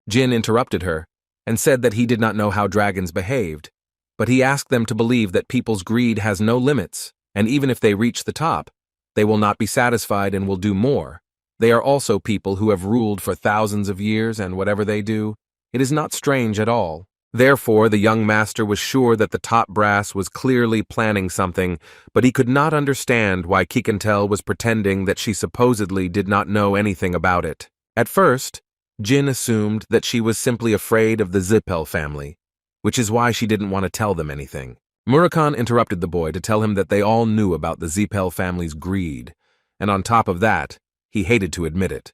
Jin interrupted her and said that he did not know how dragons behaved, but he asked them to believe that people's greed has no limits, and even if they reach the top, they will not be satisfied and will do more. They are also people who have ruled for thousands of years, and whatever they do, it is not strange at all. Therefore, the young master was sure that the top brass was clearly planning something, but he could not understand why Kikantel was pretending that she supposedly did not know anything about it. At first, Jin assumed that she was simply afraid of the Zipel family, which is why she didn't want to tell them anything. Murakhan interrupted the boy to tell him that they all knew about the Zipel family's greed, and on top of that, he hated to admit it.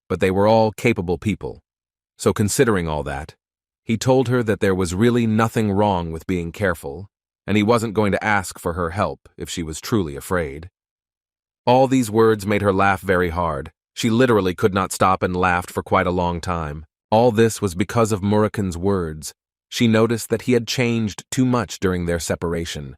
But they were all capable people. So considering all that, he told her that there was really nothing wrong with being careful, and he wasn't going to ask for her help if she was truly afraid. All these words made her laugh very hard. She literally could not stop and laughed for quite a long time. All this was because of Murakhan's words. She noticed that he had changed too much during their separation.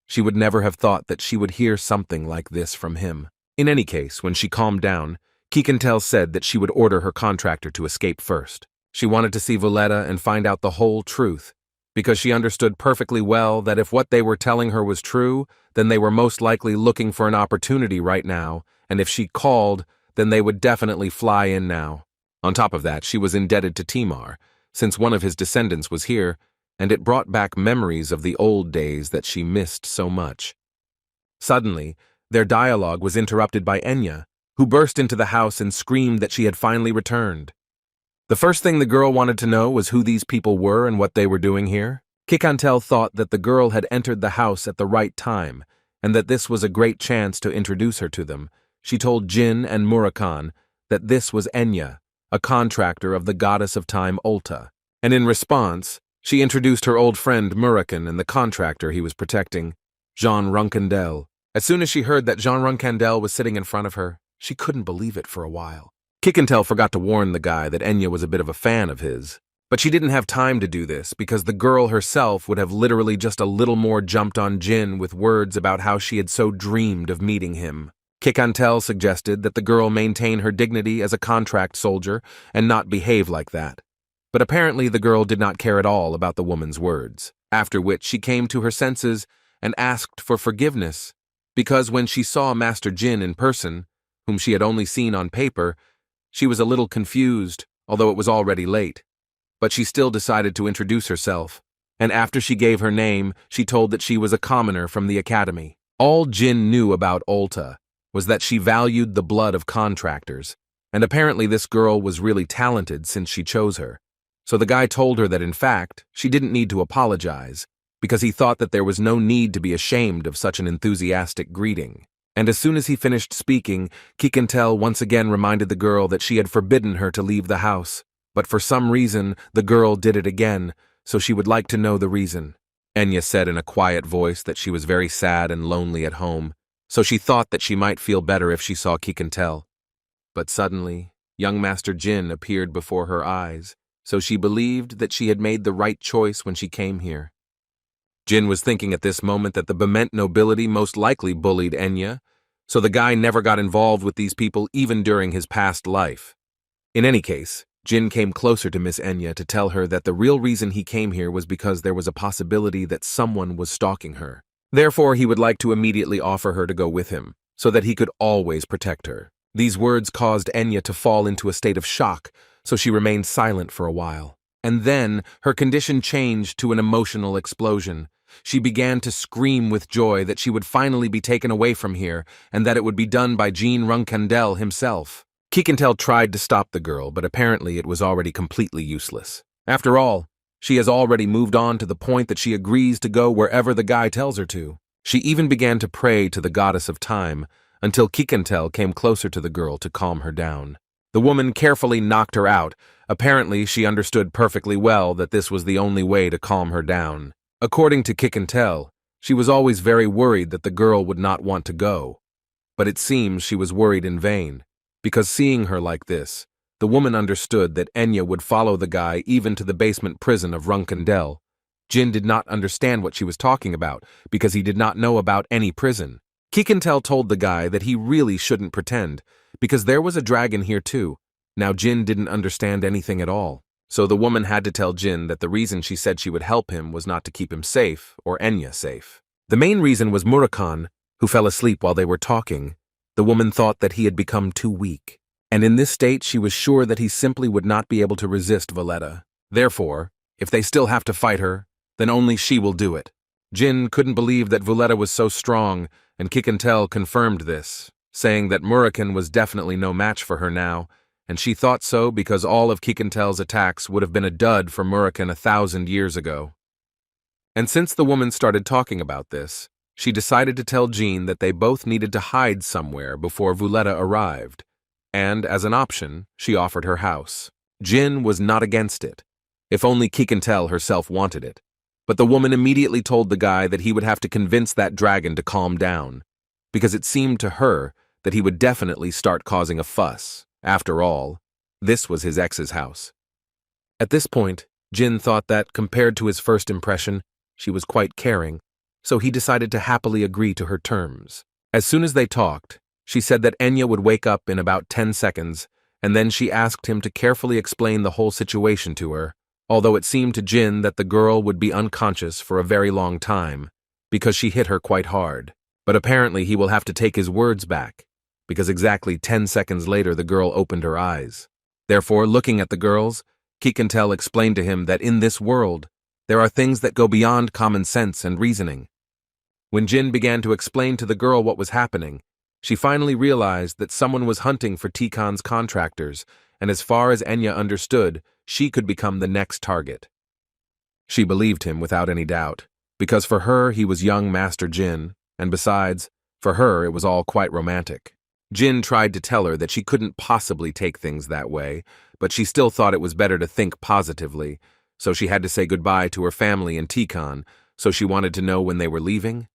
She would never have thought that she would hear something like this from him. In any case, when she calmed down, Kikantel said that she would order her contractor to escape first. She wanted to see Vuleta and find out the whole truth, because she understood perfectly well that if what they were telling her was true, then they were most likely looking for an opportunity right now, and if she called, then they would definitely fly in now. On top of that, she was indebted to Timar, since one of his descendants was here, and it brought back memories of the old days that she missed so much. Suddenly, their dialogue was interrupted by Enya, who burst into the house and screamed that she had finally returned. The first thing the girl wanted to know was who these people were and what they were doing here. Kikantel thought that the girl had entered the house at the right time, and that this was a great chance to introduce her to them. She told Jin and Murakhan that this was Enya, a contractor of the goddess of time Ulta, and in response, she introduced her old friend Murakhan and the contractor he was protecting, Jean Runandal. As soon as she heard that Jean Runandal was sitting in front of her, she couldn't believe it for a while. Kikantel forgot to warn the guy that Enya was a bit of a fan of his, but she didn't have time to do this because the girl herself would have literally just a little more jumped on Jin with words about how she had so dreamed of meeting him. Kikantel suggested that the girl maintain her dignity as a contract soldier and not behave like that. But apparently the girl did not care at all about the woman's words, after which she came to her senses and asked for forgiveness, because when she saw Master Jin in person, whom she had only seen on paper, she was a little confused, although it was already late. But she still decided to introduce herself, and after she gave her name, she told that she was a commoner from the academy. All Jin knew about Ulta was that she valued the blood of contractors, and apparently this girl was really talented since she chose her. So the guy told her that in fact, she didn't need to apologize, because he thought that there was no need to be ashamed of such an enthusiastic greeting. And as soon as he finished speaking, Kikantel once again reminded the girl that she had forbidden her to leave the house. But for some reason, the girl did it again, so she would like to know the reason. Enya said in a quiet voice that she was very sad and lonely at home, so she thought that she might feel better if she saw Kikantel. But suddenly, young Master Jin appeared before her eyes, so she believed that she had made the right choice when she came here. Jin was thinking at this moment that the Bement nobility most likely bullied Enya, so the guy never got involved with these people even during his past life. In any case, Jin came closer to Miss Enya to tell her that the real reason he came here was because there was a possibility that someone was stalking her. Therefore, he would like to immediately offer her to go with him, so that he could always protect her. These words caused Enya to fall into a state of shock, so she remained silent for a while. And then, her condition changed to an emotional explosion. She began to scream with joy that she would finally be taken away from here, and that it would be done by Jean Runandal himself. Kikantel tried to stop the girl, but apparently it was already completely useless. After all, she has already moved on to the point that she agrees to go wherever the guy tells her to. She even began to pray to the goddess of time, until Kikantel came closer to the girl to calm her down. The woman carefully knocked her out. Apparently, she understood perfectly well that this was the only way to calm her down. According to Kikantel, she was always very worried that the girl would not want to go. But it seems she was worried in vain, because seeing her like this, the woman understood that Enya would follow the guy even to the basement prison of Runandal. Jin did not understand what she was talking about, because he did not know about any prison. Kikantel told the guy that he really shouldn't pretend, because there was a dragon here too. Now Jin didn't understand anything at all. So the woman had to tell Jin that the reason she said she would help him was not to keep him safe or Enya safe. The main reason was Murakan, who fell asleep while they were talking. The woman thought that he had become too weak, and in this state she was sure that he simply would not be able to resist Valletta. Therefore, if they still have to fight her, then only she will do it. Jin couldn't believe that Valletta was so strong, and Kikantel confirmed this, saying that Murakan was definitely no match for her now, and she thought so because all of Kikantel's attacks would have been a dud for Murakan 1,000 years ago. And since the woman started talking about this, she decided to tell Jean that they both needed to hide somewhere before Valletta arrived, and as an option, she offered her house. Jin was not against it, if only Kikantel herself wanted it. But the woman immediately told the guy that he would have to convince that dragon to calm down, because it seemed to her that he would definitely start causing a fuss. After all, this was his ex's house. At this point, Jin thought that, compared to his first impression, she was quite caring, so he decided to happily agree to her terms. As soon as they talked, she said that Enya would wake up in about 10 seconds, and then she asked him to carefully explain the whole situation to her, although it seemed to Jin that the girl would be unconscious for a very long time, because she hit her quite hard. But apparently he will have to take his words back, because exactly 10 seconds later the girl opened her eyes. Therefore, looking at the girls, Kikantel explained to him that in this world, there are things that go beyond common sense and reasoning. When Jin began to explain to the girl what was happening, she finally realized that someone was hunting for Tikan's contractors, and as far as Enya understood, she could become the next target. She believed him without any doubt, because for her he was young Master Jin, and besides, for her it was all quite romantic. Jin tried to tell her that she couldn't possibly take things that way, but she still thought it was better to think positively, so she had to say goodbye to her family in Tikan, so she wanted to know when they were leaving.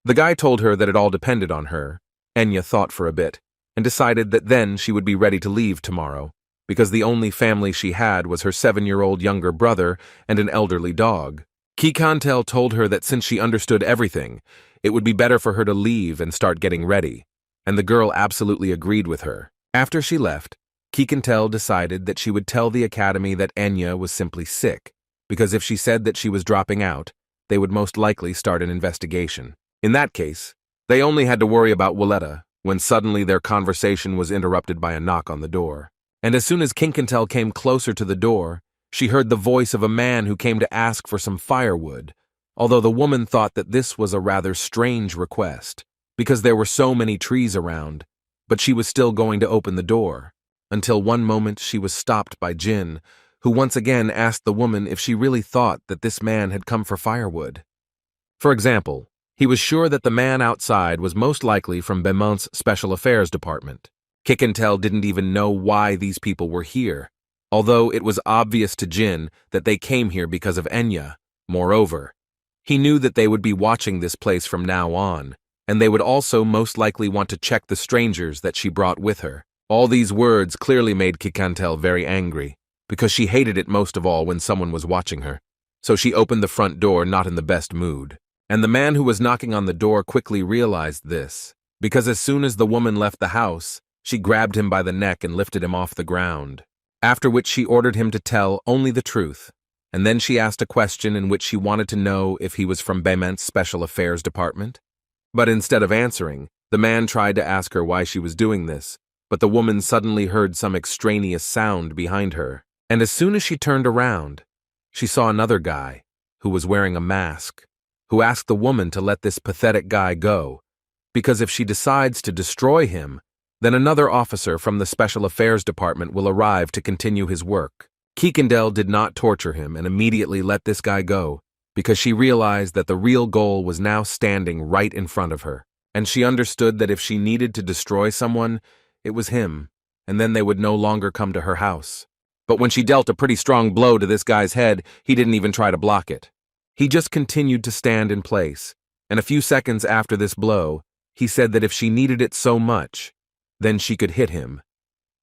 The guy told her that it all depended on her. Enya thought for a bit, and decided that then she would be ready to leave tomorrow, because the only family she had was her 7-year-old younger brother and an elderly dog. Kikantel told her that since she understood everything, it would be better for her to leave and start getting ready, and the girl absolutely agreed with her. After she left, Kikantel decided that she would tell the academy that Enya was simply sick, because if she said that she was dropping out, they would most likely start an investigation. In that case, they only had to worry about Valletta, when suddenly their conversation was interrupted by a knock on the door. And as soon as Kikantel came closer to the door, she heard the voice of a man who came to ask for some firewood, although the woman thought that this was a rather strange request, because there were so many trees around, but she was still going to open the door, until one moment she was stopped by Jin, who once again asked the woman if she really thought that this man had come for firewood. For example, he was sure that the man outside was most likely from Bemont's Special Affairs Department. Kikantel didn't even know why these people were here, although it was obvious to Jin that they came here because of Enya. Moreover, he knew that they would be watching this place from now on, and they would also most likely want to check the strangers that she brought with her. All these words clearly made Kikantel very angry, because she hated it most of all when someone was watching her. So she opened the front door not in the best mood. And the man who was knocking on the door quickly realized this, because as soon as the woman left the house, she grabbed him by the neck and lifted him off the ground, after which she ordered him to tell only the truth, and then she asked a question in which she wanted to know if he was from Bemont's Special Affairs Department. But instead of answering, the man tried to ask her why she was doing this, but the woman suddenly heard some extraneous sound behind her, and as soon as she turned around, she saw another guy, who was wearing a mask, who asked the woman to let this pathetic guy go, because if she decides to destroy him, then another officer from the Special Affairs Department will arrive to continue his work. Kikantel did not torture him and immediately let this guy go, because she realized that the real goal was now standing right in front of her, and she understood that if she needed to destroy someone, it was him, and then they would no longer come to her house. But when she dealt a pretty strong blow to this guy's head, he didn't even try to block it. He just continued to stand in place, and a few seconds after this blow, he said that if she needed it so much, then she could hit him.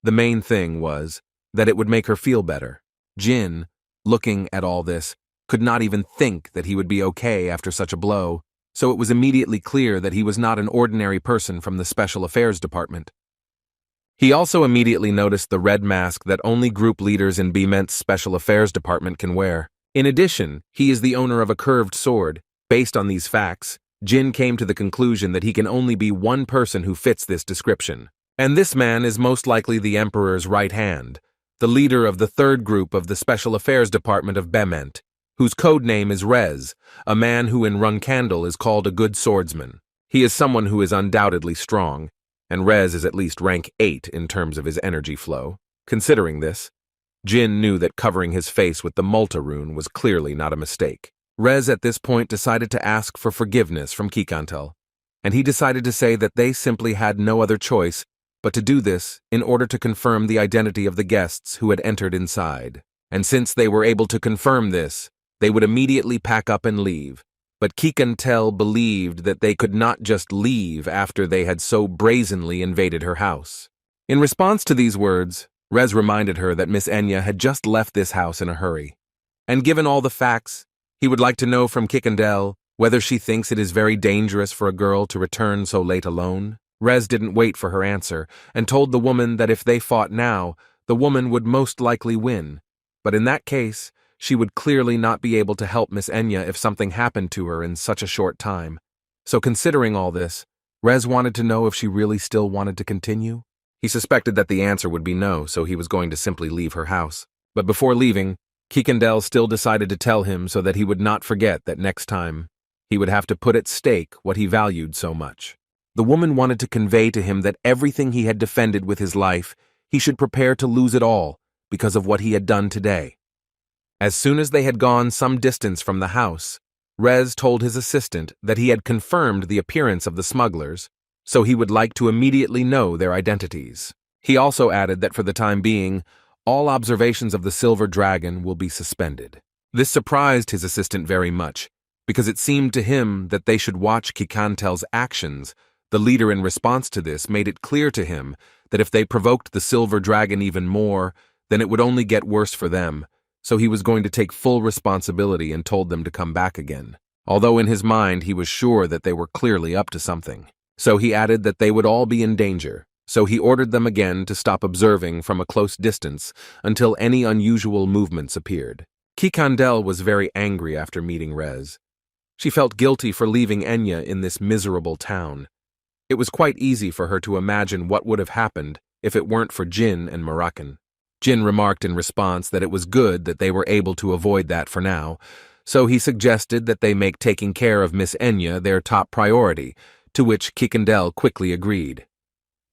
The main thing was that it would make her feel better. Jin, looking at all this, could not even think that he would be okay after such a blow, so it was immediately clear that he was not an ordinary person from the Special Affairs Department. He also immediately noticed the red mask that only group leaders in Bemont's Special Affairs Department can wear. In addition, he is the owner of a curved sword. Based on these facts, Jin came to the conclusion that he can only be one person who fits this description. And this man is most likely the Emperor's right hand, the leader of the third group of the Special Affairs Department of Bemont, whose code name is Rez, a man who in Runandal is called a good swordsman. He is someone who is undoubtedly strong, and Rez is at least rank 8 in terms of his energy flow. Considering this, Jin knew that covering his face with the Multa rune was clearly not a mistake. Rez at this point decided to ask for forgiveness from Kikantel, and he decided to say that they simply had no other choice but to do this in order to confirm the identity of the guests who had entered inside. And since they were able to confirm this, they would immediately pack up and leave. But Kikantel believed that they could not just leave after they had so brazenly invaded her house. In response to these words, Rez reminded her that Miss Enya had just left this house in a hurry. And given all the facts, he would like to know from Kikantel whether she thinks it is very dangerous for a girl to return so late alone. Rez didn't wait for her answer and told the woman that if they fought now, the woman would most likely win. But in that case, she would clearly not be able to help Miss Enya if something happened to her in such a short time. So considering all this, Rez wanted to know if she really still wanted to continue. He suspected that the answer would be no, so he was going to simply leave her house. But before leaving, Kikantel still decided to tell him so that he would not forget that next time, he would have to put at stake what he valued so much. The woman wanted to convey to him that everything he had defended with his life, he should prepare to lose it all because of what he had done today. As soon as they had gone some distance from the house, Rez told his assistant that he had confirmed the appearance of the smugglers, so he would like to immediately know their identities. He also added that for the time being, all observations of the silver dragon will be suspended. This surprised his assistant very much, because it seemed to him that they should watch Kikantel's actions. The leader in response to this made it clear to him that if they provoked the silver dragon even more, then it would only get worse for them, so he was going to take full responsibility and told them to come back again. Although in his mind he was sure that they were clearly up to something. So he added that they would all be in danger, so he ordered them again to stop observing from a close distance until any unusual movements appeared. Kikantel was very angry after meeting Rez. She felt guilty for leaving Enya in this miserable town. It was quite easy for her to imagine what would have happened if it weren't for Jin and Moroccan. Jin remarked in response that it was good that they were able to avoid that for now, so he suggested that they make taking care of Miss Enya their top priority, to which Kikandel quickly agreed.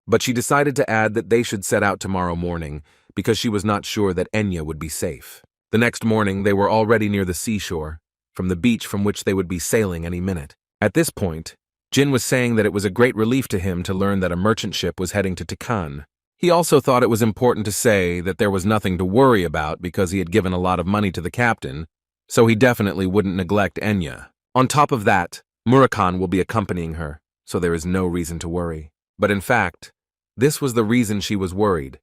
But she decided to add that they should set out tomorrow morning because she was not sure that Enya would be safe. The next morning, they were already near the seashore, from the beach from which they would be sailing any minute. At this point, Jin was saying that it was a great relief to him to learn that a merchant ship was heading to Tikan. He also thought it was important to say that there was nothing to worry about because he had given a lot of money to the captain, so he definitely wouldn't neglect Enya. On top of that, Murakhan will be accompanying her, so there is no reason to worry. But in fact, this was the reason she was worried,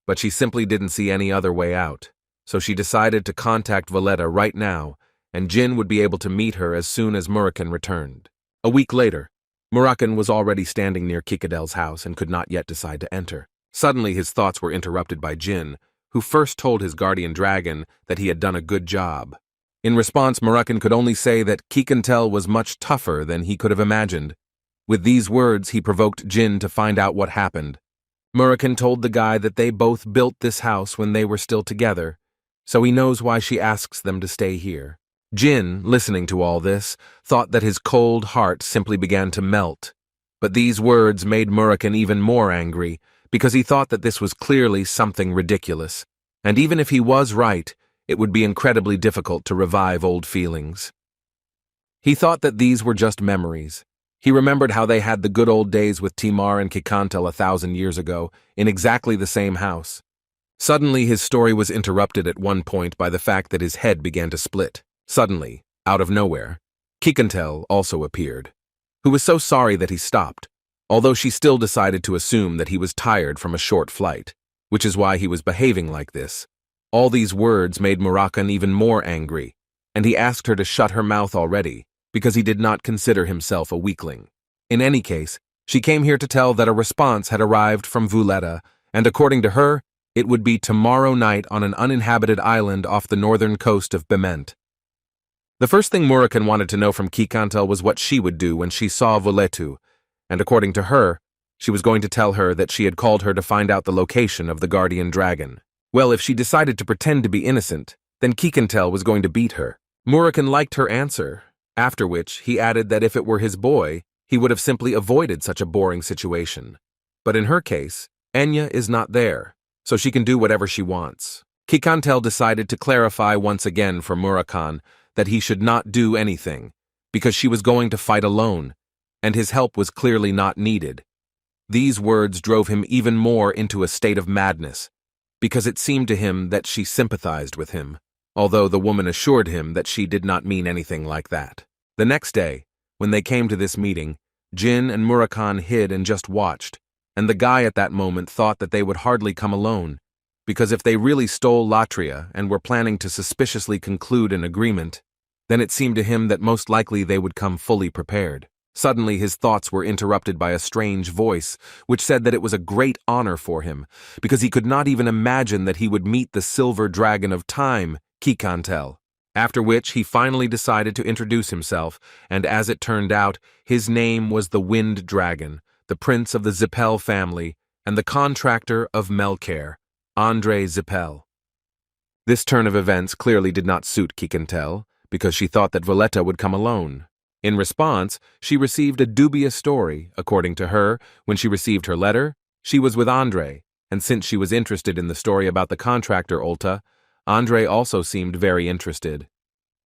but she simply didn't see any other way out, so she decided to contact Valletta right now, and Jin would be able to meet her as soon as Murakhan returned. A week later, Murakhan was already standing near Kikadel's house and could not yet decide to enter. Suddenly his thoughts were interrupted by Jin, who first told his guardian dragon that he had done a good job. In response, Murakhan could only say that Kikantel was much tougher than he could have imagined. With these words, he provoked Jin to find out what happened. Murakhan told the guy that they both built this house when they were still together, so he knows why she asks them to stay here. Jin, listening to all this, thought that his cold heart simply began to melt. But these words made Murakhan even more angry, because he thought that this was clearly something ridiculous, and even if he was right, it would be incredibly difficult to revive old feelings. He thought that these were just memories. He remembered how they had the good old days with Timar and Kikantel 1,000 years ago, in exactly the same house. Suddenly his story was interrupted at one point by the fact that his head began to split. Suddenly, out of nowhere, Kikantel also appeared, who was so sorry that he stopped, although she still decided to assume that he was tired from a short flight, which is why he was behaving like this. All these words made Murakhan even more angry, and he asked her to shut her mouth already, because he did not consider himself a weakling. In any case, she came here to tell that a response had arrived from Valletta, and according to her, it would be tomorrow night on an uninhabited island off the northern coast of Bement. The first thing Murakhan wanted to know from Kikantel was what she would do when she saw Valletu, and according to her, she was going to tell her that she had called her to find out the location of the guardian dragon. Well, if she decided to pretend to be innocent, then Kikantel was going to beat her. Murakhan liked her answer, after which he added that if it were his boy, he would have simply avoided such a boring situation. But in her case, Enya is not there, so she can do whatever she wants. Kikantel decided to clarify once again for Murakhan that he should not do anything, because she was going to fight alone, and his help was clearly not needed. These words drove him even more into a state of madness, because it seemed to him that she sympathized with him, although the woman assured him that she did not mean anything like that. The next day, when they came to this meeting, Jin and Murakhan hid and just watched, and the guy at that moment thought that they would hardly come alone, because if they really stole Latria and were planning to suspiciously conclude an agreement, then it seemed to him that most likely they would come fully prepared. Suddenly his thoughts were interrupted by a strange voice, which said that it was a great honor for him, because he could not even imagine that he would meet the silver dragon of time, Kikantel. After which he finally decided to introduce himself, and as it turned out, his name was the Wind Dragon, the prince of the Zipel family, and the contractor of Melkare, Andre Zipel. This turn of events clearly did not suit Kikantel, because she thought that Valletta would come alone. In response, she received a dubious story. According to her, when she received her letter, she was with Andre, and since she was interested in the story about the contractor Olta, Andre also seemed very interested.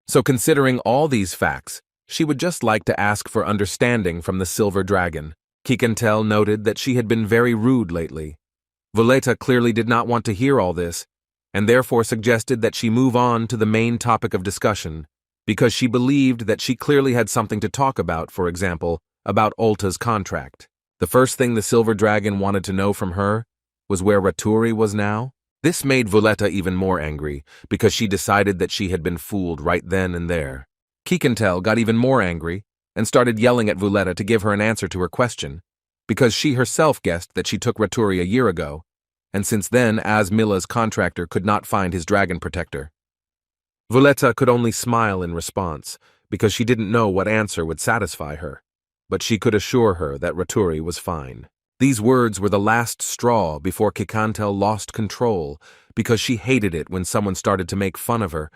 So considering all these facts, she would just like to ask for understanding from the Silver Dragon. Kikantel noted that she had been very rude lately. Valletta clearly did not want to hear all this, and therefore suggested that she move on to the main topic of discussion, because she believed that she clearly had something to talk about, for example, about Olta's contract. The first thing the Silver Dragon wanted to know from her was where Raturi was now. This made Valletta even more angry, because she decided that she had been fooled right then and there. Kikantel got even more angry and started yelling at Valletta to give her an answer to her question, because she herself guessed that she took Raturi a year ago, and since then Asmilla's contractor could not find his dragon protector. Valletta could only smile in response, because she didn't know what answer would satisfy her, but she could assure her that Raturi was fine. These words were the last straw before Kikantel lost control, because she hated it when someone started to make fun of her,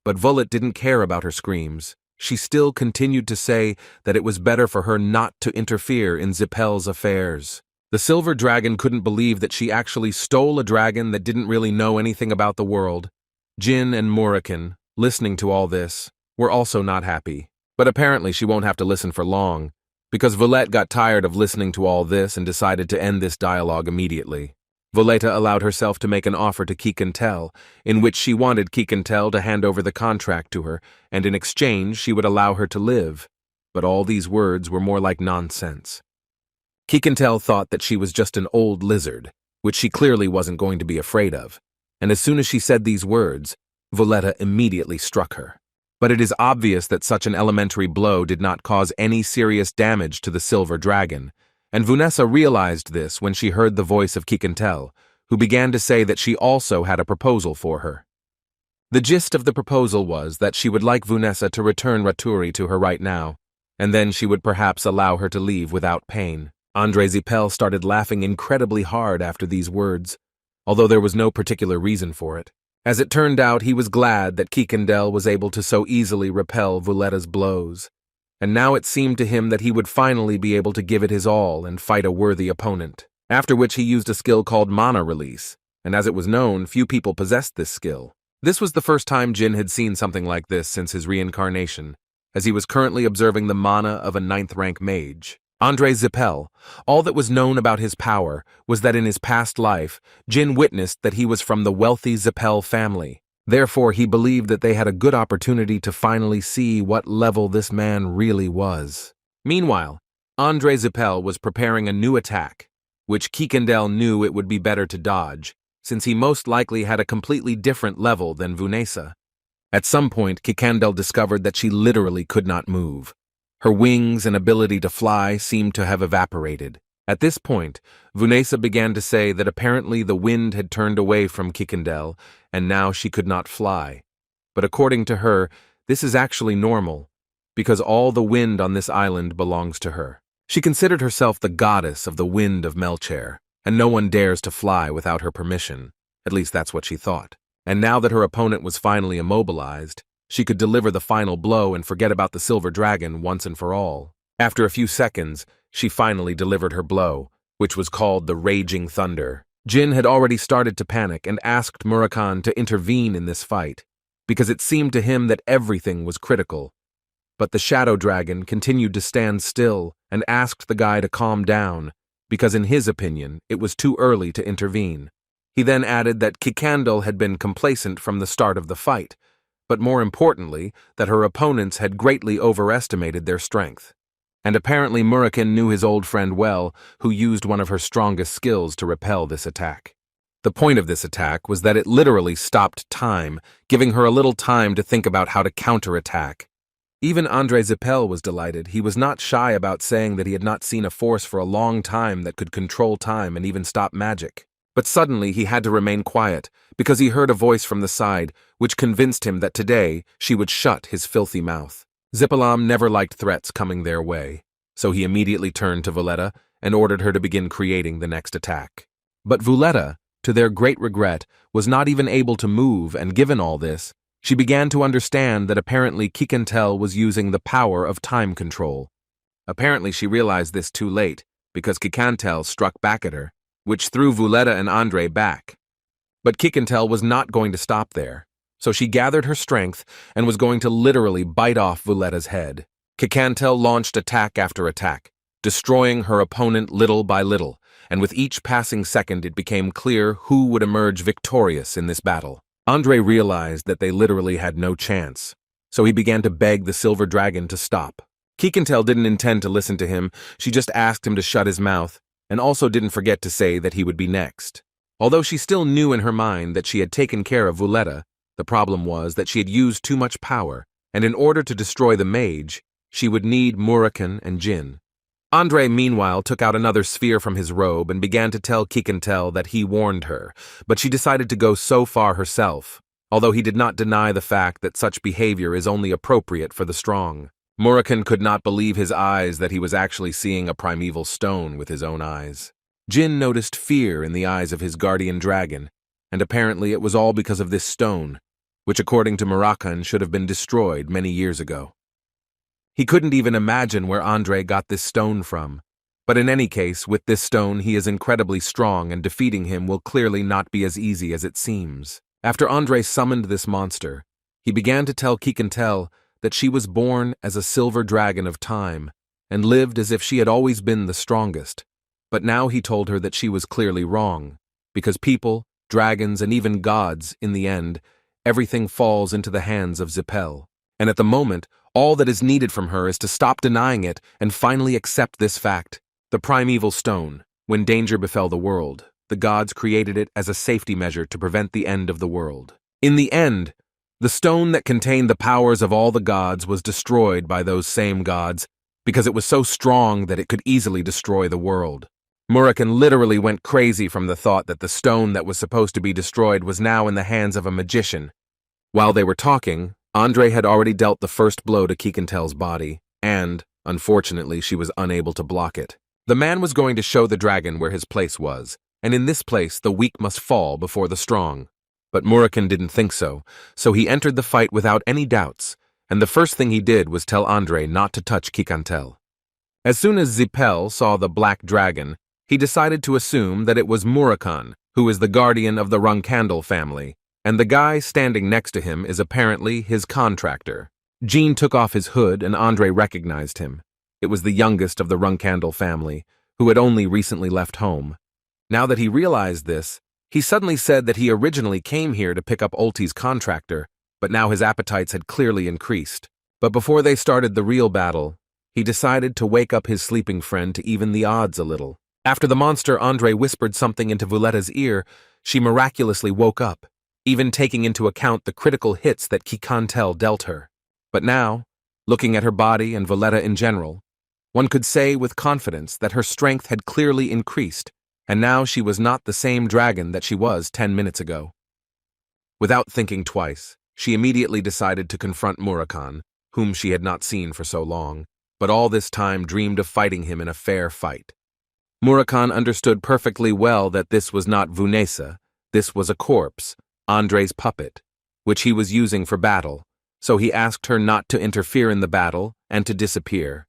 but Vullet didn't care about her screams. she still continued to say that it was better for her not to interfere in Zipel's affairs. The silver dragon couldn't believe that she actually stole a dragon that didn't really know anything about the world. Jin and Murakan, listening to all this, were also not happy. But apparently she won't have to listen for long, because Volette got tired of listening to all this and decided to end this dialogue immediately. Voleta allowed herself to make an offer to Kikantel, in which she wanted Kikantel to hand over the contract to her, and in exchange she would allow her to live. But all these words were more like nonsense. Kikantel thought that she was just an old lizard, which she clearly wasn't going to be afraid of, and as soon as she said these words, Voleta immediately struck her. But it is obvious that such an elementary blow did not cause any serious damage to the silver dragon, and Vunessa realized this when she heard the voice of Kikantel, who began to say that she also had a proposal for her. The gist of the proposal was that she would like Vunessa to return Raturi to her right now, and then she would perhaps allow her to leave without pain. Andre Zipel started laughing incredibly hard after these words, although there was no particular reason for it. As it turned out, he was glad that Kikandel was able to so easily repel Vuletta's blows, and now it seemed to him that he would finally be able to give it his all and fight a worthy opponent, after which he used a skill called Mana Release, and as it was known, few people possessed this skill. This was the first time Jin had seen something like this since his reincarnation, as he was currently observing the mana of a 9th-rank mage. Andre Zipel, all that was known about his power was that in his past life, Jin witnessed that he was from the wealthy Zipel family. Therefore, he believed that they had a good opportunity to finally see what level this man really was. Meanwhile, Andre Zipel was preparing a new attack, which Kikandel knew it would be better to dodge, since he most likely had a completely different level than Vunessa. At some point, Kikandel discovered that she literally could not move. Her wings and ability to fly seemed to have evaporated. At this point, Vunessa began to say that apparently the wind had turned away from Kikandel, and now she could not fly. But according to her, this is actually normal, because all the wind on this island belongs to her. She considered herself the goddess of the wind of Melcher, and no one dares to fly without her permission. At least that's what she thought. And now that her opponent was finally immobilized, she could deliver the final blow and forget about the silver dragon once and for all. After a few seconds, she finally delivered her blow, which was called the Raging Thunder. Jin had already started to panic and asked Murakan to intervene in this fight, because it seemed to him that everything was critical. But the shadow dragon continued to stand still and asked the guy to calm down, because in his opinion, it was too early to intervene. He then added that Kikandel had been complacent from the start of the fight, but more importantly, that her opponents had greatly overestimated their strength. And apparently Murakan knew his old friend well, who used one of her strongest skills to repel this attack. The point of this attack was that it literally stopped time, giving her a little time to think about how to counterattack. Even Andre Zipel was delighted. He was not shy about saying that he had not seen a force for a long time that could control time and even stop magic. But suddenly he had to remain quiet, because he heard a voice from the side, which convinced him that today she would shut his filthy mouth. Zipelam never liked threats coming their way, so he immediately turned to Voleta and ordered her to begin creating the next attack. But Voleta, to their great regret, was not even able to move, and given all this, she began to understand that apparently Kikantel was using the power of time control. Apparently she realized this too late, because Kikantel struck back at her, which threw Voleta and Andre back. But Kikantel was not going to stop there, so she gathered her strength and was going to literally bite off Voleta's head. Kikantel launched attack after attack, destroying her opponent little by little, and with each passing second it became clear who would emerge victorious in this battle. Andre realized that they literally had no chance, so he began to beg the silver dragon to stop. Kikantel didn't intend to listen to him, she just asked him to shut his mouth, and also didn't forget to say that he would be next. Although she still knew in her mind that she had taken care of Voleta, the problem was that she had used too much power, and in order to destroy the mage, she would need Murakan and Jin. Andre, meanwhile, took out another sphere from his robe and began to tell Kikantel that he warned her, but she decided to go so far herself, although he did not deny the fact that such behavior is only appropriate for the strong. Murakan could not believe his eyes that he was actually seeing a primeval stone with his own eyes. Jin noticed fear in the eyes of his guardian dragon, and apparently it was all because of this stone, which according to Murakan should have been destroyed many years ago. He couldn't even imagine where Andre got this stone from. But in any case, with this stone he is incredibly strong and defeating him will clearly not be as easy as it seems. After Andre summoned this monster, he began to tell Kikantel that she was born as a silver dragon of time and lived as if she had always been the strongest. But now he told her that she was clearly wrong, because people, dragons, and even gods, in the end, everything falls into the hands of Zipel. And at the moment, all that is needed from her is to stop denying it and finally accept this fact. The primeval stone, when danger befell the world, the gods created it as a safety measure to prevent the end of the world. In the end, the stone that contained the powers of all the gods was destroyed by those same gods because it was so strong that it could easily destroy the world. Murakhan literally went crazy from the thought that the stone that was supposed to be destroyed was now in the hands of a magician. While they were talking, Andre had already dealt the first blow to Kikantel's body, and, unfortunately, she was unable to block it. The man was going to show the dragon where his place was, and in this place the weak must fall before the strong. But Murakhan didn't think so, so he entered the fight without any doubts, and the first thing he did was tell Andre not to touch Kikantel. As soon as Zipel saw the black dragon, he decided to assume that it was Murakhan, who is the guardian of the Runandal family, and the guy standing next to him is apparently his contractor. Jean took off his hood and Andre recognized him. It was the youngest of the Runandal family, who had only recently left home. Now that he realized this, he suddenly said that he originally came here to pick up Ulti's contractor, but now his appetites had clearly increased. But before they started the real battle, he decided to wake up his sleeping friend to even the odds a little. After the monster Andre whispered something into Vuletta's ear, she miraculously woke up, even taking into account the critical hits that Kikantel dealt her. But now, looking at her body and Vuletta in general, one could say with confidence that her strength had clearly increased, and now she was not the same dragon that she was 10 minutes ago. Without thinking twice, she immediately decided to confront Murakhan, whom she had not seen for so long, but all this time dreamed of fighting him in a fair fight. Murakhan understood perfectly well that this was not Vunesa, this was a corpse, Andre's puppet, which he was using for battle, so he asked her not to interfere in the battle and to disappear.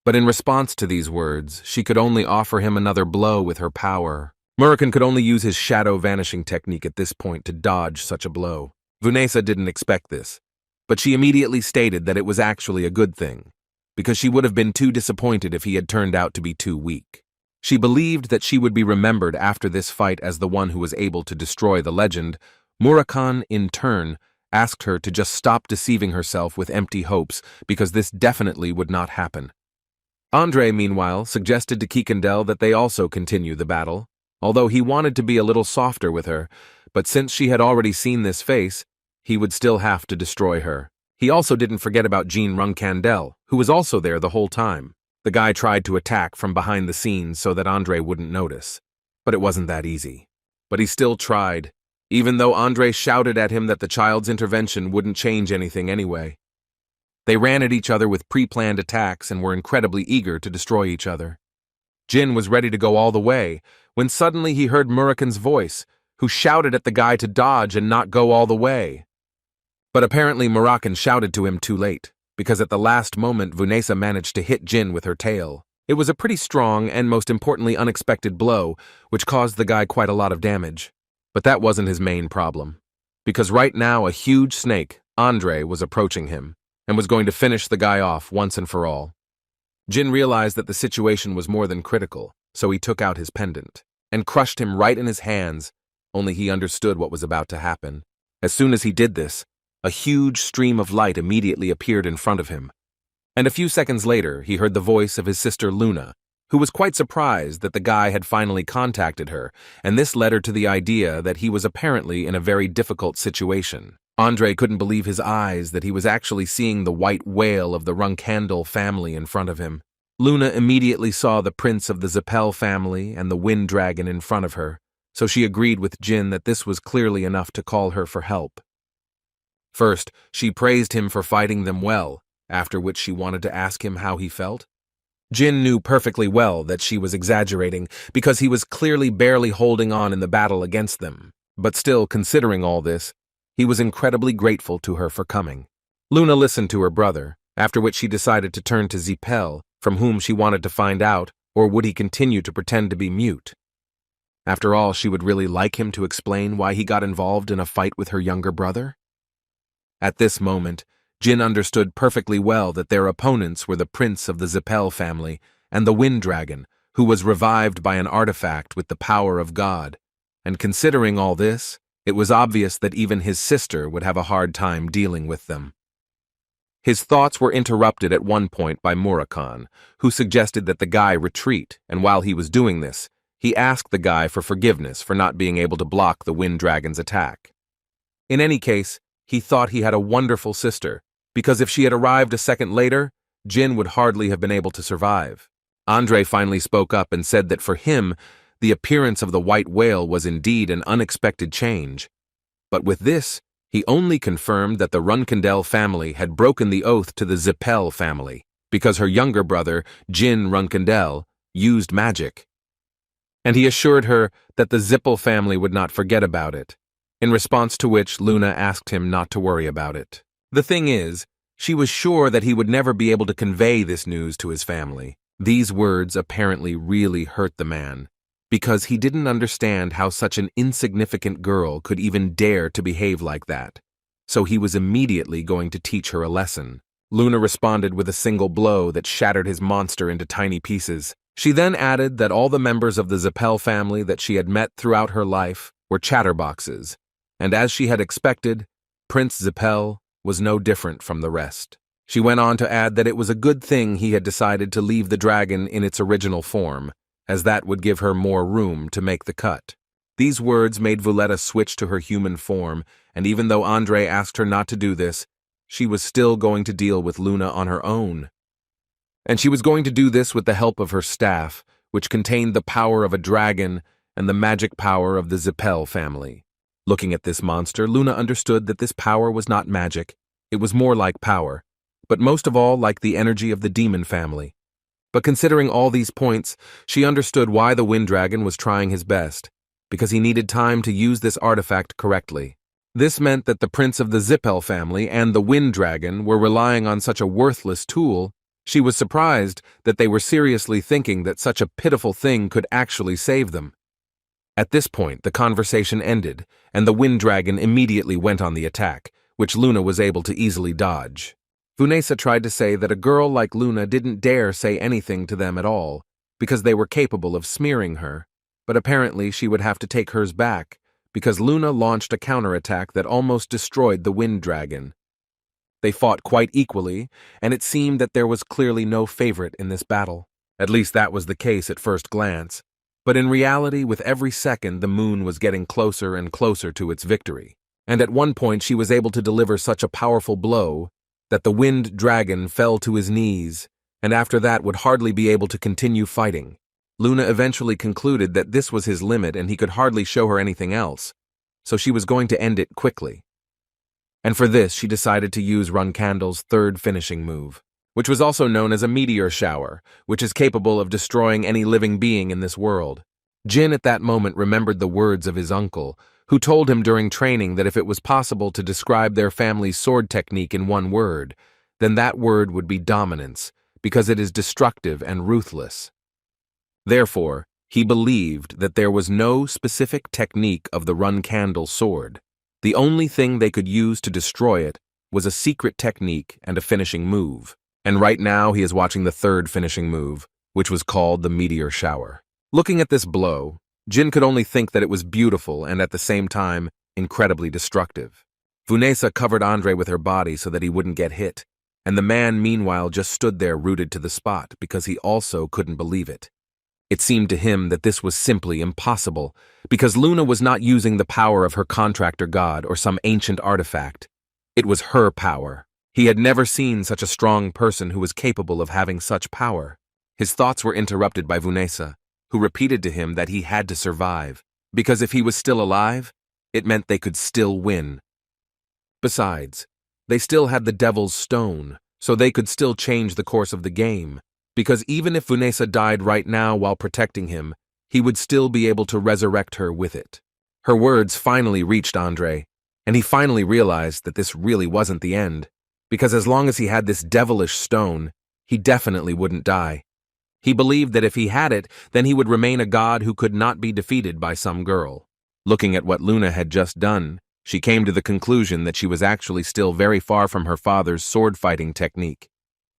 But in response to these words, she could only offer him another blow with her power. Murakhan could only use his shadow vanishing technique at this point to dodge such a blow. Vunesa didn't expect this, but she immediately stated that it was actually a good thing, because she would have been too disappointed if he had turned out to be too weak. She believed that she would be remembered after this fight as the one who was able to destroy the legend. Murakhan, in turn, asked her to just stop deceiving herself with empty hopes, because this definitely would not happen. Andre, meanwhile, suggested to Kikantel that they also continue the battle, although he wanted to be a little softer with her, but since she had already seen this face, he would still have to destroy her. He also didn't forget about Jean Runandal, who was also there the whole time. The guy tried to attack from behind the scenes so that Andre wouldn't notice, but it wasn't that easy. But he still tried, even though Andre shouted at him that the child's intervention wouldn't change anything anyway. They ran at each other with pre-planned attacks and were incredibly eager to destroy each other. Jin was ready to go all the way, when suddenly he heard Murakhan's voice, who shouted at the guy to dodge and not go all the way. But apparently Murakhan shouted to him too late, because at the last moment Vunesa managed to hit Jin with her tail. It was a pretty strong and most importantly unexpected blow, which caused the guy quite a lot of damage. But that wasn't his main problem, because right now a huge snake, Andre, was approaching him, and was going to finish the guy off once and for all. Jin realized that the situation was more than critical, so he took out his pendant and crushed him right in his hands, only he understood what was about to happen. As soon as he did this, a huge stream of light immediately appeared in front of him, and a few seconds later he heard the voice of his sister Luna, who was quite surprised that the guy had finally contacted her, and this led her to the idea that he was apparently in a very difficult situation. Andre couldn't believe his eyes that he was actually seeing the white whale of the Runandal family in front of him. Luna immediately saw the prince of the Zipel family and the wind dragon in front of her, so she agreed with Jin that this was clearly enough to call her for help. First, she praised him for fighting them well, after which she wanted to ask him how he felt. Jin knew perfectly well that she was exaggerating, because he was clearly barely holding on in the battle against them, but still, considering all this, he was incredibly grateful to her for coming. Luna listened to her brother, after which she decided to turn to Zipel, from whom she wanted to find out, or would he continue to pretend to be mute? After all, she would really like him to explain why he got involved in a fight with her younger brother? At this moment, Jin understood perfectly well that their opponents were the prince of the Zipel family and the Wind Dragon, who was revived by an artifact with the power of God. And considering all this, it was obvious that even his sister would have a hard time dealing with them. His thoughts were interrupted at one point by Murakhan, who suggested that the guy retreat, and while he was doing this, he asked the guy for forgiveness for not being able to block the Wind Dragon's attack. In any case, he thought he had a wonderful sister, because if she had arrived a second later, Jin would hardly have been able to survive. Andre finally spoke up and said that for him, the appearance of the white whale was indeed an unexpected change. But with this, he only confirmed that the Runandal family had broken the oath to the Zipel family, because her younger brother, Jin Runandal, used magic. And he assured her that the Zipel family would not forget about it, in response to which Luna asked him not to worry about it. The thing is, she was sure that he would never be able to convey this news to his family. These words apparently really hurt the man, because he didn't understand how such an insignificant girl could even dare to behave like that. So he was immediately going to teach her a lesson. Luna responded with a single blow that shattered his monster into tiny pieces. She then added that all the members of the Zipel family that she had met throughout her life were chatterboxes, and as she had expected, Prince Zipel was no different from the rest. She went on to add that it was a good thing he had decided to leave the dragon in its original form, as that would give her more room to make the cut. These words made Violetta switch to her human form, and even though Andre asked her not to do this, she was still going to deal with Luna on her own. And she was going to do this with the help of her staff, which contained the power of a dragon and the magic power of the Zipel family. Looking at this monster, Luna understood that this power was not magic. It was more like power, but most of all like the energy of the demon family. But considering all these points, she understood why the Wind Dragon was trying his best, because he needed time to use this artifact correctly. This meant that the prince of the Zipel family and the Wind Dragon were relying on such a worthless tool. She was surprised that they were seriously thinking that such a pitiful thing could actually save them. At this point, the conversation ended, and the Wind Dragon immediately went on the attack, which Luna was able to easily dodge. Vanessa tried to say that a girl like Luna didn't dare say anything to them at all, because they were capable of smearing her, but apparently she would have to take hers back, because Luna launched a counterattack that almost destroyed the Wind Dragon. They fought quite equally, and it seemed that there was clearly no favorite in this battle. At least that was the case at first glance. But in reality, with every second, the moon was getting closer and closer to its victory. And at one point, she was able to deliver such a powerful blow that the Wind Dragon fell to his knees, and after that would hardly be able to continue fighting. Luna eventually concluded that this was his limit and he could hardly show her anything else, so she was going to end it quickly. And for this, she decided to use Runandal's third finishing move, which was also known as a meteor shower, which is capable of destroying any living being in this world. Jin at that moment remembered the words of his uncle, who told him during training that if it was possible to describe their family's sword technique in one word, then that word would be dominance, because it is destructive and ruthless. Therefore, he believed that there was no specific technique of the Runandal sword. The only thing they could use to destroy it was a secret technique and a finishing move. And right now he is watching the third finishing move, which was called the meteor shower. Looking at this blow, Jin could only think that it was beautiful and at the same time incredibly destructive. Vanessa covered Andre with her body so that he wouldn't get hit, and the man meanwhile just stood there rooted to the spot because he also couldn't believe it. It seemed to him that this was simply impossible, because Luna was not using the power of her contractor god or some ancient artifact. It was her power. He had never seen such a strong person who was capable of having such power. His thoughts were interrupted by Vanessa, who repeated to him that he had to survive, because if he was still alive, it meant they could still win. Besides, they still had the Devil's Stone, so they could still change the course of the game, because even if Vanessa died right now while protecting him, he would still be able to resurrect her with it. Her words finally reached Andre, and he finally realized that this really wasn't the end. because as long as he had this devilish stone, he definitely wouldn't die. He believed that if he had it, then he would remain a god who could not be defeated by some girl. Looking at what Luna had just done, she came to the conclusion that she was actually still very far from her father's sword-fighting technique.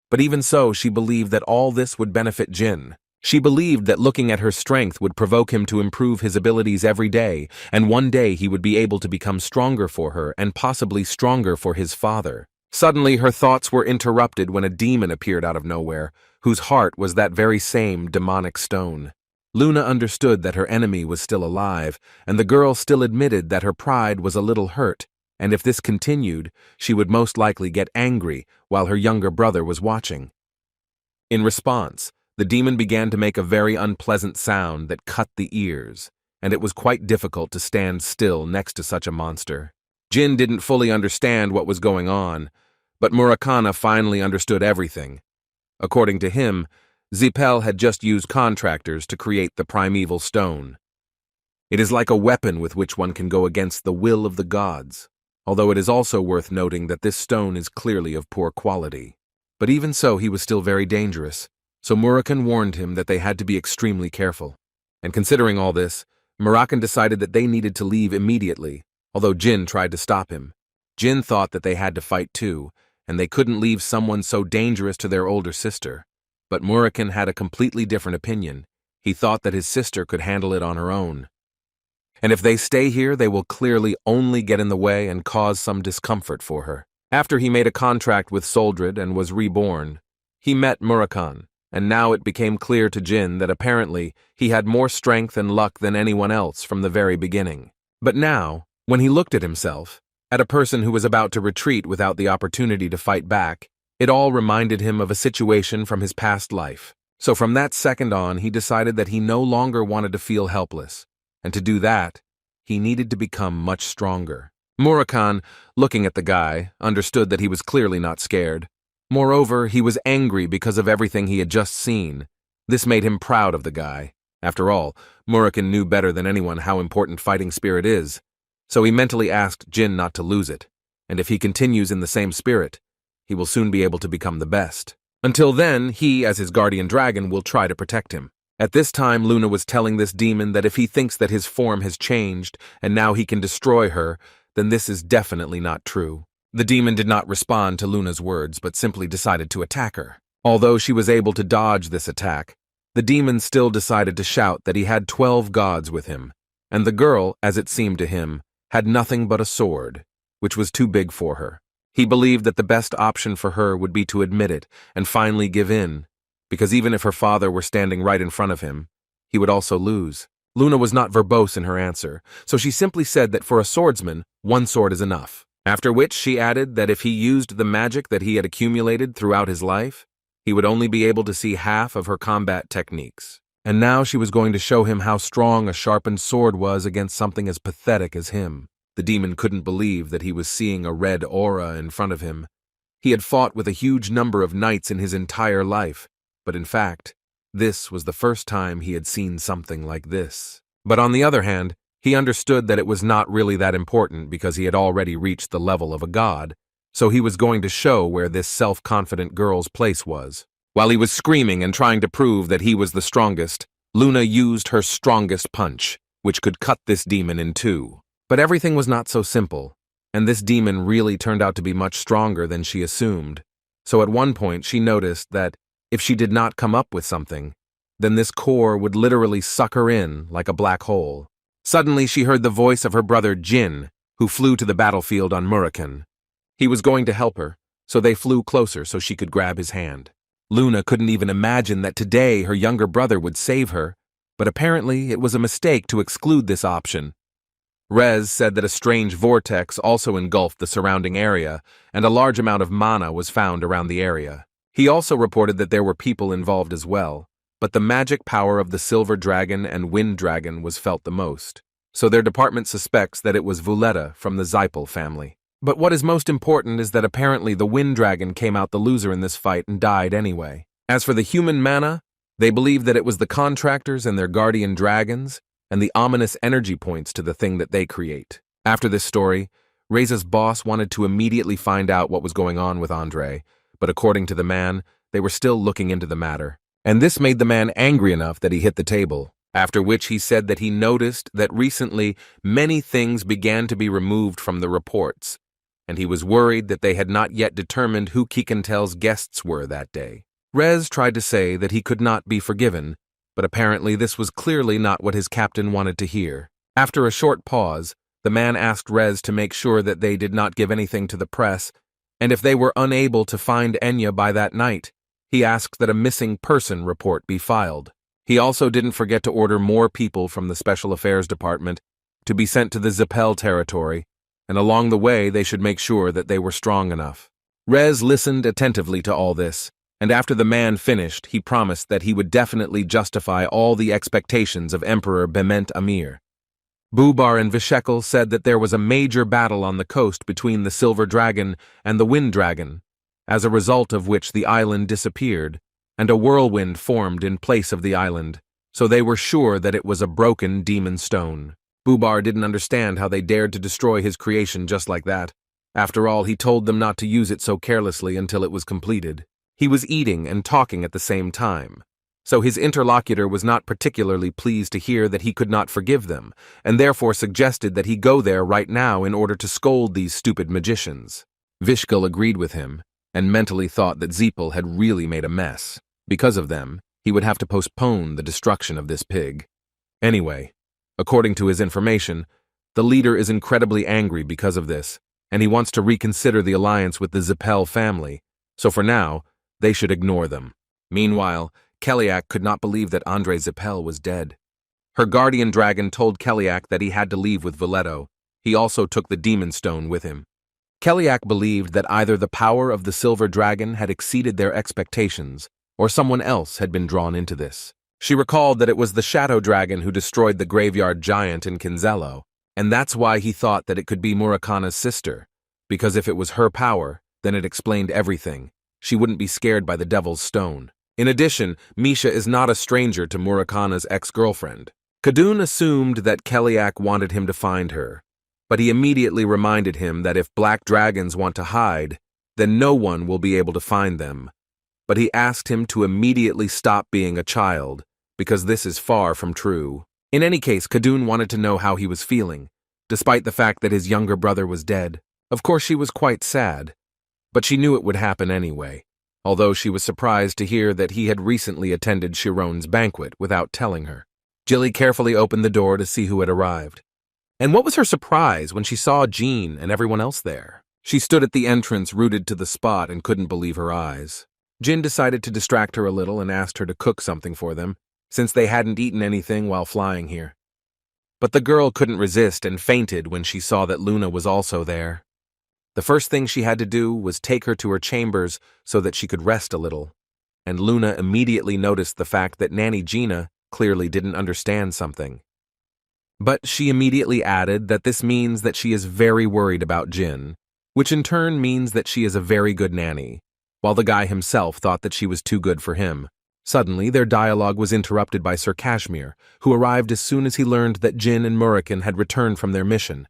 But even so, she believed that all this would benefit Jin. She believed that looking at her strength would provoke him to improve his abilities every day, and one day he would be able to become stronger for her and possibly stronger for his father. Suddenly, her thoughts were interrupted when a demon appeared out of nowhere, whose heart was that very same demonic stone. Luna understood that her enemy was still alive, and the girl still admitted that her pride was a little hurt, and if this continued, she would most likely get angry while her younger brother was watching. In response, the demon began to make a very unpleasant sound that cut the ears, and it was quite difficult to stand still next to such a monster. Jin didn't fully understand what was going on, but Murakana finally understood everything. According to him, Zipel had just used contractors to create the primeval stone. It is like a weapon with which one can go against the will of the gods, although it is also worth noting that this stone is clearly of poor quality. But even so, he was still very dangerous, so Murakana warned him that they had to be extremely careful. And considering all this, Murakana decided that they needed to leave immediately, although Jin tried to stop him. Jin thought that they had to fight too, and they couldn't leave someone so dangerous to their older sister. But Murakana had a completely different opinion. He thought that his sister could handle it on her own. And if they stay here, they will clearly only get in the way and cause some discomfort for her. After he made a contract with Soldred and was reborn, he met Murakana, and now it became clear to Jin that apparently he had more strength and luck than anyone else from the very beginning. But now, when he looked at himself, at a person who was about to retreat without the opportunity to fight back, it all reminded him of a situation from his past life. So from that second on, he decided that he no longer wanted to feel helpless, and to do that, he needed to become much stronger. Murakana, looking at the guy, understood that he was clearly not scared. Moreover, he was angry because of everything he had just seen. This made him proud of the guy. After all, Murakana knew better than anyone how important fighting spirit is, so he mentally asked Jin not to lose it, and if he continues in the same spirit, he will soon be able to become the best. Until then, he, as his guardian dragon, will try to protect him. At this time, Luna was telling this demon that if he thinks that his form has changed and now he can destroy her, then this is definitely not true. The demon did not respond to Luna's words, but simply decided to attack her. Although she was able to dodge this attack, the demon still decided to shout that he had 12 gods with him, and the girl, as it seemed to him, had nothing but a sword, which was too big for her. He believed that the best option for her would be to admit it and finally give in, because even if her father were standing right in front of him, he would also lose. Luna was not verbose in her answer, so she simply said that for a swordsman, one sword is enough. After which she added that if he used the magic that he had accumulated throughout his life, he would only be able to see half of her combat techniques. And now she was going to show him how strong a sharpened sword was against something as pathetic as him. The demon couldn't believe that he was seeing a red aura in front of him. He had fought with a huge number of knights in his entire life, but in fact, this was the first time he had seen something like this. But on the other hand, he understood that it was not really that important because he had already reached the level of a god, so he was going to show where this self-confident girl's place was. While he was screaming and trying to prove that he was the strongest, Luna used her strongest punch, which could cut this demon in two. But everything was not so simple, and this demon really turned out to be much stronger than she assumed. So at one point she noticed that if she did not come up with something, then this core would literally suck her in like a black hole. Suddenly she heard the voice of her brother Jin, who flew to the battlefield on Murakana. He was going to help her, so they flew closer so she could grab his hand. Luna couldn't even imagine that today her younger brother would save her, but apparently it was a mistake to exclude this option. Rez said that a strange vortex also engulfed the surrounding area, and a large amount of mana was found around the area. He also reported that there were people involved as well, but the magic power of the Silver Dragon and Wind Dragon was felt the most, so their department suspects that it was Vuletta from the Zipel family. But what is most important is that apparently the Wind Dragon came out the loser in this fight and died anyway. As for the human mana, they believe that it was the contractors and their guardian dragons, and the ominous energy points to the thing that they create. After this story, Reza's boss wanted to immediately find out what was going on with Andre, but according to the man, they were still looking into the matter. And this made the man angry enough that he hit the table, after which he said that he noticed that recently many things began to be removed from the reports, and he was worried that they had not yet determined who Kikantel's guests were that day. Rez tried to say that he could not be forgiven, but apparently this was clearly not what his captain wanted to hear. After a short pause, the man asked Rez to make sure that they did not give anything to the press, and if they were unable to find Enya by that night, he asked that a missing person report be filed. He also didn't forget to order more people from the Special Affairs Department to be sent to the Zipel territory, and along the way they should make sure that they were strong enough. Rez listened attentively to all this, and after the man finished, he promised that he would definitely justify all the expectations of Emperor Bement Amir. Bubar and Vishekel said that there was a major battle on the coast between the Silver Dragon and the Wind Dragon, as a result of which the island disappeared, and a whirlwind formed in place of the island, so they were sure that it was a broken demon stone. Bubar didn't understand how they dared to destroy his creation just like that. After all, he told them not to use it so carelessly until it was completed. He was eating and talking at the same time, so his interlocutor was not particularly pleased to hear that he could not forgive them, and therefore suggested that he go there right now in order to scold these stupid magicians. Vishkel agreed with him, and mentally thought that Zipel had really made a mess. Because of them, he would have to postpone the destruction of this pig. Anyway, according to his information, the leader is incredibly angry because of this, and he wants to reconsider the alliance with the Zipel family, so for now, they should ignore them. Meanwhile, Keliak could not believe that Andre Zipel was dead. Her guardian dragon told Keliak that he had to leave with Valeto. He also took the demon stone with him. Keliak believed that either the power of the Silver Dragon had exceeded their expectations, or someone else had been drawn into this. She recalled that it was the Shadow Dragon who destroyed the graveyard giant in Kinzello, and that's why he thought that it could be Murakana's sister, because if it was her power, then it explained everything. She wouldn't be scared by the Devil's Stone. In addition, Misha is not a stranger to Murakana's ex-girlfriend. Kadun assumed that Keliak wanted him to find her, but he immediately reminded him that if black dragons want to hide, then no one will be able to find them. But he asked him to immediately stop being a child, because this is far from true. In any case, Kadun wanted to know how he was feeling, despite the fact that his younger brother was dead. Of course, she was quite sad, but she knew it would happen anyway, although she was surprised to hear that he had recently attended Chiron's banquet without telling her. Jilly carefully opened the door to see who had arrived. And what was her surprise when she saw Jean and everyone else there? She stood at the entrance rooted to the spot and couldn't believe her eyes. Jin decided to distract her a little and asked her to cook something for them, since they hadn't eaten anything while flying here. But the girl couldn't resist and fainted when she saw that Luna was also there. The first thing she had to do was take her to her chambers so that she could rest a little, and Luna immediately noticed the fact that Nanny Gina clearly didn't understand something. But she immediately added that this means that she is very worried about Jin, which in turn means that she is a very good nanny, while the guy himself thought that she was too good for him. Suddenly, their dialogue was interrupted by Sir Kashmir, who arrived as soon as he learned that Jin and Murikan had returned from their mission.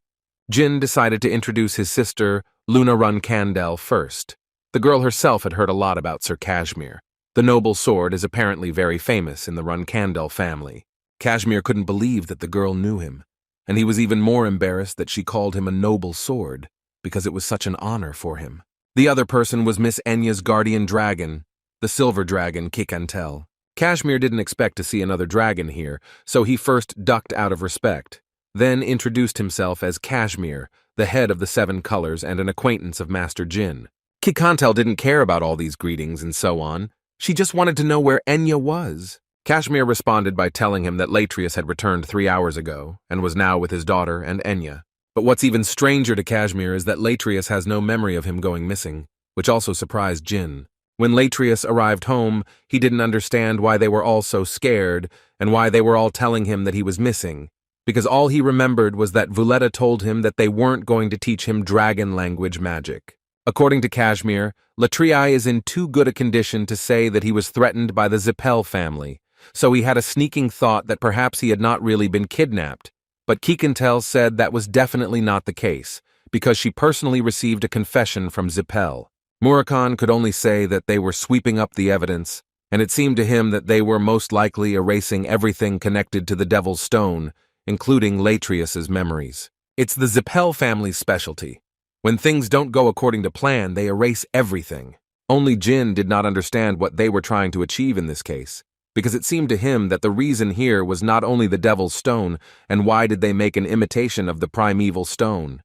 Jin decided to introduce his sister, Luna Runandal, first. The girl herself had heard a lot about Sir Kashmir. The noble sword is apparently very famous in the Runandal family. Kashmir couldn't believe that the girl knew him, and he was even more embarrassed that she called him a noble sword, because it was such an honor for him. The other person was Miss Enya's guardian dragon, the Silver Dragon Kikantel. Kashmir didn't expect to see another dragon here, so he first ducked out of respect, then introduced himself as Kashmir, the head of the Seven Colors and an acquaintance of Master Jin. Kikantel didn't care about all these greetings and so on. She just wanted to know where Enya was. Kashmir responded by telling him that Latrius had returned 3 hours ago and was now with his daughter and Enya. But what's even stranger to Kashmir is that Latrius has no memory of him going missing, which also surprised Jin. When Latrius arrived home, he didn't understand why they were all so scared and why they were all telling him that he was missing, because all he remembered was that Vuletta told him that they weren't going to teach him dragon language magic. According to Kashmir, Latrii is in too good a condition to say that he was threatened by the Zipel family, so he had a sneaking thought that perhaps he had not really been kidnapped. But Kikantel said that was definitely not the case, because she personally received a confession from Zipel. Murakhan could only say that they were sweeping up the evidence, and it seemed to him that they were most likely erasing everything connected to the Devil's Stone, including Latrius's memories. It's the Zipel family's specialty. When things don't go according to plan, they erase everything. Only Jin did not understand what they were trying to achieve in this case, because it seemed to him that the reason here was not only the Devil's Stone, and why did they make an imitation of the primeval stone.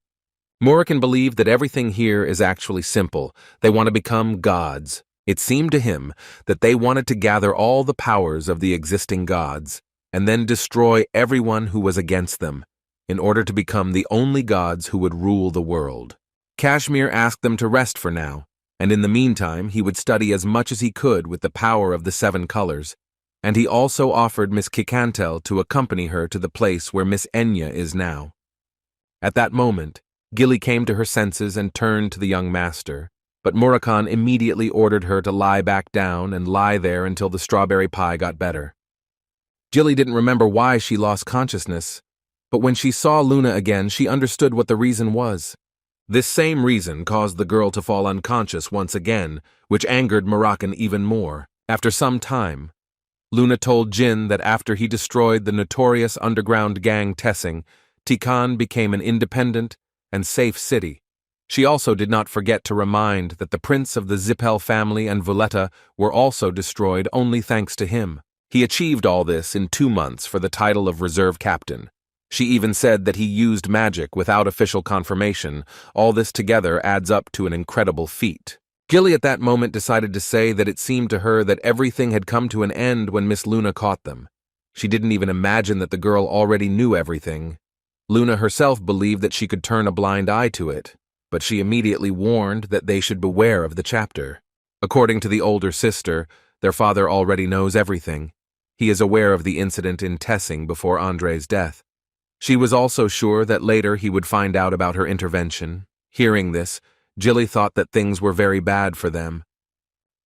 Murakhan believed that everything here is actually simple. They want to become gods. It seemed to him that they wanted to gather all the powers of the existing gods, and then destroy everyone who was against them, in order to become the only gods who would rule the world. Kashmir asked them to rest for now, and in the meantime he would study as much as he could with the power of the 7 colors, and he also offered Miss Kikantel to accompany her to the place where Miss Enya is now. At that moment, Gilly came to her senses and turned to the young master, but Murakhan immediately ordered her to lie back down and lie there until the strawberry pie got better. Gilly didn't remember why she lost consciousness, but when she saw Luna again, she understood what the reason was. This same reason caused the girl to fall unconscious once again, which angered Murakhan even more. After some time, Luna told Jin that after he destroyed the notorious underground gang Tessing, Tikan became an independent and safe city. She also did not forget to remind that the prince of the Zipel family and Violetta were also destroyed only thanks to him. He achieved all this in 2 months for the title of reserve captain. She even said that he used magic without official confirmation. All this together adds up to an incredible feat. Gilly at that moment decided to say that it seemed to her that everything had come to an end when Miss Luna caught them. She didn't even imagine that the girl already knew everything. Luna herself believed that she could turn a blind eye to it, but she immediately warned that they should beware of the chapter. According to the older sister, their father already knows everything. He is aware of the incident in Tessing before Andre's death. She was also sure that later he would find out about her intervention. Hearing this, Gilly thought that things were very bad for them.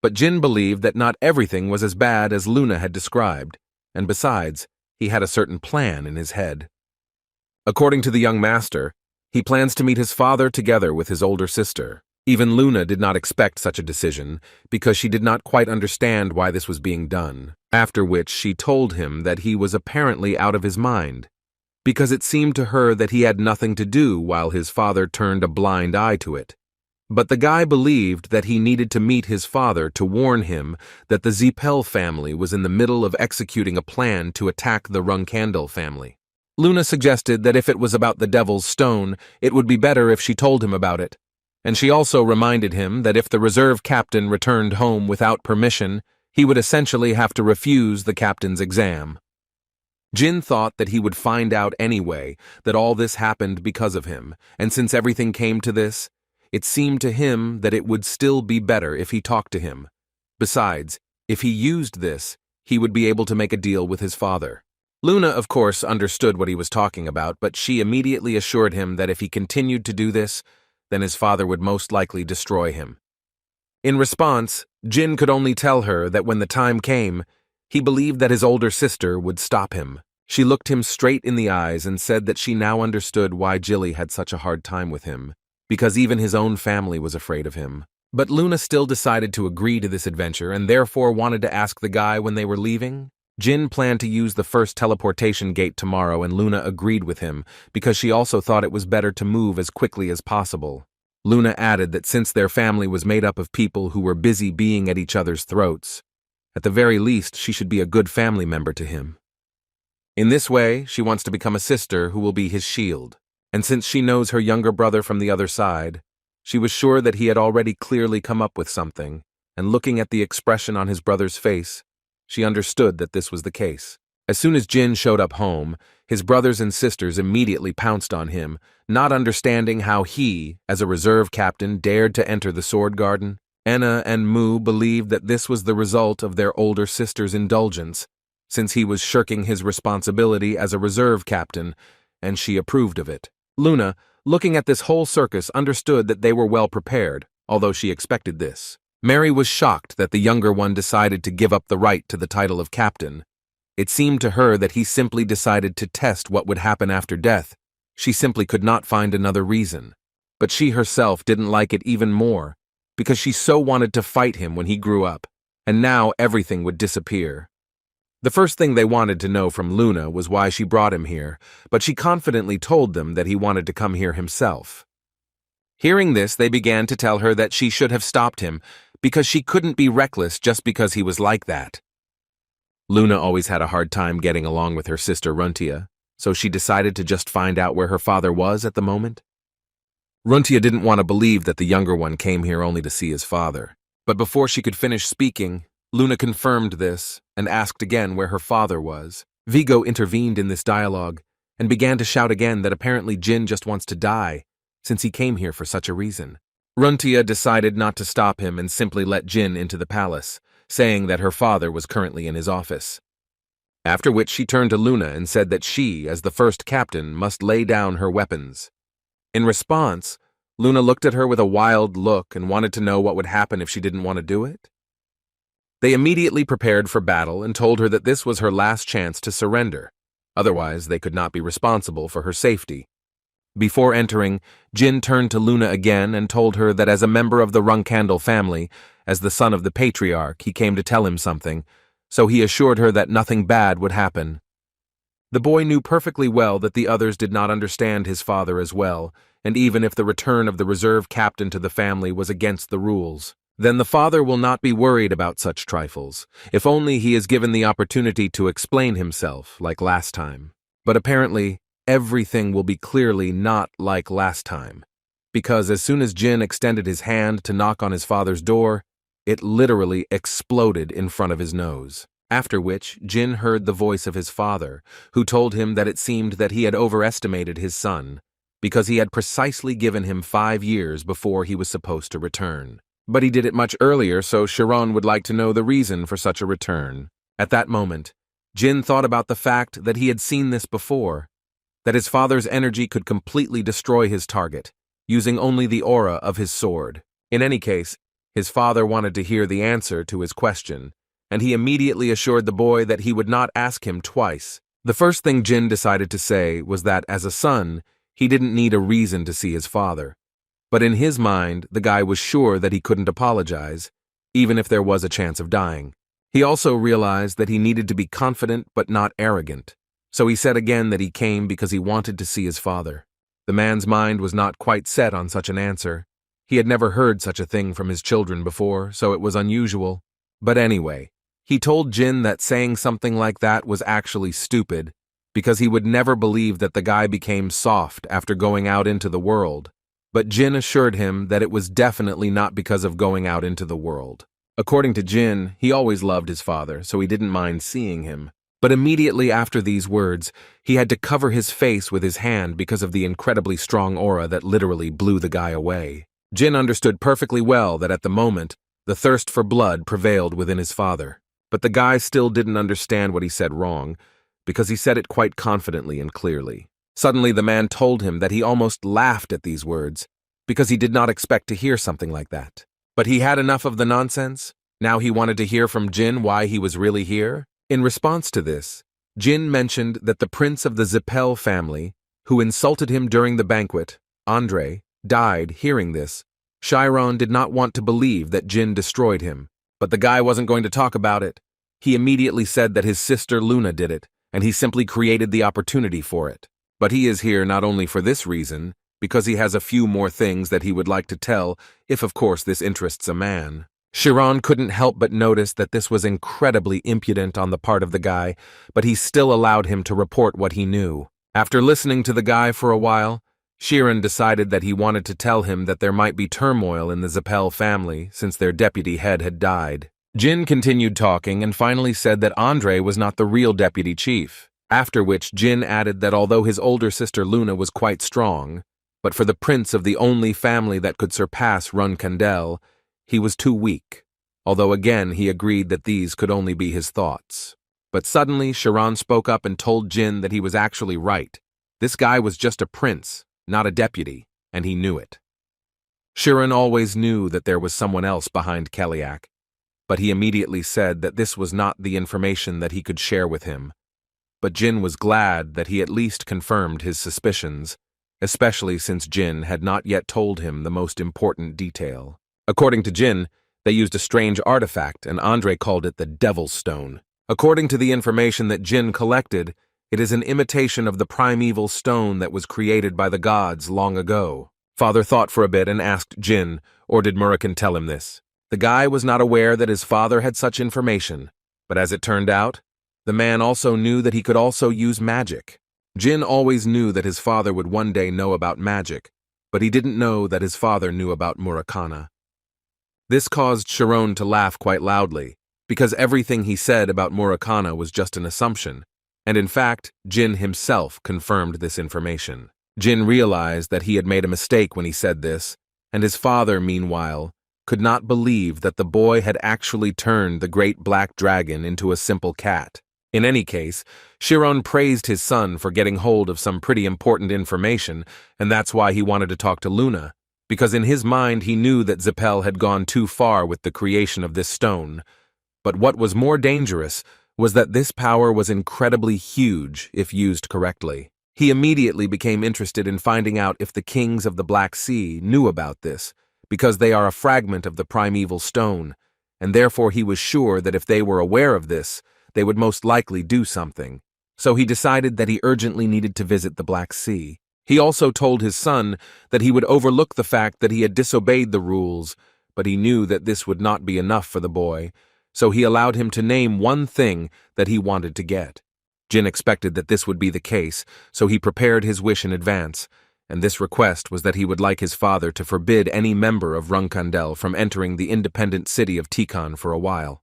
But Jin believed that not everything was as bad as Luna had described, and besides, he had a certain plan in his head. According to the young master, he plans to meet his father together with his older sister. Even Luna did not expect such a decision, because she did not quite understand why this was being done, after which she told him that he was apparently out of his mind, because it seemed to her that he had nothing to do while his father turned a blind eye to it. But the guy believed that he needed to meet his father to warn him that the Zipel family was in the middle of executing a plan to attack the Runandal family. Luna suggested that if it was about the Devil's Stone, it would be better if she told him about it, and she also reminded him that if the reserve captain returned home without permission, he would essentially have to refuse the captain's exam. Jin thought that he would find out anyway that all this happened because of him, and since everything came to this, it seemed to him that it would still be better if he talked to him. Besides, if he used this, he would be able to make a deal with his father. Luna, of course, understood what he was talking about, but she immediately assured him that if he continued to do this, then his father would most likely destroy him. In response, Jin could only tell her that when the time came, he believed that his older sister would stop him. She looked him straight in the eyes and said that she now understood why Gilly had such a hard time with him, because even his own family was afraid of him. But Luna still decided to agree to this adventure and therefore wanted to ask the guy when they were leaving. Jin planned to use the first teleportation gate tomorrow, and Luna agreed with him because she also thought it was better to move as quickly as possible. Luna added that since their family was made up of people who were busy being at each other's throats, at the very least she should be a good family member to him. In this way, she wants to become a sister who will be his shield, and since she knows her younger brother from the other side, she was sure that he had already clearly come up with something, and looking at the expression on his brother's face, she understood that this was the case. As soon as Jin showed up home, his brothers and sisters immediately pounced on him, not understanding how he, as a reserve captain, dared to enter the sword garden. Enna and Mu believed that this was the result of their older sister's indulgence, since he was shirking his responsibility as a reserve captain, and she approved of it. Luna, looking at this whole circus, understood that they were well prepared, although she expected this. Mary was shocked that the younger one decided to give up the right to the title of captain. It seemed to her that he simply decided to test what would happen after death. She simply could not find another reason. But she herself didn't like it even more, because she so wanted to fight him when he grew up, and now everything would disappear. The first thing they wanted to know from Luna was why she brought him here, but she confidently told them that he wanted to come here himself. Hearing this, they began to tell her that she should have stopped him, because she couldn't be reckless just because he was like that. Luna always had a hard time getting along with her sister Runtia, so she decided to just find out where her father was at the moment. Runtia didn't want to believe that the younger one came here only to see his father, but before she could finish speaking, Luna confirmed this and asked again where her father was. Vigo intervened in this dialogue and began to shout again that apparently Jin just wants to die, since he came here for such a reason. Runtia decided not to stop him and simply let Jin into the palace, saying that her father was currently in his office. After which she turned to Luna and said that she, as the first captain, must lay down her weapons. In response, Luna looked at her with a wild look and wanted to know what would happen if she didn't want to do it. They immediately prepared for battle and told her that this was her last chance to surrender, otherwise they could not be responsible for her safety. Before entering, Jin turned to Luna again and told her that as a member of the Runandal family, as the son of the patriarch, he came to tell him something, so he assured her that nothing bad would happen. The boy knew perfectly well that the others did not understand his father as well, and even if the return of the reserve captain to the family was against the rules, then the father will not be worried about such trifles, if only he is given the opportunity to explain himself like last time. But apparently, everything will be clearly not like last time, because as soon as Jin extended his hand to knock on his father's door, it literally exploded in front of his nose. After which, Jin heard the voice of his father, who told him that it seemed that he had overestimated his son, because he had precisely given him 5 years before he was supposed to return. But he did it much earlier, so Chiron would like to know the reason for such a return. At that moment, Jin thought about the fact that he had seen this before, that his father's energy could completely destroy his target, using only the aura of his sword. In any case, his father wanted to hear the answer to his question, and he immediately assured the boy that he would not ask him twice. The first thing Jin decided to say was that, as a son, he didn't need a reason to see his father. But in his mind, the guy was sure that he couldn't apologize, even if there was a chance of dying. He also realized that he needed to be confident but not arrogant, so he said again that he came because he wanted to see his father. The man's mind was not quite set on such an answer. He had never heard such a thing from his children before, so it was unusual. But anyway, he told Jin that saying something like that was actually stupid, because he would never believe that the guy became soft after going out into the world. But Jin assured him that it was definitely not because of going out into the world. According to Jin, he always loved his father, so he didn't mind seeing him. But immediately after these words, he had to cover his face with his hand because of the incredibly strong aura that literally blew the guy away. Jin understood perfectly well that at the moment, the thirst for blood prevailed within his father. But the guy still didn't understand what he said wrong, because he said it quite confidently and clearly. Suddenly the man told him that he almost laughed at these words, because he did not expect to hear something like that. But he had enough of the nonsense. Now he wanted to hear from Jin why he was really here. In response to this, Jin mentioned that the prince of the Zipel family, who insulted him during the banquet, Andre, died. Hearing this, Chiron did not want to believe that Jin destroyed him, but the guy wasn't going to talk about it. He immediately said that his sister Luna did it, and he simply created the opportunity for it. But he is here not only for this reason, because he has a few more things that he would like to tell, if of course this interests a man. Chiron couldn't help but notice that this was incredibly impudent on the part of the guy, but he still allowed him to report what he knew. After listening to the guy for a while, Chiron decided that he wanted to tell him that there might be turmoil in the Zipel family since their deputy head had died. Jin continued talking and finally said that Andre was not the real deputy chief. After which Jin added that although his older sister Luna was quite strong, but for the prince of the only family that could surpass Runandal, he was too weak, although again he agreed that these could only be his thoughts. But suddenly Chiron spoke up and told Jin that he was actually right. This guy was just a prince, not a deputy, and he knew it. Chiron always knew that there was someone else behind Keliak, but he immediately said that this was not the information that he could share with him. But Jin was glad that he at least confirmed his suspicions, especially since Jin had not yet told him the most important detail. According to Jin, they used a strange artifact, and Andre called it the Devil's Stone. According to the information that Jin collected, it is an imitation of the primeval stone that was created by the gods long ago. Father thought for a bit and asked Jin, or did Murakhan tell him this? The guy was not aware that his father had such information, but as it turned out, the man also knew that he could also use magic. Jin always knew that his father would one day know about magic, but he didn't know that his father knew about Murakana. This caused Chiron to laugh quite loudly, because everything he said about Murakana was just an assumption, and in fact, Jin himself confirmed this information. Jin realized that he had made a mistake when he said this, and his father, meanwhile, could not believe that the boy had actually turned the great black dragon into a simple cat. In any case, Chiron praised his son for getting hold of some pretty important information, and that's why he wanted to talk to Luna, because in his mind he knew that Zipel had gone too far with the creation of this stone. But what was more dangerous was that this power was incredibly huge if used correctly. He immediately became interested in finding out if the kings of the Black Sea knew about this, because they are a fragment of the primeval stone, and therefore he was sure that if they were aware of this, they would most likely do something. So he decided that he urgently needed to visit the Black Sea. He also told his son that he would overlook the fact that he had disobeyed the rules, but he knew that this would not be enough for the boy, so he allowed him to name one thing that he wanted to get. Jin expected that this would be the case, so he prepared his wish in advance, and this request was that he would like his father to forbid any member of Runandal from entering the independent city of Tikan for a while.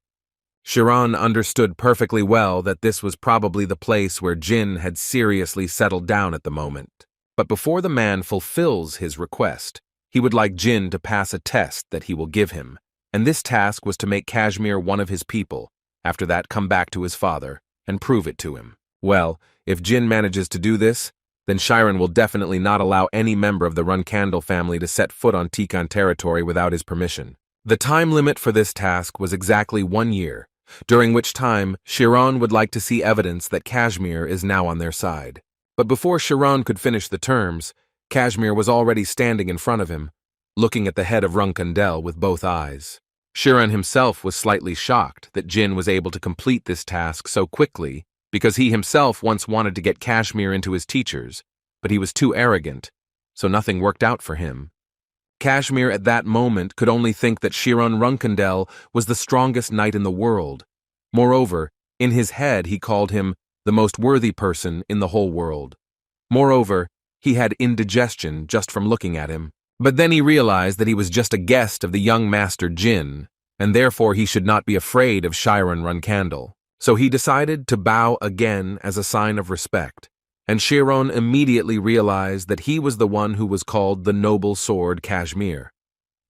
Chiron understood perfectly well that this was probably the place where Jin had seriously settled down at the moment. But before the man fulfills his request, he would like Jin to pass a test that he will give him, and this task was to make Kashmir one of his people, after that come back to his father, and prove it to him. Well, if Jin manages to do this, then Chiron will definitely not allow any member of the Runandal family to set foot on Tikan territory without his permission. The time limit for this task was exactly 1 year, during which time Chiron would like to see evidence that Kashmir is now on their side. But before Chiron could finish the terms, Kashmir was already standing in front of him, looking at the head of Runandal with both eyes. Chiron himself was slightly shocked that Jin was able to complete this task so quickly, because he himself once wanted to get Kashmir into his teachers, but he was too arrogant, so nothing worked out for him. Kashmir at that moment could only think that Chiron Runandal was the strongest knight in the world. Moreover, in his head he called him the most worthy person in the whole world. Moreover, he had indigestion just from looking at him. But then he realized that he was just a guest of the young master Jin, and therefore he should not be afraid of Chiron Runandal. So he decided to bow again as a sign of respect, and Chiron immediately realized that he was the one who was called the Noble Sword Kashmir.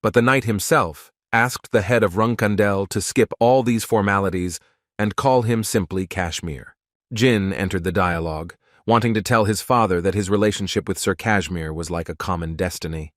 But the knight himself asked the head of Runandal to skip all these formalities and call him simply Kashmir. Jin entered the dialogue, wanting to tell his father that his relationship with Sir Kashmir was like a common destiny.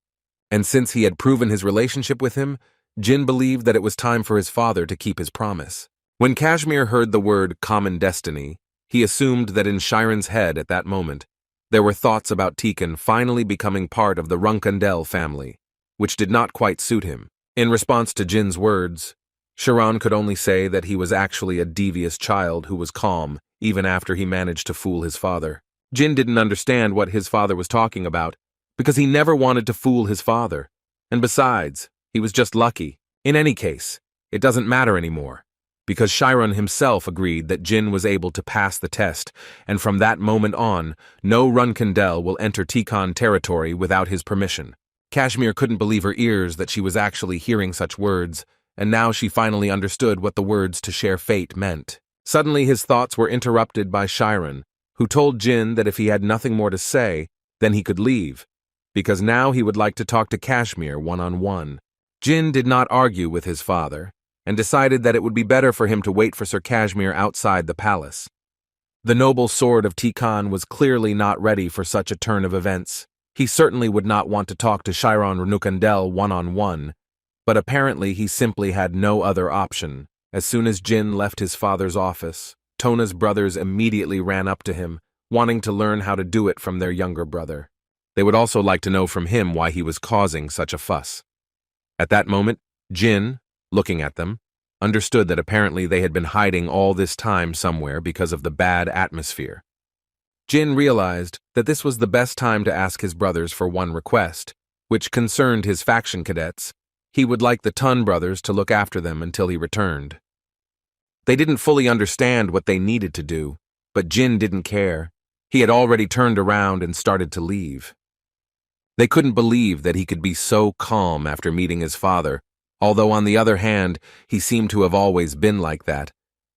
And since he had proven his relationship with him, Jin believed that it was time for his father to keep his promise. When Kashmir heard the word common destiny, he assumed that in Chiron's head at that moment, there were thoughts about Tikan finally becoming part of the Runandal family, which did not quite suit him. In response to Jin's words, Chiron could only say that he was actually a devious child who was calm even after he managed to fool his father. Jin didn't understand what his father was talking about, because he never wanted to fool his father. And besides, he was just lucky. In any case, it doesn't matter anymore, because Chiron himself agreed that Jin was able to pass the test, and from that moment on, no Runandal will enter Tikan territory without his permission. Kashmir couldn't believe her ears that she was actually hearing such words, and now she finally understood what the words to share fate meant. Suddenly his thoughts were interrupted by Chiron, who told Jin that if he had nothing more to say, then he could leave, because now he would like to talk to Kashmir one-on-one. Jin did not argue with his father, and decided that it would be better for him to wait for Sir Kashmir outside the palace. The noble sword of Tikan was clearly not ready for such a turn of events. He certainly would not want to talk to Chiron Runandal one-on-one, but apparently he simply had no other option. As soon as Jin left his father's office, Tona's brothers immediately ran up to him, wanting to learn how to do it from their younger brother. They would also like to know from him why he was causing such a fuss. At that moment, Jin, looking at them, understood that apparently they had been hiding all this time somewhere because of the bad atmosphere. Jin realized that this was the best time to ask his brothers for one request, which concerned his faction cadets. He would like the Tun brothers to look after them until he returned. They didn't fully understand what they needed to do, but Jin didn't care. He had already turned around and started to leave. They couldn't believe that he could be so calm after meeting his father, although on the other hand, he seemed to have always been like that,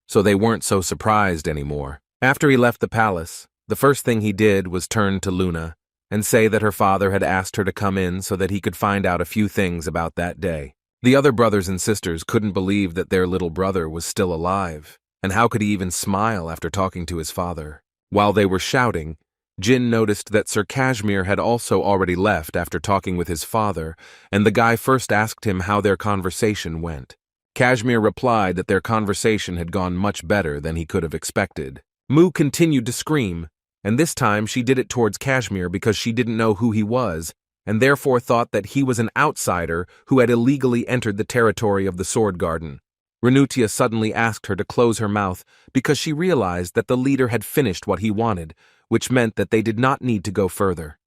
so they weren't so surprised anymore. After he left the palace, the first thing he did was turn to Luna and say that her father had asked her to come in so that he could find out a few things about that day. The other brothers and sisters couldn't believe that their little brother was still alive, and how could he even smile after talking to his father? While they were shouting, Jin noticed that Sir Kashmir had also already left after talking with his father, and the guy first asked him how their conversation went. Kashmir replied that their conversation had gone much better than he could have expected. Mu continued to scream, and this time she did it towards Kashmir because she didn't know who he was, and therefore thought that he was an outsider who had illegally entered the territory of the Sword Garden. Renutia suddenly asked her to close her mouth because she realized that the leader had finished what he wanted, which meant that they did not need to go further.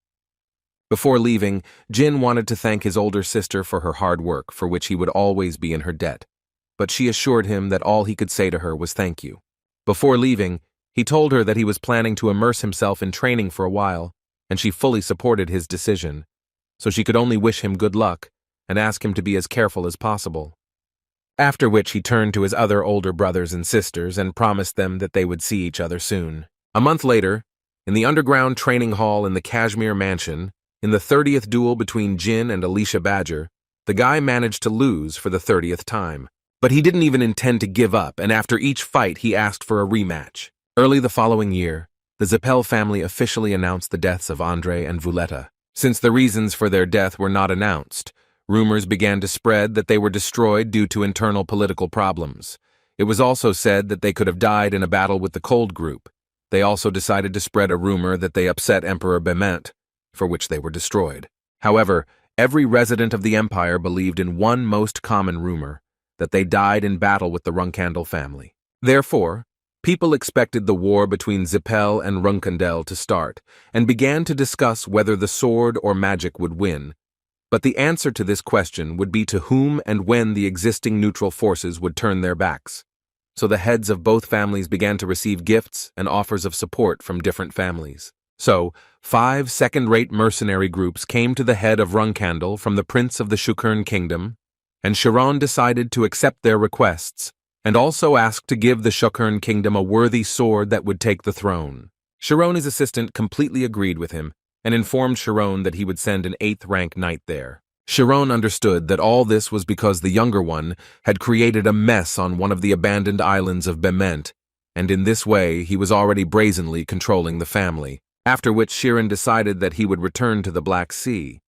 Before leaving, Jin wanted to thank his older sister for her hard work, for which he would always be in her debt, but she assured him that all he could say to her was thank you. Before leaving, he told her that he was planning to immerse himself in training for a while, and she fully supported his decision, so she could only wish him good luck and ask him to be as careful as possible. After which he turned to his other older brothers and sisters and promised them that they would see each other soon. A month later, in the underground training hall in the Kashmir mansion, in the 30th duel between Jin and Alicia Badger, the guy managed to lose for the 30th time. But he didn't even intend to give up, and after each fight he asked for a rematch. Early the following year, the Zipel family officially announced the deaths of Andre and Vuletta. Since the reasons for their death were not announced, rumors began to spread that they were destroyed due to internal political problems. It was also said that they could have died in a battle with the Cold Group. They also decided to spread a rumor that they upset Emperor Bement, for which they were destroyed. However, every resident of the empire believed in one most common rumor, that they died in battle with the Runandal family. Therefore, people expected the war between Zipel and Runandal to start, and began to discuss whether the sword or magic would win. But the answer to this question would be to whom and when the existing neutral forces would turn their backs. So the heads of both families began to receive gifts and offers of support from different families. So, 5 second-rate mercenary groups came to the head of Runandal from the Prince of the Shukern Kingdom, and Chiron decided to accept their requests, and also asked to give the Shukern Kingdom a worthy sword that would take the throne. Chiron's assistant completely agreed with him, and informed Chiron that he would send an 8th-rank knight there. Chiron understood that all this was because the younger one had created a mess on one of the abandoned islands of Bement, and in this way he was already brazenly controlling the family, after which Chiron decided that he would return to the Black Sea.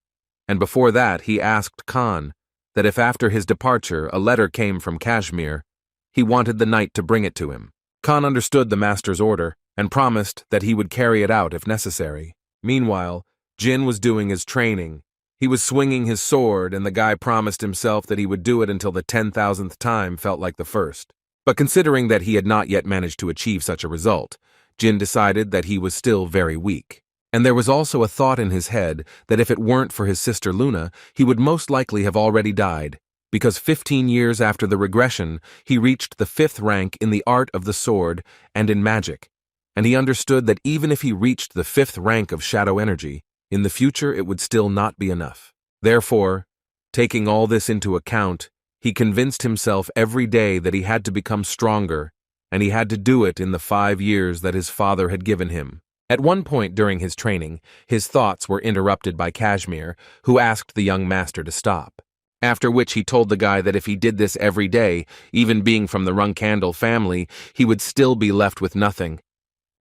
And before that he asked Khan that if after his departure a letter came from Kashmir, he wanted the knight to bring it to him. Khan understood the master's order and promised that he would carry it out if necessary. Meanwhile, Jin was doing his training. He was swinging his sword, and the guy promised himself that he would do it until the 10,000th time felt like the first. But considering that he had not yet managed to achieve such a result, Jin decided that he was still very weak. And there was also a thought in his head that if it weren't for his sister Luna, he would most likely have already died, because 15 years after the regression, he reached the 5th rank in the art of the sword and in magic, and he understood that even if he reached the 5th rank of shadow energy, in the future it would still not be enough. Therefore, taking all this into account, he convinced himself every day that he had to become stronger, and he had to do it in the 5 years that his father had given him. At one point during his training, his thoughts were interrupted by Kashmir, who asked the young master to stop. After which he told the guy that if he did this every day, even being from the Runandal family, he would still be left with nothing.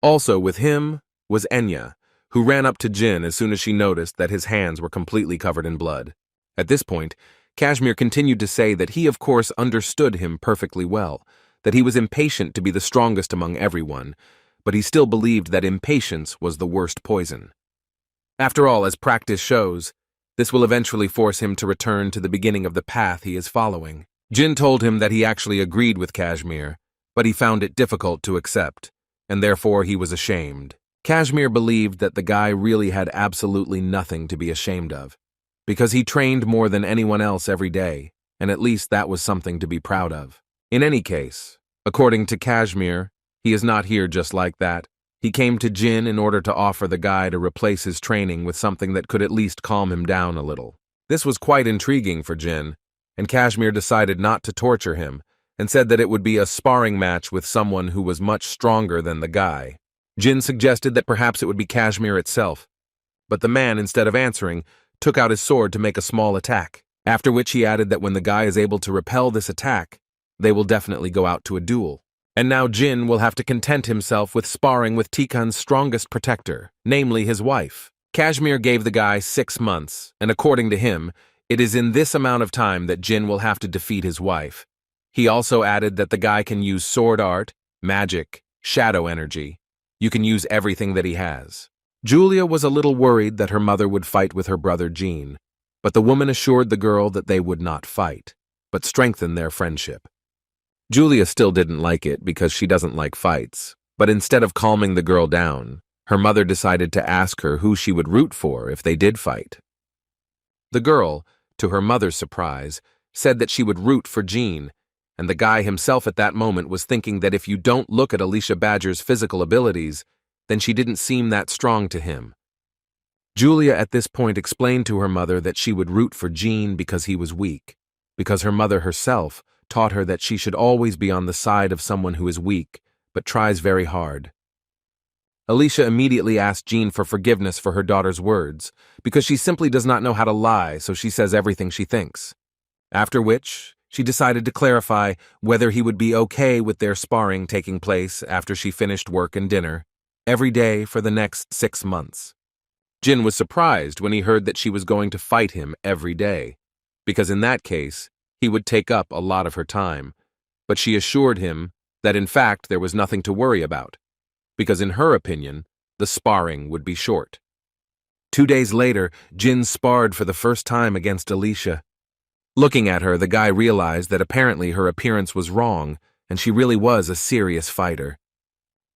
Also with him was Enya, who ran up to Jin as soon as she noticed that his hands were completely covered in blood. At this point, Kashmir continued to say that he of course understood him perfectly well, that he was impatient to be the strongest among everyone, but he still believed that impatience was the worst poison. After all, as practice shows, this will eventually force him to return to the beginning of the path he is following. Jin told him that he actually agreed with Kashmir, but he found it difficult to accept, and therefore he was ashamed. Kashmir believed that the guy really had absolutely nothing to be ashamed of, because he trained more than anyone else every day, and at least that was something to be proud of. In any case, according to Kashmir, he is not here just like that. He came to Jin in order to offer the guy to replace his training with something that could at least calm him down a little. This was quite intriguing for Jin, and Kashmir decided not to torture him, and said that it would be a sparring match with someone who was much stronger than the guy. Jin suggested that perhaps it would be Kashmir itself, but the man, instead of answering, took out his sword to make a small attack, after which he added that when the guy is able to repel this attack, they will definitely go out to a duel. And now Jin will have to content himself with sparring with Tikan's strongest protector, namely his wife. Kashmir gave the guy 6 months, and according to him, it is in this amount of time that Jin will have to defeat his wife. He also added that the guy can use sword art, magic, shadow energy. You can use everything that he has. Julia was a little worried that her mother would fight with her brother Jean, but the woman assured the girl that they would not fight, but strengthen their friendship. Julia still didn't like it because she doesn't like fights, but instead of calming the girl down, her mother decided to ask her who she would root for if they did fight. The girl, to her mother's surprise, said that she would root for Jean, and the guy himself at that moment was thinking that if you don't look at Alicia Badger's physical abilities, then she didn't seem that strong to him. Julia at this point explained to her mother that she would root for Jean because he was weak, because her mother herself taught her that she should always be on the side of someone who is weak, but tries very hard. Alicia immediately asked Jean for forgiveness for her daughter's words, because she simply does not know how to lie, so she says everything she thinks. After which, she decided to clarify whether he would be okay with their sparring taking place after she finished work and dinner, every day for the next 6 months. Jin was surprised when he heard that she was going to fight him every day, because in that case, he would take up a lot of her time, but she assured him that in fact there was nothing to worry about, because in her opinion, the sparring would be short. 2 days later, Jin sparred for the first time against Alicia. Looking at her, the guy realized that apparently her appearance was wrong, and she really was a serious fighter.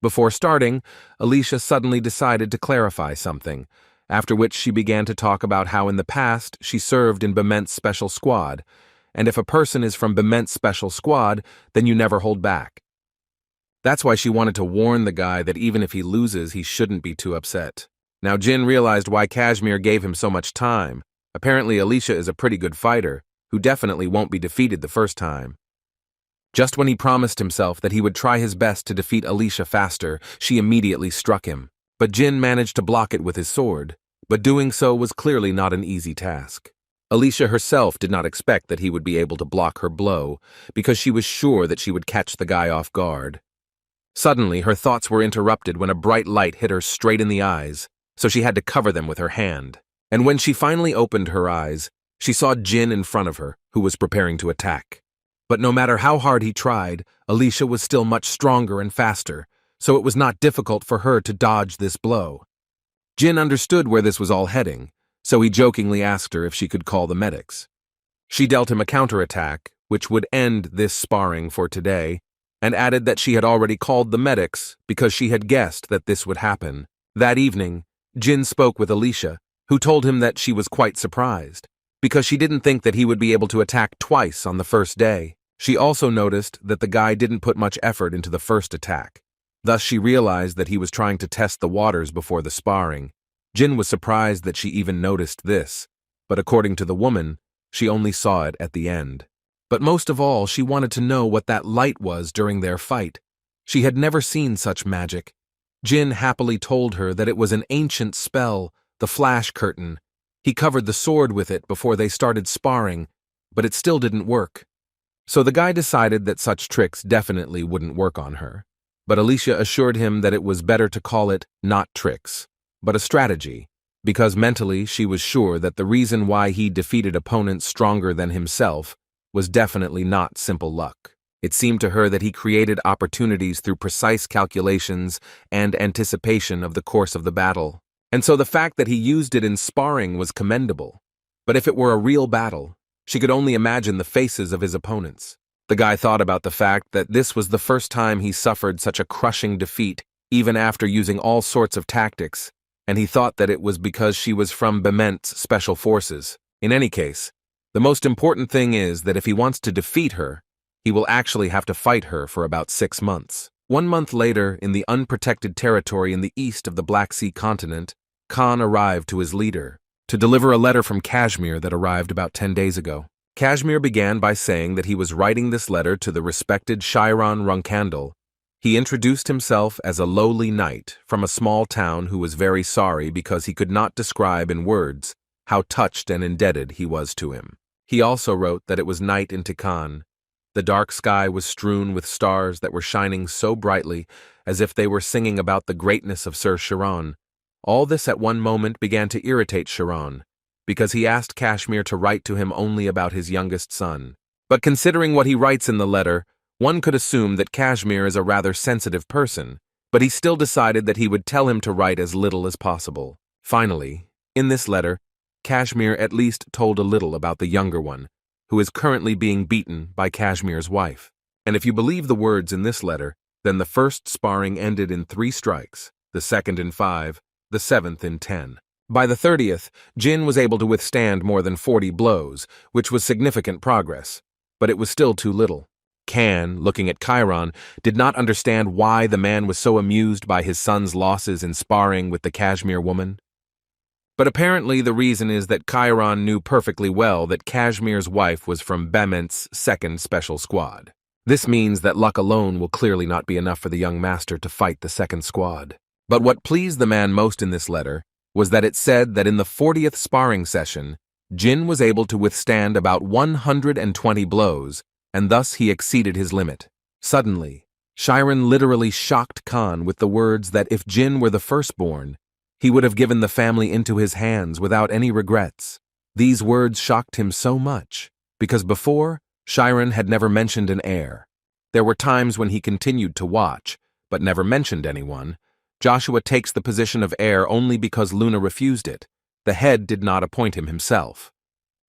Before starting, Alicia suddenly decided to clarify something, after which she began to talk about how in the past she served in Bement's Special Squad, and if a person is from Bement's Special Squad, then you never hold back. That's why she wanted to warn the guy that even if he loses, he shouldn't be too upset. Now Jin realized why Kashmir gave him so much time. Apparently Alicia is a pretty good fighter, who definitely won't be defeated the first time. Just when he promised himself that he would try his best to defeat Alicia faster, she immediately struck him. But Jin managed to block it with his sword, but doing so was clearly not an easy task. Alicia herself did not expect that he would be able to block her blow, because she was sure that she would catch the guy off guard. Suddenly, her thoughts were interrupted when a bright light hit her straight in the eyes, so she had to cover them with her hand. And when she finally opened her eyes, she saw Jin in front of her, who was preparing to attack. But no matter how hard he tried, Alicia was still much stronger and faster, so it was not difficult for her to dodge this blow. Jin understood where this was all heading, so he jokingly asked her if she could call the medics. She dealt him a counterattack, which would end this sparring for today, and added that she had already called the medics because she had guessed that this would happen. That evening, Jin spoke with Alicia, who told him that she was quite surprised, because she didn't think that he would be able to attack twice on the first day. She also noticed that the guy didn't put much effort into the first attack. Thus she realized that he was trying to test the waters before the sparring. Jin was surprised that she even noticed this, but according to the woman, she only saw it at the end. But most of all, she wanted to know what that light was during their fight. She had never seen such magic. Jin happily told her that it was an ancient spell, the flash curtain. He covered the sword with it before they started sparring, but it still didn't work. So the guy decided that such tricks definitely wouldn't work on her. But Alicia assured him that it was better to call it not tricks, but a strategy, because mentally she was sure that the reason why he defeated opponents stronger than himself was definitely not simple luck. It seemed to her that he created opportunities through precise calculations and anticipation of the course of the battle. And so the fact that he used it in sparring was commendable. But if it were a real battle, she could only imagine the faces of his opponents. The guy thought about the fact that this was the first time he suffered such a crushing defeat, even after using all sorts of tactics, and he thought that it was because she was from Bement's special forces. In any case, the most important thing is that if he wants to defeat her, he will actually have to fight her for about 6 months. 1 month later, in the unprotected territory in the east of the Black Sea continent, Khan arrived to his leader to deliver a letter from Kashmir that arrived about 10 days ago. Kashmir began by saying that he was writing this letter to the respected Chiron Runandal. He introduced himself as a lowly knight from a small town who was very sorry because he could not describe in words how touched and indebted he was to him. He also wrote that it was night in Tikan. The dark sky was strewn with stars that were shining so brightly as if they were singing about the greatness of Sir Chiron. All this at one moment began to irritate Chiron, because he asked Kashmir to write to him only about his youngest son. But considering what he writes in the letter, one could assume that Kashmir is a rather sensitive person, but he still decided that he would tell him to write as little as possible. Finally, in this letter, Kashmir at least told a little about the younger one, who is currently being beaten by Kashmir's wife. And if you believe the words in this letter, then the first sparring ended in 3 strikes, the second in 5, the 7th in 10. By the 30th, Jin was able to withstand more than 40 blows, which was significant progress, but it was still too little. Kan, looking at Chiron, did not understand why the man was so amused by his son's losses in sparring with the Kashmir woman. But apparently the reason is that Chiron knew perfectly well that Kashmir's wife was from Bement's 2nd Special Squad. This means that luck alone will clearly not be enough for the young master to fight the 2nd Squad. But what pleased the man most in this letter was that it said that in the 40th sparring session, Jin was able to withstand about 120 blows, and thus he exceeded his limit. Suddenly, Chiron literally shocked Khan with the words that if Jin were the firstborn, he would have given the family into his hands without any regrets. These words shocked him so much, because before, Chiron had never mentioned an heir. There were times when he continued to watch, but never mentioned anyone. Joshua takes the position of heir only because Luna refused it. The head did not appoint him himself.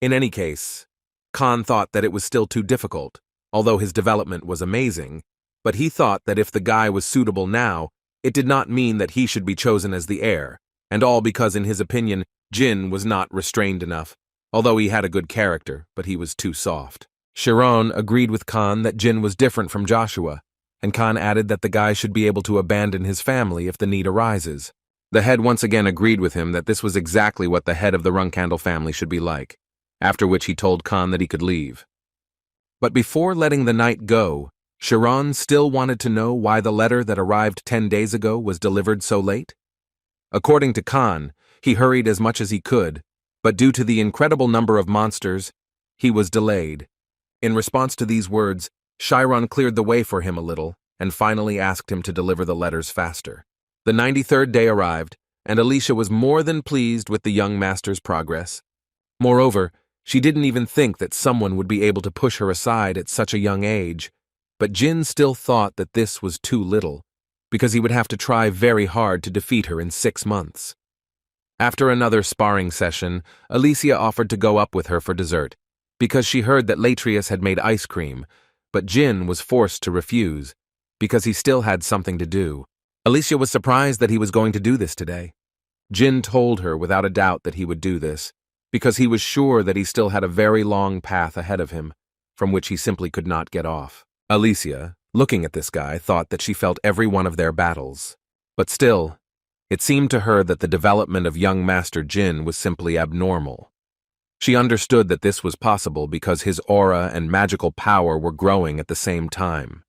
In any case, Khan thought that it was still too difficult, although his development was amazing, but he thought that if the guy was suitable now, it did not mean that he should be chosen as the heir, and all because in his opinion, Jin was not restrained enough, although he had a good character, but he was too soft. Chiron agreed with Khan that Jin was different from Joshua, and Khan added that the guy should be able to abandon his family if the need arises. The head once again agreed with him that this was exactly what the head of the Runandal family should be like, after which he told Khan that he could leave. But before letting the knight go, Chiron still wanted to know why the letter that arrived 10 days ago was delivered so late. According to Khan, he hurried as much as he could, but due to the incredible number of monsters, he was delayed. In response to these words, Chiron cleared the way for him a little and finally asked him to deliver the letters faster. The 93rd day arrived, and Alicia was more than pleased with the young master's progress. Moreover, she didn't even think that someone would be able to push her aside at such a young age. But Jin still thought that this was too little, because he would have to try very hard to defeat her in 6 months. After another sparring session, Alicia offered to go up with her for dessert, because she heard that Latrius had made ice cream, but Jin was forced to refuse, because he still had something to do. Alicia was surprised that he was going to do this today. Jin told her without a doubt that he would do this, because he was sure that he still had a very long path ahead of him, from which he simply could not get off. Alicia, looking at this guy, thought that she felt every one of their battles. But still, it seemed to her that the development of young Master Jin was simply abnormal. She understood that this was possible because his aura and magical power were growing at the same time.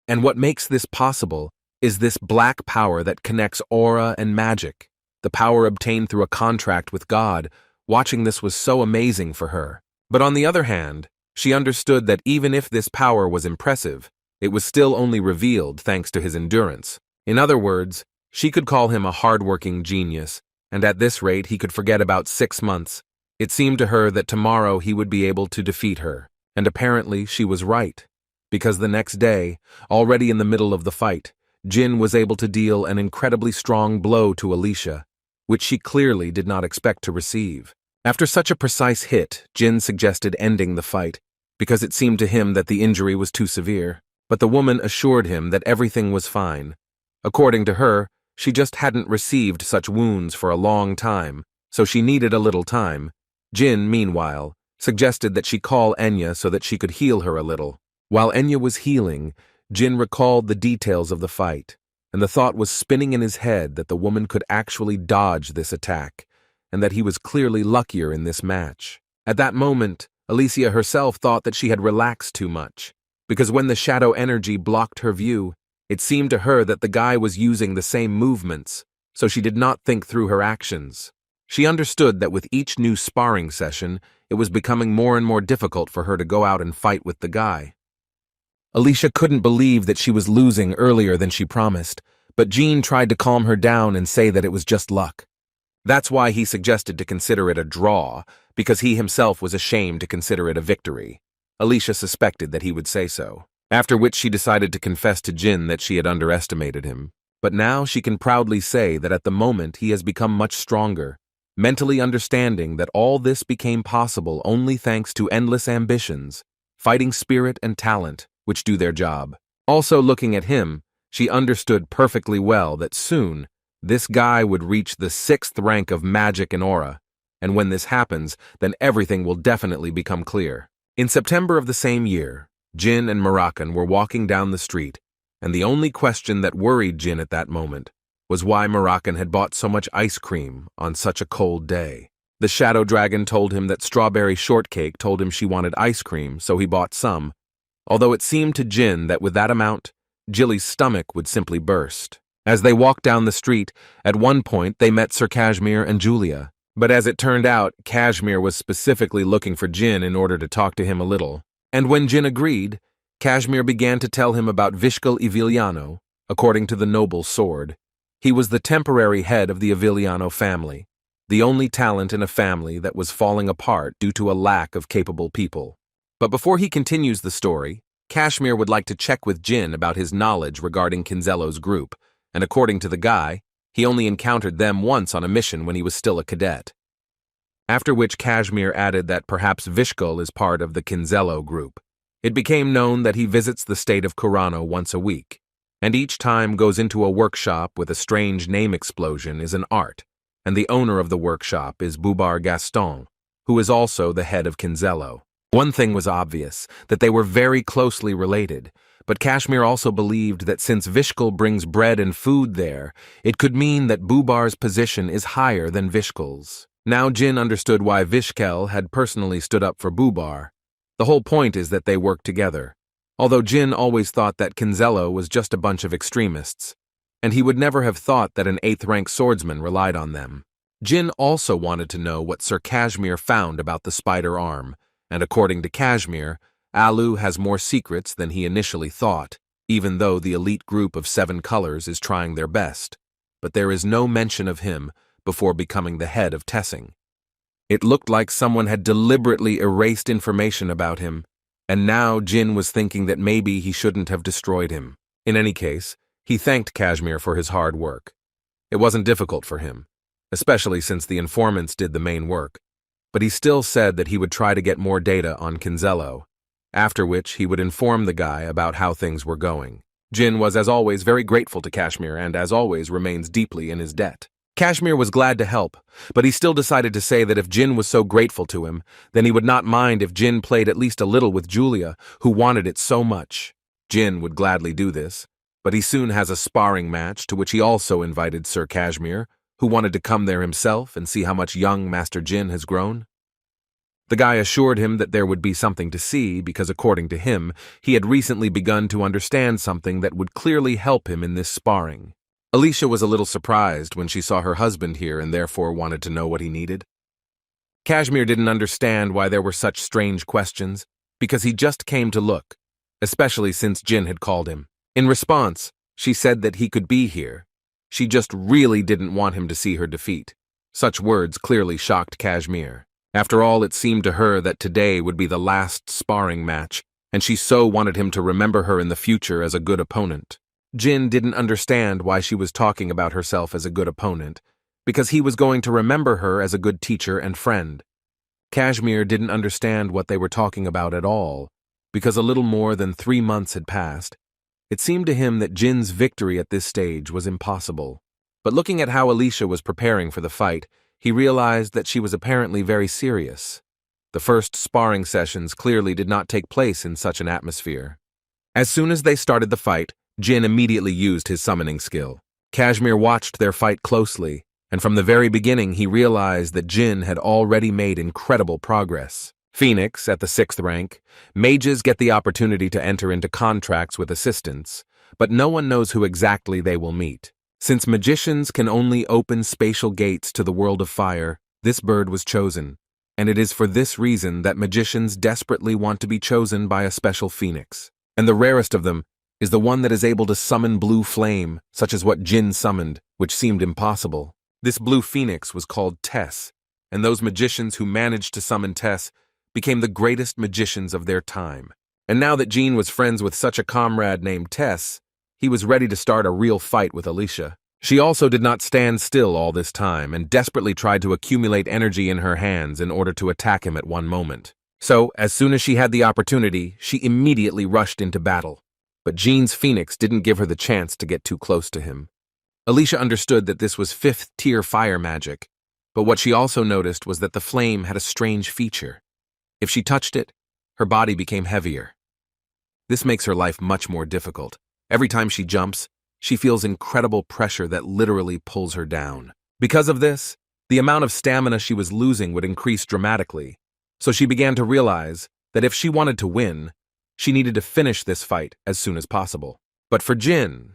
And what makes this possible is this black power that connects aura and magic, the power obtained through a contract with God. Watching this was so amazing for her. But on the other hand, she understood that even if this power was impressive, it was still only revealed thanks to his endurance. In other words, she could call him a hard-working genius, and at this rate he could forget about 6 months. It seemed to her that tomorrow he would be able to defeat her, and apparently she was right, because the next day, already in the middle of the fight, Jin was able to deal an incredibly strong blow to Alicia. which she clearly did not expect to receive. After such a precise hit, Jin suggested ending the fight, because it seemed to him that the injury was too severe. But the woman assured him that everything was fine. According to her, she just hadn't received such wounds for a long time, so she needed a little time. Jin, meanwhile, suggested that she call Enya so that she could heal her a little. While Enya was healing, Jin recalled the details of the fight, and the thought was spinning in his head that the woman could actually dodge this attack, and that he was clearly luckier in this match. At that moment, Alicia herself thought that she had relaxed too much, because when the shadow energy blocked her view, it seemed to her that the guy was using the same movements, so she did not think through her actions. She understood that with each new sparring session, it was becoming more and more difficult for her to go out and fight with the guy. Alicia couldn't believe that she was losing earlier than she promised, but Jean tried to calm her down and say that it was just luck. That's why he suggested to consider it a draw, because he himself was ashamed to consider it a victory. Alicia suspected that he would say so, after which she decided to confess to Jin that she had underestimated him. But now she can proudly say that at the moment he has become much stronger, mentally understanding that all this became possible only thanks to endless ambitions, fighting spirit and talent, which do their job. Also looking at him, she understood perfectly well that soon, this guy would reach the 6th rank of magic and aura, and when this happens, then everything will definitely become clear. In September of the same year, Jin and Moroccan were walking down the street, and the only question that worried Jin at that moment was why Moroccan had bought so much ice cream on such a cold day. The shadow dragon told him that strawberry shortcake told him she wanted ice cream, so he bought some, although it seemed to Jin that with that amount, Jilly's stomach would simply burst. As they walked down the street, at one point they met Sir Kashmir and Julia. But as it turned out, Kashmir was specifically looking for Jin in order to talk to him a little. And when Jin agreed, Kashmir began to tell him about Vishkal Iviliano, according to the noble sword. He was the temporary head of the Iviliano family, the only talent in a family that was falling apart due to a lack of capable people. But before he continues the story, Kashmir would like to check with Jin about his knowledge regarding Kinzello's group, and according to the guy, he only encountered them once on a mission when he was still a cadet. After which Kashmir added that perhaps Vishkal is part of the Kinzello group. It became known that he visits the state of Kurano once a week, and each time goes into a workshop with a strange name explosion is an art, and the owner of the workshop is Bubar Gaston, who is also the head of Kinzello. One thing was obvious, that they were very closely related, but Kashmir also believed that since Vishkal brings bread and food there, it could mean that Bubar's position is higher than Vishkal's. Now Jin understood why Vishkal had personally stood up for Bubar. The whole point is that they work together, although Jin always thought that Kinzello was just a bunch of extremists, and he would never have thought that an 8th-rank swordsman relied on them. Jin also wanted to know what Sir Kashmir found about the spider arm, and according to Kashmir, Alu has more secrets than he initially thought, even though the elite group of 7 colors is trying their best. But there is no mention of him before becoming the head of Tessing. It looked like someone had deliberately erased information about him, and now Jin was thinking that maybe he shouldn't have destroyed him. In any case, he thanked Kashmir for his hard work. It wasn't difficult for him, especially since the informants did the main work, but he still said that he would try to get more data on Kinzello, after which he would inform the guy about how things were going. Jin was as always very grateful to Kashmir and as always remains deeply in his debt. Kashmir was glad to help, but he still decided to say that if Jin was so grateful to him, then he would not mind if Jin played at least a little with Julia, who wanted it so much. Jin would gladly do this, but he soon has a sparring match to which he also invited Sir Kashmir, who wanted to come there himself and see how much young Master Jin has grown. The guy assured him that there would be something to see because, according to him, he had recently begun to understand something that would clearly help him in this sparring. Alicia was a little surprised when she saw her husband here and therefore wanted to know what he needed. Kashmir didn't understand why there were such strange questions, because he just came to look, especially since Jin had called him. In response, she said that he could be here. She just really didn't want him to see her defeat. Such words clearly shocked Kashmir. After all, it seemed to her that today would be the last sparring match, and she so wanted him to remember her in the future as a good opponent. Jin didn't understand why she was talking about herself as a good opponent, because he was going to remember her as a good teacher and friend. Kashmir didn't understand what they were talking about at all, because a little more than 3 months had passed. It seemed to him that Jin's victory at this stage was impossible. But looking at how Alicia was preparing for the fight, he realized that she was apparently very serious. The first sparring sessions clearly did not take place in such an atmosphere. As soon as they started the fight, Jin immediately used his summoning skill. Kashmir watched their fight closely, and from the very beginning he realized that Jin had already made incredible progress. Phoenix, at the 6th rank, mages get the opportunity to enter into contracts with assistants, but no one knows who exactly they will meet. Since magicians can only open spatial gates to the world of fire, this bird was chosen, and it is for this reason that magicians desperately want to be chosen by a special phoenix. And the rarest of them is the one that is able to summon blue flame, such as what Jin summoned, which seemed impossible. This blue phoenix was called Tess, and those magicians who managed to summon Tess became the greatest magicians of their time. And now that Jin was friends with such a comrade named Tess, he was ready to start a real fight with Alicia. She also did not stand still all this time and desperately tried to accumulate energy in her hands in order to attack him at one moment. So, as soon as she had the opportunity, she immediately rushed into battle. But Jin's phoenix didn't give her the chance to get too close to him. Alicia understood that this was 5th-tier fire magic, but what she also noticed was that the flame had a strange feature. If she touched it, her body became heavier. This makes her life much more difficult. Every time she jumps, she feels incredible pressure that literally pulls her down. Because of this, the amount of stamina she was losing would increase dramatically, so she began to realize that if she wanted to win, she needed to finish this fight as soon as possible. But for Jin,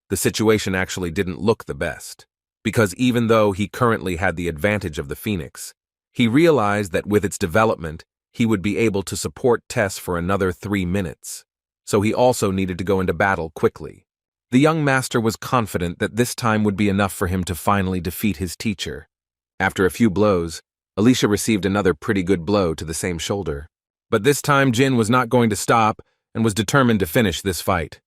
the situation actually didn't look the best, because even though he currently had the advantage of the Phoenix, he realized that with its development, he would be able to support Tess for another 3 minutes, so he also needed to go into battle quickly. The young master was confident that this time would be enough for him to finally defeat his teacher. After a few blows, Alicia received another pretty good blow to the same shoulder. But this time Jin was not going to stop and was determined to finish this fight.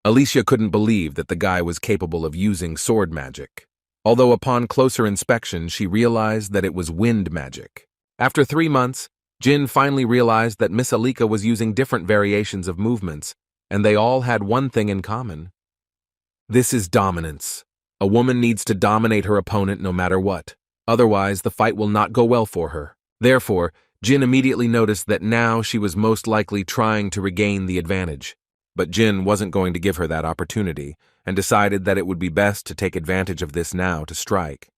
Alicia couldn't believe that the guy was capable of using sword magic, although upon closer inspection she realized that it was wind magic. After 3 months, Jin finally realized that Miss Alika was using different variations of movements, and they all had one thing in common. This is dominance. A woman needs to dominate her opponent no matter what. Otherwise, the fight will not go well for her. Therefore, Jin immediately noticed that now she was most likely trying to regain the advantage. But Jin wasn't going to give her that opportunity, and decided that it would be best to take advantage of this now to strike.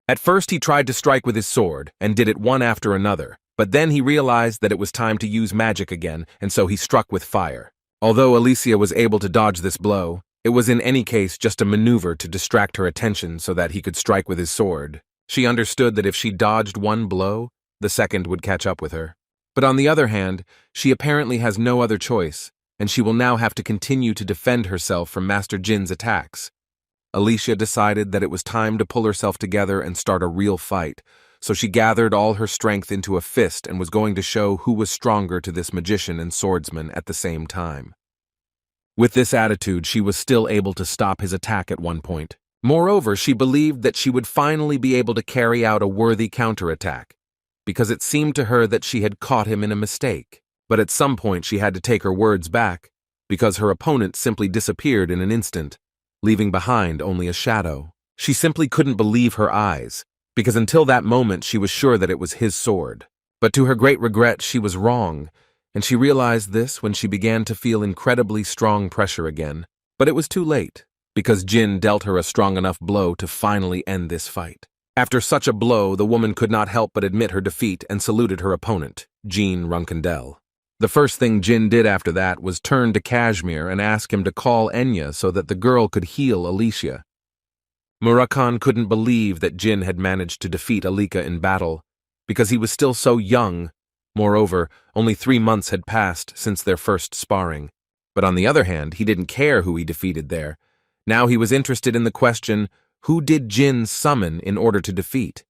At first he tried to strike with his sword, and did it one after another, but then he realized that it was time to use magic again, and so he struck with fire. Although Alicia was able to dodge this blow, it was in any case just a maneuver to distract her attention so that he could strike with his sword. She understood that if she dodged one blow, the second would catch up with her. But on the other hand, she apparently has no other choice, and she will now have to continue to defend herself from Master Jin's attacks. Alicia decided that it was time to pull herself together and start a real fight, so she gathered all her strength into a fist and was going to show who was stronger to this magician and swordsman at the same time. With this attitude, she was still able to stop his attack at one point. Moreover, she believed that she would finally be able to carry out a worthy counterattack, because it seemed to her that she had caught him in a mistake. But at some point she had to take her words back, because her opponent simply disappeared in an instant, leaving behind only a shadow. She simply couldn't believe her eyes, because until that moment she was sure that it was his sword. But to her great regret, she was wrong, and she realized this when she began to feel incredibly strong pressure again. But it was too late, because Jin dealt her a strong enough blow to finally end this fight. After such a blow, the woman could not help but admit her defeat and saluted her opponent, Jean Runandal. The first thing Jin did after that was turn to Kashmir and ask him to call Enya so that the girl could heal Alicia. Murakan couldn't believe that Jin had managed to defeat Alika in battle, because he was still so young. Moreover, only 3 months had passed since their first sparring. But on the other hand, he didn't care who he defeated there. Now he was interested in the question, who did Jin summon in order to defeat?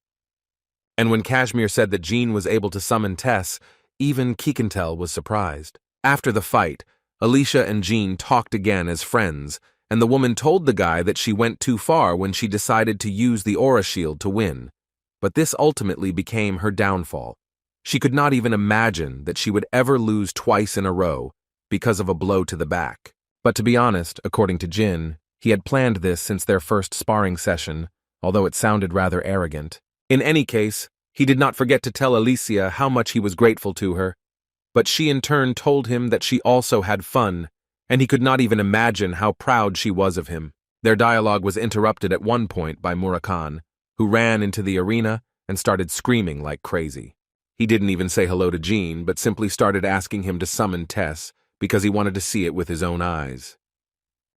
And when Kashmir said that Jin was able to summon Tess, even Kikantel was surprised. After the fight, Alicia and Jin talked again as friends, and the woman told the guy that she went too far when she decided to use the aura shield to win. But this ultimately became her downfall. She could not even imagine that she would ever lose twice in a row because of a blow to the back. But to be honest, according to Jin, he had planned this since their first sparring session, although it sounded rather arrogant. In any case, he did not forget to tell Alicia how much he was grateful to her, but she in turn told him that she also had fun, and he could not even imagine how proud she was of him. Their dialogue was interrupted at one point by Murakami, who ran into the arena and started screaming like crazy. He didn't even say hello to Jean, but simply started asking him to summon Tess because he wanted to see it with his own eyes.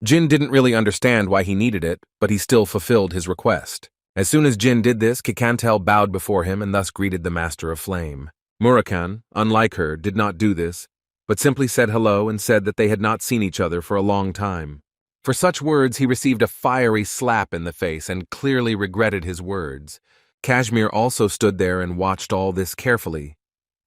Jin didn't really understand why he needed it, but he still fulfilled his request. As soon as Jin did this, Kikantel bowed before him and thus greeted the Master of Flame. Murakami, unlike her, did not do this, but simply said hello and said that they had not seen each other for a long time. For such words, he received a fiery slap in the face and clearly regretted his words. Kashmir also stood there and watched all this carefully,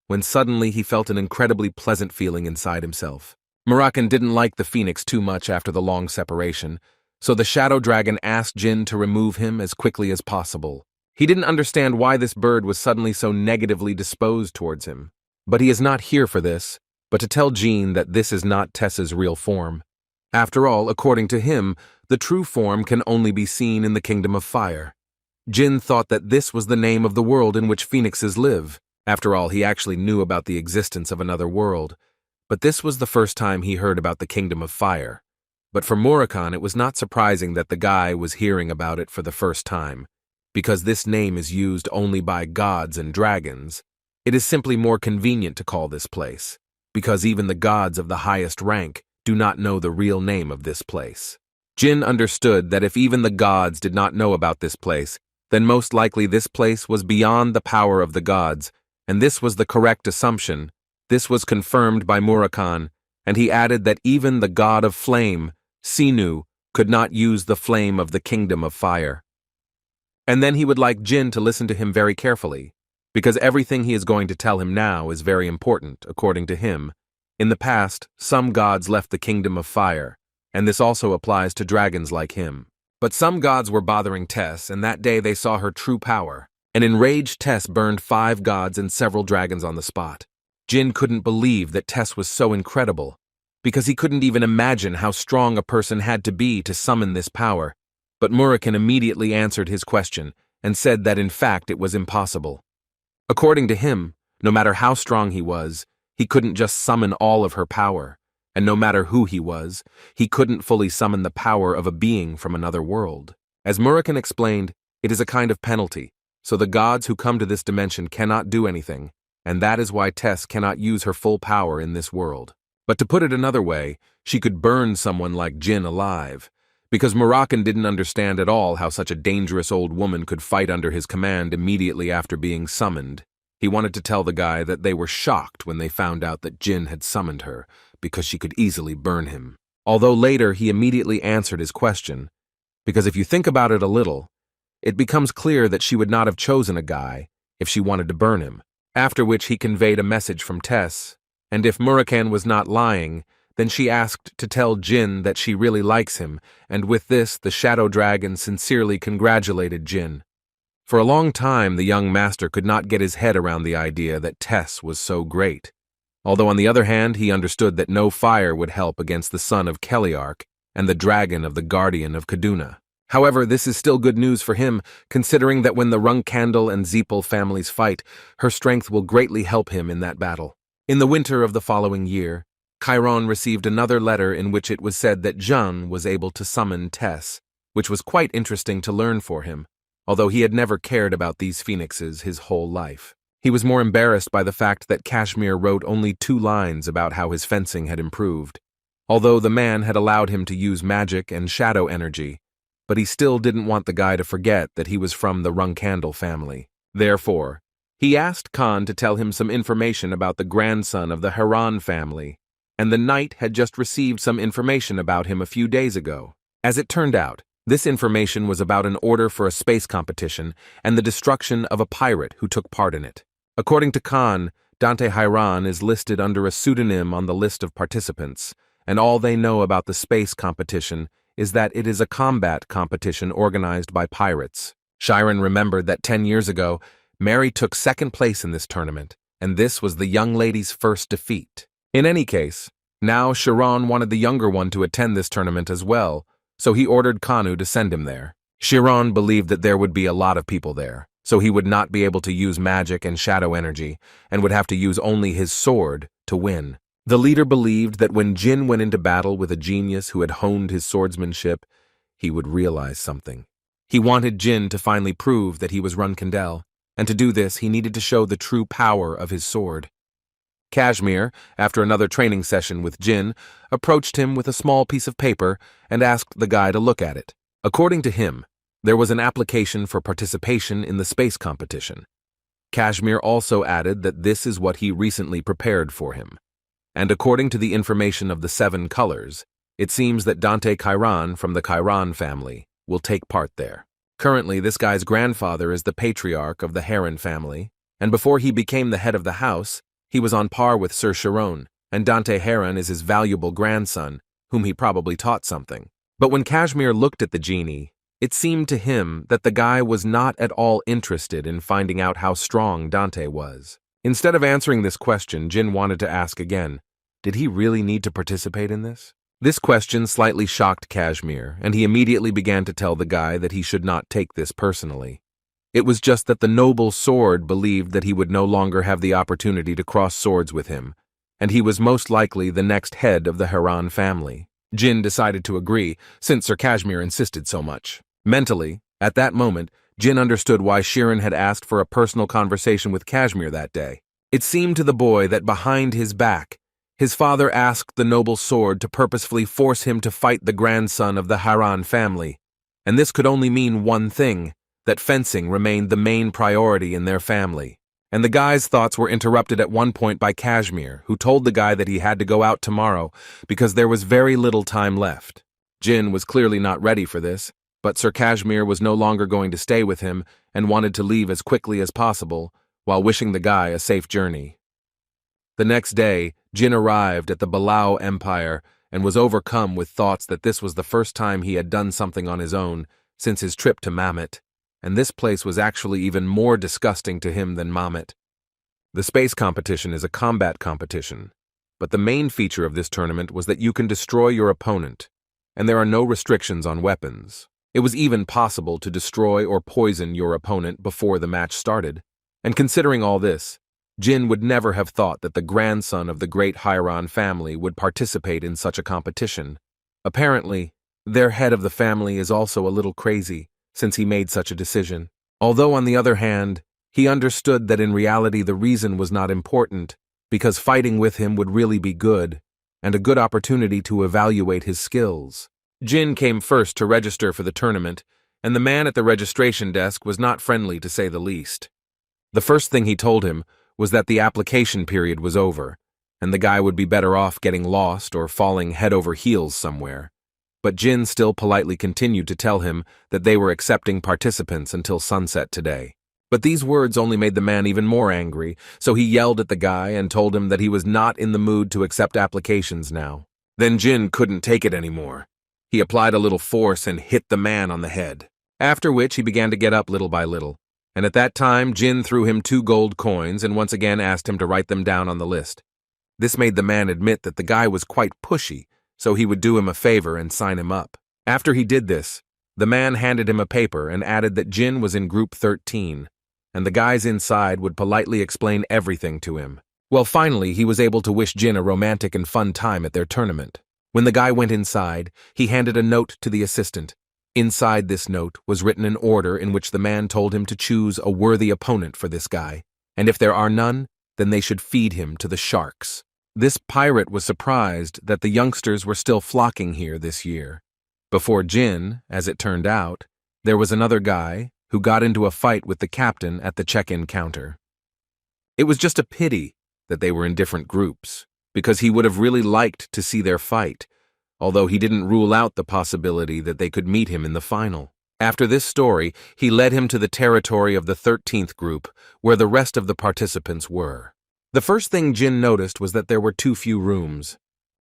when suddenly he felt an incredibly pleasant feeling inside himself. Murakami didn't like the phoenix too much after the long separation, so the shadow dragon asked Jin to remove him as quickly as possible. He didn't understand why this bird was suddenly so negatively disposed towards him. But he is not here for this, but to tell Jean that this is not Tessa's real form. After all, according to him, the true form can only be seen in the Kingdom of Fire. Jin thought that this was the name of the world in which phoenixes live. After all, he actually knew about the existence of another world. But this was the first time he heard about the Kingdom of Fire. But for Murakami, it was not surprising that the guy was hearing about it for the first time, because this name is used only by gods and dragons. It is simply more convenient to call this place, because even the gods of the highest rank do not know the real name of this place. Jin understood that if even the gods did not know about this place, then most likely this place was beyond the power of the gods, and this was the correct assumption. This was confirmed by Murakami, and he added that even the god of flame, Sinu, could not use the flame of the Kingdom of Fire. And then he would like Jin to listen to him very carefully, because everything he is going to tell him now is very important, according to him. In the past, some gods left the Kingdom of Fire, and this also applies to dragons like him. But some gods were bothering Tess, and that day they saw her true power. An enraged Tess burned 5 gods and several dragons on the spot. Jin couldn't believe that Tess was so incredible, because he couldn't even imagine how strong a person had to be to summon this power. But Murakami immediately answered his question and said that in fact it was impossible. According to him, no matter how strong he was, he couldn't just summon all of her power, and no matter who he was, he couldn't fully summon the power of a being from another world. As Murakami explained, it is a kind of penalty, so the gods who come to this dimension cannot do anything, and that is why Tess cannot use her full power in this world. But to put it another way, she could burn someone like Jin alive, because Murakami didn't understand at all how such a dangerous old woman could fight under his command immediately after being summoned. He wanted to tell the guy that they were shocked when they found out that Jin had summoned her, because she could easily burn him. Although later he immediately answered his question, because if you think about it a little, it becomes clear that she would not have chosen a guy if she wanted to burn him. After which he conveyed a message from Tess, and if Murakami was not lying, then she asked to tell Jin that she really likes him, and with this the Shadow Dragon sincerely congratulated Jin. For a long time the young master could not get his head around the idea that Tess was so great, although on the other hand he understood that no fire would help against the son of Keliarch and the dragon of the guardian of Kaduna. However, this is still good news for him, considering that when the Runandal and Zipel families fight, her strength will greatly help him in that battle. In the winter of the following year, Chiron received another letter in which it was said that Zhang was able to summon Tess, which was quite interesting to learn for him, although he had never cared about these phoenixes his whole life. He was more embarrassed by the fact that Kashmir wrote only 2 lines about how his fencing had improved, although the man had allowed him to use magic and shadow energy, but he still didn't want the guy to forget that he was from the Runandal family. Therefore, he asked Khan to tell him some information about the grandson of the Haran family, and the knight had just received some information about him a few days ago. As it turned out, this information was about an order for a space competition and the destruction of a pirate who took part in it. According to Khan, Dante Hiran is listed under a pseudonym on the list of participants, and all they know about the space competition is that it is a combat competition organized by pirates. Chiron remembered that 10 years ago, Mary took second place in this tournament, and this was the young lady's first defeat. In any case, now Chiron wanted the younger one to attend this tournament as well, so he ordered Kanu to send him there. Chiron believed that there would be a lot of people there, so he would not be able to use magic and shadow energy, and would have to use only his sword to win. The leader believed that when Jin went into battle with a genius who had honed his swordsmanship, he would realize something. He wanted Jin to finally prove that he was Runandal, and to do this he needed to show the true power of his sword. Kashmir, after another training session with Jin, approached him with a small piece of paper and asked the guy to look at it. According to him, there was an application for participation in the space competition. Kashmir also added that this is what he recently prepared for him. And according to the information of the 7 colors, it seems that Dante Chiron from the Chiron family will take part there. Currently, this guy's grandfather is the patriarch of the Heron family, and before he became the head of the house, he was on par with Sir Chiron, and Dante Heron is his valuable grandson, whom he probably taught something. But when Kashmir looked at the genie, it seemed to him that the guy was not at all interested in finding out how strong Dante was. Instead of answering this question, Jin wanted to ask again, did he really need to participate in this? This question slightly shocked Kashmir, and he immediately began to tell the guy that he should not take this personally. It was just that the noble sword believed that he would no longer have the opportunity to cross swords with him, and he was most likely the next head of the Heron family. Jin decided to agree, since Sir Kashmir insisted so much. Mentally, at that moment, Jin understood why Chiron had asked for a personal conversation with Kashmir that day. It seemed to the boy that behind his back, his father asked the noble sword to purposefully force him to fight the grandson of the Heron family, and this could only mean one thing, that fencing remained the main priority in their family. And the guy's thoughts were interrupted at one point by Kashmir, who told the guy that he had to go out tomorrow because there was very little time left. Jin was clearly not ready for this, but Sir Kashmir was no longer going to stay with him and wanted to leave as quickly as possible, while wishing the guy a safe journey. The next day, Jin arrived at the Bellab Empire and was overcome with thoughts that this was the first time he had done something on his own since his trip to Mamet, and this place was actually even more disgusting to him than Mamet. The space competition is a combat competition, but the main feature of this tournament was that you can destroy your opponent, and there are no restrictions on weapons. It was even possible to destroy or poison your opponent before the match started, and considering all this, Jin would never have thought that the grandson of the great Heron family would participate in such a competition. Apparently, their head of the family is also a little crazy, since he made such a decision. Although, on the other hand, he understood that in reality the reason was not important, because fighting with him would really be good, and a good opportunity to evaluate his skills. Jin came first to register for the tournament, and the man at the registration desk was not friendly to say the least. The first thing he told him was that the application period was over, and the guy would be better off getting lost or falling head over heels somewhere. But Jin still politely continued to tell him that they were accepting participants until sunset today. But these words only made the man even more angry, so he yelled at the guy and told him that he was not in the mood to accept applications now. Then Jin couldn't take it anymore. He applied a little force and hit the man on the head, after which he began to get up little by little. And at that time, Jin threw him 2 gold coins and once again asked him to write them down on the list. This made the man admit that the guy was quite pushy, so he would do him a favor and sign him up. After he did this, the man handed him a paper and added that Jin was in group 13, and the guys inside would politely explain everything to him. Well, finally, he was able to wish Jin a romantic and fun time at their tournament. When the guy went inside, he handed a note to the assistant. Inside this note was written an order in which the man told him to choose a worthy opponent for this guy, and if there are none, then they should feed him to the sharks. This pirate was surprised that the youngsters were still flocking here this year. Before Jin, as it turned out, there was another guy who got into a fight with the captain at the check-in counter. It was just a pity that they were in different groups, because he would have really liked to see their fight, although he didn't rule out the possibility that they could meet him in the final. After this story, he led him to the territory of the 13th group, where the rest of the participants were. The first thing Jin noticed was that there were too few rooms,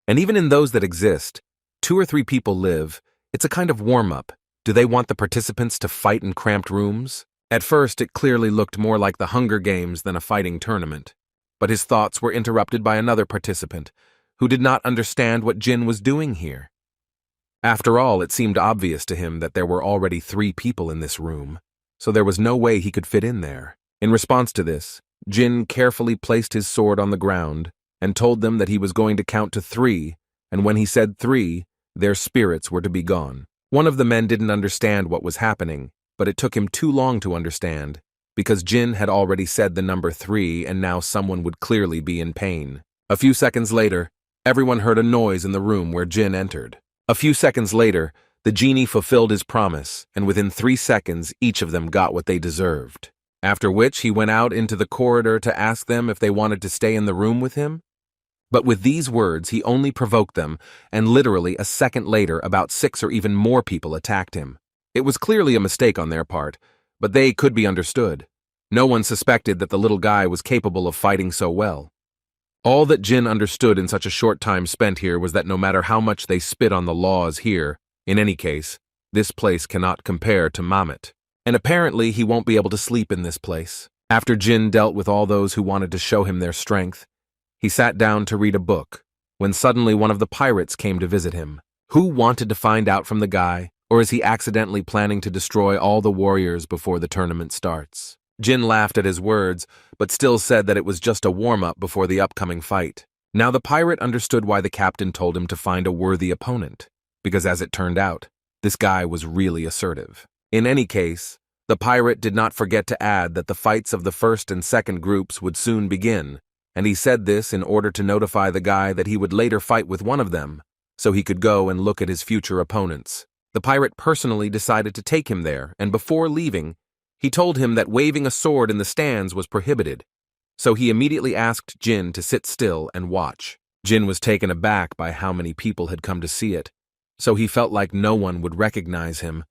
and even in those that exist, 2 or 3 people live, It's a kind of warm-up. Do they want the participants to fight in cramped rooms? At first, it clearly looked more like the Hunger Games than a fighting tournament. But his thoughts were interrupted by another participant, who did not understand what Jin was doing here. After all, it seemed obvious to him that there were already 3 people in this room, so there was no way he could fit in there. In response to this, Jin carefully placed his sword on the ground and told them that he was going to count to 3, and when he said 3, their spirits were to be gone. One of the men didn't understand what was happening, but it took him too long to understand, because Jin had already said the number 3 and now someone would clearly be in pain. A few seconds later, everyone heard a noise in the room where Jin entered. A few seconds later, the genie fulfilled his promise, and within 3 seconds each of them got what they deserved. After which he went out into the corridor to ask them if they wanted to stay in the room with him. But with these words, he only provoked them, and literally a second later, about 6 or even more people attacked him. It was clearly a mistake on their part, but they could be understood. No one suspected that the little guy was capable of fighting so well. All that Jin understood in such a short time spent here was that no matter how much they spit on the laws here, in any case, this place cannot compare to Mamet. And apparently he won't be able to sleep in this place. After Jin dealt with all those who wanted to show him their strength, he sat down to read a book, when suddenly one of the pirates came to visit him. Who wanted to find out from the guy, or is he accidentally planning to destroy all the warriors before the tournament starts? Jin laughed at his words, but still said that it was just a warm-up before the upcoming fight. Now the pirate understood why the captain told him to find a worthy opponent, because as it turned out, this guy was really assertive. In any case, the pirate did not forget to add that the fights of the first and second groups would soon begin, and he said this in order to notify the guy that he would later fight with one of them, so he could go and look at his future opponents. The pirate personally decided to take him there, and before leaving, he told him that waving a sword in the stands was prohibited, so he immediately asked Jin to sit still and watch. Jin was taken aback by how many people had come to see it, so he felt like no one would recognize him,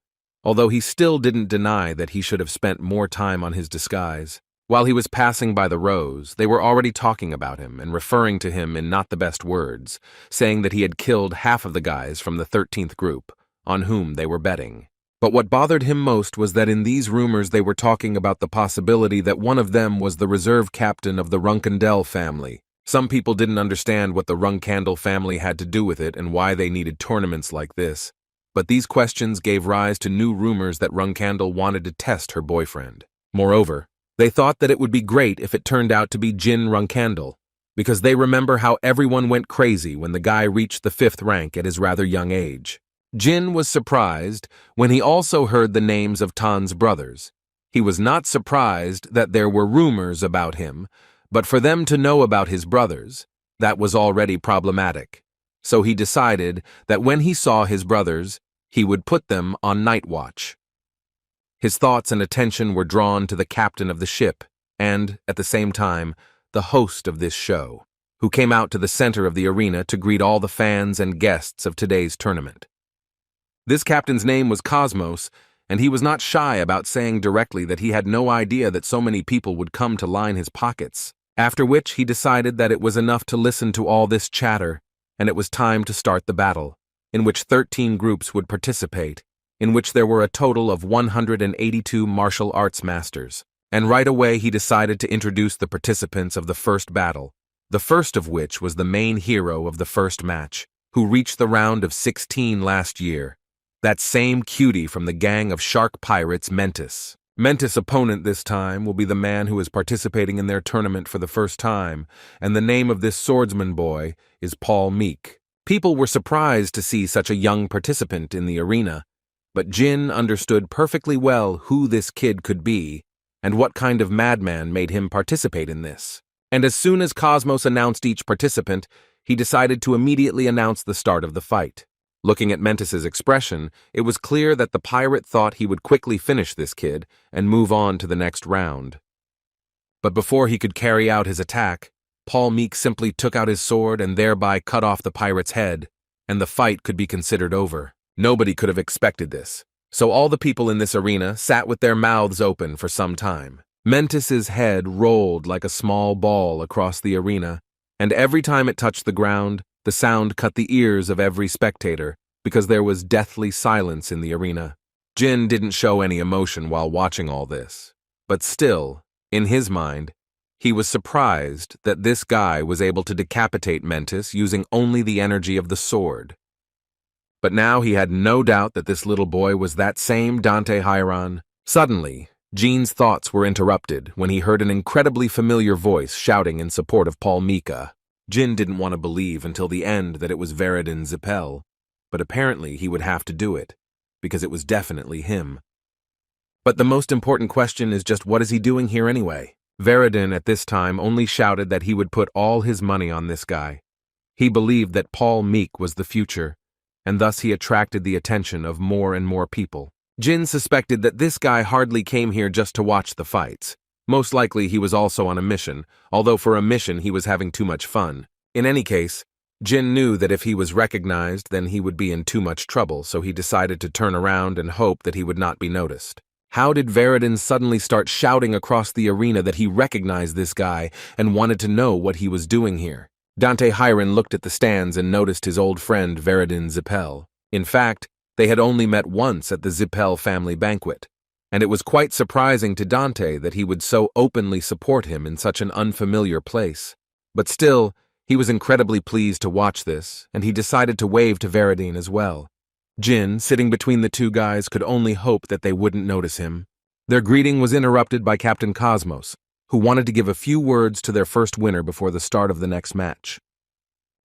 although he still didn't deny that he should have spent more time on his disguise. While he was passing by the rows, they were already talking about him and referring to him in not the best words, saying that he had killed half of the guys from the 13th group, on whom they were betting. But what bothered him most was that in these rumors they were talking about the possibility that one of them was the reserve captain of the Runandal family. Some people didn't understand what the Runandal family had to do with it and why they needed tournaments like this, but these questions gave rise to new rumors that Runandal wanted to test her boyfriend. Moreover, they thought that it would be great if it turned out to be Jin Runandal, because they remember how everyone went crazy when the guy reached the 5th rank at his rather young age. Jin was surprised when he also heard the names of Tan's brothers. He was not surprised that there were rumors about him, but for them to know about his brothers, that was already problematic. So he decided that when he saw his brothers, he would put them on night watch. His thoughts and attention were drawn to the captain of the ship and, at the same time, the host of this show, who came out to the center of the arena to greet all the fans and guests of today's tournament. This captain's name was Cosmos, and he was not shy about saying directly that he had no idea that so many people would come to line his pockets, after which he decided that it was enough to listen to all this chatter, and it was time to start the battle, in which 13 groups would participate, in which there were a total of 182 martial arts masters. And right away he decided to introduce the participants of the first battle, the first of which was the main hero of the first match, who reached the round of 16 last year. That same cutie from the gang of shark pirates, Mentis. Mentis' opponent this time will be the man who is participating in their tournament for the first time, and the name of this swordsman boy is Paul Meek. People were surprised to see such a young participant in the arena, but Jin understood perfectly well who this kid could be and what kind of madman made him participate in this. And as soon as Cosmos announced each participant, he decided to immediately announce the start of the fight. Looking at Mentis' expression, it was clear that the pirate thought he would quickly finish this kid and move on to the next round. But before he could carry out his attack, Paul Meek simply took out his sword and thereby cut off the pirate's head, and the fight could be considered over. Nobody could have expected this, so all the people in this arena sat with their mouths open for some time. Mentis' head rolled like a small ball across the arena, and every time it touched the ground, the sound cut the ears of every spectator, because there was deathly silence in the arena. Jin didn't show any emotion while watching all this, but still, in his mind, he was surprised that this guy was able to decapitate Mentis using only the energy of the sword. But now he had no doubt that this little boy was that same Dante Hyron. Suddenly, Jin's thoughts were interrupted when he heard an incredibly familiar voice shouting in support of Paul Mika. Jin didn't want to believe until the end that it was Veridin Zipel, but apparently he would have to do it, because it was definitely him. But the most important question is just what is he doing here anyway? Veridin at this time only shouted that he would put all his money on this guy. He believed that Paul Meek was the future, and thus he attracted the attention of more and more people. Jin suspected that this guy hardly came here just to watch the fights. Most likely he was also on a mission, although for a mission he was having too much fun. In any case, Jin knew that if he was recognized, then he would be in too much trouble, so he decided to turn around and hope that he would not be noticed. How did Veridin suddenly start shouting across the arena that he recognized this guy and wanted to know what he was doing here? Dante Hyron looked at the stands and noticed his old friend Veridin Zipel. In fact, they had only met once at the Zipel family banquet, and it was quite surprising to Dante that he would so openly support him in such an unfamiliar place. But still, he was incredibly pleased to watch this, and he decided to wave to Veridin as well. Jin, sitting between the two guys, could only hope that they wouldn't notice him. Their greeting was interrupted by Captain Cosmos, who wanted to give a few words to their first winner before the start of the next match.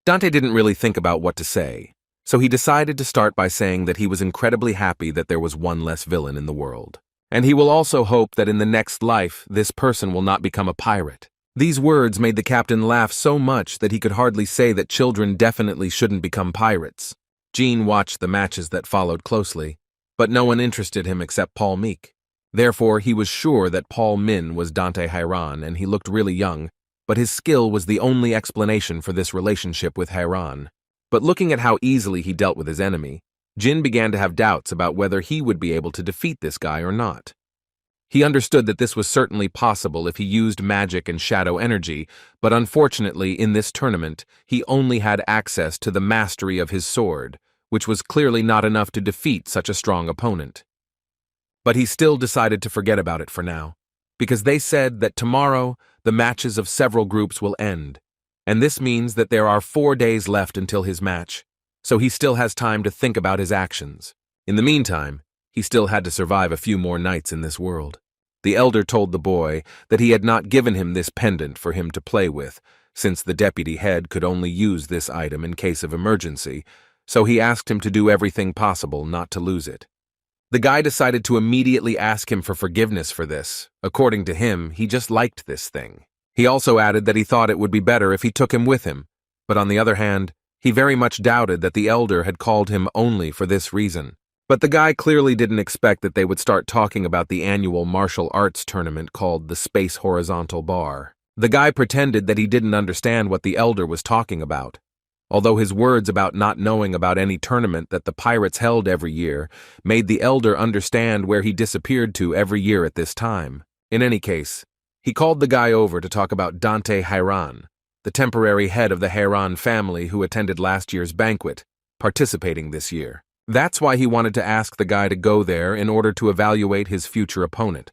Dante didn't really think about what to say, so he decided to start by saying that he was incredibly happy that there was one less villain in the world. And he will also hope that in the next life, this person will not become a pirate. These words made the captain laugh so much that he could hardly say that children definitely shouldn't become pirates. Jean watched the matches that followed closely, but no one interested him except Paul Meek. Therefore, he was sure that Paul Min was Dante Hyron, and he looked really young, but his skill was the only explanation for this relationship with Hyron. But looking at how easily he dealt with his enemy, Jin began to have doubts about whether he would be able to defeat this guy or not. He understood that this was certainly possible if he used magic and shadow energy, but unfortunately in this tournament, he only had access to the mastery of his sword, which was clearly not enough to defeat such a strong opponent. But he still decided to forget about it for now, because they said that tomorrow the matches of several groups will end, and this means that there are 4 days left until his match, so he still has time to think about his actions. In the meantime, he still had to survive a few more nights in this world. The elder told the boy that he had not given him this pendant for him to play with, since the deputy head could only use this item in case of emergency, so he asked him to do everything possible not to lose it. The guy decided to immediately ask him for forgiveness for this. According to him, he just liked this thing. He also added that he thought it would be better if he took him with him, but on the other hand, he very much doubted that the elder had called him only for this reason. But the guy clearly didn't expect that they would start talking about the annual martial arts tournament called the Space Horizontal Bar. The guy pretended that he didn't understand what the elder was talking about, although his words about not knowing about any tournament that the pirates held every year made the elder understand where he disappeared to every year at this time. In any case, he called the guy over to talk about Dante Hyron, the temporary head of the Hyron family who attended last year's banquet, participating this year. That's why he wanted to ask the guy to go there in order to evaluate his future opponent.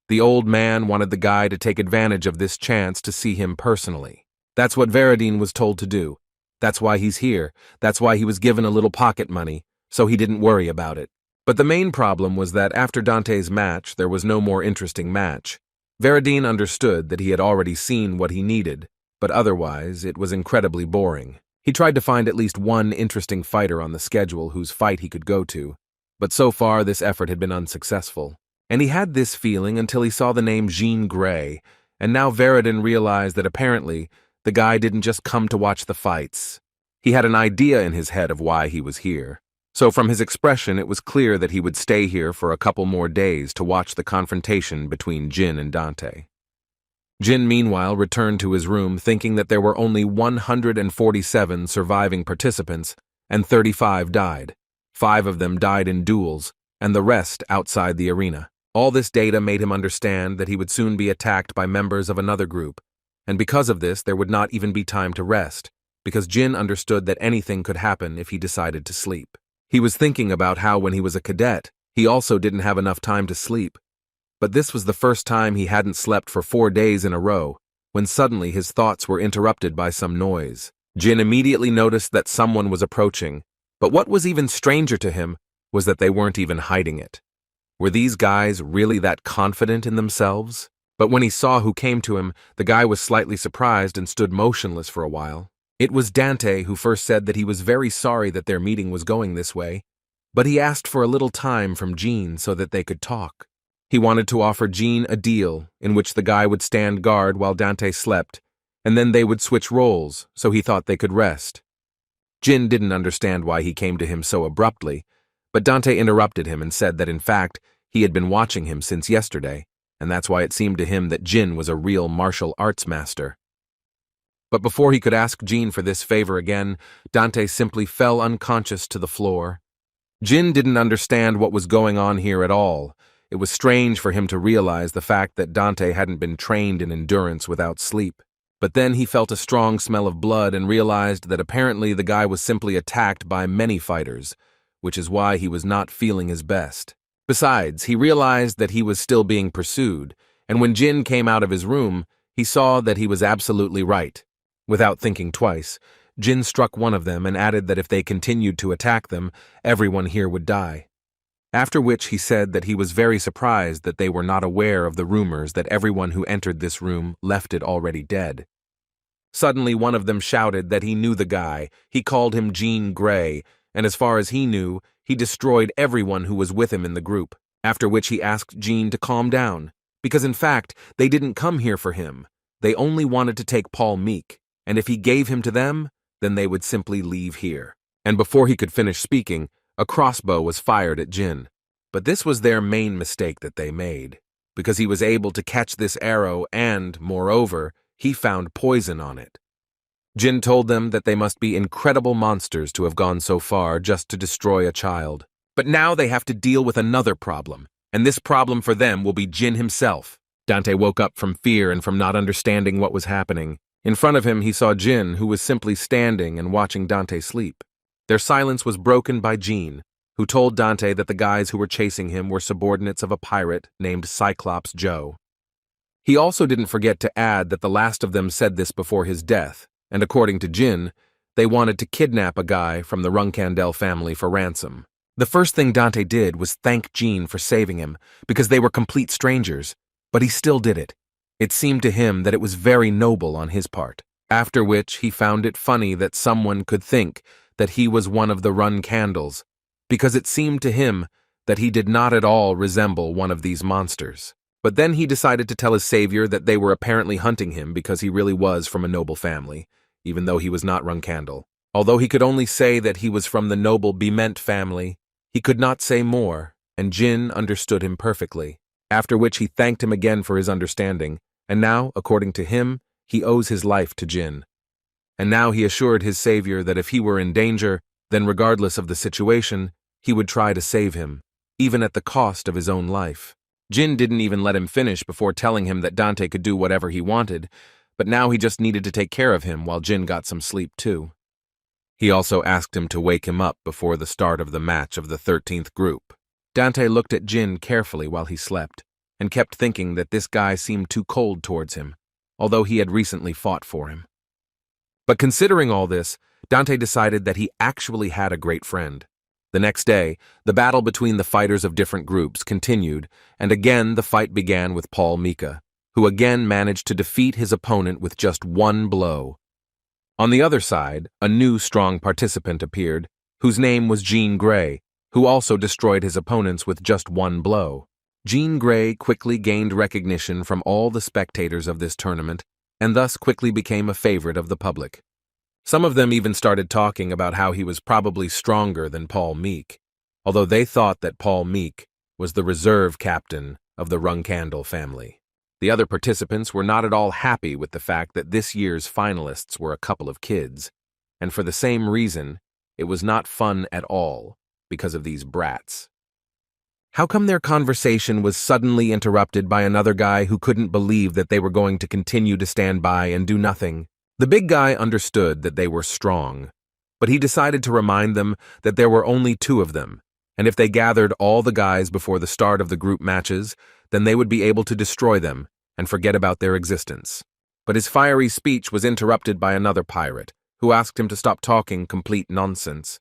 The old man wanted the guy to take advantage of this chance to see him personally. That's what Veridin was told to do. That's why he's here. That's why he was given a little pocket money, so he didn't worry about it. But the main problem was that after Dante's match, there was no more interesting match. Veridin understood that he had already seen what he needed, but otherwise it was incredibly boring. He tried to find at least one interesting fighter on the schedule whose fight he could go to, but so far this effort had been unsuccessful. And he had this feeling until he saw the name Jean Grey, and now Veridin realized that apparently the guy didn't just come to watch the fights. He had an idea in his head of why he was here. So from his expression, it was clear that he would stay here for a couple more days to watch the confrontation between Jin and Dante. Jin, meanwhile, returned to his room thinking that there were only 147 surviving participants, and 35 died. 5 of them died in duels, and the rest outside the arena. All this data made him understand that he would soon be attacked by members of another group, and because of this there would not even be time to rest, because Jin understood that anything could happen if he decided to sleep. He was thinking about how when he was a cadet, he also didn't have enough time to sleep. But this was the first time he hadn't slept for 4 days in a row, when suddenly his thoughts were interrupted by some noise. Jin immediately noticed that someone was approaching, but what was even stranger to him was that they weren't even hiding it. Were these guys really that confident in themselves? But when he saw who came to him, the guy was slightly surprised and stood motionless for a while. It was Dante who first said that he was very sorry that their meeting was going this way, but he asked for a little time from Jean so that they could talk. He wanted to offer Jean a deal in which the guy would stand guard while Dante slept, and then they would switch roles, so he thought they could rest. Jin didn't understand why he came to him so abruptly, but Dante interrupted him and said that in fact, he had been watching him since yesterday, and that's why it seemed to him that Jin was a real martial arts master. But before he could ask Jin for this favor again, Dante simply fell unconscious to the floor. Jin didn't understand what was going on here at all. It was strange for him to realize the fact that Dante hadn't been trained in endurance without sleep. But then he felt a strong smell of blood and realized that apparently the guy was simply attacked by many fighters, which is why he was not feeling his best. Besides, he realized that he was still being pursued, and when Jin came out of his room, he saw that he was absolutely right. Without thinking twice, Jin struck one of them and added that if they continued to attack them, everyone here would die. After which he said that he was very surprised that they were not aware of the rumors that everyone who entered this room left it already dead. Suddenly one of them shouted that he knew the guy, he called him Jean Grey, and as far as he knew, he destroyed everyone who was with him in the group, after which he asked Jean to calm down, because in fact, they didn't come here for him. They only wanted to take Paul Meek, and if he gave him to them, then they would simply leave here. And before he could finish speaking, a crossbow was fired at Jin. But this was their main mistake that they made, because he was able to catch this arrow and, moreover, he found poison on it. Jin told them that they must be incredible monsters to have gone so far just to destroy a child. But now they have to deal with another problem, and this problem for them will be Jin himself. Dante woke up from fear and from not understanding what was happening. In front of him he saw Jin, who was simply standing and watching Dante sleep. Their silence was broken by Jean, who told Dante that the guys who were chasing him were subordinates of a pirate named Cyclops Joe. He also didn't forget to add that the last of them said this before his death, and according to Jin, they wanted to kidnap a guy from the Runandal family for ransom. The first thing Dante did was thank Jean for saving him, because they were complete strangers, but he still did it. It seemed to him that it was very noble on his part, after which he found it funny that someone could think that he was one of the Runcandals, because it seemed to him that he did not at all resemble one of these monsters. But then he decided to tell his savior that they were apparently hunting him because he really was from a noble family, even though he was not Runcandal. Although he could only say that he was from the noble Bement family, he could not say more, and Jin understood him perfectly, after which he thanked him again for his understanding, and now, according to him, he owes his life to Jin. And now he assured his savior that if he were in danger, then regardless of the situation, he would try to save him, even at the cost of his own life. Jin didn't even let him finish before telling him that Dante could do whatever he wanted, but now he just needed to take care of him while Jin got some sleep too. He also asked him to wake him up before the start of the match of the 13th group. Dante looked at Jin carefully while he slept, and kept thinking that this guy seemed too cold towards him, although he had recently fought for him. But considering all this, Dante decided that he actually had a great friend. The next day, the battle between the fighters of different groups continued, and again the fight began with Paul Mika, who again managed to defeat his opponent with just one blow. On the other side, a new strong participant appeared, whose name was Jean Grey, who also destroyed his opponents with just one blow. Jean Grey quickly gained recognition from all the spectators of this tournament, and thus quickly became a favorite of the public. Some of them even started talking about how he was probably stronger than Paul Meek, although they thought that Paul Meek was the reserve captain of the Runcandal family. The other participants were not at all happy with the fact that this year's finalists were a couple of kids, and for the same reason, it was not fun at all because of these brats. How come their conversation was suddenly interrupted by another guy who couldn't believe that they were going to continue to stand by and do nothing? The big guy understood that they were strong, but he decided to remind them that there were only two of them, and if they gathered all the guys before the start of the group matches, then they would be able to destroy them and forget about their existence. But his fiery speech was interrupted by another pirate, who asked him to stop talking complete nonsense.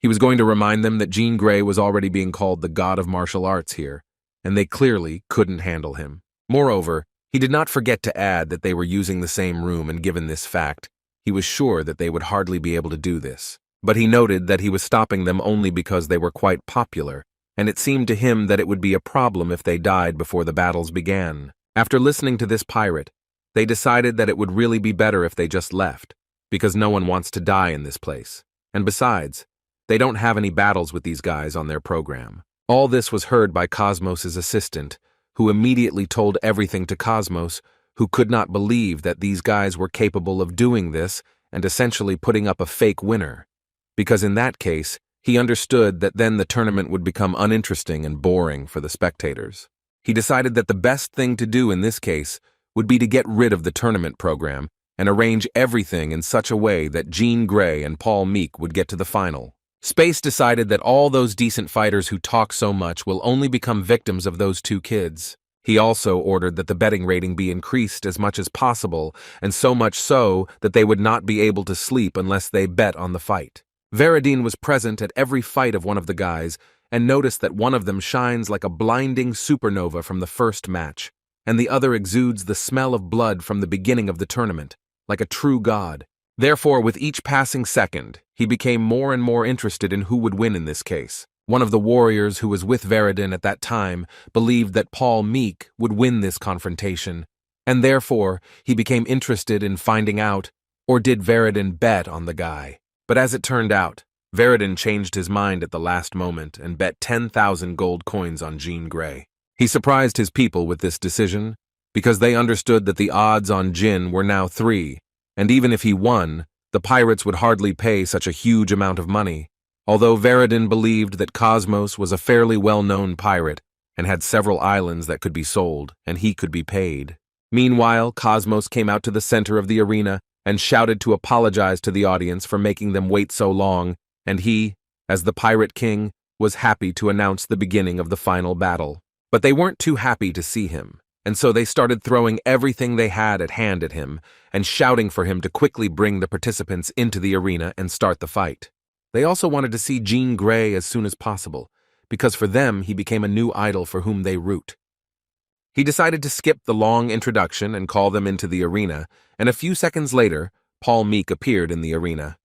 He was going to remind them that Jean Grey was already being called the god of martial arts here, and they clearly couldn't handle him. Moreover, he did not forget to add that they were using the same room, and given this fact, he was sure that they would hardly be able to do this. But he noted that he was stopping them only because they were quite popular, and it seemed to him that it would be a problem if they died before the battles began. After listening to this pirate, they decided that it would really be better if they just left, because no one wants to die in this place. And besides, they don't have any battles with these guys on their program. All this was heard by Cosmos's assistant, who immediately told everything to Cosmos, who could not believe that these guys were capable of doing this and essentially putting up a fake winner. Because in that case, he understood that then the tournament would become uninteresting and boring for the spectators. He decided that the best thing to do in this case would be to get rid of the tournament program and arrange everything in such a way that Jean Grey and Paul Meek would get to the final. Space decided that all those decent fighters who talk so much will only become victims of those two kids. He also ordered that the betting rating be increased as much as possible, and so much so that they would not be able to sleep unless they bet on the fight. Veridine was present at every fight of one of the guys and noticed that one of them shines like a blinding supernova from the first match, and the other exudes the smell of blood from the beginning of the tournament, like a true god. Therefore, with each passing second, he became more and more interested in who would win in this case. One of the warriors who was with Veridine at that time believed that Paul Meek would win this confrontation, and therefore he became interested in finding out, or did Veridine bet on the guy? But as it turned out, Veridine changed his mind at the last moment and bet 10,000 gold coins on Jean Grey. He surprised his people with this decision, because they understood that the odds on Jin were now 3, and even if he won, the pirates would hardly pay such a huge amount of money. Although Veridine believed that Cosmos was a fairly well-known pirate and had several islands that could be sold, and he could be paid. Meanwhile, Cosmos came out to the center of the arena and shouted to apologize to the audience for making them wait so long, and he, as the Pirate King, was happy to announce the beginning of the final battle. But they weren't too happy to see him, and so they started throwing everything they had at hand at him and shouting for him to quickly bring the participants into the arena and start the fight. They also wanted to see Jean Grey as soon as possible, because for them he became a new idol for whom they root. He decided to skip the long introduction and call them into the arena, and a few seconds later, Paul Meek appeared in the arena.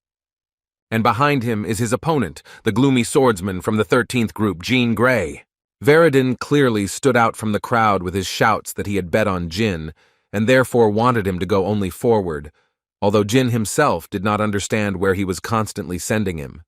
And behind him is his opponent, the gloomy swordsman from the 13th group, Jean Grey. Veridine clearly stood out from the crowd with his shouts that he had bet on Jin, and therefore wanted him to go only forward, although Jin himself did not understand where he was constantly sending him.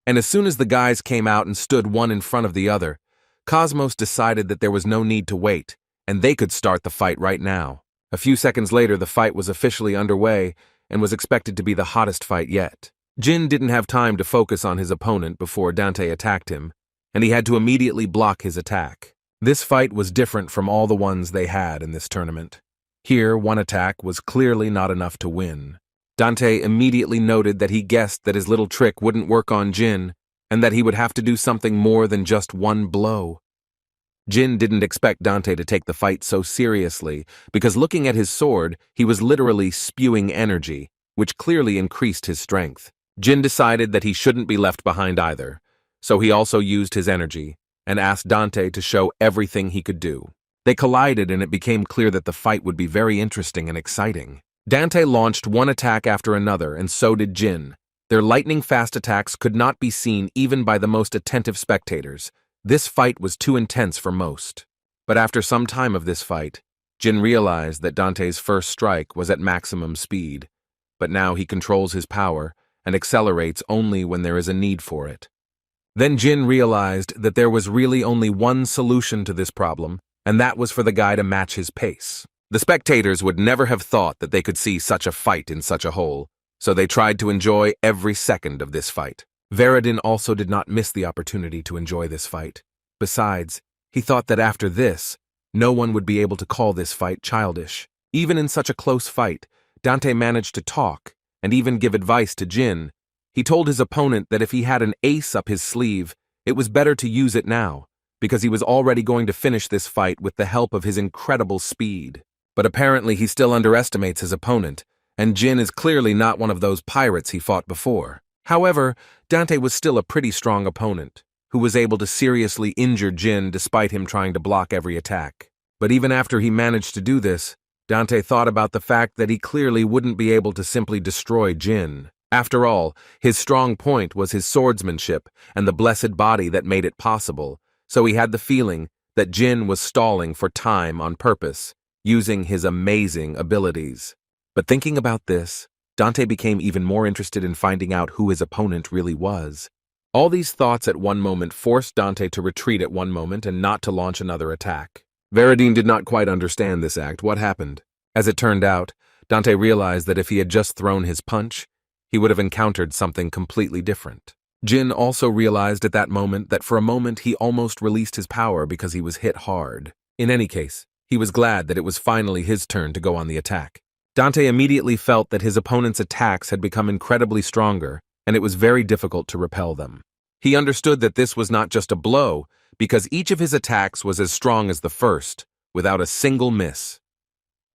And as soon as the guys came out and stood one in front of the other, Cosmos decided that there was no need to wait, and they could start the fight right now. A few seconds later, the fight was officially underway and was expected to be the hottest fight yet. Jin didn't have time to focus on his opponent before Dante attacked him, and he had to immediately block his attack. This fight was different from all the ones they had in this tournament. Here, one attack was clearly not enough to win. Dante immediately noted that he guessed that his little trick wouldn't work on Jin, and that he would have to do something more than just one blow. Jin didn't expect Dante to take the fight so seriously, because looking at his sword, he was literally spewing energy, which clearly increased his strength. Jin decided that he shouldn't be left behind either, so he also used his energy and asked Dante to show everything he could do. They collided, and it became clear that the fight would be very interesting and exciting. Dante launched one attack after another, and so did Jin. Their lightning-fast attacks could not be seen even by the most attentive spectators. This fight was too intense for most. But after some time of this fight, Jin realized that Dante's first strike was at maximum speed, but now he controls his power and accelerates only when there is a need for it. Then Jin realized that there was really only one solution to this problem, and that was for the guy to match his pace. The spectators would never have thought that they could see such a fight in such a hole, so they tried to enjoy every second of this fight. Veridine also did not miss the opportunity to enjoy this fight. Besides, he thought that after this, no one would be able to call this fight childish. Even in such a close fight, Dante managed to talk and even give advice to Jin. He told his opponent that if he had an ace up his sleeve, it was better to use it now, because he was already going to finish this fight with the help of his incredible speed. But apparently he still underestimates his opponent, and Jin is clearly not one of those pirates he fought before. However, Dante was still a pretty strong opponent, who was able to seriously injure Jin despite him trying to block every attack. But even after he managed to do this, Dante thought about the fact that he clearly wouldn't be able to simply destroy Jin. After all, his strong point was his swordsmanship and the blessed body that made it possible, so he had the feeling that Jin was stalling for time on purpose, using his amazing abilities. But thinking about this, Dante became even more interested in finding out who his opponent really was. All these thoughts at one moment forced Dante to retreat at one moment and not to launch another attack. Veridine did not quite understand this act. What happened? As it turned out, Dante realized that if he had just thrown his punch, he would have encountered something completely different. Jin also realized at that moment that for a moment he almost released his power because he was hit hard. In any case, he was glad that it was finally his turn to go on the attack. Dante immediately felt that his opponent's attacks had become incredibly stronger, and it was very difficult to repel them. He understood that this was not just a blow, because each of his attacks was as strong as the first, without a single miss.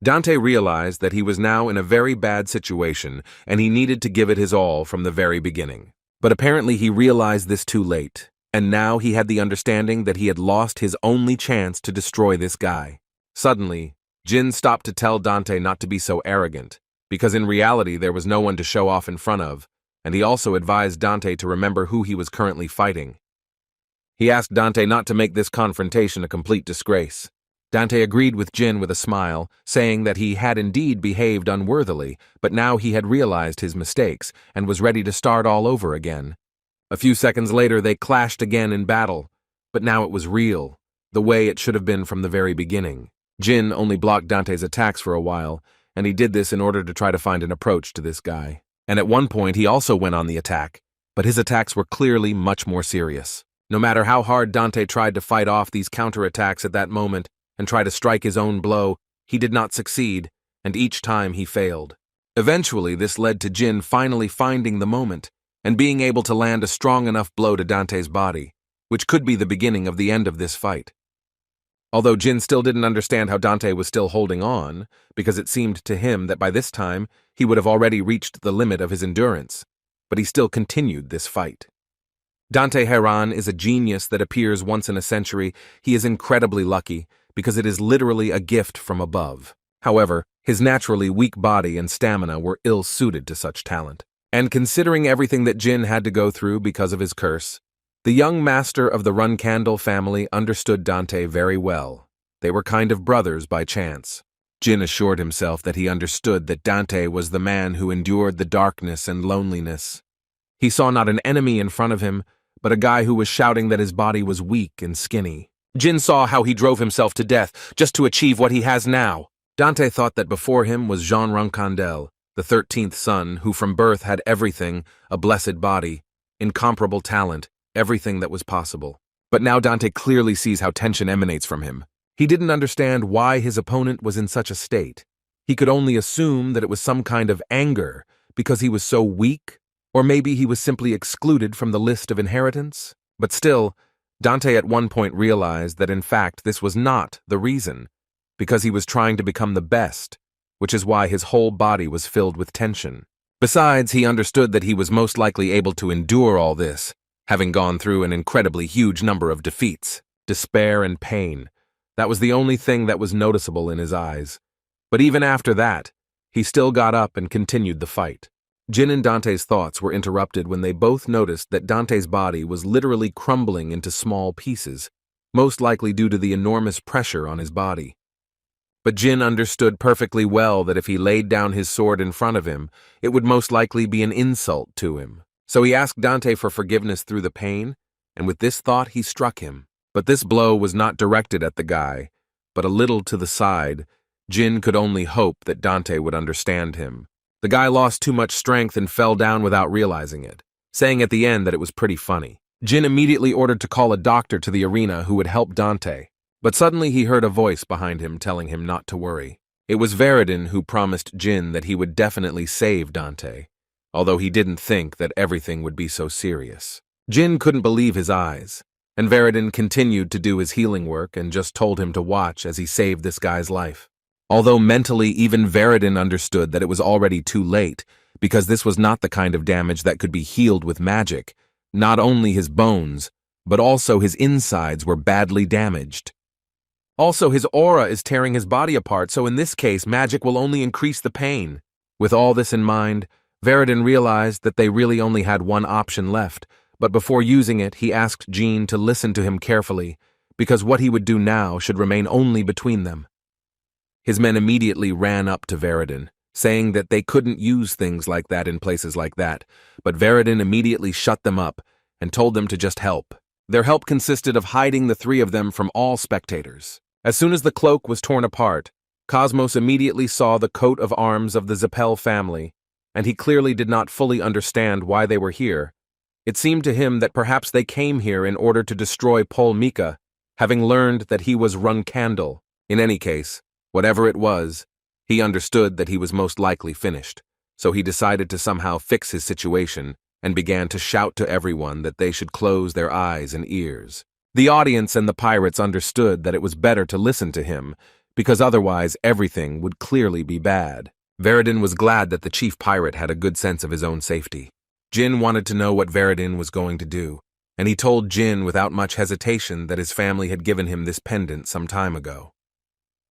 Dante realized that he was now in a very bad situation, and he needed to give it his all from the very beginning. But apparently he realized this too late, and now he had the understanding that he had lost his only chance to destroy this guy. Suddenly, Jin stopped to tell Dante not to be so arrogant, because in reality there was no one to show off in front of, and he also advised Dante to remember who he was currently fighting. He asked Dante not to make this confrontation a complete disgrace. Dante agreed with Jin with a smile, saying that he had indeed behaved unworthily, but now he had realized his mistakes and was ready to start all over again. A few seconds later they clashed again in battle, but now it was real, the way it should have been from the very beginning. Jin only blocked Dante's attacks for a while, and he did this in order to try to find an approach to this guy. And at one point he also went on the attack, but his attacks were clearly much more serious. No matter how hard Dante tried to fight off these counterattacks at that moment and try to strike his own blow, he did not succeed, and each time he failed. Eventually this led to Jin finally finding the moment and being able to land a strong enough blow to Dante's body, which could be the beginning of the end of this fight. Although Jin still didn't understand how Dante was still holding on, because it seemed to him that by this time he would have already reached the limit of his endurance, but he still continued this fight. Dante Heran is a genius that appears once in a century. He is incredibly lucky, because it is literally a gift from above. However, his naturally weak body and stamina were ill-suited to such talent. And considering everything that Jin had to go through because of his curse, the young master of the Runandal family understood Dante very well. They were kind of brothers by chance. Jin assured himself that he understood that Dante was the man who endured the darkness and loneliness. He saw not an enemy in front of him, but a guy who was shouting that his body was weak and skinny. Jin saw how he drove himself to death just to achieve what he has now. Dante thought that before him was Jean Runandal, the 13th son, who from birth had everything, a blessed body, incomparable talent, everything that was possible. But now Dante clearly sees how tension emanates from him. He didn't understand why his opponent was in such a state. He could only assume that it was some kind of anger because he was so weak, or maybe he was simply excluded from the list of inheritance. But still, Dante at one point realized that in fact this was not the reason, because he was trying to become the best, which is why his whole body was filled with tension. Besides, he understood that he was most likely able to endure all this, having gone through an incredibly huge number of defeats, despair, and pain. That was the only thing that was noticeable in his eyes. But even after that, he still got up and continued the fight. Jin and Dante's thoughts were interrupted when they both noticed that Dante's body was literally crumbling into small pieces, most likely due to the enormous pressure on his body. But Jin understood perfectly well that if he laid down his sword in front of him, it would most likely be an insult to him. So he asked Dante for forgiveness through the pain, and with this thought he struck him. But this blow was not directed at the guy, but a little to the side. Jin could only hope that Dante would understand him. The guy lost too much strength and fell down without realizing it, saying at the end that it was pretty funny. Jin immediately ordered to call a doctor to the arena who would help Dante, but suddenly he heard a voice behind him telling him not to worry. It was Veridine who promised Jin that he would definitely save Dante. although he didn't think that everything would be so serious. Jin couldn't believe his eyes, and Veridin continued to do his healing work and just told him to watch as he saved this guy's life. Although mentally even Veridin understood that it was already too late, because this was not the kind of damage that could be healed with magic. Not only his bones, but also his insides were badly damaged. Also, his aura is tearing his body apart, so in this case, magic will only increase the pain. With all this in mind, Veridin realized that they really only had one option left, but before using it, he asked Jean to listen to him carefully, because what he would do now should remain only between them. His men immediately ran up to Veridin, saying that they couldn't use things like that in places like that, but Veridin immediately shut them up and told them to just help. Their help consisted of hiding the three of them from all spectators. As soon as the cloak was torn apart, Cosmos immediately saw the coat of arms of the Zipel family, and he clearly did not fully understand why they were here. It seemed to him that perhaps they came here in order to destroy Pol Mika, having learned that he was Runandal. In any case, whatever it was, he understood that he was most likely finished, so he decided to somehow fix his situation and began to shout to everyone that they should close their eyes and ears. The audience and the pirates understood that it was better to listen to him, because otherwise everything would clearly be bad. Veridin was glad that the chief pirate had a good sense of his own safety. Jin wanted to know what Veridin was going to do, and he told Jin without much hesitation that his family had given him this pendant some time ago.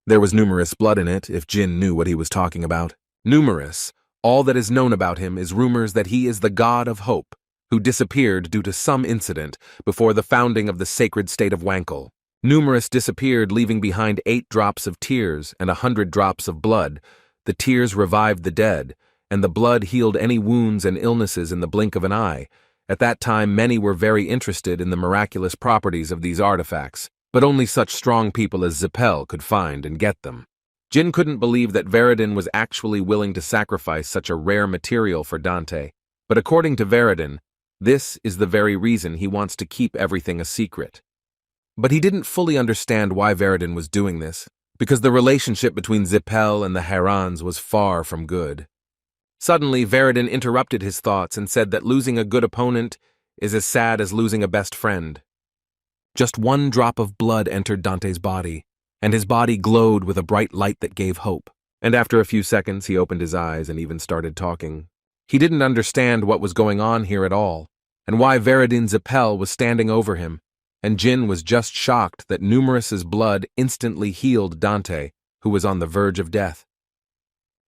There was numerous blood in it, if Jin knew what he was talking about. Numerous. All that is known about him is rumors that he is the god of hope, who disappeared due to some incident before the founding of the sacred state of Wankel. Numerous disappeared, leaving behind 8 drops of tears and 100 drops of blood. The tears revived the dead, and the blood healed any wounds and illnesses in the blink of an eye. At that time, many were very interested in the miraculous properties of these artifacts, but only such strong people as Zipel could find and get them. Jin couldn't believe that Veridin was actually willing to sacrifice such a rare material for Dante, but according to Veridin, this is the very reason he wants to keep everything a secret. But he didn't fully understand why Veridin was doing this, because the relationship between Zipel and the Harans was far from good. Suddenly, Veridin interrupted his thoughts and said that losing a good opponent is as sad as losing a best friend. Just 1 drop of blood entered Dante's body, and his body glowed with a bright light that gave hope. And after a few seconds, he opened his eyes and even started talking. He didn't understand what was going on here at all, and why Veridin Zipel was standing over him, and Jin was just shocked that Numerous's blood instantly healed Dante, who was on the verge of death.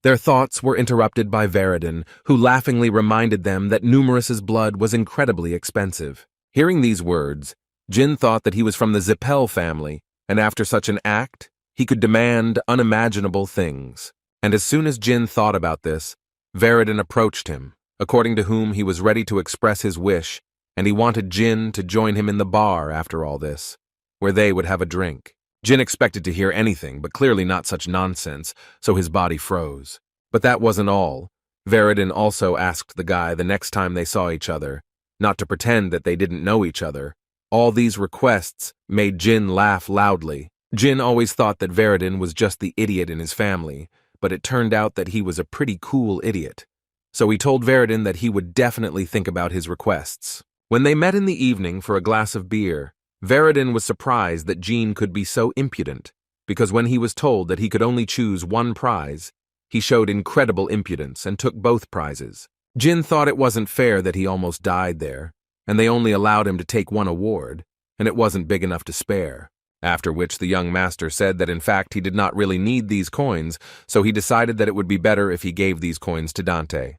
Their thoughts were interrupted by Veridin, who laughingly reminded them that Numerous's blood was incredibly expensive. Hearing these words, Jin thought that he was from the Zipel family, and after such an act, he could demand unimaginable things. And as soon as Jin thought about this, Veridin approached him, according to whom he was ready to express his wish, and he wanted Jin to join him in the bar after all this, where they would have a drink. Jin expected to hear anything, but clearly not such nonsense, so his body froze. But that wasn't all. Veridin also asked the guy the next time they saw each other, not to pretend that they didn't know each other. All these requests made Jin laugh loudly. Jin always thought that Veridin was just the idiot in his family, but it turned out that he was a pretty cool idiot. So he told Veridin that he would definitely think about his requests. When they met in the evening for a glass of beer, Veridin was surprised that Jin could be so impudent, because when he was told that he could only choose 1 prize, he showed incredible impudence and took both prizes. Jin thought it wasn't fair that he almost died there, and they only allowed him to take 1 award, and it wasn't big enough to spare. After which the young master said that in fact he did not really need these coins, so he decided that it would be better if he gave these coins to Dante.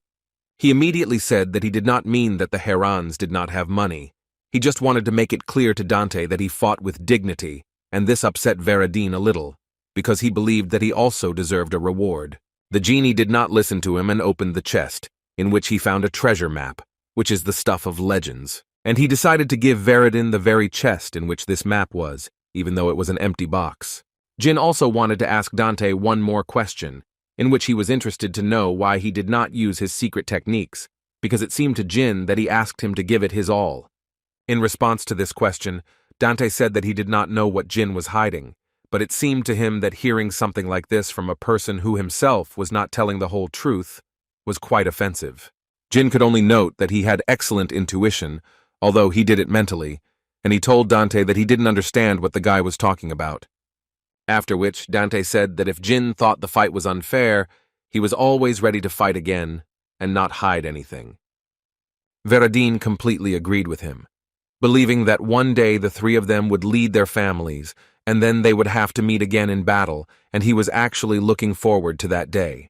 He immediately said that he did not mean that the Harans did not have money. He just wanted to make it clear to Dante that he fought with dignity, and this upset Veridin a little, because he believed that he also deserved a reward. The genie did not listen to him and opened the chest, in which he found a treasure map, which is the stuff of legends, and he decided to give Veridin the very chest in which this map was, even though it was an empty box. Jin also wanted to ask Dante one more question, in which he was interested to know why he did not use his secret techniques, because it seemed to Jin that he asked him to give it his all. In response to this question, Dante said that he did not know what Jin was hiding, but it seemed to him that hearing something like this from a person who himself was not telling the whole truth was quite offensive. Jin could only note that he had excellent intuition, although he did it mentally, and he told Dante that he didn't understand what the guy was talking about. After which, Dante said that if Jin thought the fight was unfair, he was always ready to fight again and not hide anything. Veradine completely agreed with him, believing that one day the three of them would lead their families, and then they would have to meet again in battle, and he was actually looking forward to that day.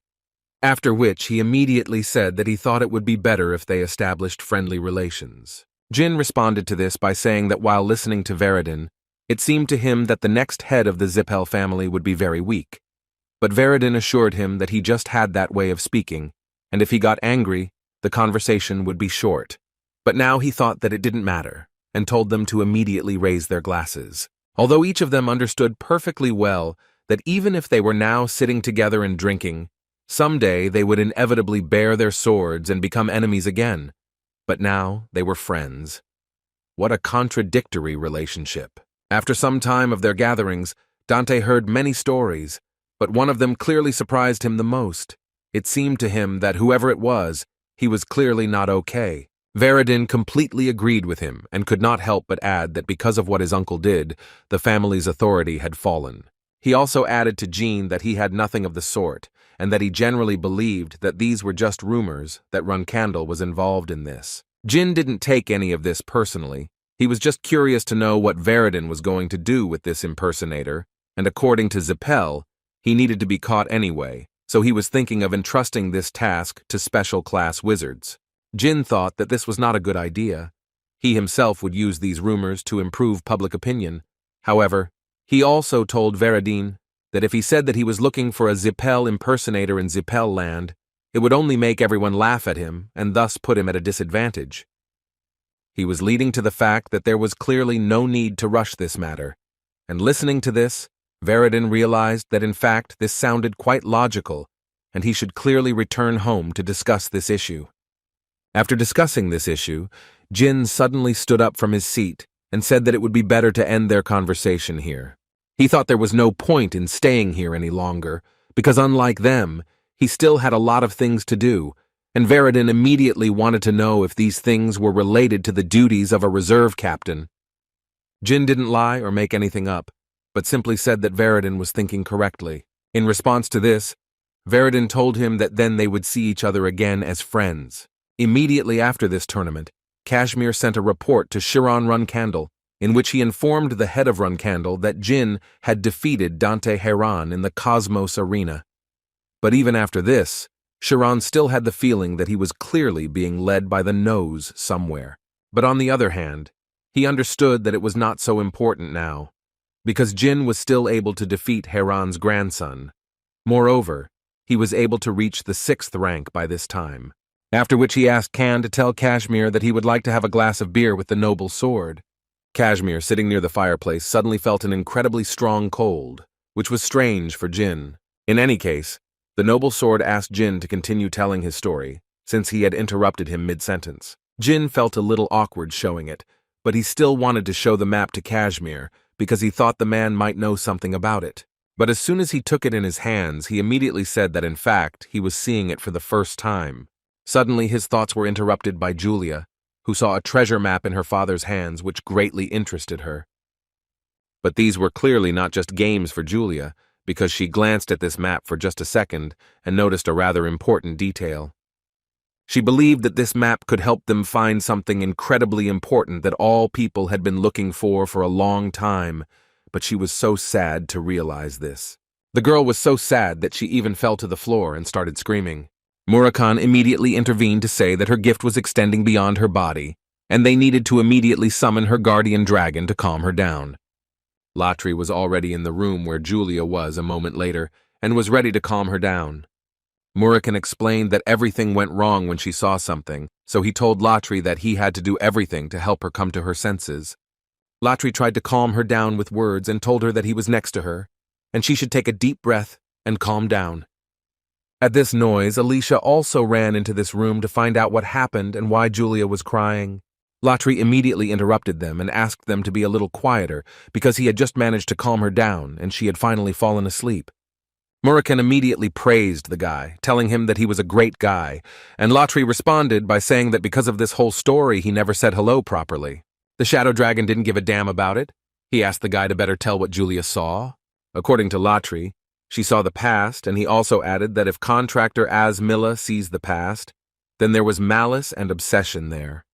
After which, he immediately said that he thought it would be better if they established friendly relations. Jin responded to this by saying that while listening to Veradine, it seemed to him that the next head of the Zipel family would be very weak. But Veradine assured him that he just had that way of speaking, and if he got angry, the conversation would be short. But now he thought that it didn't matter, and told them to immediately raise their glasses. Although each of them understood perfectly well that even if they were now sitting together and drinking, someday they would inevitably bare their swords and become enemies again. But now they were friends. What a contradictory relationship. After some time of their gatherings, Dante heard many stories, but one of them clearly surprised him the most. It seemed to him that whoever it was, he was clearly not okay. Veradine completely agreed with him and could not help but add that because of what his uncle did, the family's authority had fallen. He also added to Jean that he had nothing of the sort, and that he generally believed that these were just rumors that Runandal was involved in this. Jin didn't take any of this personally. He was just curious to know what Veradine was going to do with this impersonator, and according to Zipel, he needed to be caught anyway, so he was thinking of entrusting this task to special class wizards. Jin thought that this was not a good idea. He himself would use these rumors to improve public opinion. However, he also told Veradine that if he said that he was looking for a Zipel impersonator in Zipel land, it would only make everyone laugh at him and thus put him at a disadvantage. He was leading to the fact that there was clearly no need to rush this matter, and listening to this, Veradine realized that in fact this sounded quite logical, and he should clearly return home to discuss this issue. After discussing this issue, Jin suddenly stood up from his seat and said that it would be better to end their conversation here. He thought there was no point in staying here any longer, because unlike them, he still had a lot of things to do, and Veradine immediately wanted to know if these things were related to the duties of a reserve captain. Jin didn't lie or make anything up, but simply said that Veradine was thinking correctly. In response to this, Veradine told him that then they would see each other again as friends. Immediately after this tournament, Kashmir sent a report to Shiran Runandal, in which he informed the head of Runandal that Jin had defeated Dante Heran in the Cosmos Arena. But even after this, Shiran still had the feeling that he was clearly being led by the nose somewhere. But on the other hand, he understood that it was not so important now, because Jin was still able to defeat Heran's grandson. Moreover, he was able to reach the 6th rank by this time. After which he asked Khan to tell Kashmir that he would like to have a glass of beer with the noble sword. Kashmir, sitting near the fireplace, suddenly felt an incredibly strong cold, which was strange for Jin. In any case, the noble sword asked Jin to continue telling his story, since he had interrupted him mid-sentence. Jin felt a little awkward showing it, but he still wanted to show the map to Kashmir because he thought the man might know something about it. But as soon as he took it in his hands, he immediately said that in fact he was seeing it for the first time. Suddenly his thoughts were interrupted by Julia, who saw a treasure map in her father's hands which greatly interested her. But these were clearly not just games for Julia, because she glanced at this map for just a second and noticed a rather important detail. She believed that this map could help them find something incredibly important that all people had been looking for a long time, but she was so sad to realize this. The girl was so sad that she even fell to the floor and started screaming. Murakhan immediately intervened to say that her gift was extending beyond her body, and they needed to immediately summon her guardian dragon to calm her down. Latri was already in the room where Julia was a moment later, and was ready to calm her down. Murakhan explained that everything went wrong when she saw something, so he told Latri that he had to do everything to help her come to her senses. Latri tried to calm her down with words and told her that he was next to her, and she should take a deep breath and calm down. At this noise, Alicia also ran into this room to find out what happened and why Julia was crying. Latri immediately interrupted them and asked them to be a little quieter because he had just managed to calm her down and she had finally fallen asleep. Murakhan immediately praised the guy, telling him that he was a great guy, and Latri responded by saying that because of this whole story he never said hello properly. The shadow dragon didn't give a damn about it. He asked the guy to better tell what Julia saw. According to Latri, she saw the past, and he also added that if contractor Asmilla sees the past, then there was malice and obsession there.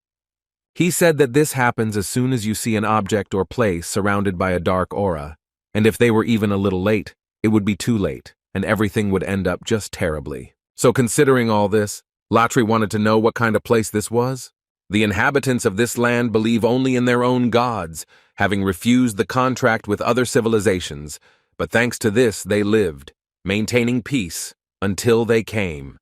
He said that this happens as soon as you see an object or place surrounded by a dark aura, and if they were even a little late, it would be too late, and everything would end up just terribly. So considering all this, Latri wanted to know what kind of place this was. The inhabitants of this land believe only in their own gods, having refused the contract with other civilizations, but thanks to this they lived, maintaining peace, until they came.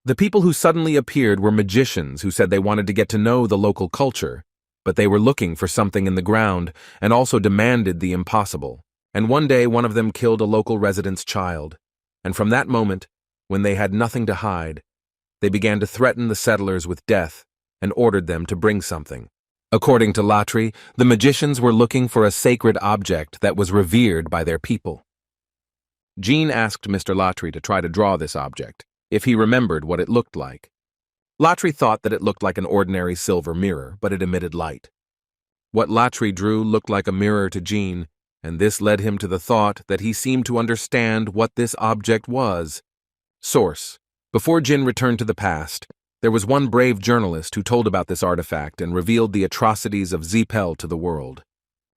The people who suddenly appeared were magicians who said they wanted to get to know the local culture, but they were looking for something in the ground and also demanded the impossible. And one day one of them killed a local resident's child, and from that moment, when they had nothing to hide, they began to threaten the settlers with death and ordered them to bring something. According to Latri, the magicians were looking for a sacred object that was revered by their people. Jean asked Mr. Latri to try to draw this object, if he remembered what it looked like. Latri thought that it looked like an ordinary silver mirror, but it emitted light. What Latri drew looked like a mirror to Jean, and this led him to the thought that he seemed to understand what this object was. Source: before Jin returned to the past, there was one brave journalist who told about this artifact and revealed the atrocities of Zipel to the world.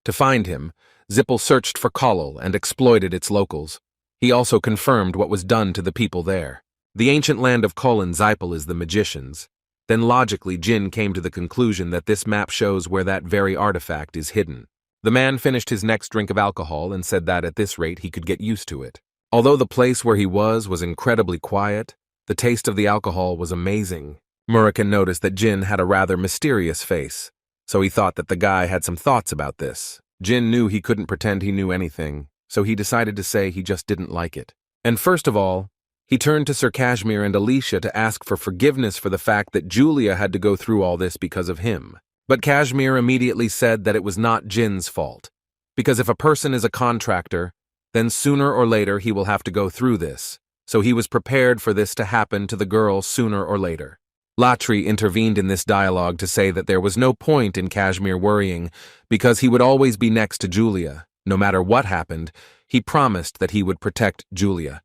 To find him, Zipel searched for Colin and exploited its locals. He also confirmed what was done to the people there. The ancient land of Colin Zipel is the magicians. Then logically Jin came to the conclusion that this map shows where that very artifact is hidden. The man finished his next drink of alcohol and said that at this rate he could get used to it. Although the place where he was incredibly quiet, the taste of the alcohol was amazing. Murakhan noticed that Jin had a rather mysterious face, so he thought that the guy had some thoughts about this. Jin knew he couldn't pretend he knew anything, so he decided to say he just didn't like it. And first of all, he turned to Sir Kashmir and Alicia to ask for forgiveness for the fact that Julia had to go through all this because of him. But Kashmir immediately said that it was not Jin's fault, because if a person is a contractor, then sooner or later he will have to go through this, so he was prepared for this to happen to the girl sooner or later. Latri intervened in this dialogue to say that there was no point in Kashmir worrying, because he would always be next to Julia. No matter what happened, he promised that he would protect Julia.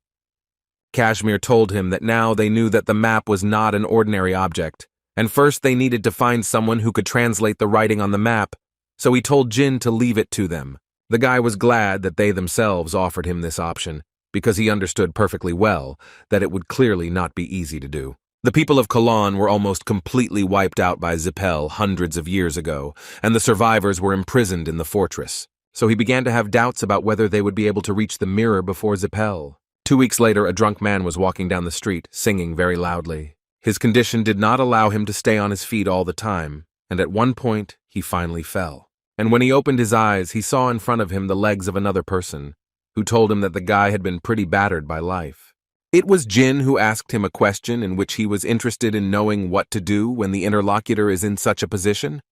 Kashmir told him that now they knew that the map was not an ordinary object, and first they needed to find someone who could translate the writing on the map, so he told Jin to leave it to them. The guy was glad that they themselves offered him this option, because he understood perfectly well that it would clearly not be easy to do. The people of Colin were almost completely wiped out by Zipel hundreds of years ago, and the survivors were imprisoned in the fortress, so he began to have doubts about whether they would be able to reach the mirror before Zipel. 2 weeks later, a drunk man was walking down the street, singing very loudly. His condition did not allow him to stay on his feet all the time, and at one point, he finally fell. And when he opened his eyes, he saw in front of him the legs of another person, who told him that the guy had been pretty battered by life. It was Jin who asked him a question in which he was interested in knowing what to do when the interlocutor is in such a position.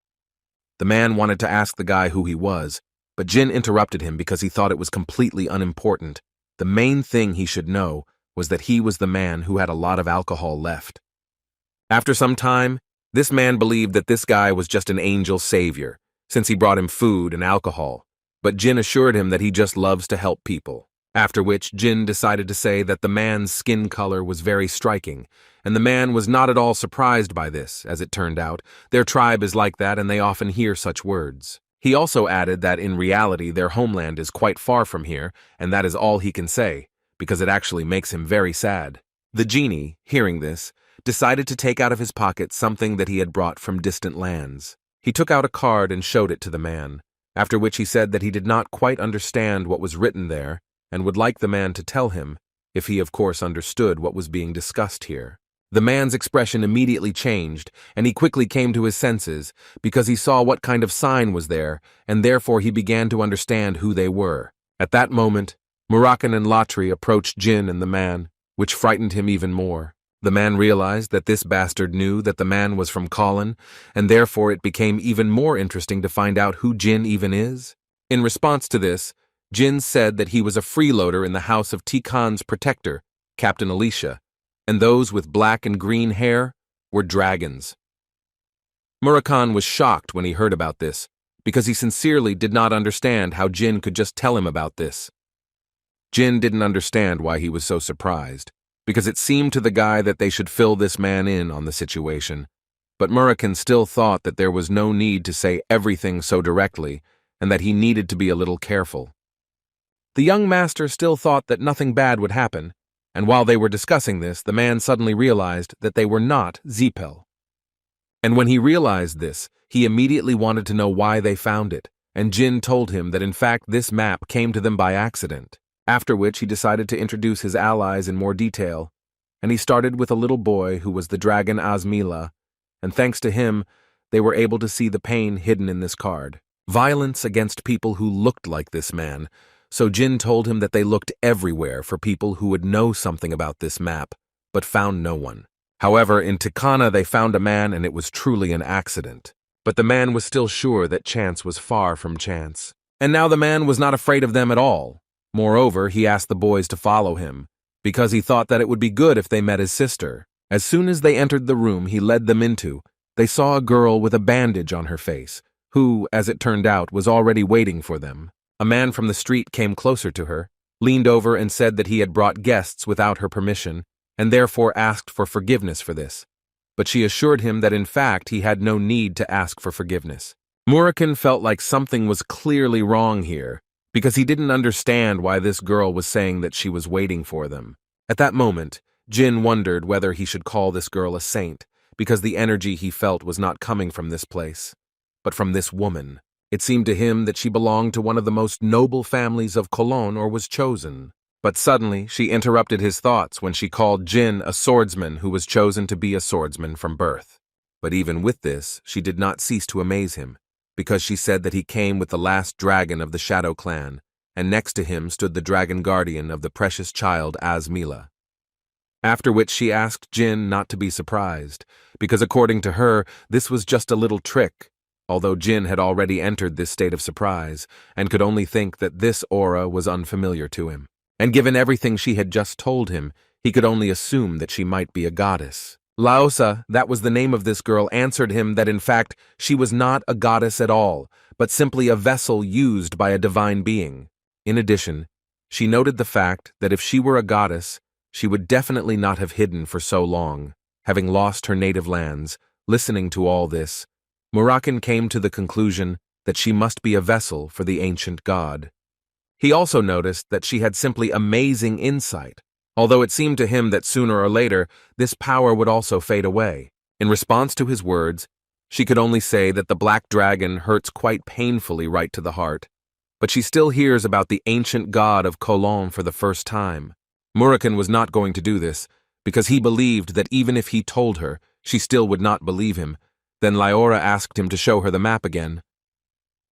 The man wanted to ask the guy who he was, but Jin interrupted him because he thought it was completely unimportant. The main thing he should know was that he was the man who had a lot of alcohol left. After some time, this man believed that this guy was just an angel savior, since he brought him food and alcohol, but Jin assured him that he just loves to help people. After which, Jin decided to say that the man's skin color was very striking, and the man was not at all surprised by this, as it turned out. Their tribe is like that and they often hear such words. He also added that in reality their homeland is quite far from here, and that is all he can say, because it actually makes him very sad. The genie, hearing this, decided to take out of his pocket something that he had brought from distant lands. He took out a card and showed it to the man, after which he said that he did not quite understand what was written there and would like the man to tell him, if he of course understood what was being discussed here. The man's expression immediately changed, and he quickly came to his senses, because he saw what kind of sign was there, and therefore he began to understand who they were. At that moment, Murakhan and Latri approached Jin and the man, which frightened him even more. The man realized that this bastard knew that the man was from Colin, and therefore it became even more interesting to find out who Jin even is. In response to this, Jin said that he was a freeloader in the house of Tikan's protector, Captain Alicia, and those with black and green hair were dragons. Murakhan was shocked when he heard about this, because he sincerely did not understand how Jin could just tell him about this. Jin didn't understand why he was so surprised, because it seemed to the guy that they should fill this man in on the situation, but Murakhan still thought that there was no need to say everything so directly, and that he needed to be a little careful. The young master still thought that nothing bad would happen, and while they were discussing this, the man suddenly realized that they were not Zipel. And when he realized this, he immediately wanted to know why they found it, and Jin told him that in fact this map came to them by accident, after which he decided to introduce his allies in more detail, and he started with a little boy who was the dragon Asmila, and thanks to him, they were able to see the pain hidden in this card. Violence against people who looked like this man, so Jin told him that they looked everywhere for people who would know something about this map, but found no one. However, in Tikana they found a man and it was truly an accident. But the man was still sure that chance was far from chance. And now the man was not afraid of them at all. Moreover, he asked the boys to follow him, because he thought that it would be good if they met his sister. As soon as they entered the room he led them into, they saw a girl with a bandage on her face, who, as it turned out, was already waiting for them. A man from the street came closer to her, leaned over and said that he had brought guests without her permission, and therefore asked for forgiveness for this. But she assured him that in fact he had no need to ask for forgiveness. Murakhan felt like something was clearly wrong here, because he didn't understand why this girl was saying that she was waiting for them. At that moment, Jin wondered whether he should call this girl a saint, because the energy he felt was not coming from this place, but from this woman. It seemed to him that she belonged to one of the most noble families of Colin or was chosen. But suddenly, she interrupted his thoughts when she called Jin a swordsman who was chosen to be a swordsman from birth. But even with this, she did not cease to amaze him, because she said that he came with the last dragon of the Shadow Clan, and next to him stood the dragon guardian of the precious child Asmila. After which she asked Jin not to be surprised, because according to her, this was just a little trick, although Jin had already entered this state of surprise, and could only think that this aura was unfamiliar to him. And given everything she had just told him, he could only assume that she might be a goddess. Laosa, that was the name of this girl, answered him that in fact she was not a goddess at all, but simply a vessel used by a divine being. In addition, she noted the fact that if she were a goddess, she would definitely not have hidden for so long. Having lost her native lands, listening to all this, Murakhan came to the conclusion that she must be a vessel for the ancient god. He also noticed that she had simply amazing insight, although it seemed to him that sooner or later this power would also fade away. In response to his words, she could only say that the black dragon hurts quite painfully right to the heart, but she still hears about the ancient god of Colin for the first time. Murakhan was not going to do this, because he believed that even if he told her, she still would not believe him. Then Laora asked him to show her the map again.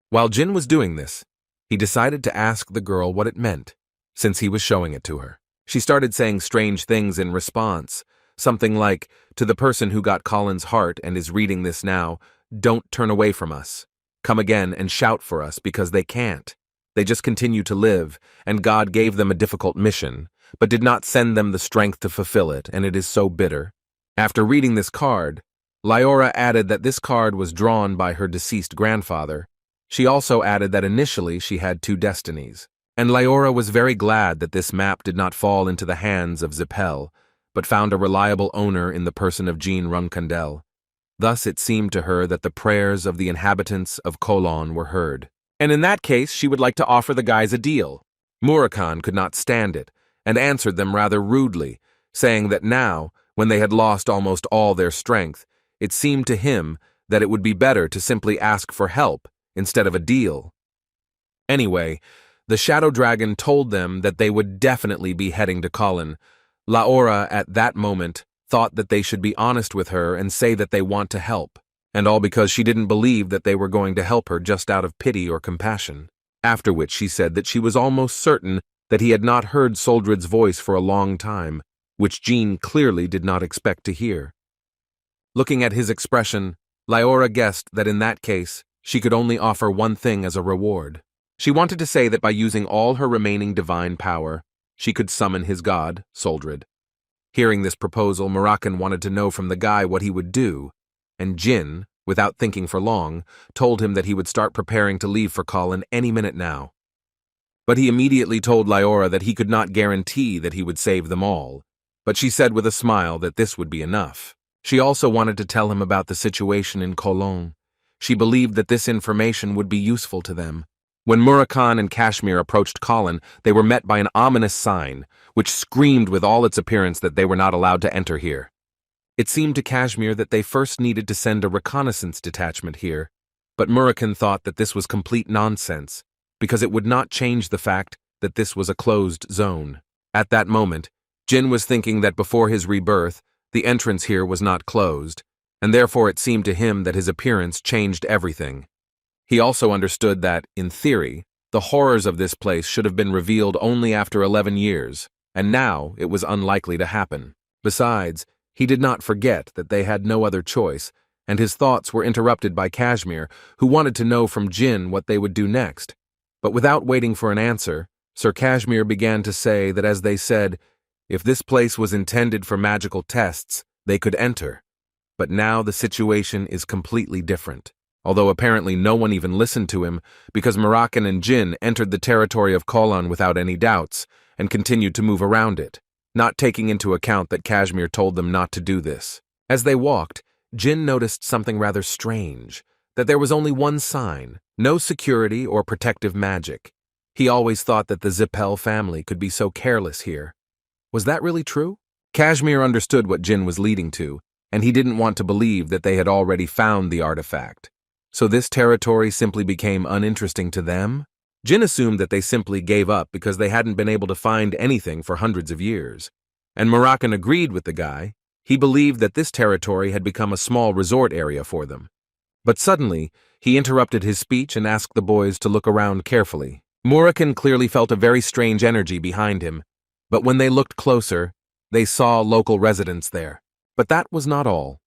While Jin was doing this, he decided to ask the girl what it meant, since he was showing it to her. She started saying strange things in response, something like, to the person who got Colin's heart and is reading this now, "Don't turn away from us. Come again and shout for us, because they can't. They just continue to live, and God gave them a difficult mission, but did not send them the strength to fulfill it, and it is so bitter." After reading this card, Laora added that this card was drawn by her deceased grandfather. She also added that initially she had two destinies, and Laora was very glad that this map did not fall into the hands of Zipel, but found a reliable owner in the person of Jean Runandal. Thus it seemed to her that the prayers of the inhabitants of Colin were heard. And in that case, she would like to offer the guys a deal. Murakhan could not stand it, and answered them rather rudely, saying that now, when they had lost almost all their strength, it seemed to him that it would be better to simply ask for help instead of a deal. Anyway, the Shadow Dragon told them that they would definitely be heading to Colin. Laora, at that moment, thought that they should be honest with her and say that they want to help, and all because she didn't believe that they were going to help her just out of pity or compassion. After which she said that she was almost certain that he had not heard Soldred's voice for a long time, which Jean clearly did not expect to hear. Looking at his expression, Laora guessed that in that case, she could only offer one thing as a reward. She wanted to say that by using all her remaining divine power, she could summon his god, Soldred. Hearing this proposal, Moroccan wanted to know from the guy what he would do, and Jin, without thinking for long, told him that he would start preparing to leave for Colin any minute now. But he immediately told Lyora that he could not guarantee that he would save them all, but she said with a smile that this would be enough. She also wanted to tell him about the situation in Colin. She believed that this information would be useful to them. When Moroccan and Kashmir approached Colin, they were met by an ominous sign, which screamed with all its appearance that they were not allowed to enter here. It seemed to Kashmir that they first needed to send a reconnaissance detachment here, but Moroccan thought that this was complete nonsense, because it would not change the fact that this was a closed zone. At that moment, Jin was thinking that before his rebirth, the entrance here was not closed, and therefore it seemed to him that his appearance changed everything. He also understood that, in theory, the horrors of this place should have been revealed only after 11 years, and now it was unlikely to happen. Besides, he did not forget that they had no other choice, and his thoughts were interrupted by Kashmir, who wanted to know from Jin what they would do next. But without waiting for an answer, Sir Kashmir began to say that, as they said, if this place was intended for magical tests, they could enter. But now the situation is completely different. Although apparently no one even listened to him, because Moroccan and Jin entered the territory of Colin without any doubts, and continued to move around it, not taking into account that Kashmir told them not to do this. As they walked, Jin noticed something rather strange, that there was only one sign, no security or protective magic. He always thought that the Zipel family could be so careless here. Was that really true? Kashmir understood what Jin was leading to, and he didn't want to believe that they had already found the artifact. So this territory simply became uninteresting to them? Jin assumed that they simply gave up because they hadn't been able to find anything for hundreds of years. And Moroccan agreed with the guy. He believed that this territory had become a small resort area for them. But suddenly, he interrupted his speech and asked the boys to look around carefully. Moroccan clearly felt a very strange energy behind him, but when they looked closer, they saw local residents there. But that was not all.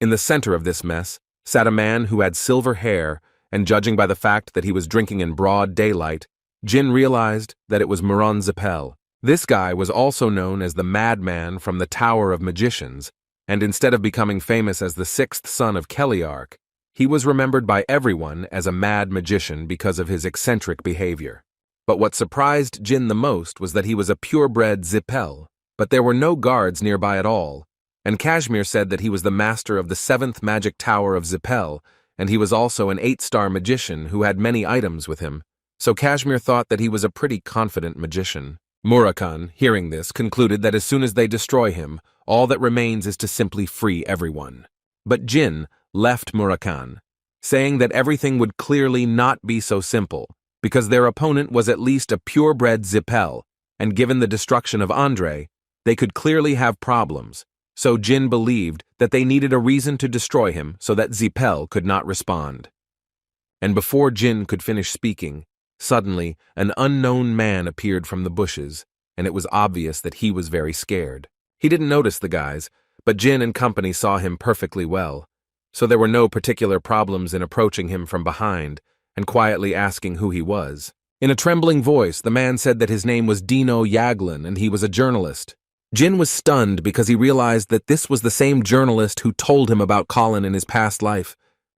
In the center of this mess sat a man who had silver hair, and judging by the fact that he was drinking in broad daylight, Jin realized that it was Muran Zipel. This guy was also known as the Madman from the Tower of Magicians, and instead of becoming famous as the sixth son of Keliarch, he was remembered by everyone as a mad magician because of his eccentric behavior. But what surprised Jin the most was that he was a purebred Zipel, but there were no guards nearby at all, and Kashmir said that he was the master of the 7th magic tower of Zipel, and he was also an 8-star magician who had many items with him, so Kashmir thought that he was a pretty confident magician. Moroccan, hearing this, concluded that as soon as they destroy him, all that remains is to simply free everyone. But Jin left Moroccan, saying that everything would clearly not be so simple, because their opponent was at least a purebred Zipel, and given the destruction of Andre, they could clearly have problems. So Jin believed that they needed a reason to destroy him so that Zipel could not respond. And before Jin could finish speaking, suddenly an unknown man appeared from the bushes, and it was obvious that he was very scared. He didn't notice the guys, but Jin and company saw him perfectly well, so there were no particular problems in approaching him from behind and quietly asking who he was. In a trembling voice, the man said that his name was Dino Yaglin and he was a journalist. Jin was stunned because he realized that this was the same journalist who told him about Colin in his past life.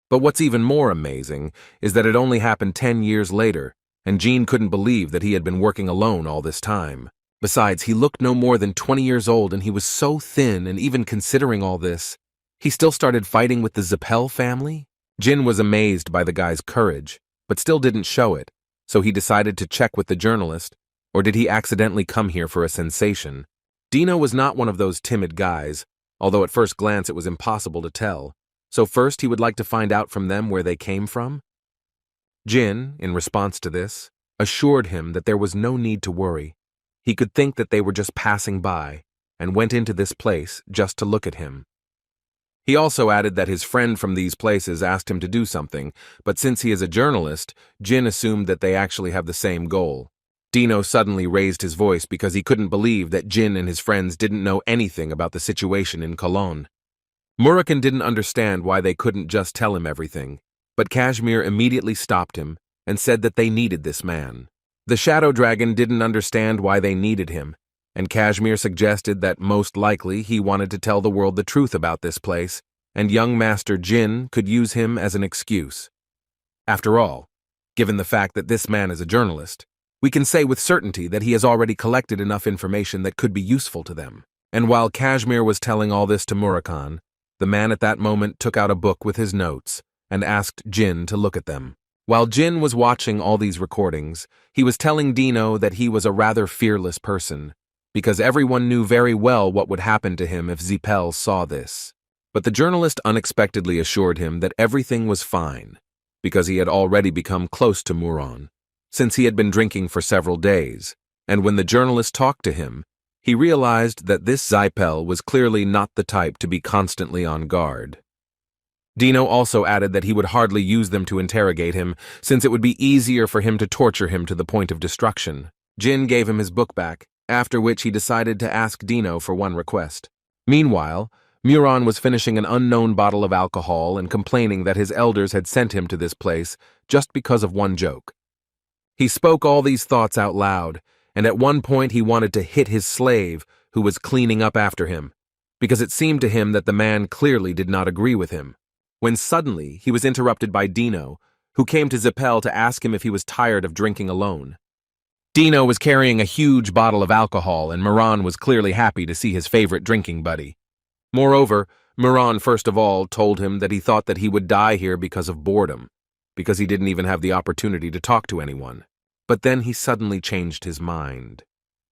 But what's even more amazing is that it only happened 10 years later, and Jin couldn't believe that he had been working alone all this time. Besides, he looked no more than 20 years old and he was so thin, and even considering all this, he still started fighting with the Zipel family? Jin was amazed by the guy's courage, but still didn't show it, so he decided to check with the journalist, or did he accidentally come here for a sensation? Dino was not one of those timid guys, although at first glance it was impossible to tell, so first he would like to find out from them where they came from. Jin, in response to this, assured him that there was no need to worry. He could think that they were just passing by, and went into this place just to look at him. He also added that his friend from these places asked him to do something, but since he is a journalist, Jin assumed that they actually have the same goal. Dino suddenly raised his voice because he couldn't believe that Jin and his friends didn't know anything about the situation in Colin. Moroccan didn't understand why they couldn't just tell him everything, but Kashmir immediately stopped him and said that they needed this man. The Shadow Dragon didn't understand why they needed him, and Kashmir suggested that most likely he wanted to tell the world the truth about this place, and young Master Jin could use him as an excuse. After all, given the fact that this man is a journalist, we can say with certainty that he has already collected enough information that could be useful to them. And while Kashmir was telling all this to Murakhan, the man at that moment took out a book with his notes and asked Jin to look at them. While Jin was watching all these recordings, he was telling Dino that he was a rather fearless person, because everyone knew very well what would happen to him if Zipel saw this. But the journalist unexpectedly assured him that everything was fine, because he had already become close to Muron, since he had been drinking for several days, and when the journalist talked to him, he realized that this Zipel was clearly not the type to be constantly on guard. Dino also added that he would hardly use them to interrogate him, since it would be easier for him to torture him to the point of destruction. Jin gave him his book back, after which he decided to ask Dino for one request. Meanwhile, Muron was finishing an unknown bottle of alcohol and complaining that his elders had sent him to this place just because of one joke. He spoke all these thoughts out loud, and at one point he wanted to hit his slave, who was cleaning up after him, because it seemed to him that the man clearly did not agree with him. When suddenly he was interrupted by Dino, who came to Zipel to ask him if he was tired of drinking alone. Dino was carrying a huge bottle of alcohol, and Muron was clearly happy to see his favorite drinking buddy. Moreover, Muron first of all told him that he thought that he would die here because of boredom, because he didn't even have the opportunity to talk to anyone. But then he suddenly changed his mind,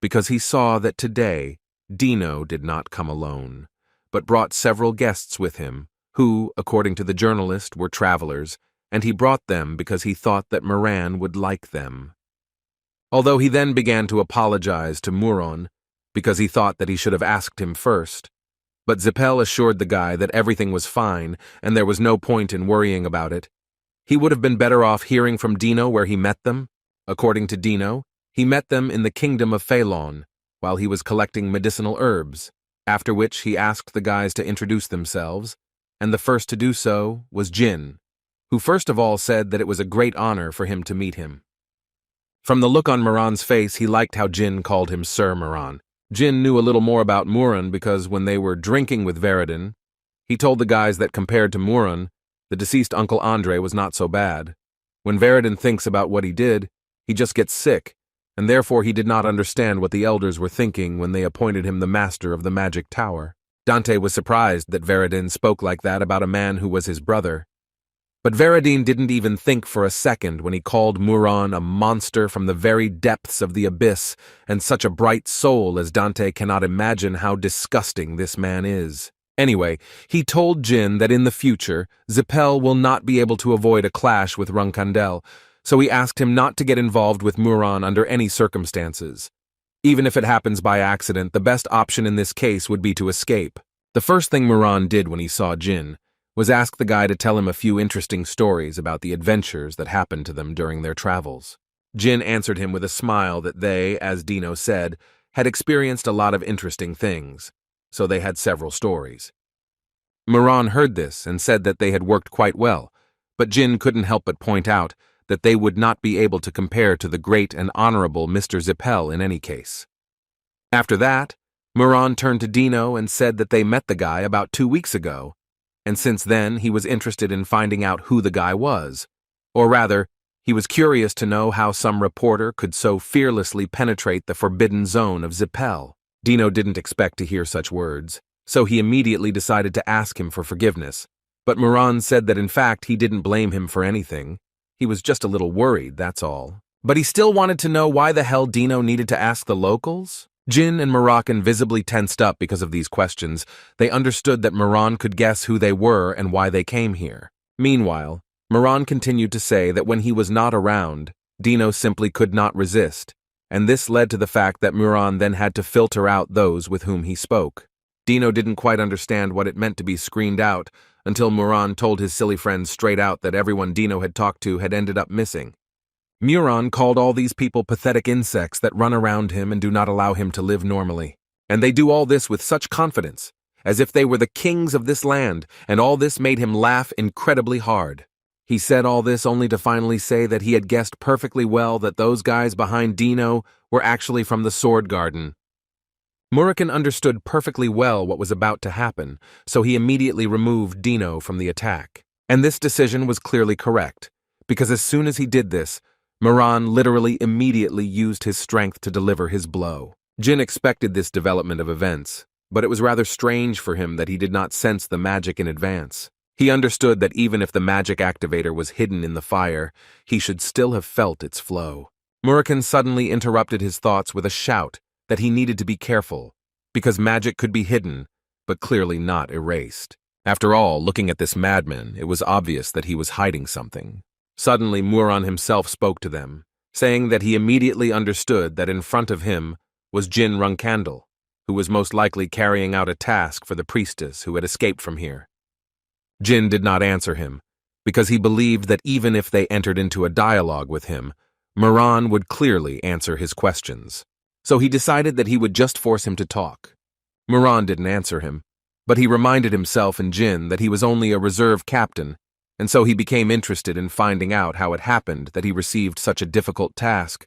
because he saw that today Dino did not come alone, but brought several guests with him, who, according to the journalist, were travelers, and he brought them because he thought that Moran would like them. Although he then began to apologize to Muron, because he thought that he should have asked him first. But Zipel assured the guy that everything was fine and there was no point in worrying about it. He would have been better off hearing from Dino where he met them. According to Dino, he met them in the kingdom of Phelan, while he was collecting medicinal herbs, after which he asked the guys to introduce themselves, and the first to do so was Jin, who first of all said that it was a great honor for him to meet him. From the look on Moran's face, he liked how Jin called him Sir Moran. Jin knew a little more about Muron because when they were drinking with Veridin, he told the guys that compared to Muron, the deceased Uncle Andre was not so bad. When Veridin thinks about what he did, he just gets sick, and therefore he did not understand what the elders were thinking when they appointed him the master of the magic tower. Dante was surprised that Veridin spoke like that about a man who was his brother. But Veridin didn't even think for a second when he called Muron a monster from the very depths of the abyss, and such a bright soul as Dante cannot imagine how disgusting this man is. Anyway, he told Jin that in the future, Zipel will not be able to avoid a clash with Runandal, so he asked him not to get involved with Muron under any circumstances. Even if it happens by accident, the best option in this case would be to escape. The first thing Muron did when he saw Jin was ask the guy to tell him a few interesting stories about the adventures that happened to them during their travels. Jin answered him with a smile that they, as Dino said, had experienced a lot of interesting things, so they had several stories. Muron heard this and said that they had worked quite well, but Jin couldn't help but point out that they would not be able to compare to the great and honorable Mr. Zipel in any case. After that, Muron turned to Dino and said that they met the guy about 2 weeks ago, and since then he was interested in finding out who the guy was. Or rather, he was curious to know how some reporter could so fearlessly penetrate the forbidden zone of Zipel. Dino didn't expect to hear such words, so he immediately decided to ask him for forgiveness, but Muron said that in fact he didn't blame him for anything. He was just a little worried, that's all. But he still wanted to know why the hell Dino needed to ask the locals? Jin and Moroccan visibly tensed up because of these questions. They understood that Muron could guess who they were and why they came here. Meanwhile, Muron continued to say that when he was not around, Dino simply could not resist, and this led to the fact that Muron then had to filter out those with whom he spoke. Dino didn't quite understand what it meant to be screened out until Muron told his silly friends straight out that everyone Dino had talked to had ended up missing. Muron called all these people pathetic insects that run around him and do not allow him to live normally. And they do all this with such confidence, as if they were the kings of this land, and all this made him laugh incredibly hard. He said all this only to finally say that he had guessed perfectly well that those guys behind Dino were actually from the Sword Garden. Murakami understood perfectly well what was about to happen, so he immediately removed Dino from the attack. And this decision was clearly correct, because as soon as he did this, Moran literally immediately used his strength to deliver his blow. Jin expected this development of events, but it was rather strange for him that he did not sense the magic in advance. He understood that even if the magic activator was hidden in the fire, he should still have felt its flow. Murakami suddenly interrupted his thoughts with a shout that he needed to be careful, because magic could be hidden, but clearly not erased. After all, looking at this madman, it was obvious that he was hiding something. Suddenly, Murakami himself spoke to them, saying that he immediately understood that in front of him was Jin Runandal, who was most likely carrying out a task for the priestess who had escaped from here. Jin did not answer him, because he believed that even if they entered into a dialogue with him, Murakami would clearly answer his questions. So he decided that he would just force him to talk. Murakami didn't answer him, but he reminded himself and Jin that he was only a reserve captain, and so he became interested in finding out how it happened that he received such a difficult task.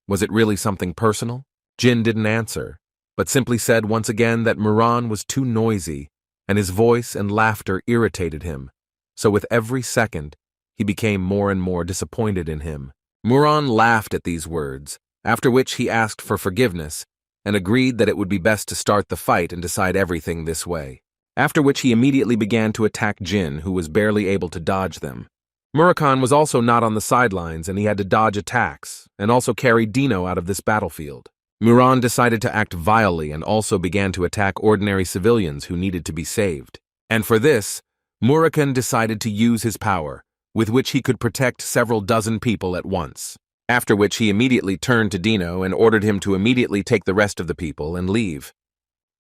Was it really something personal? Jin didn't answer, but simply said once again that Murakami was too noisy, and his voice and laughter irritated him, so with every second, he became more and more disappointed in him. Murakami laughed at these words, after which he asked for forgiveness, and agreed that it would be best to start the fight and decide everything this way. After which he immediately began to attack Jin, who was barely able to dodge them. Murakami was also not on the sidelines, and he had to dodge attacks, and also carry Dino out of this battlefield. Murakami decided to act vilely and also began to attack ordinary civilians who needed to be saved. And for this, Murakami decided to use his power, with which he could protect several dozen people at once. After which he immediately turned to Dino and ordered him to immediately take the rest of the people and leave.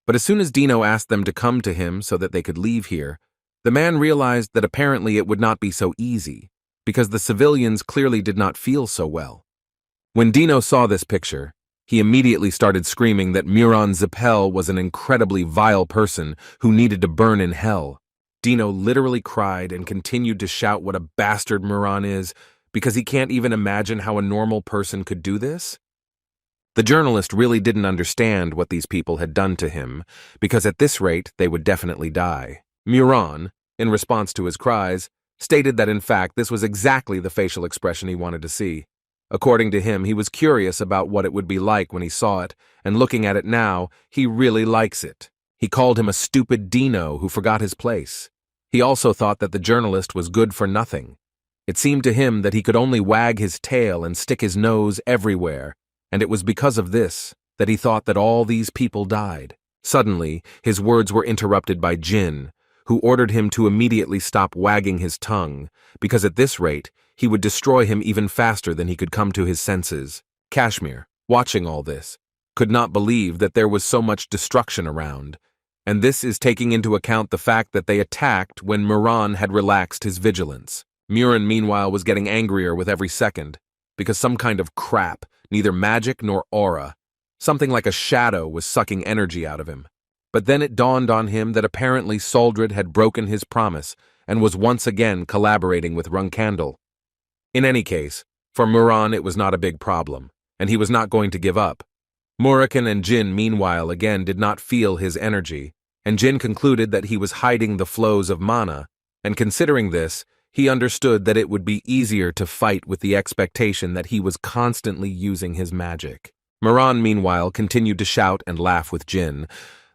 But as soon as Dino asked them to come to him so that they could leave here, the man realized that apparently it would not be so easy, because the civilians clearly did not feel so well. When Dino saw this picture, he immediately started screaming that Zipel was an incredibly vile person who needed to burn in hell. Dino literally cried and continued to shout what a bastard Murakami is, because he can't even imagine how a normal person could do this. The journalist really didn't understand what these people had done to him, because at this rate they would definitely die. Murakami, in response to his cries, stated that in fact this was exactly the facial expression he wanted to see. According to him, he was curious about what it would be like when he saw it, and looking at it now, he really likes it. He called him a stupid Dino who forgot his place. He also thought that the journalist was good for nothing. It seemed to him that he could only wag his tail and stick his nose everywhere, and it was because of this that he thought that all these people died. Suddenly, his words were interrupted by Jin, who ordered him to immediately stop wagging his tongue, because at this rate, he would destroy him even faster than he could come to his senses. Kashmir, watching all this, could not believe that there was so much destruction around, and this is taking into account the fact that they attacked when Murakami had relaxed his vigilance. Murakami, meanwhile, was getting angrier with every second, because some kind of crap, neither magic nor aura, something like a shadow, was sucking energy out of him. But then it dawned on him that apparently Soldred had broken his promise and was once again collaborating with Runandal. In any case, for Murakami it was not a big problem, and he was not going to give up. Murakami and Jin, meanwhile, again did not feel his energy, and Jin concluded that he was hiding the flows of mana, and considering this, he understood that it would be easier to fight with the expectation that he was constantly using his magic. Murakami, meanwhile, continued to shout and laugh with Jin.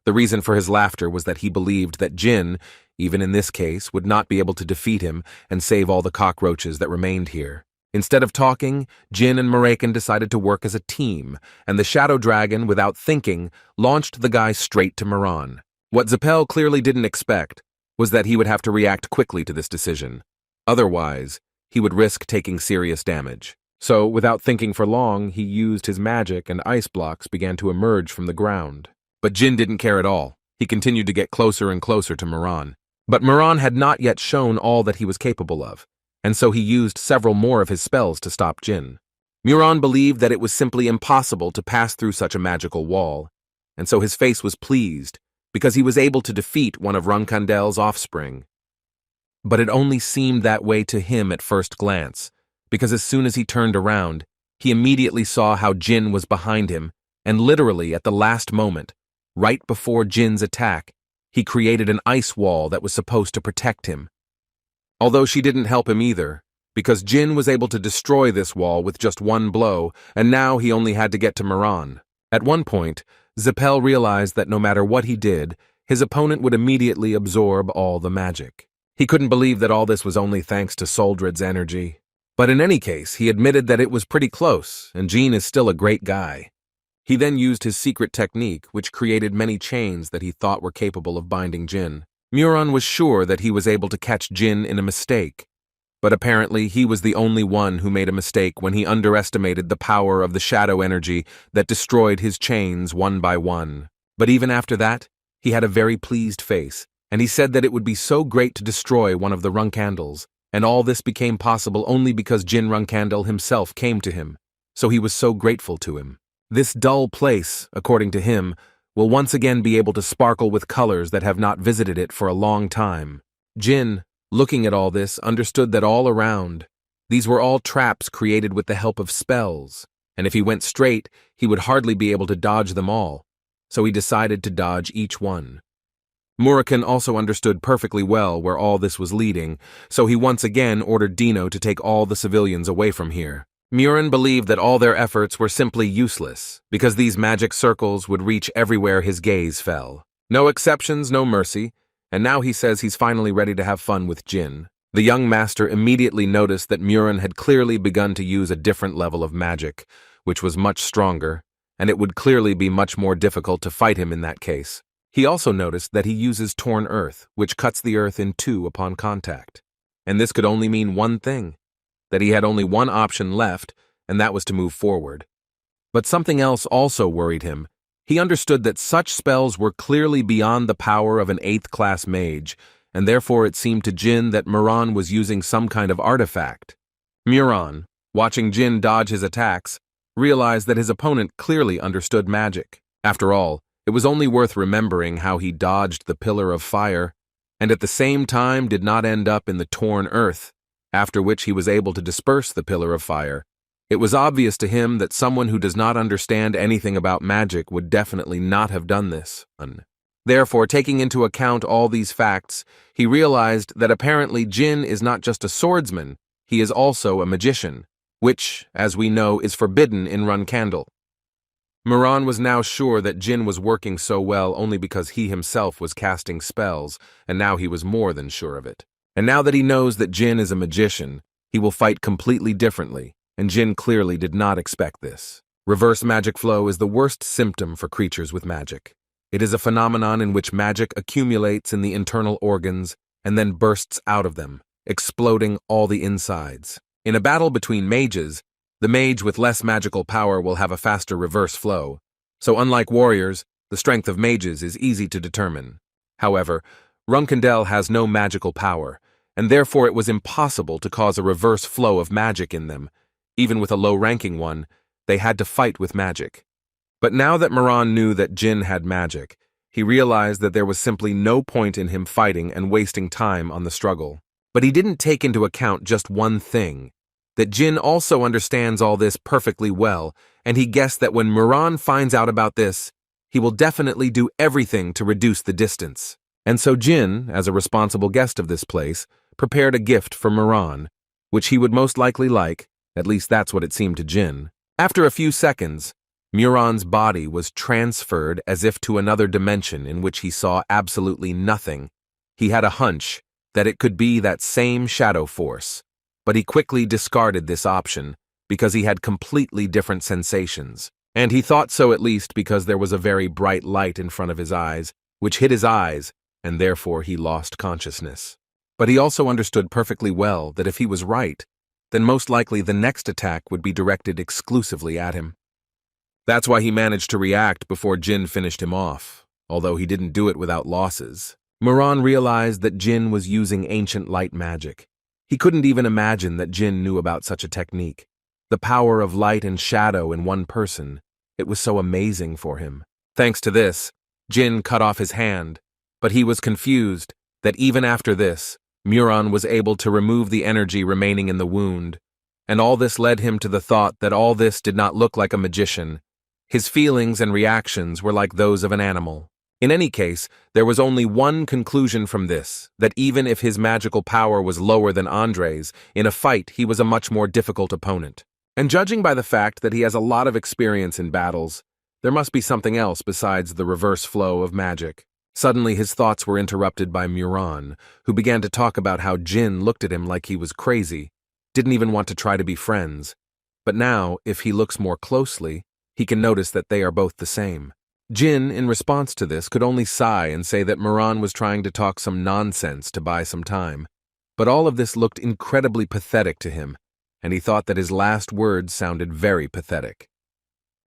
The reason for his laughter was that he believed that Jin, even in this case, would not be able to defeat him and save all the cockroaches that remained here. Instead of talking, Jin and Murakami decided to work as a team, and the Shadow Dragon, without thinking, launched the guy straight to Murakami. What Zipel clearly didn't expect was that he would have to react quickly to this decision. Otherwise, he would risk taking serious damage. So, without thinking for long, he used his magic and ice blocks began to emerge from the ground. But Jin didn't care at all. He continued to get closer and closer to Murakami. But Murakami had not yet shown all that he was capable of, and so he used several more of his spells to stop Jin. Murakami believed that it was simply impossible to pass through such a magical wall, and so his face was pleased, because he was able to defeat one of Runandal's offspring. But it only seemed that way to him at first glance, because as soon as he turned around, he immediately saw how Jin was behind him, and literally at the last moment, right before Jin's attack, he created an ice wall that was supposed to protect him. Although she didn't help him either, because Jin was able to destroy this wall with just one blow, and now he only had to get to Miran. At one point, Zipel realized that no matter what he did, his opponent would immediately absorb all the magic. He couldn't believe that all this was only thanks to Soldred's energy. But in any case, he admitted that it was pretty close, and Jin is still a great guy. He then used his secret technique, which created many chains that he thought were capable of binding Jin. Muron was sure that he was able to catch Jin in a mistake, but apparently he was the only one who made a mistake when he underestimated the power of the shadow energy that destroyed his chains one by one. But even after that, he had a very pleased face, and he said that it would be so great to destroy one of the Runcandles, and all this became possible only because Jin Runcandle himself came to him, so he was so grateful to him. This dull place, according to him, will once again be able to sparkle with colors that have not visited it for a long time. Jin, looking at all this, understood that all around, these were all traps created with the help of spells, and if he went straight, he would hardly be able to dodge them all, so he decided to dodge each one. Murakun also understood perfectly well where all this was leading, so he once again ordered Dino to take all the civilians away from here. Murin believed that all their efforts were simply useless, because these magic circles would reach everywhere his gaze fell. No exceptions, no mercy, and now he says he's finally ready to have fun with Jin. The young master immediately noticed that Murin had clearly begun to use a different level of magic, which was much stronger, and it would clearly be much more difficult to fight him in that case. He also noticed that he uses torn earth, which cuts the earth in two upon contact. And this could only mean one thing, that he had only one option left, and that was to move forward. But something else also worried him. He understood that such spells were clearly beyond the power of an 8th-class mage, and therefore it seemed to Jin that Muran was using some kind of artifact. Muran, watching Jin dodge his attacks, realized that his opponent clearly understood magic. After all, it was only worth remembering how he dodged the pillar of fire, and at the same time did not end up in the torn earth, after which he was able to disperse the pillar of fire. It was obvious to him that someone who does not understand anything about magic would definitely not have done this. Therefore, taking into account all these facts, he realized that apparently Jin is not just a swordsman, he is also a magician, which, as we know, is forbidden in Runandal. Muran was now sure that Jin was working so well only because he himself was casting spells, and now he was more than sure of it. And now that he knows that Jin is a magician, he will fight completely differently, and Jin clearly did not expect this. Reverse magic flow is the worst symptom for creatures with magic. It is a phenomenon in which magic accumulates in the internal organs and then bursts out of them, exploding all the insides. In a battle between mages, the mage with less magical power will have a faster reverse flow, so unlike warriors, the strength of mages is easy to determine. However, Runandal has no magical power, and therefore it was impossible to cause a reverse flow of magic in them. Even with a low-ranking one, they had to fight with magic. But now that Muran knew that Jin had magic, he realized that there was simply no point in him fighting and wasting time on the struggle. But he didn't take into account just one thing, that Jin also understands all this perfectly well, and he guessed that when Muran finds out about this, he will definitely do everything to reduce the distance. And so Jin, as a responsible guest of this place, prepared a gift for Muran, which he would most likely like, at least that's what it seemed to Jin. After a few seconds, Muran's body was transferred as if to another dimension in which he saw absolutely nothing. He had a hunch that it could be that same shadow force, but he quickly discarded this option because he had completely different sensations. And he thought so at least because there was a very bright light in front of his eyes, which hit his eyes, and therefore he lost consciousness. But he also understood perfectly well that if he was right, then most likely the next attack would be directed exclusively at him. That's why he managed to react before Jin finished him off, although he didn't do it without losses. Muran realized that Jin was using ancient light magic. He couldn't even imagine that Jin knew about such a technique. The power of light and shadow in one person, it was so amazing for him. Thanks to this, Jin cut off his hand, but he was confused that even after this, Muron was able to remove the energy remaining in the wound, and all this led him to the thought that all this did not look like a magician. His feelings and reactions were like those of an animal. In any case, there was only one conclusion from this, that even if his magical power was lower than Andre's, in a fight he was a much more difficult opponent. And judging by the fact that he has a lot of experience in battles, there must be something else besides the reverse flow of magic. Suddenly his thoughts were interrupted by Muron, who began to talk about how Jin looked at him like he was crazy, didn't even want to try to be friends. But now, if he looks more closely, he can notice that they are both the same. Jin, in response to this, could only sigh and say that Muron was trying to talk some nonsense to buy some time. But all of this looked incredibly pathetic to him, and he thought that his last words sounded very pathetic.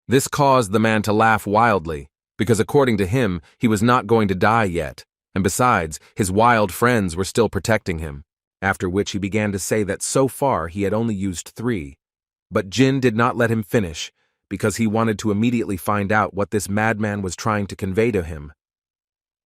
This caused the man to laugh wildly, because according to him, he was not going to die yet, and besides, his wild friends were still protecting him, after which he began to say that so far he had only used 3. But Jin did not let him finish, because he wanted to immediately find out what this madman was trying to convey to him.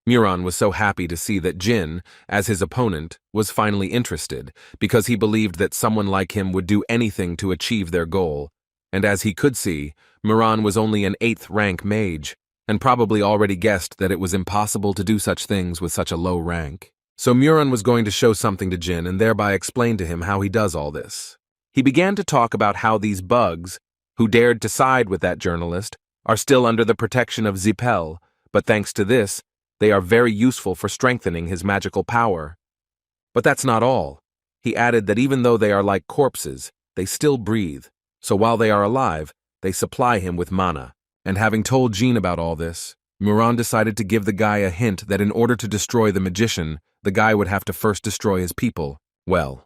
Muron was so happy to see that Jin, as his opponent, was finally interested, because he believed that someone like him would do anything to achieve their goal, and as he could see, Muron was only an 8th rank mage, and probably already guessed that it was impossible to do such things with such a low rank. So Muron was going to show something to Jin and thereby explain to him how he does all this. He began to talk about how these bugs, who dared to side with that journalist, are still under the protection of Zipel, but thanks to this, they are very useful for strengthening his magical power. But that's not all. He added that even though they are like corpses, they still breathe, so while they are alive, they supply him with mana. And having told Jin about all this, Muron decided to give the guy a hint that in order to destroy the magician, the guy would have to first destroy his people. Well,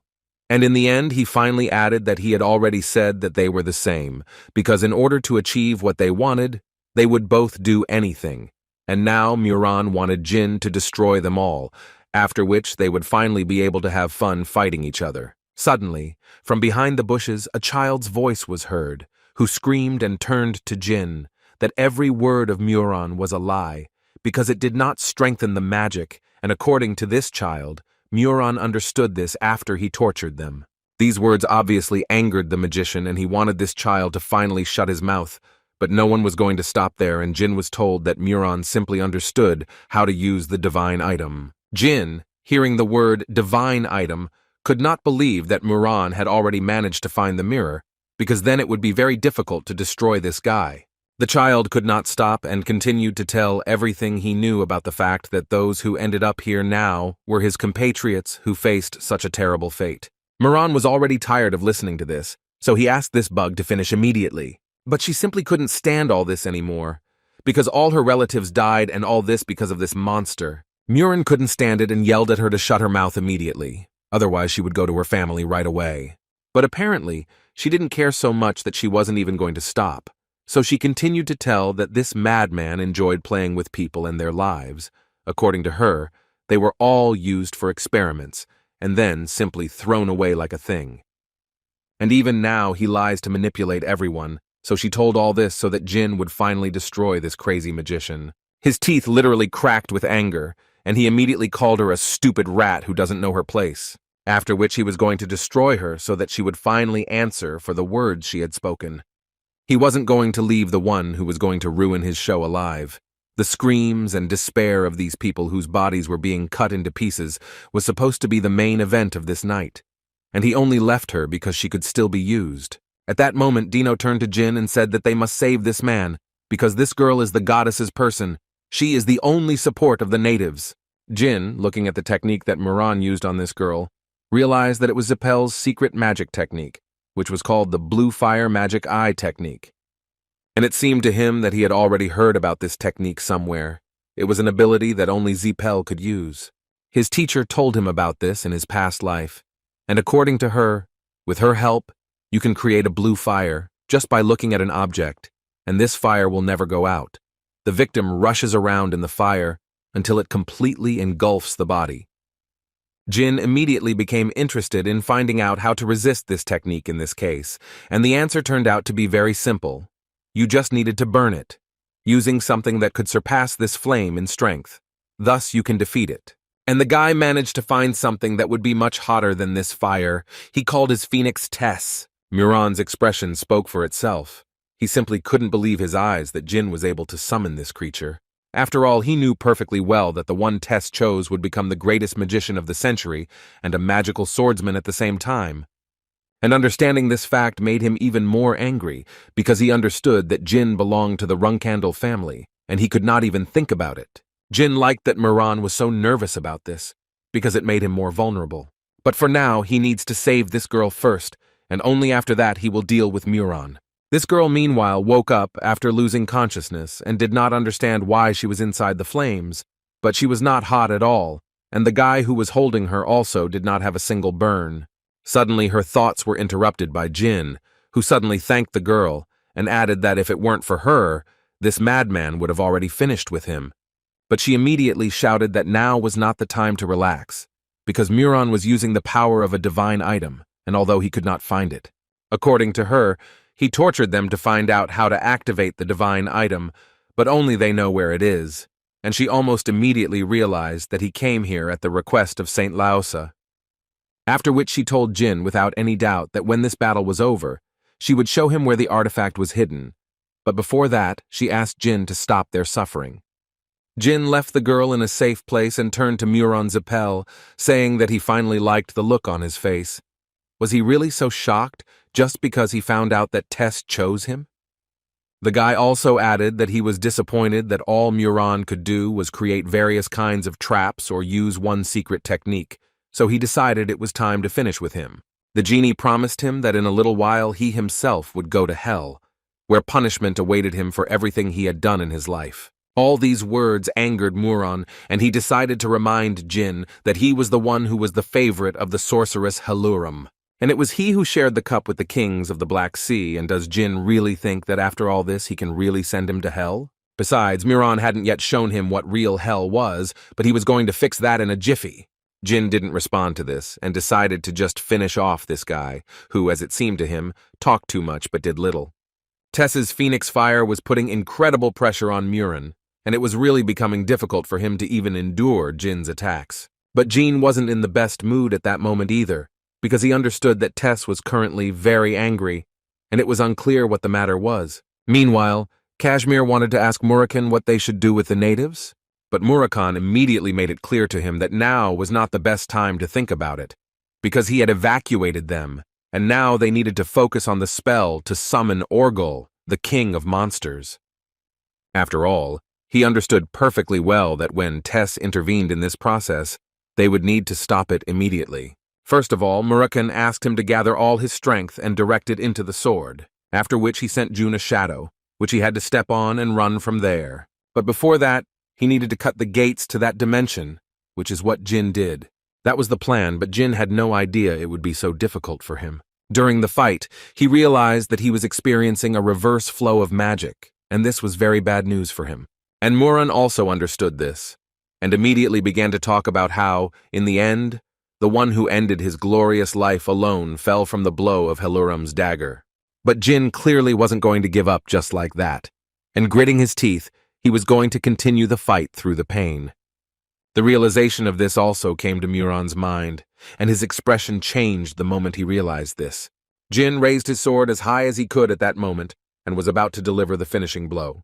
and in the end, he finally added that he had already said that they were the same, because in order to achieve what they wanted, they would both do anything. And now Muron wanted Jin to destroy them all, after which they would finally be able to have fun fighting each other. Suddenly, from behind the bushes, a child's voice was heard, who screamed and turned to Jin that every word of Muron was a lie, because it did not strengthen the magic, and according to this child, Muron understood this after he tortured them. These words obviously angered the magician, and he wanted this child to finally shut his mouth, but no one was going to stop there, and Jin was told that Muron simply understood how to use the divine item. Jin, hearing the word divine item, could not believe that Muron had already managed to find the mirror, because then it would be very difficult to destroy this guy. The child could not stop and continued to tell everything he knew about the fact that those who ended up here now were his compatriots who faced such a terrible fate. Muron was already tired of listening to this, so he asked this bug to finish immediately. But she simply couldn't stand all this anymore, because all her relatives died and all this because of this monster. Muron couldn't stand it and yelled at her to shut her mouth immediately, otherwise she would go to her family right away. But apparently, she didn't care so much that she wasn't even going to stop. So she continued to tell that this madman enjoyed playing with people and their lives. According to her, they were all used for experiments, and then simply thrown away like a thing. And even now he lies to manipulate everyone, so she told all this so that Jin would finally destroy this crazy magician. His teeth literally cracked with anger, and he immediately called her a stupid rat who doesn't know her place, after which he was going to destroy her so that she would finally answer for the words she had spoken. He wasn't going to leave the one who was going to ruin his show alive. The screams and despair of these people whose bodies were being cut into pieces was supposed to be the main event of this night, and he only left her because she could still be used. At that moment, Dino turned to Jin and said that they must save this man, because this girl is the goddess's person. She is the only support of the natives. Jin, looking at the technique that Muron used on this girl, realized that it was Zipel's secret magic technique, which was called the Blue Fire Magic Eye technique. And it seemed to him that he had already heard about this technique somewhere. It was an ability that only Zipel could use. His teacher told him about this in his past life, and according to her, with her help, you can create a blue fire just by looking at an object, and this fire will never go out. The victim rushes around in the fire until it completely engulfs the body. Jin immediately became interested in finding out how to resist this technique in this case, and the answer turned out to be very simple. You just needed to burn it, using something that could surpass this flame in strength. Thus you can defeat it. And the guy managed to find something that would be much hotter than this fire. He called his phoenix Tess. Muron's expression spoke for itself. He simply couldn't believe his eyes that Jin was able to summon this creature. After all, he knew perfectly well that the one Tess chose would become the greatest magician of the century and a magical swordsman at the same time. And understanding this fact made him even more angry, because he understood that Jin belonged to the Runandal family, and he could not even think about it. Jin liked that Muron was so nervous about this, because it made him more vulnerable. But for now, he needs to save this girl first, and only after that he will deal with Muron. This girl, meanwhile, woke up after losing consciousness and did not understand why she was inside the flames, but she was not hot at all, and the guy who was holding her also did not have a single burn. Suddenly, her thoughts were interrupted by Jin, who suddenly thanked the girl and added that if it weren't for her, this madman would have already finished with him. But she immediately shouted that now was not the time to relax, because Muron was using the power of a divine item, and although he could not find it. According to her, he tortured them to find out how to activate the divine item, but only they know where it is, and she almost immediately realized that he came here at the request of Saint Laosa. After which she told Jin without any doubt that when this battle was over, she would show him where the artifact was hidden, but before that, she asked Jin to stop their suffering. Jin left the girl in a safe place and turned to Muron Zipel, saying that he finally liked the look on his face. Was he really so shocked just because he found out that Tess chose him? The guy also added that he was disappointed that all Muron could do was create various kinds of traps or use one secret technique, so he decided it was time to finish with him. The genie promised him that in a little while he himself would go to hell, where punishment awaited him for everything he had done in his life. All these words angered Muron, and he decided to remind Jin that he was the one who was the favorite of the sorceress Haluram. And it was he who shared the cup with the kings of the Black Sea, and does Jin really think that after all this he can really send him to hell? Besides, Muron hadn't yet shown him what real hell was, but he was going to fix that in a jiffy. Jin didn't respond to this, and decided to just finish off this guy, who, as it seemed to him, talked too much but did little. Tess's phoenix fire was putting incredible pressure on Muron, and it was really becoming difficult for him to even endure Jin's attacks. But Jin wasn't in the best mood at that moment either, because he understood that Tess was currently very angry, and it was unclear what the matter was. Meanwhile, Kashmir wanted to ask Murakhan what they should do with the natives, but Murakhan immediately made it clear to him that now was not the best time to think about it, because he had evacuated them, and now they needed to focus on the spell to summon Orgul, the king of monsters. After all, he understood perfectly well that when Tess intervened in this process, they would need to stop it immediately. First of all, Murakhan asked him to gather all his strength and direct it into the sword, after which he sent Jun a shadow, which he had to step on and run from there. But before that, he needed to cut the gates to that dimension, which is what Jin did. That was the plan, but Jin had no idea it would be so difficult for him. During the fight, he realized that he was experiencing a reverse flow of magic, and this was very bad news for him. And Muron also understood this, and immediately began to talk about how, in the end, the one who ended his glorious life alone fell from the blow of Haluram's dagger. But Jin clearly wasn't going to give up just like that, and gritting his teeth, he was going to continue the fight through the pain. The realization of this also came to Muron's mind, and his expression changed the moment he realized this. Jin raised his sword as high as he could at that moment, and was about to deliver the finishing blow.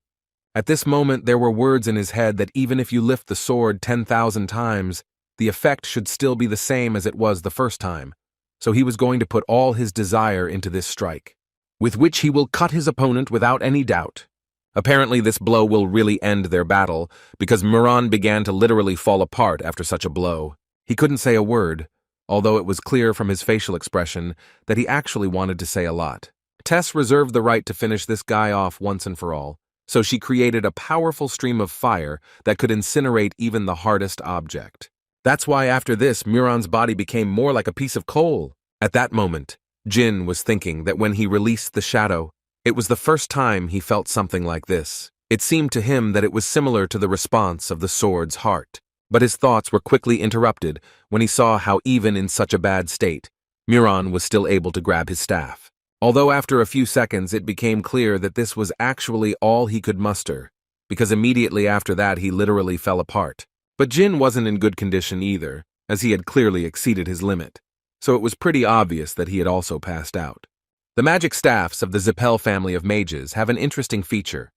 At this moment there were words in his head that even if you lift the sword 10,000 times, the effect should still be the same as it was the first time, so he was going to put all his desire into this strike, with which he will cut his opponent without any doubt. Apparently this blow will really end their battle, because Muron began to literally fall apart after such a blow. He couldn't say a word, although it was clear from his facial expression that he actually wanted to say a lot. Tess reserved the right to finish this guy off once and for all, so she created a powerful stream of fire that could incinerate even the hardest object. That's why after this, Muron's body became more like a piece of coal. At that moment, Jin was thinking that when he released the shadow, it was the first time he felt something like this. It seemed to him that it was similar to the response of the sword's heart. But his thoughts were quickly interrupted when he saw how even in such a bad state, Muron was still able to grab his staff. Although after a few seconds it became clear that this was actually all he could muster, because immediately after that he literally fell apart. But Jin wasn't in good condition either, as he had clearly exceeded his limit, so it was pretty obvious that he had also passed out. The magic staffs of the Zipel family of mages have an interesting feature.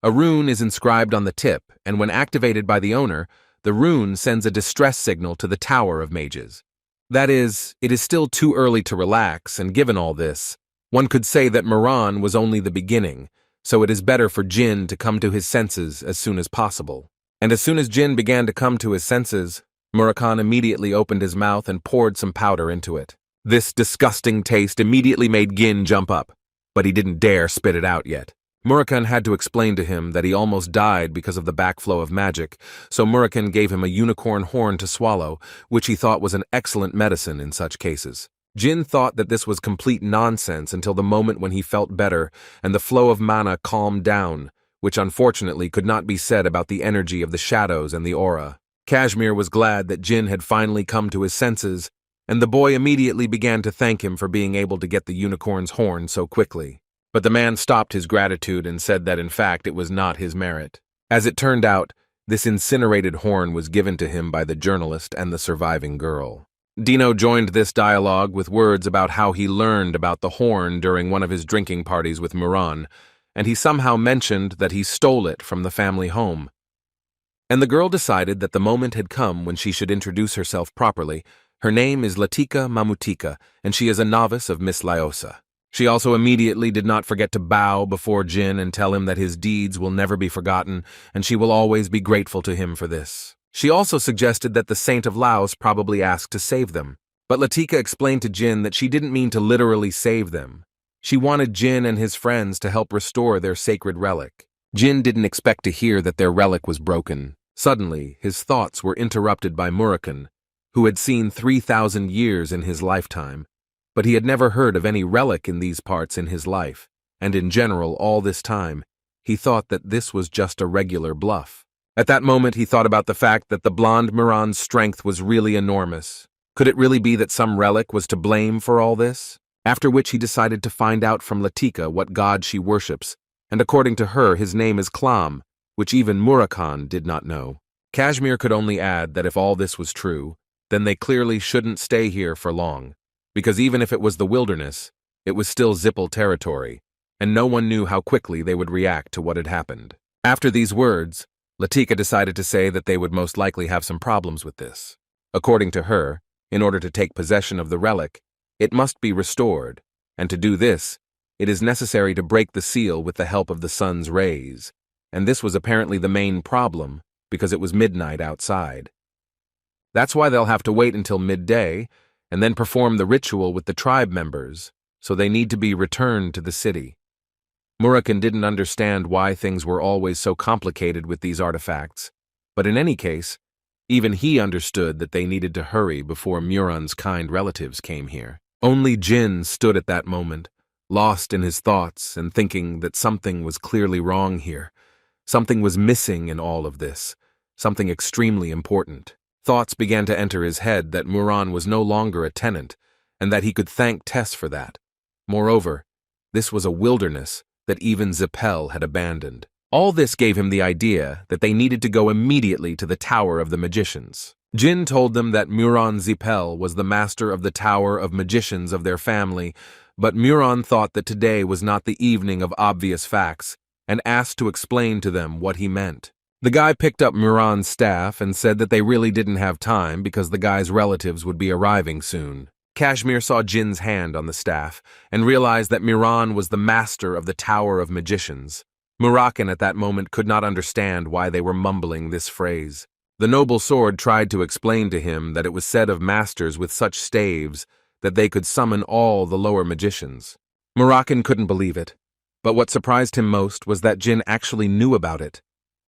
A rune is inscribed on the tip, and when activated by the owner, the rune sends a distress signal to the Tower of Mages. That is, it is still too early to relax, and given all this, one could say that Moran was only the beginning, so it is better for Jin to come to his senses as soon as possible. And as soon as Jin began to come to his senses, Murakhan immediately opened his mouth and poured some powder into it. This disgusting taste immediately made Gin jump up, but he didn't dare spit it out yet. Murakhan had to explain to him that he almost died because of the backflow of magic, so Murakhan gave him a unicorn horn to swallow, which he thought was an excellent medicine in such cases. Jin thought that this was complete nonsense until the moment when he felt better and the flow of mana calmed down, which unfortunately could not be said about the energy of the shadows and the aura. Kashmir was glad that Jin had finally come to his senses, and the boy immediately began to thank him for being able to get the unicorn's horn so quickly. But the man stopped his gratitude and said that in fact it was not his merit. As it turned out, this incinerated horn was given to him by the journalist and the surviving girl. Dino joined this dialogue with words about how he learned about the horn during one of his drinking parties with Muran, and he somehow mentioned that he stole it from the family home. And the girl decided that the moment had come when she should introduce herself properly. Her name is Latika Mamutika, and she is a novice of Miss Lyosa. She also immediately did not forget to bow before Jin and tell him that his deeds will never be forgotten, and she will always be grateful to him for this. She also suggested that the Saint of Laos probably asked to save them, but Latika explained to Jin that she didn't mean to literally save them. She wanted Jin and his friends to help restore their sacred relic. Jin didn't expect to hear that their relic was broken. Suddenly, his thoughts were interrupted by Murakhan, who had seen 3,000 years in his lifetime, but he had never heard of any relic in these parts in his life, and in general, all this time, he thought that this was just a regular bluff. At that moment, he thought about the fact that the blonde Muran's strength was really enormous. Could it really be that some relic was to blame for all this? After which he decided to find out from Latika what god she worships, and according to her, his name is Klam, which even Murakhan did not know. Kashmir could only add that if all this was true, then they clearly shouldn't stay here for long, because even if it was the wilderness, it was still Zipel territory, and no one knew how quickly they would react to what had happened. After these words, Latika decided to say that they would most likely have some problems with this. According to her, in order to take possession of the relic, it must be restored, and to do this, it is necessary to break the seal with the help of the sun's rays, and this was apparently the main problem because it was midnight outside. That's why they'll have to wait until midday and then perform the ritual with the tribe members, so they need to be returned to the city. Murakhan didn't understand why things were always so complicated with these artifacts, but in any case, even he understood that they needed to hurry before Muran's kind relatives came here. Only Jin stood at that moment, lost in his thoughts and thinking that something was clearly wrong here. Something was missing in all of this, something extremely important. Thoughts began to enter his head that Muran was no longer a tenant, and that he could thank Tess for that. Moreover, this was a wilderness that even Zipel had abandoned. All this gave him the idea that they needed to go immediately to the Tower of the Magicians. Jin told them that Muran Zipel was the master of the Tower of Magicians of their family, but Muran thought that today was not the evening of obvious facts, and asked to explain to them what he meant. The guy picked up Muran's staff and said that they really didn't have time because the guy's relatives would be arriving soon. Kashmir saw Jin's hand on the staff and realized that Muran was the master of the Tower of Magicians. Murakhan at that moment could not understand why they were mumbling this phrase. The noble sword tried to explain to him that it was said of masters with such staves that they could summon all the lower magicians. Murakhan couldn't believe it, but what surprised him most was that Jin actually knew about it.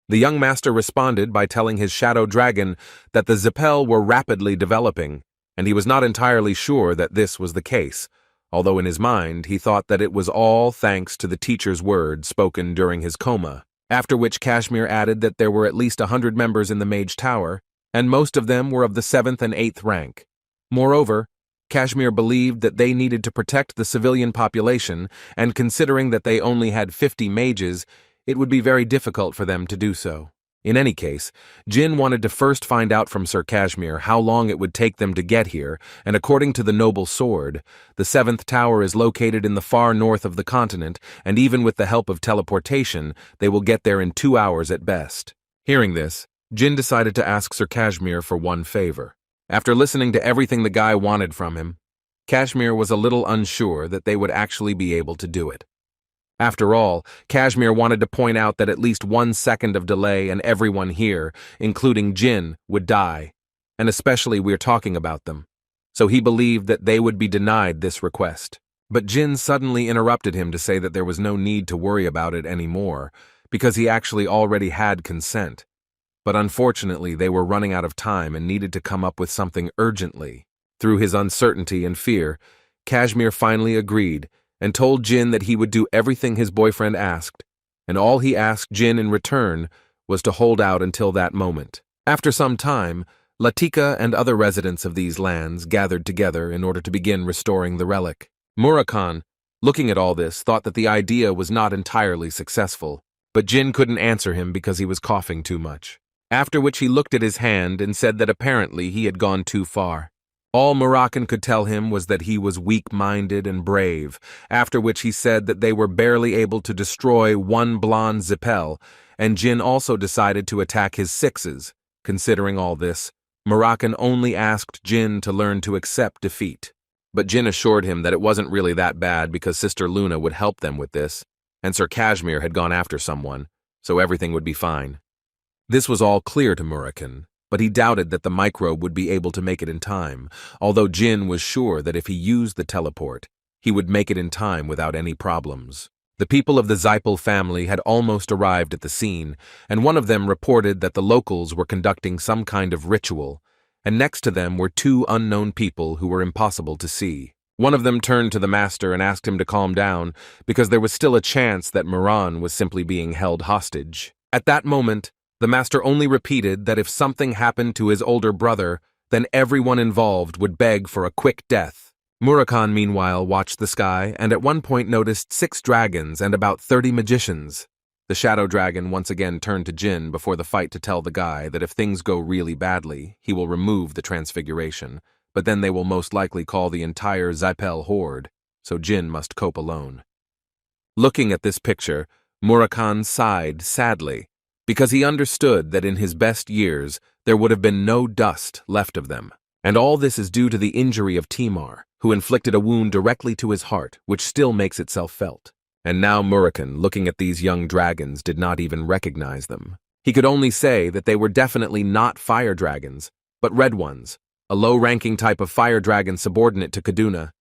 The young master responded by telling his shadow dragon that the Zipel were rapidly developing, and he was not entirely sure that this was the case, although in his mind he thought that it was all thanks to the teacher's word spoken during his coma, after which Kashmir added that there were at least 100 members in the Mage Tower, and most of them were of the 7th and 8th rank. Moreover, Kashmir believed that they needed to protect the civilian population, and considering that they only had 50 mages, it would be very difficult for them to do so. In any case, Jin wanted to first find out from Sir Kashmir how long it would take them to get here, and according to the noble sword, the seventh tower is located in the far north of the continent, and even with the help of teleportation, they will get there in 2 hours at best. Hearing this, Jin decided to ask Sir Kashmir for one favor. After listening to everything the guy wanted from him, Kashmir was a little unsure that they would actually be able to do it. After all, Kashmir wanted to point out that at least 1 second of delay and everyone here, including Jin, would die, and especially we're talking about them. So he believed that they would be denied this request. But Jin suddenly interrupted him to say that there was no need to worry about it anymore, because he actually already had consent. But unfortunately, they were running out of time and needed to come up with something urgently. Through his uncertainty and fear, Kashmir finally agreed and told Jin that he would do everything his boyfriend asked, and all he asked Jin in return was to hold out until that moment. After some time, Latika and other residents of these lands gathered together in order to begin restoring the relic. Murakan, looking at all this, thought that the idea was not entirely successful, but Jin couldn't answer him because he was coughing too much. After which he looked at his hand and said that apparently he had gone too far. All Murakan could tell him was that he was weak-minded and brave, after which he said that they were barely able to destroy one blonde Zipel, and Jin also decided to attack his sixes. Considering all this, Murakan only asked Jin to learn to accept defeat. But Jin assured him that it wasn't really that bad because Sister Luna would help them with this, and Sir Kashmir had gone after someone, so everything would be fine. This was all clear to Murakan, but he doubted that the microbe would be able to make it in time, although Jin was sure that if he used the teleport, he would make it in time without any problems. The people of the Zipel family had almost arrived at the scene, and one of them reported that the locals were conducting some kind of ritual, and next to them were 2 unknown people who were impossible to see. One of them turned to the master and asked him to calm down, because there was still a chance that Moran was simply being held hostage. At that moment, the master only repeated that if something happened to his older brother, then everyone involved would beg for a quick death. Murakan, meanwhile, watched the sky and at one point noticed 6 dragons and about 30 magicians. The shadow dragon once again turned to Jin before the fight to tell the guy that if things go really badly, he will remove the transfiguration, but then they will most likely call the entire Zipel horde, so Jin must cope alone. Looking at this picture, Murakan sighed sadly, because he understood that in his best years there would have been no dust left of them. And all this is due to the injury of Timar, who inflicted a wound directly to his heart, which still makes itself felt. And now Murakan, looking at these young dragons, did not even recognize them. He could only say that they were definitely not fire dragons, but red ones, a low-ranking type of fire dragon subordinate to Kaduna.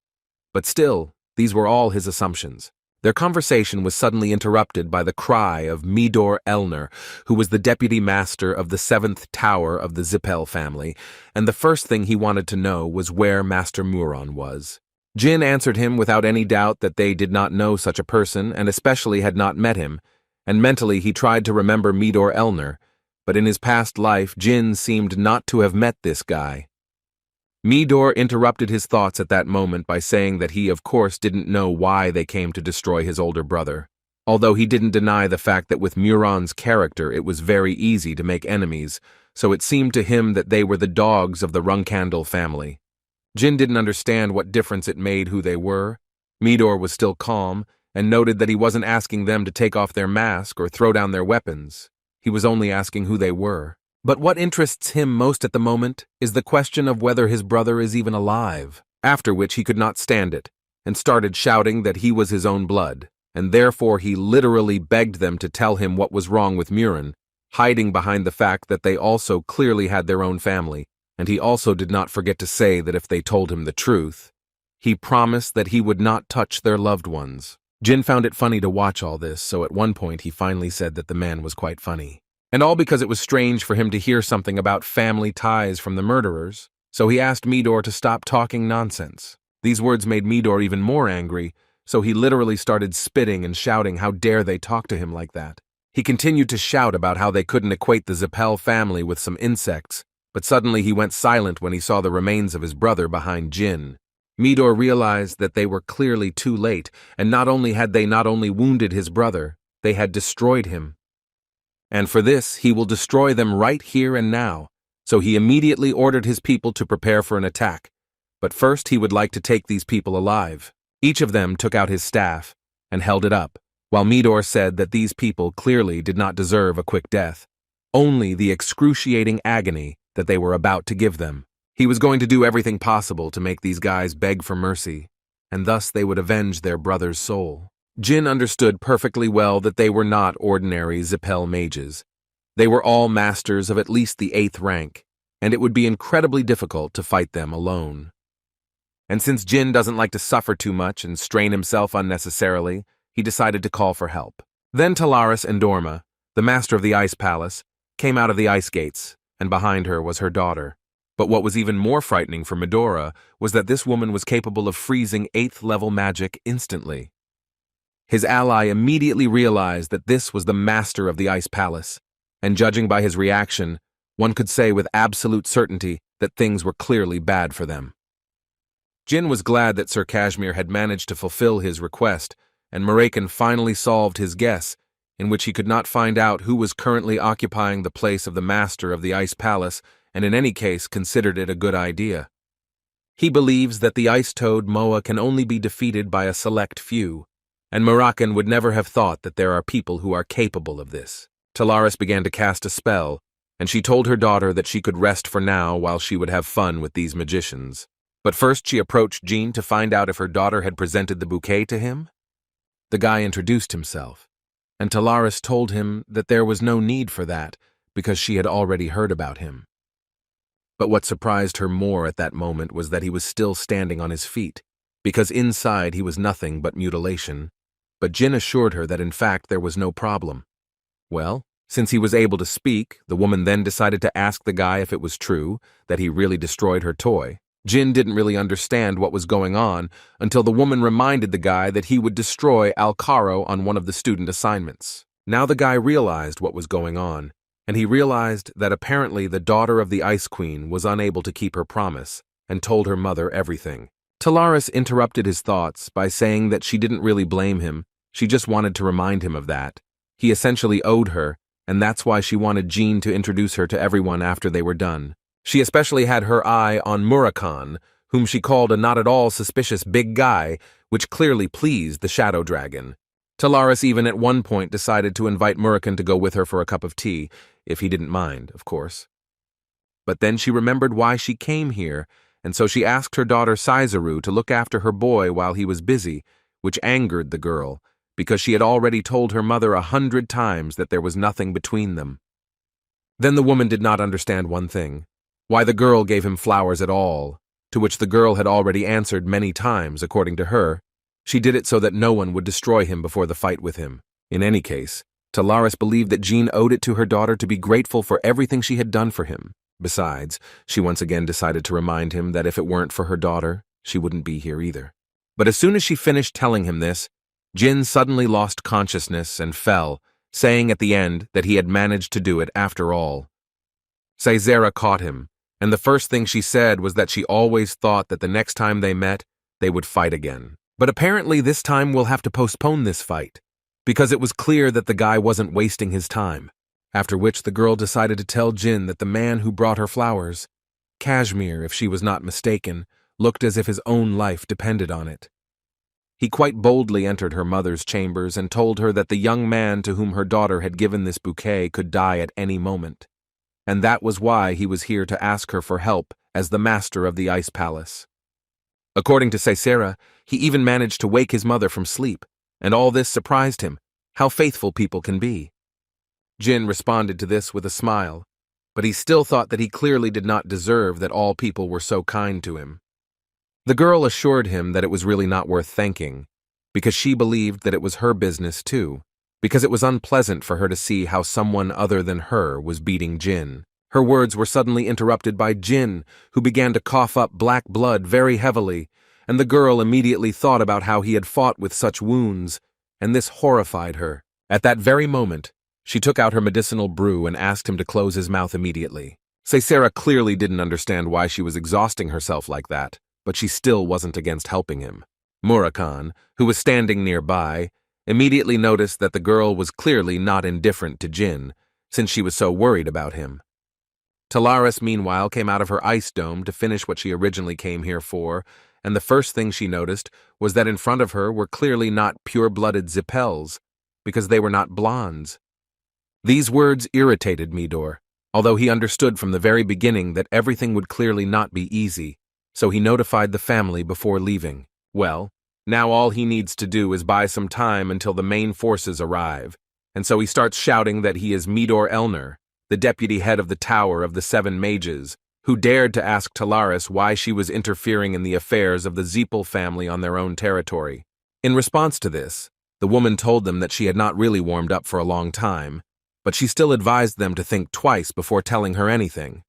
But still, these were all his assumptions. Their conversation was suddenly interrupted by the cry of Midor Elner, who was the deputy master of the 7th tower of the Zipel family, and the first thing he wanted to know was where Master Muron was. Jin answered him without any doubt that they did not know such a person and especially had not met him, and mentally he tried to remember Midor Elner, but in his past life Jin seemed not to have met this guy. Midor interrupted his thoughts at that moment by saying that he of course didn't know why they came to destroy his older brother, although he didn't deny the fact that with Muron's character it was very easy to make enemies, so it seemed to him that they were the dogs of the Runandal family. Jin didn't understand what difference it made who they were. Midor was still calm, and noted that he wasn't asking them to take off their mask or throw down their weapons. He was only asking who they were. But what interests him most at the moment is the question of whether his brother is even alive, after which he could not stand it, and started shouting that he was his own blood, and therefore he literally begged them to tell him what was wrong with Muron, hiding behind the fact that they also clearly had their own family, and he also did not forget to say that if they told him the truth, he promised that he would not touch their loved ones. Jin found it funny to watch all this, so at one point he finally said that the man was quite funny. And all because it was strange for him to hear something about family ties from the murderers, so he asked Midor to stop talking nonsense. These words made Midor even more angry, so he literally started spitting and shouting how dare they talk to him like that. He continued to shout about how they couldn't equate the Zipel family with some insects, but suddenly he went silent when he saw the remains of his brother behind Jin. Midor realized that they were clearly too late, and not only had they not only wounded his brother, they had destroyed him. and for this he will destroy them right here and now. So he immediately ordered his people to prepare for an attack. But first he would like to take these people alive. Each of them took out his staff and held it up, while Midor said that these people clearly did not deserve a quick death, only the excruciating agony that they were about to give them. He was going to do everything possible to make these guys beg for mercy, and thus they would avenge their brother's soul. Jin understood perfectly well that they were not ordinary Zipel mages. They were all masters of at least the 8th rank, and it would be incredibly difficult to fight them alone. And since Jin doesn't like to suffer too much and strain himself unnecessarily, he decided to call for help. Then Taris and Dorma, the master of the Ice Palace, came out of the ice gates, and behind her was her daughter. But what was even more frightening for Midora was that this woman was capable of freezing 8th-level magic instantly. His ally immediately realized that this was the master of the Ice Palace, and judging by his reaction, one could say with absolute certainty that things were clearly bad for them. Jin was glad that Sir Kashmir had managed to fulfill his request, and Muraken finally solved his guess, in which he could not find out who was currently occupying the place of the master of the Ice Palace, and in any case considered it a good idea. He believes that the ice toad Moa can only be defeated by a select few, and Muraken would never have thought that there are people who are capable of this. Taris began to cast a spell, and she told her daughter that she could rest for now while she would have fun with these magicians. But first she approached Jean to find out if her daughter had presented the bouquet to him. The guy introduced himself, and Taris told him that there was no need for that because she had already heard about him. But what surprised her more at that moment was that he was still standing on his feet, because inside he was nothing but mutilation. But Jin assured her that in fact there was no problem. Well, since he was able to speak, the woman then decided to ask the guy if it was true that he really destroyed her toy. Jin didn't really understand what was going on until the woman reminded the guy that he would destroy Alcaro on one of the student assignments. Now the guy realized what was going on, and he realized that apparently the daughter of the Ice Queen was unable to keep her promise and told her mother everything. Taris interrupted his thoughts by saying that she didn't really blame him, she just wanted to remind him of that. He essentially owed her, and that's why she wanted Jean to introduce her to everyone after they were done. She especially had her eye on Murakan, whom she called a not at all suspicious big guy, which clearly pleased the Shadow Dragon. Taris even at one point decided to invite Murakan to go with her for a cup of tea, if he didn't mind, of course. But then she remembered why she came here, and so she asked her daughter Saizaru to look after her boy while he was busy, which angered the girl, because she had already told her mother 100 times that there was nothing between them. Then the woman did not understand one thing, why the girl gave him flowers at all, to which the girl had already answered many times, according to her. She did it so that no one would destroy him before the fight with him. In any case, Taris believed that Jean owed it to her daughter to be grateful for everything she had done for him. Besides, she once again decided to remind him that if it weren't for her daughter, she wouldn't be here either. But as soon as she finished telling him this, Jin suddenly lost consciousness and fell, saying at the end that he had managed to do it after all. Caesara caught him, and the first thing she said was that she always thought that the next time they met, they would fight again. But apparently this time we'll have to postpone this fight, because it was clear that the guy wasn't wasting his time. After which the girl decided to tell Jin that the man who brought her flowers, Kashmir if she was not mistaken, looked as if his own life depended on it. He quite boldly entered her mother's chambers and told her that the young man to whom her daughter had given this bouquet could die at any moment, and that was why he was here to ask her for help as the master of the Ice Palace. According to Caesara, he even managed to wake his mother from sleep, and all this surprised him, how faithful people can be. Jin responded to this with a smile, but he still thought that he clearly did not deserve that all people were so kind to him. The girl assured him that it was really not worth thanking, because she believed that it was her business too, because it was unpleasant for her to see how someone other than her was beating Jin. Her words were suddenly interrupted by Jin, who began to cough up black blood very heavily, and the girl immediately thought about how he had fought with such wounds, and this horrified her. At that very moment, she took out her medicinal brew and asked him to close his mouth immediately. Caesara clearly didn't understand why she was exhausting herself like that, but she still wasn't against helping him. Murakan, who was standing nearby, immediately noticed that the girl was clearly not indifferent to Jin, since she was so worried about him. Taris, meanwhile, came out of her ice dome to finish what she originally came here for, and the first thing she noticed was that in front of her were clearly not pure-blooded Zipels, because they were not blondes. These words irritated Midor, although he understood from the very beginning that everything would clearly not be easy, so he notified the family before leaving. Well, now all he needs to do is buy some time until the main forces arrive, and so he starts shouting that he is Midor Elner, the deputy head of the Tower of the Seven Mages, who dared to ask Taris why she was interfering in the affairs of the Zipel family on their own territory. In response to this, the woman told them that she had not really warmed up for a long time, but she still advised them to think twice before telling her anything.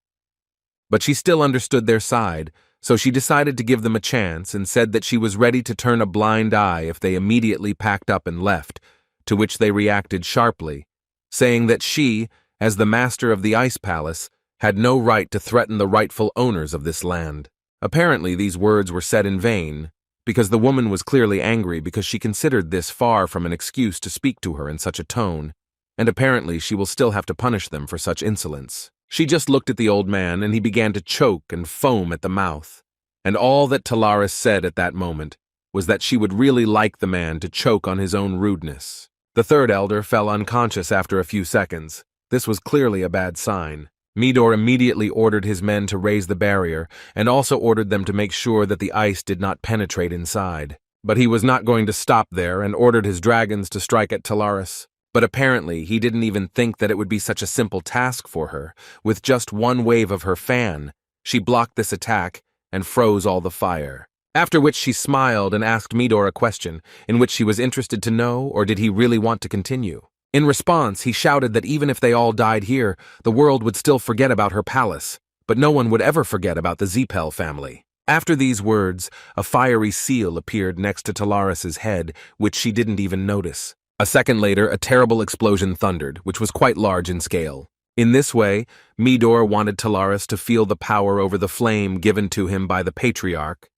But she still understood their side, so she decided to give them a chance and said that she was ready to turn a blind eye if they immediately packed up and left, to which they reacted sharply, saying that she, as the master of the Ice Palace, had no right to threaten the rightful owners of this land. Apparently, these words were said in vain, because the woman was clearly angry because she considered this far from an excuse to speak to her in such a tone, and apparently she will still have to punish them for such insolence. She just looked at the old man, and he began to choke and foam at the mouth, and all that Taris said at that moment was that she would really like the man to choke on his own rudeness. The third elder fell unconscious after a few seconds. This was clearly a bad sign. Midor immediately ordered his men to raise the barrier, and also ordered them to make sure that the ice did not penetrate inside. But he was not going to stop there and ordered his dragons to strike at Taris. But apparently he didn't even think that it would be such a simple task for her. With just one wave of her fan, she blocked this attack and froze all the fire. After which she smiled and asked Midor a question, in which she was interested to know, or did he really want to continue? In response, he shouted that even if they all died here, the world would still forget about her palace, but no one would ever forget about the Zipel family. After these words, a fiery seal appeared next to Taris's head, which she didn't even notice. A second later, a terrible explosion thundered, which was quite large in scale. In this way, Midor wanted Taris to feel the power over the flame given to him by the patriarch.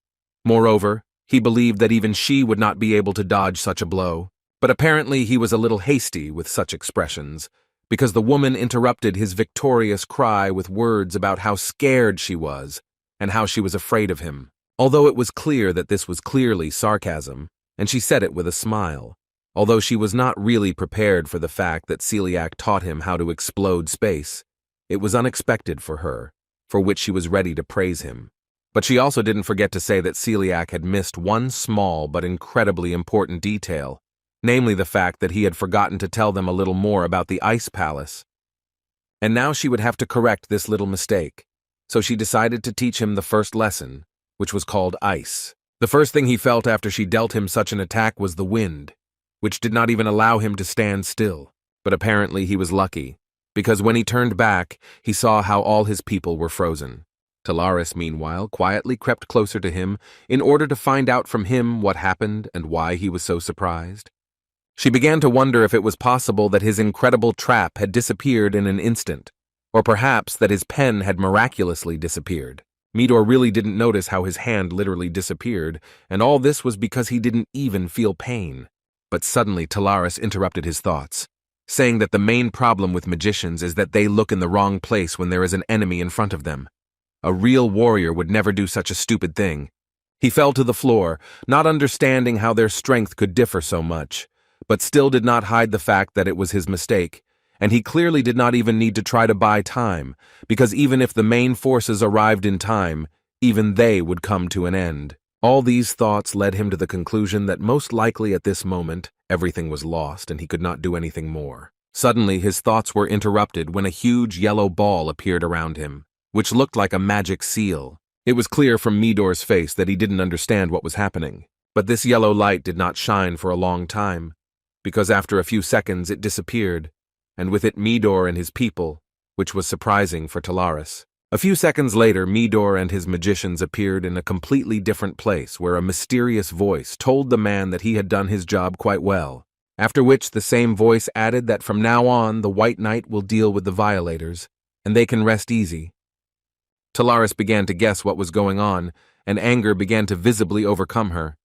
Moreover, he believed that even she would not be able to dodge such a blow. But apparently he was a little hasty with such expressions, because the woman interrupted his victorious cry with words about how scared she was and how she was afraid of him, although it was clear that this was clearly sarcasm, and she said it with a smile, although she was not really prepared for the fact that Celiac taught him how to explode space. It was unexpected for her, for which she was ready to praise him. But she also didn't forget to say that Celiac had missed one small but incredibly important detail, namely the fact that he had forgotten to tell them a little more about the Ice Palace. And now she would have to correct this little mistake, so she decided to teach him the first lesson, which was called ice. The first thing he felt after she dealt him such an attack was the wind, which did not even allow him to stand still. But apparently he was lucky, because when he turned back, he saw how all his people were frozen. Taris, meanwhile, quietly crept closer to him in order to find out from him what happened and why he was so surprised. She began to wonder if it was possible that his incredible trap had disappeared in an instant, or perhaps that his pen had miraculously disappeared. Midor really didn't notice how his hand literally disappeared, and all this was because he didn't even feel pain. But suddenly Taris interrupted his thoughts, saying that the main problem with magicians is that they look in the wrong place when there is an enemy in front of them. A real warrior would never do such a stupid thing. He fell to the floor, not understanding how their strength could differ so much, but still did not hide the fact that it was his mistake, and he clearly did not even need to try to buy time, because even if the main forces arrived in time, even they would come to an end. All these thoughts led him to the conclusion that most likely at this moment, everything was lost and he could not do anything more. Suddenly, his thoughts were interrupted when a huge yellow ball appeared around him, which looked like a magic seal. It was clear from Midor's face that he didn't understand what was happening, but this yellow light did not shine for a long time, because after a few seconds it disappeared, and with it Midor and his people, which was surprising for Taris. A few seconds later, Midor and his magicians appeared in a completely different place where a mysterious voice told the man that he had done his job quite well, after which the same voice added that from now on the White Knight will deal with the violators, and they can rest easy. Taris began to guess what was going on, and anger began to visibly overcome her,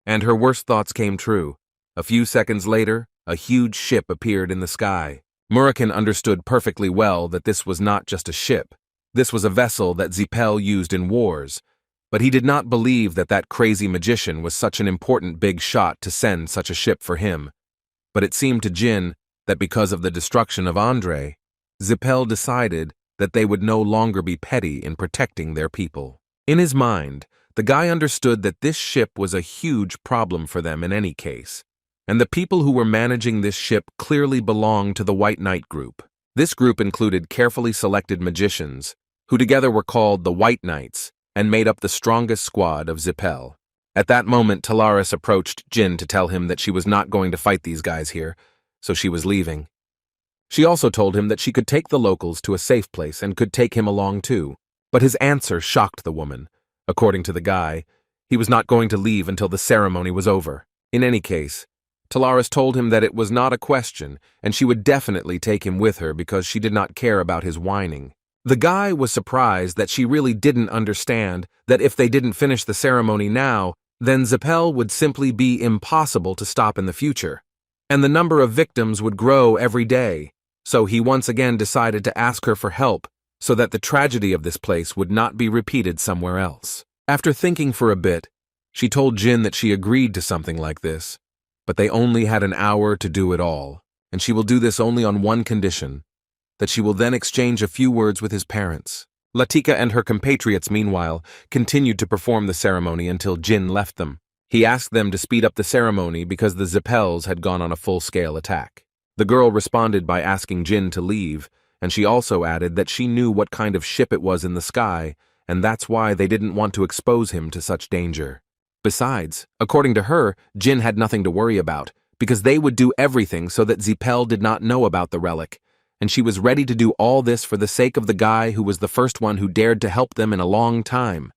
and her worst thoughts came true. A few seconds later, a huge ship appeared in the sky, Murakhan understood perfectly well that this was not just a ship. This was a vessel that Zipel used in wars, but he did not believe that that crazy magician was such an important big shot to send such a ship for him. But it seemed to Jin that because of the destruction of Andre, Zipel decided that they would no longer be petty in protecting their people. In his mind, the guy understood that this ship was a huge problem for them in any case, and the people who were managing this ship clearly belonged to the White Knight group. This group included carefully selected magicians, who together were called the White Knights and made up the strongest squad of Zipel. At that moment, Taris approached Jin to tell him that she was not going to fight these guys here, so she was leaving. She also told him that she could take the locals to a safe place and could take him along too, but his answer shocked the woman. According to the guy, he was not going to leave until the ceremony was over. In any case, Taris told him that it was not a question, and she would definitely take him with her because she did not care about his whining. The guy was surprised that she really didn't understand that if they didn't finish the ceremony now, then Zipel would simply be impossible to stop in the future, and the number of victims would grow every day. So he once again decided to ask her for help so that the tragedy of this place would not be repeated somewhere else. After thinking for a bit, she told Jin that she agreed to something like this, but they only had an hour to do it all, and she will do this only on one condition, that she will then exchange a few words with his parents. Latika and her compatriots, meanwhile, continued to perform the ceremony until Jin left them. He asked them to speed up the ceremony because the Zipels had gone on a full-scale attack. The girl responded by asking Jin to leave, and she also added that she knew what kind of ship it was in the sky, and that's why they didn't want to expose him to such danger. Besides, according to her, Jin had nothing to worry about, because they would do everything so that Zipel did not know about the relic, and she was ready to do all this for the sake of the guy who was the first one who dared to help them in a long time.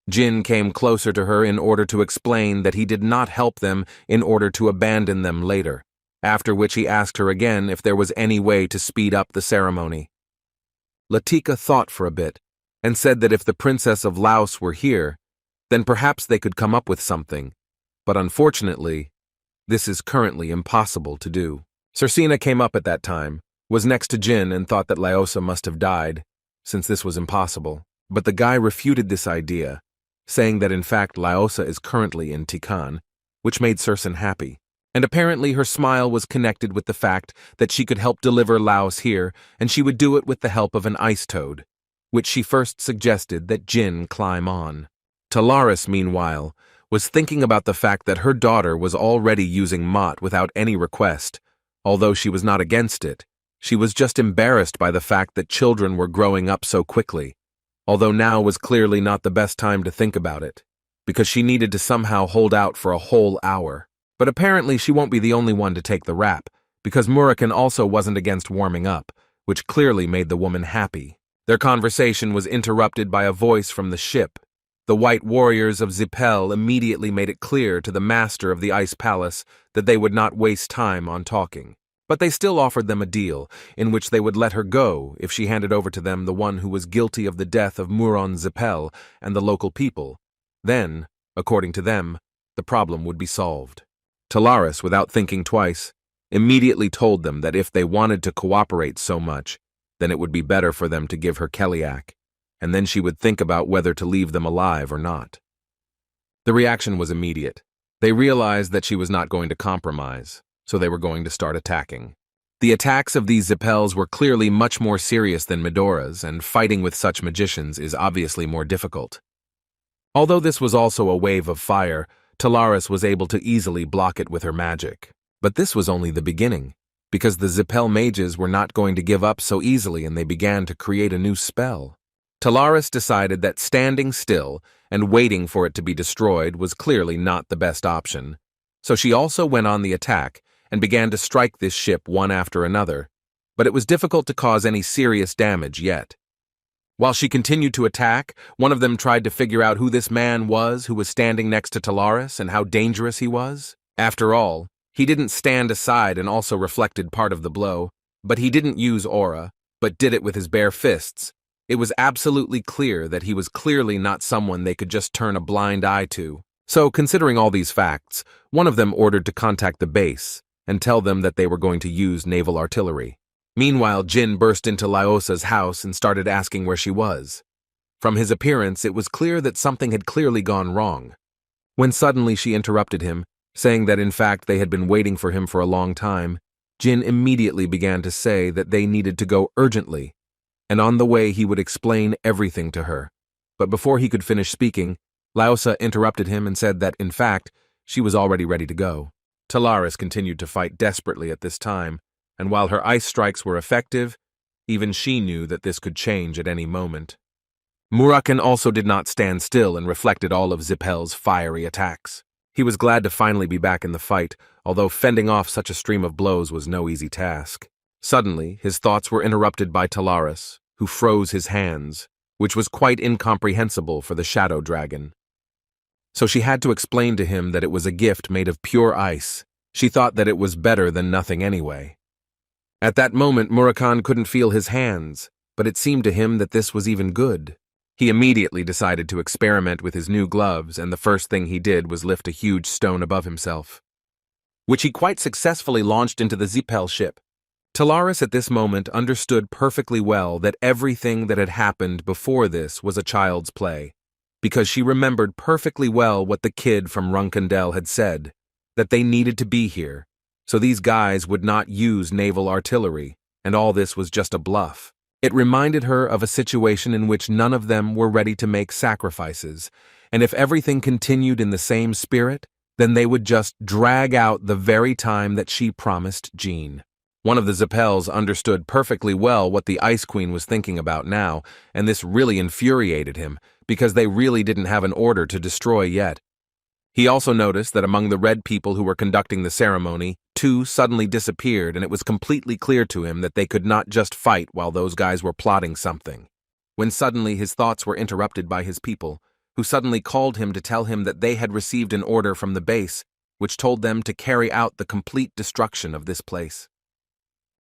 Jin came closer to her in order to explain that he did not help them in order to abandon them later, after which he asked her again if there was any way to speed up the ceremony. Latika thought for a bit, and said that if the Princess of Laos were here, then perhaps they could come up with something, but unfortunately, this is currently impossible to do. Cersina came up at that time, was next to Jin and thought that Laosa must have died, since this was impossible. But the guy refuted this idea, saying that in fact Laosa is currently in Tikan, which made Cersei happy. And apparently her smile was connected with the fact that she could help deliver Laos here, and she would do it with the help of an ice toad, which she first suggested that Jin climb on. Taris, meanwhile, was thinking about the fact that her daughter was already using Mott without any request. Although she was not against it, she was just embarrassed by the fact that children were growing up so quickly, although now was clearly not the best time to think about it, because she needed to somehow hold out for a whole hour. But apparently she won't be the only one to take the rap, because Murakhan also wasn't against warming up, which clearly made the woman happy. Their conversation was interrupted by a voice from the ship. The white warriors of Zipel immediately made it clear to the master of the Ice Palace that they would not waste time on talking. But they still offered them a deal, in which they would let her go if she handed over to them the one who was guilty of the death of Muron Zipel and the local people. Then, according to them, the problem would be solved. Taris, without thinking twice, immediately told them that if they wanted to cooperate so much, then it would be better for them to give her Keliak, and then she would think about whether to leave them alive or not. The reaction was immediate. They realized that she was not going to compromise, so they were going to start attacking. The attacks of these Zipels were clearly much more serious than Medora's, and fighting with such magicians is obviously more difficult. Although this was also a wave of fire, Taris was able to easily block it with her magic. But this was only the beginning, because the Zipel mages were not going to give up so easily and they began to create a new spell. Taris decided that standing still and waiting for it to be destroyed was clearly not the best option, so she also went on the attack and began to strike this ship one after another, but it was difficult to cause any serious damage yet. While she continued to attack, one of them tried to figure out who this man was who was standing next to Taris and how dangerous he was. After all, he didn't stand aside and also reflected part of the blow, but he didn't use aura, but did it with his bare fists. It was absolutely clear that he was clearly not someone they could just turn a blind eye to. So, considering all these facts, one of them ordered to contact the base, and tell them that they were going to use naval artillery. Meanwhile, Jin burst into Lyosa's house and started asking where she was. From his appearance, it was clear that something had clearly gone wrong. When suddenly she interrupted him, saying that in fact they had been waiting for him for a long time, Jin immediately began to say that they needed to go urgently, and on the way he would explain everything to her. But before he could finish speaking, Lyosa interrupted him and said that, in fact, she was already ready to go. Taris continued to fight desperately at this time, and while her ice strikes were effective, even she knew that this could change at any moment. Murakan also did not stand still and reflected all of Zipel's fiery attacks. He was glad to finally be back in the fight, although fending off such a stream of blows was no easy task. Suddenly, his thoughts were interrupted by Taris, who froze his hands, which was quite incomprehensible for the shadow dragon. So she had to explain to him that it was a gift made of pure ice. She thought that it was better than nothing anyway. At that moment, Murakan couldn't feel his hands, but it seemed to him that this was even good. He immediately decided to experiment with his new gloves, and the first thing he did was lift a huge stone above himself, which he quite successfully launched into the Zipel ship. Taris at this moment understood perfectly well that everything that had happened before this was a child's play, because she remembered perfectly well what the kid from Runandal had said, that they needed to be here, so these guys would not use naval artillery, and all this was just a bluff. It reminded her of a situation in which none of them were ready to make sacrifices, and if everything continued in the same spirit, then they would just drag out the very time that she promised Jean. One of the Zipels understood perfectly well what the Ice Queen was thinking about now, and this really infuriated him, because they really didn't have an order to destroy yet. He also noticed that among the red people who were conducting the ceremony, 2 suddenly disappeared, and it was completely clear to him that they could not just fight while those guys were plotting something. When suddenly his thoughts were interrupted by his people, who suddenly called him to tell him that they had received an order from the base, which told them to carry out the complete destruction of this place.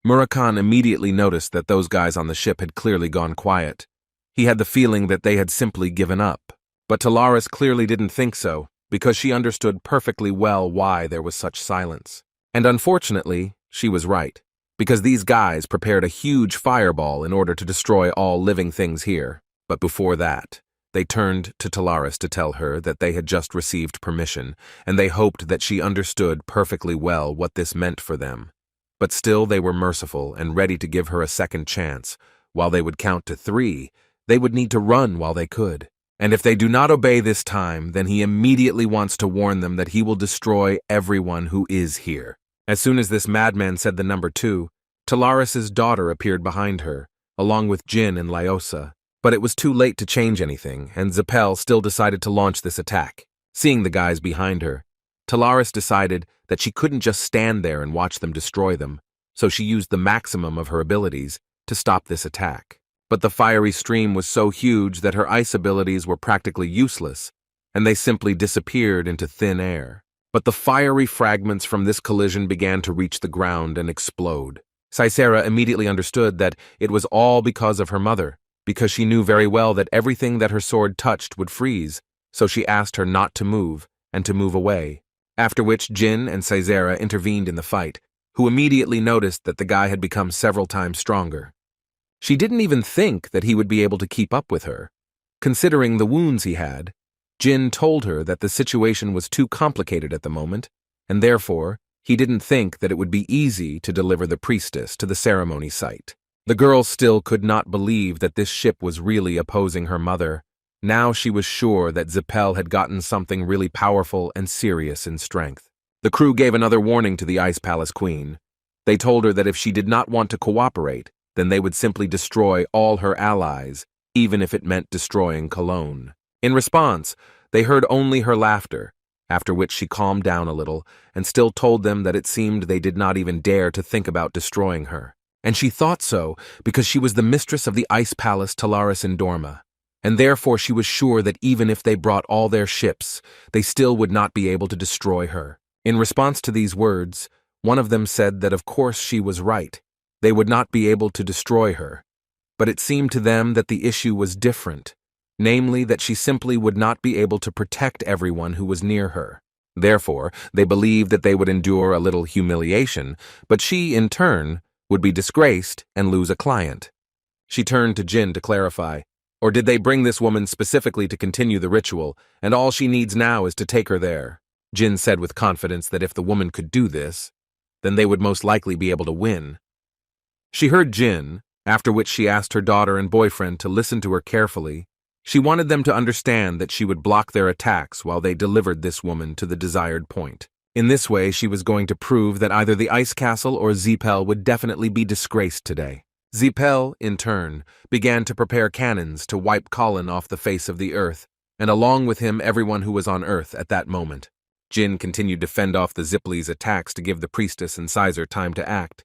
Murakan immediately noticed that those guys on the ship had clearly gone quiet. He had the feeling that they had simply given up. But Taris clearly didn't think so, because she understood perfectly well why there was such silence. And unfortunately, she was right, because these guys prepared a huge fireball in order to destroy all living things here. But before that, they turned to Taris to tell her that they had just received permission, and they hoped that she understood perfectly well what this meant for them. But still they were merciful and ready to give her a second chance. While they would count to 3, they would need to run while they could. And if they do not obey this time, then he immediately wants to warn them that he will destroy everyone who is here. As soon as this madman said the number 2, Taris's daughter appeared behind her, along with Jin and Lyosa. But it was too late to change anything, and Zipel still decided to launch this attack. Seeing the guys behind her, Taris decided that she couldn't just stand there and watch them destroy them, so she used the maximum of her abilities to stop this attack. But the fiery stream was so huge that her ice abilities were practically useless, and they simply disappeared into thin air. But the fiery fragments from this collision began to reach the ground and explode. Caesara immediately understood that it was all because of her mother, because she knew very well that everything that her sword touched would freeze, so she asked her not to move and to move away. After which Jin and Caesara intervened in the fight, who immediately noticed that the guy had become several times stronger. She didn't even think that he would be able to keep up with her. Considering the wounds he had, Jin told her that the situation was too complicated at the moment, and therefore he didn't think that it would be easy to deliver the priestess to the ceremony site. The girl still could not believe that this ship was really opposing her mother. Now she was sure that Zipel had gotten something really powerful and serious in strength. The crew gave another warning to the Ice Palace Queen. They told her that if she did not want to cooperate, then they would simply destroy all her allies, even if it meant destroying Colin. In response, they heard only her laughter, after which she calmed down a little and still told them that it seemed they did not even dare to think about destroying her. And she thought so because she was the mistress of the Ice Palace Taris in Dorma, and therefore she was sure that even if they brought all their ships, they still would not be able to destroy her. In response to these words, one of them said that of course she was right. They would not be able to destroy her. But it seemed to them that the issue was different, namely that she simply would not be able to protect everyone who was near her. Therefore, they believed that they would endure a little humiliation, but she, in turn, would be disgraced and lose a client. She turned to Jin to clarify. Or did they bring this woman specifically to continue the ritual, and all she needs now is to take her there? Jin said with confidence that if the woman could do this, then they would most likely be able to win. She heard Jin, after which she asked her daughter and boyfriend to listen to her carefully. She wanted them to understand that she would block their attacks while they delivered this woman to the desired point. In this way, she was going to prove that either the Ice Castle or Zipel would definitely be disgraced today. Zipel, in turn, began to prepare cannons to wipe Colin off the face of the earth, and along with him everyone who was on Earth at that moment. Jin continued to fend off the Zipli's attacks to give the priestess and Sizer time to act.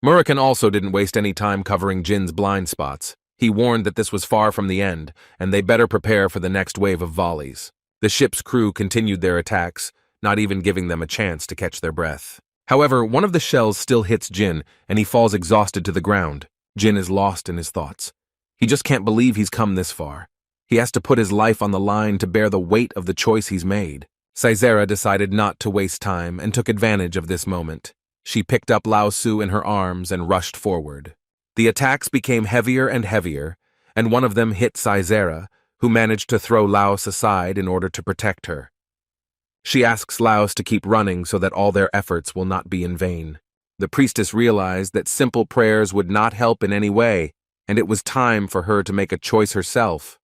Murakan also didn't waste any time covering Jin's blind spots. He warned that this was far from the end, and they better prepare for the next wave of volleys. The ship's crew continued their attacks, not even giving them a chance to catch their breath. However, one of the shells still hits Jin, and he falls exhausted to the ground. Jin is lost in his thoughts. He just can't believe he's come this far. He has to put his life on the line to bear the weight of the choice he's made. Sizera decided not to waste time and took advantage of this moment. She picked up Lao Su in her arms and rushed forward. The attacks became heavier and heavier, and one of them hit Sizera, who managed to throw Laos aside in order to protect her. She asks Laos to keep running so that all their efforts will not be in vain. The priestess realized that simple prayers would not help in any way, and it was time for her to make a choice herself.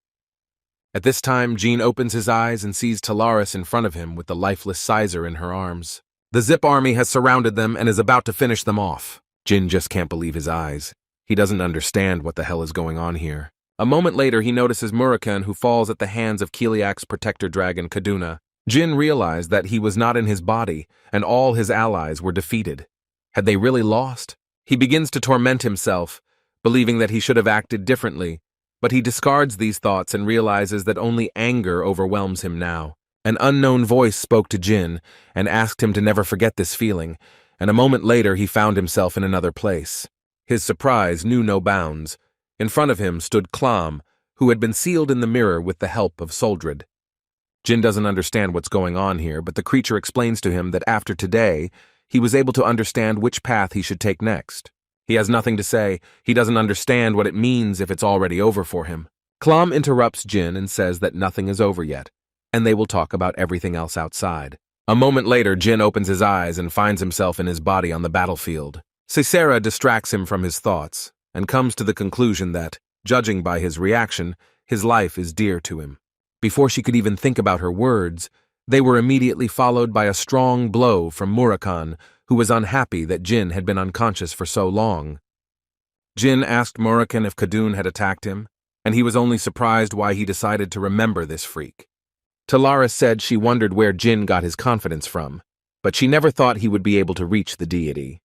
At this time, Jean opens his eyes and sees Taris in front of him with the lifeless Sizer in her arms. The Zip army has surrounded them and is about to finish them off. Jin just can't believe his eyes. He doesn't understand what the hell is going on here. A moment later, he notices Murakan, who falls at the hands of Kiliak's protector dragon Kaduna. Jin realized that he was not in his body, and all his allies were defeated. Had they really lost? He begins to torment himself, believing that he should have acted differently, but he discards these thoughts and realizes that only anger overwhelms him now. An unknown voice spoke to Jin and asked him to never forget this feeling, and a moment later he found himself in another place. His surprise knew no bounds. In front of him stood Clam, who had been sealed in the mirror with the help of Soldred. Jin doesn't understand what's going on here, but the creature explains to him that after today, he was able to understand which path he should take next. He has nothing to say. He doesn't understand what it means if it's already over for him. Clam interrupts Jin and says that nothing is over yet, and they will talk about everything else outside. A moment later, Jin opens his eyes and finds himself in his body on the battlefield. Cicera distracts him from his thoughts and comes to the conclusion that, judging by his reaction, his life is dear to him. Before she could even think about her words, they were immediately followed by a strong blow from Murakan, who was unhappy that Jin had been unconscious for so long. Jin asked Murakan if Kadun had attacked him, and he was only surprised why he decided to remember this freak. Taris said she wondered where Jin got his confidence from, but she never thought he would be able to reach the deity.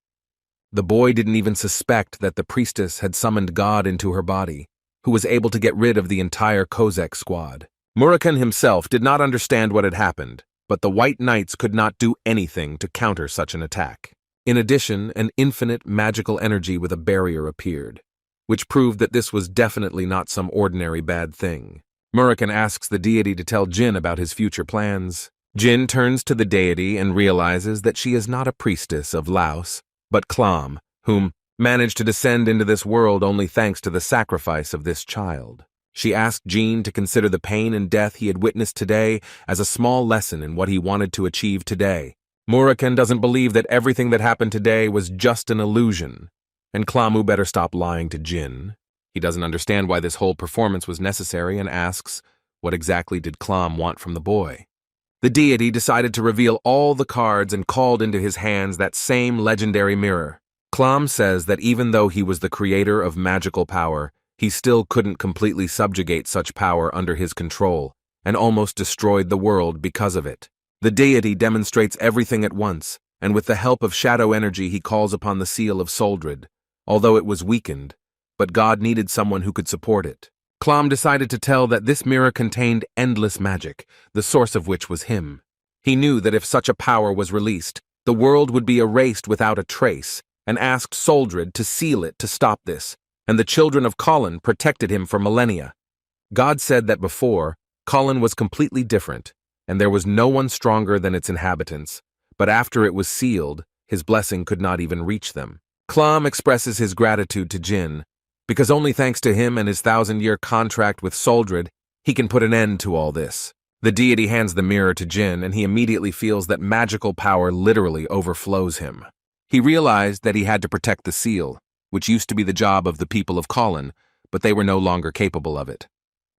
The boy didn't even suspect that the priestess had summoned God into her body, who was able to get rid of the entire Kozek squad. Murakan himself did not understand what had happened, but the White Knights could not do anything to counter such an attack. In addition, an infinite magical energy with a barrier appeared, which proved that this was definitely not some ordinary bad thing. Murakan asks the deity to tell Jin about his future plans. Jin turns to the deity and realizes that she is not a priestess of Laos, but Clam, whom managed to descend into this world only thanks to the sacrifice of this child. She asked Jin to consider the pain and death he had witnessed today as a small lesson in what he wanted to achieve today. Murakan doesn't believe that everything that happened today was just an illusion, and Klamu better stop lying to Jin. He doesn't understand why this whole performance was necessary and asks, what exactly did Clam want from the boy? The deity decided to reveal all the cards and called into his hands that same legendary mirror. Clam says that even though he was the creator of magical power, he still couldn't completely subjugate such power under his control, and almost destroyed the world because of it. The deity demonstrates everything at once, and with the help of shadow energy he calls upon the seal of Soldred, although it was weakened, but God needed someone who could support it. Clam decided to tell that this mirror contained endless magic, the source of which was him. He knew that if such a power was released, the world would be erased without a trace, and asked Soldred to seal it to stop this, and the children of Colin protected him for millennia. God said that before, Colin was completely different, and there was no one stronger than its inhabitants, but after it was sealed, his blessing could not even reach them. Clam expresses his gratitude to Jin, because only thanks to him and his 1,000-year contract with Soldred, he can put an end to all this. The deity hands the mirror to Jin, and he immediately feels that magical power literally overflows him. He realized that he had to protect the seal, which used to be the job of the people of Colin, but they were no longer capable of it.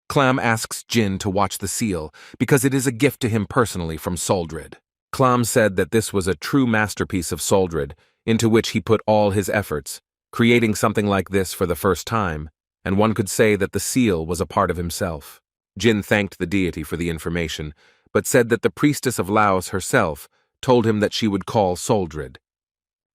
Clam asks Jin to watch the seal, because it is a gift to him personally from Soldred. Clam said that this was a true masterpiece of Soldred, into which he put all his efforts, creating something like this for the first time, and one could say that the seal was a part of himself. Jin thanked the deity for the information, but said that the priestess of Laos herself told him that she would call Soldred.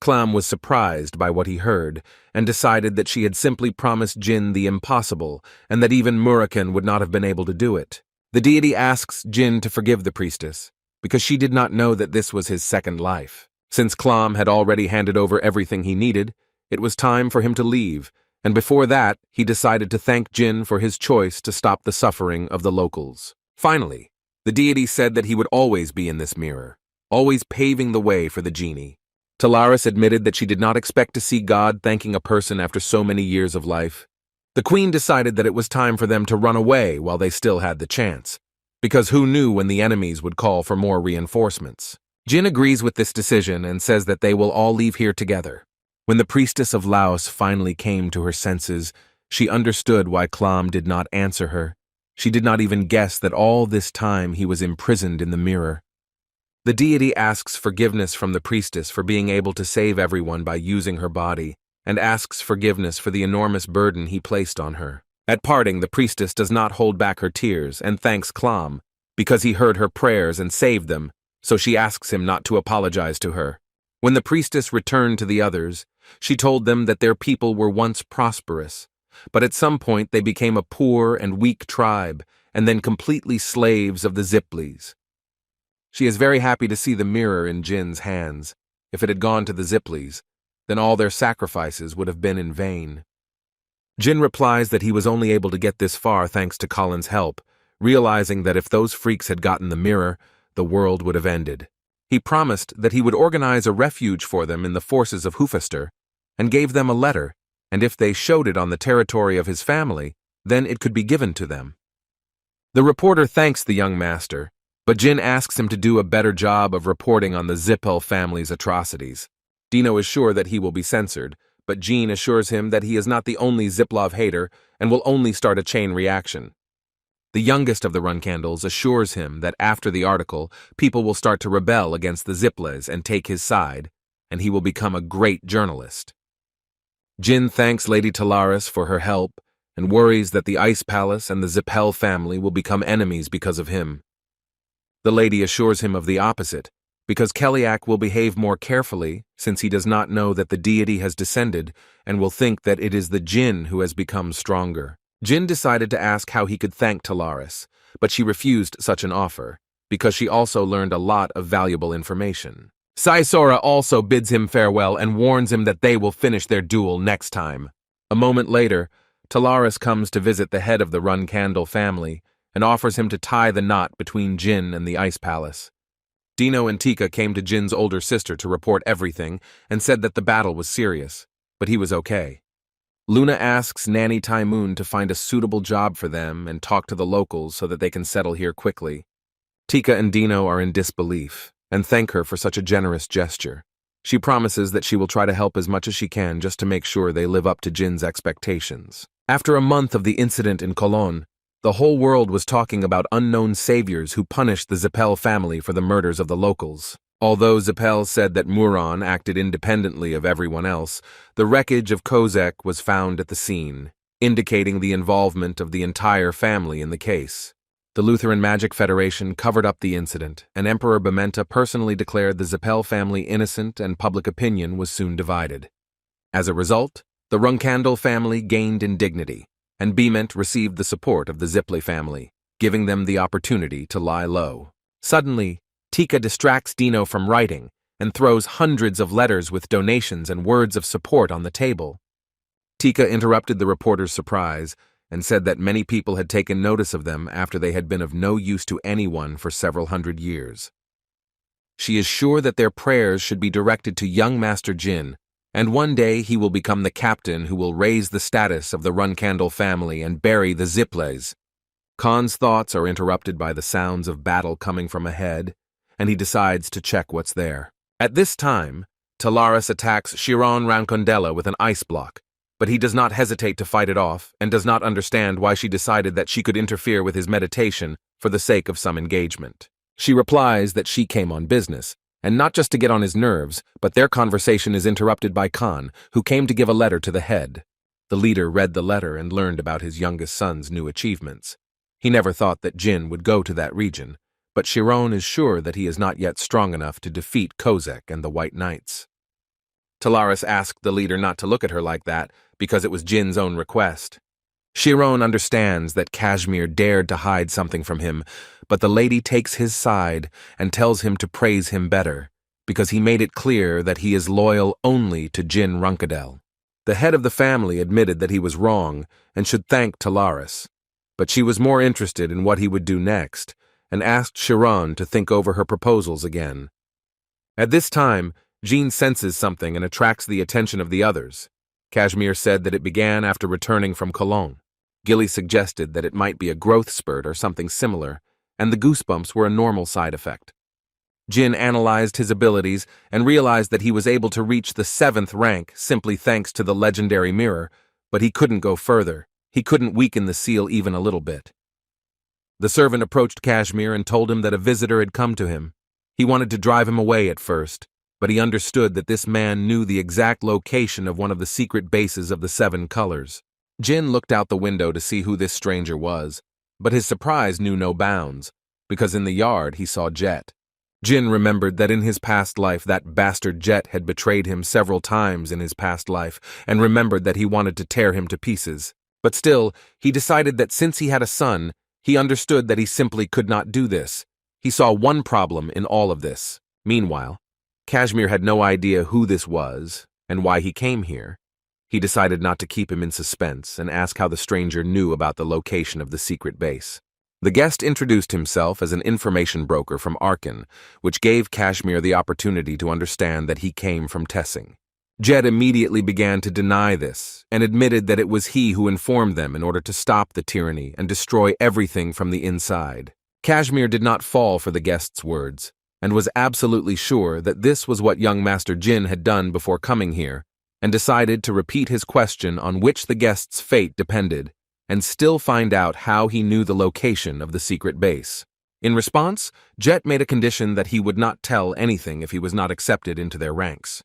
Clam was surprised by what he heard, and decided that she had simply promised Jin the impossible, and that even Murakan would not have been able to do it. The deity asks Jin to forgive the priestess, because she did not know that this was his second life. Since Clam had already handed over everything he needed, it was time for him to leave, and before that, he decided to thank Jin for his choice to stop the suffering of the locals. Finally, the deity said that he would always be in this mirror, always paving the way for the genie. Taris admitted that she did not expect to see God thanking a person after so many years of life. The queen decided that it was time for them to run away while they still had the chance, because who knew when the enemies would call for more reinforcements. Jin agrees with this decision and says that they will all leave here together. When the priestess of Laos finally came to her senses, she understood why Clam did not answer her. She did not even guess that all this time he was imprisoned in the mirror. The deity asks forgiveness from the priestess for being able to save everyone by using her body, and asks forgiveness for the enormous burden he placed on her. At parting, the priestess does not hold back her tears and thanks Clam, because he heard her prayers and saved them, so she asks him not to apologize to her. When the priestess returned to the others, she told them that their people were once prosperous, but at some point they became a poor and weak tribe, and then completely slaves of the Ziples. She is very happy to see the mirror in Jin's hands. If it had gone to the Ziples, then all their sacrifices would have been in vain. Jin replies that he was only able to get this far thanks to Colin's help, realizing that if those freaks had gotten the mirror, the world would have ended. He promised that he would organize a refuge for them in the forces of Hufester, and gave them a letter, and if they showed it on the territory of his family, then it could be given to them. The reporter thanks the young master, but Jin asks him to do a better job of reporting on the Zipel family's atrocities. Dino is sure that he will be censored, but Jin assures him that he is not the only Ziplov hater and will only start a chain reaction. The youngest of the Runcandles assures him that after the article, people will start to rebel against the Ziples and take his side, and he will become a great journalist. Jin thanks Lady Taris for her help and worries that the Ice Palace and the Zipel family will become enemies because of him. The lady assures him of the opposite, because Keliak will behave more carefully since he does not know that the deity has descended and will think that it is the Jinn who has become stronger. Jin decided to ask how he could thank Taris, but she refused such an offer, because she also learned a lot of valuable information. Saisora also bids him farewell and warns him that they will finish their duel next time. A moment later, Taris comes to visit the head of the Runandal family and offers him to tie the knot between Jin and the Ice Palace. Dino and Tika came to Jin's older sister to report everything and said that the battle was serious, but he was okay. Luna asks Nanny Taimoon to find a suitable job for them and talk to the locals so that they can settle here quickly. Tika and Dino are in disbelief and thank her for such a generous gesture. She promises that she will try to help as much as she can just to make sure they live up to Jin's expectations. After a month of the incident in Colin, the whole world was talking about unknown saviors who punished the Zipel family for the murders of the locals. Although Zipel said that Muron acted independently of everyone else, the wreckage of Kozek was found at the scene, indicating the involvement of the entire family in the case. The Lutheran Magic Federation covered up the incident, and Emperor Bamenta personally declared the Zipel family innocent, and public opinion was soon divided. As a result, the Runcandal family gained in dignity, and Bement received the support of the Ziple family, giving them the opportunity to lie low. Suddenly, Tika distracts Dino from writing and throws hundreds of letters with donations and words of support on the table. Tika interrupted the reporter's surprise and said that many people had taken notice of them after they had been of no use to anyone for several hundred years. She is sure that their prayers should be directed to young Master Jin, and one day he will become the captain who will raise the status of the Runandal family and bury the Zipels. Khan's thoughts are interrupted by the sounds of battle coming from ahead, and he decides to check what's there. At this time, Taris attacks Chiron Rancondella with an ice block, but he does not hesitate to fight it off and does not understand why she decided that she could interfere with his meditation for the sake of some engagement. She replies that she came on business, and not just to get on his nerves, but their conversation is interrupted by Khan, who came to give a letter to the head. The leader read the letter and learned about his youngest son's new achievements. He never thought that Jin would go to that region, but Chiron is sure that he is not yet strong enough to defeat Kozek and the White Knights. Taris asked the leader not to look at her like that because it was Jin's own request. Chiron understands that Kashmir dared to hide something from him, but the lady takes his side and tells him to praise him better, because he made it clear that he is loyal only to Jin Runandal. The head of the family admitted that he was wrong and should thank Taris, but she was more interested in what he would do next, and asked Chiron to think over her proposals again. At this time, Jean senses something and attracts the attention of the others. Kashmir said that it began after returning from Colin. Gilly suggested that it might be a growth spurt or something similar, and the goosebumps were a normal side effect. Jin analyzed his abilities and realized that he was able to reach the 7th rank simply thanks to the legendary mirror, but he couldn't go further. He couldn't weaken the seal even a little bit. The servant approached Kashmir and told him that a visitor had come to him. He wanted to drive him away at first, but he understood that this man knew the exact location of one of the secret bases of the 7 colors. Jin looked out the window to see who this stranger was, but his surprise knew no bounds, because in the yard he saw Jet. Jin remembered that in his past life that bastard Jet had betrayed him several times in his past life, and remembered that he wanted to tear him to pieces. But still, he decided that since he had a son, he understood that he simply could not do this. He saw one problem in all of this. Meanwhile, Kashmir had no idea who this was and why he came here. He decided not to keep him in suspense and ask how the stranger knew about the location of the secret base. The guest introduced himself as an information broker from Arkan, which gave Kashmir the opportunity to understand that he came from Tessing. Jet immediately began to deny this and admitted that it was he who informed them in order to stop the tyranny and destroy everything from the inside. Kashmir did not fall for the guest's words and was absolutely sure that this was what young Master Jin had done before coming here, and decided to repeat his question on which the guest's fate depended, and still find out how he knew the location of the secret base. In response, Jet made a condition that he would not tell anything if he was not accepted into their ranks.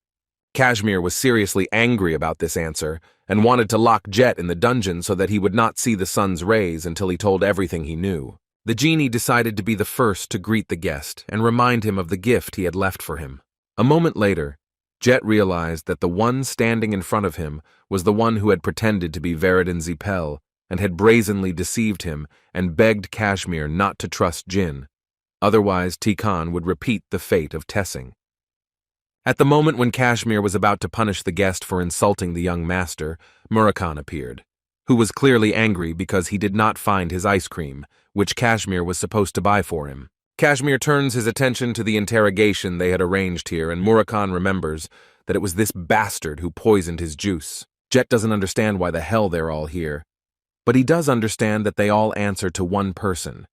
Kashmir was seriously angry about this answer, and wanted to lock Jet in the dungeon so that he would not see the sun's rays until he told everything he knew. The genie decided to be the first to greet the guest and remind him of the gift he had left for him. A moment later, Jet realized that the one standing in front of him was the one who had pretended to be Veridin Zipel and had brazenly deceived him and begged Kashmir not to trust Jin. Otherwise, Tikan would repeat the fate of Tessing. At the moment when Kashmir was about to punish the guest for insulting the young master, Murakan appeared, who was clearly angry because he did not find his ice cream, which Kashmir was supposed to buy for him. Kashmir turns his attention to the interrogation they had arranged here, and Murakan remembers that it was this bastard who poisoned his juice. Jet doesn't understand why the hell they're all here, but he does understand that they all answer to one person,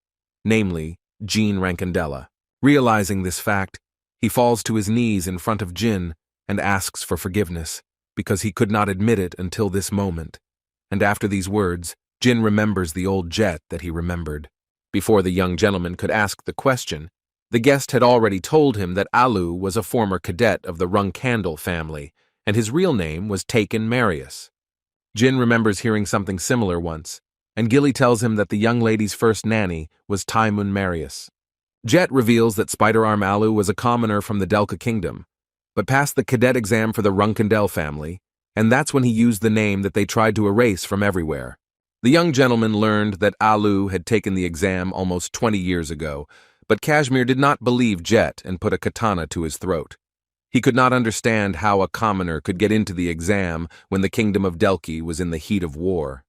namely Jean Rancondella. Realizing this fact, he falls to his knees in front of Jin and asks for forgiveness, because he could not admit it until this moment. And after these words, Jin remembers the old Jet that he remembered. Before the young gentleman could ask the question, the guest had already told him that Alu was a former cadet of the Runandal family, and his real name was Taken Marius. Jin remembers hearing something similar once, and Gilly tells him that the young lady's first nanny was Taimun Marius. Jet reveals that Spider-Arm Alu was a commoner from the Delka Kingdom, but passed the cadet exam for the Runandal family, and that's when he used the name that they tried to erase from everywhere. The young gentleman learned that Alu had taken the exam almost 20 years ago, but Kashmir did not believe Jet and put a katana to his throat. He could not understand how a commoner could get into the exam when the kingdom of Delki was in the heat of war.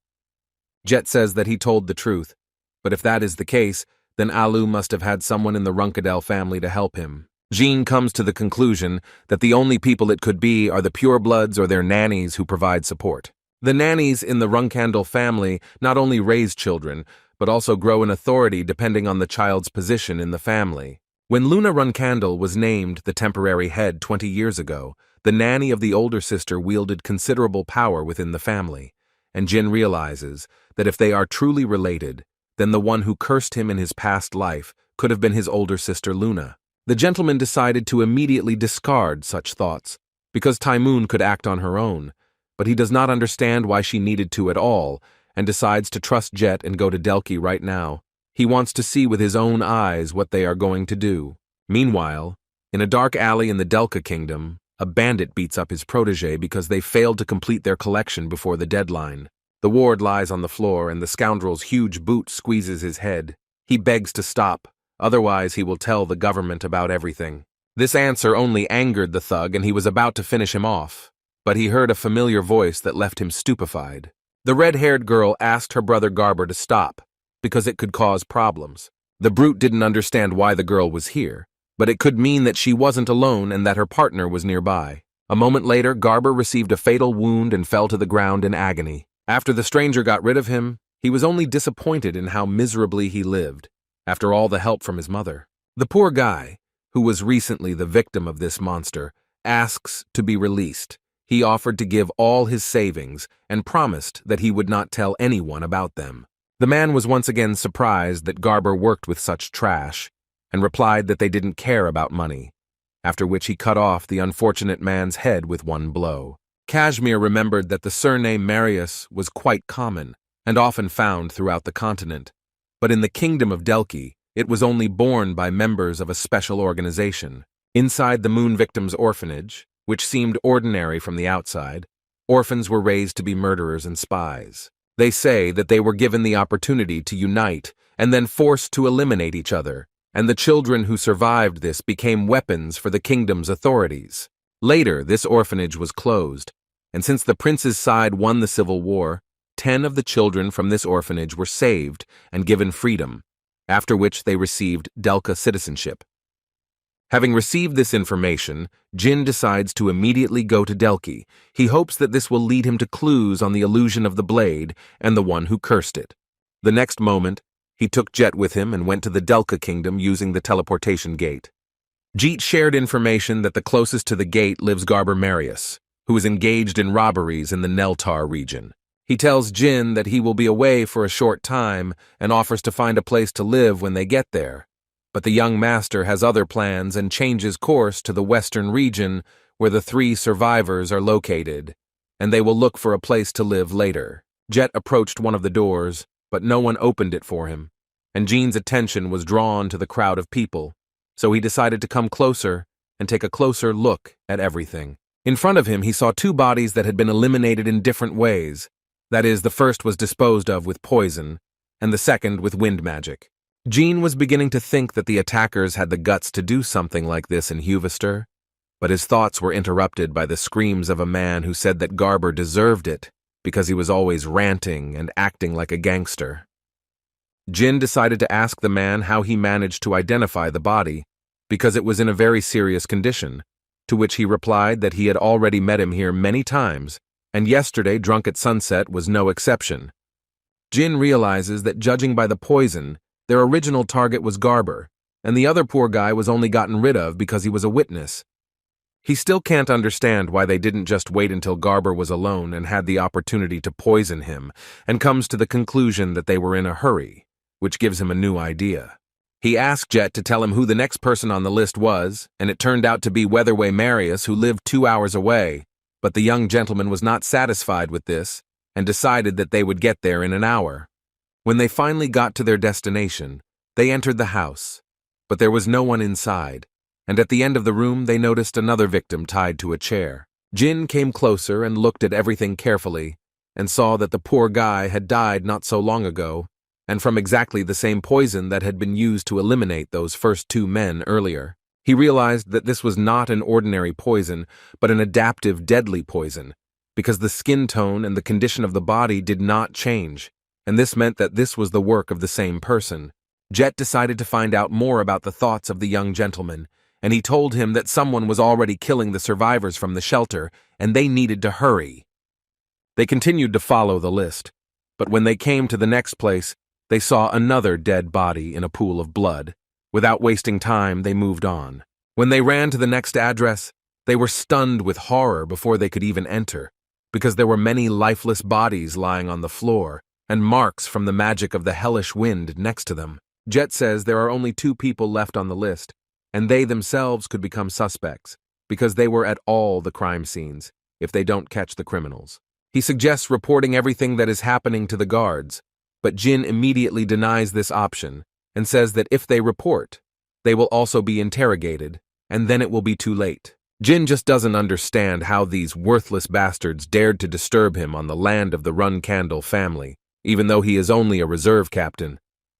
Jet says that he told the truth, but if that is the case, then Alu must have had someone in the Runandal family to help him. Jean comes to the conclusion that the only people it could be are the purebloods or their nannies who provide support. The nannies in the Runandal family not only raise children, but also grow in authority depending on the child's position in the family. When Luna Runandal was named the temporary head 20 years ago, the nanny of the older sister wielded considerable power within the family, and Jin realizes that if they are truly related, then the one who cursed him in his past life could have been his older sister Luna. The gentleman decided to immediately discard such thoughts, because Taimoon could act on her own, but he does not understand why she needed to at all, and decides to trust Jet and go to Delki right now. He wants to see with his own eyes what they are going to do. Meanwhile, in a dark alley in the Delka Kingdom, a bandit beats up his protege because they failed to complete their collection before the deadline. The ward lies on the floor and the scoundrel's huge boot squeezes his head. He begs to stop, otherwise he will tell the government about everything. This answer only angered the thug and he was about to finish him off, but he heard a familiar voice that left him stupefied. The red-haired girl asked her brother Garber to stop, because it could cause problems. The brute didn't understand why the girl was here, but it could mean that she wasn't alone and that her partner was nearby. A moment later, Garber received a fatal wound and fell to the ground in agony. After the stranger got rid of him, he was only disappointed in how miserably he lived, after all the help from his mother. The poor guy, who was recently the victim of this monster, asks to be released. He offered to give all his savings and promised that he would not tell anyone about them. The man was once again surprised that Garber worked with such trash, and replied that they didn't care about money, after which he cut off the unfortunate man's head with one blow. Kashmir remembered that the surname Marius was quite common, and often found throughout the continent, but in the kingdom of Delki, it was only borne by members of a special organization. Inside the Moon Victims' Orphanage, which seemed ordinary from the outside, orphans were raised to be murderers and spies. They say that they were given the opportunity to unite and then forced to eliminate each other, and the children who survived this became weapons for the kingdom's authorities. Later, this orphanage was closed, and since the prince's side won the civil war, 10 of the children from this orphanage were saved and given freedom, after which they received Delka citizenship. Having received this information, Jin decides to immediately go to Delki. He hopes that this will lead him to clues on the illusion of the blade and the one who cursed it. The next moment, he took Jet with him and went to the Delka kingdom using the teleportation gate. Jeet shared information that the closest to the gate lives Garber Marius, who is engaged in robberies in the Neltar region. He tells Jin that he will be away for a short time and offers to find a place to live when they get there. But the young master has other plans and changes course to the western region where the 3 survivors are located, and they will look for a place to live later. Jet approached one of the doors, but no one opened it for him, and Jean's attention was drawn to the crowd of people, so he decided to come closer and take a closer look at everything. In front of him, he saw 2 bodies that had been eliminated in different ways. That is, the first was disposed of with poison, and the second with wind magic. Jean was beginning to think that the attackers had the guts to do something like this in Huvester, but his thoughts were interrupted by the screams of a man who said that Garber deserved it because he was always ranting and acting like a gangster. Jin decided to ask the man how he managed to identify the body, because it was in a very serious condition, to which he replied that he had already met him here many times, and yesterday drunk at sunset was no exception. Jin realizes that judging by the poison, their original target was Garber, and the other poor guy was only gotten rid of because he was a witness. He still can't understand why they didn't just wait until Garber was alone and had the opportunity to poison him, and comes to the conclusion that they were in a hurry, which gives him a new idea. He asked Jet to tell him who the next person on the list was, and it turned out to be Weatherway Marius, who lived 2 hours away, but the young gentleman was not satisfied with this and decided that they would get there in an hour. When they finally got to their destination, they entered the house, but there was no one inside, and at the end of the room they noticed another victim tied to a chair. Jin came closer and looked at everything carefully, and saw that the poor guy had died not so long ago, and from exactly the same poison that had been used to eliminate those first 2 men earlier. He realized that this was not an ordinary poison, but an adaptive deadly poison, because the skin tone and the condition of the body did not change, and this meant that this was the work of the same person. Jet decided to find out more about the thoughts of the young gentleman, and he told him that someone was already killing the survivors from the shelter, and they needed to hurry. They continued to follow the list, but when they came to the next place, they saw another dead body in a pool of blood. Without wasting time, they moved on. When they ran to the next address, they were stunned with horror before they could even enter, because there were many lifeless bodies lying on the floor, and marks from the magic of the hellish wind next to them. Jet says there are only 2 people left on the list, and they themselves could become suspects, because they were at all the crime scenes, if they don't catch the criminals. He suggests reporting everything that is happening to the guards, but Jin immediately denies this option and says that if they report, they will also be interrogated, and then it will be too late. Jin just doesn't understand how these worthless bastards dared to disturb him on the land of the Runandal family, even though he is only a reserve captain.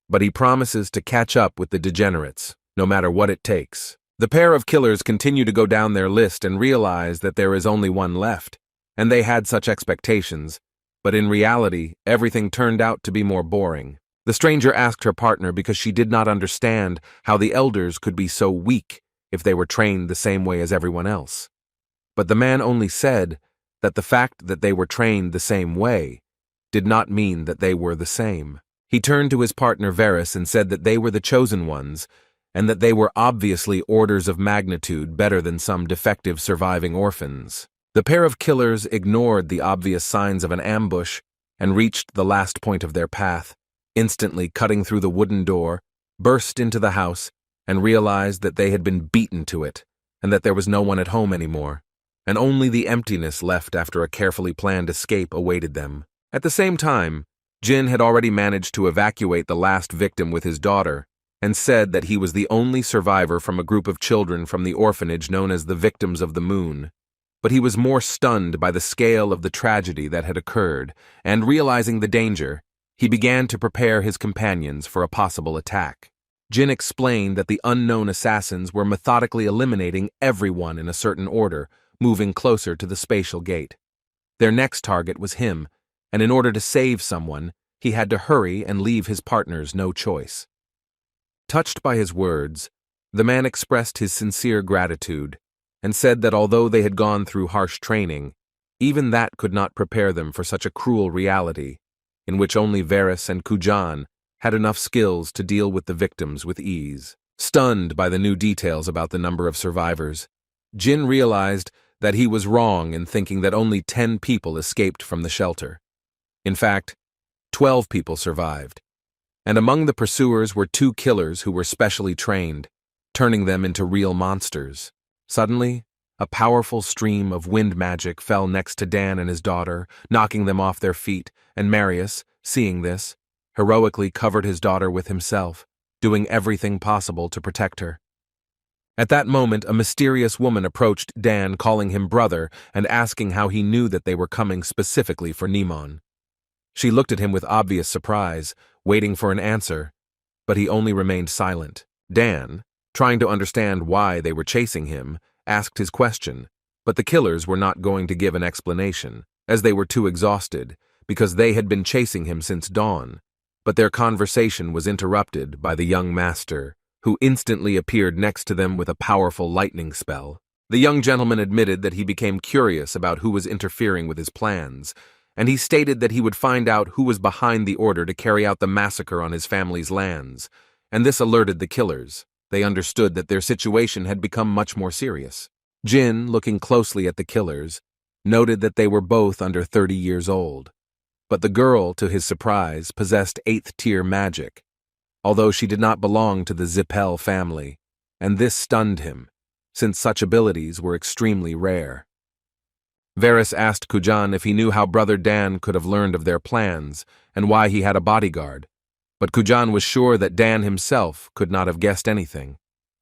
But he promises to catch up with the degenerates, no matter what it takes. The pair of killers continue to go down their list and realize that there is only one left, and they had such expectations, but in reality, everything turned out to be more boring. The stranger asked her partner because she did not understand how the elders could be so weak if they were trained the same way as everyone else. But the man only said that the fact that they were trained the same way did not mean that they were the same. He turned to his partner Varys and said that they were the chosen ones, and that they were obviously orders of magnitude better than some defective surviving orphans. The pair of killers ignored the obvious signs of an ambush and reached the last point of their path, instantly cutting through the wooden door, burst into the house, and realized that they had been beaten to it, and that there was no one at home anymore, and only the emptiness left after a carefully planned escape awaited them. At the same time, Jin had already managed to evacuate the last victim with his daughter, and said that he was the only survivor from a group of children from the orphanage known as the Victims of the Moon. But he was more stunned by the scale of the tragedy that had occurred, and realizing the danger, he began to prepare his companions for a possible attack. Jin explained that the unknown assassins were methodically eliminating everyone in a certain order, moving closer to the spatial gate. Their next target was him, and in order to save someone, he had to hurry and leave his partners no choice. Touched by his words, the man expressed his sincere gratitude, and said that although they had gone through harsh training, even that could not prepare them for such a cruel reality, in which only Varys and Kujan had enough skills to deal with the victims with ease. Stunned by the new details about the number of survivors, Jin realized that he was wrong in thinking that only 10 people escaped from the shelter. In fact, 12 people survived, and among the pursuers were 2 killers who were specially trained, turning them into real monsters. Suddenly, a powerful stream of wind magic fell next to Dan and his daughter, knocking them off their feet, and Marius, seeing this, heroically covered his daughter with himself, doing everything possible to protect her. At that moment, a mysterious woman approached Dan, calling him brother and asking how he knew that they were coming specifically for Nimon. She looked at him with obvious surprise, waiting for an answer, but he only remained silent. Dan, trying to understand why they were chasing him, asked his question, but the killers were not going to give an explanation, as they were too exhausted, because they had been chasing him since dawn. But their conversation was interrupted by the young master, who instantly appeared next to them with a powerful lightning spell. The young gentleman admitted that he became curious about who was interfering with his plans, and he stated that he would find out who was behind the order to carry out the massacre on his family's lands, and this alerted the killers. They understood that their situation had become much more serious. Jin, looking closely at the killers, noted that they were both under 30 years old, but the girl, to his surprise, possessed 8th-tier magic, although she did not belong to the Zipel family, and this stunned him, since such abilities were extremely rare. Varys asked Kujan if he knew how Brother Dan could have learned of their plans and why he had a bodyguard, but Kujan was sure that Dan himself could not have guessed anything.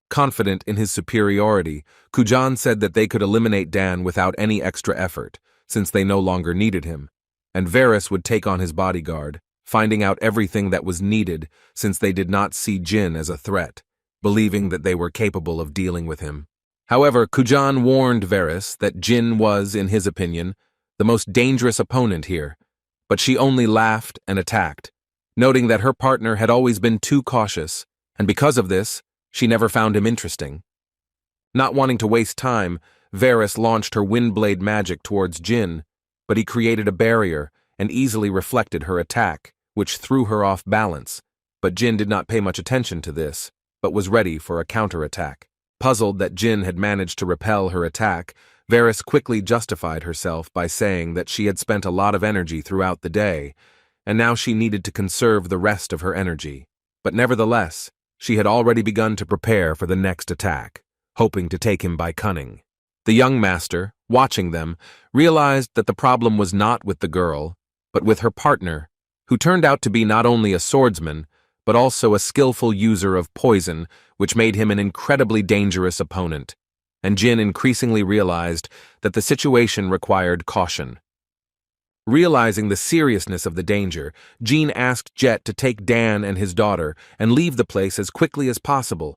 Confident in his superiority, Kujan said that they could eliminate Dan without any extra effort, since they no longer needed him, and Varys would take on his bodyguard, finding out everything that was needed since they did not see Jin as a threat, believing that they were capable of dealing with him. However, Kujan warned Varys that Jin was, in his opinion, the most dangerous opponent here, but she only laughed and attacked, noting that her partner had always been too cautious, and because of this, she never found him interesting. Not wanting to waste time, Varys launched her windblade magic towards Jin, but he created a barrier and easily reflected her attack, which threw her off balance. But Jin did not pay much attention to this, but was ready for a counterattack. Puzzled that Jin had managed to repel her attack, Varys quickly justified herself by saying that she had spent a lot of energy throughout the day, and now she needed to conserve the rest of her energy. But nevertheless, she had already begun to prepare for the next attack, hoping to take him by cunning. The young master, watching them, realized that the problem was not with the girl, but with her partner, who turned out to be not only a swordsman, but also a skillful user of poison, which made him an incredibly dangerous opponent. And Jin increasingly realized that the situation required caution. Realizing the seriousness of the danger, Jin asked Jet to take Dan and his daughter and leave the place as quickly as possible.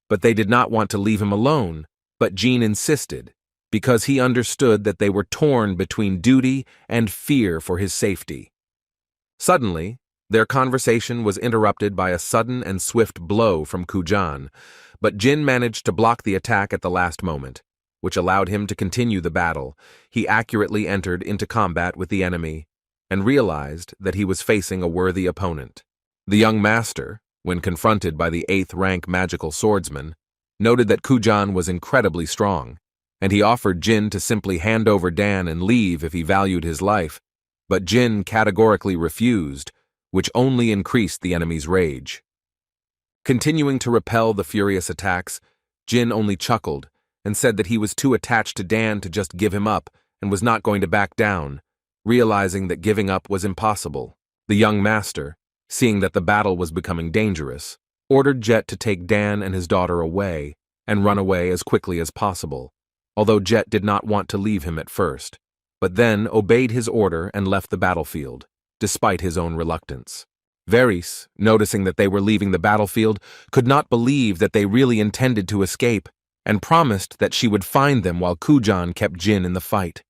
But they did not want to leave him alone, but Jin insisted, because he understood that they were torn between duty and fear for his safety. Suddenly, their conversation was interrupted by a sudden and swift blow from Kujan, but Jin managed to block the attack at the last moment, which allowed him to continue the battle. He accurately entered into combat with the enemy and realized that he was facing a worthy opponent. The young master, when confronted by the 8th-rank magical swordsman, noted that Kujan was incredibly strong, and he offered Jin to simply hand over Dan and leave if he valued his life, but Jin categorically refused, which only increased the enemy's rage. Continuing to repel the furious attacks, Jin only chuckled and said that he was too attached to Dan to just give him up and was not going to back down, realizing that giving up was impossible. The young master, seeing that the battle was becoming dangerous, ordered Jet to take Dan and his daughter away and run away as quickly as possible, although Jet did not want to leave him at first, but then obeyed his order and left the battlefield, despite his own reluctance. Varys, noticing that they were leaving the battlefield, could not believe that they really intended to escape, and promised that she would find them while Kujan kept Jin in the fight.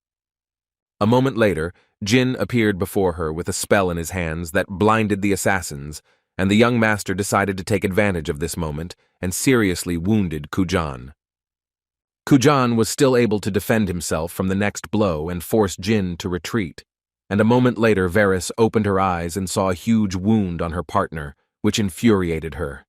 A moment later, Jin appeared before her with a spell in his hands that blinded the assassins, and the young master decided to take advantage of this moment and seriously wounded Kujan. Kujan was still able to defend himself from the next blow and forced Jin to retreat, and a moment later Varys opened her eyes and saw a huge wound on her partner, which infuriated her.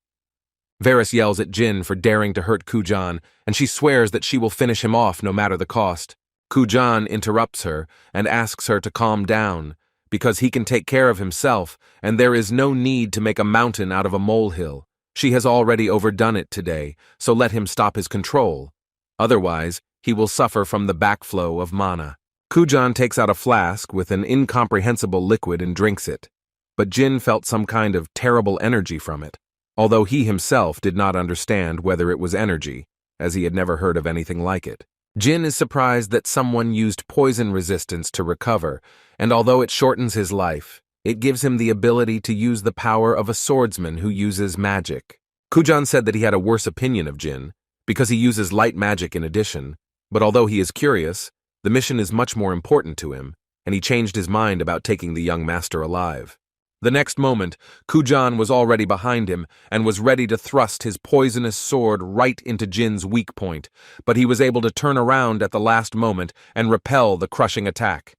Varys yells at Jin for daring to hurt Kujan, and she swears that she will finish him off no matter the cost. Kujan interrupts her and asks her to calm down, because he can take care of himself, and there is no need to make a mountain out of a molehill. She has already overdone it today, so let him stop his control. Otherwise, he will suffer from the backflow of mana. Kujan takes out a flask with an incomprehensible liquid and drinks it, but Jin felt some kind of terrible energy from it, although he himself did not understand whether it was energy, as he had never heard of anything like it. Jin is surprised that someone used poison resistance to recover, and although it shortens his life, it gives him the ability to use the power of a swordsman who uses magic. Kujan said that he had a worse opinion of Jin, because he uses light magic in addition, but although he is curious, the mission is much more important to him, and he changed his mind about taking the young master alive. The next moment, Kujan was already behind him and was ready to thrust his poisonous sword right into Jin's weak point, but he was able to turn around at the last moment and repel the crushing attack.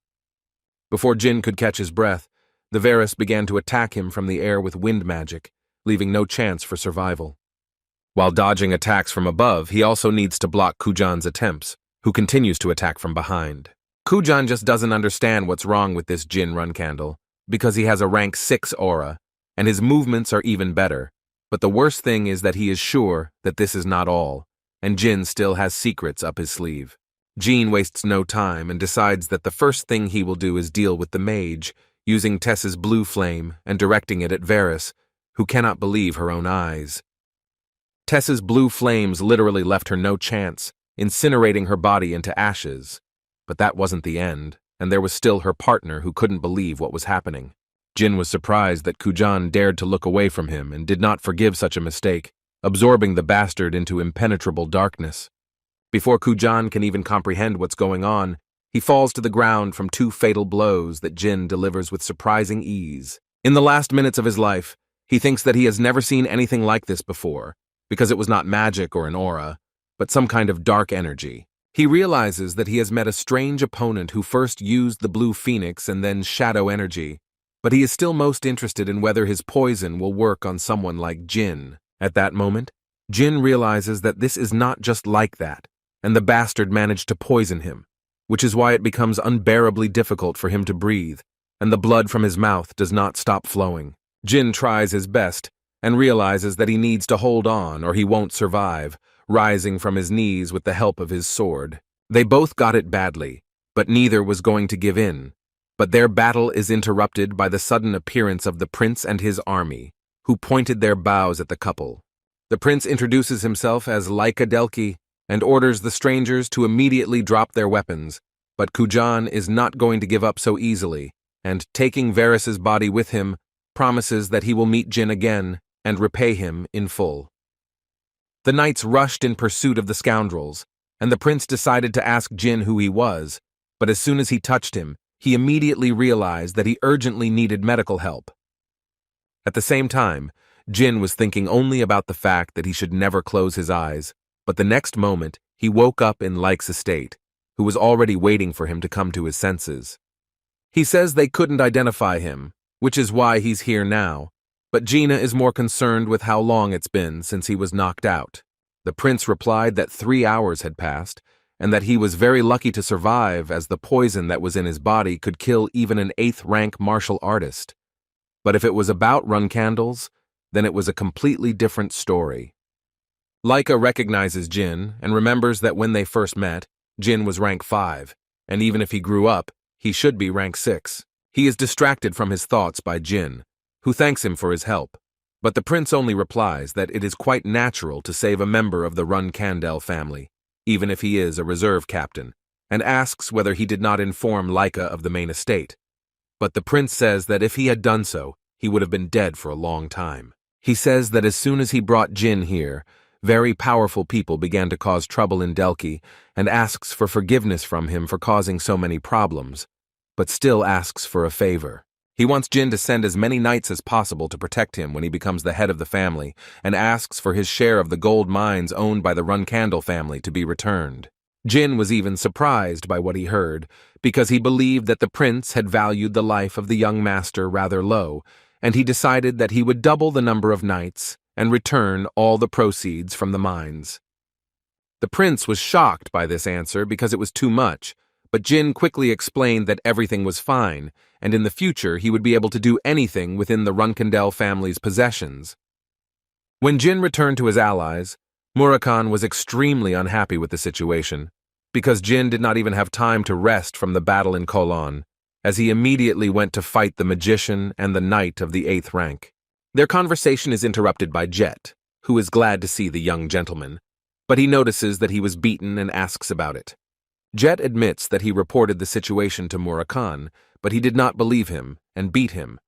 Before Jin could catch his breath, the Varys began to attack him from the air with wind magic, leaving no chance for survival. While dodging attacks from above, he also needs to block Kujan's attempts, who continues to attack from behind. Kujan just doesn't understand what's wrong with this Jin Runandal, because he has a rank 6 aura, and his movements are even better. But the worst thing is that he is sure that this is not all, and Jin still has secrets up his sleeve. Jin wastes no time and decides that the first thing he will do is deal with the mage, using Tess's blue flame and directing it at Varys, who cannot believe her own eyes. Tess's blue flames literally left her no chance, incinerating her body into ashes. But that wasn't the end, and there was still her partner who couldn't believe what was happening. Jin was surprised that Kujan dared to look away from him and did not forgive such a mistake, absorbing the bastard into impenetrable darkness. Before Kujan can even comprehend what's going on, he falls to the ground from 2 fatal blows that Jin delivers with surprising ease. In the last minutes of his life, he thinks that he has never seen anything like this before, because it was not magic or an aura, but some kind of dark energy. He realizes that he has met a strange opponent who first used the blue phoenix and then shadow energy, but he is still most interested in whether his poison will work on someone like Jin. At that moment, Jin realizes that this is not just like that, and the bastard managed to poison him, which is why it becomes unbearably difficult for him to breathe, and the blood from his mouth does not stop flowing. Jin tries his best, and realizes that he needs to hold on or he won't survive, rising from his knees with the help of his sword. They both got it badly, but neither was going to give in. But their battle is interrupted by the sudden appearance of the prince and his army, who pointed their bows at the couple. The prince introduces himself as Laika Delki and orders the strangers to immediately drop their weapons, but Kujan is not going to give up so easily, and taking Varys's body with him, promises that he will meet Jin again and repay him in full. The knights rushed in pursuit of the scoundrels, and the prince decided to ask Jin who he was, but as soon as he touched him, he immediately realized that he urgently needed medical help. At the same time, Jin was thinking only about the fact that he should never close his eyes, but the next moment he woke up in Like's estate, who was already waiting for him to come to his senses. He says they couldn't identify him, which is why he's here now, but Gina is more concerned with how long it's been since he was knocked out. The prince replied that 3 hours had passed, and that he was very lucky to survive as the poison that was in his body could kill even an 8th-rank martial artist. But if it was about Runcandles, then it was a completely different story. Laika recognizes Jin and remembers that when they first met, Jin was rank 5, and even if he grew up, he should be rank 6. He is distracted from his thoughts by Jin, who thanks him for his help, but the prince only replies that it is quite natural to save a member of the Runcandel family, even if he is a reserve captain, and asks whether he did not inform Laika of the main estate. But the prince says that if he had done so, he would have been dead for a long time. He says that as soon as he brought Jin here, very powerful people began to cause trouble in Delki and asks for forgiveness from him for causing so many problems, but still asks for a favor. He wants Jin to send as many knights as possible to protect him when he becomes the head of the family, and asks for his share of the gold mines owned by the Runcandle family to be returned. Jin was even surprised by what he heard, because he believed that the prince had valued the life of the young master rather low, and he decided that he would double the number of knights and return all the proceeds from the mines. The prince was shocked by this answer because it was too much, but Jin quickly explained that everything was fine, and in the future he would be able to do anything within the Runcandel family's possessions. When Jin returned to his allies, Murakan was extremely unhappy with the situation, because Jin did not even have time to rest from the battle in Colin, as he immediately went to fight the magician and the knight of the 8th rank. Their conversation is interrupted by Jet, who is glad to see the young gentleman, but he notices that he was beaten and asks about it. Jet admits that he reported the situation to Murakan, but he did not believe him and beat him.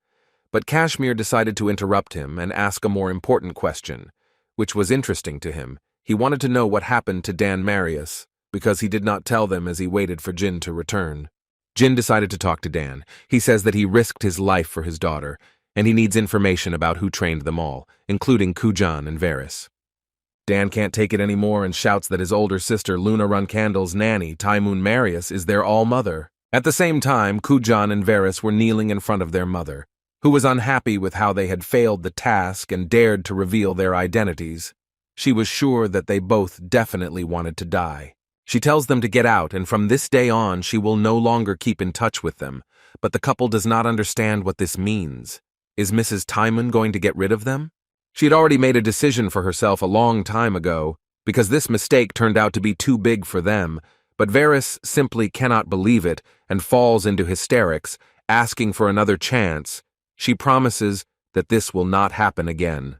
But Kashmir decided to interrupt him and ask a more important question, which was interesting to him. He wanted to know what happened to Dan Marius, because he did not tell them as he waited for Jin to return. Jin decided to talk to Dan. He says that he risked his life for his daughter, and he needs information about who trained them all, including Kujan and Varys. Dan can't take it anymore and shouts that his older sister Luna Runcandle's nanny, Taimoon Marius, is their all-mother. At the same time, Kujan and Varys were kneeling in front of their mother, who was unhappy with how they had failed the task and dared to reveal their identities. She was sure that they both definitely wanted to die. She tells them to get out, and from this day on she will no longer keep in touch with them, but the couple does not understand what this means. Is Mrs. Taimoon going to get rid of them? She had already made a decision for herself a long time ago, because this mistake turned out to be too big for them, but Varys simply cannot believe it and falls into hysterics, asking for another chance. She promises that this will not happen again.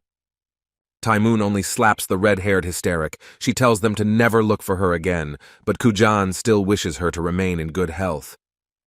Taimoon only slaps the red-haired hysteric. She tells them to never look for her again, but Kujan still wishes her to remain in good health.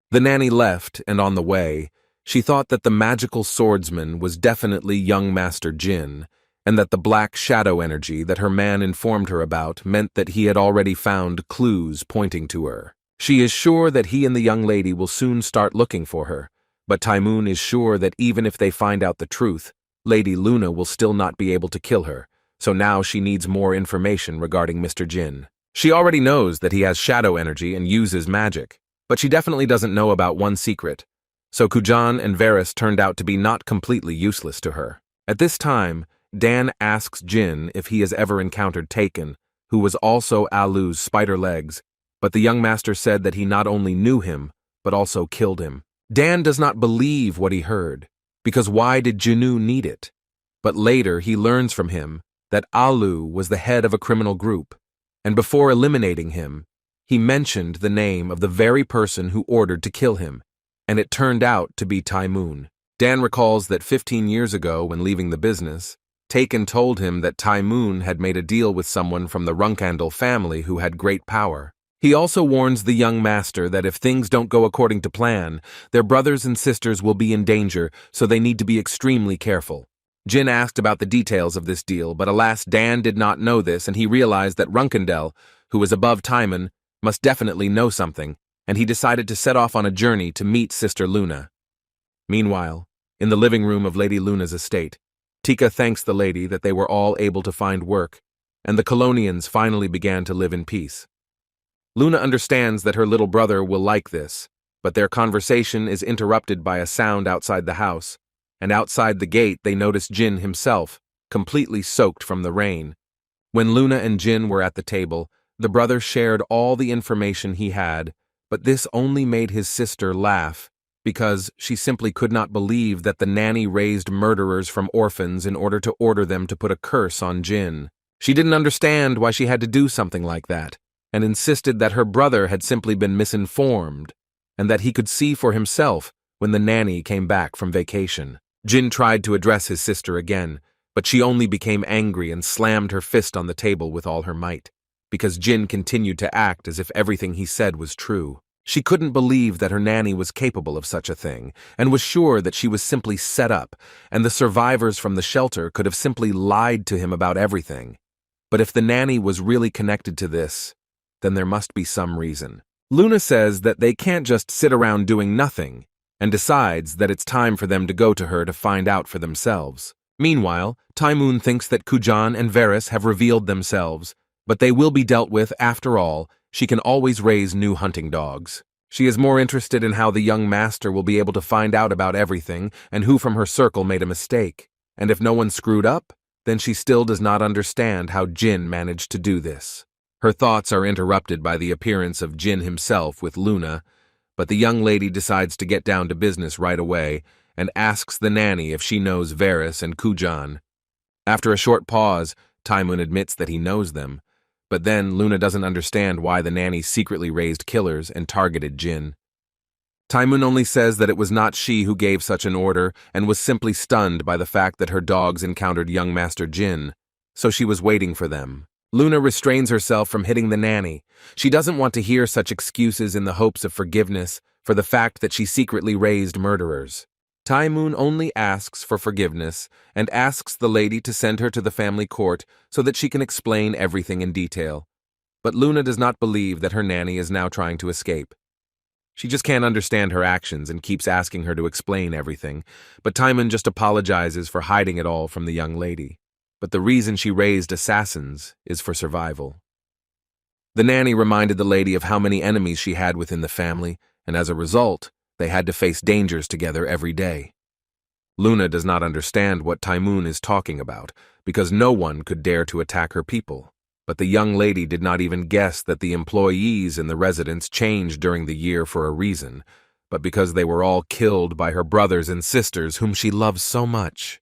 The nanny left, and on the way, she thought that the magical swordsman was definitely young Master Jin, and that the black shadow energy that her man informed her about meant that he had already found clues pointing to her. She is sure that he and the young lady will soon start looking for her, But Taimon is sure that even if they find out the truth, Lady Luna will still not be able to kill her, so now she needs more information regarding Mr. Jin. She already knows that he has shadow energy and uses magic, but she definitely doesn't know about one secret, so Kujan and Varys turned out to be not completely useless to her. At this time, Dan asks Jin if he has ever encountered Taken, who was also Alu's spider legs, but the young master said that he not only knew him, but also killed him. Dan does not believe what he heard, because why did Jinu need it? But later he learns from him that Alu was the head of a criminal group, and before eliminating him, he mentioned the name of the very person who ordered to kill him, and it turned out to be Taimon. Dan recalls that 15 years ago, when leaving the business, Taken told him that Taimon had made a deal with someone from the Runandal family who had great power. He also warns the young master that if things don't go according to plan, their brothers and sisters will be in danger, so they need to be extremely careful. Jin asked about the details of this deal, but alas, Dan did not know this, and he realized that Runandal, who was above Taimon, must definitely know something, and he decided to set off on a journey to meet Sister Luna. Meanwhile, in the living room of Lady Luna's estate, Tika thanks the lady that they were all able to find work, and the Colonians finally began to live in peace. Luna understands that her little brother will like this, but their conversation is interrupted by a sound outside the house, and outside the gate they notice Jin himself, completely soaked from the rain. When Luna and Jin were at the table, the brother shared all the information he had, but this only made his sister laugh, because she simply could not believe that the nanny raised murderers from orphans in order to order them to put a curse on Jin. She didn't understand why she had to do something like that, and insisted that her brother had simply been misinformed, and that he could see for himself when the nanny came back from vacation. Jin tried to address his sister again, but she only became angry and slammed her fist on the table with all her might, because Jin continued to act as if everything he said was true. She couldn't believe that her nanny was capable of such a thing, and was sure that she was simply set up, and the survivors from the shelter could have simply lied to him about everything. But if the nanny was really connected to this, then there must be some reason. Luna says that they can't just sit around doing nothing, and decides that it's time for them to go to her to find out for themselves. Meanwhile, Taimon thinks that Kujan and Varys have revealed themselves, but they will be dealt with after all. She can always raise new hunting dogs. She is more interested in how the young master will be able to find out about everything and who from her circle made a mistake. And if no one screwed up, then she still does not understand how Jin managed to do this. Her thoughts are interrupted by the appearance of Jin himself with Luna, but the young lady decides to get down to business right away and asks the nanny if she knows Varys and Kujan. After a short pause, Taimon admits that he knows them, but then Luna doesn't understand why the nanny secretly raised killers and targeted Jin. Taimon only says that it was not she who gave such an order and was simply stunned by the fact that her dogs encountered young Master Jin, so she was waiting for them. Luna restrains herself from hitting the nanny. She doesn't want to hear such excuses in the hopes of forgiveness for the fact that she secretly raised murderers. Taimon only asks for forgiveness and asks the lady to send her to the family court so that she can explain everything in detail. But Luna does not believe that her nanny is now trying to escape. She just can't understand her actions and keeps asking her to explain everything, but Taimon just apologizes for hiding it all from the young lady. But the reason she raised assassins is for survival. The nanny reminded the lady of how many enemies she had within the family, and as a result, they had to face dangers together every day. Luna does not understand what Taimon is talking about, because no one could dare to attack her people. But the young lady did not even guess that the employees in the residence changed during the year for a reason, but because they were all killed by her brothers and sisters whom she loves so much.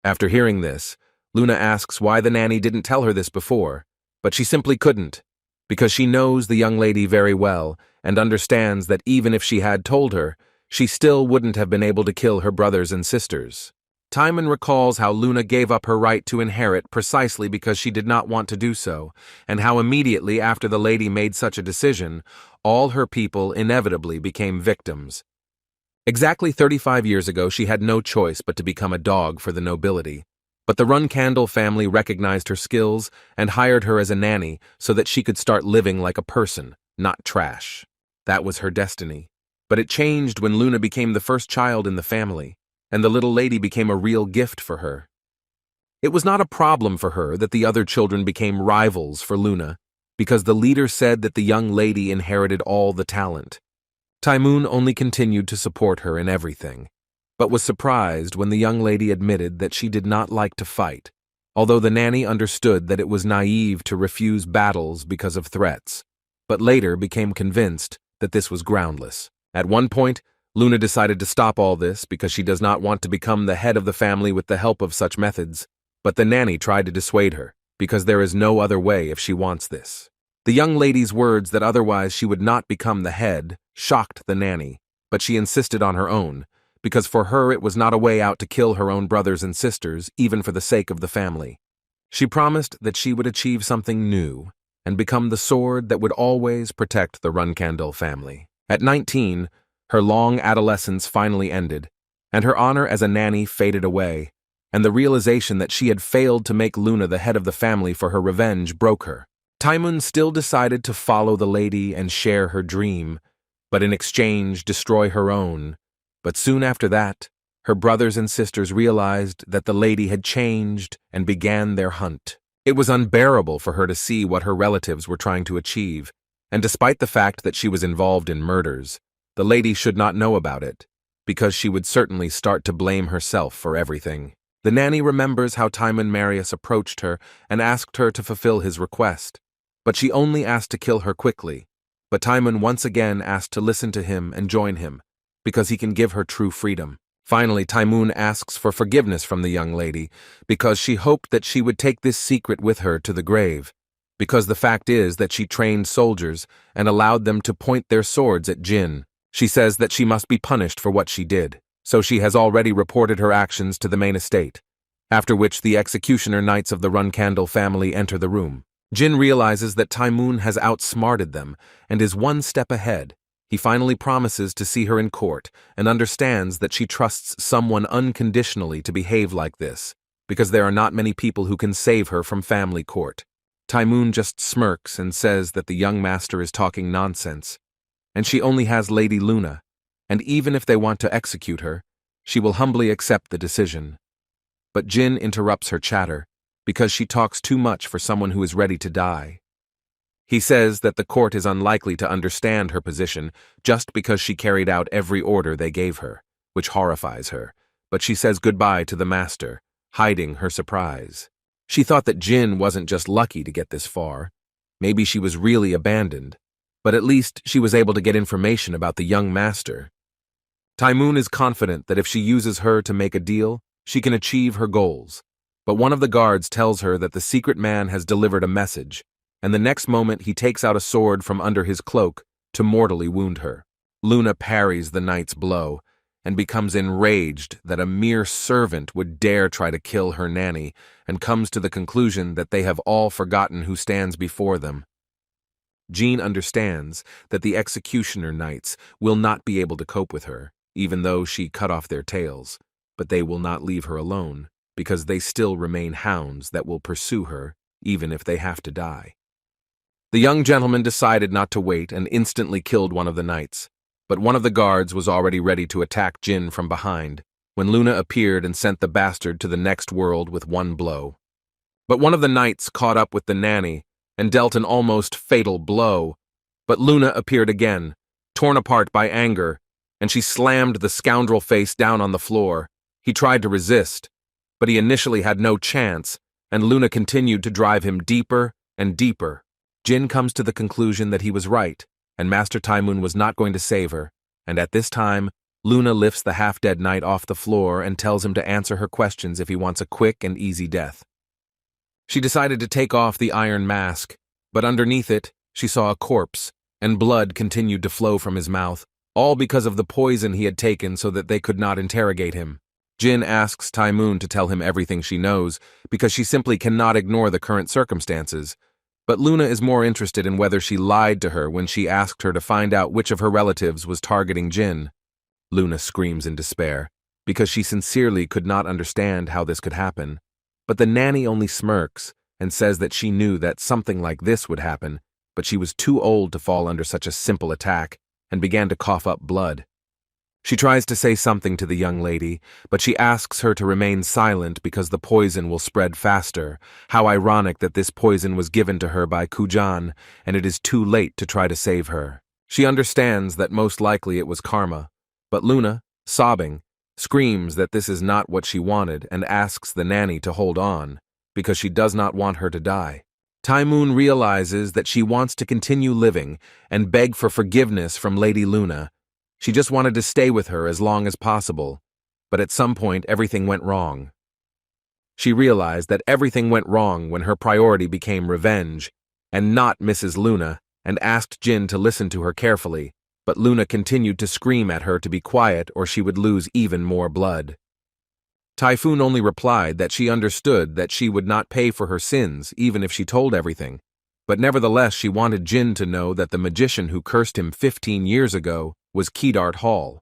After hearing this, Luna asks why the nanny didn't tell her this before, but she simply couldn't, because she knows the young lady very well and understands that even if she had told her, she still wouldn't have been able to kill her brothers and sisters. Taimon recalls how Luna gave up her right to inherit precisely because she did not want to do so, and how immediately after the lady made such a decision, all her people inevitably became victims. Exactly 35 years ago, she had no choice but to become a dog for the nobility. But the Runandal family recognized her skills and hired her as a nanny so that she could start living like a person, not trash. That was her destiny. But it changed when Luna became the first child in the family, and the little lady became a real gift for her. It was not a problem for her that the other children became rivals for Luna, because the leader said that the young lady inherited all the talent. Taimon only continued to support her in everything, but was surprised when the young lady admitted that she did not like to fight, although the nanny understood that it was naive to refuse battles because of threats, but later became convinced that this was groundless. At one point, Luna decided to stop all this because she does not want to become the head of the family with the help of such methods, but the nanny tried to dissuade her, because there is no other way if she wants this. The young lady's words that otherwise she would not become the head shocked the nanny, but she insisted on her own, because for her it was not a way out to kill her own brothers and sisters, even for the sake of the family. She promised that she would achieve something new, and become the sword that would always protect the Runandal family. At 19, her long adolescence finally ended, and her honor as a nanny faded away, and the realization that she had failed to make Luna the head of the family for her revenge broke her. Taimon still decided to follow the lady and share her dream, but in exchange destroy her own. But soon after that, her brothers and sisters realized that the lady had changed and began their hunt. It was unbearable for her to see what her relatives were trying to achieve, and despite the fact that she was involved in murders, the lady should not know about it, because she would certainly start to blame herself for everything. The nanny remembers how Taimon Marius approached her and asked her to fulfill his request, but she only asked to kill her quickly. But Taimon once again asked to listen to him and join him, because he can give her true freedom. Finally, Taimon asks for forgiveness from the young lady, because she hoped that she would take this secret with her to the grave, because the fact is that she trained soldiers and allowed them to point their swords at Jin. She says that she must be punished for what she did, so she has already reported her actions to the main estate, after which the executioner knights of the Runandal family enter the room. Jin realizes that Taimon has outsmarted them and is one step ahead. He finally promises to see her in court and understands that she trusts someone unconditionally to behave like this, because there are not many people who can save her from family court. Taimon just smirks and says that the young master is talking nonsense, and she only has Lady Luna, and even if they want to execute her, she will humbly accept the decision. But Jin interrupts her chatter, because she talks too much for someone who is ready to die. He says that the court is unlikely to understand her position just because she carried out every order they gave her, which horrifies her, but she says goodbye to the master, hiding her surprise. She thought that Jin wasn't just lucky to get this far. Maybe she was really abandoned, but at least she was able to get information about the young master. Taimon is confident that if she uses her to make a deal, she can achieve her goals. But one of the guards tells her that the secret man has delivered a message, and the next moment he takes out a sword from under his cloak to mortally wound her. Luna parries the knight's blow and becomes enraged that a mere servant would dare try to kill her nanny, and comes to the conclusion that they have all forgotten who stands before them. Jean understands that the executioner knights will not be able to cope with her, even though she cut off their tails, but they will not leave her alone, because they still remain hounds that will pursue her, even if they have to die. The young gentleman decided not to wait and instantly killed one of the knights, but one of the guards was already ready to attack Jin from behind, when Luna appeared and sent the bastard to the next world with one blow. But one of the knights caught up with the nanny and dealt an almost fatal blow, but Luna appeared again, torn apart by anger, and she slammed the scoundrel face down on the floor. He tried to resist, but he initially had no chance, and Luna continued to drive him deeper and deeper. Jin comes to the conclusion that he was right, and Master Taimon was not going to save her, and at this time, Luna lifts the half-dead knight off the floor and tells him to answer her questions if he wants a quick and easy death. She decided to take off the iron mask, but underneath it, she saw a corpse, and blood continued to flow from his mouth, all because of the poison he had taken so that they could not interrogate him. Jin asks Taimon to tell him everything she knows, because she simply cannot ignore the current circumstances. But Luna is more interested in whether she lied to her when she asked her to find out which of her relatives was targeting Jin. Luna screams in despair, because she sincerely could not understand how this could happen. But the nanny only smirks and says that she knew that something like this would happen, but she was too old to fall under such a simple attack, and began to cough up blood. She tries to say something to the young lady, but she asks her to remain silent because the poison will spread faster. How ironic that this poison was given to her by Kujan, and it is too late to try to save her. She understands that most likely it was karma, but Luna, sobbing, screams that this is not what she wanted and asks the nanny to hold on, because she does not want her to die. Taimoon realizes that she wants to continue living and beg for forgiveness from Lady Luna. She just wanted to stay with her as long as possible, but at some point everything went wrong. She realized that everything went wrong when her priority became revenge, and not Mrs. Luna, and asked Jin to listen to her carefully, but Luna continued to scream at her to be quiet or she would lose even more blood. Typhoon only replied that she understood that she would not pay for her sins even if she told everything, but nevertheless she wanted Jin to know that the magician who cursed him 15 years ago was Kedart Hall.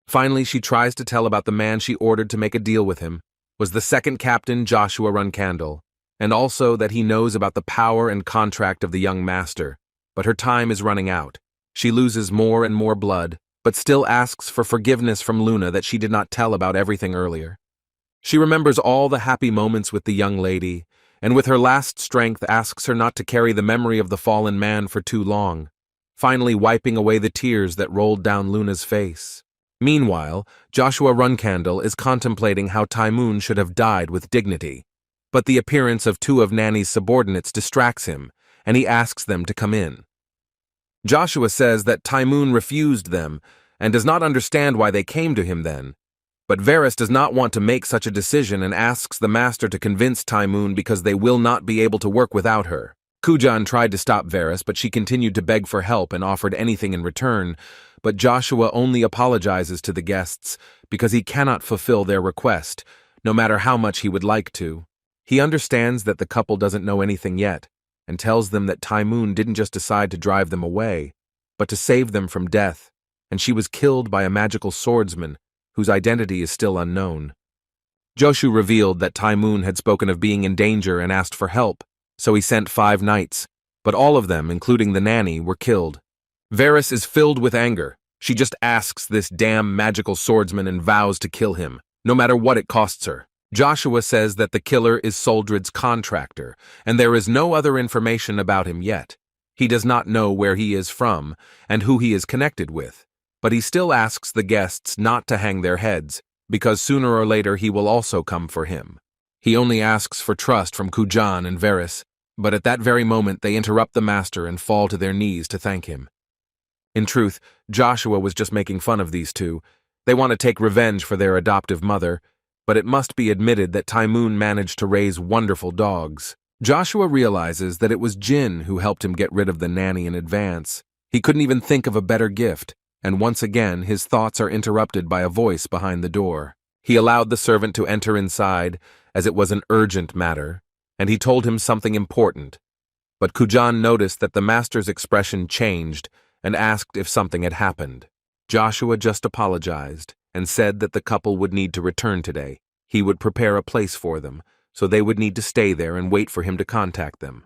Finally, she tries to tell about the man she ordered to make a deal with him, was the second captain Joshua Runandal, and also that he knows about the power and contract of the young master, but her time is running out. She loses more and more blood, but still asks for forgiveness from Luna that she did not tell about everything earlier. She remembers all the happy moments with the young lady, and with her last strength asks her not to carry the memory of the fallen man for too long, finally wiping away the tears that rolled down Luna's face. Meanwhile, Joshua Runandal is contemplating how Taimoon should have died with dignity, but the appearance of two of Nanny's subordinates distracts him, and he asks them to come in. Joshua says that Taimoon refused them and does not understand why they came to him then, but Varys does not want to make such a decision and asks the master to convince Taimoon because they will not be able to work without her. Kujan tried to stop Varys, but she continued to beg for help and offered anything in return, but Joshua only apologizes to the guests because he cannot fulfill their request, no matter how much he would like to. He understands that the couple doesn't know anything yet, and tells them that Taimoon didn't just decide to drive them away, but to save them from death, and she was killed by a magical swordsman whose identity is still unknown. Joshu revealed that Taimoon had spoken of being in danger and asked for help, so he sent 5 knights, but all of them, including the nanny, were killed. Varys is filled with anger. She just asks this damn magical swordsman and vows to kill him, no matter what it costs her. Joshua says that the killer is Soldred's contractor, and there is no other information about him yet. He does not know where he is from and who he is connected with, but he still asks the guests not to hang their heads, because sooner or later he will also come for him. He only asks for trust from Kujan and Varys, but at that very moment they interrupt the master and fall to their knees to thank him. In truth, Joshua was just making fun of these two. They want to take revenge for their adoptive mother, but it must be admitted that Taimoon managed to raise wonderful dogs. Joshua realizes that it was Jin who helped him get rid of the nanny in advance. He couldn't even think of a better gift, and once again his thoughts are interrupted by a voice behind the door. He allowed the servant to enter inside, as it was an urgent matter, and he told him something important. But Kujan noticed that the master's expression changed and asked if something had happened. Joshua just apologized and said that the couple would need to return today. He would prepare a place for them, so they would need to stay there and wait for him to contact them.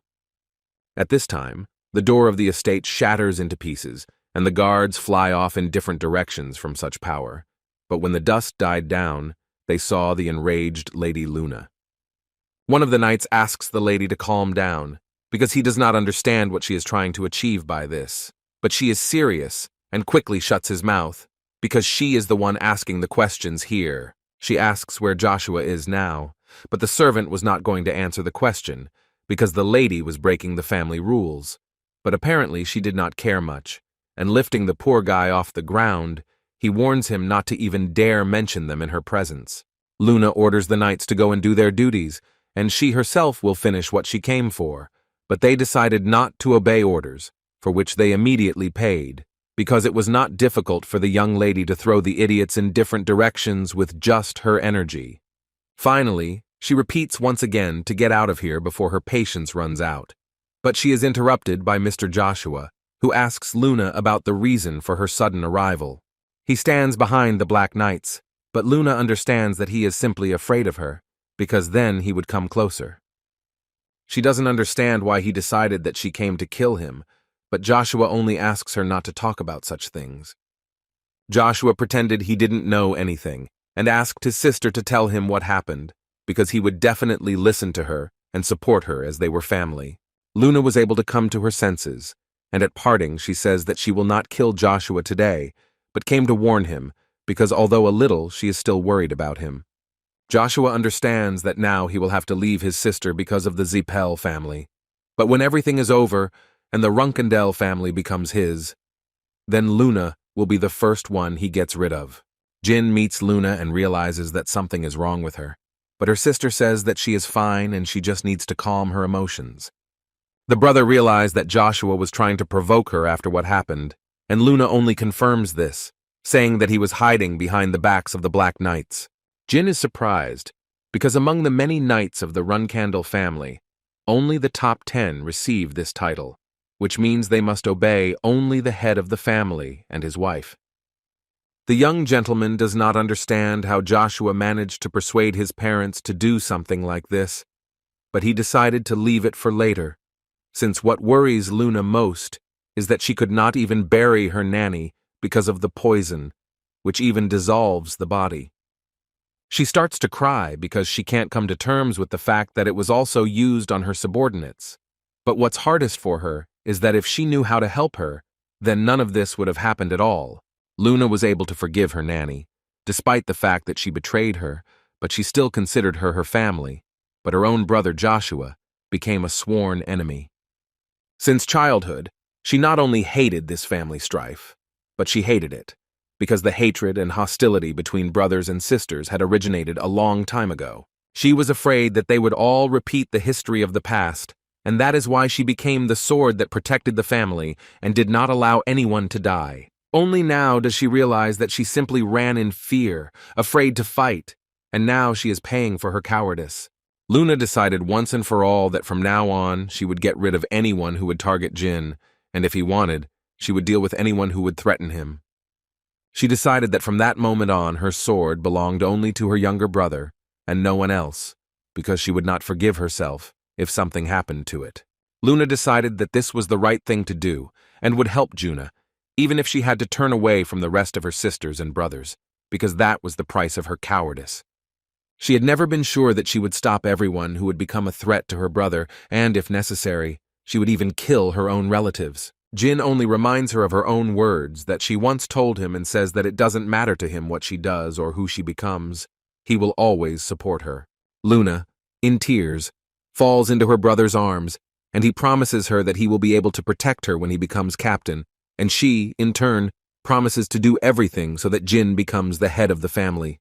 At this time, the door of the estate shatters into pieces, and the guards fly off in different directions from such power. But when the dust died down, they saw the enraged Lady Luna. One of the knights asks the lady to calm down, because he does not understand what she is trying to achieve by this. But she is serious, and quickly shuts his mouth, because she is the one asking the questions here. She asks where Joshua is now, but the servant was not going to answer the question, because the lady was breaking the family rules. But apparently she did not care much, and lifting the poor guy off the ground, he warns him not to even dare mention them in her presence. Luna orders the knights to go and do their duties, and she herself will finish what she came for, but they decided not to obey orders, for which they immediately paid, because it was not difficult for the young lady to throw the idiots in different directions with just her energy. Finally, she repeats once again to get out of here before her patience runs out. But she is interrupted by Mr. Joshua, who asks Luna about the reason for her sudden arrival. He stands behind the Black Knights, but Luna understands that he is simply afraid of her, because then he would come closer. She doesn't understand why he decided that she came to kill him, but Joshua only asks her not to talk about such things. Joshua pretended he didn't know anything and asked his sister to tell him what happened, because he would definitely listen to her and support her as they were family. Luna was able to come to her senses, and at parting she says that she will not kill Joshua today, but came to warn him, because although a little, she is still worried about him. Joshua understands that now he will have to leave his sister because of the Zipel family. But when everything is over and the Runandal family becomes his, then Luna will be the first one he gets rid of. Jin meets Luna and realizes that something is wrong with her, but her sister says that she is fine and she just needs to calm her emotions. The brother realized that Joshua was trying to provoke her after what happened, and Luna only confirms this, saying that he was hiding behind the backs of the Black Knights. Jin is surprised, because among the many knights of the Runandal family, only the top 10 receive this title, which means they must obey only the head of the family and his wife. The young gentleman does not understand how Joshua managed to persuade his parents to do something like this, but he decided to leave it for later, since what worries Luna most is that she could not even bury her nanny because of the poison, which even dissolves the body. She starts to cry because she can't come to terms with the fact that it was also used on her subordinates. But what's hardest for her is that if she knew how to help her, then none of this would have happened at all. Luna was able to forgive her nanny, despite the fact that she betrayed her, but she still considered her her family. But her own brother Joshua became a sworn enemy. Since childhood, she not only hated this family strife, but she hated it, because the hatred and hostility between brothers and sisters had originated a long time ago. She was afraid that they would all repeat the history of the past, and that is why she became the sword that protected the family and did not allow anyone to die. Only now does she realize that she simply ran in fear, afraid to fight, and now she is paying for her cowardice. Luna decided once and for all that from now on she would get rid of anyone who would target Jin, and if he wanted, she would deal with anyone who would threaten him. She decided that from that moment on her sword belonged only to her younger brother and no one else, because she would not forgive herself if something happened to it. Luna decided that this was the right thing to do and would help Juna, even if she had to turn away from the rest of her sisters and brothers, because that was the price of her cowardice. She had never been sure that she would stop everyone who would become a threat to her brother, and, if necessary, she would even kill her own relatives. Jin only reminds her of her own words that she once told him and says that it doesn't matter to him what she does or who she becomes. He will always support her. Luna, in tears, falls into her brother's arms, and he promises her that he will be able to protect her when he becomes captain, and she, in turn, promises to do everything so that Jin becomes the head of the family.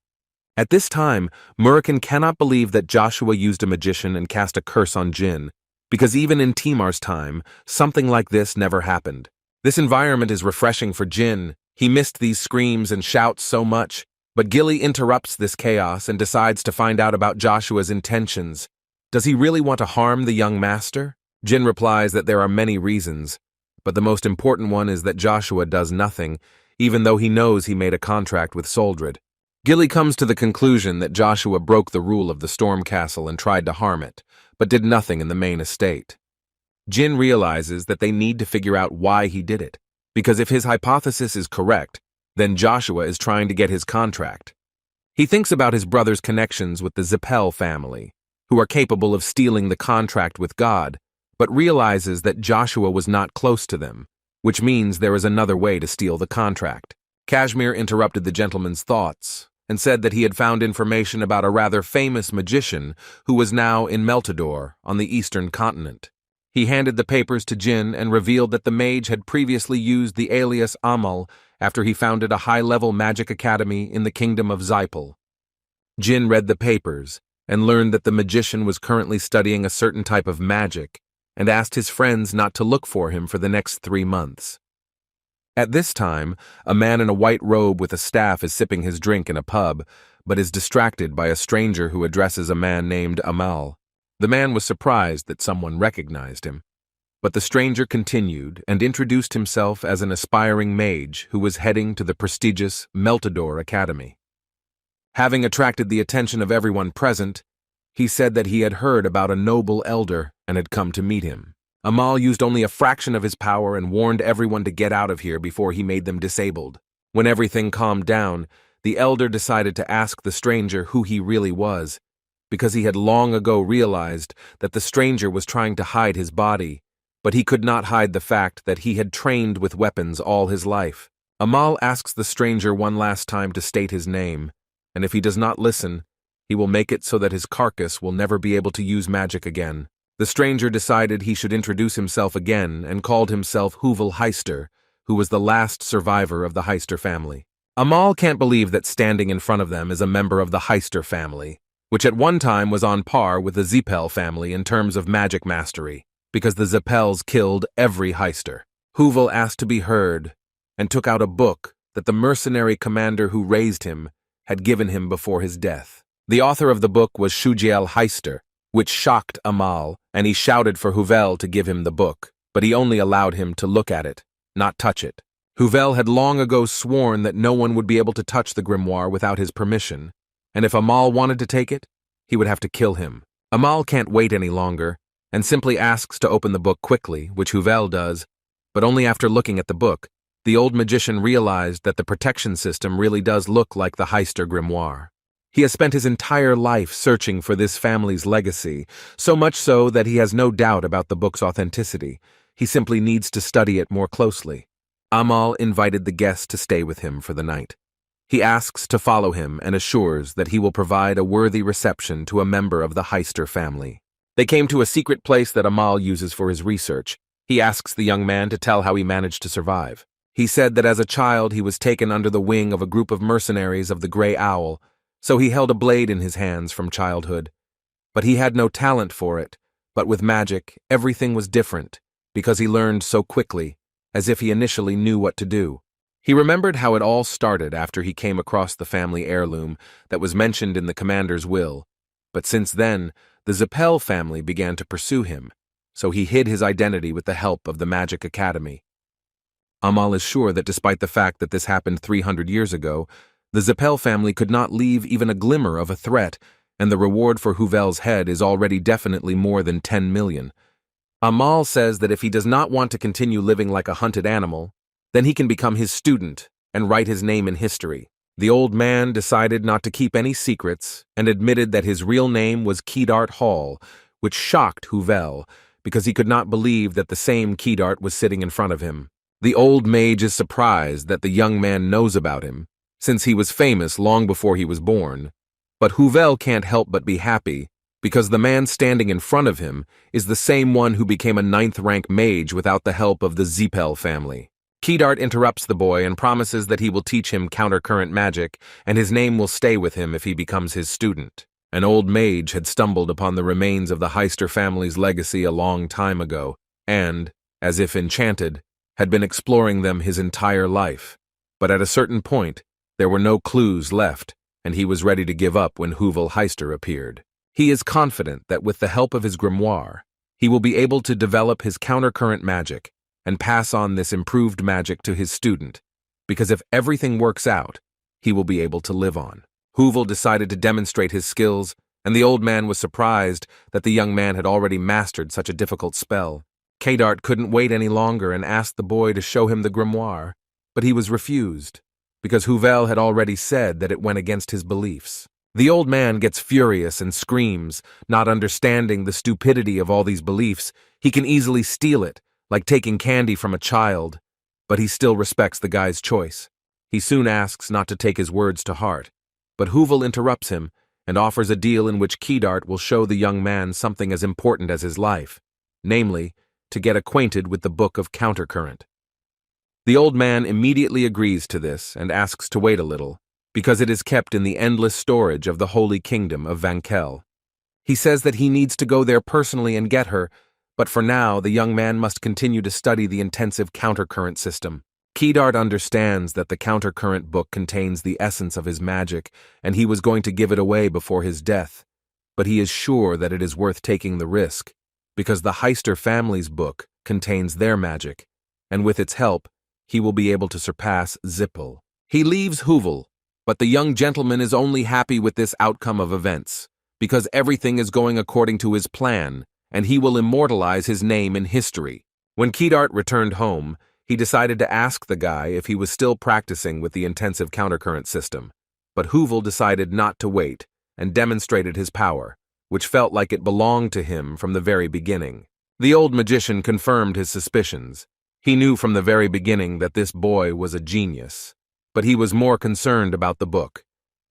At this time, Murakun cannot believe that Joshua used a magician and cast a curse on Jin, because even in Timar's time, something like this never happened. This environment is refreshing for Jin. He missed these screams and shouts so much, but Gilly interrupts this chaos and decides to find out about Joshua's intentions. Does he really want to harm the young master? Jin replies that there are many reasons, but the most important one is that Joshua does nothing, even though he knows he made a contract with Soldred. Gilly comes to the conclusion that Joshua broke the rule of the Storm Castle and tried to harm it, but did nothing in the main estate. Jin realizes that they need to figure out why he did it, because if his hypothesis is correct, then Joshua is trying to get his contract. He thinks about his brother's connections with the Zipel family, who are capable of stealing the contract with God, but realizes that Joshua was not close to them, which means there is another way to steal the contract. Kashmir interrupted the gentleman's thoughts and said that he had found information about a rather famous magician who was now in Meltador on the eastern continent. He handed the papers to Jin and revealed that the mage had previously used the alias Amal after he founded a high-level magic academy in the kingdom of Zipel. Jin read the papers and learned that the magician was currently studying a certain type of magic and asked his friends not to look for him for the next 3 months. At this time, a man in a white robe with a staff is sipping his drink in a pub, but is distracted by a stranger who addresses a man named Amal. The man was surprised that someone recognized him, but the stranger continued and introduced himself as an aspiring mage who was heading to the prestigious Meltador Academy. Having attracted the attention of everyone present, he said that he had heard about a noble elder and had come to meet him. Amal used only a fraction of his power and warned everyone to get out of here before he made them disabled. When everything calmed down, the elder decided to ask the stranger who he really was, because he had long ago realized that the stranger was trying to hide his body, but he could not hide the fact that he had trained with weapons all his life. Amal asks the stranger one last time to state his name, and if he does not listen, he will make it so that his carcass will never be able to use magic again. The stranger decided he should introduce himself again and called himself Huvil Heister, who was the last survivor of the Heister family. Amal can't believe that standing in front of them is a member of the Heister family, which at one time was on par with the Zipel family in terms of magic mastery, because the Zipels killed every Heister. Huvil asked to be heard and took out a book that the mercenary commander who raised him had given him before his death. The author of the book was Shujiel Heister, which shocked Amal, and he shouted for Huvil to give him the book, but he only allowed him to look at it, not touch it. Huvil had long ago sworn that no one would be able to touch the grimoire without his permission, and if Amal wanted to take it, he would have to kill him. Amal can't wait any longer, and simply asks to open the book quickly, which Huvil does, but only after looking at the book. The old magician realized that the protection system really does look like the Heister grimoire. He has spent his entire life searching for this family's legacy, so much so that he has no doubt about the book's authenticity. He simply needs to study it more closely. Amal invited the guest to stay with him for the night. He asks to follow him and assures that he will provide a worthy reception to a member of the Heister family. They came to a secret place that Amal uses for his research. He asks the young man to tell how he managed to survive. He said that as a child he was taken under the wing of a group of mercenaries of the Grey Owl, so he held a blade in his hands from childhood. But he had no talent for it, but with magic everything was different, because he learned so quickly, as if he initially knew what to do. He remembered how it all started after he came across the family heirloom that was mentioned in the commander's will, but since then, the Zipel family began to pursue him, so he hid his identity with the help of the Magic Academy. Amal is sure that despite the fact that this happened 300 years ago, the Zipel family could not leave even a glimmer of a threat, and the reward for Huvil's head is already definitely more than 10 million. Amal says that if he does not want to continue living like a hunted animal, then he can become his student and write his name in history. The old man decided not to keep any secrets and admitted that his real name was Keydart Hall, which shocked Huvil because he could not believe that the same Keydart was sitting in front of him. The old mage is surprised that the young man knows about him, since he was famous long before he was born. But Huvil can't help but be happy, because the man standing in front of him is the same one who became a 9th-rank mage without the help of the Zipel family. Keydart interrupts the boy and promises that he will teach him countercurrent magic, and his name will stay with him if he becomes his student. An old mage had stumbled upon the remains of the Heister family's legacy a long time ago, and, as if enchanted, had been exploring them his entire life. But at a certain point, there were no clues left, and he was ready to give up when Huvil Heister appeared. He is confident that with the help of his grimoire, he will be able to develop his countercurrent magic and pass on this improved magic to his student, because if everything works out, he will be able to live on. Huvil decided to demonstrate his skills, and the old man was surprised that the young man had already mastered such a difficult spell. Keydart couldn't wait any longer and asked the boy to show him the grimoire, but he was refused, because Huvil had already said that it went against his beliefs. The old man gets furious and screams, not understanding the stupidity of all these beliefs. He can easily steal it, like taking candy from a child, but he still respects the guy's choice. He soon asks not to take his words to heart, but Huvil interrupts him and offers a deal in which Keydart will show the young man something as important as his life, namely, to get acquainted with the Book of Countercurrent. The old man immediately agrees to this and asks to wait a little, because it is kept in the endless storage of the Holy Kingdom of Vankel. He says that he needs to go there personally and get her, but for now the young man must continue to study the intensive countercurrent system. Keydart understands that the countercurrent book contains the essence of his magic, and he was going to give it away before his death, but he is sure that it is worth taking the risk, because the Heister family's book contains their magic, and with its help, he will be able to surpass Zipel. He leaves Huvil, but the young gentleman is only happy with this outcome of events, because everything is going according to his plan, and he will immortalize his name in history. When Kedart returned home, he decided to ask the guy if he was still practicing with the intensive countercurrent system. But Hoovel decided not to wait and demonstrated his power, which felt like it belonged to him from the very beginning. The old magician confirmed his suspicions. He knew from the very beginning that this boy was a genius, but he was more concerned about the book,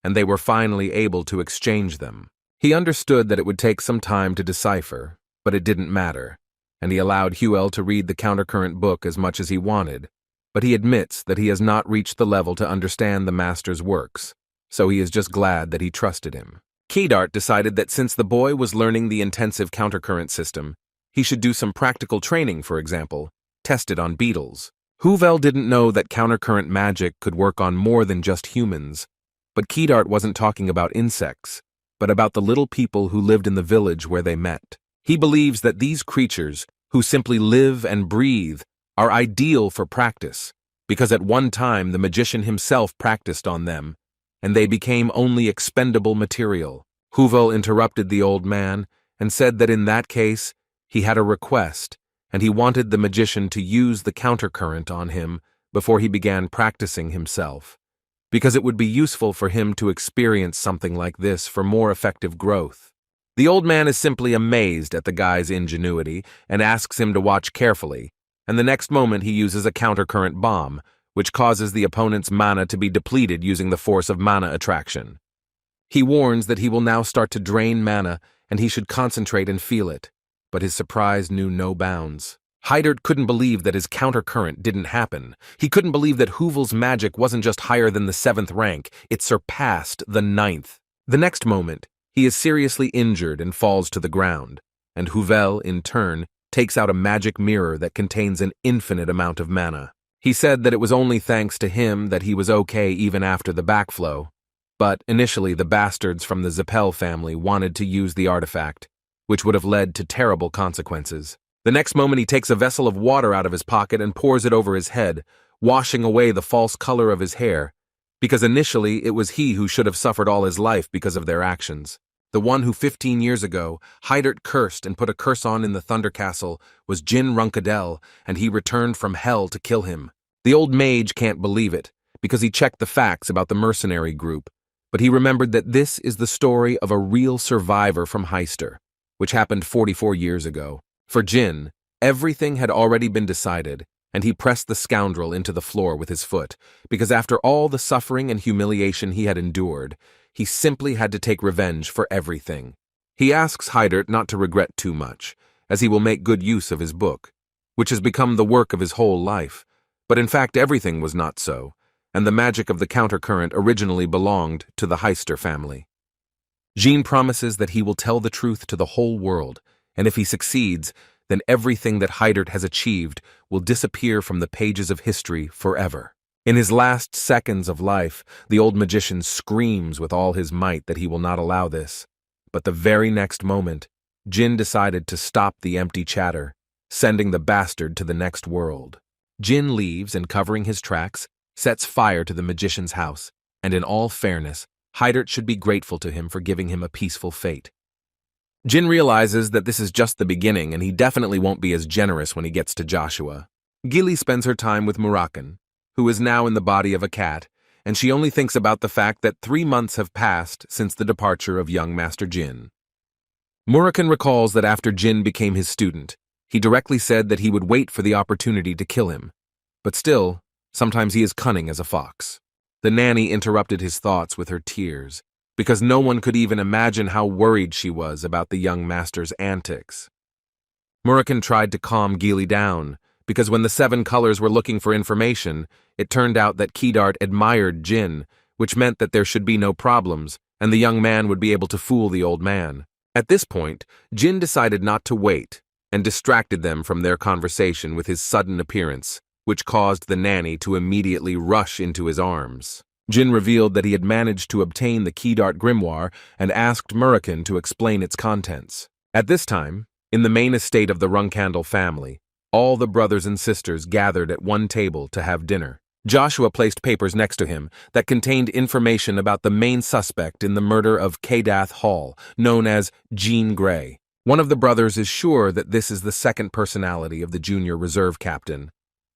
and they were finally able to exchange them. He understood that it would take some time to decipher, but it didn't matter, and he allowed Huel to read the countercurrent book as much as he wanted, but he admits that he has not reached the level to understand the master's works, so he is just glad that he trusted him. Kedart decided that since the boy was learning the intensive countercurrent system, he should do some practical training, for example, tested on beetles. Hoovel didn't know that countercurrent magic could work on more than just humans, but Kedart wasn't talking about insects, but about the little people who lived in the village where they met. He believes that these creatures, who simply live and breathe, are ideal for practice, because at one time the magician himself practiced on them, and they became only expendable material. Hoovel interrupted the old man and said that in that case, he had a request, and he wanted the magician to use the countercurrent on him before he began practicing himself, because it would be useful for him to experience something like this for more effective growth. The old man is simply amazed at the guy's ingenuity and asks him to watch carefully, and the next moment he uses a countercurrent bomb, which causes the opponent's mana to be depleted using the force of mana attraction. He warns that he will now start to drain mana and he should concentrate and feel it, but his surprise knew no bounds. Hydert couldn't believe that his countercurrent didn't happen. He couldn't believe that Hoovel's magic wasn't just higher than the 7th rank, it surpassed the 9th. The next moment, he is seriously injured and falls to the ground, and Hoovel, in turn, takes out a magic mirror that contains an infinite amount of mana. He said that it was only thanks to him that he was okay even after the backflow, but initially the bastards from the Zipel family wanted to use the artifact, which would have led to terrible consequences. The next moment he takes a vessel of water out of his pocket and pours it over his head, washing away the false color of his hair, because initially it was he who should have suffered all his life because of their actions. The one who 15 years ago Hydert cursed and put a curse on in the Thunder Castle was Jin Runandal, and he returned from hell to kill him. The old mage can't believe it, because he checked the facts about the mercenary group, but he remembered that this is the story of a real survivor from Heister, which happened 44 years ago. For Jin, everything had already been decided, and he pressed the scoundrel into the floor with his foot, because after all the suffering and humiliation he had endured, he simply had to take revenge for everything. He asks Hydert not to regret too much, as he will make good use of his book, which has become the work of his whole life, but in fact everything was not so, and the magic of the countercurrent originally belonged to the Heister family. Jean promises that he will tell the truth to the whole world, and if he succeeds, then everything that Hydert has achieved will disappear from the pages of history forever. In his last seconds of life, the old magician screams with all his might that he will not allow this. But the very next moment, Jin decided to stop the empty chatter, sending the bastard to the next world. Jin leaves and, covering his tracks, sets fire to the magician's house, and in all fairness, Hydert should be grateful to him for giving him a peaceful fate. Jin realizes that this is just the beginning and he definitely won't be as generous when he gets to Joshua. Gilly spends her time with Murakan, who is now in the body of a cat, and she only thinks about the fact that 3 months have passed since the departure of young Master Jin. Murakan recalls that after Jin became his student, he directly said that he would wait for the opportunity to kill him. But still, sometimes he is cunning as a fox. The nanny interrupted his thoughts with her tears, because no one could even imagine how worried she was about the young master's antics. Murakan tried to calm Gilly down, because when the 7 colors were looking for information, it turned out that Kedart admired Jin, which meant that there should be no problems, and the young man would be able to fool the old man. At this point, Jin decided not to wait, and distracted them from their conversation with his sudden appearance, which caused the nanny to immediately rush into his arms. Jin revealed that he had managed to obtain the Kedart grimoire and asked Murakan to explain its contents. At this time, in the main estate of the Runandal family, all the brothers and sisters gathered at one table to have dinner. Joshua placed papers next to him that contained information about the main suspect in the murder of Kadath Hall, known as Jean Grey. One of the brothers is sure that this is the second personality of the junior reserve captain,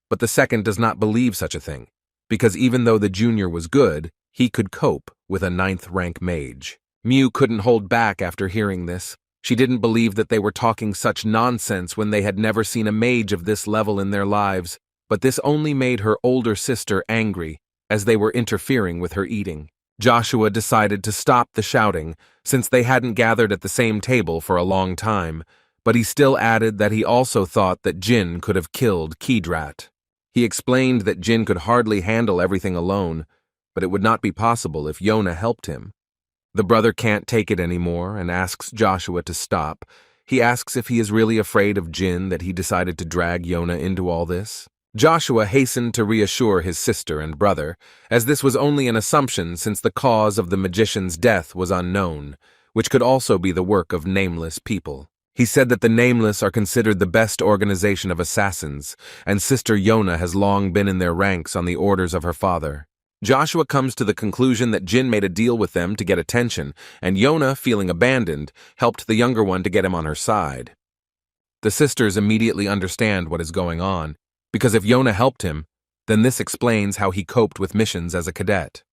but the second does not believe such a thing, because even though the junior was good, he could cope with a 9th rank mage. Mew couldn't hold back after hearing this. She didn't believe that they were talking such nonsense when they had never seen a mage of this level in their lives, but this only made her older sister angry, as they were interfering with her eating. Joshua decided to stop the shouting, since they hadn't gathered at the same table for a long time, but he still added that he also thought that Jin could have killed Kidrat. He explained that Jin could hardly handle everything alone, but it would not be possible if Yona helped him. The brother can't take it anymore and asks Joshua to stop. He asks if he is really afraid of Jin that he decided to drag Yona into all this. Joshua hastened to reassure his sister and brother, as this was only an assumption since the cause of the magician's death was unknown, which could also be the work of nameless people. He said that the nameless are considered the best organization of assassins, and Sister Yona has long been in their ranks on the orders of her father. Joshua comes to the conclusion that Jin made a deal with them to get attention, and Yona, feeling abandoned, helped the younger one to get him on her side. The sisters immediately understand what is going on, because if Yona helped him, then this explains how he coped with missions as a cadet.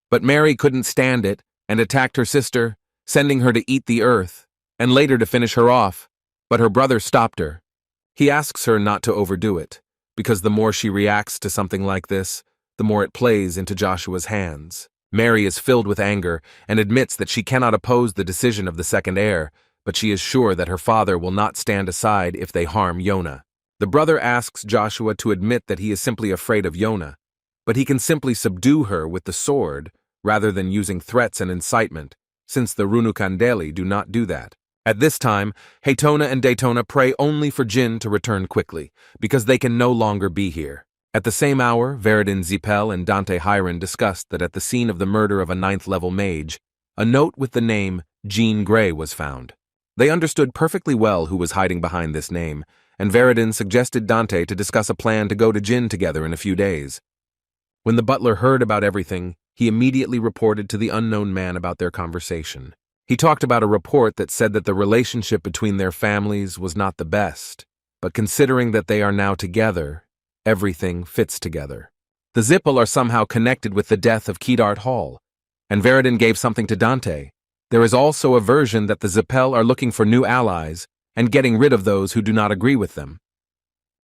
But Mary couldn't stand it and attacked her sister, sending her to eat the earth, and later to finish her off, but her brother stopped her. He asks her not to overdo it, because the more she reacts to something like this, the more it plays into Joshua's hands. Mary is filled with anger and admits that she cannot oppose the decision of the second heir, but she is sure that her father will not stand aside if they harm Yona. The brother asks Joshua to admit that he is simply afraid of Yona, but he can simply subdue her with the sword rather than using threats and incitement, since the Runandal do not do that. At this time, Haytona and Daytona pray only for Jin to return quickly, because they can no longer be here. At the same hour, Veridin Zipel and Dante Hiron discussed that at the scene of the murder of a 9th-level mage, a note with the name Jean Grey was found. They understood perfectly well who was hiding behind this name, and Veridin suggested Dante to discuss a plan to go to Jin together in a few days. When the butler heard about everything, he immediately reported to the unknown man about their conversation. He talked about a report that said that the relationship between their families was not the best, but considering that they are now together, everything fits together. The Zipel are somehow connected with the death of Kedart Hall, and Veridin gave something to Dante. There is also a version that the Zipel are looking for new allies and getting rid of those who do not agree with them.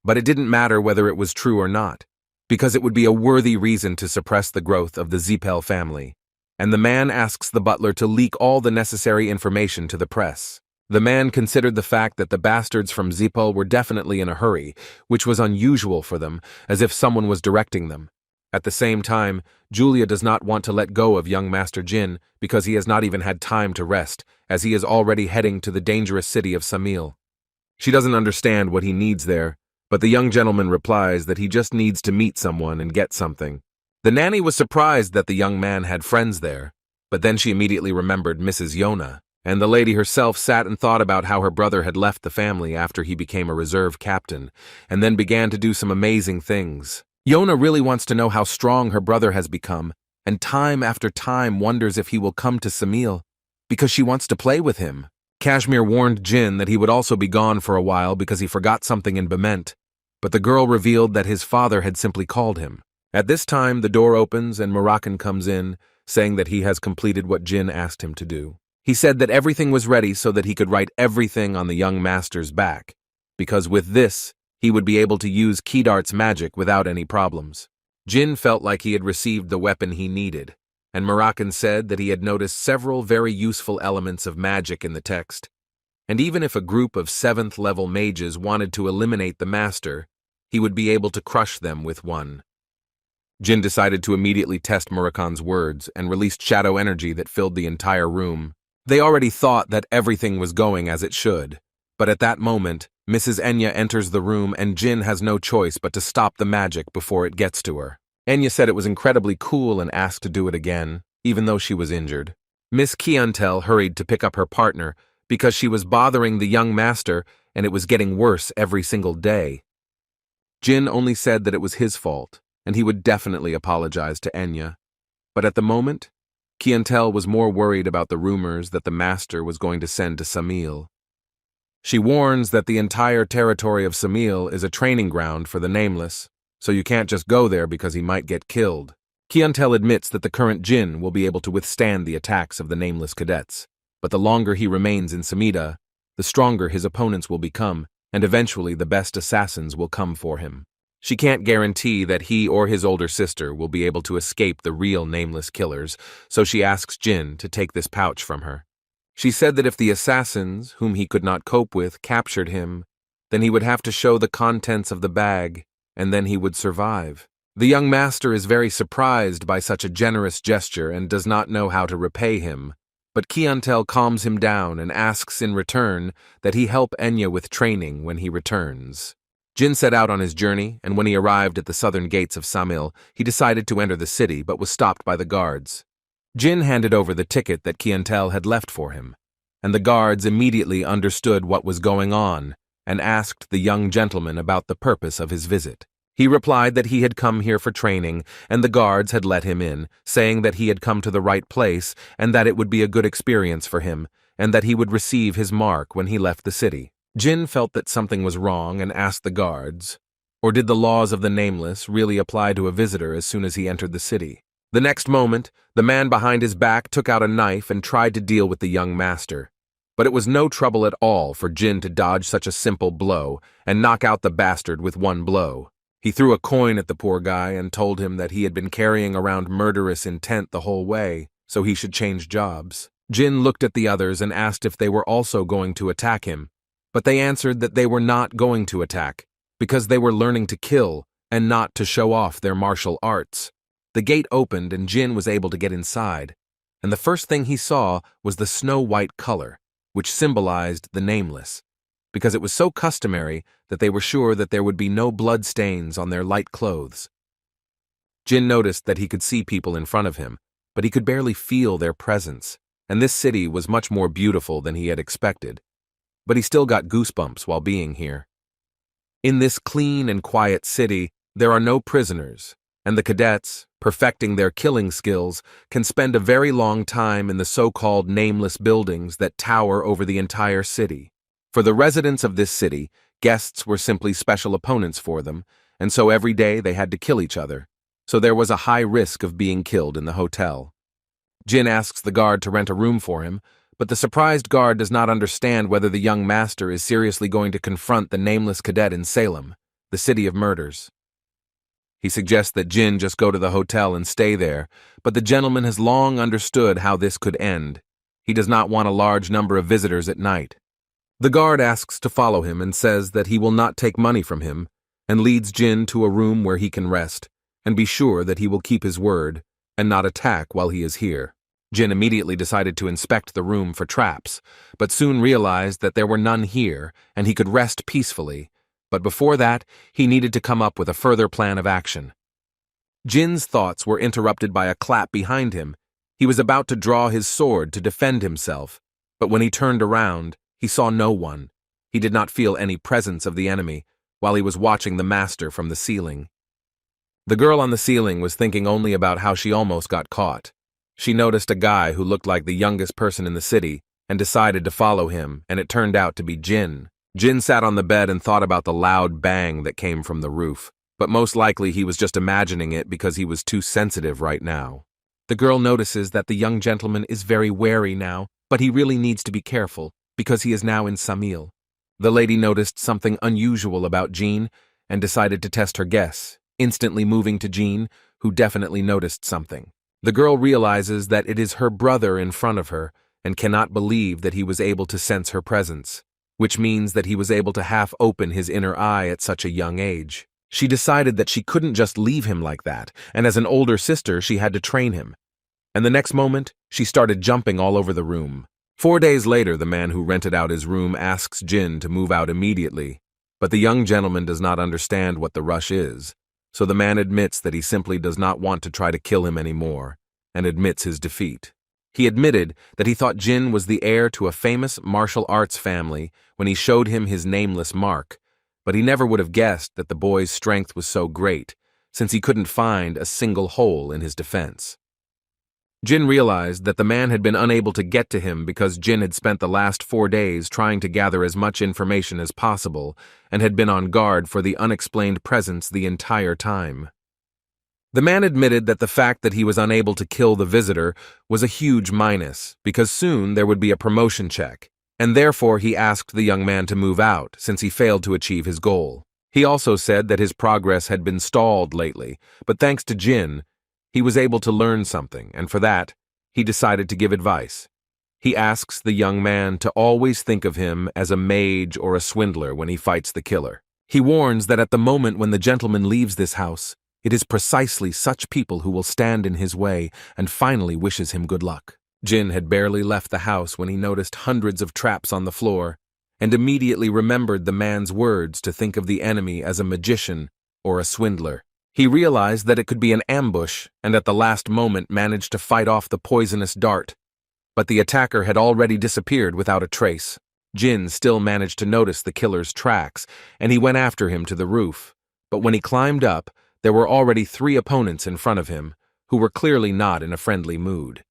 But it didn't matter whether it was true or not, because it would be a worthy reason to suppress the growth of the Zipel family, and the man asks the butler to leak all the necessary information to the press. The man considered the fact that the bastards from Zipel were definitely in a hurry, which was unusual for them, as if someone was directing them. At the same time, Julia does not want to let go of young Master Jin because he has not even had time to rest, as he is already heading to the dangerous city of Samil. She doesn't understand what he needs there, but the young gentleman replies that he just needs to meet someone and get something. The nanny was surprised that the young man had friends there, but then she immediately remembered Mrs. Yona, and the lady herself sat and thought about how her brother had left the family after he became a reserve captain, and then began to do some amazing things. Yona really wants to know how strong her brother has become, and time after time wonders if he will come to Samil, because she wants to play with him. Kashmir warned Jin that he would also be gone for a while because he forgot something in Bement, but the girl revealed that his father had simply called him. At this time, the door opens and Moroccan comes in, saying that he has completed what Jin asked him to do. He said that everything was ready so that he could write everything on the young master's back, because with this, he would be able to use Kedart's magic without any problems. Jin felt like he had received the weapon he needed, and Moroccan said that he had noticed several very useful elements of magic in the text, and even if a group of 7th-level mages wanted to eliminate the master, he would be able to crush them with one. Jin decided to immediately test Moroccan's words and released shadow energy that filled the entire room. They already thought that everything was going as it should, but at that moment, Mrs. Enya enters the room and Jin has no choice but to stop the magic before it gets to her. Enya said it was incredibly cool and asked to do it again, even though she was injured. Miss Kiantel hurried to pick up her partner because she was bothering the young master and it was getting worse every single day. Jin only said that it was his fault and he would definitely apologize to Enya. But at the moment, Kiantel was more worried about the rumors that the master was going to send to Samil. She warns that the entire territory of Samil is a training ground for the Nameless, so you can't just go there because he might get killed. Kiantel admits that the current Jin will be able to withstand the attacks of the Nameless cadets, but the longer he remains in Samida, the stronger his opponents will become, and eventually the best assassins will come for him. She can't guarantee that he or his older sister will be able to escape the real Nameless killers, so she asks Jin to take this pouch from her. She said that if the assassins, whom he could not cope with, captured him, then he would have to show the contents of the bag, and then he would survive. The young master is very surprised by such a generous gesture and does not know how to repay him, but Kiantel calms him down and asks in return that he help Enya with training when he returns. Jin set out on his journey, and when he arrived at the southern gates of Samil, he decided to enter the city but was stopped by the guards. Jin handed over the ticket that Kiantel had left for him, and the guards immediately understood what was going on and asked the young gentleman about the purpose of his visit. He replied that he had come here for training, and the guards had let him in, saying that he had come to the right place and that it would be a good experience for him, and that he would receive his mark when he left the city. Jin felt that something was wrong and asked the guards, or did the laws of the Nameless really apply to a visitor as soon as he entered the city? The next moment, the man behind his back took out a knife and tried to deal with the young master. But it was no trouble at all for Jin to dodge such a simple blow and knock out the bastard with one blow. He threw a coin at the poor guy and told him that he had been carrying around murderous intent the whole way, so he should change jobs. Jin looked at the others and asked if they were also going to attack him, but they answered that they were not going to attack, because they were learning to kill and not to show off their martial arts. The gate opened and Jin was able to get inside, and the first thing he saw was the snow-white color, which symbolized the Nameless, because it was so customary that they were sure that there would be no blood stains on their light clothes. Jin noticed that he could see people in front of him, but he could barely feel their presence, and this city was much more beautiful than he had expected. But he still got goosebumps while being here. In this clean and quiet city, there are no prisoners, and the cadets, perfecting their killing skills, can spend a very long time in the so-called nameless buildings that tower over the entire city. For the residents of this city, guests were simply special opponents for them, and so every day they had to kill each other, so there was a high risk of being killed in the hotel. Jin asks the guard to rent a room for him, but the surprised guard does not understand whether the young master is seriously going to confront the nameless cadet in Salem, the city of murders. He suggests that Jin just go to the hotel and stay there, but the gentleman has long understood how this could end. He does not want a large number of visitors at night. The guard asks to follow him and says that he will not take money from him, and leads Jin to a room where he can rest, and be sure that he will keep his word, and not attack while he is here. Jin immediately decided to inspect the room for traps, but soon realized that there were none here, and he could rest peacefully. But before that, he needed to come up with a further plan of action. Jin's thoughts were interrupted by a clap behind him. He was about to draw his sword to defend himself, but when he turned around, he saw no one. He did not feel any presence of the enemy, while he was watching the master from the ceiling. The girl on the ceiling was thinking only about how she almost got caught. She noticed a guy who looked like the youngest person in the city, and decided to follow him, and it turned out to be Jin. Jin sat on the bed and thought about the loud bang that came from the roof, but most likely he was just imagining it because he was too sensitive right now. The girl notices that the young gentleman is very wary now, but he really needs to be careful, because he is now in Samil. The lady noticed something unusual about Jean, and decided to test her guess, instantly moving to Jean, who definitely noticed something. The girl realizes that it is her brother in front of her, and cannot believe that he was able to sense her presence, which means that he was able to half open his inner eye at such a young age. She decided that she couldn't just leave him like that, and as an older sister she had to train him. And the next moment, she started jumping all over the room. 4 days later, the man who rented out his room asks Jin to move out immediately, but the young gentleman does not understand what the rush is, so the man admits that he simply does not want to try to kill him anymore, and admits his defeat. He admitted that he thought Jin was the heir to a famous martial arts family when he showed him his nameless mark, but he never would have guessed that the boy's strength was so great, since he couldn't find a single hole in his defense. Jin realized that the man had been unable to get to him because Jin had spent the last 4 days trying to gather as much information as possible and had been on guard for the unexplained presence the entire time. The man admitted that the fact that he was unable to kill the visitor was a huge minus because soon there would be a promotion check, and therefore he asked the young man to move out since he failed to achieve his goal. He also said that his progress had been stalled lately, but thanks to Jin, he was able to learn something, and for that, he decided to give advice. He asks the young man to always think of him as a mage or a swindler when he fights the killer. He warns that at the moment when the gentleman leaves this house, it is precisely such people who will stand in his way and finally wishes him good luck. Jin had barely left the house when he noticed hundreds of traps on the floor and immediately remembered the man's words to think of the enemy as a magician or a swindler. He realized that it could be an ambush and at the last moment managed to fight off the poisonous dart, but the attacker had already disappeared without a trace. Jin still managed to notice the killer's tracks, and he went after him to the roof, but when he climbed up, there were already 3 opponents in front of him, who were clearly not in a friendly mood.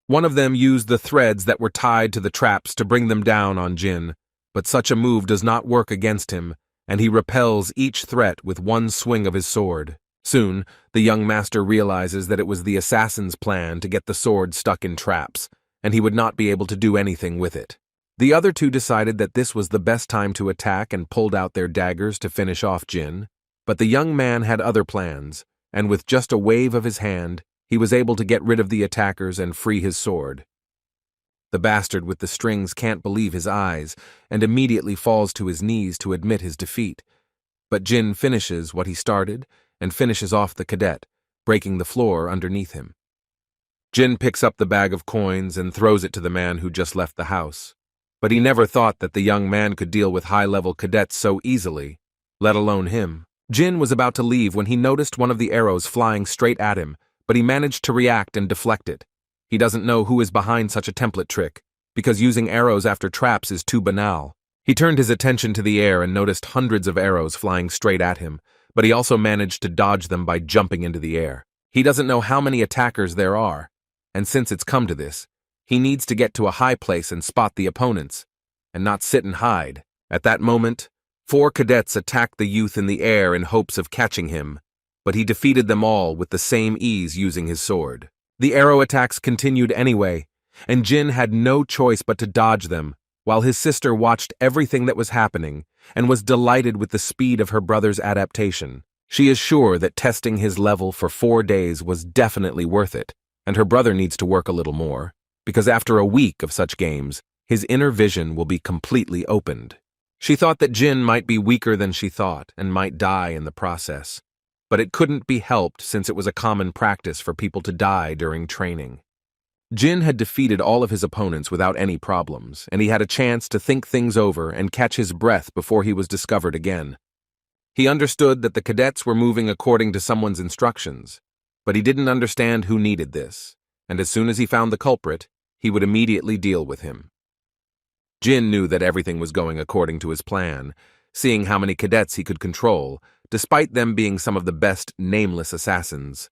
One of them used the threads that were tied to the traps to bring them down on Jin, but such a move does not work against him, and he repels each threat with one swing of his sword. Soon, the young master realizes that it was the assassin's plan to get the sword stuck in traps, and he would not be able to do anything with it. The other 2 decided that this was the best time to attack and pulled out their daggers to finish off Jin, but the young man had other plans, and with just a wave of his hand, he was able to get rid of the attackers and free his sword. The bastard with the strings can't believe his eyes and immediately falls to his knees to admit his defeat. But Jin finishes what he started and finishes off the cadet, breaking the floor underneath him. Jin picks up the bag of coins and throws it to the man who just left the house. But he never thought that the young man could deal with high-level cadets so easily, let alone him. Jin was about to leave when he noticed one of the arrows flying straight at him, but he managed to react and deflect it. He doesn't know who is behind such a template trick, because using arrows after traps is too banal. He turned his attention to the air and noticed hundreds of arrows flying straight at him, but he also managed to dodge them by jumping into the air. He doesn't know how many attackers there are, and since it's come to this, he needs to get to a high place and spot the opponents, and not sit and hide. At that moment, 4 cadets attacked the youth in the air in hopes of catching him, but he defeated them all with the same ease using his sword. The arrow attacks continued anyway, and Jin had no choice but to dodge them, while his sister watched everything that was happening and was delighted with the speed of her brother's adaptation. She is sure that testing his level for 4 days was definitely worth it, and her brother needs to work a little more, because after a week of such games, his inner vision will be completely opened. She thought that Jin might be weaker than she thought and might die in the process. But it couldn't be helped since it was a common practice for people to die during training. Jin had defeated all of his opponents without any problems, and he had a chance to think things over and catch his breath before he was discovered again. He understood that the cadets were moving according to someone's instructions, but he didn't understand who needed this, and as soon as he found the culprit, he would immediately deal with him. Jin knew that everything was going according to his plan, seeing how many cadets he could control, despite them being some of the best nameless assassins.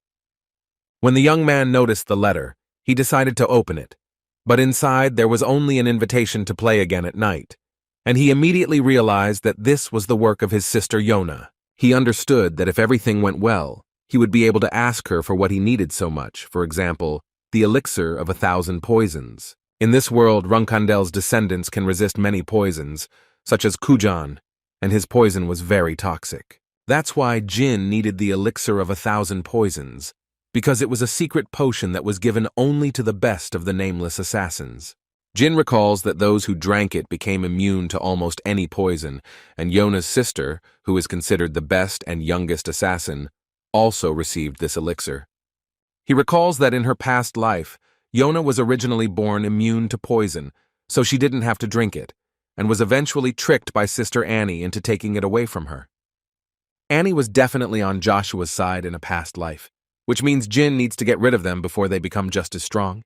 When the young man noticed the letter, he decided to open it, but inside there was only an invitation to play again at night, and he immediately realized that this was the work of his sister Yona. He understood that if everything went well, he would be able to ask her for what he needed so much, for example, the elixir of 1,000 poisons. In this world, Runandal's descendants can resist many poisons, such as Kujan, and his poison was very toxic. That's why Jin needed the elixir of 1,000 poisons, because it was a secret potion that was given only to the best of the nameless assassins. Jin recalls that those who drank it became immune to almost any poison, and Yona's sister, who is considered the best and youngest assassin, also received this elixir. He recalls that in her past life, Yona was originally born immune to poison, so she didn't have to drink it, and was eventually tricked by Sister Annie into taking it away from her. Annie was definitely on Joshua's side in a past life, which means Jin needs to get rid of them before they become just as strong.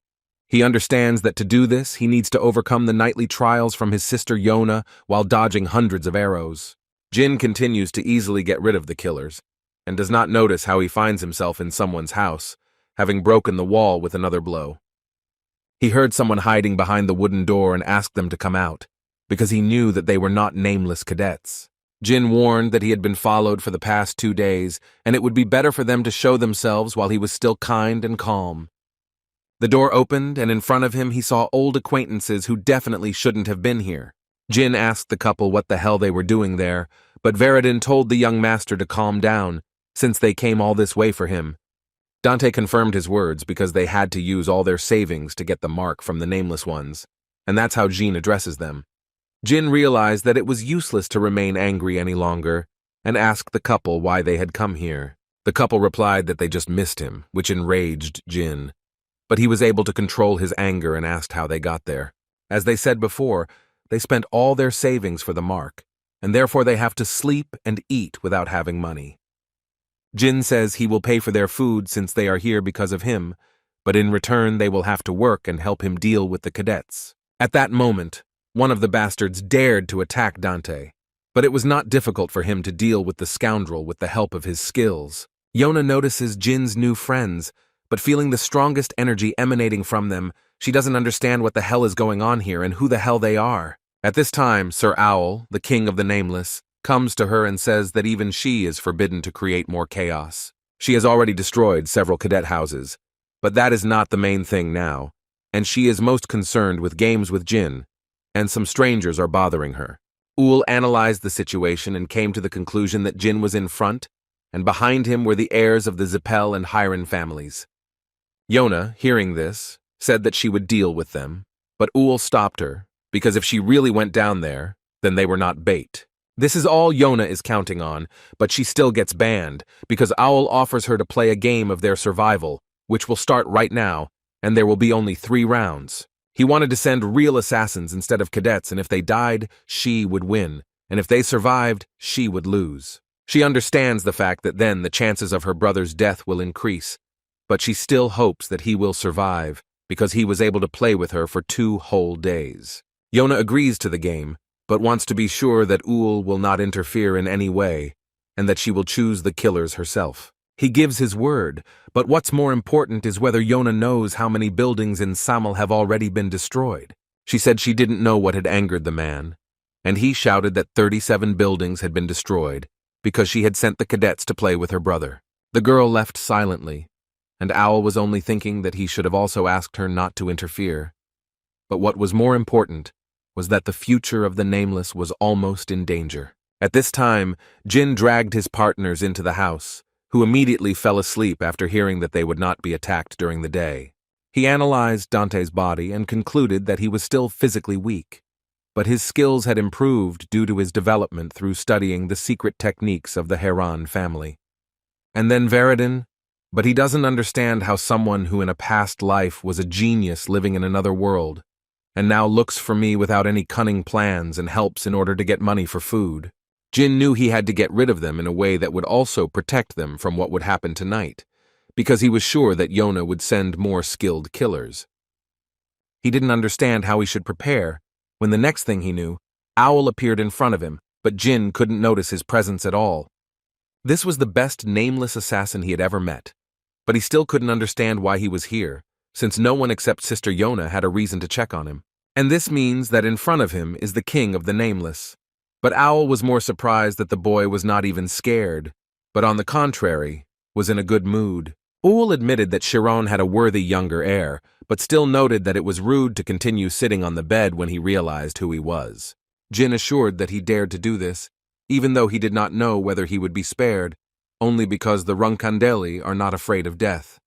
He understands that to do this, he needs to overcome the nightly trials from his sister Yona while dodging hundreds of arrows. Jin continues to easily get rid of the killers, and does not notice how he finds himself in someone's house, having broken the wall with another blow. He heard someone hiding behind the wooden door and asked them to come out, because he knew that they were not nameless cadets. Jin warned that he had been followed for the past 2 days, and it would be better for them to show themselves while he was still kind and calm. The door opened, and in front of him he saw old acquaintances who definitely shouldn't have been here. Jin asked the couple what the hell they were doing there, but Veridin told the young master to calm down, since they came all this way for him. Dante confirmed his words because they had to use all their savings to get the mark from the nameless ones, and that's how Jin addresses them. Jin realized that it was useless to remain angry any longer, and asked the couple why they had come here. The couple replied that they just missed him, which enraged Jin. But he was able to control his anger and asked how they got there. As they said before, they spent all their savings for the mark, and therefore they have to sleep and eat without having money. Jin says he will pay for their food since they are here because of him, but in return they will have to work and help him deal with the cadets. At that moment, one of the bastards dared to attack Dante, but it was not difficult for him to deal with the scoundrel with the help of his skills. Yona notices Jin's new friends, but feeling the strongest energy emanating from them, she doesn't understand what the hell is going on here and who the hell they are. At this time, Sir Owl, the king of the Nameless, comes to her and says that even she is forbidden to create more chaos. She has already destroyed several cadet houses, but that is not the main thing now, and she is most concerned with games with Jin, and some strangers are bothering her. Ool analyzed the situation and came to the conclusion that Jin was in front, and behind him were the heirs of the Zipel and Hiron families. Yona, hearing this, said that she would deal with them, but Ool stopped her, because if she really went down there, then they were not bait. This is all Yona is counting on, but she still gets banned, because Owl offers her to play a game of their survival, which will start right now, and there will be only 3 rounds. He wanted to send real assassins instead of cadets, and if they died, she would win, and if they survived, she would lose. She understands the fact that then the chances of her brother's death will increase, but she still hopes that he will survive, because he was able to play with her for 2 whole days. Yona agrees to the game, but wants to be sure that Ool will not interfere in any way, and that she will choose the killers herself. He gives his word, but what's more important is whether Yona knows how many buildings in Samel have already been destroyed. She said she didn't know what had angered the man, and he shouted that 37 buildings had been destroyed, because she had sent the cadets to play with her brother. The girl left silently, and Owl was only thinking that he should have also asked her not to interfere. But what was more important was that the future of the Nameless was almost in danger. At this time, Jin dragged his partners into the house, who immediately fell asleep after hearing that they would not be attacked during the day. He analyzed Dante's body and concluded that he was still physically weak, but his skills had improved due to his development through studying the secret techniques of the Heron family. And then Veridin, but he doesn't understand how someone who in a past life was a genius living in another world, and now looks for me without any cunning plans and helps in order to get money for food. Jin knew he had to get rid of them in a way that would also protect them from what would happen tonight, because he was sure that Yona would send more skilled killers. He didn't understand how he should prepare, when the next thing he knew, Owl appeared in front of him, but Jin couldn't notice his presence at all. This was the best nameless assassin he had ever met, but he still couldn't understand why he was here, since no one except Sister Yona had a reason to check on him. And this means that in front of him is the king of the Nameless. But Owl was more surprised that the boy was not even scared, but on the contrary, was in a good mood. Owl admitted that Chiron had a worthy younger heir, but still noted that it was rude to continue sitting on the bed when he realized who he was. Jin assured that he dared to do this, even though he did not know whether he would be spared, only because the Runandal are not afraid of death.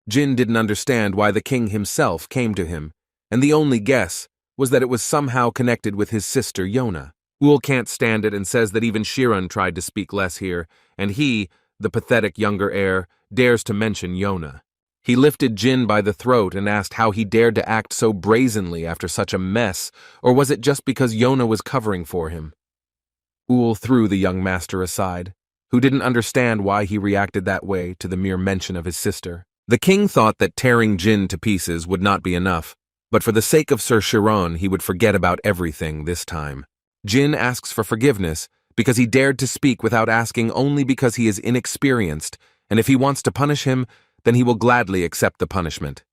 Jin didn't understand why the king himself came to him, and the only guess was that it was somehow connected with his sister Yona. Ool can't stand it and says that even Chiron tried to speak less here, and he, the pathetic younger heir, dares to mention Yona. He lifted Jin by the throat and asked how he dared to act so brazenly after such a mess, or was it just because Yona was covering for him? Ool threw the young master aside, who didn't understand why he reacted that way to the mere mention of his sister. The king thought that tearing Jin to pieces would not be enough, but for the sake of Sir Chiron he would forget about everything this time. Jin asks for forgiveness because he dared to speak without asking only because he is inexperienced, and if he wants to punish him, then he will gladly accept the punishment.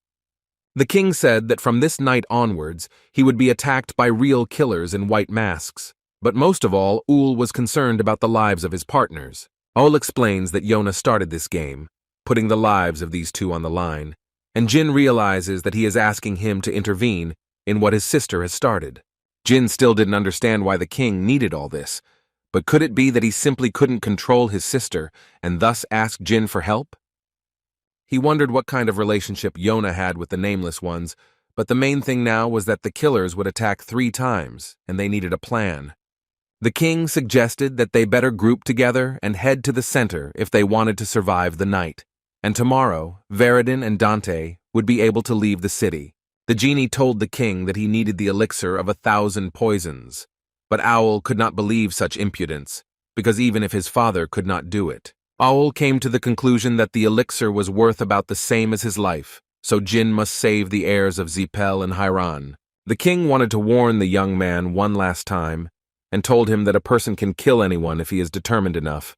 The king said that from this night onwards, he would be attacked by real killers in white masks. But most of all, Ul was concerned about the lives of his partners. Ul explains that Yona started this game, putting the lives of these two on the line, and Jin realizes that he is asking him to intervene in what his sister has started. Jin still didn't understand why the king needed all this, but could it be that he simply couldn't control his sister and thus asked Jin for help? He wondered what kind of relationship Yona had with the Nameless Ones, but the main thing now was that the killers would attack 3 times, and they needed a plan. The king suggested that they better group together and head to the center if they wanted to survive the night, and tomorrow, Veridin and Dante would be able to leave the city. The genie told the king that he needed the elixir of 1,000 poisons, but Owl could not believe such impudence, because even if his father could not do it. Owl came to the conclusion that the elixir was worth about the same as his life, so Jin must save the heirs of Zipel and Hiran. The king wanted to warn the young man one last time, and told him that a person can kill anyone if he is determined enough.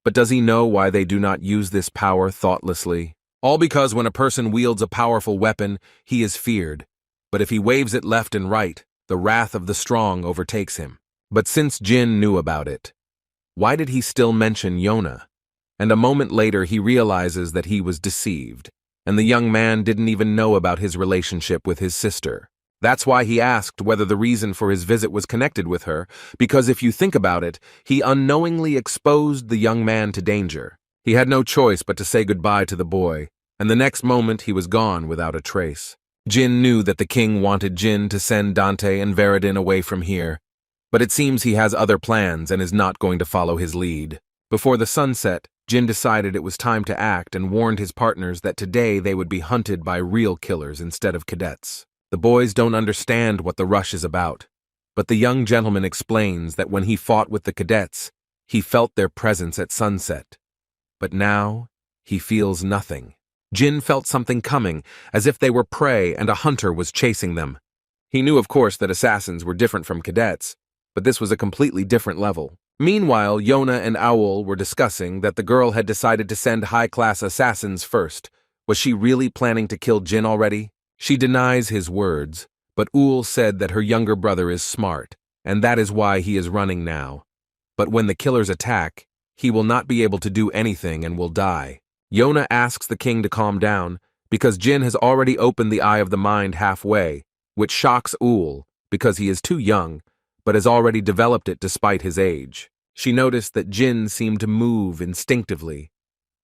But does he know why they do not use this power thoughtlessly? All because when a person wields a powerful weapon, he is feared. But if he waves it left and right, the wrath of the strong overtakes him. But since Jin knew about it, why did he still mention Yona? And a moment later he realizes that he was deceived, and the young man didn't even know about his relationship with his sister. That's why he asked whether the reason for his visit was connected with her, because if you think about it, he unknowingly exposed the young man to danger. He had no choice but to say goodbye to the boy, and the next moment he was gone without a trace. Jin knew that the king wanted Jin to send Dante and Veridin away from here, but it seems he has other plans and is not going to follow his lead. Before the sun set, Jin decided it was time to act and warned his partners that today they would be hunted by real killers instead of cadets. The boys don't understand what the rush is about, but the young gentleman explains that when he fought with the cadets, he felt their presence at sunset. But now, he feels nothing. Jin felt something coming, as if they were prey and a hunter was chasing them. He knew, of course, that assassins were different from cadets, but this was a completely different level. Meanwhile, Yona and Owl were discussing that the girl had decided to send high-class assassins first. Was she really planning to kill Jin already? She denies his words, but Ul said that her younger brother is smart, and that is why he is running now. But when the killers attack, he will not be able to do anything and will die. Yona asks the king to calm down, because Jin has already opened the eye of the mind halfway, which shocks Ul, because he is too young, but has already developed it despite his age. She noticed that Jin seemed to move instinctively,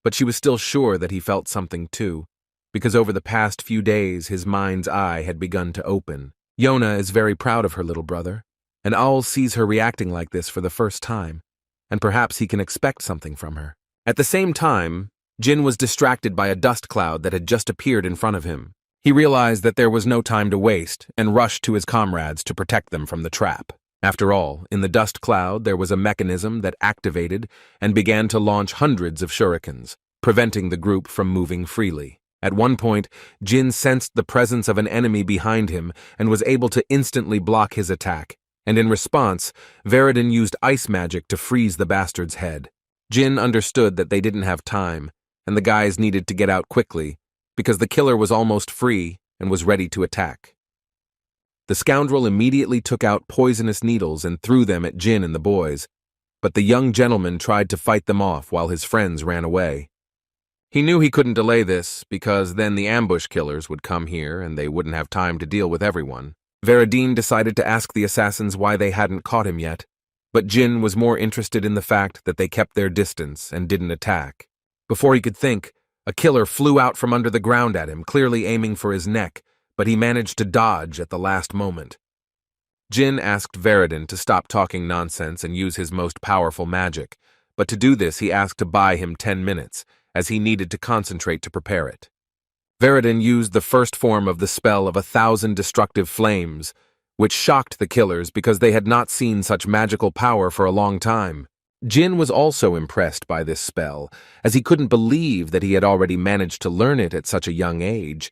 but she was still sure that he felt something too, because over the past few days his mind's eye had begun to open. Yona is very proud of her little brother, and Owl sees her reacting like this for the first time, and perhaps he can expect something from her. At the same time, Jin was distracted by a dust cloud that had just appeared in front of him. He realized that there was no time to waste and rushed to his comrades to protect them from the trap. After all, in the dust cloud there was a mechanism that activated and began to launch hundreds of shurikens, preventing the group from moving freely. At one point, Jin sensed the presence of an enemy behind him and was able to instantly block his attack, and in response, Veridin used ice magic to freeze the bastard's head. Jin understood that they didn't have time, and the guys needed to get out quickly, because the killer was almost free and was ready to attack. The scoundrel immediately took out poisonous needles and threw them at Jin and the boys, but the young gentleman tried to fight them off while his friends ran away. He knew he couldn't delay this, because then the ambush killers would come here and they wouldn't have time to deal with everyone. Veridin decided to ask the assassins why they hadn't caught him yet, but Jin was more interested in the fact that they kept their distance and didn't attack. Before he could think, a killer flew out from under the ground at him, clearly aiming for his neck, but he managed to dodge at the last moment. Jin asked Veridin to stop talking nonsense and use his most powerful magic, but to do this he asked to buy him 10 minutes, as he needed to concentrate to prepare it. Veridin used the first form of the spell of 1,000 destructive flames, which shocked the killers because they had not seen such magical power for a long time. Jin was also impressed by this spell, as he couldn't believe that he had already managed to learn it at such a young age.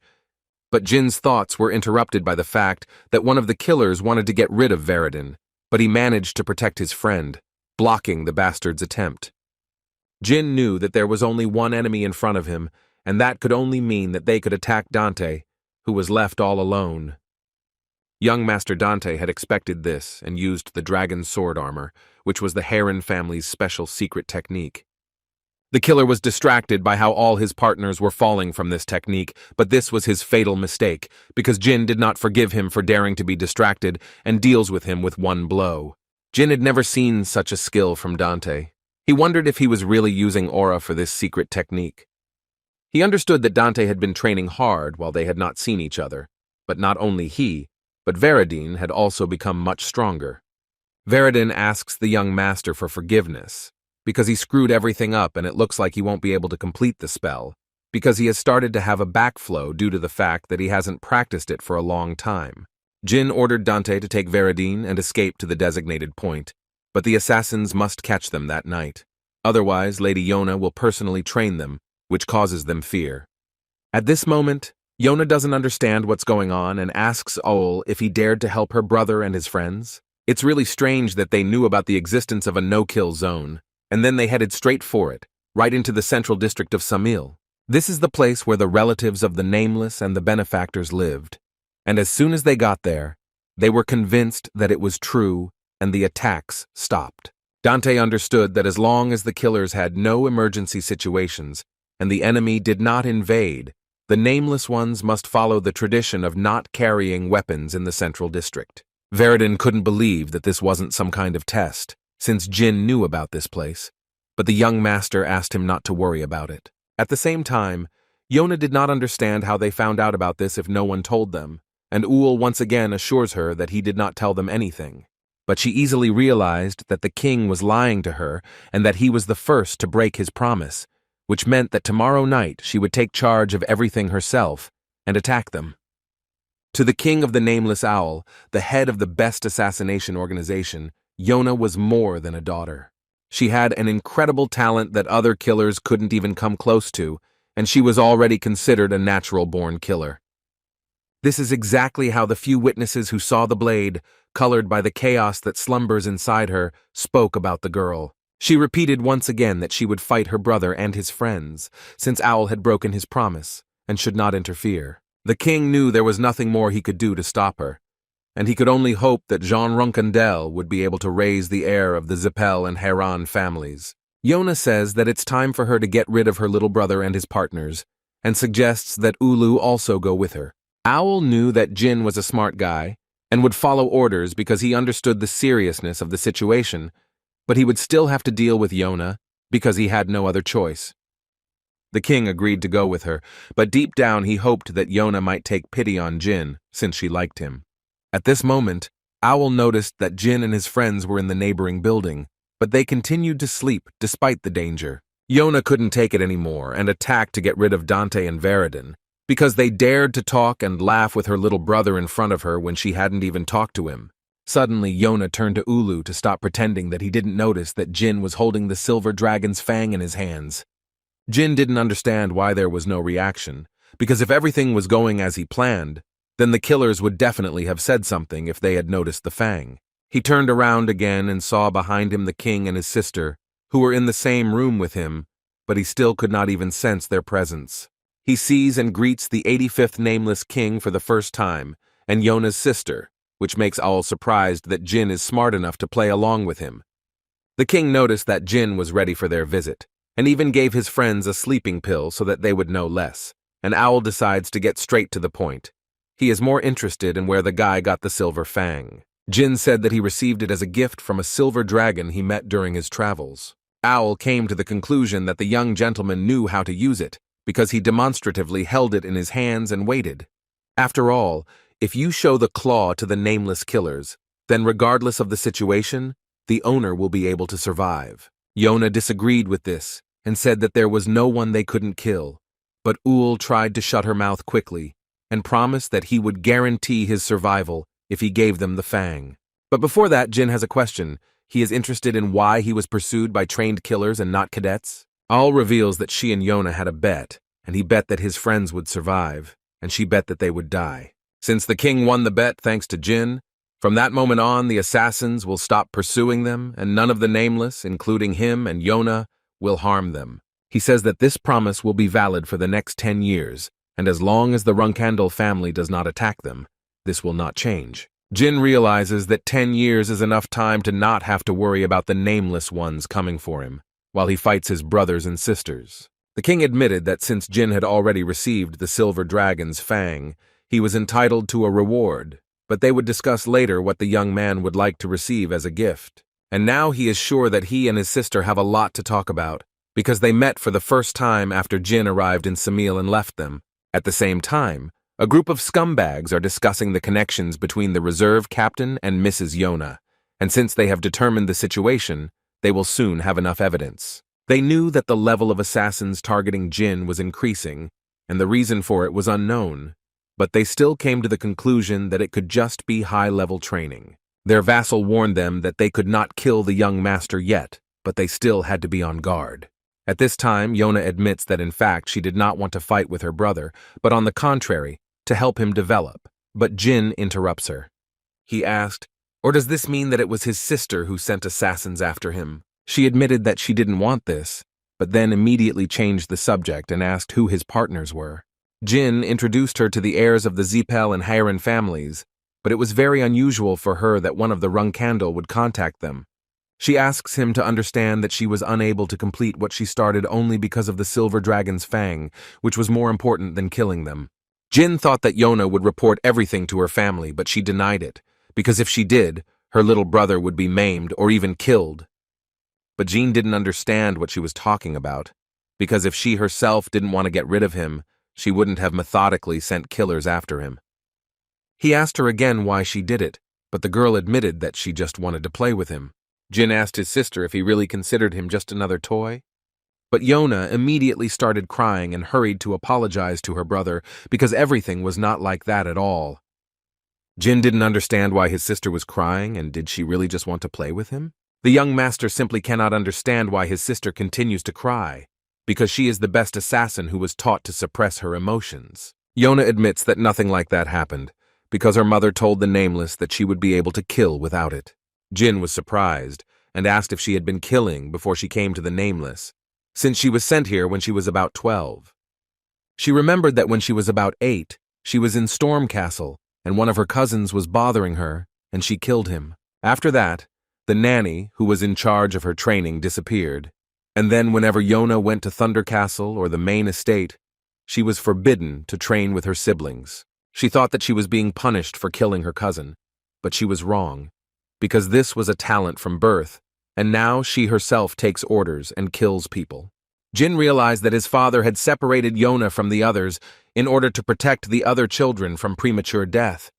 But Jin's thoughts were interrupted by the fact that one of the killers wanted to get rid of Veridin, but he managed to protect his friend, blocking the bastard's attempt. Jin knew that there was only one enemy in front of him, and that could only mean that they could attack Dante, who was left all alone. Young Master Dante had expected this and used the dragon's sword armor, which was the Heron family's special secret technique. The killer was distracted by how all his partners were falling from this technique, but this was his fatal mistake, because Jin did not forgive him for daring to be distracted and deals with him with one blow. Jin had never seen such a skill from Dante. He wondered if he was really using aura for this secret technique. He understood that Dante had been training hard while they had not seen each other, but not only he, but Veridine had also become much stronger. Veridine asks the young master for forgiveness, because he screwed everything up and it looks like he won't be able to complete the spell, because he has started to have a backflow due to the fact that he hasn't practiced it for a long time. Jin ordered Dante to take Veridine and escape to the designated point, but the assassins must catch them that night. Otherwise, Lady Yona will personally train them, which causes them fear. At this moment, Yona doesn't understand what's going on and asks Owl if he dared to help her brother and his friends. It's really strange that they knew about the existence of a no-kill zone, and then they headed straight for it, right into the central district of Samil. This is the place where the relatives of the nameless and the benefactors lived, and as soon as they got there, they were convinced that it was true and the attacks stopped. Dante understood that as long as the killers had no emergency situations and the enemy did not invade, the nameless ones must follow the tradition of not carrying weapons in the central district. Veridine couldn't believe that this wasn't some kind of test, since Jin knew about this place, but the young master asked him not to worry about it. At the same time, Yona did not understand how they found out about this if no one told them, and Uul once again assures her that he did not tell them anything. But she easily realized that the king was lying to her and that he was the first to break his promise, which meant that tomorrow night she would take charge of everything herself and attack them. To the king of the Nameless Owl, the head of the best assassination organization, Yona was more than a daughter. She had an incredible talent that other killers couldn't even come close to, and she was already considered a natural-born killer. This is exactly how the few witnesses who saw the blade, colored by the chaos that slumbers inside her, spoke about the girl. She repeated once again that she would fight her brother and his friends, since Owl had broken his promise and should not interfere. The king knew there was nothing more he could do to stop her, and he could only hope that Jean Runandal would be able to raise the heir of the Zipel and Heron families. Yona says that it's time for her to get rid of her little brother and his partners, and suggests that Ulu also go with her. Owl knew that Jin was a smart guy and would follow orders because he understood the seriousness of the situation, but he would still have to deal with Yona because he had no other choice. The king agreed to go with her, but deep down he hoped that Yona might take pity on Jin, since she liked him. At this moment, Owl noticed that Jin and his friends were in the neighboring building, but they continued to sleep despite the danger. Yona couldn't take it anymore and attacked to get rid of Dante and Veridine, because they dared to talk and laugh with her little brother in front of her when she hadn't even talked to him. Suddenly, Yona turned to Ulu to stop pretending that he didn't notice that Jin was holding the silver dragon's fang in his hands. Jin didn't understand why there was no reaction, because if everything was going as he planned, then the killers would definitely have said something if they had noticed the fang. He turned around again and saw behind him the king and his sister, who were in the same room with him, but he still could not even sense their presence. He sees and greets the 85th nameless king for the first time, and Yona's sister, which makes Owl surprised that Jin is smart enough to play along with him. The king noticed that Jin was ready for their visit, and even gave his friends a sleeping pill so that they would know less, and Owl decides to get straight to the point. He is more interested in where the guy got the silver fang. Jin said that he received it as a gift from a silver dragon he met during his travels. Owl came to the conclusion that the young gentleman knew how to use it, because he demonstratively held it in his hands and waited. After all, if you show the claw to the nameless killers, then regardless of the situation, the owner will be able to survive. Yona disagreed with this and said that there was no one they couldn't kill, but Ul tried to shut her mouth quickly and promised that he would guarantee his survival if he gave them the fang. But before that, Jin has a question. He is interested in why he was pursued by trained killers and not cadets. Owl reveals that she and Yona had a bet, and he bet that his friends would survive, and she bet that they would die. Since the king won the bet thanks to Jin, from that moment on the assassins will stop pursuing them, and none of the nameless, including him and Yona, will harm them. He says that this promise will be valid for the next 10 years, and as long as the Runandal family does not attack them, this will not change. Jin realizes that 10 years is enough time to not have to worry about the nameless ones coming for him, while he fights his brothers and sisters. The king admitted that since Jin had already received the silver dragon's fang, he was entitled to a reward, but they would discuss later what the young man would like to receive as a gift. And now he is sure that he and his sister have a lot to talk about, because they met for the first time after Jin arrived in Samil and left them. At the same time, a group of scumbags are discussing the connections between the reserve captain and Mrs. Yona, and since they have determined the situation, they will soon have enough evidence. They knew that the level of assassins targeting Jin was increasing, and the reason for it was unknown, but they still came to the conclusion that it could just be high-level training. Their vassal warned them that they could not kill the young master yet, but they still had to be on guard. At this time, Yona admits that in fact she did not want to fight with her brother, but on the contrary, to help him develop. But Jin interrupts her. He asked, "Or does this mean that it was his sister who sent assassins after him?" She admitted that she didn't want this, but then immediately changed the subject and asked who his partners were. Jin introduced her to the heirs of the Zipel and Hiran families, but it was very unusual for her that one of the Runandal would contact them. She asks him to understand that she was unable to complete what she started only because of the silver dragon's fang, which was more important than killing them. Jin thought that Yona would report everything to her family, but she denied it, because if she did, her little brother would be maimed or even killed. But Jin didn't understand what she was talking about, because if she herself didn't want to get rid of him, she wouldn't have methodically sent killers after him. He asked her again why she did it, but the girl admitted that she just wanted to play with him. Jin asked his sister if he really considered him just another toy. But Yona immediately started crying and hurried to apologize to her brother because everything was not like that at all. Jin didn't understand why his sister was crying, and did she really just want to play with him? The young master simply cannot understand why his sister continues to cry, because she is the best assassin who was taught to suppress her emotions. Yona admits that nothing like that happened, because her mother told the Nameless that she would be able to kill without it. Jin was surprised and asked if she had been killing before she came to the Nameless, since she was sent here when she was about 12. She remembered that when she was about 8, she was in Storm Castle, and one of her cousins was bothering her, and she killed him. After that, the nanny, who was in charge of her training, disappeared, and then whenever Yona went to Thunder Castle or the main estate, she was forbidden to train with her siblings. She thought that she was being punished for killing her cousin, but she was wrong, because this was a talent from birth, and now she herself takes orders and kills people. Jin realized that his father had separated Yona from the others in order to protect the other children from premature death.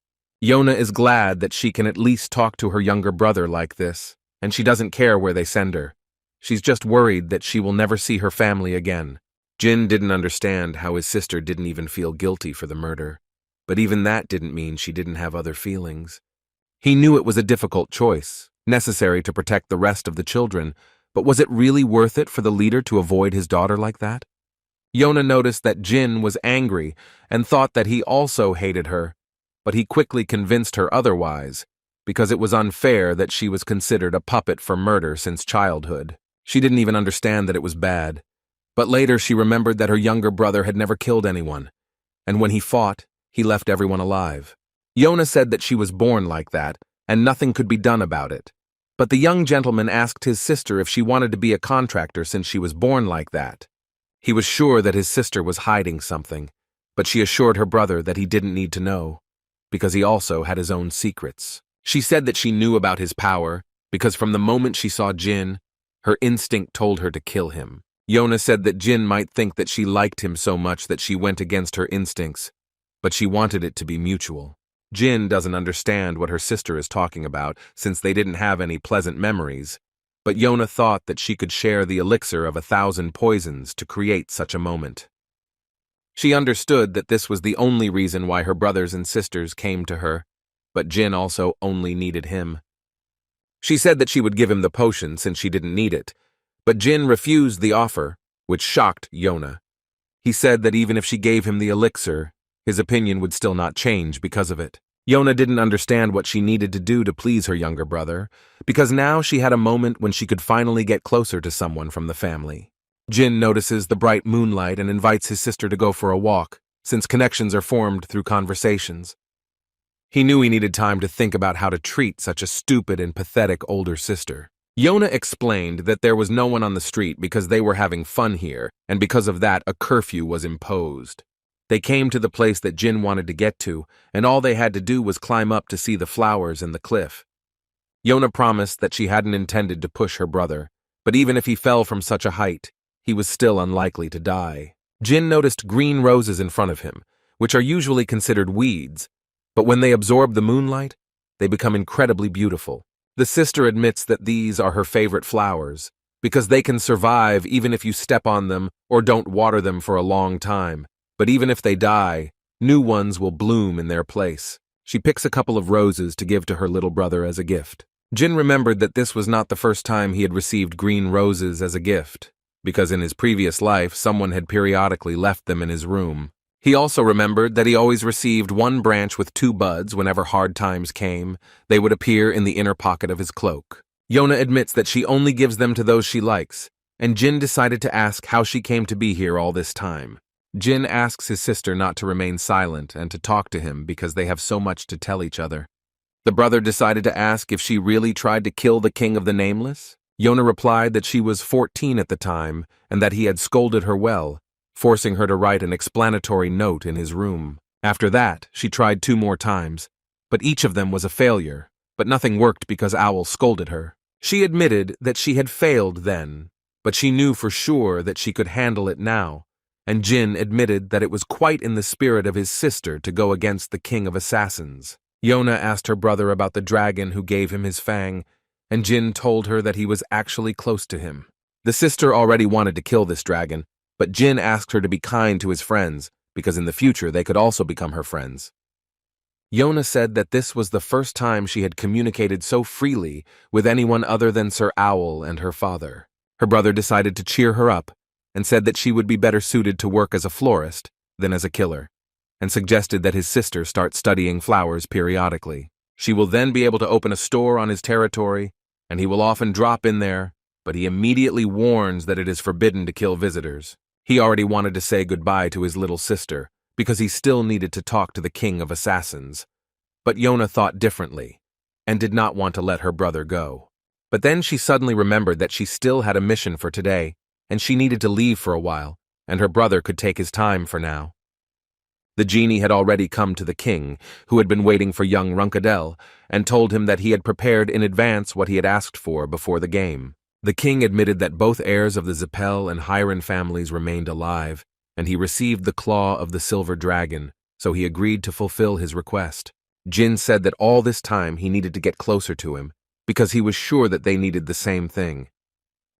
Yona is glad that she can at least talk to her younger brother like this, and she doesn't care where they send her. She's just worried that she will never see her family again. Jin didn't understand how his sister didn't even feel guilty for the murder, but even that didn't mean she didn't have other feelings. He knew it was a difficult choice, necessary to protect the rest of the children, but was it really worth it for the leader to avoid his daughter like that? Yona noticed that Jin was angry and thought that he also hated her, but he quickly convinced her otherwise, because it was unfair that she was considered a puppet for murder since childhood. She didn't even understand that it was bad, but later she remembered that her younger brother had never killed anyone, and when he fought, he left everyone alive. Yona said that she was born like that, and nothing could be done about it. But the young gentleman asked his sister if she wanted to be a contractor since she was born like that. He was sure that his sister was hiding something, but she assured her brother that he didn't need to know, because he also had his own secrets. She said that she knew about his power, because from the moment she saw Jin, her instinct told her to kill him. Yona said that Jin might think that she liked him so much that she went against her instincts, but she wanted it to be mutual. Jin doesn't understand what her sister is talking about since they didn't have any pleasant memories, but Yona thought that she could share the elixir of 1,000 poisons to create such a moment. She understood that this was the only reason why her brothers and sisters came to her, but Jin also only needed him. She said that she would give him the potion since she didn't need it, but Jin refused the offer, which shocked Yona. He said that even if she gave him the elixir, his opinion would still not change because of it. Yona didn't understand what she needed to do to please her younger brother, because now she had a moment when she could finally get closer to someone from the family. Jin notices the bright moonlight and invites his sister to go for a walk, since connections are formed through conversations. He knew he needed time to think about how to treat such a stupid and pathetic older sister. Yona explained that there was no one on the street because they were having fun here, and because of that a curfew was imposed. They came to the place that Jin wanted to get to, and all they had to do was climb up to see the flowers and the cliff. Yona promised that she hadn't intended to push her brother, but even if he fell from such a height, he was still unlikely to die. Jin noticed green roses in front of him, which are usually considered weeds, but when they absorb the moonlight, they become incredibly beautiful. The sister admits that these are her favorite flowers, because they can survive even if you step on them or don't water them for a long time. But even if they die, new ones will bloom in their place. She picks a couple of roses to give to her little brother as a gift. Jin remembered that this was not the first time he had received green roses as a gift, because in his previous life someone had periodically left them in his room. He also remembered that he always received one branch with two buds whenever hard times came. They would appear in the inner pocket of his cloak. Yona admits that she only gives them to those she likes, and Jin decided to ask how she came to be here all this time. Jin asks his sister not to remain silent and to talk to him because they have so much to tell each other. The brother decided to ask if she really tried to kill the king of the nameless. Yona replied that she was 14 at the time and that he had scolded her well, forcing her to write an explanatory note in his room. After that, she tried 2 more times, but each of them was a failure, but nothing worked because Owl scolded her. She admitted that she had failed then, but she knew for sure that she could handle it now, and Jin admitted that it was quite in the spirit of his sister to go against the king of assassins. Yona asked her brother about the dragon who gave him his fang, and Jin told her that he was actually close to him. The sister already wanted to kill this dragon, but Jin asked her to be kind to his friends, because in the future they could also become her friends. Yona said that this was the first time she had communicated so freely with anyone other than Sir Owl and her father. Her brother decided to cheer her up, and said that she would be better suited to work as a florist than as a killer, and suggested that his sister start studying flowers periodically. She will then be able to open a store on his territory, and he will often drop in there, but he immediately warns that it is forbidden to kill visitors. He already wanted to say goodbye to his little sister, because he still needed to talk to the king of assassins. But Yona thought differently, and did not want to let her brother go. But then she suddenly remembered that she still had a mission for today, and she needed to leave for a while, and her brother could take his time for now. The genie had already come to the king, who had been waiting for young Runandal, and told him that he had prepared in advance what he had asked for before the game. The king admitted that both heirs of the Zipel and Hiran families remained alive, and he received the claw of the silver dragon, so he agreed to fulfill his request. Jin said that all this time he needed to get closer to him, because he was sure that they needed the same thing.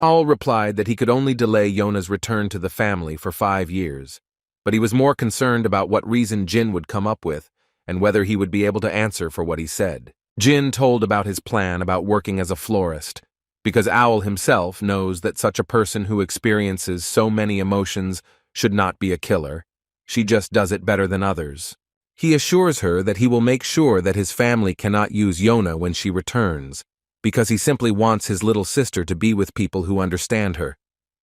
Owl replied that he could only delay Yona's return to the family for 5 years, but he was more concerned about what reason Jin would come up with, and whether he would be able to answer for what he said. Jin told about his plan about working as a florist, because Owl himself knows that such a person who experiences so many emotions should not be a killer. She just does it better than others. He assures her that he will make sure that his family cannot use Yona when she returns, because he simply wants his little sister to be with people who understand her.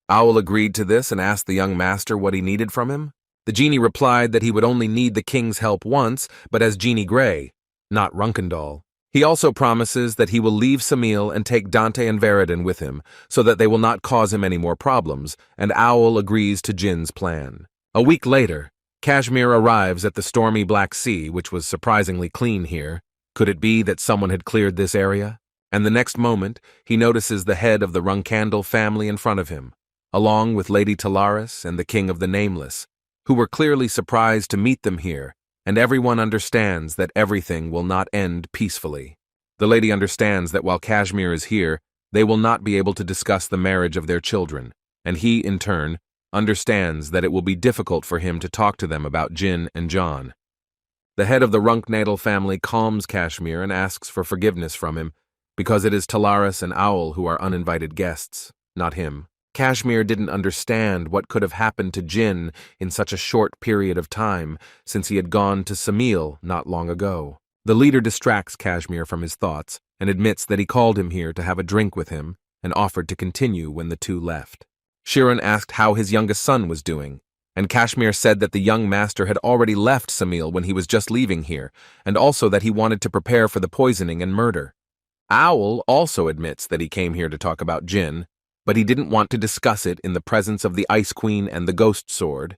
Owl agreed to this and asked the young master what he needed from him. The genie replied that he would only need the king's help once, but as Genie Grey, not Runandal. He also promises that he will leave Samil and take Dante and Veridin with him, so that they will not cause him any more problems, and Owl agrees to Jin's plan. A week later, Kashmir arrives at the stormy Black Sea, which was surprisingly clean here. Could it be that someone had cleared this area? And the next moment, he notices the head of the Runandal family in front of him, along with Lady Taris and the King of the Nameless, who were clearly surprised to meet them here, and everyone understands that everything will not end peacefully. The lady understands that while Kashmir is here, they will not be able to discuss the marriage of their children, and he, in turn, understands that it will be difficult for him to talk to them about Jin and John. The head of the Runandal family calms Kashmir and asks for forgiveness from him, because it is Taris and Owl who are uninvited guests, not him. Kashmir didn't understand what could have happened to Jin in such a short period of time, since he had gone to Samil not long ago. The leader distracts Kashmir from his thoughts and admits that he called him here to have a drink with him and offered to continue when the two left. Shiron asked how his youngest son was doing, and Kashmir said that the young master had already left Samil when he was just leaving here, and also that he wanted to prepare for the poisoning and murder. Owl also admits that he came here to talk about Jin, but he didn't want to discuss it in the presence of the Ice Queen and the Ghost Sword.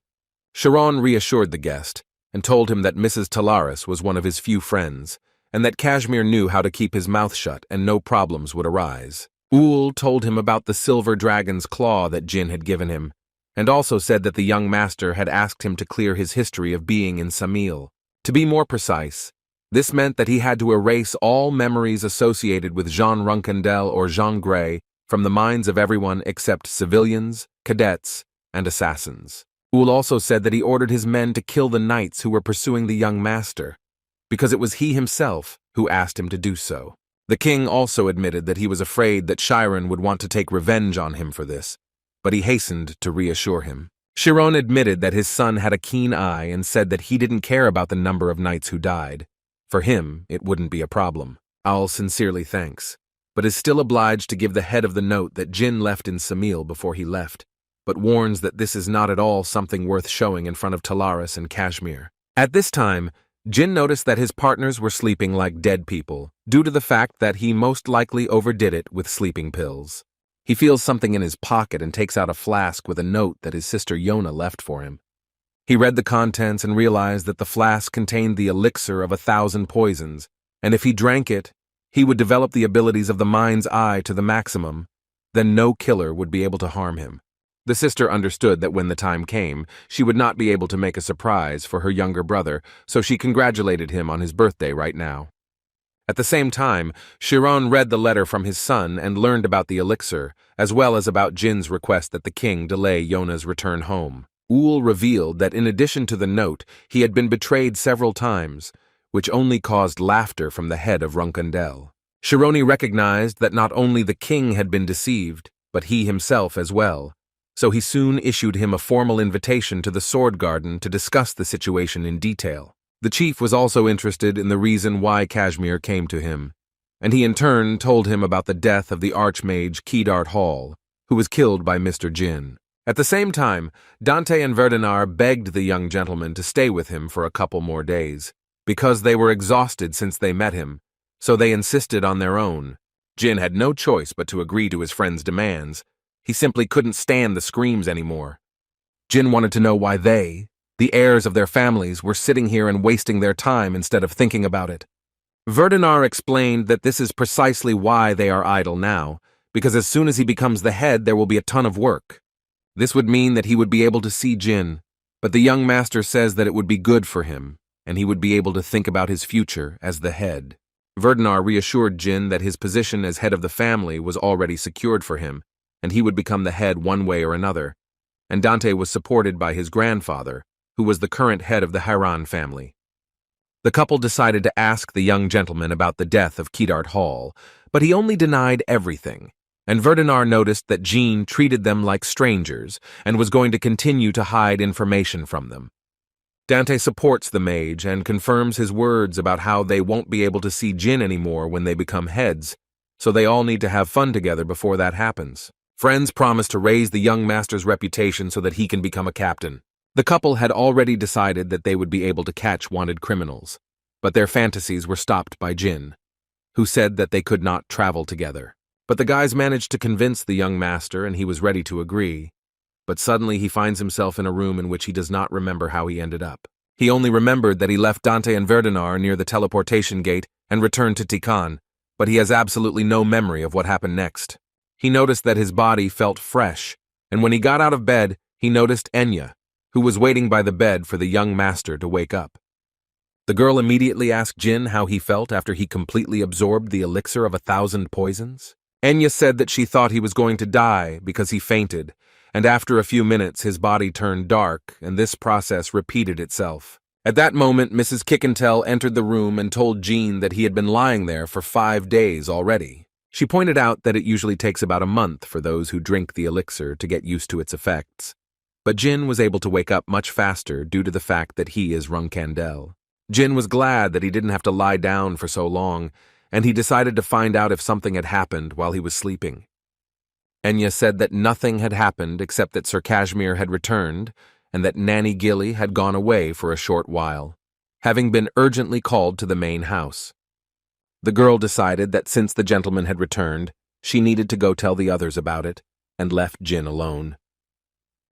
Chiron reassured the guest and told him that Mrs. Taris was one of his few friends, and that Kashmir knew how to keep his mouth shut and no problems would arise. Ool told him about the silver dragon's claw that Jin had given him, and also said that the young master had asked him to clear his history of being in Samil. To be more precise, this meant that he had to erase all memories associated with Jean Runandal or Jean Grey from the minds of everyone except civilians, cadets, and assassins. Ool also said that he ordered his men to kill the knights who were pursuing the young master, because it was he himself who asked him to do so. The king also admitted that he was afraid that Chiron would want to take revenge on him for this, but he hastened to reassure him. Chiron admitted that his son had a keen eye and said that he didn't care about the number of knights who died. For him, it wouldn't be a problem. Owl sincerely thanks, but is still obliged to give the head of the note that Jin left in Samil before he left, but warns that this is not at all something worth showing in front of Taris and Kashmir. At this time, Jin noticed that his partners were sleeping like dead people, due to the fact that he most likely overdid it with sleeping pills. He feels something in his pocket and takes out a flask with a note that his sister Yona left for him. He read the contents and realized that the flask contained the elixir of 1,000 poisons, and if he drank it, he would develop the abilities of the mind's eye to the maximum. Then no killer would be able to harm him. The sister understood that when the time came, she would not be able to make a surprise for her younger brother, so she congratulated him on his birthday right now. At the same time, Chiron read the letter from his son and learned about the elixir, as well as about Jin's request that the king delay Yona's return home. Ool revealed that in addition to the note, he had been betrayed several times, which only caused laughter from the head of Runandal. Chironi recognized that not only the king had been deceived, but he himself as well, so he soon issued him a formal invitation to the Sword Garden to discuss the situation in detail. The chief was also interested in the reason why Kashmir came to him, and he in turn told him about the death of the archmage Kedart Hall, who was killed by Mr. Jin. At the same time, Dante and Verdinar begged the young gentleman to stay with him for a couple more days, because they were exhausted since they met him, so they insisted on their own. Jin had no choice but to agree to his friend's demands. He simply couldn't stand the screams anymore. Jin wanted to know why they, the heirs of their families, were sitting here and wasting their time instead of thinking about it. Verdinar explained that this is precisely why they are idle now, because as soon as he becomes the head there will be a ton of work. This would mean that he would be able to see Jin, but the young master says that it would be good for him, and he would be able to think about his future as the head. Verdinar reassured Jin that his position as head of the family was already secured for him, and he would become the head one way or another, and Dante was supported by his grandfather, who was the current head of the Haran family. The couple decided to ask the young gentleman about the death of Kedart Hall, but he only denied everything, and Verdinar noticed that Jean treated them like strangers and was going to continue to hide information from them. Dante supports the mage and confirms his words about how they won't be able to see Jin anymore when they become heads, so they all need to have fun together before that happens. Friends promise to raise the young master's reputation so that he can become a captain. The couple had already decided that they would be able to catch wanted criminals, but their fantasies were stopped by Jin, who said that they could not travel together. But the guys managed to convince the young master and he was ready to agree. But suddenly he finds himself in a room in which he does not remember how he ended up. He only remembered that he left Dante and Verdinar near the teleportation gate and returned to Tikan, but he has absolutely no memory of what happened next. He noticed that his body felt fresh, and when he got out of bed, he noticed Enya, who was waiting by the bed for the young master to wake up. The girl immediately asked Jin how he felt after he completely absorbed the elixir of 1,000 poisons. Enya said that she thought he was going to die because he fainted, and after a few minutes his body turned dark, and this process repeated itself. At that moment, Mrs. Kickintel entered the room and told Jean that he had been lying there for 5 days already. She pointed out that it usually takes about a month for those who drink the elixir to get used to its effects. But Jin was able to wake up much faster due to the fact that he is Runandal. Jin was glad that he didn't have to lie down for so long, and he decided to find out if something had happened while he was sleeping. Enya said that nothing had happened except that Sir Kashmir had returned and that Nanny Gilly had gone away for a short while, having been urgently called to the main house. The girl decided that since the gentleman had returned, she needed to go tell the others about it, and left Jin alone.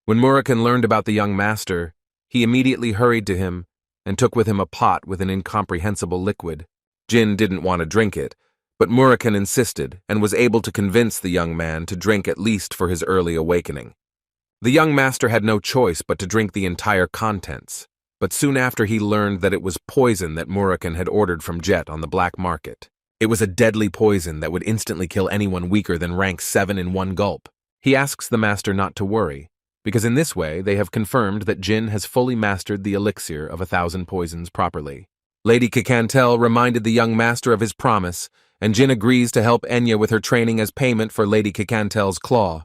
When Murakhan learned about the young master, he immediately hurried to him and took with him a pot with an incomprehensible liquid. Jin didn't want to drink it, but Murakhan insisted and was able to convince the young man to drink at least for his early awakening. The young master had no choice but to drink the entire contents, but soon after he learned that it was poison that Murakhan had ordered from Jet on the black market. It was a deadly poison that would instantly kill anyone weaker than rank 7 in one gulp. He asks the master not to worry, because in this way they have confirmed that Jin has fully mastered the elixir of 1,000 poisons properly. Lady Kikantel reminded the young master of his promise, and Jin agrees to help Enya with her training as payment for Lady Kikantel's claw.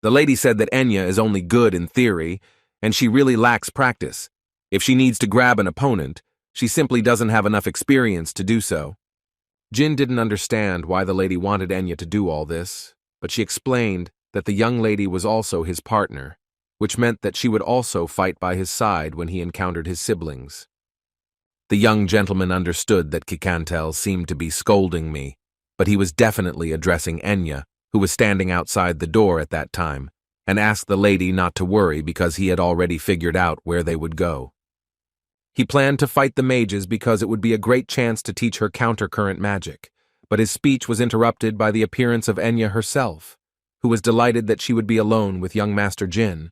The lady said that Enya is only good in theory, and she really lacks practice. If she needs to grab an opponent, she simply doesn't have enough experience to do so. Jin didn't understand why the lady wanted Enya to do all this, but she explained that the young lady was also his partner, which meant that she would also fight by his side when he encountered his siblings. The young gentleman understood that Kikantel seemed to be scolding me, but he was definitely addressing Enya, who was standing outside the door at that time, and asked the lady not to worry because he had already figured out where they would go. He planned to fight the mages because it would be a great chance to teach her countercurrent magic, but his speech was interrupted by the appearance of Enya herself, who was delighted that she would be alone with young Master Jin.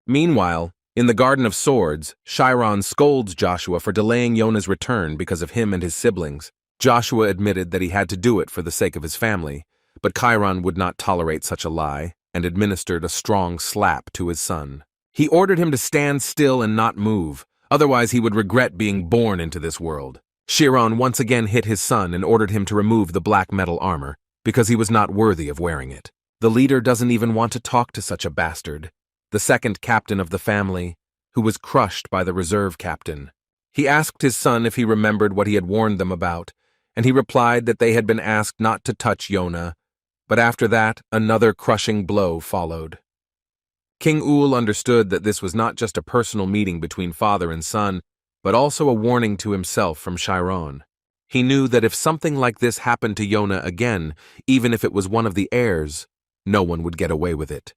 Meanwhile, in the Garden of Swords, Chiron scolds Joshua for delaying Yona's return because of him and his siblings. Joshua admitted that he had to do it for the sake of his family, but Chiron would not tolerate such a lie and administered a strong slap to his son. He ordered him to stand still and not move, otherwise he would regret being born into this world. Chiron once again hit his son and ordered him to remove the black metal armor, because he was not worthy of wearing it. The leader doesn't even want to talk to such a bastard, the second captain of the family, who was crushed by the reserve captain. He asked his son if he remembered what he had warned them about, and he replied that they had been asked not to touch Yona, but after that, another crushing blow followed. King Ul understood that this was not just a personal meeting between father and son, but also a warning to himself from Chiron. He knew that if something like this happened to Yona again, even if it was one of the heirs, no one would get away with it.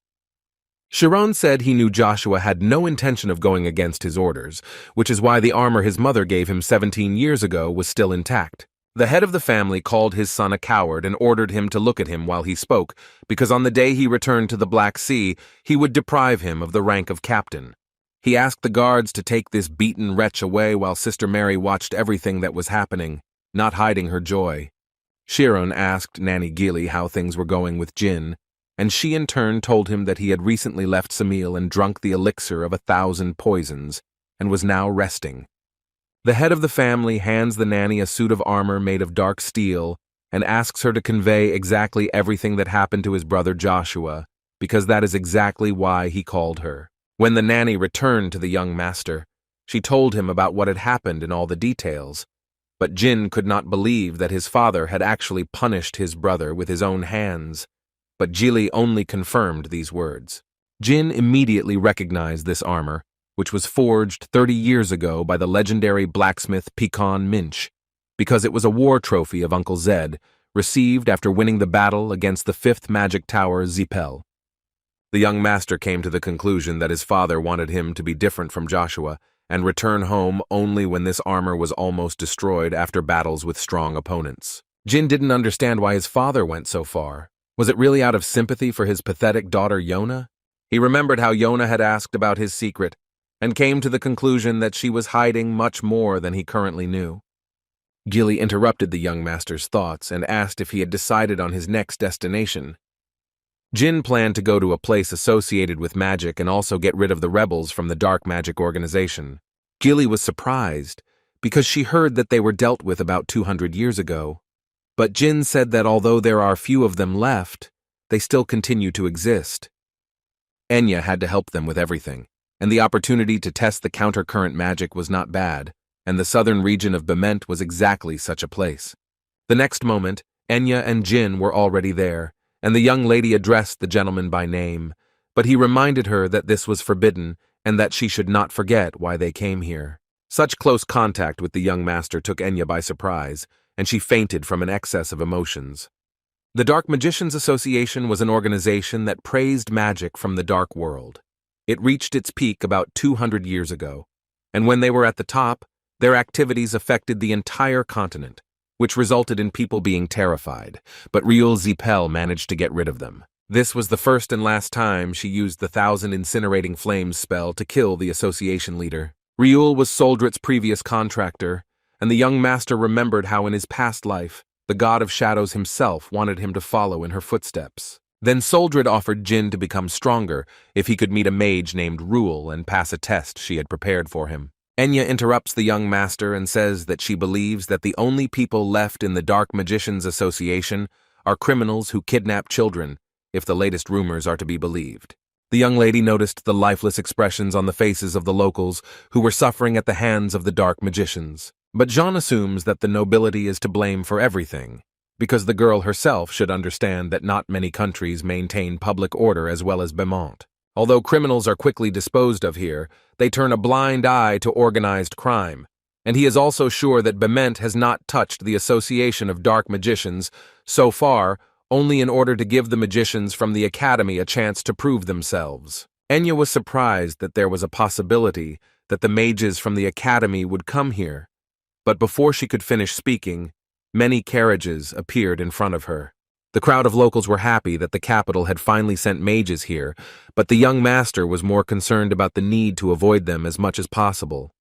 Chiron said he knew Joshua had no intention of going against his orders, which is why the armor his mother gave him 17 years ago was still intact. The head of the family called his son a coward and ordered him to look at him while he spoke, because on the day he returned to the Black Sea, he would deprive him of the rank of captain. He asked the guards to take this beaten wretch away while Sister Mary watched everything that was happening, not hiding her joy. Chiron asked Nanny Gilly how things were going with Jin, and she in turn told him that he had recently left Samil and drunk the elixir of 1,000 poisons, and was now resting. The head of the family hands the nanny a suit of armor made of dark steel and asks her to convey exactly everything that happened to his brother Joshua, because that is exactly why he called her. When the nanny returned to the young master, she told him about what had happened in all the details, but Jin could not believe that his father had actually punished his brother with his own hands. But Gilly only confirmed these words. Jin immediately recognized this armor, which was forged 30 years ago by the legendary blacksmith Pecan Minch, because it was a war trophy of Uncle Zed, received after winning the battle against the 5th magic tower Zipel. The young master came to the conclusion that his father wanted him to be different from Joshua and return home only when this armor was almost destroyed after battles with strong opponents. Jin didn't understand why his father went so far. Was it really out of sympathy for his pathetic daughter Yona? He remembered how Yona had asked about his secret, and came to the conclusion that she was hiding much more than he currently knew. Gilly interrupted the young master's thoughts and asked if he had decided on his next destination. Jin planned to go to a place associated with magic and also get rid of the rebels from the dark magic organization. Gilly was surprised, because she heard that they were dealt with about 200 years ago. But Jin said that although there are few of them left, they still continue to exist. Enya had to help them with everything, and the opportunity to test the counter-current magic was not bad, and the southern region of Bement was exactly such a place. The next moment, Enya and Jin were already there, and the young lady addressed the gentleman by name, but he reminded her that this was forbidden and that she should not forget why they came here. Such close contact with the young master took Enya by surprise, and she fainted from an excess of emotions. The Dark Magicians Association was an organization that praised magic from the dark world. It reached its peak about 200 years ago, and when they were at the top, their activities affected the entire continent, which resulted in people being terrified, but real Zipel managed to get rid of them. This was the first and last time she used the 1,000 incinerating flames spell to kill the association leader. Riul was Soldrit's previous contractor, and the young master remembered how in his past life, the god of shadows himself wanted him to follow in her footsteps. Then Soldrit offered Jin to become stronger if he could meet a mage named Rule and pass a test she had prepared for him. Enya interrupts the young master and says that she believes that the only people left in the Dark Magicians Association are criminals who kidnap children, if the latest rumors are to be believed. The young lady noticed the lifeless expressions on the faces of the locals who were suffering at the hands of the Dark Magicians. But Jean assumes that the nobility is to blame for everything, because the girl herself should understand that not many countries maintain public order as well as Beaumont. Although criminals are quickly disposed of here, they turn a blind eye to organized crime, and he is also sure that Beaumont has not touched the Association of Dark Magicians so far, only in order to give the magicians from the Academy a chance to prove themselves. Enya was surprised that there was a possibility that the mages from the Academy would come here, but before she could finish speaking, many carriages appeared in front of her. The crowd of locals were happy that the capital had finally sent mages here, but the young master was more concerned about the need to avoid them as much as possible.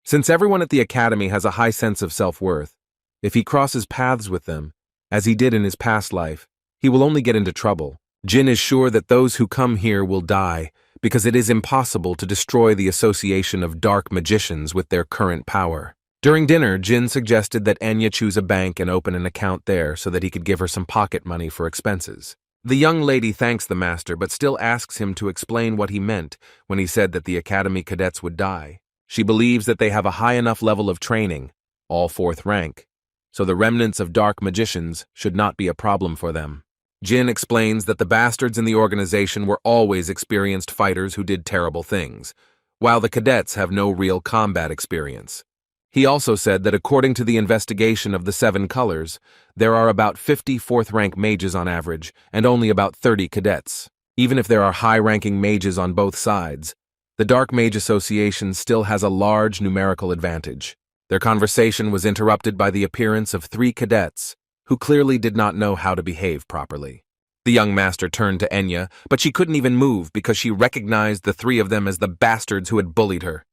Since everyone at the Academy has a high sense of self-worth, if he crosses paths with them, as he did in his past life, he will only get into trouble. Jin is sure that those who come here will die, because it is impossible to destroy the Association of Dark Magicians with their current power. During dinner, Jin suggested that Enya choose a bank and open an account there so that he could give her some pocket money for expenses. The young lady thanks the master but still asks him to explain what he meant when he said that the Academy cadets would die. She believes that they have a high enough level of training, all 4th rank, so the remnants of dark magicians should not be a problem for them. Jin explains that the bastards in the organization were always experienced fighters who did terrible things, while the cadets have no real combat experience. He also said that according to the investigation of the 7 colors, there are about 50 4th-rank mages on average, and only about 30 cadets. Even if there are high-ranking mages on both sides, the Dark Mage Association still has a large numerical advantage. Their conversation was interrupted by the appearance of 3 cadets, who clearly did not know how to behave properly. The young master turned to Enya, but she couldn't even move because she recognized the 3 of them as the bastards who had bullied her.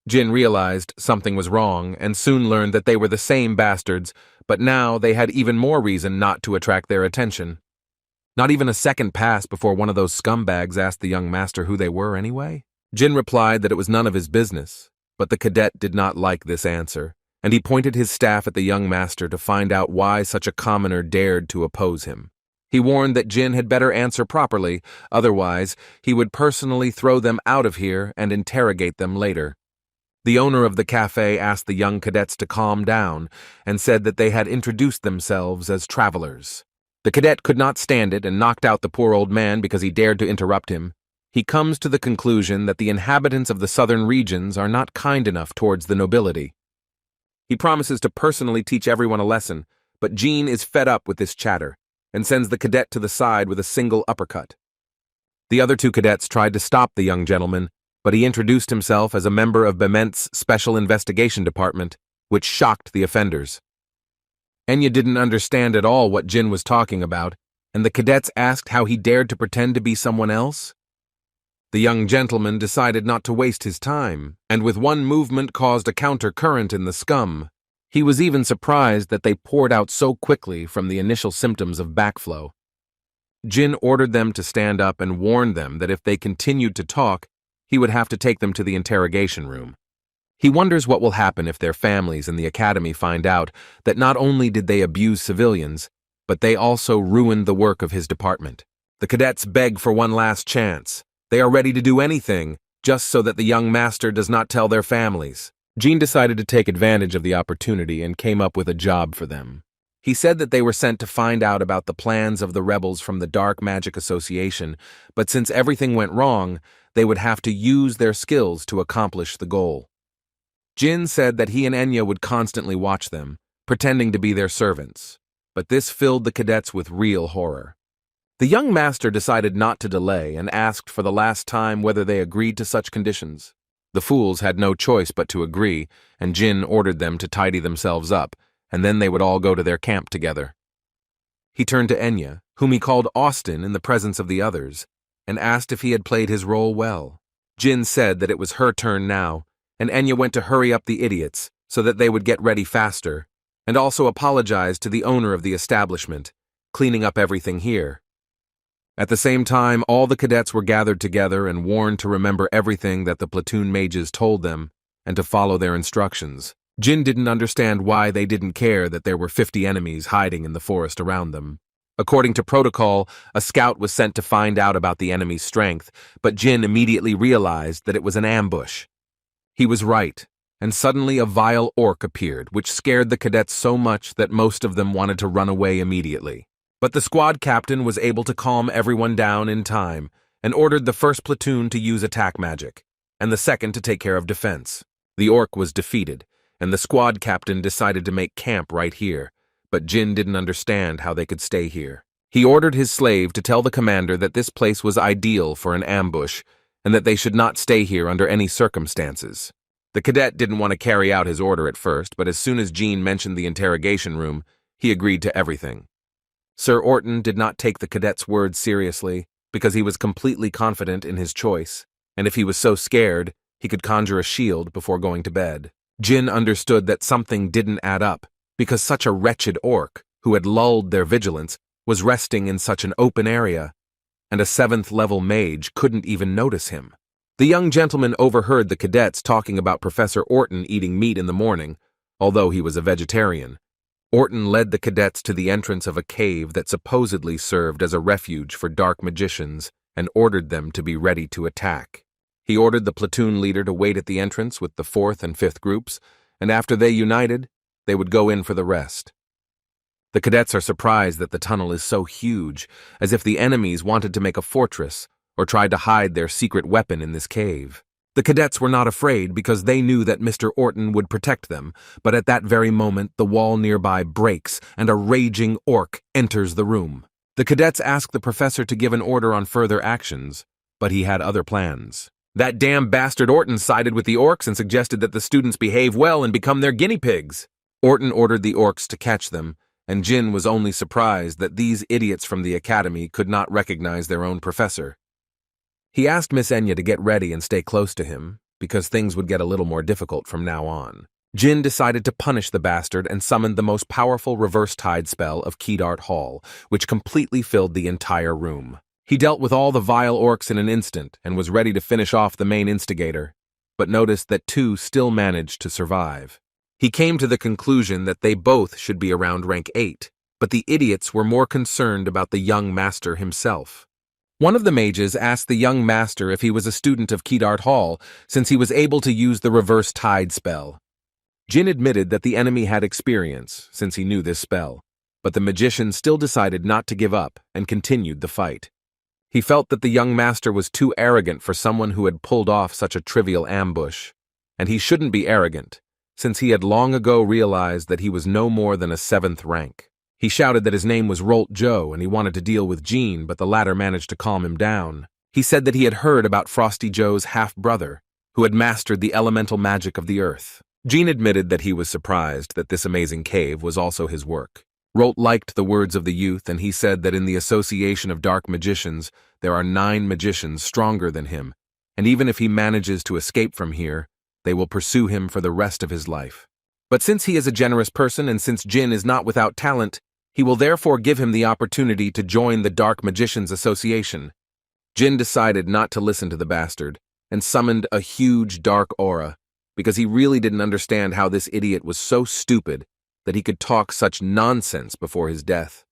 Jin realized something was wrong and soon learned that they were the same bastards, but now they had even more reason not to attract their attention. Not even a second passed before one of those scumbags asked the young master who they were anyway. Jin replied that it was none of his business, but the cadet did not like this answer, and he pointed his staff at the young master to find out why such a commoner dared to oppose him. He warned that Jin had better answer properly, otherwise he would personally throw them out of here and interrogate them later. The owner of the cafe asked the young cadets to calm down and said that they had introduced themselves as travelers. The cadet could not stand it and knocked out the poor old man because he dared to interrupt him. He comes to the conclusion that the inhabitants of the southern regions are not kind enough towards the nobility. He promises to personally teach everyone a lesson, but Jean is fed up with this chatter and sends the cadet to the side with a single uppercut. The other 2 cadets tried to stop the young gentleman, but he introduced himself as a member of Beaumont's Special Investigation Department, which shocked the offenders. Enya didn't understand at all what Jin was talking about, and the cadets asked how he dared to pretend to be someone else. The young gentleman decided not to waste his time, and with one movement caused a counter-current in the scum. He was even surprised that they poured out so quickly from the initial symptoms of backflow. Jin ordered them to stand up and warned them that if they continued to talk, he would have to take them to the interrogation room. He wonders what will happen if their families and the academy find out that not only did they abuse civilians, but they also ruined the work of his department. The cadets beg for one last chance. They are ready to do anything, just so that the young master does not tell their families. Jean decided to take advantage of the opportunity and came up with a job for them. He said that they were sent to find out about the plans of the rebels from the Dark Magic Association, but since everything went wrong, they would have to use their skills to accomplish the goal. Jin said that he and Enya would constantly watch them, pretending to be their servants, but this filled the cadets with real horror. The young master decided not to delay and asked for the last time whether they agreed to such conditions. The fools had no choice but to agree, and Jin ordered them to tidy themselves up, and then they would all go to their camp together. He turned to Enya, whom he called Austin in the presence of the others, and asked if he had played his role well. Jin said that it was her turn now, and Enya went to hurry up the idiots so that they would get ready faster, and also apologized to the owner of the establishment, cleaning up everything here. At the same time, all the cadets were gathered together and warned to remember everything that the platoon mages told them and to follow their instructions. Jin didn't understand why they didn't care that there were 50 enemies hiding in the forest around them. According to protocol, a scout was sent to find out about the enemy's strength, but Jin immediately realized that it was an ambush. He was right, and suddenly a vile orc appeared, which scared the cadets so much that most of them wanted to run away immediately. But the squad captain was able to calm everyone down in time and ordered the first platoon to use attack magic, and the second to take care of defense. The orc was defeated, and the squad captain decided to make camp right here, but Jin didn't understand how they could stay here. He ordered his slave to tell the commander that this place was ideal for an ambush, and that they should not stay here under any circumstances. The cadet didn't want to carry out his order at first, but as soon as Jin mentioned the interrogation room, he agreed to everything. Sir Orton did not take the cadet's words seriously, because he was completely confident in his choice, and if he was so scared, he could conjure a shield before going to bed. Jin understood that something didn't add up, because such a wretched orc, who had lulled their vigilance, was resting in such an open area, and a 7th-level mage couldn't even notice him. The young gentleman overheard the cadets talking about Professor Orton eating meat in the morning, although he was a vegetarian. Orton led the cadets to the entrance of a cave that supposedly served as a refuge for dark magicians and ordered them to be ready to attack. He ordered the platoon leader to wait at the entrance with the 4th and 5th groups, and after they united, they would go in for the rest. The cadets are surprised that the tunnel is so huge, as if the enemies wanted to make a fortress or tried to hide their secret weapon in this cave. The cadets were not afraid because they knew that Mr. Orton would protect them, but at that very moment the wall nearby breaks and a raging orc enters the room. The cadets asked the professor to give an order on further actions, but he had other plans. That damn bastard Orton sided with the orcs and suggested that the students behave well and become their guinea pigs. Orton ordered the orcs to catch them, and Jin was only surprised that these idiots from the academy could not recognize their own professor. He asked Miss Enya to get ready and stay close to him, because things would get a little more difficult from now on. Jin decided to punish the bastard and summoned the most powerful reverse tide spell of Kedart Hall, which completely filled the entire room. He dealt with all the vile orcs in an instant and was ready to finish off the main instigator, but noticed that 2 still managed to survive. He came to the conclusion that they both should be around rank 8, but the idiots were more concerned about the young master himself. One of the mages asked the young master if he was a student of Kedart Hall, since he was able to use the reverse tide spell. Jin admitted that the enemy had experience, since he knew this spell, but the magician still decided not to give up and continued the fight. He felt that the young master was too arrogant for someone who had pulled off such a trivial ambush, and he shouldn't be arrogant, since he had long ago realized that he was no more than a 7th rank. He shouted that his name was Rolt Joe and he wanted to deal with Jean, but the latter managed to calm him down. He said that he had heard about Frosty Joe's half-brother, who had mastered the elemental magic of the earth. Jean admitted that he was surprised that this amazing cave was also his work. Rolt liked the words of the youth, and he said that in the Association of Dark Magicians, there are 9 magicians stronger than him, and even if he manages to escape from here, they will pursue him for the rest of his life. But since he is a generous person and since Jin is not without talent, he will therefore give him the opportunity to join the Dark Magicians Association. Jin decided not to listen to the bastard and summoned a huge dark aura, because he really didn't understand how this idiot was so stupid that he could talk such nonsense before his death.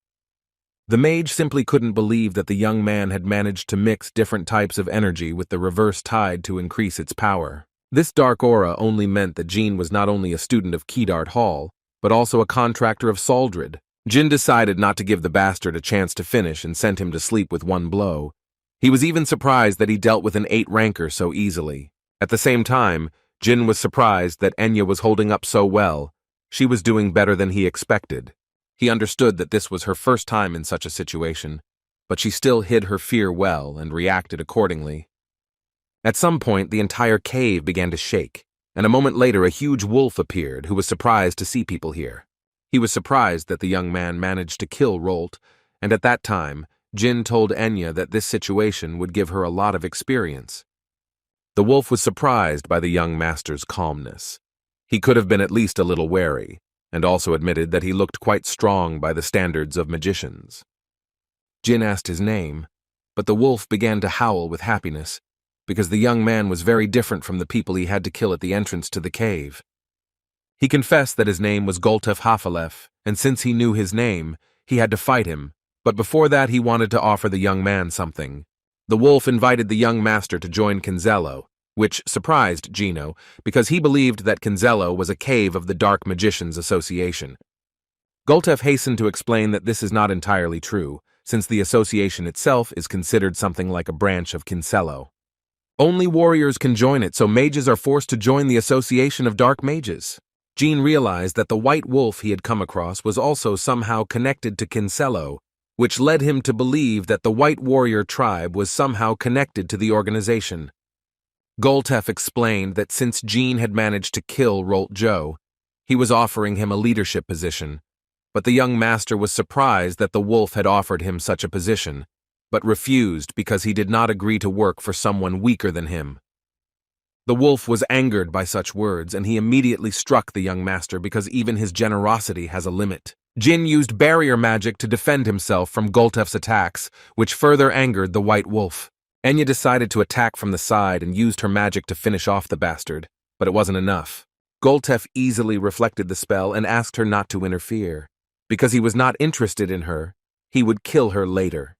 The mage simply couldn't believe that the young man had managed to mix different types of energy with the reverse tide to increase its power. This dark aura only meant that Jean was not only a student of Kedart Hall, but also a contractor of Saldred, Jin decided not to give the bastard a chance to finish and sent him to sleep with one blow. He was even surprised that he dealt with an 8 ranker so easily. At the same time, Jin was surprised that Enya was holding up so well. She was doing better than he expected. He understood that this was her first time in such a situation, but she still hid her fear well and reacted accordingly. At some point, the entire cave began to shake, and a moment later a huge wolf appeared who was surprised to see people here. He was surprised that the young man managed to kill Rolt, and at that time, Jin told Enya that this situation would give her a lot of experience. The wolf was surprised by the young master's calmness. He could have been at least a little wary, and also admitted that he looked quite strong by the standards of magicians. Jin asked his name, but the wolf began to howl with happiness, because the young man was very different from the people he had to kill at the entrance to the cave. He confessed that his name was Goltef Hafalef, and since he knew his name, he had to fight him, but before that he wanted to offer the young man something. The wolf invited the young master to join Kinzello, which surprised Gino, because he believed that Kinzello was a cave of the Dark Magicians Association. Goltef hastened to explain that this is not entirely true, since the association itself is considered something like a branch of Kinzello. Only warriors can join it, so mages are forced to join the Association of Dark Mages. Jean realized that the white wolf he had come across was also somehow connected to Kinzello, which led him to believe that the white warrior tribe was somehow connected to the organization. Goltef explained that since Jean had managed to kill Rolt Joe, he was offering him a leadership position, but the young master was surprised that the wolf had offered him such a position, but refused because he did not agree to work for someone weaker than him. The wolf was angered by such words, and he immediately struck the young master because even his generosity has a limit. Jin used barrier magic to defend himself from Goltef's attacks, which further angered the white wolf. Enya decided to attack from the side and used her magic to finish off the bastard, but it wasn't enough. Goltef easily reflected the spell and asked her not to interfere. Because he was not interested in her, he would kill her later.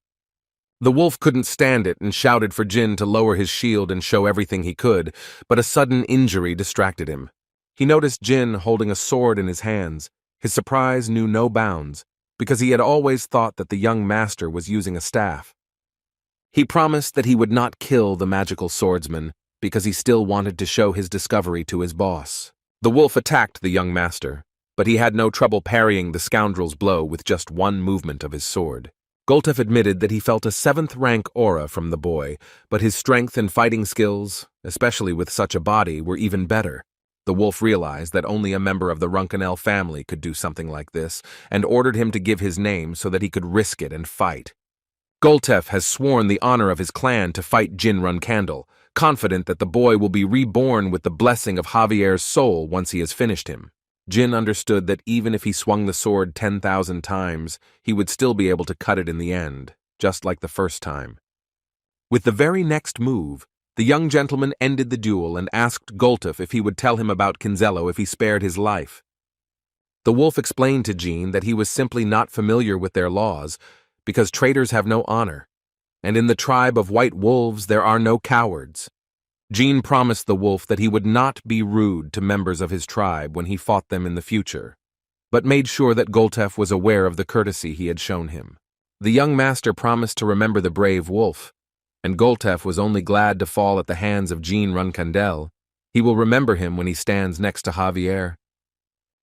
The wolf couldn't stand it and shouted for Jin to lower his shield and show everything he could, but a sudden injury distracted him. He noticed Jin holding a sword in his hands. His surprise knew no bounds, because he had always thought that the young master was using a staff. He promised that he would not kill the magical swordsman, because he still wanted to show his discovery to his boss. The wolf attacked the young master, but he had no trouble parrying the scoundrel's blow with just one movement of his sword. Goltef admitted that he felt a 7th rank aura from the boy, but his strength and fighting skills, especially with such a body, were even better. The wolf realized that only a member of the Runandal family could do something like this, and ordered him to give his name so that he could risk it and fight. Goltef has sworn the honor of his clan to fight Jin Runandal, confident that the boy will be reborn with the blessing of Javier's soul once he has finished him. Jin understood that even if he swung the sword 10,000 times, he would still be able to cut it in the end, just like the first time. With the very next move, the young gentleman ended the duel and asked Goltef if he would tell him about Kinzello if he spared his life. The wolf explained to Jean that he was simply not familiar with their laws, because traitors have no honor, and in the tribe of white wolves there are no cowards. Jean promised the wolf that he would not be rude to members of his tribe when he fought them in the future, but made sure that Goltef was aware of the courtesy he had shown him. The young master promised to remember the brave wolf, and Goltef was only glad to fall at the hands of Jean Runandal. He will remember him when he stands next to Javier.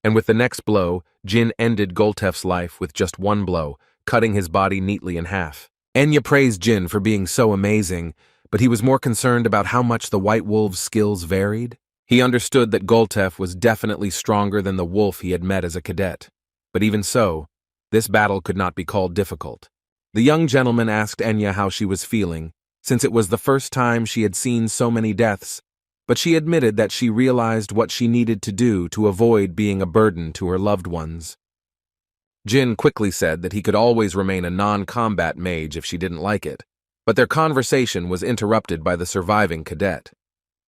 And with the next blow, Jin ended Goltef's life with just one blow, cutting his body neatly in half. Enya praised Jin for being so amazing, but he was more concerned about how much the White Wolf's skills varied. He understood that Goltef was definitely stronger than the wolf he had met as a cadet. But even so, this battle could not be called difficult. The young gentleman asked Enya how she was feeling, since it was the first time she had seen so many deaths, but she admitted that she realized what she needed to do to avoid being a burden to her loved ones. Jin quickly said that he could always remain a non-combat mage if she didn't like it, but their conversation was interrupted by the surviving cadet.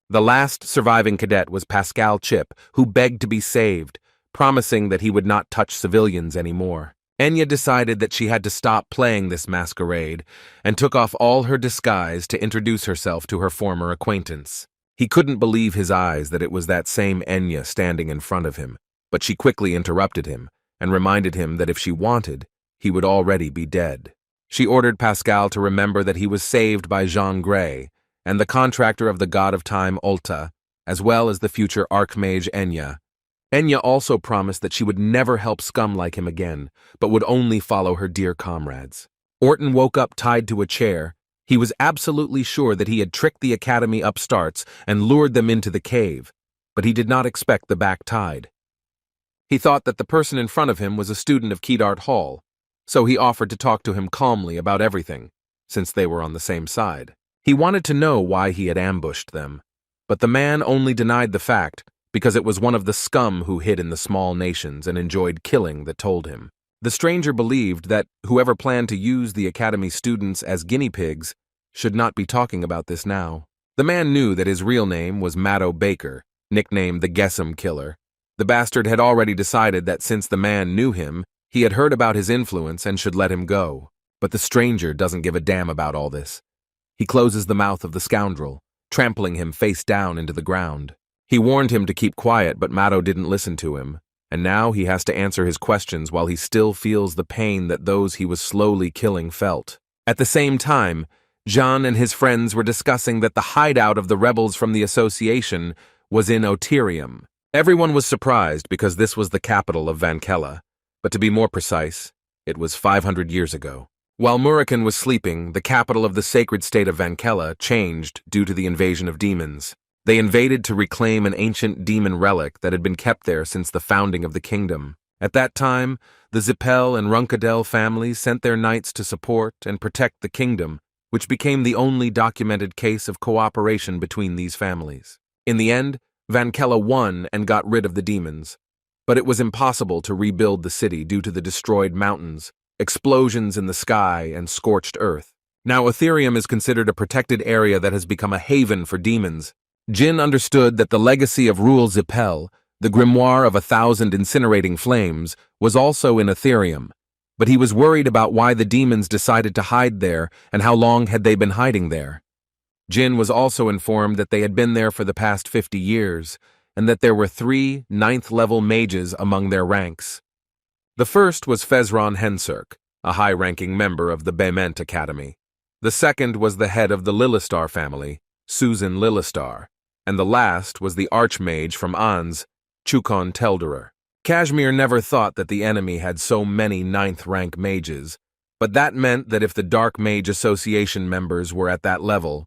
The last surviving cadet was Pascal Chip, who begged to be saved, promising that he would not touch civilians anymore. Enya decided that she had to stop playing this masquerade and took off all her disguise to introduce herself to her former acquaintance. He couldn't believe his eyes that it was that same Enya standing in front of him, but she quickly interrupted him and reminded him that if she wanted, he would already be dead. She ordered Pascal to remember that he was saved by Jean Grey and the contractor of the god of time Ulta, as well as the future archmage Enya. Enya also promised that she would never help scum like him again, but would only follow her dear comrades. Orton woke up tied to a chair. He was absolutely sure that he had tricked the academy upstarts and lured them into the cave, but he did not expect the back tide. He thought that the person in front of him was a student of Kedart Hall, so he offered to talk to him calmly about everything, since they were on the same side. He wanted to know why he had ambushed them, but the man only denied the fact because it was one of the scum who hid in the small nations and enjoyed killing that told him. The stranger believed that whoever planned to use the academy students as guinea pigs should not be talking about this now. The man knew that his real name was Maddo Baker, nicknamed the Gessam Killer. The bastard had already decided that since the man knew him, he had heard about his influence and should let him go. But the stranger doesn't give a damn about all this. He closes the mouth of the scoundrel, trampling him face down into the ground. He warned him to keep quiet, but Maddo didn't listen to him, and now he has to answer his questions while he still feels the pain that those he was slowly killing felt. At the same time, Jean and his friends were discussing that the hideout of the rebels from the association was in Oterium. Everyone was surprised because this was the capital of Vankella, but to be more precise, it was 500 years ago. While Murakan was sleeping, the capital of the sacred state of Vankella changed due to the invasion of demons. They invaded to reclaim an ancient demon relic that had been kept there since the founding of the kingdom. At that time, the Zipel and Runandal families sent their knights to support and protect the kingdom, which became the only documented case of cooperation between these families. In the end, Vankella won and got rid of the demons, but it was impossible to rebuild the city due to the destroyed mountains, explosions in the sky, and scorched earth. Now Oterium is considered a protected area that has become a haven for demons. Jin understood that the legacy of Ruel Zipel, the grimoire of 1,000 incinerating flames, was also in Oterium, but he was worried about why the demons decided to hide there and how long had they been hiding there. Jin was also informed that they had been there for the past 50 years, and that there were 3 9th-level mages among their ranks. The first was Fezron Henserk, a high-ranking member of the Bement Academy. The second was the head of the Lilistar family, Susan Lilistar, and the last was the archmage from Ans, Chukon Telderer. Kashmir never thought that the enemy had so many 9th-rank mages, but that meant that if the Dark Mage Association members were at that level,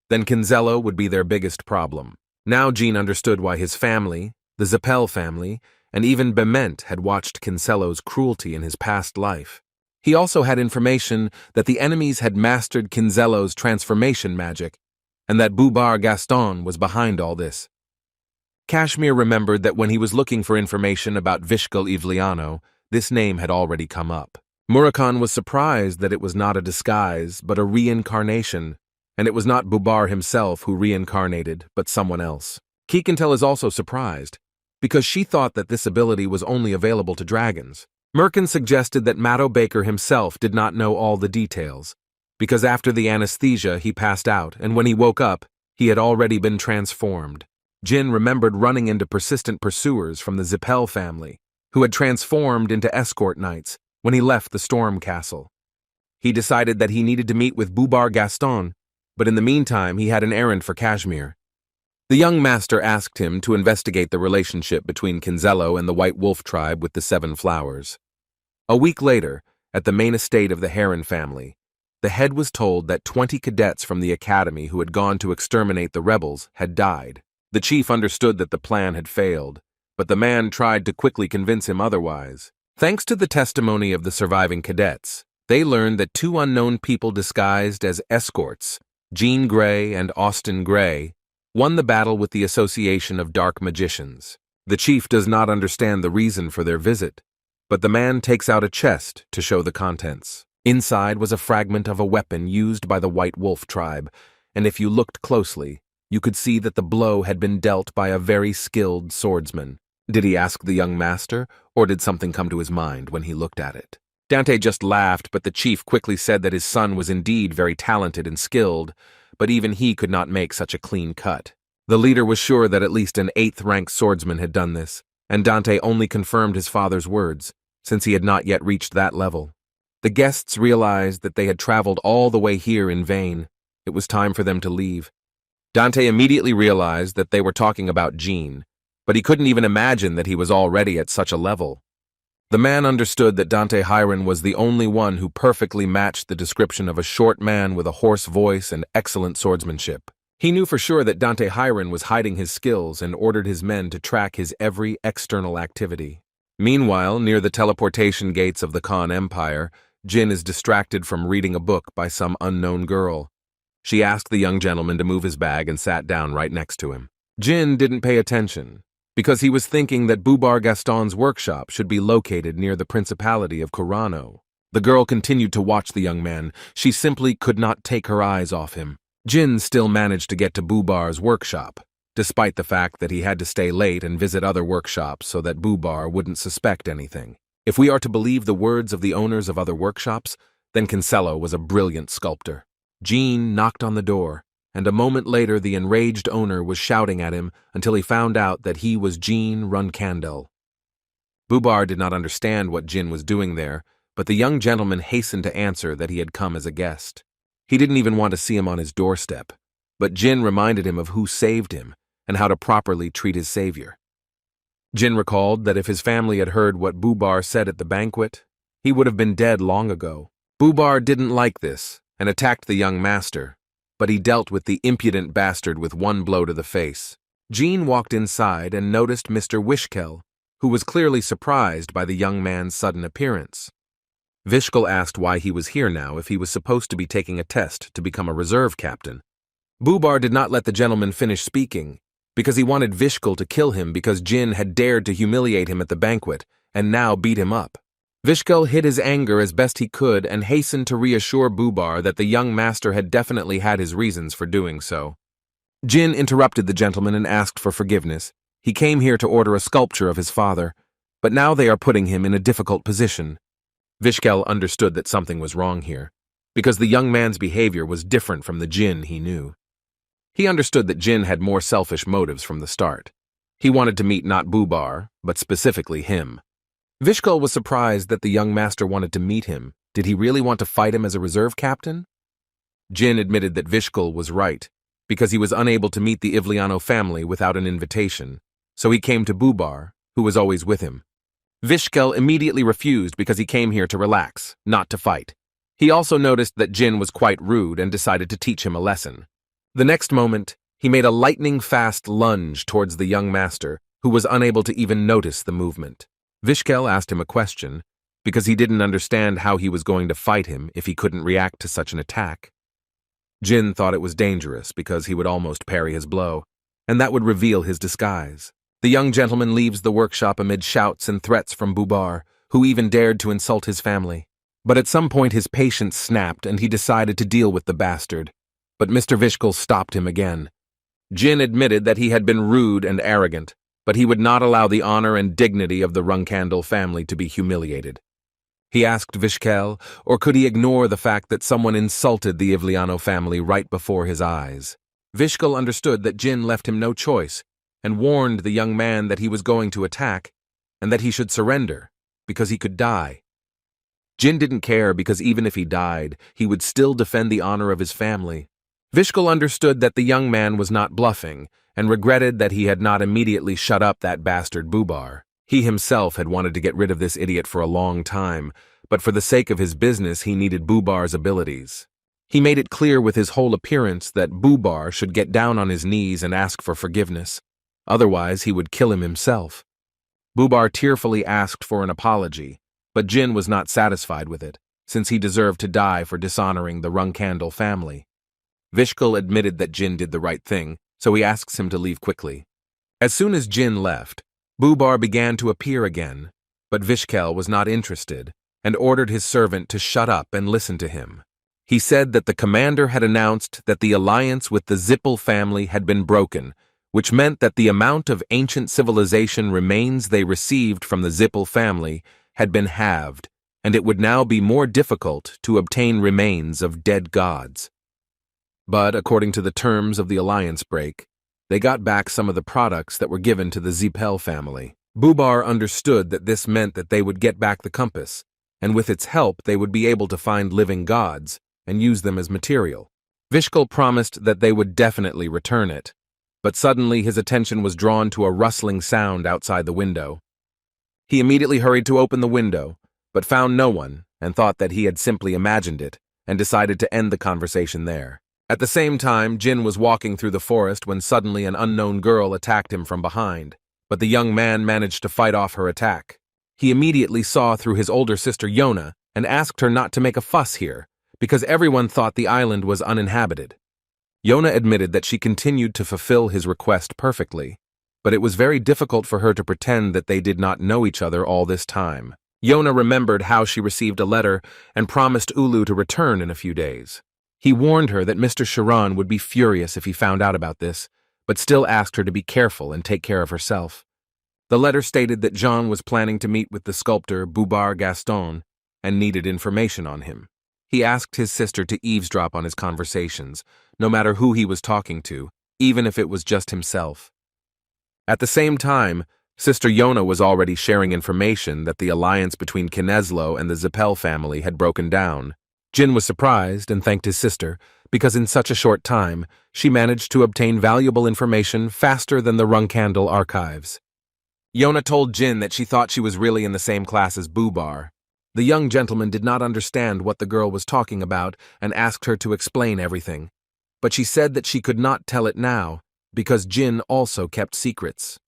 then Kinzello would be their biggest problem. Now Jean understood why his family, the Zipel family, and even Bement had watched Kinzello's cruelty in his past life. He also had information that the enemies had mastered Kinzello's transformation magic, and that Bubar Gaston was behind all this. Kashmir remembered that when he was looking for information about Vishkal Ivliano, this name had already come up. Murakan was surprised that it was not a disguise, but a reincarnation, and it was not Bubar himself who reincarnated, but someone else. Kikantel is also surprised, because she thought that this ability was only available to dragons. Merkin suggested that Maddo Baker himself did not know all the details, because after the anesthesia he passed out, and when he woke up, he had already been transformed. Jin remembered running into persistent pursuers from the Zipel family, who had transformed into escort knights when he left the Storm Castle. He decided that he needed to meet with Bubar Gaston, but in the meantime he had an errand for Kashmir. The young master asked him to investigate the relationship between Kinzello and the White Wolf tribe with the 7 flowers. A week later, at the main estate of the Heron family, the head was told that 20 cadets from the academy who had gone to exterminate the rebels had died. The chief understood that the plan had failed, but the man tried to quickly convince him otherwise. Thanks to the testimony of the surviving cadets, they learned that 2 unknown people disguised as escorts, Jean Grey and Austin Grey, won the battle with the Association of Dark Magicians. The chief does not understand the reason for their visit, but the man takes out a chest to show the contents. Inside was a fragment of a weapon used by the White Wolf tribe, and if you looked closely, you could see that the blow had been dealt by a very skilled swordsman. Did he ask the young master, or did something come to his mind when he looked at it? Dante just laughed, but the chief quickly said that his son was indeed very talented and skilled, but even he could not make such a clean cut. The leader was sure that at least an 8th-rank swordsman had done this, and Dante only confirmed his father's words. since he had not yet reached that level. The guests realized that they had traveled all the way here in vain. It was time for them to leave. Dante immediately realized that they were talking about Jean, but he couldn't even imagine that he was already at such a level. The man understood that Dante Hiron was the only one who perfectly matched the description of a short man with a hoarse voice and excellent swordsmanship. He knew for sure that Dante Hiron was hiding his skills and ordered his men to track his every external activity. Meanwhile, near the teleportation gates of the Khan Empire, Jin is distracted from reading a book by some unknown girl. She asked the young gentleman to move his bag and sat down right next to him. Jin didn't pay attention, because he was thinking that Bubar Gaston's workshop should be located near the Principality of Kurano. The girl continued to watch the young man. She simply could not take her eyes off him. Jin still managed to get to Bubar's workshop, despite the fact that he had to stay late and visit other workshops so that Bubar wouldn't suspect anything. If we are to believe the words of the owners of other workshops, then Kinsella was a brilliant sculptor. Jean knocked on the door, and a moment later the enraged owner was shouting at him until he found out that he was Jean Runandal. Bubar did not understand what Jin was doing there, but the young gentleman hastened to answer that he had come as a guest. He didn't even want to see him on his doorstep, but Jin reminded him of who saved him and how to properly treat his savior. Jin recalled that if his family had heard what Bubar said at the banquet, he would have been dead long ago. Bubar didn't like this and attacked the young master, but he dealt with the impudent bastard with one blow to the face. Jean walked inside and noticed Mr. Wishkel, who was clearly surprised by the young man's sudden appearance. Vishkel asked why he was here now if he was supposed to be taking a test to become a reserve captain. Bubar did not let the gentleman finish speaking, because he wanted Vishkel to kill him because Jin had dared to humiliate him at the banquet and now beat him up. Vishkel hid his anger as best he could and hastened to reassure Bubar that the young master had definitely had his reasons for doing so. Jin interrupted the gentleman and asked for forgiveness. He came here to order a sculpture of his father, but now they are putting him in a difficult position. Vishkel understood that something was wrong here, because the young man's behavior was different from the Jin he knew. He understood that Jin had more selfish motives from the start. He wanted to meet not Bubar, but specifically him. Vishkel was surprised that the young master wanted to meet him. Did he really want to fight him as a reserve captain? Jin admitted that Vishkel was right, because he was unable to meet the Ivliano family without an invitation, so he came to Bubar, who was always with him. Vishkel immediately refused because he came here to relax, not to fight. He also noticed that Jin was quite rude and decided to teach him a lesson. The next moment, he made a lightning-fast lunge towards the young master, who was unable to even notice the movement. Vishkel asked him a question, because he didn't understand how he was going to fight him if he couldn't react to such an attack. Jin thought it was dangerous because he would almost parry his blow, and that would reveal his disguise. The young gentleman leaves the workshop amid shouts and threats from Bubar, who even dared to insult his family. But at some point his patience snapped and he decided to deal with the bastard. But Mr. Vishkel stopped him again. Jin admitted that he had been rude and arrogant, but he would not allow the honor and dignity of the Runandal family to be humiliated. He asked Vishkel, or could he ignore the fact that someone insulted the Ivliano family right before his eyes? Vishkel understood that Jin left him no choice, and warned the young man that he was going to attack, and that he should surrender, because he could die. Jin didn't care because even if he died, he would still defend the honor of his family. Vishkel understood that the young man was not bluffing, and regretted that he had not immediately shut up that bastard Bubar. He himself had wanted to get rid of this idiot for a long time, but for the sake of his business he needed Bubar's abilities. He made it clear with his whole appearance that Bubar should get down on his knees and ask for forgiveness. Otherwise, he would kill him himself. Bubar tearfully asked for an apology, but Jin was not satisfied with it, since he deserved to die for dishonoring the Runandal family. Vishkel admitted that Jin did the right thing, so he asks him to leave quickly. As soon as Jin left, Bubar began to appear again, but Vishkel was not interested, and ordered his servant to shut up and listen to him. He said that the commander had announced that the alliance with the Zipel family had been broken, which meant that the amount of ancient civilization remains they received from the Zipel family had been halved, and it would now be more difficult to obtain remains of dead gods. But according to the terms of the alliance break, they got back some of the products that were given to the Zipel family. Bubar understood that this meant that they would get back the compass, and with its help they would be able to find living gods and use them as material. Vishkal promised that they would definitely return it, but suddenly his attention was drawn to a rustling sound outside the window. He immediately hurried to open the window, but found no one and thought that he had simply imagined it and decided to end the conversation there. At the same time, Jin was walking through the forest when suddenly an unknown girl attacked him from behind, but the young man managed to fight off her attack. He immediately saw through his older sister Yona and asked her not to make a fuss here, because everyone thought the island was uninhabited. Yona admitted that she continued to fulfill his request perfectly, but it was very difficult for her to pretend that they did not know each other all this time. Yona remembered how she received a letter and promised Ulu to return in a few days. He warned her that Mr. Sharan would be furious if he found out about this, but still asked her to be careful and take care of herself. The letter stated that Jean was planning to meet with the sculptor Bubar Gaston and needed information on him. He asked his sister to eavesdrop on his conversations, no matter who he was talking to, even if it was just himself. At the same time, Sister Yona was already sharing information that the alliance between Kinezlo and the Zipel family had broken down. Jin was surprised and thanked his sister, because in such a short time, she managed to obtain valuable information faster than the Runandal archives. Yona told Jin that she thought she was really in the same class as Bubar. The young gentleman did not understand what the girl was talking about and asked her to explain everything, but she said that she could not tell it now, because Jin also kept secrets.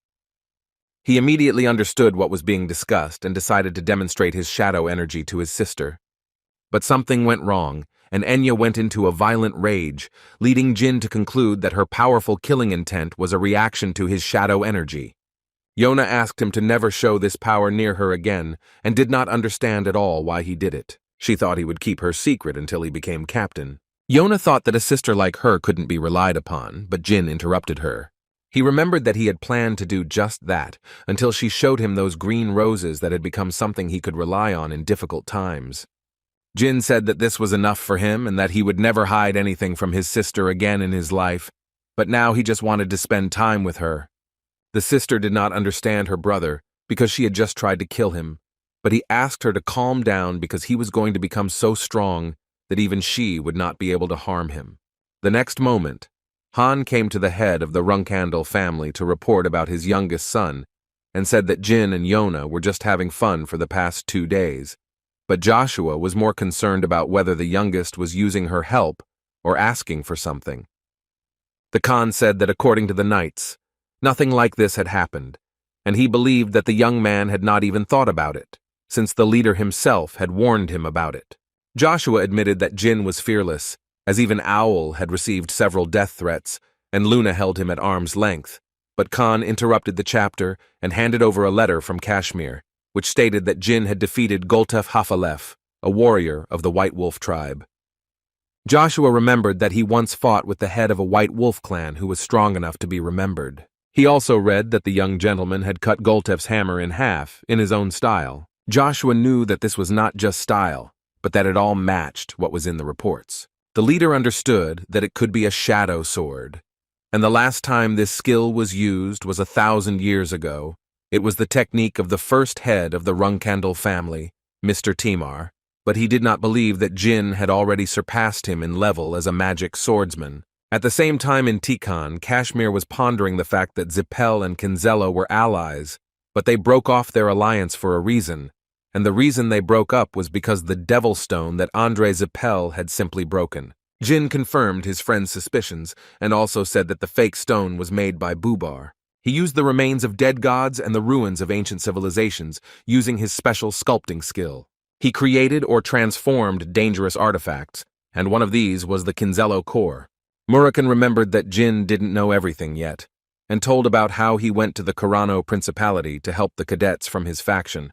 He immediately understood what was being discussed and decided to demonstrate his shadow energy to his sister. But something went wrong, and Enya went into a violent rage, leading Jin to conclude that her powerful killing intent was a reaction to his shadow energy. Yona asked him to never show this power near her again, and did not understand at all why he did it. She thought he would keep her secret until he became captain. Yona thought that a sister like her couldn't be relied upon, but Jin interrupted her. He remembered that he had planned to do just that, until she showed him those green roses that had become something he could rely on in difficult times. Jin said that this was enough for him and that he would never hide anything from his sister again in his life, but now he just wanted to spend time with her. The sister did not understand her brother because she had just tried to kill him, but he asked her to calm down because he was going to become so strong that even she would not be able to harm him. The next moment, Han came to the head of the Runandal family to report about his youngest son and said that Jin and Yona were just having fun for the past 2 days. But Joshua was more concerned about whether the youngest was using her help or asking for something. The Khan said that according to the knights, nothing like this had happened, and he believed that the young man had not even thought about it, since the leader himself had warned him about it. Joshua admitted that Jin was fearless, as even Owl had received several death threats, and Luna held him at arm's length, but Khan interrupted the chapter and handed over a letter from Kashmir, which stated that Jin had defeated Goltef Hafalef, a warrior of the White Wolf tribe. Joshua remembered that he once fought with the head of a White Wolf clan who was strong enough to be remembered. He also read that the young gentleman had cut Goltef's hammer in half, in his own style. Joshua knew that this was not just style, but that it all matched what was in the reports. The leader understood that it could be a shadow sword, and the last time this skill was used was 1,000 years ago. It was the technique of the first head of the Runandal family, Mr. Timar, but he did not believe that Jin had already surpassed him in level as a magic swordsman. At the same time in Tikan, Kashmir was pondering the fact that Zipel and Kinzello were allies, but they broke off their alliance for a reason, and the reason they broke up was because the devil stone that Andre Zipel had simply broken. Jin confirmed his friend's suspicions and also said that the fake stone was made by Bubar. He used the remains of dead gods and the ruins of ancient civilizations, using his special sculpting skill. He created or transformed dangerous artifacts, and one of these was the Kinzello core. Murakhan remembered that Jin didn't know everything yet, and told about how he went to the Karano Principality to help the cadets from his faction.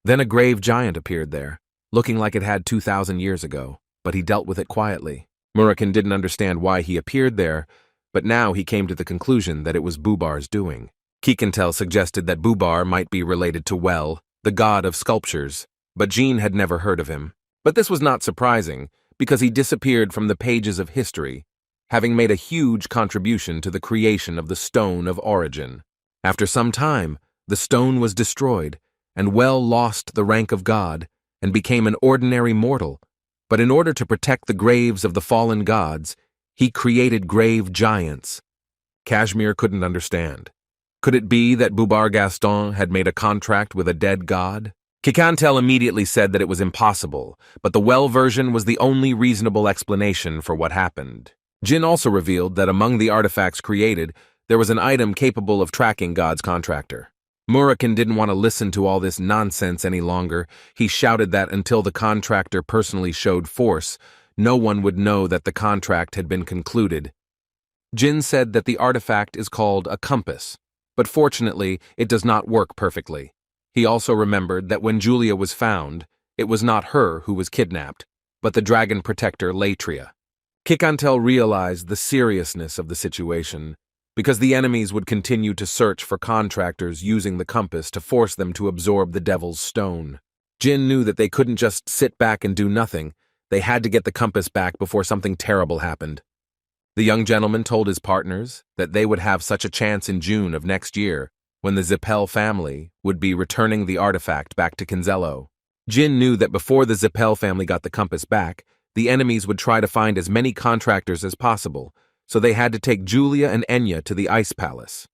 Then a grave giant appeared there, looking like it had 2,000 years ago, but he dealt with it quietly. Murakhan didn't understand why he appeared there, but now he came to the conclusion that it was Bubar's doing. Kikantel suggested that Bubar might be related to Well, the god of sculptures, but Jean had never heard of him. But this was not surprising, because he disappeared from the pages of history, having made a huge contribution to the creation of the Stone of Origin. After some time, The stone was destroyed, and Well lost the rank of god and became an ordinary mortal. But in order to protect the graves of the fallen gods, he created grave giants. Kashmir couldn't understand. Could it be that Bubar Gaston had made a contract with a dead god? Kikantel immediately said that it was impossible, but the Well version was the only reasonable explanation for what happened. Jin also revealed that among the artifacts created, there was an item capable of tracking God's contractor. Murakhan didn't want to listen to all this nonsense any longer. He shouted that until the contractor personally showed force, no one would know that the contract had been concluded. Jin said that the artifact is called a compass, but fortunately it does not work perfectly. He also remembered that when Julia was found, it was not her who was kidnapped, but the dragon protector Latria. Kikantel realized the seriousness of the situation, because the enemies would continue to search for contractors using the compass to force them to absorb the devil's stone. Jin knew that they couldn't just sit back and do nothing. They had to get the compass back before something terrible happened. The young gentleman told his partners that they would have such a chance in June of next year, when the Zipel family would be returning the artifact back to Kinzello. Jin knew that before the Zipel family got the compass back, the enemies would try to find as many contractors as possible, so they had to take Julia and Enya to the Ice Palace.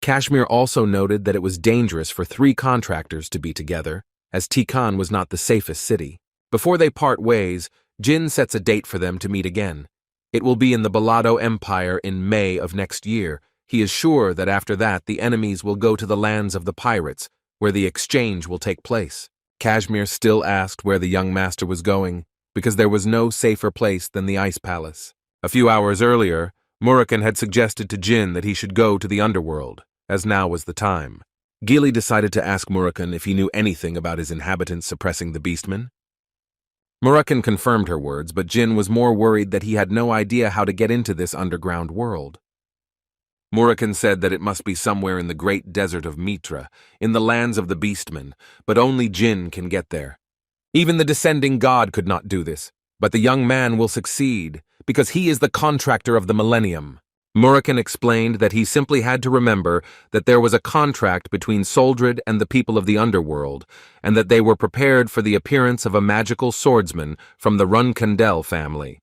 Kashmir also noted that it was dangerous for 3 contractors to be together, as Tikan was not the safest city. Before they part ways, Jin sets a date for them to meet again. It will be in the Balado Empire in May of next year. He is sure that after that the enemies will go to the lands of the pirates, where the exchange will take place. Kashmir still asked where the young master was going, because there was no safer place than the Ice Palace. A few hours earlier, Murakhan had suggested to Jin that he should go to the underworld, as now was the time. Gili decided to ask Murakhan if he knew anything about his inhabitants suppressing the beastmen. Murakhan confirmed her words, but Jin was more worried that he had no idea how to get into this underground world. Murakhan said that it must be somewhere in the great desert of Mitra, in the lands of the beastmen, but only Jin can get there. Even the descending god could not do this, but the young man will succeed, because he is the contractor of the millennium. Murakhan explained that he simply had to remember that there was a contract between Soldred and the people of the underworld, and that they were prepared for the appearance of a magical swordsman from the Runandal family.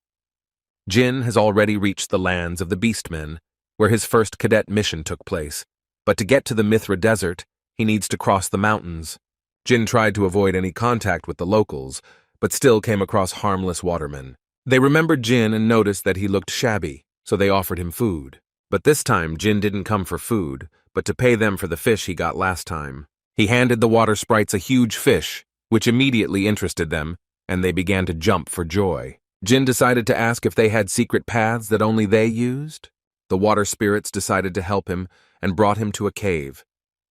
Jin has already reached the lands of the beastmen, where his first cadet mission took place, but to get to the Mithra Desert, he needs to cross the mountains. Jin tried to avoid any contact with the locals, but still came across harmless watermen. They remembered Jin and noticed that he looked shabby, so they offered him food. But this time Jin didn't come for food, but to pay them for the fish he got last time. He handed the water sprites a huge fish, which immediately interested them, and they began to jump for joy. Jin decided to ask if they had secret paths that only they used. The water spirits decided to help him and brought him to a cave.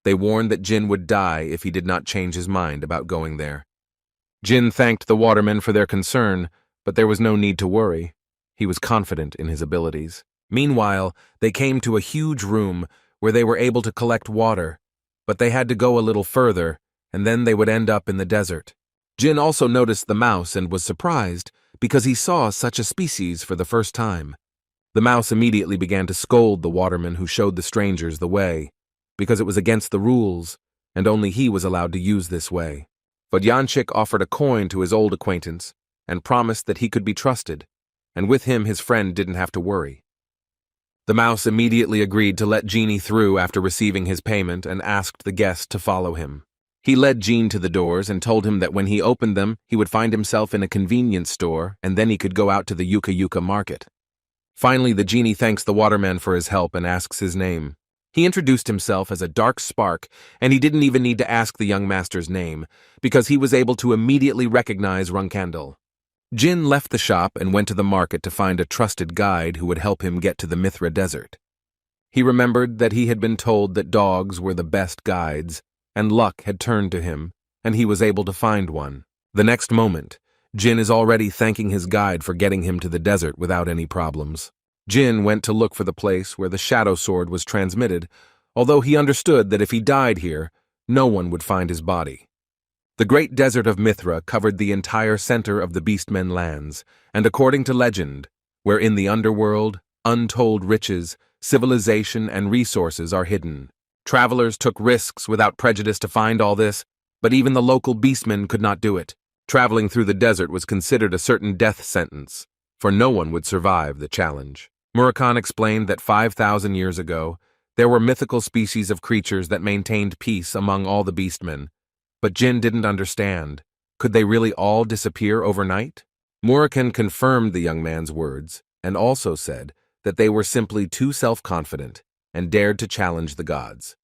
They warned that Jin would die if he did not change his mind about going there. Jin thanked the watermen for their concern, but there was no need to worry. He was confident in his abilities. Meanwhile, they came to a huge room where they were able to collect water, but they had to go a little further, and then they would end up in the desert. Jin also noticed the mouse and was surprised because he saw such a species for the first time. The mouse immediately began to scold the waterman who showed the strangers the way, because it was against the rules, and only he was allowed to use this way. Vodyanchik offered a coin to his old acquaintance and promised that he could be trusted, and with him his friend didn't have to worry. The mouse immediately agreed to let Genie through after receiving his payment and asked the guest to follow him. He led Gene to the doors and told him that when he opened them, he would find himself in a convenience store and then he could go out to the Yuka Yuka market. Finally, the genie thanks the waterman for his help and asks his name. He introduced himself as a dark spark, and he didn't even need to ask the young master's name, because he was able to immediately recognize Runandal. Jin left the shop and went to the market to find a trusted guide who would help him get to the Mithra Desert. He remembered that he had been told that dogs were the best guides, and luck had turned to him, and he was able to find one. The next moment, Jin is already thanking his guide for getting him to the desert without any problems. Jin went to look for the place where the shadow sword was transmitted, although he understood that if he died here, no one would find his body. The great desert of Mithra covered the entire center of the Beastmen lands, and according to legend, where in the underworld, untold riches, civilization, and resources are hidden. Travelers took risks without prejudice to find all this, but even the local beastmen could not do it. Traveling through the desert was considered a certain death sentence, for no one would survive the challenge. Murakami explained that 5,000 years ago, there were mythical species of creatures that maintained peace among all the beastmen, but Jin didn't understand. Could they really all disappear overnight? Murakami confirmed the young man's words, and also said that they were simply too self-confident and dared to challenge the gods.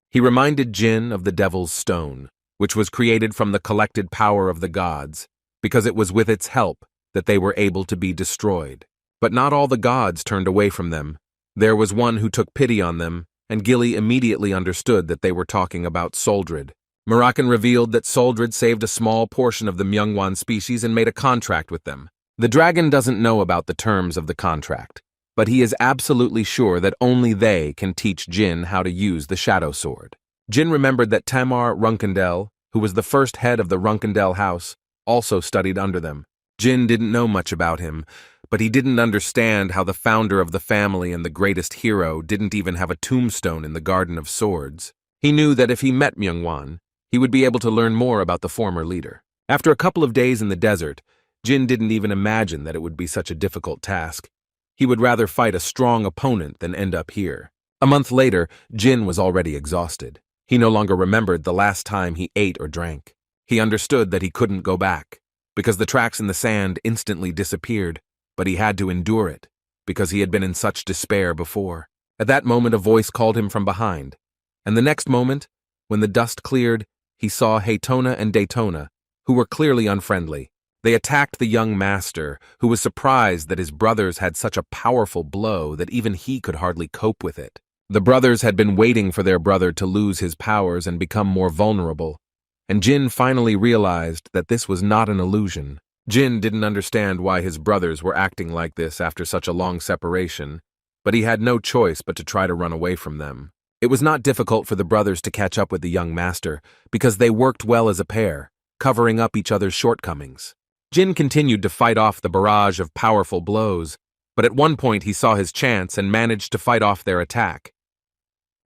He reminded Jin of the Devil's Stone, which was created from the collected power of the gods, because it was with its help that they were able to be destroyed. But not all the gods turned away from them. There was one who took pity on them, and Gilly immediately understood that they were talking about Soldred. Murakami revealed that Soldred saved a small portion of the Myungwan species and made a contract with them. The dragon doesn't know about the terms of the contract, but he is absolutely sure that only they can teach Jin how to use the Shadow Sword. Jin remembered that Tamar Runandal, who was the first head of the Runandal house, also studied under them. Jin didn't know much about him, but he didn't understand how the founder of the family and the greatest hero didn't even have a tombstone in the Garden of Swords. He knew that if he met Myungwan, he would be able to learn more about the former leader. After a couple of days in the desert, Jin didn't even imagine that it would be such a difficult task. He would rather fight a strong opponent than end up here. A month later, Jin was already exhausted. He no longer remembered the last time he ate or drank. He understood that he couldn't go back, because the tracks in the sand instantly disappeared, but he had to endure it, because he had been in such despair before. At that moment, a voice called him from behind, and the next moment, when the dust cleared, he saw Haytona and Daytona, who were clearly unfriendly. They attacked the young master, who was surprised that his brothers had such a powerful blow that even he could hardly cope with it. The brothers had been waiting for their brother to lose his powers and become more vulnerable, and Jin finally realized that this was not an illusion. Jin didn't understand why his brothers were acting like this after such a long separation, but he had no choice but to try to run away from them. It was not difficult for the brothers to catch up with the young master, because they worked well as a pair, covering up each other's shortcomings. Jin continued to fight off the barrage of powerful blows, but at one point he saw his chance and managed to fight off their attack.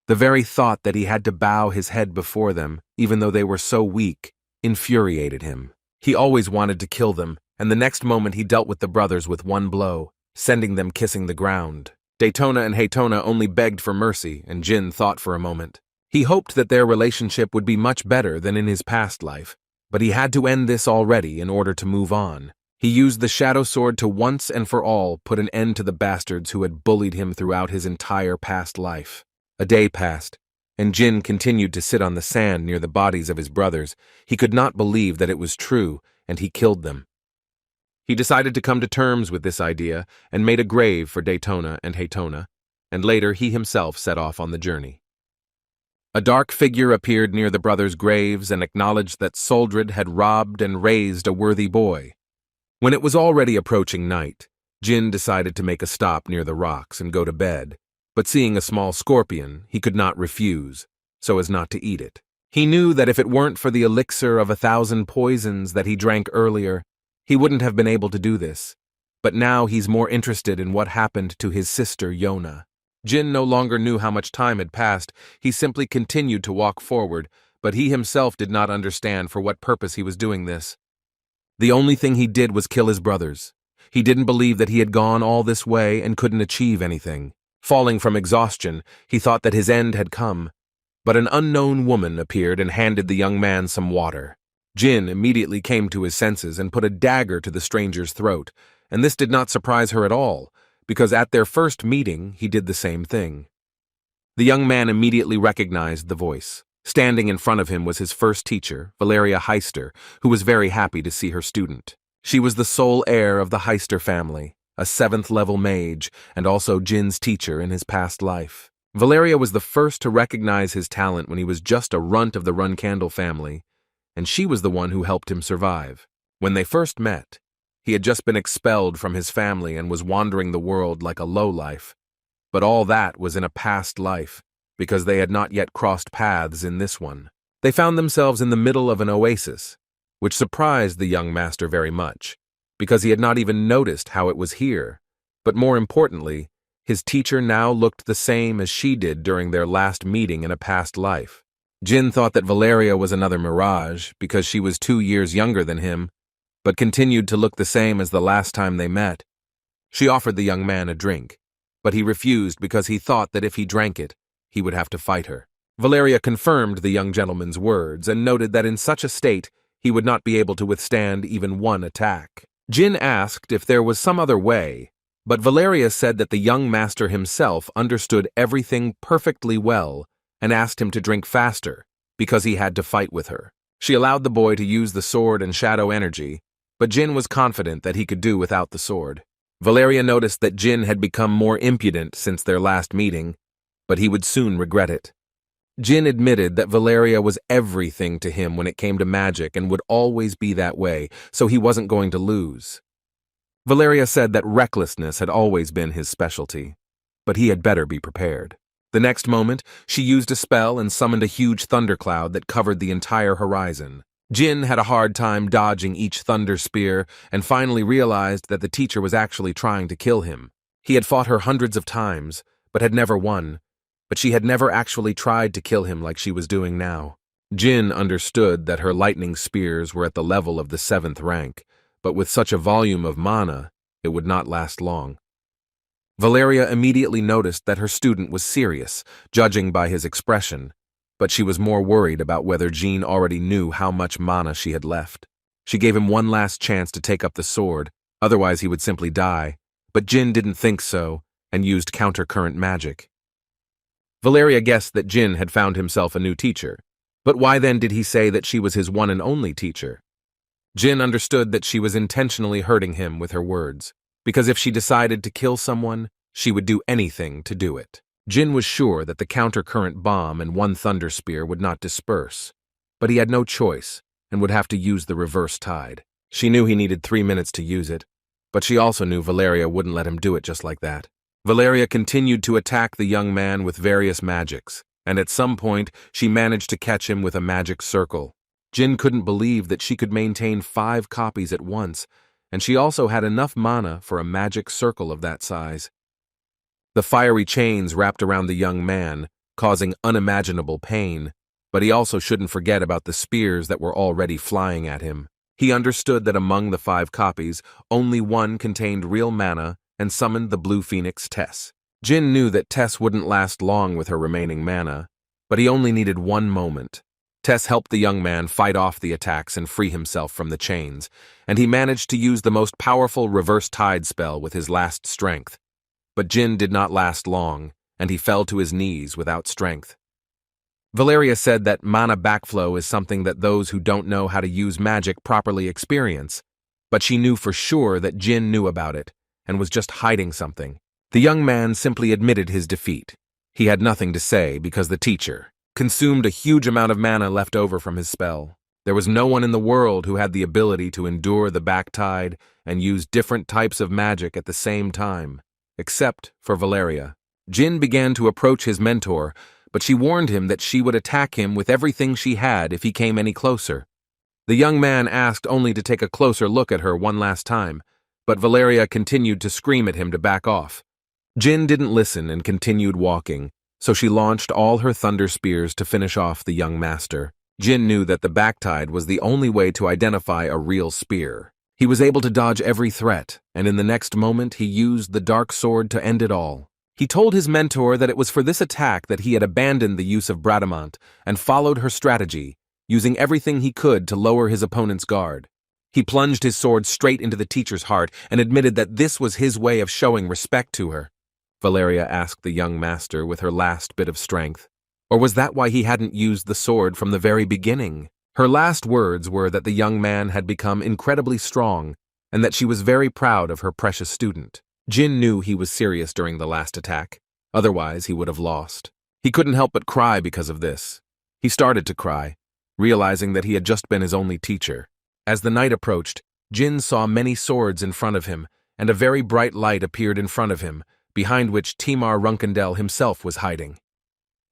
The very thought that he had to bow his head before them, even though they were so weak, infuriated him. He always wanted to kill them, and the next moment he dealt with the brothers with one blow, sending them kissing the ground. Daytona and Haytona only begged for mercy, and Jin thought for a moment. He hoped that their relationship would be much better than in his past life, but he had to end this already in order to move on. He used the Shadow Sword to once and for all put an end to the bastards who had bullied him throughout his entire past life. A day passed, and Jin continued to sit on the sand near the bodies of his brothers. He could not believe that it was true, and he killed them. He decided to come to terms with this idea and made a grave for Daytona and Haytona, and later he himself set off on the journey. A dark figure appeared near the brothers' graves and acknowledged that Soldred had robbed and raised a worthy boy. When it was already approaching night, Jin decided to make a stop near the rocks and go to bed, but seeing a small scorpion, he could not refuse, so as not to eat it. He knew that if it weren't for the elixir of 1,000 poisons that he drank earlier, he wouldn't have been able to do this, but now he's more interested in what happened to his sister Yona. Jin no longer knew how much time had passed. He simply continued to walk forward, but he himself did not understand for what purpose he was doing this. The only thing he did was kill his brothers. He didn't believe that he had gone all this way and couldn't achieve anything. Falling from exhaustion, he thought that his end had come, but an unknown woman appeared and handed the young man some water. Jin immediately came to his senses and put a dagger to the stranger's throat, and this did not surprise her at all, because at their first meeting, he did the same thing. The young man immediately recognized the voice. Standing in front of him was his first teacher, Valeria Heister, who was very happy to see her student. She was the sole heir of the Heister family, a 7th-level mage, and also Jin's teacher in his past life. Valeria was the first to recognize his talent when he was just a runt of the Runandal family, and she was the one who helped him survive. When they first met, he had just been expelled from his family and was wandering the world like a lowlife. But all that was in a past life, because they had not yet crossed paths in this one. They found themselves in the middle of an oasis, which surprised the young master very much, because he had not even noticed how it was here. But more importantly, His teacher now looked the same as she did during their last meeting in a past life. Jin thought that Valeria was another mirage because she was 2 years younger than him, but continued to look the same as the last time they met. She offered the young man a drink, but he refused because he thought that if he drank it, he would have to fight her. Valeria confirmed the young gentleman's words and noted that in such a state, he would not be able to withstand even one attack. Jin asked if there was some other way, but Valeria said that the young master himself understood everything perfectly well and asked him to drink faster because he had to fight with her. She allowed the boy to use the sword and shadow energy, but Jin was confident that he could do without the sword. Valeria noticed that Jin had become more impudent since their last meeting, but he would soon regret it. Jin admitted that Valeria was everything to him when it came to magic and would always be that way, so he wasn't going to lose. Valeria said that recklessness had always been his specialty, but he had better be prepared. The next moment, she used a spell and summoned a huge thundercloud that covered the entire horizon. Jin had a hard time dodging each thunder spear and finally realized that the teacher was actually trying to kill him. He had fought her hundreds of times, but had never won, but she had never actually tried to kill him like she was doing now. Jin understood that her lightning spears were at the level of the 7th rank, but with such a volume of mana, it would not last long. Valeria immediately noticed that her student was serious, judging by his expression, but she was more worried about whether Jin already knew how much mana she had left. She gave him one last chance to take up the sword, otherwise he would simply die, but Jin didn't think so and used counter-current magic. Valeria guessed that Jin had found himself a new teacher, but why then did he say that she was his one and only teacher? Jin understood that she was intentionally hurting him with her words, because if she decided to kill someone, she would do anything to do it. Jin was sure that the counter-current bomb and one thunder spear would not disperse, but he had no choice and would have to use the reverse tide. She knew he needed 3 minutes to use it, but she also knew Valeria wouldn't let him do it just like that. Valeria continued to attack the young man with various magics, and at some point she managed to catch him with a magic circle. Jin couldn't believe that she could maintain 5 copies at once, and she also had enough mana for a magic circle of that size. The fiery chains wrapped around the young man, causing unimaginable pain, but he also shouldn't forget about the spears that were already flying at him. He understood that among the 5 copies, only one contained real mana and summoned the blue phoenix Tess. Jin knew that Tess wouldn't last long with her remaining mana, but he only needed 1 moment. Tess helped the young man fight off the attacks and free himself from the chains, and he managed to use the most powerful reverse tide spell with his last strength. But Jin did not last long, and he fell to his knees without strength. Valeria said that mana backflow is something that those who don't know how to use magic properly experience, but she knew for sure that Jin knew about it and was just hiding something. The young man simply admitted his defeat. He had nothing to say because the teacher consumed a huge amount of mana left over from his spell. There was no one in the world who had the ability to endure the back tide and use different types of magic at the same time, except for Valeria. Jin began to approach his mentor, but she warned him that she would attack him with everything she had if he came any closer. The young man asked only to take a closer look at her one last time, but Valeria continued to scream at him to back off. Jin didn't listen and continued walking, so she launched all her thunder spears to finish off the young master. Jin knew that the backtide was the only way to identify a real spear. He was able to dodge every threat, and in the next moment he used the dark sword to end it all. He told his mentor that it was for this attack that he had abandoned the use of Bradamant and followed her strategy, using everything he could to lower his opponent's guard. He plunged his sword straight into the teacher's heart and admitted that this was his way of showing respect to her. Valeria asked the young master with her last bit of strength. Or was that why he hadn't used the sword from the very beginning? Her last words were that the young man had become incredibly strong and that she was very proud of her precious student. Jin knew he was serious during the last attack. Otherwise, he would have lost. He couldn't help but cry because of this. He started to cry, realizing that he had just been his only teacher. As the night approached, Jin saw many swords in front of him, and a very bright light appeared in front of him, behind which Runandal himself was hiding.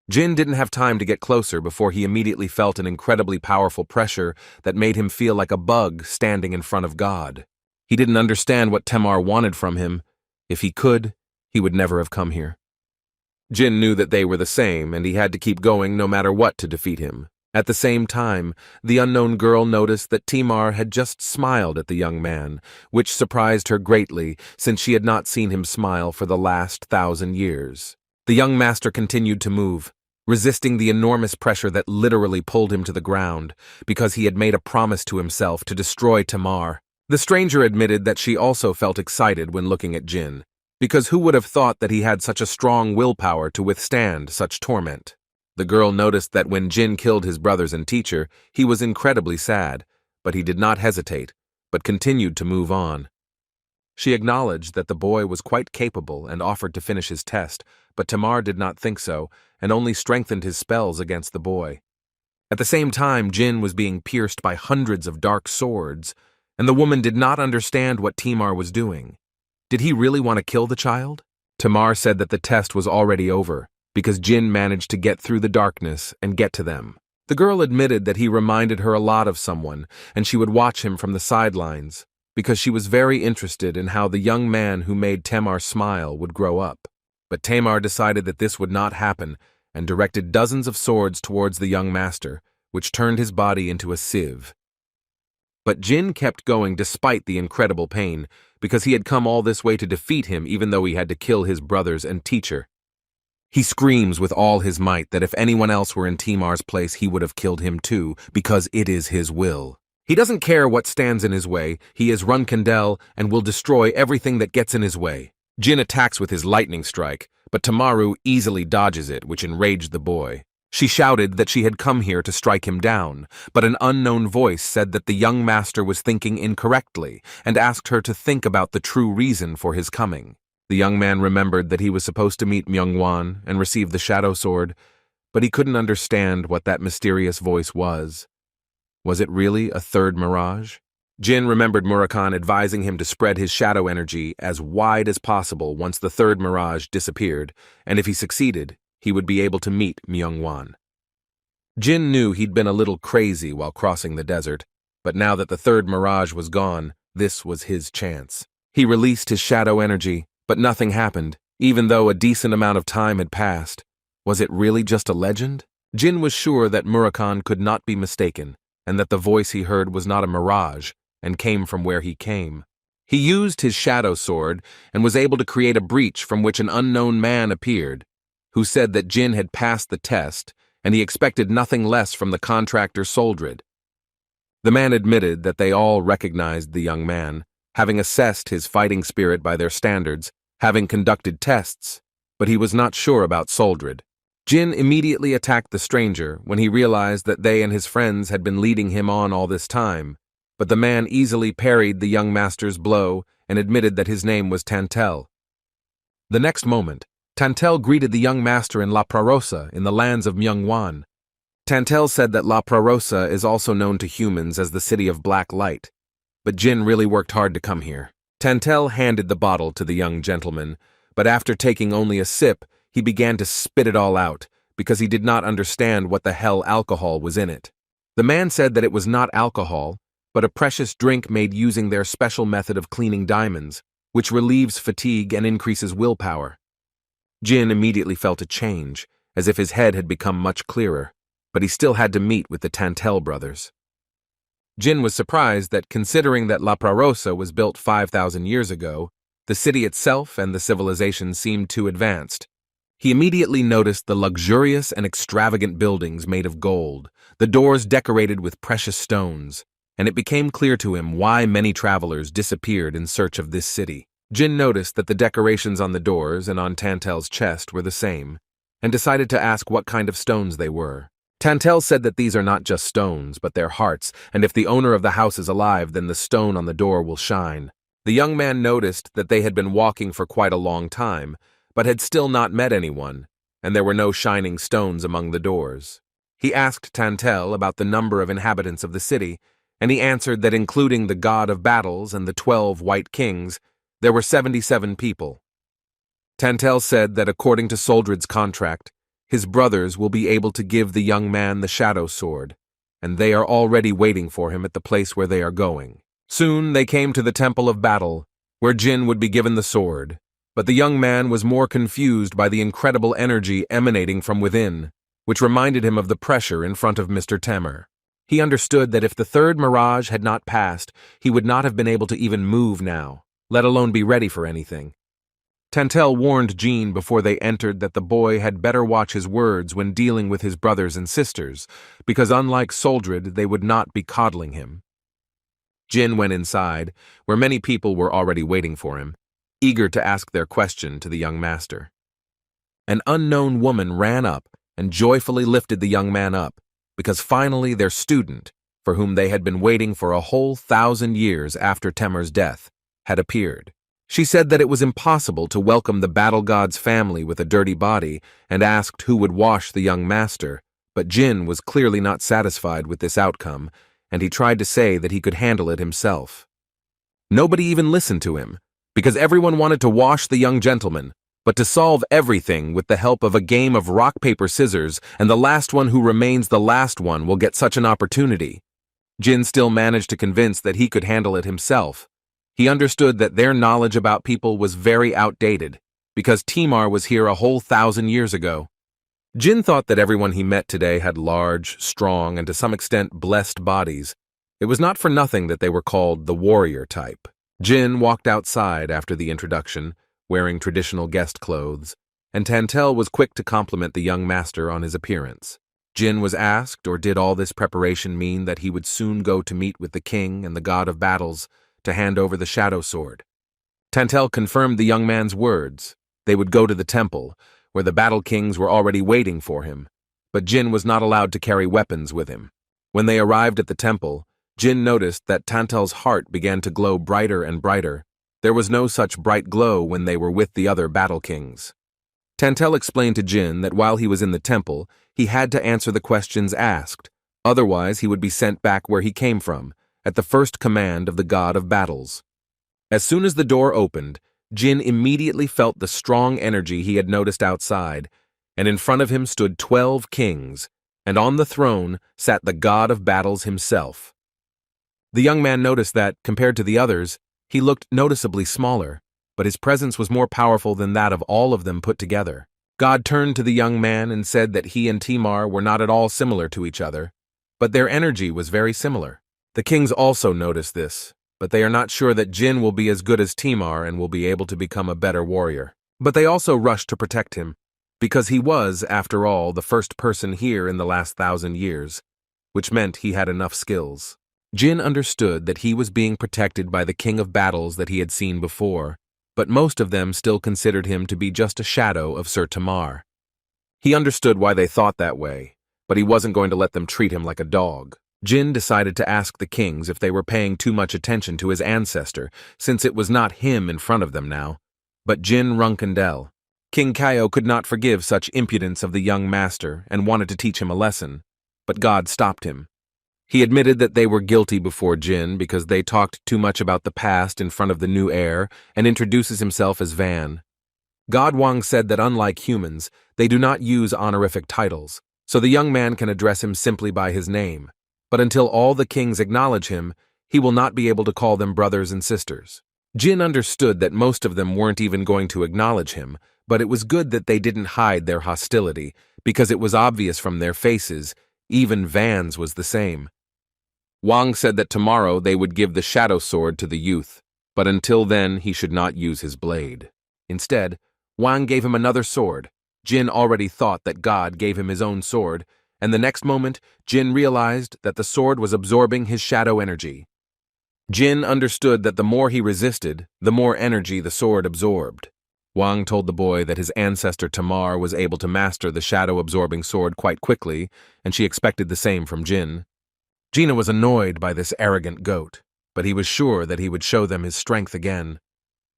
Jin didn't have time to get closer before he immediately felt an incredibly powerful pressure that made him feel like a bug standing in front of God. He didn't understand what Temar wanted from him. If he could, he would never have come here. Jin knew that they were the same, and he had to keep going no matter what to defeat him. At the same time, the unknown girl noticed that Timar had just smiled at the young man, which surprised her greatly since she had not seen him smile for the last 1,000 years. The young master continued to move, resisting the enormous pressure that literally pulled him to the ground, because he had made a promise to himself to destroy Timar. The stranger admitted that she also felt excited when looking at Jin, because who would have thought that he had such a strong willpower to withstand such torment? The girl noticed that when Jin killed his brothers and teacher, he was incredibly sad, but he did not hesitate, but continued to move on. She acknowledged that the boy was quite capable and offered to finish his test, but Timar did not think so, and only strengthened his spells against the boy. At the same time, Jin was being pierced by hundreds of dark swords, and the woman did not understand what Timar was doing. Did he really want to kill the child? Timar said that the test was already over, because Jin managed to get through the darkness and get to them. The girl admitted that he reminded her a lot of someone, and she would watch him from the sidelines, because she was very interested in how the young man who made Tamar smile would grow up. But Tamar decided that this would not happen, and directed dozens of swords towards the young master, which turned his body into a sieve. But Jin kept going despite the incredible pain, because he had come all this way to defeat him even though he had to kill his brothers and teacher. He screams with all his might that if anyone else were in Timar's place, he would have killed him too, because it is his will. He doesn't care what stands in his way. He is Runandal and will destroy everything that gets in his way. Jin attacks with his lightning strike, but Tamaru easily dodges it, which enraged the boy. She shouted that she had come here to strike him down, but an unknown voice said that the young master was thinking incorrectly and asked her to think about the true reason for his coming. The young man remembered that he was supposed to meet Myungwan and receive the shadow sword, but he couldn't understand what that mysterious voice was. Was it really a third mirage? Jin remembered Murakan advising him to spread his shadow energy as wide as possible once the third mirage disappeared, and if he succeeded, he would be able to meet Myungwan. Jin knew he'd been a little crazy while crossing the desert, but now that the third mirage was gone, this was his chance. He released his shadow energy, but nothing happened, even though a decent amount of time had passed. Was it really just a legend? Jin was sure that Murakan could not be mistaken, and that the voice he heard was not a mirage, and came from where he came. He used his shadow sword, and was able to create a breach from which an unknown man appeared, who said that Jin had passed the test, and he expected nothing less from the contractor Soldred. The man admitted that they all recognized the young man, having assessed his fighting spirit by their standards, having conducted tests, but he was not sure about Soldred. Jin immediately attacked the stranger when he realized that they and his friends had been leading him on all this time, but the man easily parried the young master's blow and admitted that his name was Tantel. The next moment, Tantel greeted the young master in La Prarosa in the lands of Myungwan. Tantel said that La Prarosa is also known to humans as the City of Black Light, but Jin really worked hard to come here. Tantel handed the bottle to the young gentleman, but after taking only a sip, he began to spit it all out, because he did not understand what the hell alcohol was in it. The man said that it was not alcohol, but a precious drink made using their special method of cleaning diamonds, which relieves fatigue and increases willpower. Jin immediately felt a change, as if his head had become much clearer, but he still had to meet with the Tantel brothers. Jin was surprised that, considering that La Prarosa was built 5,000 years ago, the city itself and the civilization seemed too advanced. He immediately noticed the luxurious and extravagant buildings made of gold, the doors decorated with precious stones, and it became clear to him why many travelers disappeared in search of this city. Jin noticed that the decorations on the doors and on Tantel's chest were the same, and decided to ask what kind of stones they were. Tantel said that these are not just stones, but their hearts, and if the owner of the house is alive, then the stone on the door will shine. The young man noticed that they had been walking for quite a long time, but had still not met anyone, and there were no shining stones among the doors. He asked Tantel about the number of inhabitants of the city, and he answered that including the god of battles and the 12 white kings, there were 77 people. Tantel said that according to Soldred's contract, his brothers will be able to give the young man the shadow sword, and they are already waiting for him at the place where they are going. Soon they came to the Temple of Battle, where Jin would be given the sword, But the young man was more confused by the incredible energy emanating from within, which reminded him of the pressure in front of Mr. Temer. He understood that if the third mirage had not passed, he would not have been able to even move now, let alone be ready for anything. Tantel warned Jean before they entered that the boy had better watch his words when dealing with his brothers and sisters, because unlike Soldred, they would not be coddling him. Jin went inside, where many people were already waiting for him, eager to ask their question to the young master. An unknown woman ran up and joyfully lifted the young man up, because finally their student, for whom they had been waiting for a whole 1,000 years after Temer's death, had appeared. She said that it was impossible to welcome the battle god's family with a dirty body and asked who would wash the young master, but Jin was clearly not satisfied with this outcome, and he tried to say that he could handle it himself. Nobody even listened to him, because everyone wanted to wash the young gentleman, but to solve everything with the help of a game of rock, paper, scissors, and the last one who remains the last one will get such an opportunity. Jin still managed to convince that he could handle it himself. He understood that their knowledge about people was very outdated, because Timar was here a whole 1,000 years ago. Jin thought that everyone he met today had large, strong, and to some extent blessed bodies. It was not for nothing that they were called the warrior type. Jin walked outside after the introduction, wearing traditional guest clothes, and Tantel was quick to compliment the young master on his appearance. Jin was asked, or did all this preparation mean that he would soon go to meet with the king and the god of battles to hand over the shadow sword? Tantel confirmed the young man's words. They would go to the temple, where the battle kings were already waiting for him, but Jin was not allowed to carry weapons with him. When they arrived at the temple, Jin noticed that Tantel's heart began to glow brighter and brighter. There was no such bright glow when they were with the other battle kings. Tantel explained to Jin that while he was in the temple, he had to answer the questions asked, otherwise he would be sent back where he came from, at the first command of the god of battles. As soon as the door opened, Jin immediately felt the strong energy he had noticed outside, and in front of him stood 12 kings, and on the throne sat the god of battles himself. The young man noticed that, compared to the others, he looked noticeably smaller, but his presence was more powerful than that of all of them put together. God turned to the young man and said that he and Timar were not at all similar to each other, but their energy was very similar. The kings also noticed this, but they are not sure that Jin will be as good as Timar and will be able to become a better warrior. But they also rushed to protect him, because he was, after all, the first person here in the last 1,000 years, which meant he had enough skills. Jin understood that he was being protected by the king of battles that he had seen before, but most of them still considered him to be just a shadow of Sir Tamar. He understood why they thought that way, but he wasn't going to let them treat him like a dog. Jin decided to ask the kings if they were paying too much attention to his ancestor, since it was not him in front of them now, but Jin Runandal. King Kaio could not forgive such impudence of the young master and wanted to teach him a lesson, but God stopped him. He admitted that they were guilty before Jin because they talked too much about the past in front of the new heir and introduces himself as Van. God Wang said that unlike humans, they do not use honorific titles, so the young man can address him simply by his name. But until all the kings acknowledge him, he will not be able to call them brothers and sisters. Jin understood that most of them weren't even going to acknowledge him, but it was good that they didn't hide their hostility, because it was obvious from their faces. Even Van's was the same. Wang said that tomorrow they would give the shadow sword to the youth, but until then he should not use his blade. Instead, Wang gave him another sword. Jin already thought that God gave him his own sword, and the next moment, Jin realized that the sword was absorbing his shadow energy. Jin understood that the more he resisted, the more energy the sword absorbed. Wang told the boy that his ancestor Tamar was able to master the shadow-absorbing sword quite quickly, and she expected the same from Jin. Gina was annoyed by this arrogant goat, but he was sure that he would show them his strength again.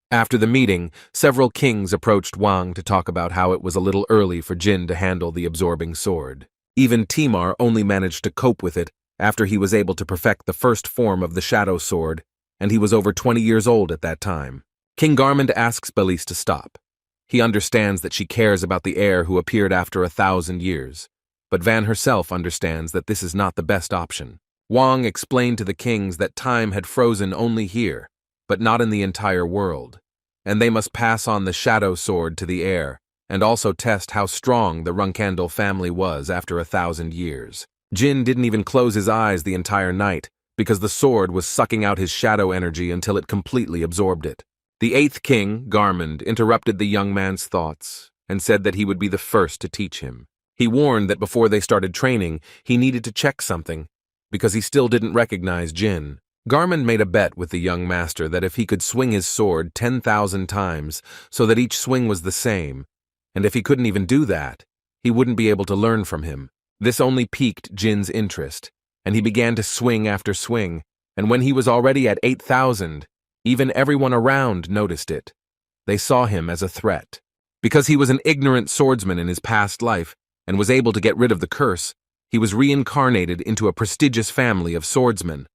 After the meeting, several kings approached Wang to talk about how it was a little early for Jin to handle the absorbing sword. Even Timar only managed to cope with it after he was able to perfect the first form of the shadow sword, and he was over 20 years old at that time. King Garmund asks Belis to stop. He understands that she cares about the heir who appeared after 1,000 years, but Van herself understands that this is not the best option. Wang explained to the kings that time had frozen only here, but not in the entire world, and they must pass on the shadow sword to the heir, and also test how strong the Runandal family was after 1,000 years. Jin didn't even close his eyes the entire night, because the sword was sucking out his shadow energy until it completely absorbed it. The 8th king, Garmund, interrupted the young man's thoughts and said that he would be the first to teach him. He warned that before they started training, he needed to check something, because he still didn't recognize Jin. Garmund made a bet with the young master that if he could swing his sword 10,000 times so that each swing was the same, and if he couldn't even do that, he wouldn't be able to learn from him. This only piqued Jin's interest, and he began to swing after swing, and when he was already at 8,000, even everyone around noticed it. They saw him as a threat. Because he was an ignorant swordsman in his past life and was able to get rid of the curse, he was reincarnated into a prestigious family of swordsmen.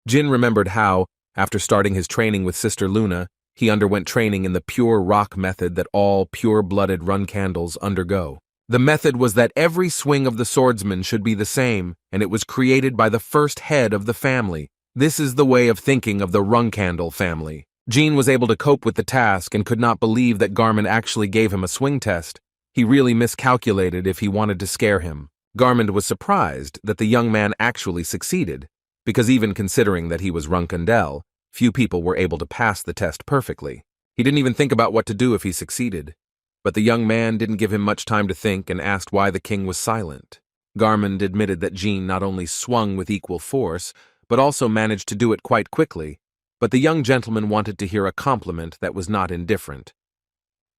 Jin remembered how, after starting his training with Sister Luna, he underwent training in the pure rock method that all pure-blooded Runcandals undergo. The method was that every swing of the swordsman should be the same, and it was created by the first head of the family. This is the way of thinking of the Runcandal family. Jin was able to cope with the task and could not believe that Garmund actually gave him a swing test. He really miscalculated if he wanted to scare him. Garmund was surprised that the young man actually succeeded, because even considering that he was Runcandal, few people were able to pass the test perfectly. He didn't even think about what to do if he succeeded. But the young man didn't give him much time to think and asked why the king was silent. Garmund admitted that Jin not only swung with equal force, but also managed to do it quite quickly. But the young gentleman wanted to hear a compliment that was not indifferent.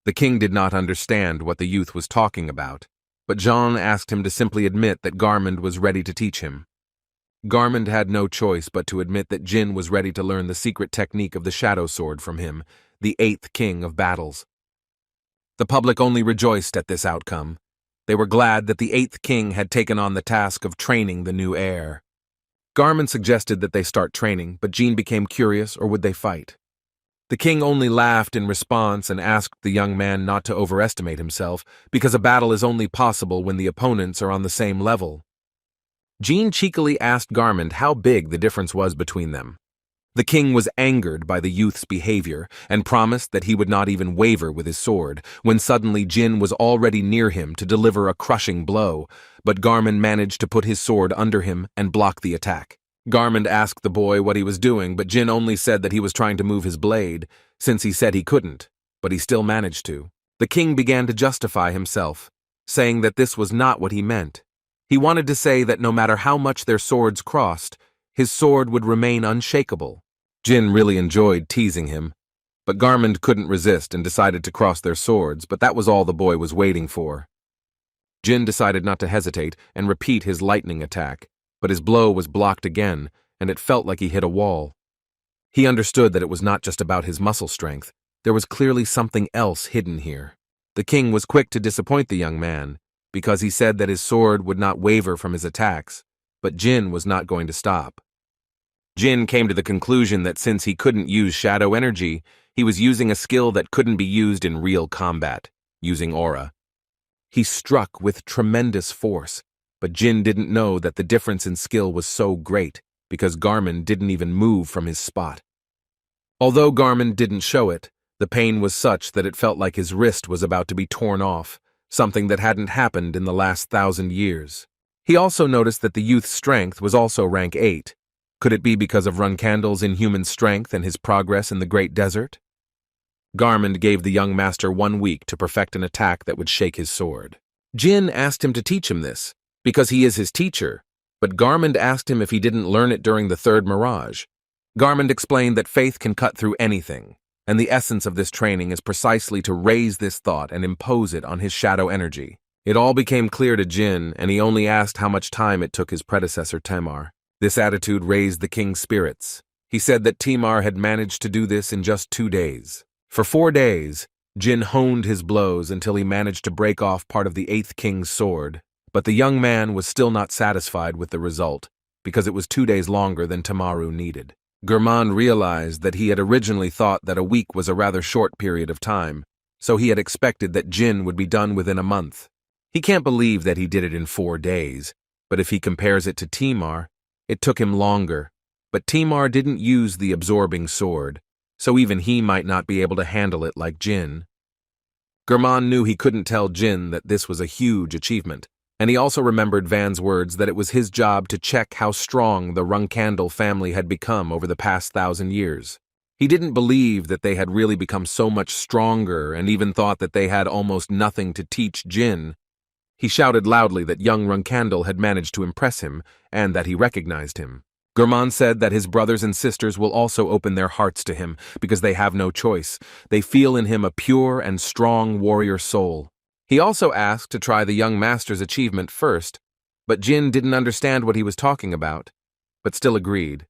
The king did not understand what the youth was talking about, but Jean asked him to simply admit that Garmund was ready to teach him. Garmund had no choice but to admit that Jin was ready to learn the secret technique of the shadow sword from him, the 8th king of battles. The public only rejoiced at this outcome. They were glad that the 8th king had taken on the task of training the new heir. Garmund suggested that they start training, but Jin became curious, or would they fight? The king only laughed in response and asked the young man not to overestimate himself, because a battle is only possible when the opponents are on the same level. Jin cheekily asked Garmund how big the difference was between them. The king was angered by the youth's behavior and promised that he would not even waver with his sword, when suddenly Jin was already near him to deliver a crushing blow, but Garmund managed to put his sword under him and block the attack. Garmund asked the boy what he was doing, but Jin only said that he was trying to move his blade, since he said he couldn't, but he still managed to. The king began to justify himself, saying that this was not what he meant. He wanted to say that no matter how much their swords crossed, his sword would remain unshakable. Jin really enjoyed teasing him, but Garmund couldn't resist and decided to cross their swords, but that was all the boy was waiting for. Jin decided not to hesitate and repeat his lightning attack, but his blow was blocked again, and it felt like he hit a wall. He understood that it was not just about his muscle strength. There was clearly something else hidden here. The king was quick to disappoint the young man, because he said that his sword would not waver from his attacks, but Jin was not going to stop. Jin came to the conclusion that since he couldn't use shadow energy, he was using a skill that couldn't be used in real combat, using aura. He struck with tremendous force, but Jin didn't know that the difference in skill was so great, because Garmund didn't even move from his spot. Although Garmund didn't show it, the pain was such that it felt like his wrist was about to be torn off, something that hadn't happened in the last 1,000 years. He also noticed that the youth's strength was also rank 8. Could it be because of Runcandal's inhuman strength and his progress in the Great Desert? Garmund gave the young master 1 week to perfect an attack that would shake his sword. Jin asked him to teach him this, because he is his teacher, but Garmund asked him if he didn't learn it during the third mirage. Garmund explained that faith can cut through anything, and the essence of this training is precisely to raise this thought and impose it on his shadow energy. It all became clear to Jin, and he only asked how much time it took his predecessor Tamar. This attitude raised the king's spirits. He said that Tamar had managed to do this in just 2 days. For 4 days, Jin honed his blows until he managed to break off part of the 8th king's sword, but the young man was still not satisfied with the result, because it was 2 days longer than Tamaru needed. Gurman realized that he had originally thought that a week was a rather short period of time, so he had expected that Jin would be done within a month. He can't believe that he did it in 4 days, but if he compares it to Tamar, it took him longer. But Tamar didn't use the absorbing sword, so even he might not be able to handle it like Jin. Gurman knew he couldn't tell Jin that this was a huge achievement, and he also remembered Van's words that it was his job to check how strong the Runandal family had become over the past 1,000 years. He didn't believe that they had really become so much stronger and even thought that they had almost nothing to teach Jin. He shouted loudly that young Runandal had managed to impress him and that he recognized him. Gurman said that his brothers and sisters will also open their hearts to him because they have no choice. They feel in him a pure and strong warrior soul. He also asked to try the young master's achievement first, but Jin didn't understand what he was talking about, but still agreed.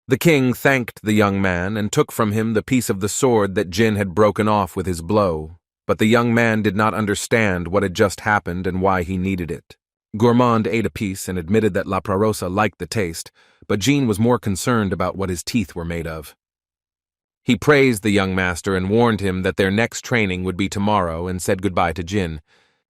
The king thanked the young man and took from him the piece of the sword that Jin had broken off with his blow, but the young man did not understand what had just happened and why he needed it. Gourmand ate a piece and admitted that La Prarosa liked the taste, but Jin was more concerned about what his teeth were made of. He praised the young master and warned him that their next training would be tomorrow and said goodbye to Jin.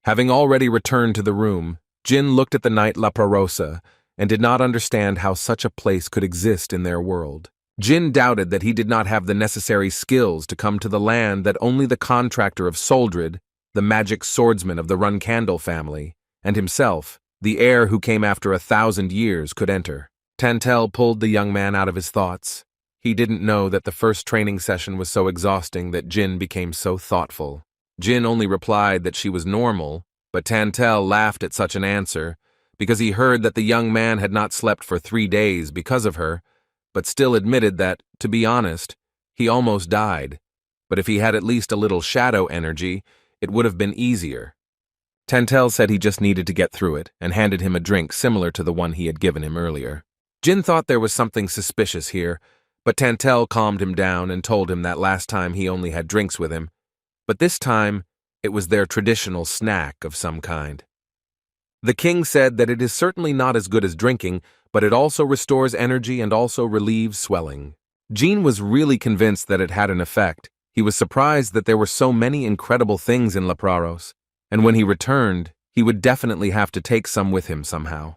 Having already returned to the room, Jin looked at the knight La Prarosa and did not understand how such a place could exist in their world. Jin doubted that he did not have the necessary skills to come to the land that only the contractor of Soldred, the magic swordsman of the Runandal family, and himself, the heir who came after 1,000 years, could enter. Tantel pulled the young man out of his thoughts. He didn't know that the first training session was so exhausting that Jin became so thoughtful. Jin only replied that she was normal, but Tantel laughed at such an answer, because he heard that the young man had not slept for 3 days because of her, but still admitted that, to be honest, he almost died. But if he had at least a little shadow energy, it would have been easier. Tantel said he just needed to get through it and handed him a drink similar to the one he had given him earlier. Jin thought there was something suspicious here, but Tantel calmed him down and told him that last time he only had drinks with him, but this time it was their traditional snack of some kind. The king said that it is certainly not as good as drinking, but it also restores energy and also relieves swelling. Jin was really convinced that it had an effect. He was surprised that there were so many incredible things in La Praros, and when he returned, he would definitely have to take some with him somehow.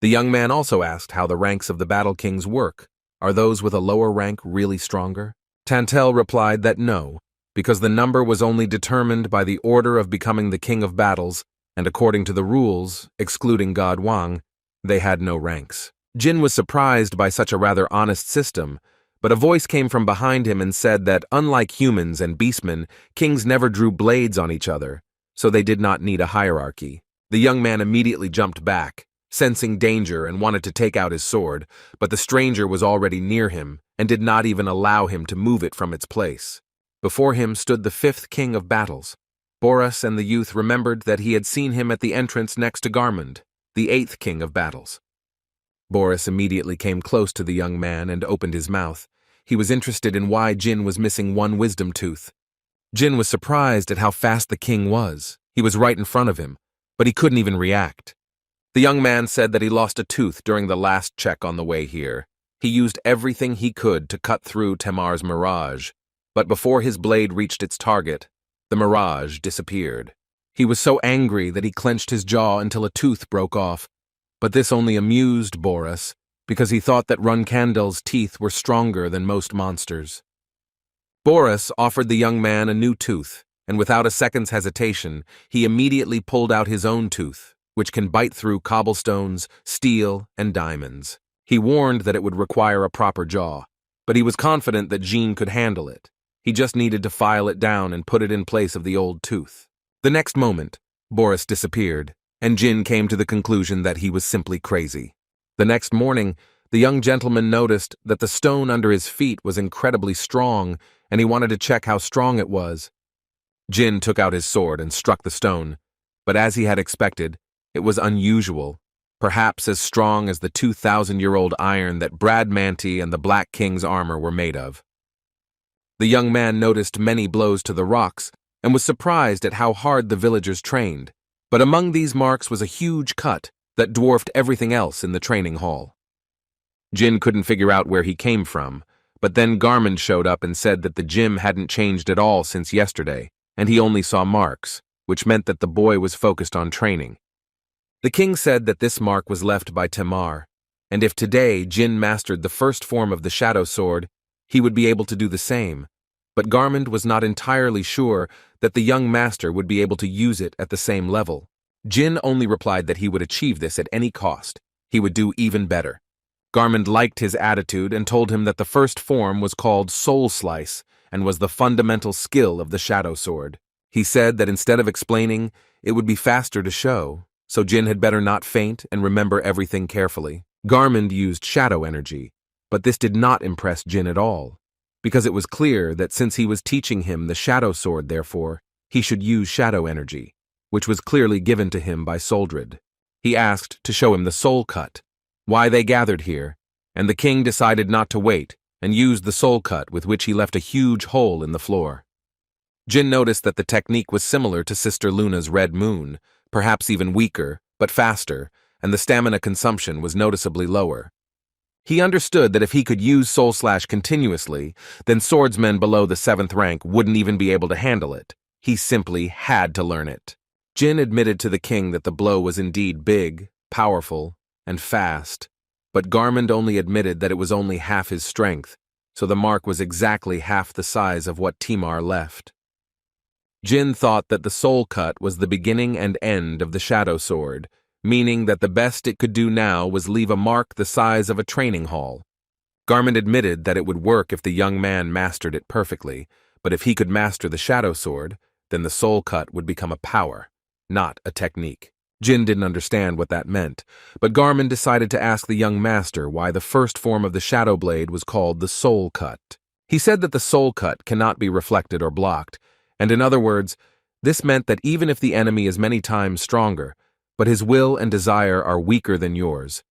The young man also asked how the ranks of the battle kings work. Are those with a lower rank really stronger? Tantel replied that no, because the number was only determined by the order of becoming the king of battles, and according to the rules, excluding God Wang, they had no ranks. Jin was surprised by such a rather honest system, but a voice came from behind him and said that unlike humans and beastmen, kings never drew blades on each other, so they did not need a hierarchy. The young man immediately jumped back, sensing danger and wanted to take out his sword, but the stranger was already near him and did not even allow him to move it from its place. Before him stood the 5th king of battles. Boris and the youth remembered that he had seen him at the entrance next to Garmund, the 8th king of battles. Boris immediately came close to the young man and opened his mouth. He was interested in why Jin was missing one wisdom tooth. Jin was surprised at how fast the king was. He was right in front of him, but he couldn't even react. The young man said that he lost a tooth during the last check on the way here. He used everything he could to cut through Tamar's mirage, but before his blade reached its target, the mirage disappeared. He was so angry that he clenched his jaw until a tooth broke off, but this only amused Boris, because he thought that Runandal's teeth were stronger than most monsters. Boris offered the young man a new tooth, and without a second's hesitation, he immediately pulled out his own tooth, which can bite through cobblestones, steel, and diamonds. He warned that it would require a proper jaw, but he was confident that Jin could handle it. He just needed to file it down and put it in place of the old tooth. The next moment, Boris disappeared, and Jin came to the conclusion that he was simply crazy. The next morning, the young gentleman noticed that the stone under his feet was incredibly strong, and he wanted to check how strong it was. Jin took out his sword and struck the stone, but as he had expected, it was unusual, perhaps as strong as the 2,000-year-old iron that Bradmanti and the Black King's armor were made of. The young man noticed many blows to the rocks and was surprised at how hard the villagers trained, but among these marks was a huge cut that dwarfed everything else in the training hall. Jin couldn't figure out where he came from, but then Garmund showed up and said that the gym hadn't changed at all since yesterday, and he only saw marks, which meant that the boy was focused on training. The king said that this mark was left by Tamar, and if today Jin mastered the first form of the shadow sword, he would be able to do the same, but Garmund was not entirely sure that the young master would be able to use it at the same level. Jin only replied that he would achieve this at any cost. He would do even better. Garmund liked his attitude and told him that the first form was called Soul Slice and was the fundamental skill of the Shadow Sword. He said that instead of explaining, it would be faster to show, so Jin had better not faint and remember everything carefully. Garmund used shadow energy, but this did not impress Jin at all, because it was clear that since he was teaching him the Shadow Sword, therefore, he should use shadow energy, which was clearly given to him by Soldred. He asked to show him the soul cut, why they gathered here, and the king decided not to wait and used the soul cut with which he left a huge hole in the floor. Jin noticed that the technique was similar to Sister Luna's Red Moon, perhaps even weaker, but faster, and the stamina consumption was noticeably lower. He understood that if he could use Soul Slash continuously, then swordsmen below the 7th rank wouldn't even be able to handle it. He simply had to learn it. Jin admitted to the king that the blow was indeed big, powerful, and fast, but Garmund only admitted that it was only half his strength, so the mark was exactly half the size of what Timar left. Jin thought that the soul cut was the beginning and end of the Shadow Sword, meaning that the best it could do now was leave a mark the size of a training hall. Garmund admitted that it would work if the young man mastered it perfectly, but if he could master the Shadow Sword, then the soul cut would become a power, not a technique. Jin didn't understand what that meant, but Garmund decided to ask the young master why the first form of the Shadow Blade was called the Soul Cut. He said that the Soul Cut cannot be reflected or blocked, and in other words, this meant that even if the enemy is many times stronger, but his will and desire are weaker than yours,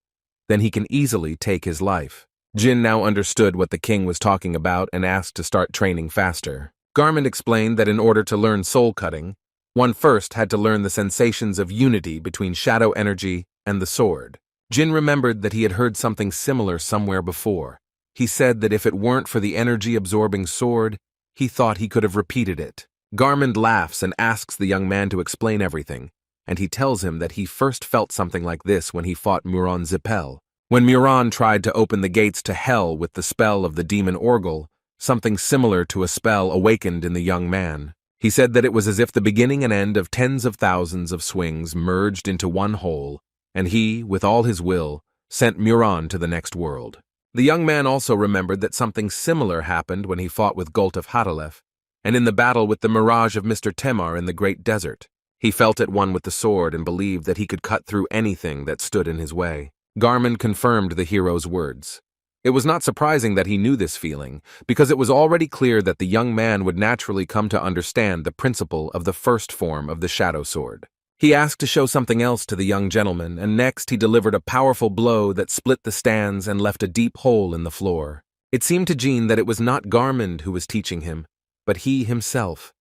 then he can easily take his life. Jin now understood what the king was talking about and asked to start training faster. Garmund explained that in order to learn soul cutting, one first had to learn the sensations of unity between shadow energy and the sword. Jin remembered that he had heard something similar somewhere before. He said that if it weren't for the energy-absorbing sword, he thought he could have repeated it. Garmund laughs and asks the young man to explain everything, and he tells him that he first felt something like this when he fought Muron Zipel. When Muron tried to open the gates to hell with the spell of the demon Orgel, something similar to a spell awakened in the young man. He said that it was as if the beginning and end of tens of thousands of swings merged into one whole, and he, with all his will, sent Muron to the next world. The young man also remembered that something similar happened when he fought with Gult of Hadalef, and in the battle with the mirage of Mr. Temar in the Great Desert. He felt at one with the sword and believed that he could cut through anything that stood in his way. Garmund confirmed the hero's words. It was not surprising that he knew this feeling, because it was already clear that the young man would naturally come to understand the principle of the first form of the Shadow Sword. He asked to show something else to the young gentleman, and next he delivered a powerful blow that split the stands and left a deep hole in the floor. It seemed to Jin that it was not Garmund who was teaching him, but he himself,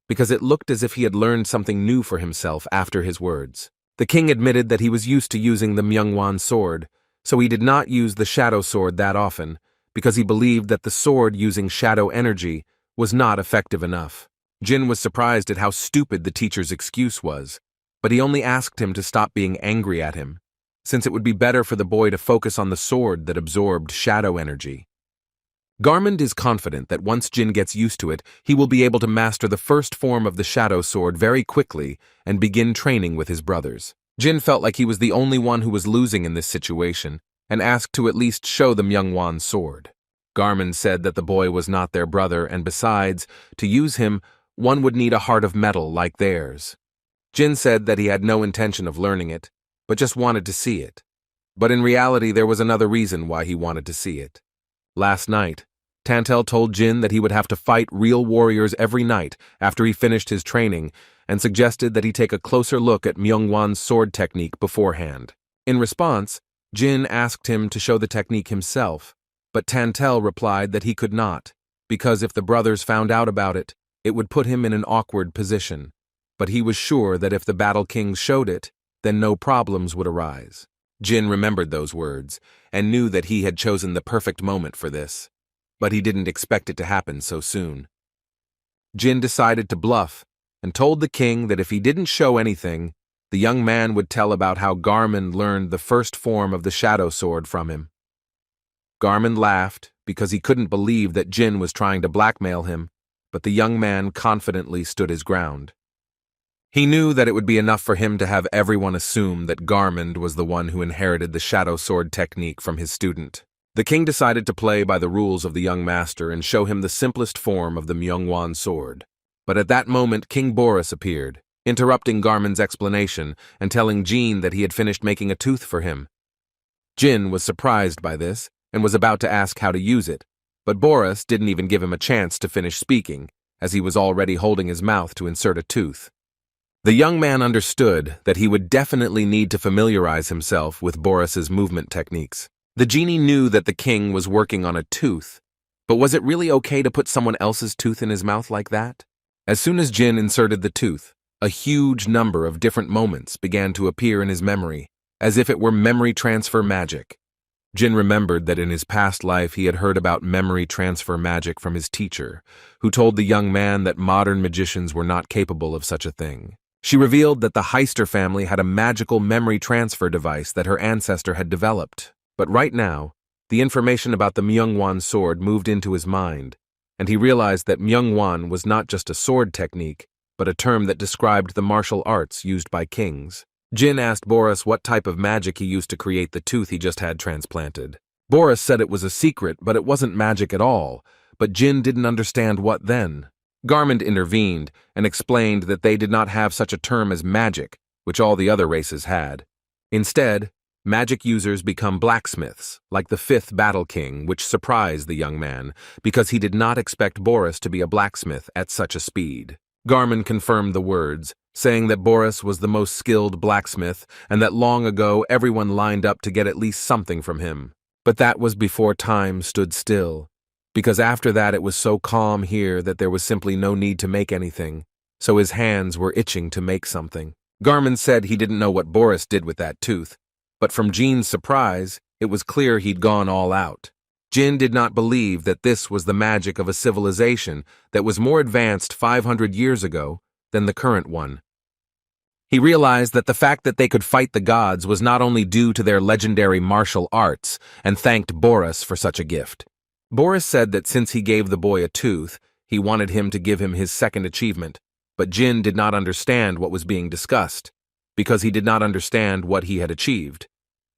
because it looked as if he had learned something new for himself after his words. The king admitted that he was used to using the Myungwan sword, so he did not use the Shadow Sword that often, because he believed that the sword using shadow energy was not effective enough. Jin was surprised at how stupid the teacher's excuse was, but he only asked him to stop being angry at him, since it would be better for the boy to focus on the sword that absorbed shadow energy. Garmund is confident that once Jin gets used to it, he will be able to master the first form of the Shadow Sword very quickly and begin training with his brothers. Jin felt like he was the only one who was losing in this situation and asked to at least show the Myungwan sword. Garmund said that the boy was not their brother, and besides, to use him, one would need a heart of metal like theirs. Jin said that he had no intention of learning it, but just wanted to see it. But in reality, there was another reason why he wanted to see it. Last night, Tantel told Jin that he would have to fight real warriors every night after he finished his training, and suggested that he take a closer look at Myungwan's sword technique beforehand. In response, Jin asked him to show the technique himself, but Tantel replied that he could not, because if the brothers found out about it, it would put him in an awkward position. But he was sure that if the Battle Kings showed it, then no problems would arise. Jin remembered those words, and knew that he had chosen the perfect moment for this, but he didn't expect it to happen so soon. Jin decided to bluff, and told the king that if he didn't show anything, the young man would tell about how Garmund learned the first form of the Shadow Sword from him. Garmund laughed because he couldn't believe that Jin was trying to blackmail him, but the young man confidently stood his ground. He knew that it would be enough for him to have everyone assume that Garmund was the one who inherited the shadow sword technique from his student. The king decided to play by the rules of the young master and show him the simplest form of the Myungwan sword. But at that moment, King Boris appeared, interrupting Garmund's explanation and telling Jin that he had finished making a tooth for him. Jin was surprised by this and was about to ask how to use it, but Boris didn't even give him a chance to finish speaking, as he was already holding his mouth to insert a tooth. The young man understood that he would definitely need to familiarize himself with Boris's movement techniques. The genie knew that the king was working on a tooth, but was it really okay to put someone else's tooth in his mouth like that? As soon as Jin inserted the tooth, a huge number of different moments began to appear in his memory, as if it were memory transfer magic. Jin remembered that in his past life he had heard about memory transfer magic from his teacher, who told the young man that modern magicians were not capable of such a thing. She revealed that the Heister family had a magical memory transfer device that her ancestor had developed. But right now, the information about the Myungwan sword moved into his mind, and he realized that Myungwan was not just a sword technique, but a term that described the martial arts used by kings. Jin asked Boris what type of magic he used to create the tooth he just had transplanted. Boris said it was a secret, but it wasn't magic at all, but Jin didn't understand what then. Garmund intervened and explained that they did not have such a term as magic, which all the other races had. Instead, magic users become blacksmiths, like the 5th Battle King, which surprised the young man, because he did not expect Boris to be a blacksmith at such a speed. Garmund confirmed the words, saying that Boris was the most skilled blacksmith and that long ago everyone lined up to get at least something from him. But that was before time stood still, because after that it was so calm here that there was simply no need to make anything, so his hands were itching to make something. Garmund said he didn't know what Boris did with that tooth, but from Jin's surprise, it was clear he'd gone all out. Jin did not believe that this was the magic of a civilization that was more advanced 500 years ago than the current one. He realized that the fact that they could fight the gods was not only due to their legendary martial arts, and thanked Boris for such a gift. Boris said that since he gave the boy a tooth, he wanted him to give him his second achievement, but Jin did not understand what was being discussed, because he did not understand what he had achieved.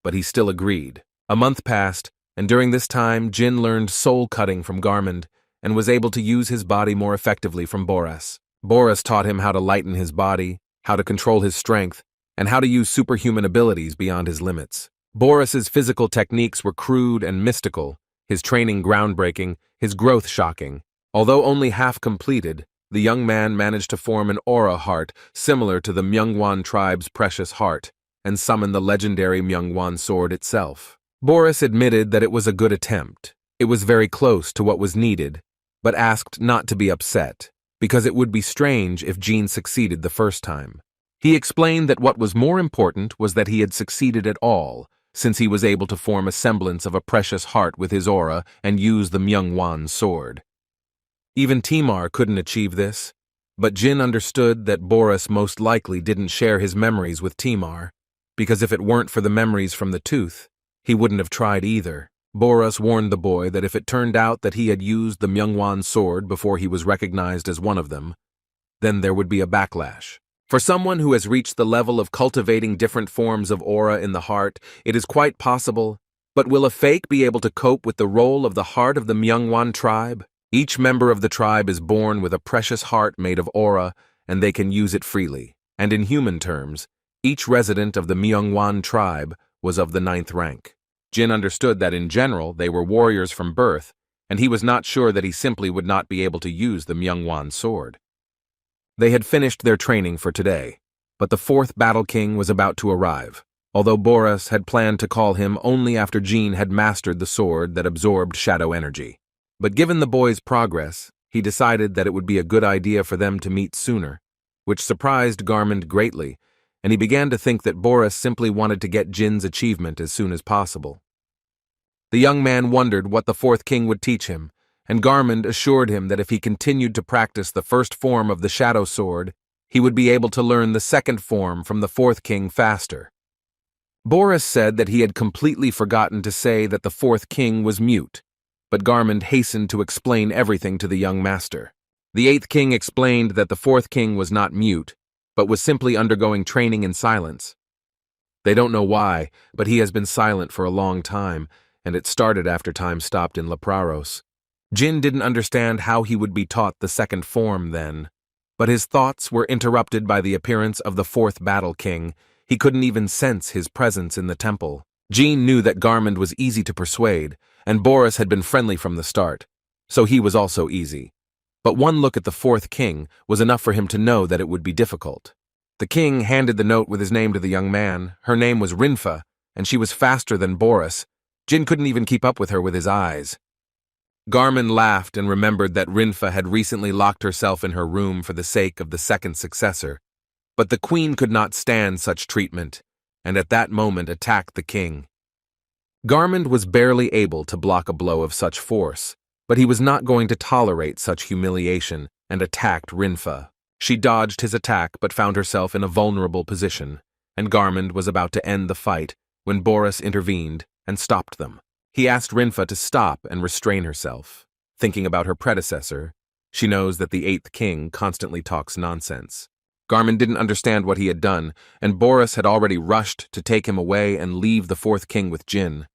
But he still agreed. A month passed, and during this time Jin learned soul cutting from Garmund, and was able to use his body more effectively from Boris. Boris taught him how to lighten his body, how to control his strength, and how to use superhuman abilities beyond his limits. Boris's physical techniques were crude and mystical, his training groundbreaking, his growth shocking. Although only half completed, the young man managed to form an aura heart similar to the Myungwan tribe's precious heart, and summon the legendary Myungwan sword itself. Boris admitted that it was a good attempt. It was very close to what was needed, but asked not to be upset, because it would be strange if Jin succeeded the first time. He explained that what was more important was that he had succeeded at all, since he was able to form a semblance of a precious heart with his aura and use the Myungwan sword. Even Timar couldn't achieve this, but Jin understood that Boris most likely didn't share his memories with Timar, because if it weren't for the memories from the tooth, he wouldn't have tried either. Boris warned the boy that if it turned out that he had used the Myungwan sword before he was recognized as one of them, then there would be a backlash. For someone who has reached the level of cultivating different forms of aura in the heart, it is quite possible, but will a fake be able to cope with the role of the heart of the Myungwan tribe? Each member of the tribe is born with a precious heart made of aura, and they can use it freely. And in human terms, each resident of the Myungwan tribe was of the 9th rank. Jin understood that in general they were warriors from birth, and he was not sure that he simply would not be able to use the Myungwan sword. They had finished their training for today, but the 4th Battle King was about to arrive, although Boris had planned to call him only after Jin had mastered the sword that absorbed shadow energy. But given the boy's progress, he decided that it would be a good idea for them to meet sooner, which surprised Garmund greatly, and he began to think that Boris simply wanted to get Jin's achievement as soon as possible. The young man wondered what the 4th King would teach him, and Garmund assured him that if he continued to practice the first form of the shadow sword, he would be able to learn the second form from the 4th King faster. Boris said that he had completely forgotten to say that the 4th King was mute, but Garmund hastened to explain everything to the young master. The eighth king explained that the fourth king was not mute, but was simply undergoing training in silence. They don't know why, but he has been silent for a long time, and it started after time stopped in Lepraros. Jin didn't understand how he would be taught the second form then, but his thoughts were interrupted by the appearance of the fourth battle king. He couldn't even sense his presence in the temple. Jin knew that Garmund was easy to persuade, and Boris had been friendly from the start, so he was also easy. But one look at the fourth king was enough for him to know that it would be difficult. The king handed the note with his name to the young man. Her name was Rinfa, and she was faster than Boris. Jin couldn't even keep up with her with his eyes. Garmund laughed and remembered that Rinfa had recently locked herself in her room for the sake of the second successor. But the queen could not stand such treatment, and at that moment attacked the king. Garmund was barely able to block a blow of such force, but he was not going to tolerate such humiliation and attacked Rinfa. She dodged his attack but found herself in a vulnerable position, and Garmund was about to end the fight when Boris intervened and stopped them. He asked Rinfa to stop and restrain herself. Thinking about her predecessor, she knows that the eighth king constantly talks nonsense. Garmund didn't understand what he had done, and Boris had already rushed to take him away and leave the fourth king with Jin.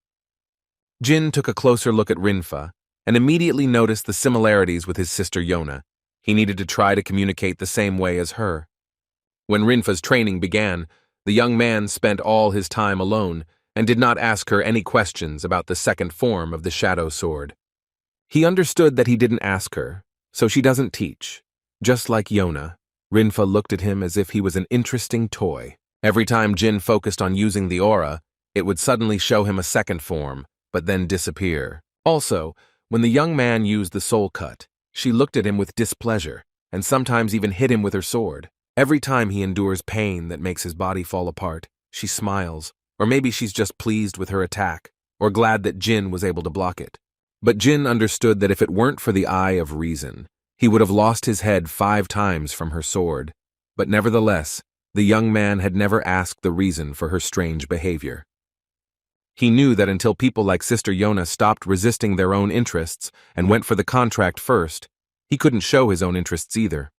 Jin took a closer look at Rinfa and immediately noticed the similarities with his sister Yona. He needed to try to communicate the same way as her. When Rinfa's training began, the young man spent all his time alone and did not ask her any questions about the second form of the shadow sword. He understood that he didn't ask her, so she doesn't teach. Just like Yona, Rinfa looked at him as if he was an interesting toy. Every time Jin focused on using the aura, it would suddenly show him a second form, but then disappear. Also, when the young man used the soul cut, she looked at him with displeasure, and sometimes even hit him with her sword. Every time he endures pain that makes his body fall apart, she smiles, or maybe she's just pleased with her attack, or glad that Jin was able to block it. But Jin understood that if it weren't for the eye of reason, he would have lost his head 5 times from her sword. But nevertheless, the young man had never asked the reason for her strange behavior. He knew that until people like Sister Yona stopped resisting their own interests and went for the contract first, he couldn't show his own interests either.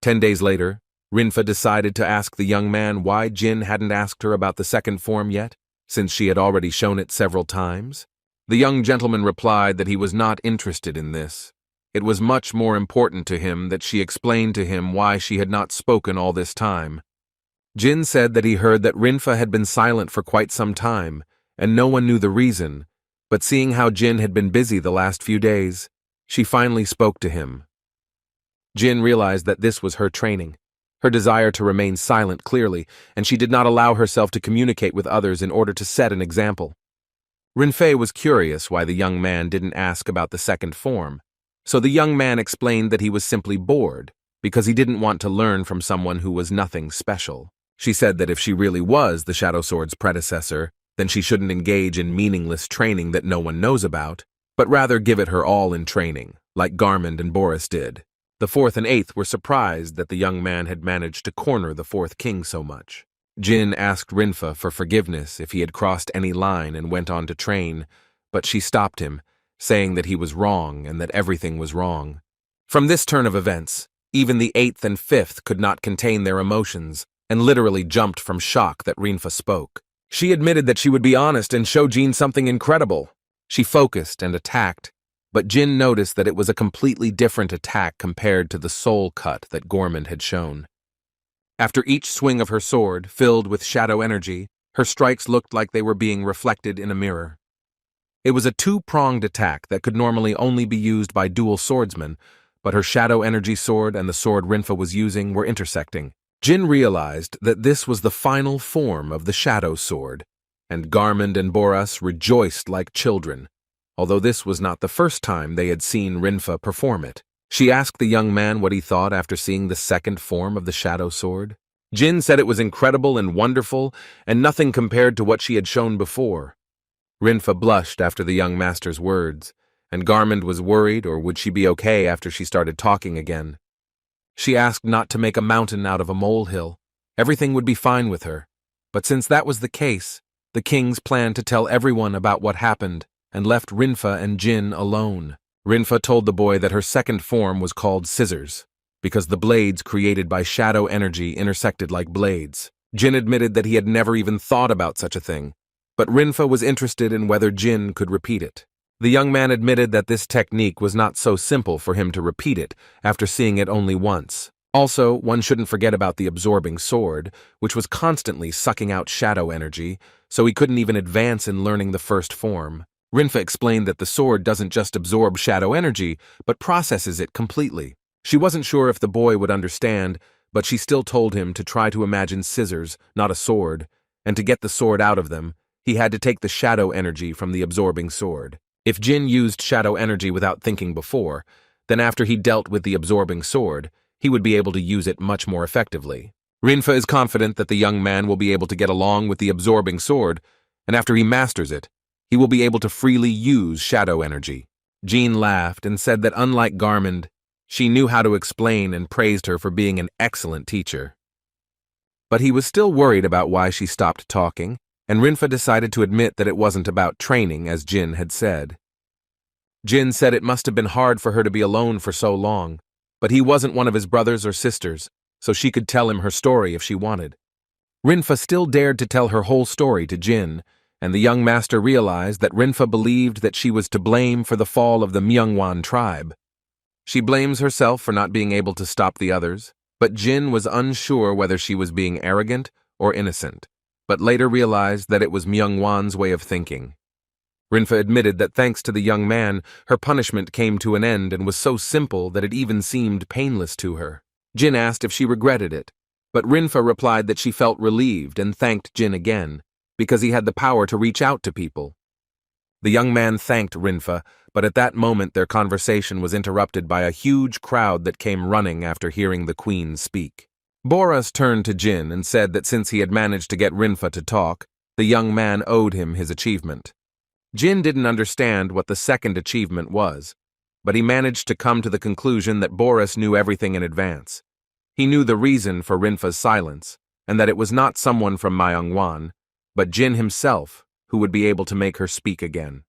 10 days later, Rinfa decided to ask the young man why Jin hadn't asked her about the second form yet, since she had already shown it several times. The young gentleman replied that he was not interested in this. It was much more important to him that she explained to him why she had not spoken all this time. Jin said that he heard that Rinfa had been silent for quite some time, and no one knew the reason, but seeing how Jin had been busy the last few days, she finally spoke to him. Jin realized that this was her training, her desire to remain silent clearly, and she did not allow herself to communicate with others in order to set an example. Rinfei was curious why the young man didn't ask about the second form, so the young man explained that he was simply bored, because he didn't want to learn from someone who was nothing special. She said that if she really was the Shadow Sword's predecessor, then she shouldn't engage in meaningless training that no one knows about, but rather give it her all in training, like Garmund and Boris did. The fourth and eighth were surprised that the young man had managed to corner the fourth king so much. Jin asked Rinfa for forgiveness if he had crossed any line and went on to train, but she stopped him, saying that he was wrong and that everything was wrong. From this turn of events, even the eighth and fifth could not contain their emotions and literally jumped from shock that Rinfa spoke. She admitted that she would be honest and show Jin something incredible. She focused and attacked, but Jin noticed that it was a completely different attack compared to the soul cut that Garmund had shown. After each swing of her sword, filled with shadow energy, her strikes looked like they were being reflected in a mirror. It was a 2-pronged attack that could normally only be used by dual swordsmen, but her shadow energy sword and the sword Rinfa was using were intersecting. Jin realized that this was the final form of the shadow sword, and Garmund and Boris rejoiced like children, although this was not the first time they had seen Rinfa perform it. She asked the young man what he thought after seeing the second form of the shadow sword. Jin said it was incredible and wonderful, and nothing compared to what she had shown before. Rinfa blushed after the young master's words, and Garmund was worried, or would she be okay after she started talking again. She asked not to make a mountain out of a molehill. Everything would be fine with her. But since that was the case, the kings planned to tell everyone about what happened and left Rinfa and Jin alone. Rinfa told the boy that her second form was called scissors, because the blades created by shadow energy intersected like blades. Jin admitted that he had never even thought about such a thing, but Rinfa was interested in whether Jin could repeat it. The young man admitted that this technique was not so simple for him to repeat it after seeing it only once. Also, one shouldn't forget about the absorbing sword, which was constantly sucking out shadow energy, so he couldn't even advance in learning the first form. Rinfa explained that the sword doesn't just absorb shadow energy, but processes it completely. She wasn't sure if the boy would understand, but she still told him to try to imagine scissors, not a sword, and to get the sword out of them, he had to take the shadow energy from the absorbing sword. If Jin used shadow energy without thinking before, then after he dealt with the absorbing sword, he would be able to use it much more effectively. Rinfa is confident that the young man will be able to get along with the absorbing sword, and after he masters it, he will be able to freely use shadow energy. Jean laughed and said that unlike Garmund, she knew how to explain and praised her for being an excellent teacher. But he was still worried about why she stopped talking, and Rinfa decided to admit that it wasn't about training, as Jin had said. Jin said it must have been hard for her to be alone for so long, but he wasn't one of his brothers or sisters, so she could tell him her story if she wanted. Rinfa still dared to tell her whole story to Jin, and the young master realized that Rinfa believed that she was to blame for the fall of the Myungwan tribe. She blames herself for not being able to stop the others, but Jin was unsure whether she was being arrogant or innocent, but later realized that it was Myungwan's way of thinking. Rinfa admitted that thanks to the young man, her punishment came to an end and was so simple that it even seemed painless to her. Jin asked if she regretted it, but Rinfa replied that she felt relieved and thanked Jin again, because he had the power to reach out to people. The young man thanked Rinfa, but at that moment their conversation was interrupted by a huge crowd that came running after hearing the queen speak. Boras turned to Jin and said that since he had managed to get Rinfa to talk, the young man owed him his achievement. Jin didn't understand what the second achievement was, but he managed to come to the conclusion that Boras knew everything in advance. He knew the reason for Rinfa's silence, and that it was not someone from Myungwan, but Jin himself, who would be able to make her speak again.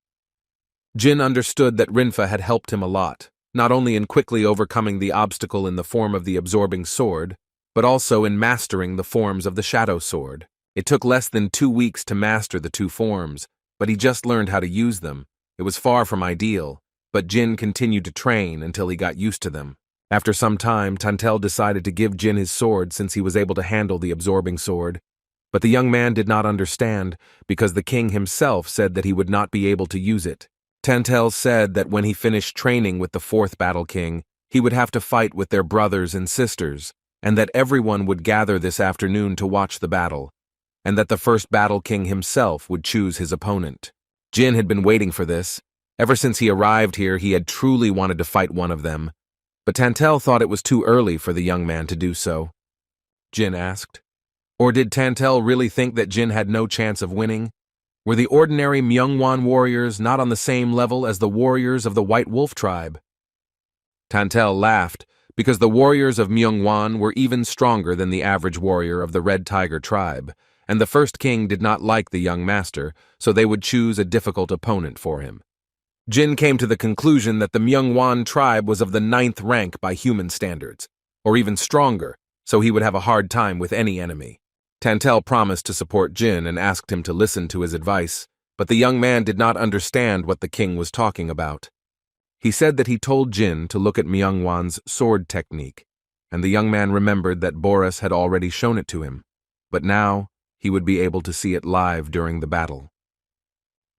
Jin understood that Rinfa had helped him a lot, not only in quickly overcoming the obstacle in the form of the absorbing sword, but also in mastering the forms of the shadow sword. It took less than 2 weeks to master the two forms, but he just learned how to use them. It was far from ideal, but Jin continued to train until he got used to them. After some time, Tantel decided to give Jin his sword since he was able to handle the absorbing sword. But the young man did not understand, because the king himself said that he would not be able to use it. Tantel said that when he finished training with the fourth Battle King, he would have to fight with their brothers and sisters, and that everyone would gather this afternoon to watch the battle, and that the first Battle King himself would choose his opponent. Jin had been waiting for this. Ever since he arrived here, he had truly wanted to fight one of them, but Tantel thought it was too early for the young man to do so. Jin asked. Or did Tantel really think that Jin had no chance of winning? Were the ordinary Myungwan warriors not on the same level as the warriors of the White Wolf tribe? Tantel laughed, because the warriors of Myungwan were even stronger than the average warrior of the Red Tiger tribe, and the first king did not like the young master, so they would choose a difficult opponent for him. Jin came to the conclusion that the Myungwan tribe was of the 9th rank by human standards, or even stronger, so he would have a hard time with any enemy. Tantel promised to support Jin and asked him to listen to his advice, but the young man did not understand what the king was talking about. He said that he told Jin to look at Myungwan's sword technique, and the young man remembered that Boras had already shown it to him, but now he would be able to see it live during the battle.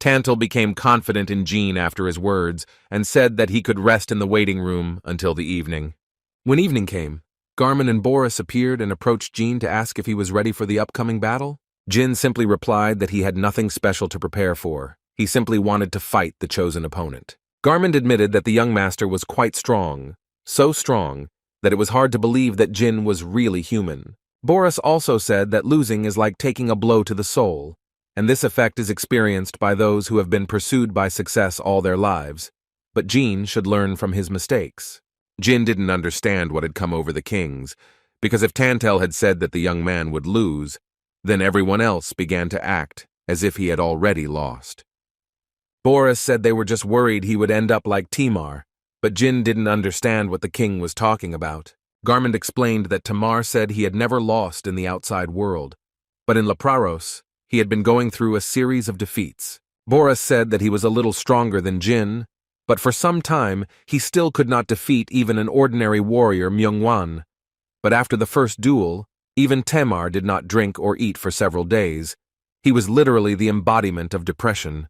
Tantel became confident in Jin after his words and said that he could rest in the waiting room until the evening. When evening came, Garmin and Boras appeared and approached Jin to ask if he was ready for the upcoming battle. Jin simply replied that he had nothing special to prepare for. He simply wanted to fight the chosen opponent. Garmin admitted that the young master was quite strong, so strong that it was hard to believe that Jin was really human. Boras also said that losing is like taking a blow to the soul, and this effect is experienced by those who have been pursued by success all their lives, but Jin should learn from his mistakes. Jin didn't understand what had come over the kings, because if Tantel had said that the young man would lose, then everyone else began to act as if he had already lost. Boris said they were just worried he would end up like Timar, but Jin didn't understand what the king was talking about. Garmund explained that Tamar said he had never lost in the outside world, but in Lepraros, he had been going through a series of defeats. Boris said that he was a little stronger than Jin, but for some time he still could not defeat even an ordinary warrior Myungwan. But after the first duel, even Tamar did not drink or eat for several days. He was literally the embodiment of depression.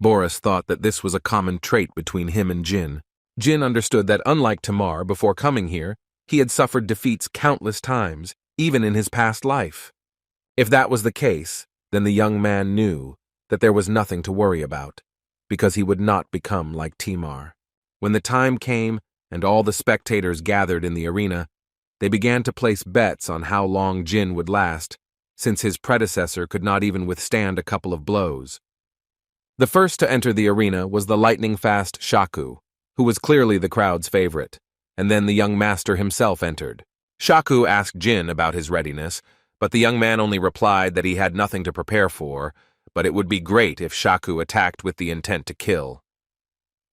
Boris thought that this was a common trait between him and Jin. Jin understood that unlike Tamar before coming here, he had suffered defeats countless times, even in his past life. If that was the case, then the young man knew that there was nothing to worry about, because he would not become like Timar. When the time came and all the spectators gathered in the arena, they began to place bets on how long Jin would last, since his predecessor could not even withstand a couple of blows. The first to enter the arena was the lightning-fast Shaku, who was clearly the crowd's favorite, and then the young master himself entered. Shaku asked Jin about his readiness, but the young man only replied that he had nothing to prepare for, but it would be great if Shaku attacked with the intent to kill.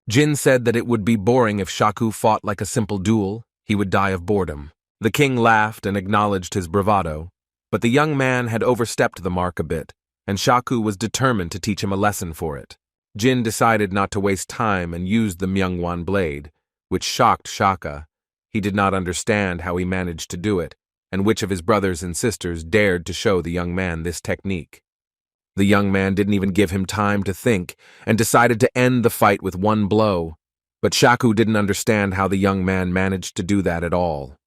Jin said that it would be boring if Shaku fought like a simple duel. He would die of boredom. The king laughed and acknowledged his bravado, but the young man had overstepped the mark a bit, and Shaku was determined to teach him a lesson for it. Jin decided not to waste time and used the Myungwan blade, which shocked Shaka. He did not understand how he managed to do it, and which of his brothers and sisters dared to show the young man this technique. The young man didn't even give him time to think, and decided to end the fight with one blow, but Shaku didn't understand how the young man managed to do that at all.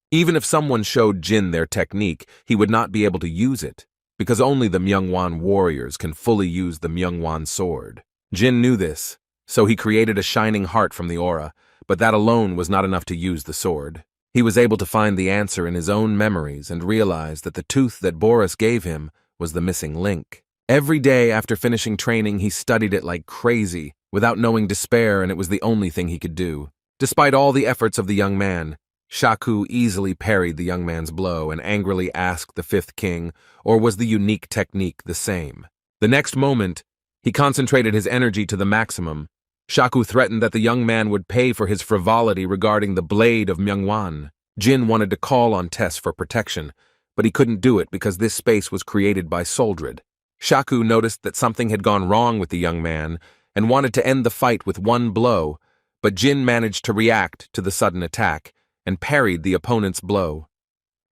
Even if someone showed Jin their technique, he would not be able to use it, because only the Myungwan warriors can fully use the Myungwan sword. Jin knew this, so he created a shining heart from the aura, but that alone was not enough to use the sword. He was able to find the answer in his own memories and realized that the tooth that Boris gave him was the missing link. Every day after finishing training, he studied it like crazy, without knowing despair, and it was the only thing he could do. Despite all the efforts of the young man, Shaku easily parried the young man's blow and angrily asked the fifth king, or was the unique technique the same? The next moment, he concentrated his energy to the maximum. Shaku threatened that the young man would pay for his frivolity regarding the blade of Myungwan. Jin wanted to call on Tess for protection, but he couldn't do it because this space was created by Soldred. Shaku noticed that something had gone wrong with the young man and wanted to end the fight with one blow, but Jin managed to react to the sudden attack and parried the opponent's blow.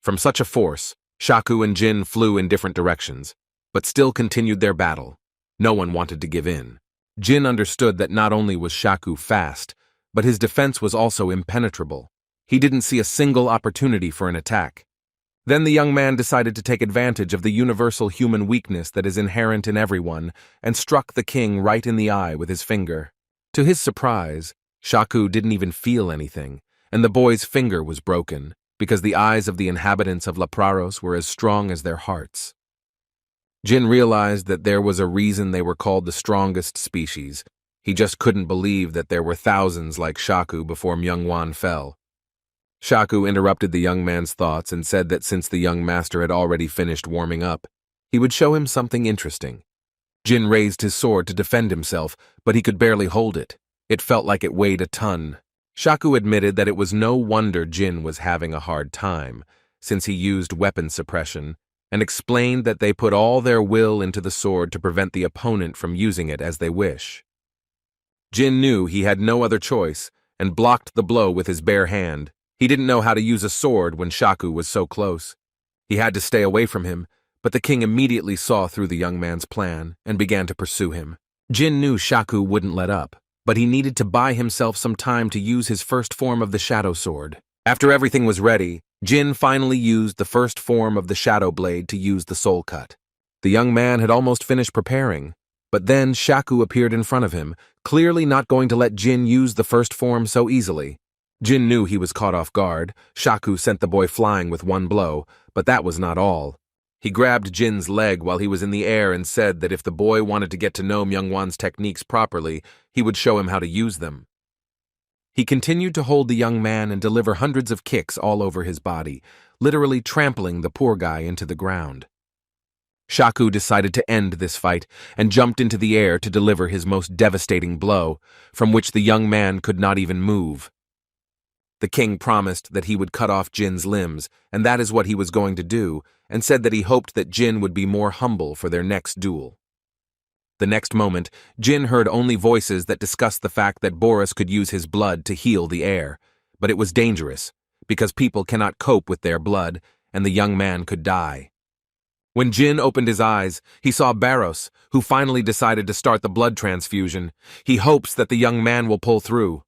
From such a force, Shaku and Jin flew in different directions, but still continued their battle. No one wanted to give in. Jin understood that not only was Shaku fast, but his defense was also impenetrable. He didn't see a single opportunity for an attack. Then the young man decided to take advantage of the universal human weakness that is inherent in everyone and struck the king right in the eye with his finger. To his surprise, Shaku didn't even feel anything, and the boy's finger was broken, because the eyes of the inhabitants of Lepraros were as strong as their hearts. Jin realized that there was a reason they were called the strongest species. He just couldn't believe that there were thousands like Shaku before Myungwan fell. Shaku interrupted the young man's thoughts and said that since the young master had already finished warming up, he would show him something interesting. Jin raised his sword to defend himself, but he could barely hold it. It felt like it weighed a ton. Shaku admitted that it was no wonder Jin was having a hard time, since he used weapon suppression, and explained that they put all their will into the sword to prevent the opponent from using it as they wish. Jin knew he had no other choice, and blocked the blow with his bare hand. He didn't know how to use a sword when Shaku was so close. He had to stay away from him, but the king immediately saw through the young man's plan and began to pursue him. Jin knew Shaku wouldn't let up, but he needed to buy himself some time to use his first form of the shadow sword. After everything was ready, Jin finally used the first form of the shadow blade to use the soul cut. The young man had almost finished preparing, but then Shaku appeared in front of him, clearly not going to let Jin use the first form so easily. Jin knew he was caught off guard. Shaku sent the boy flying with one blow, but that was not all. He grabbed Jin's leg while he was in the air and said that if the boy wanted to get to know Myungwan's techniques properly, he would show him how to use them. He continued to hold the young man and deliver hundreds of kicks all over his body, literally trampling the poor guy into the ground. Shaku decided to end this fight and jumped into the air to deliver his most devastating blow, from which the young man could not even move. The king promised that he would cut off Jin's limbs, and that is what he was going to do, and said that he hoped that Jin would be more humble for their next duel. The next moment, Jin heard only voices that discussed the fact that Boris could use his blood to heal the air, but it was dangerous, because people cannot cope with their blood, and the young man could die. When Jin opened his eyes, he saw Barros, who finally decided to start the blood transfusion. He hopes that the young man will pull through.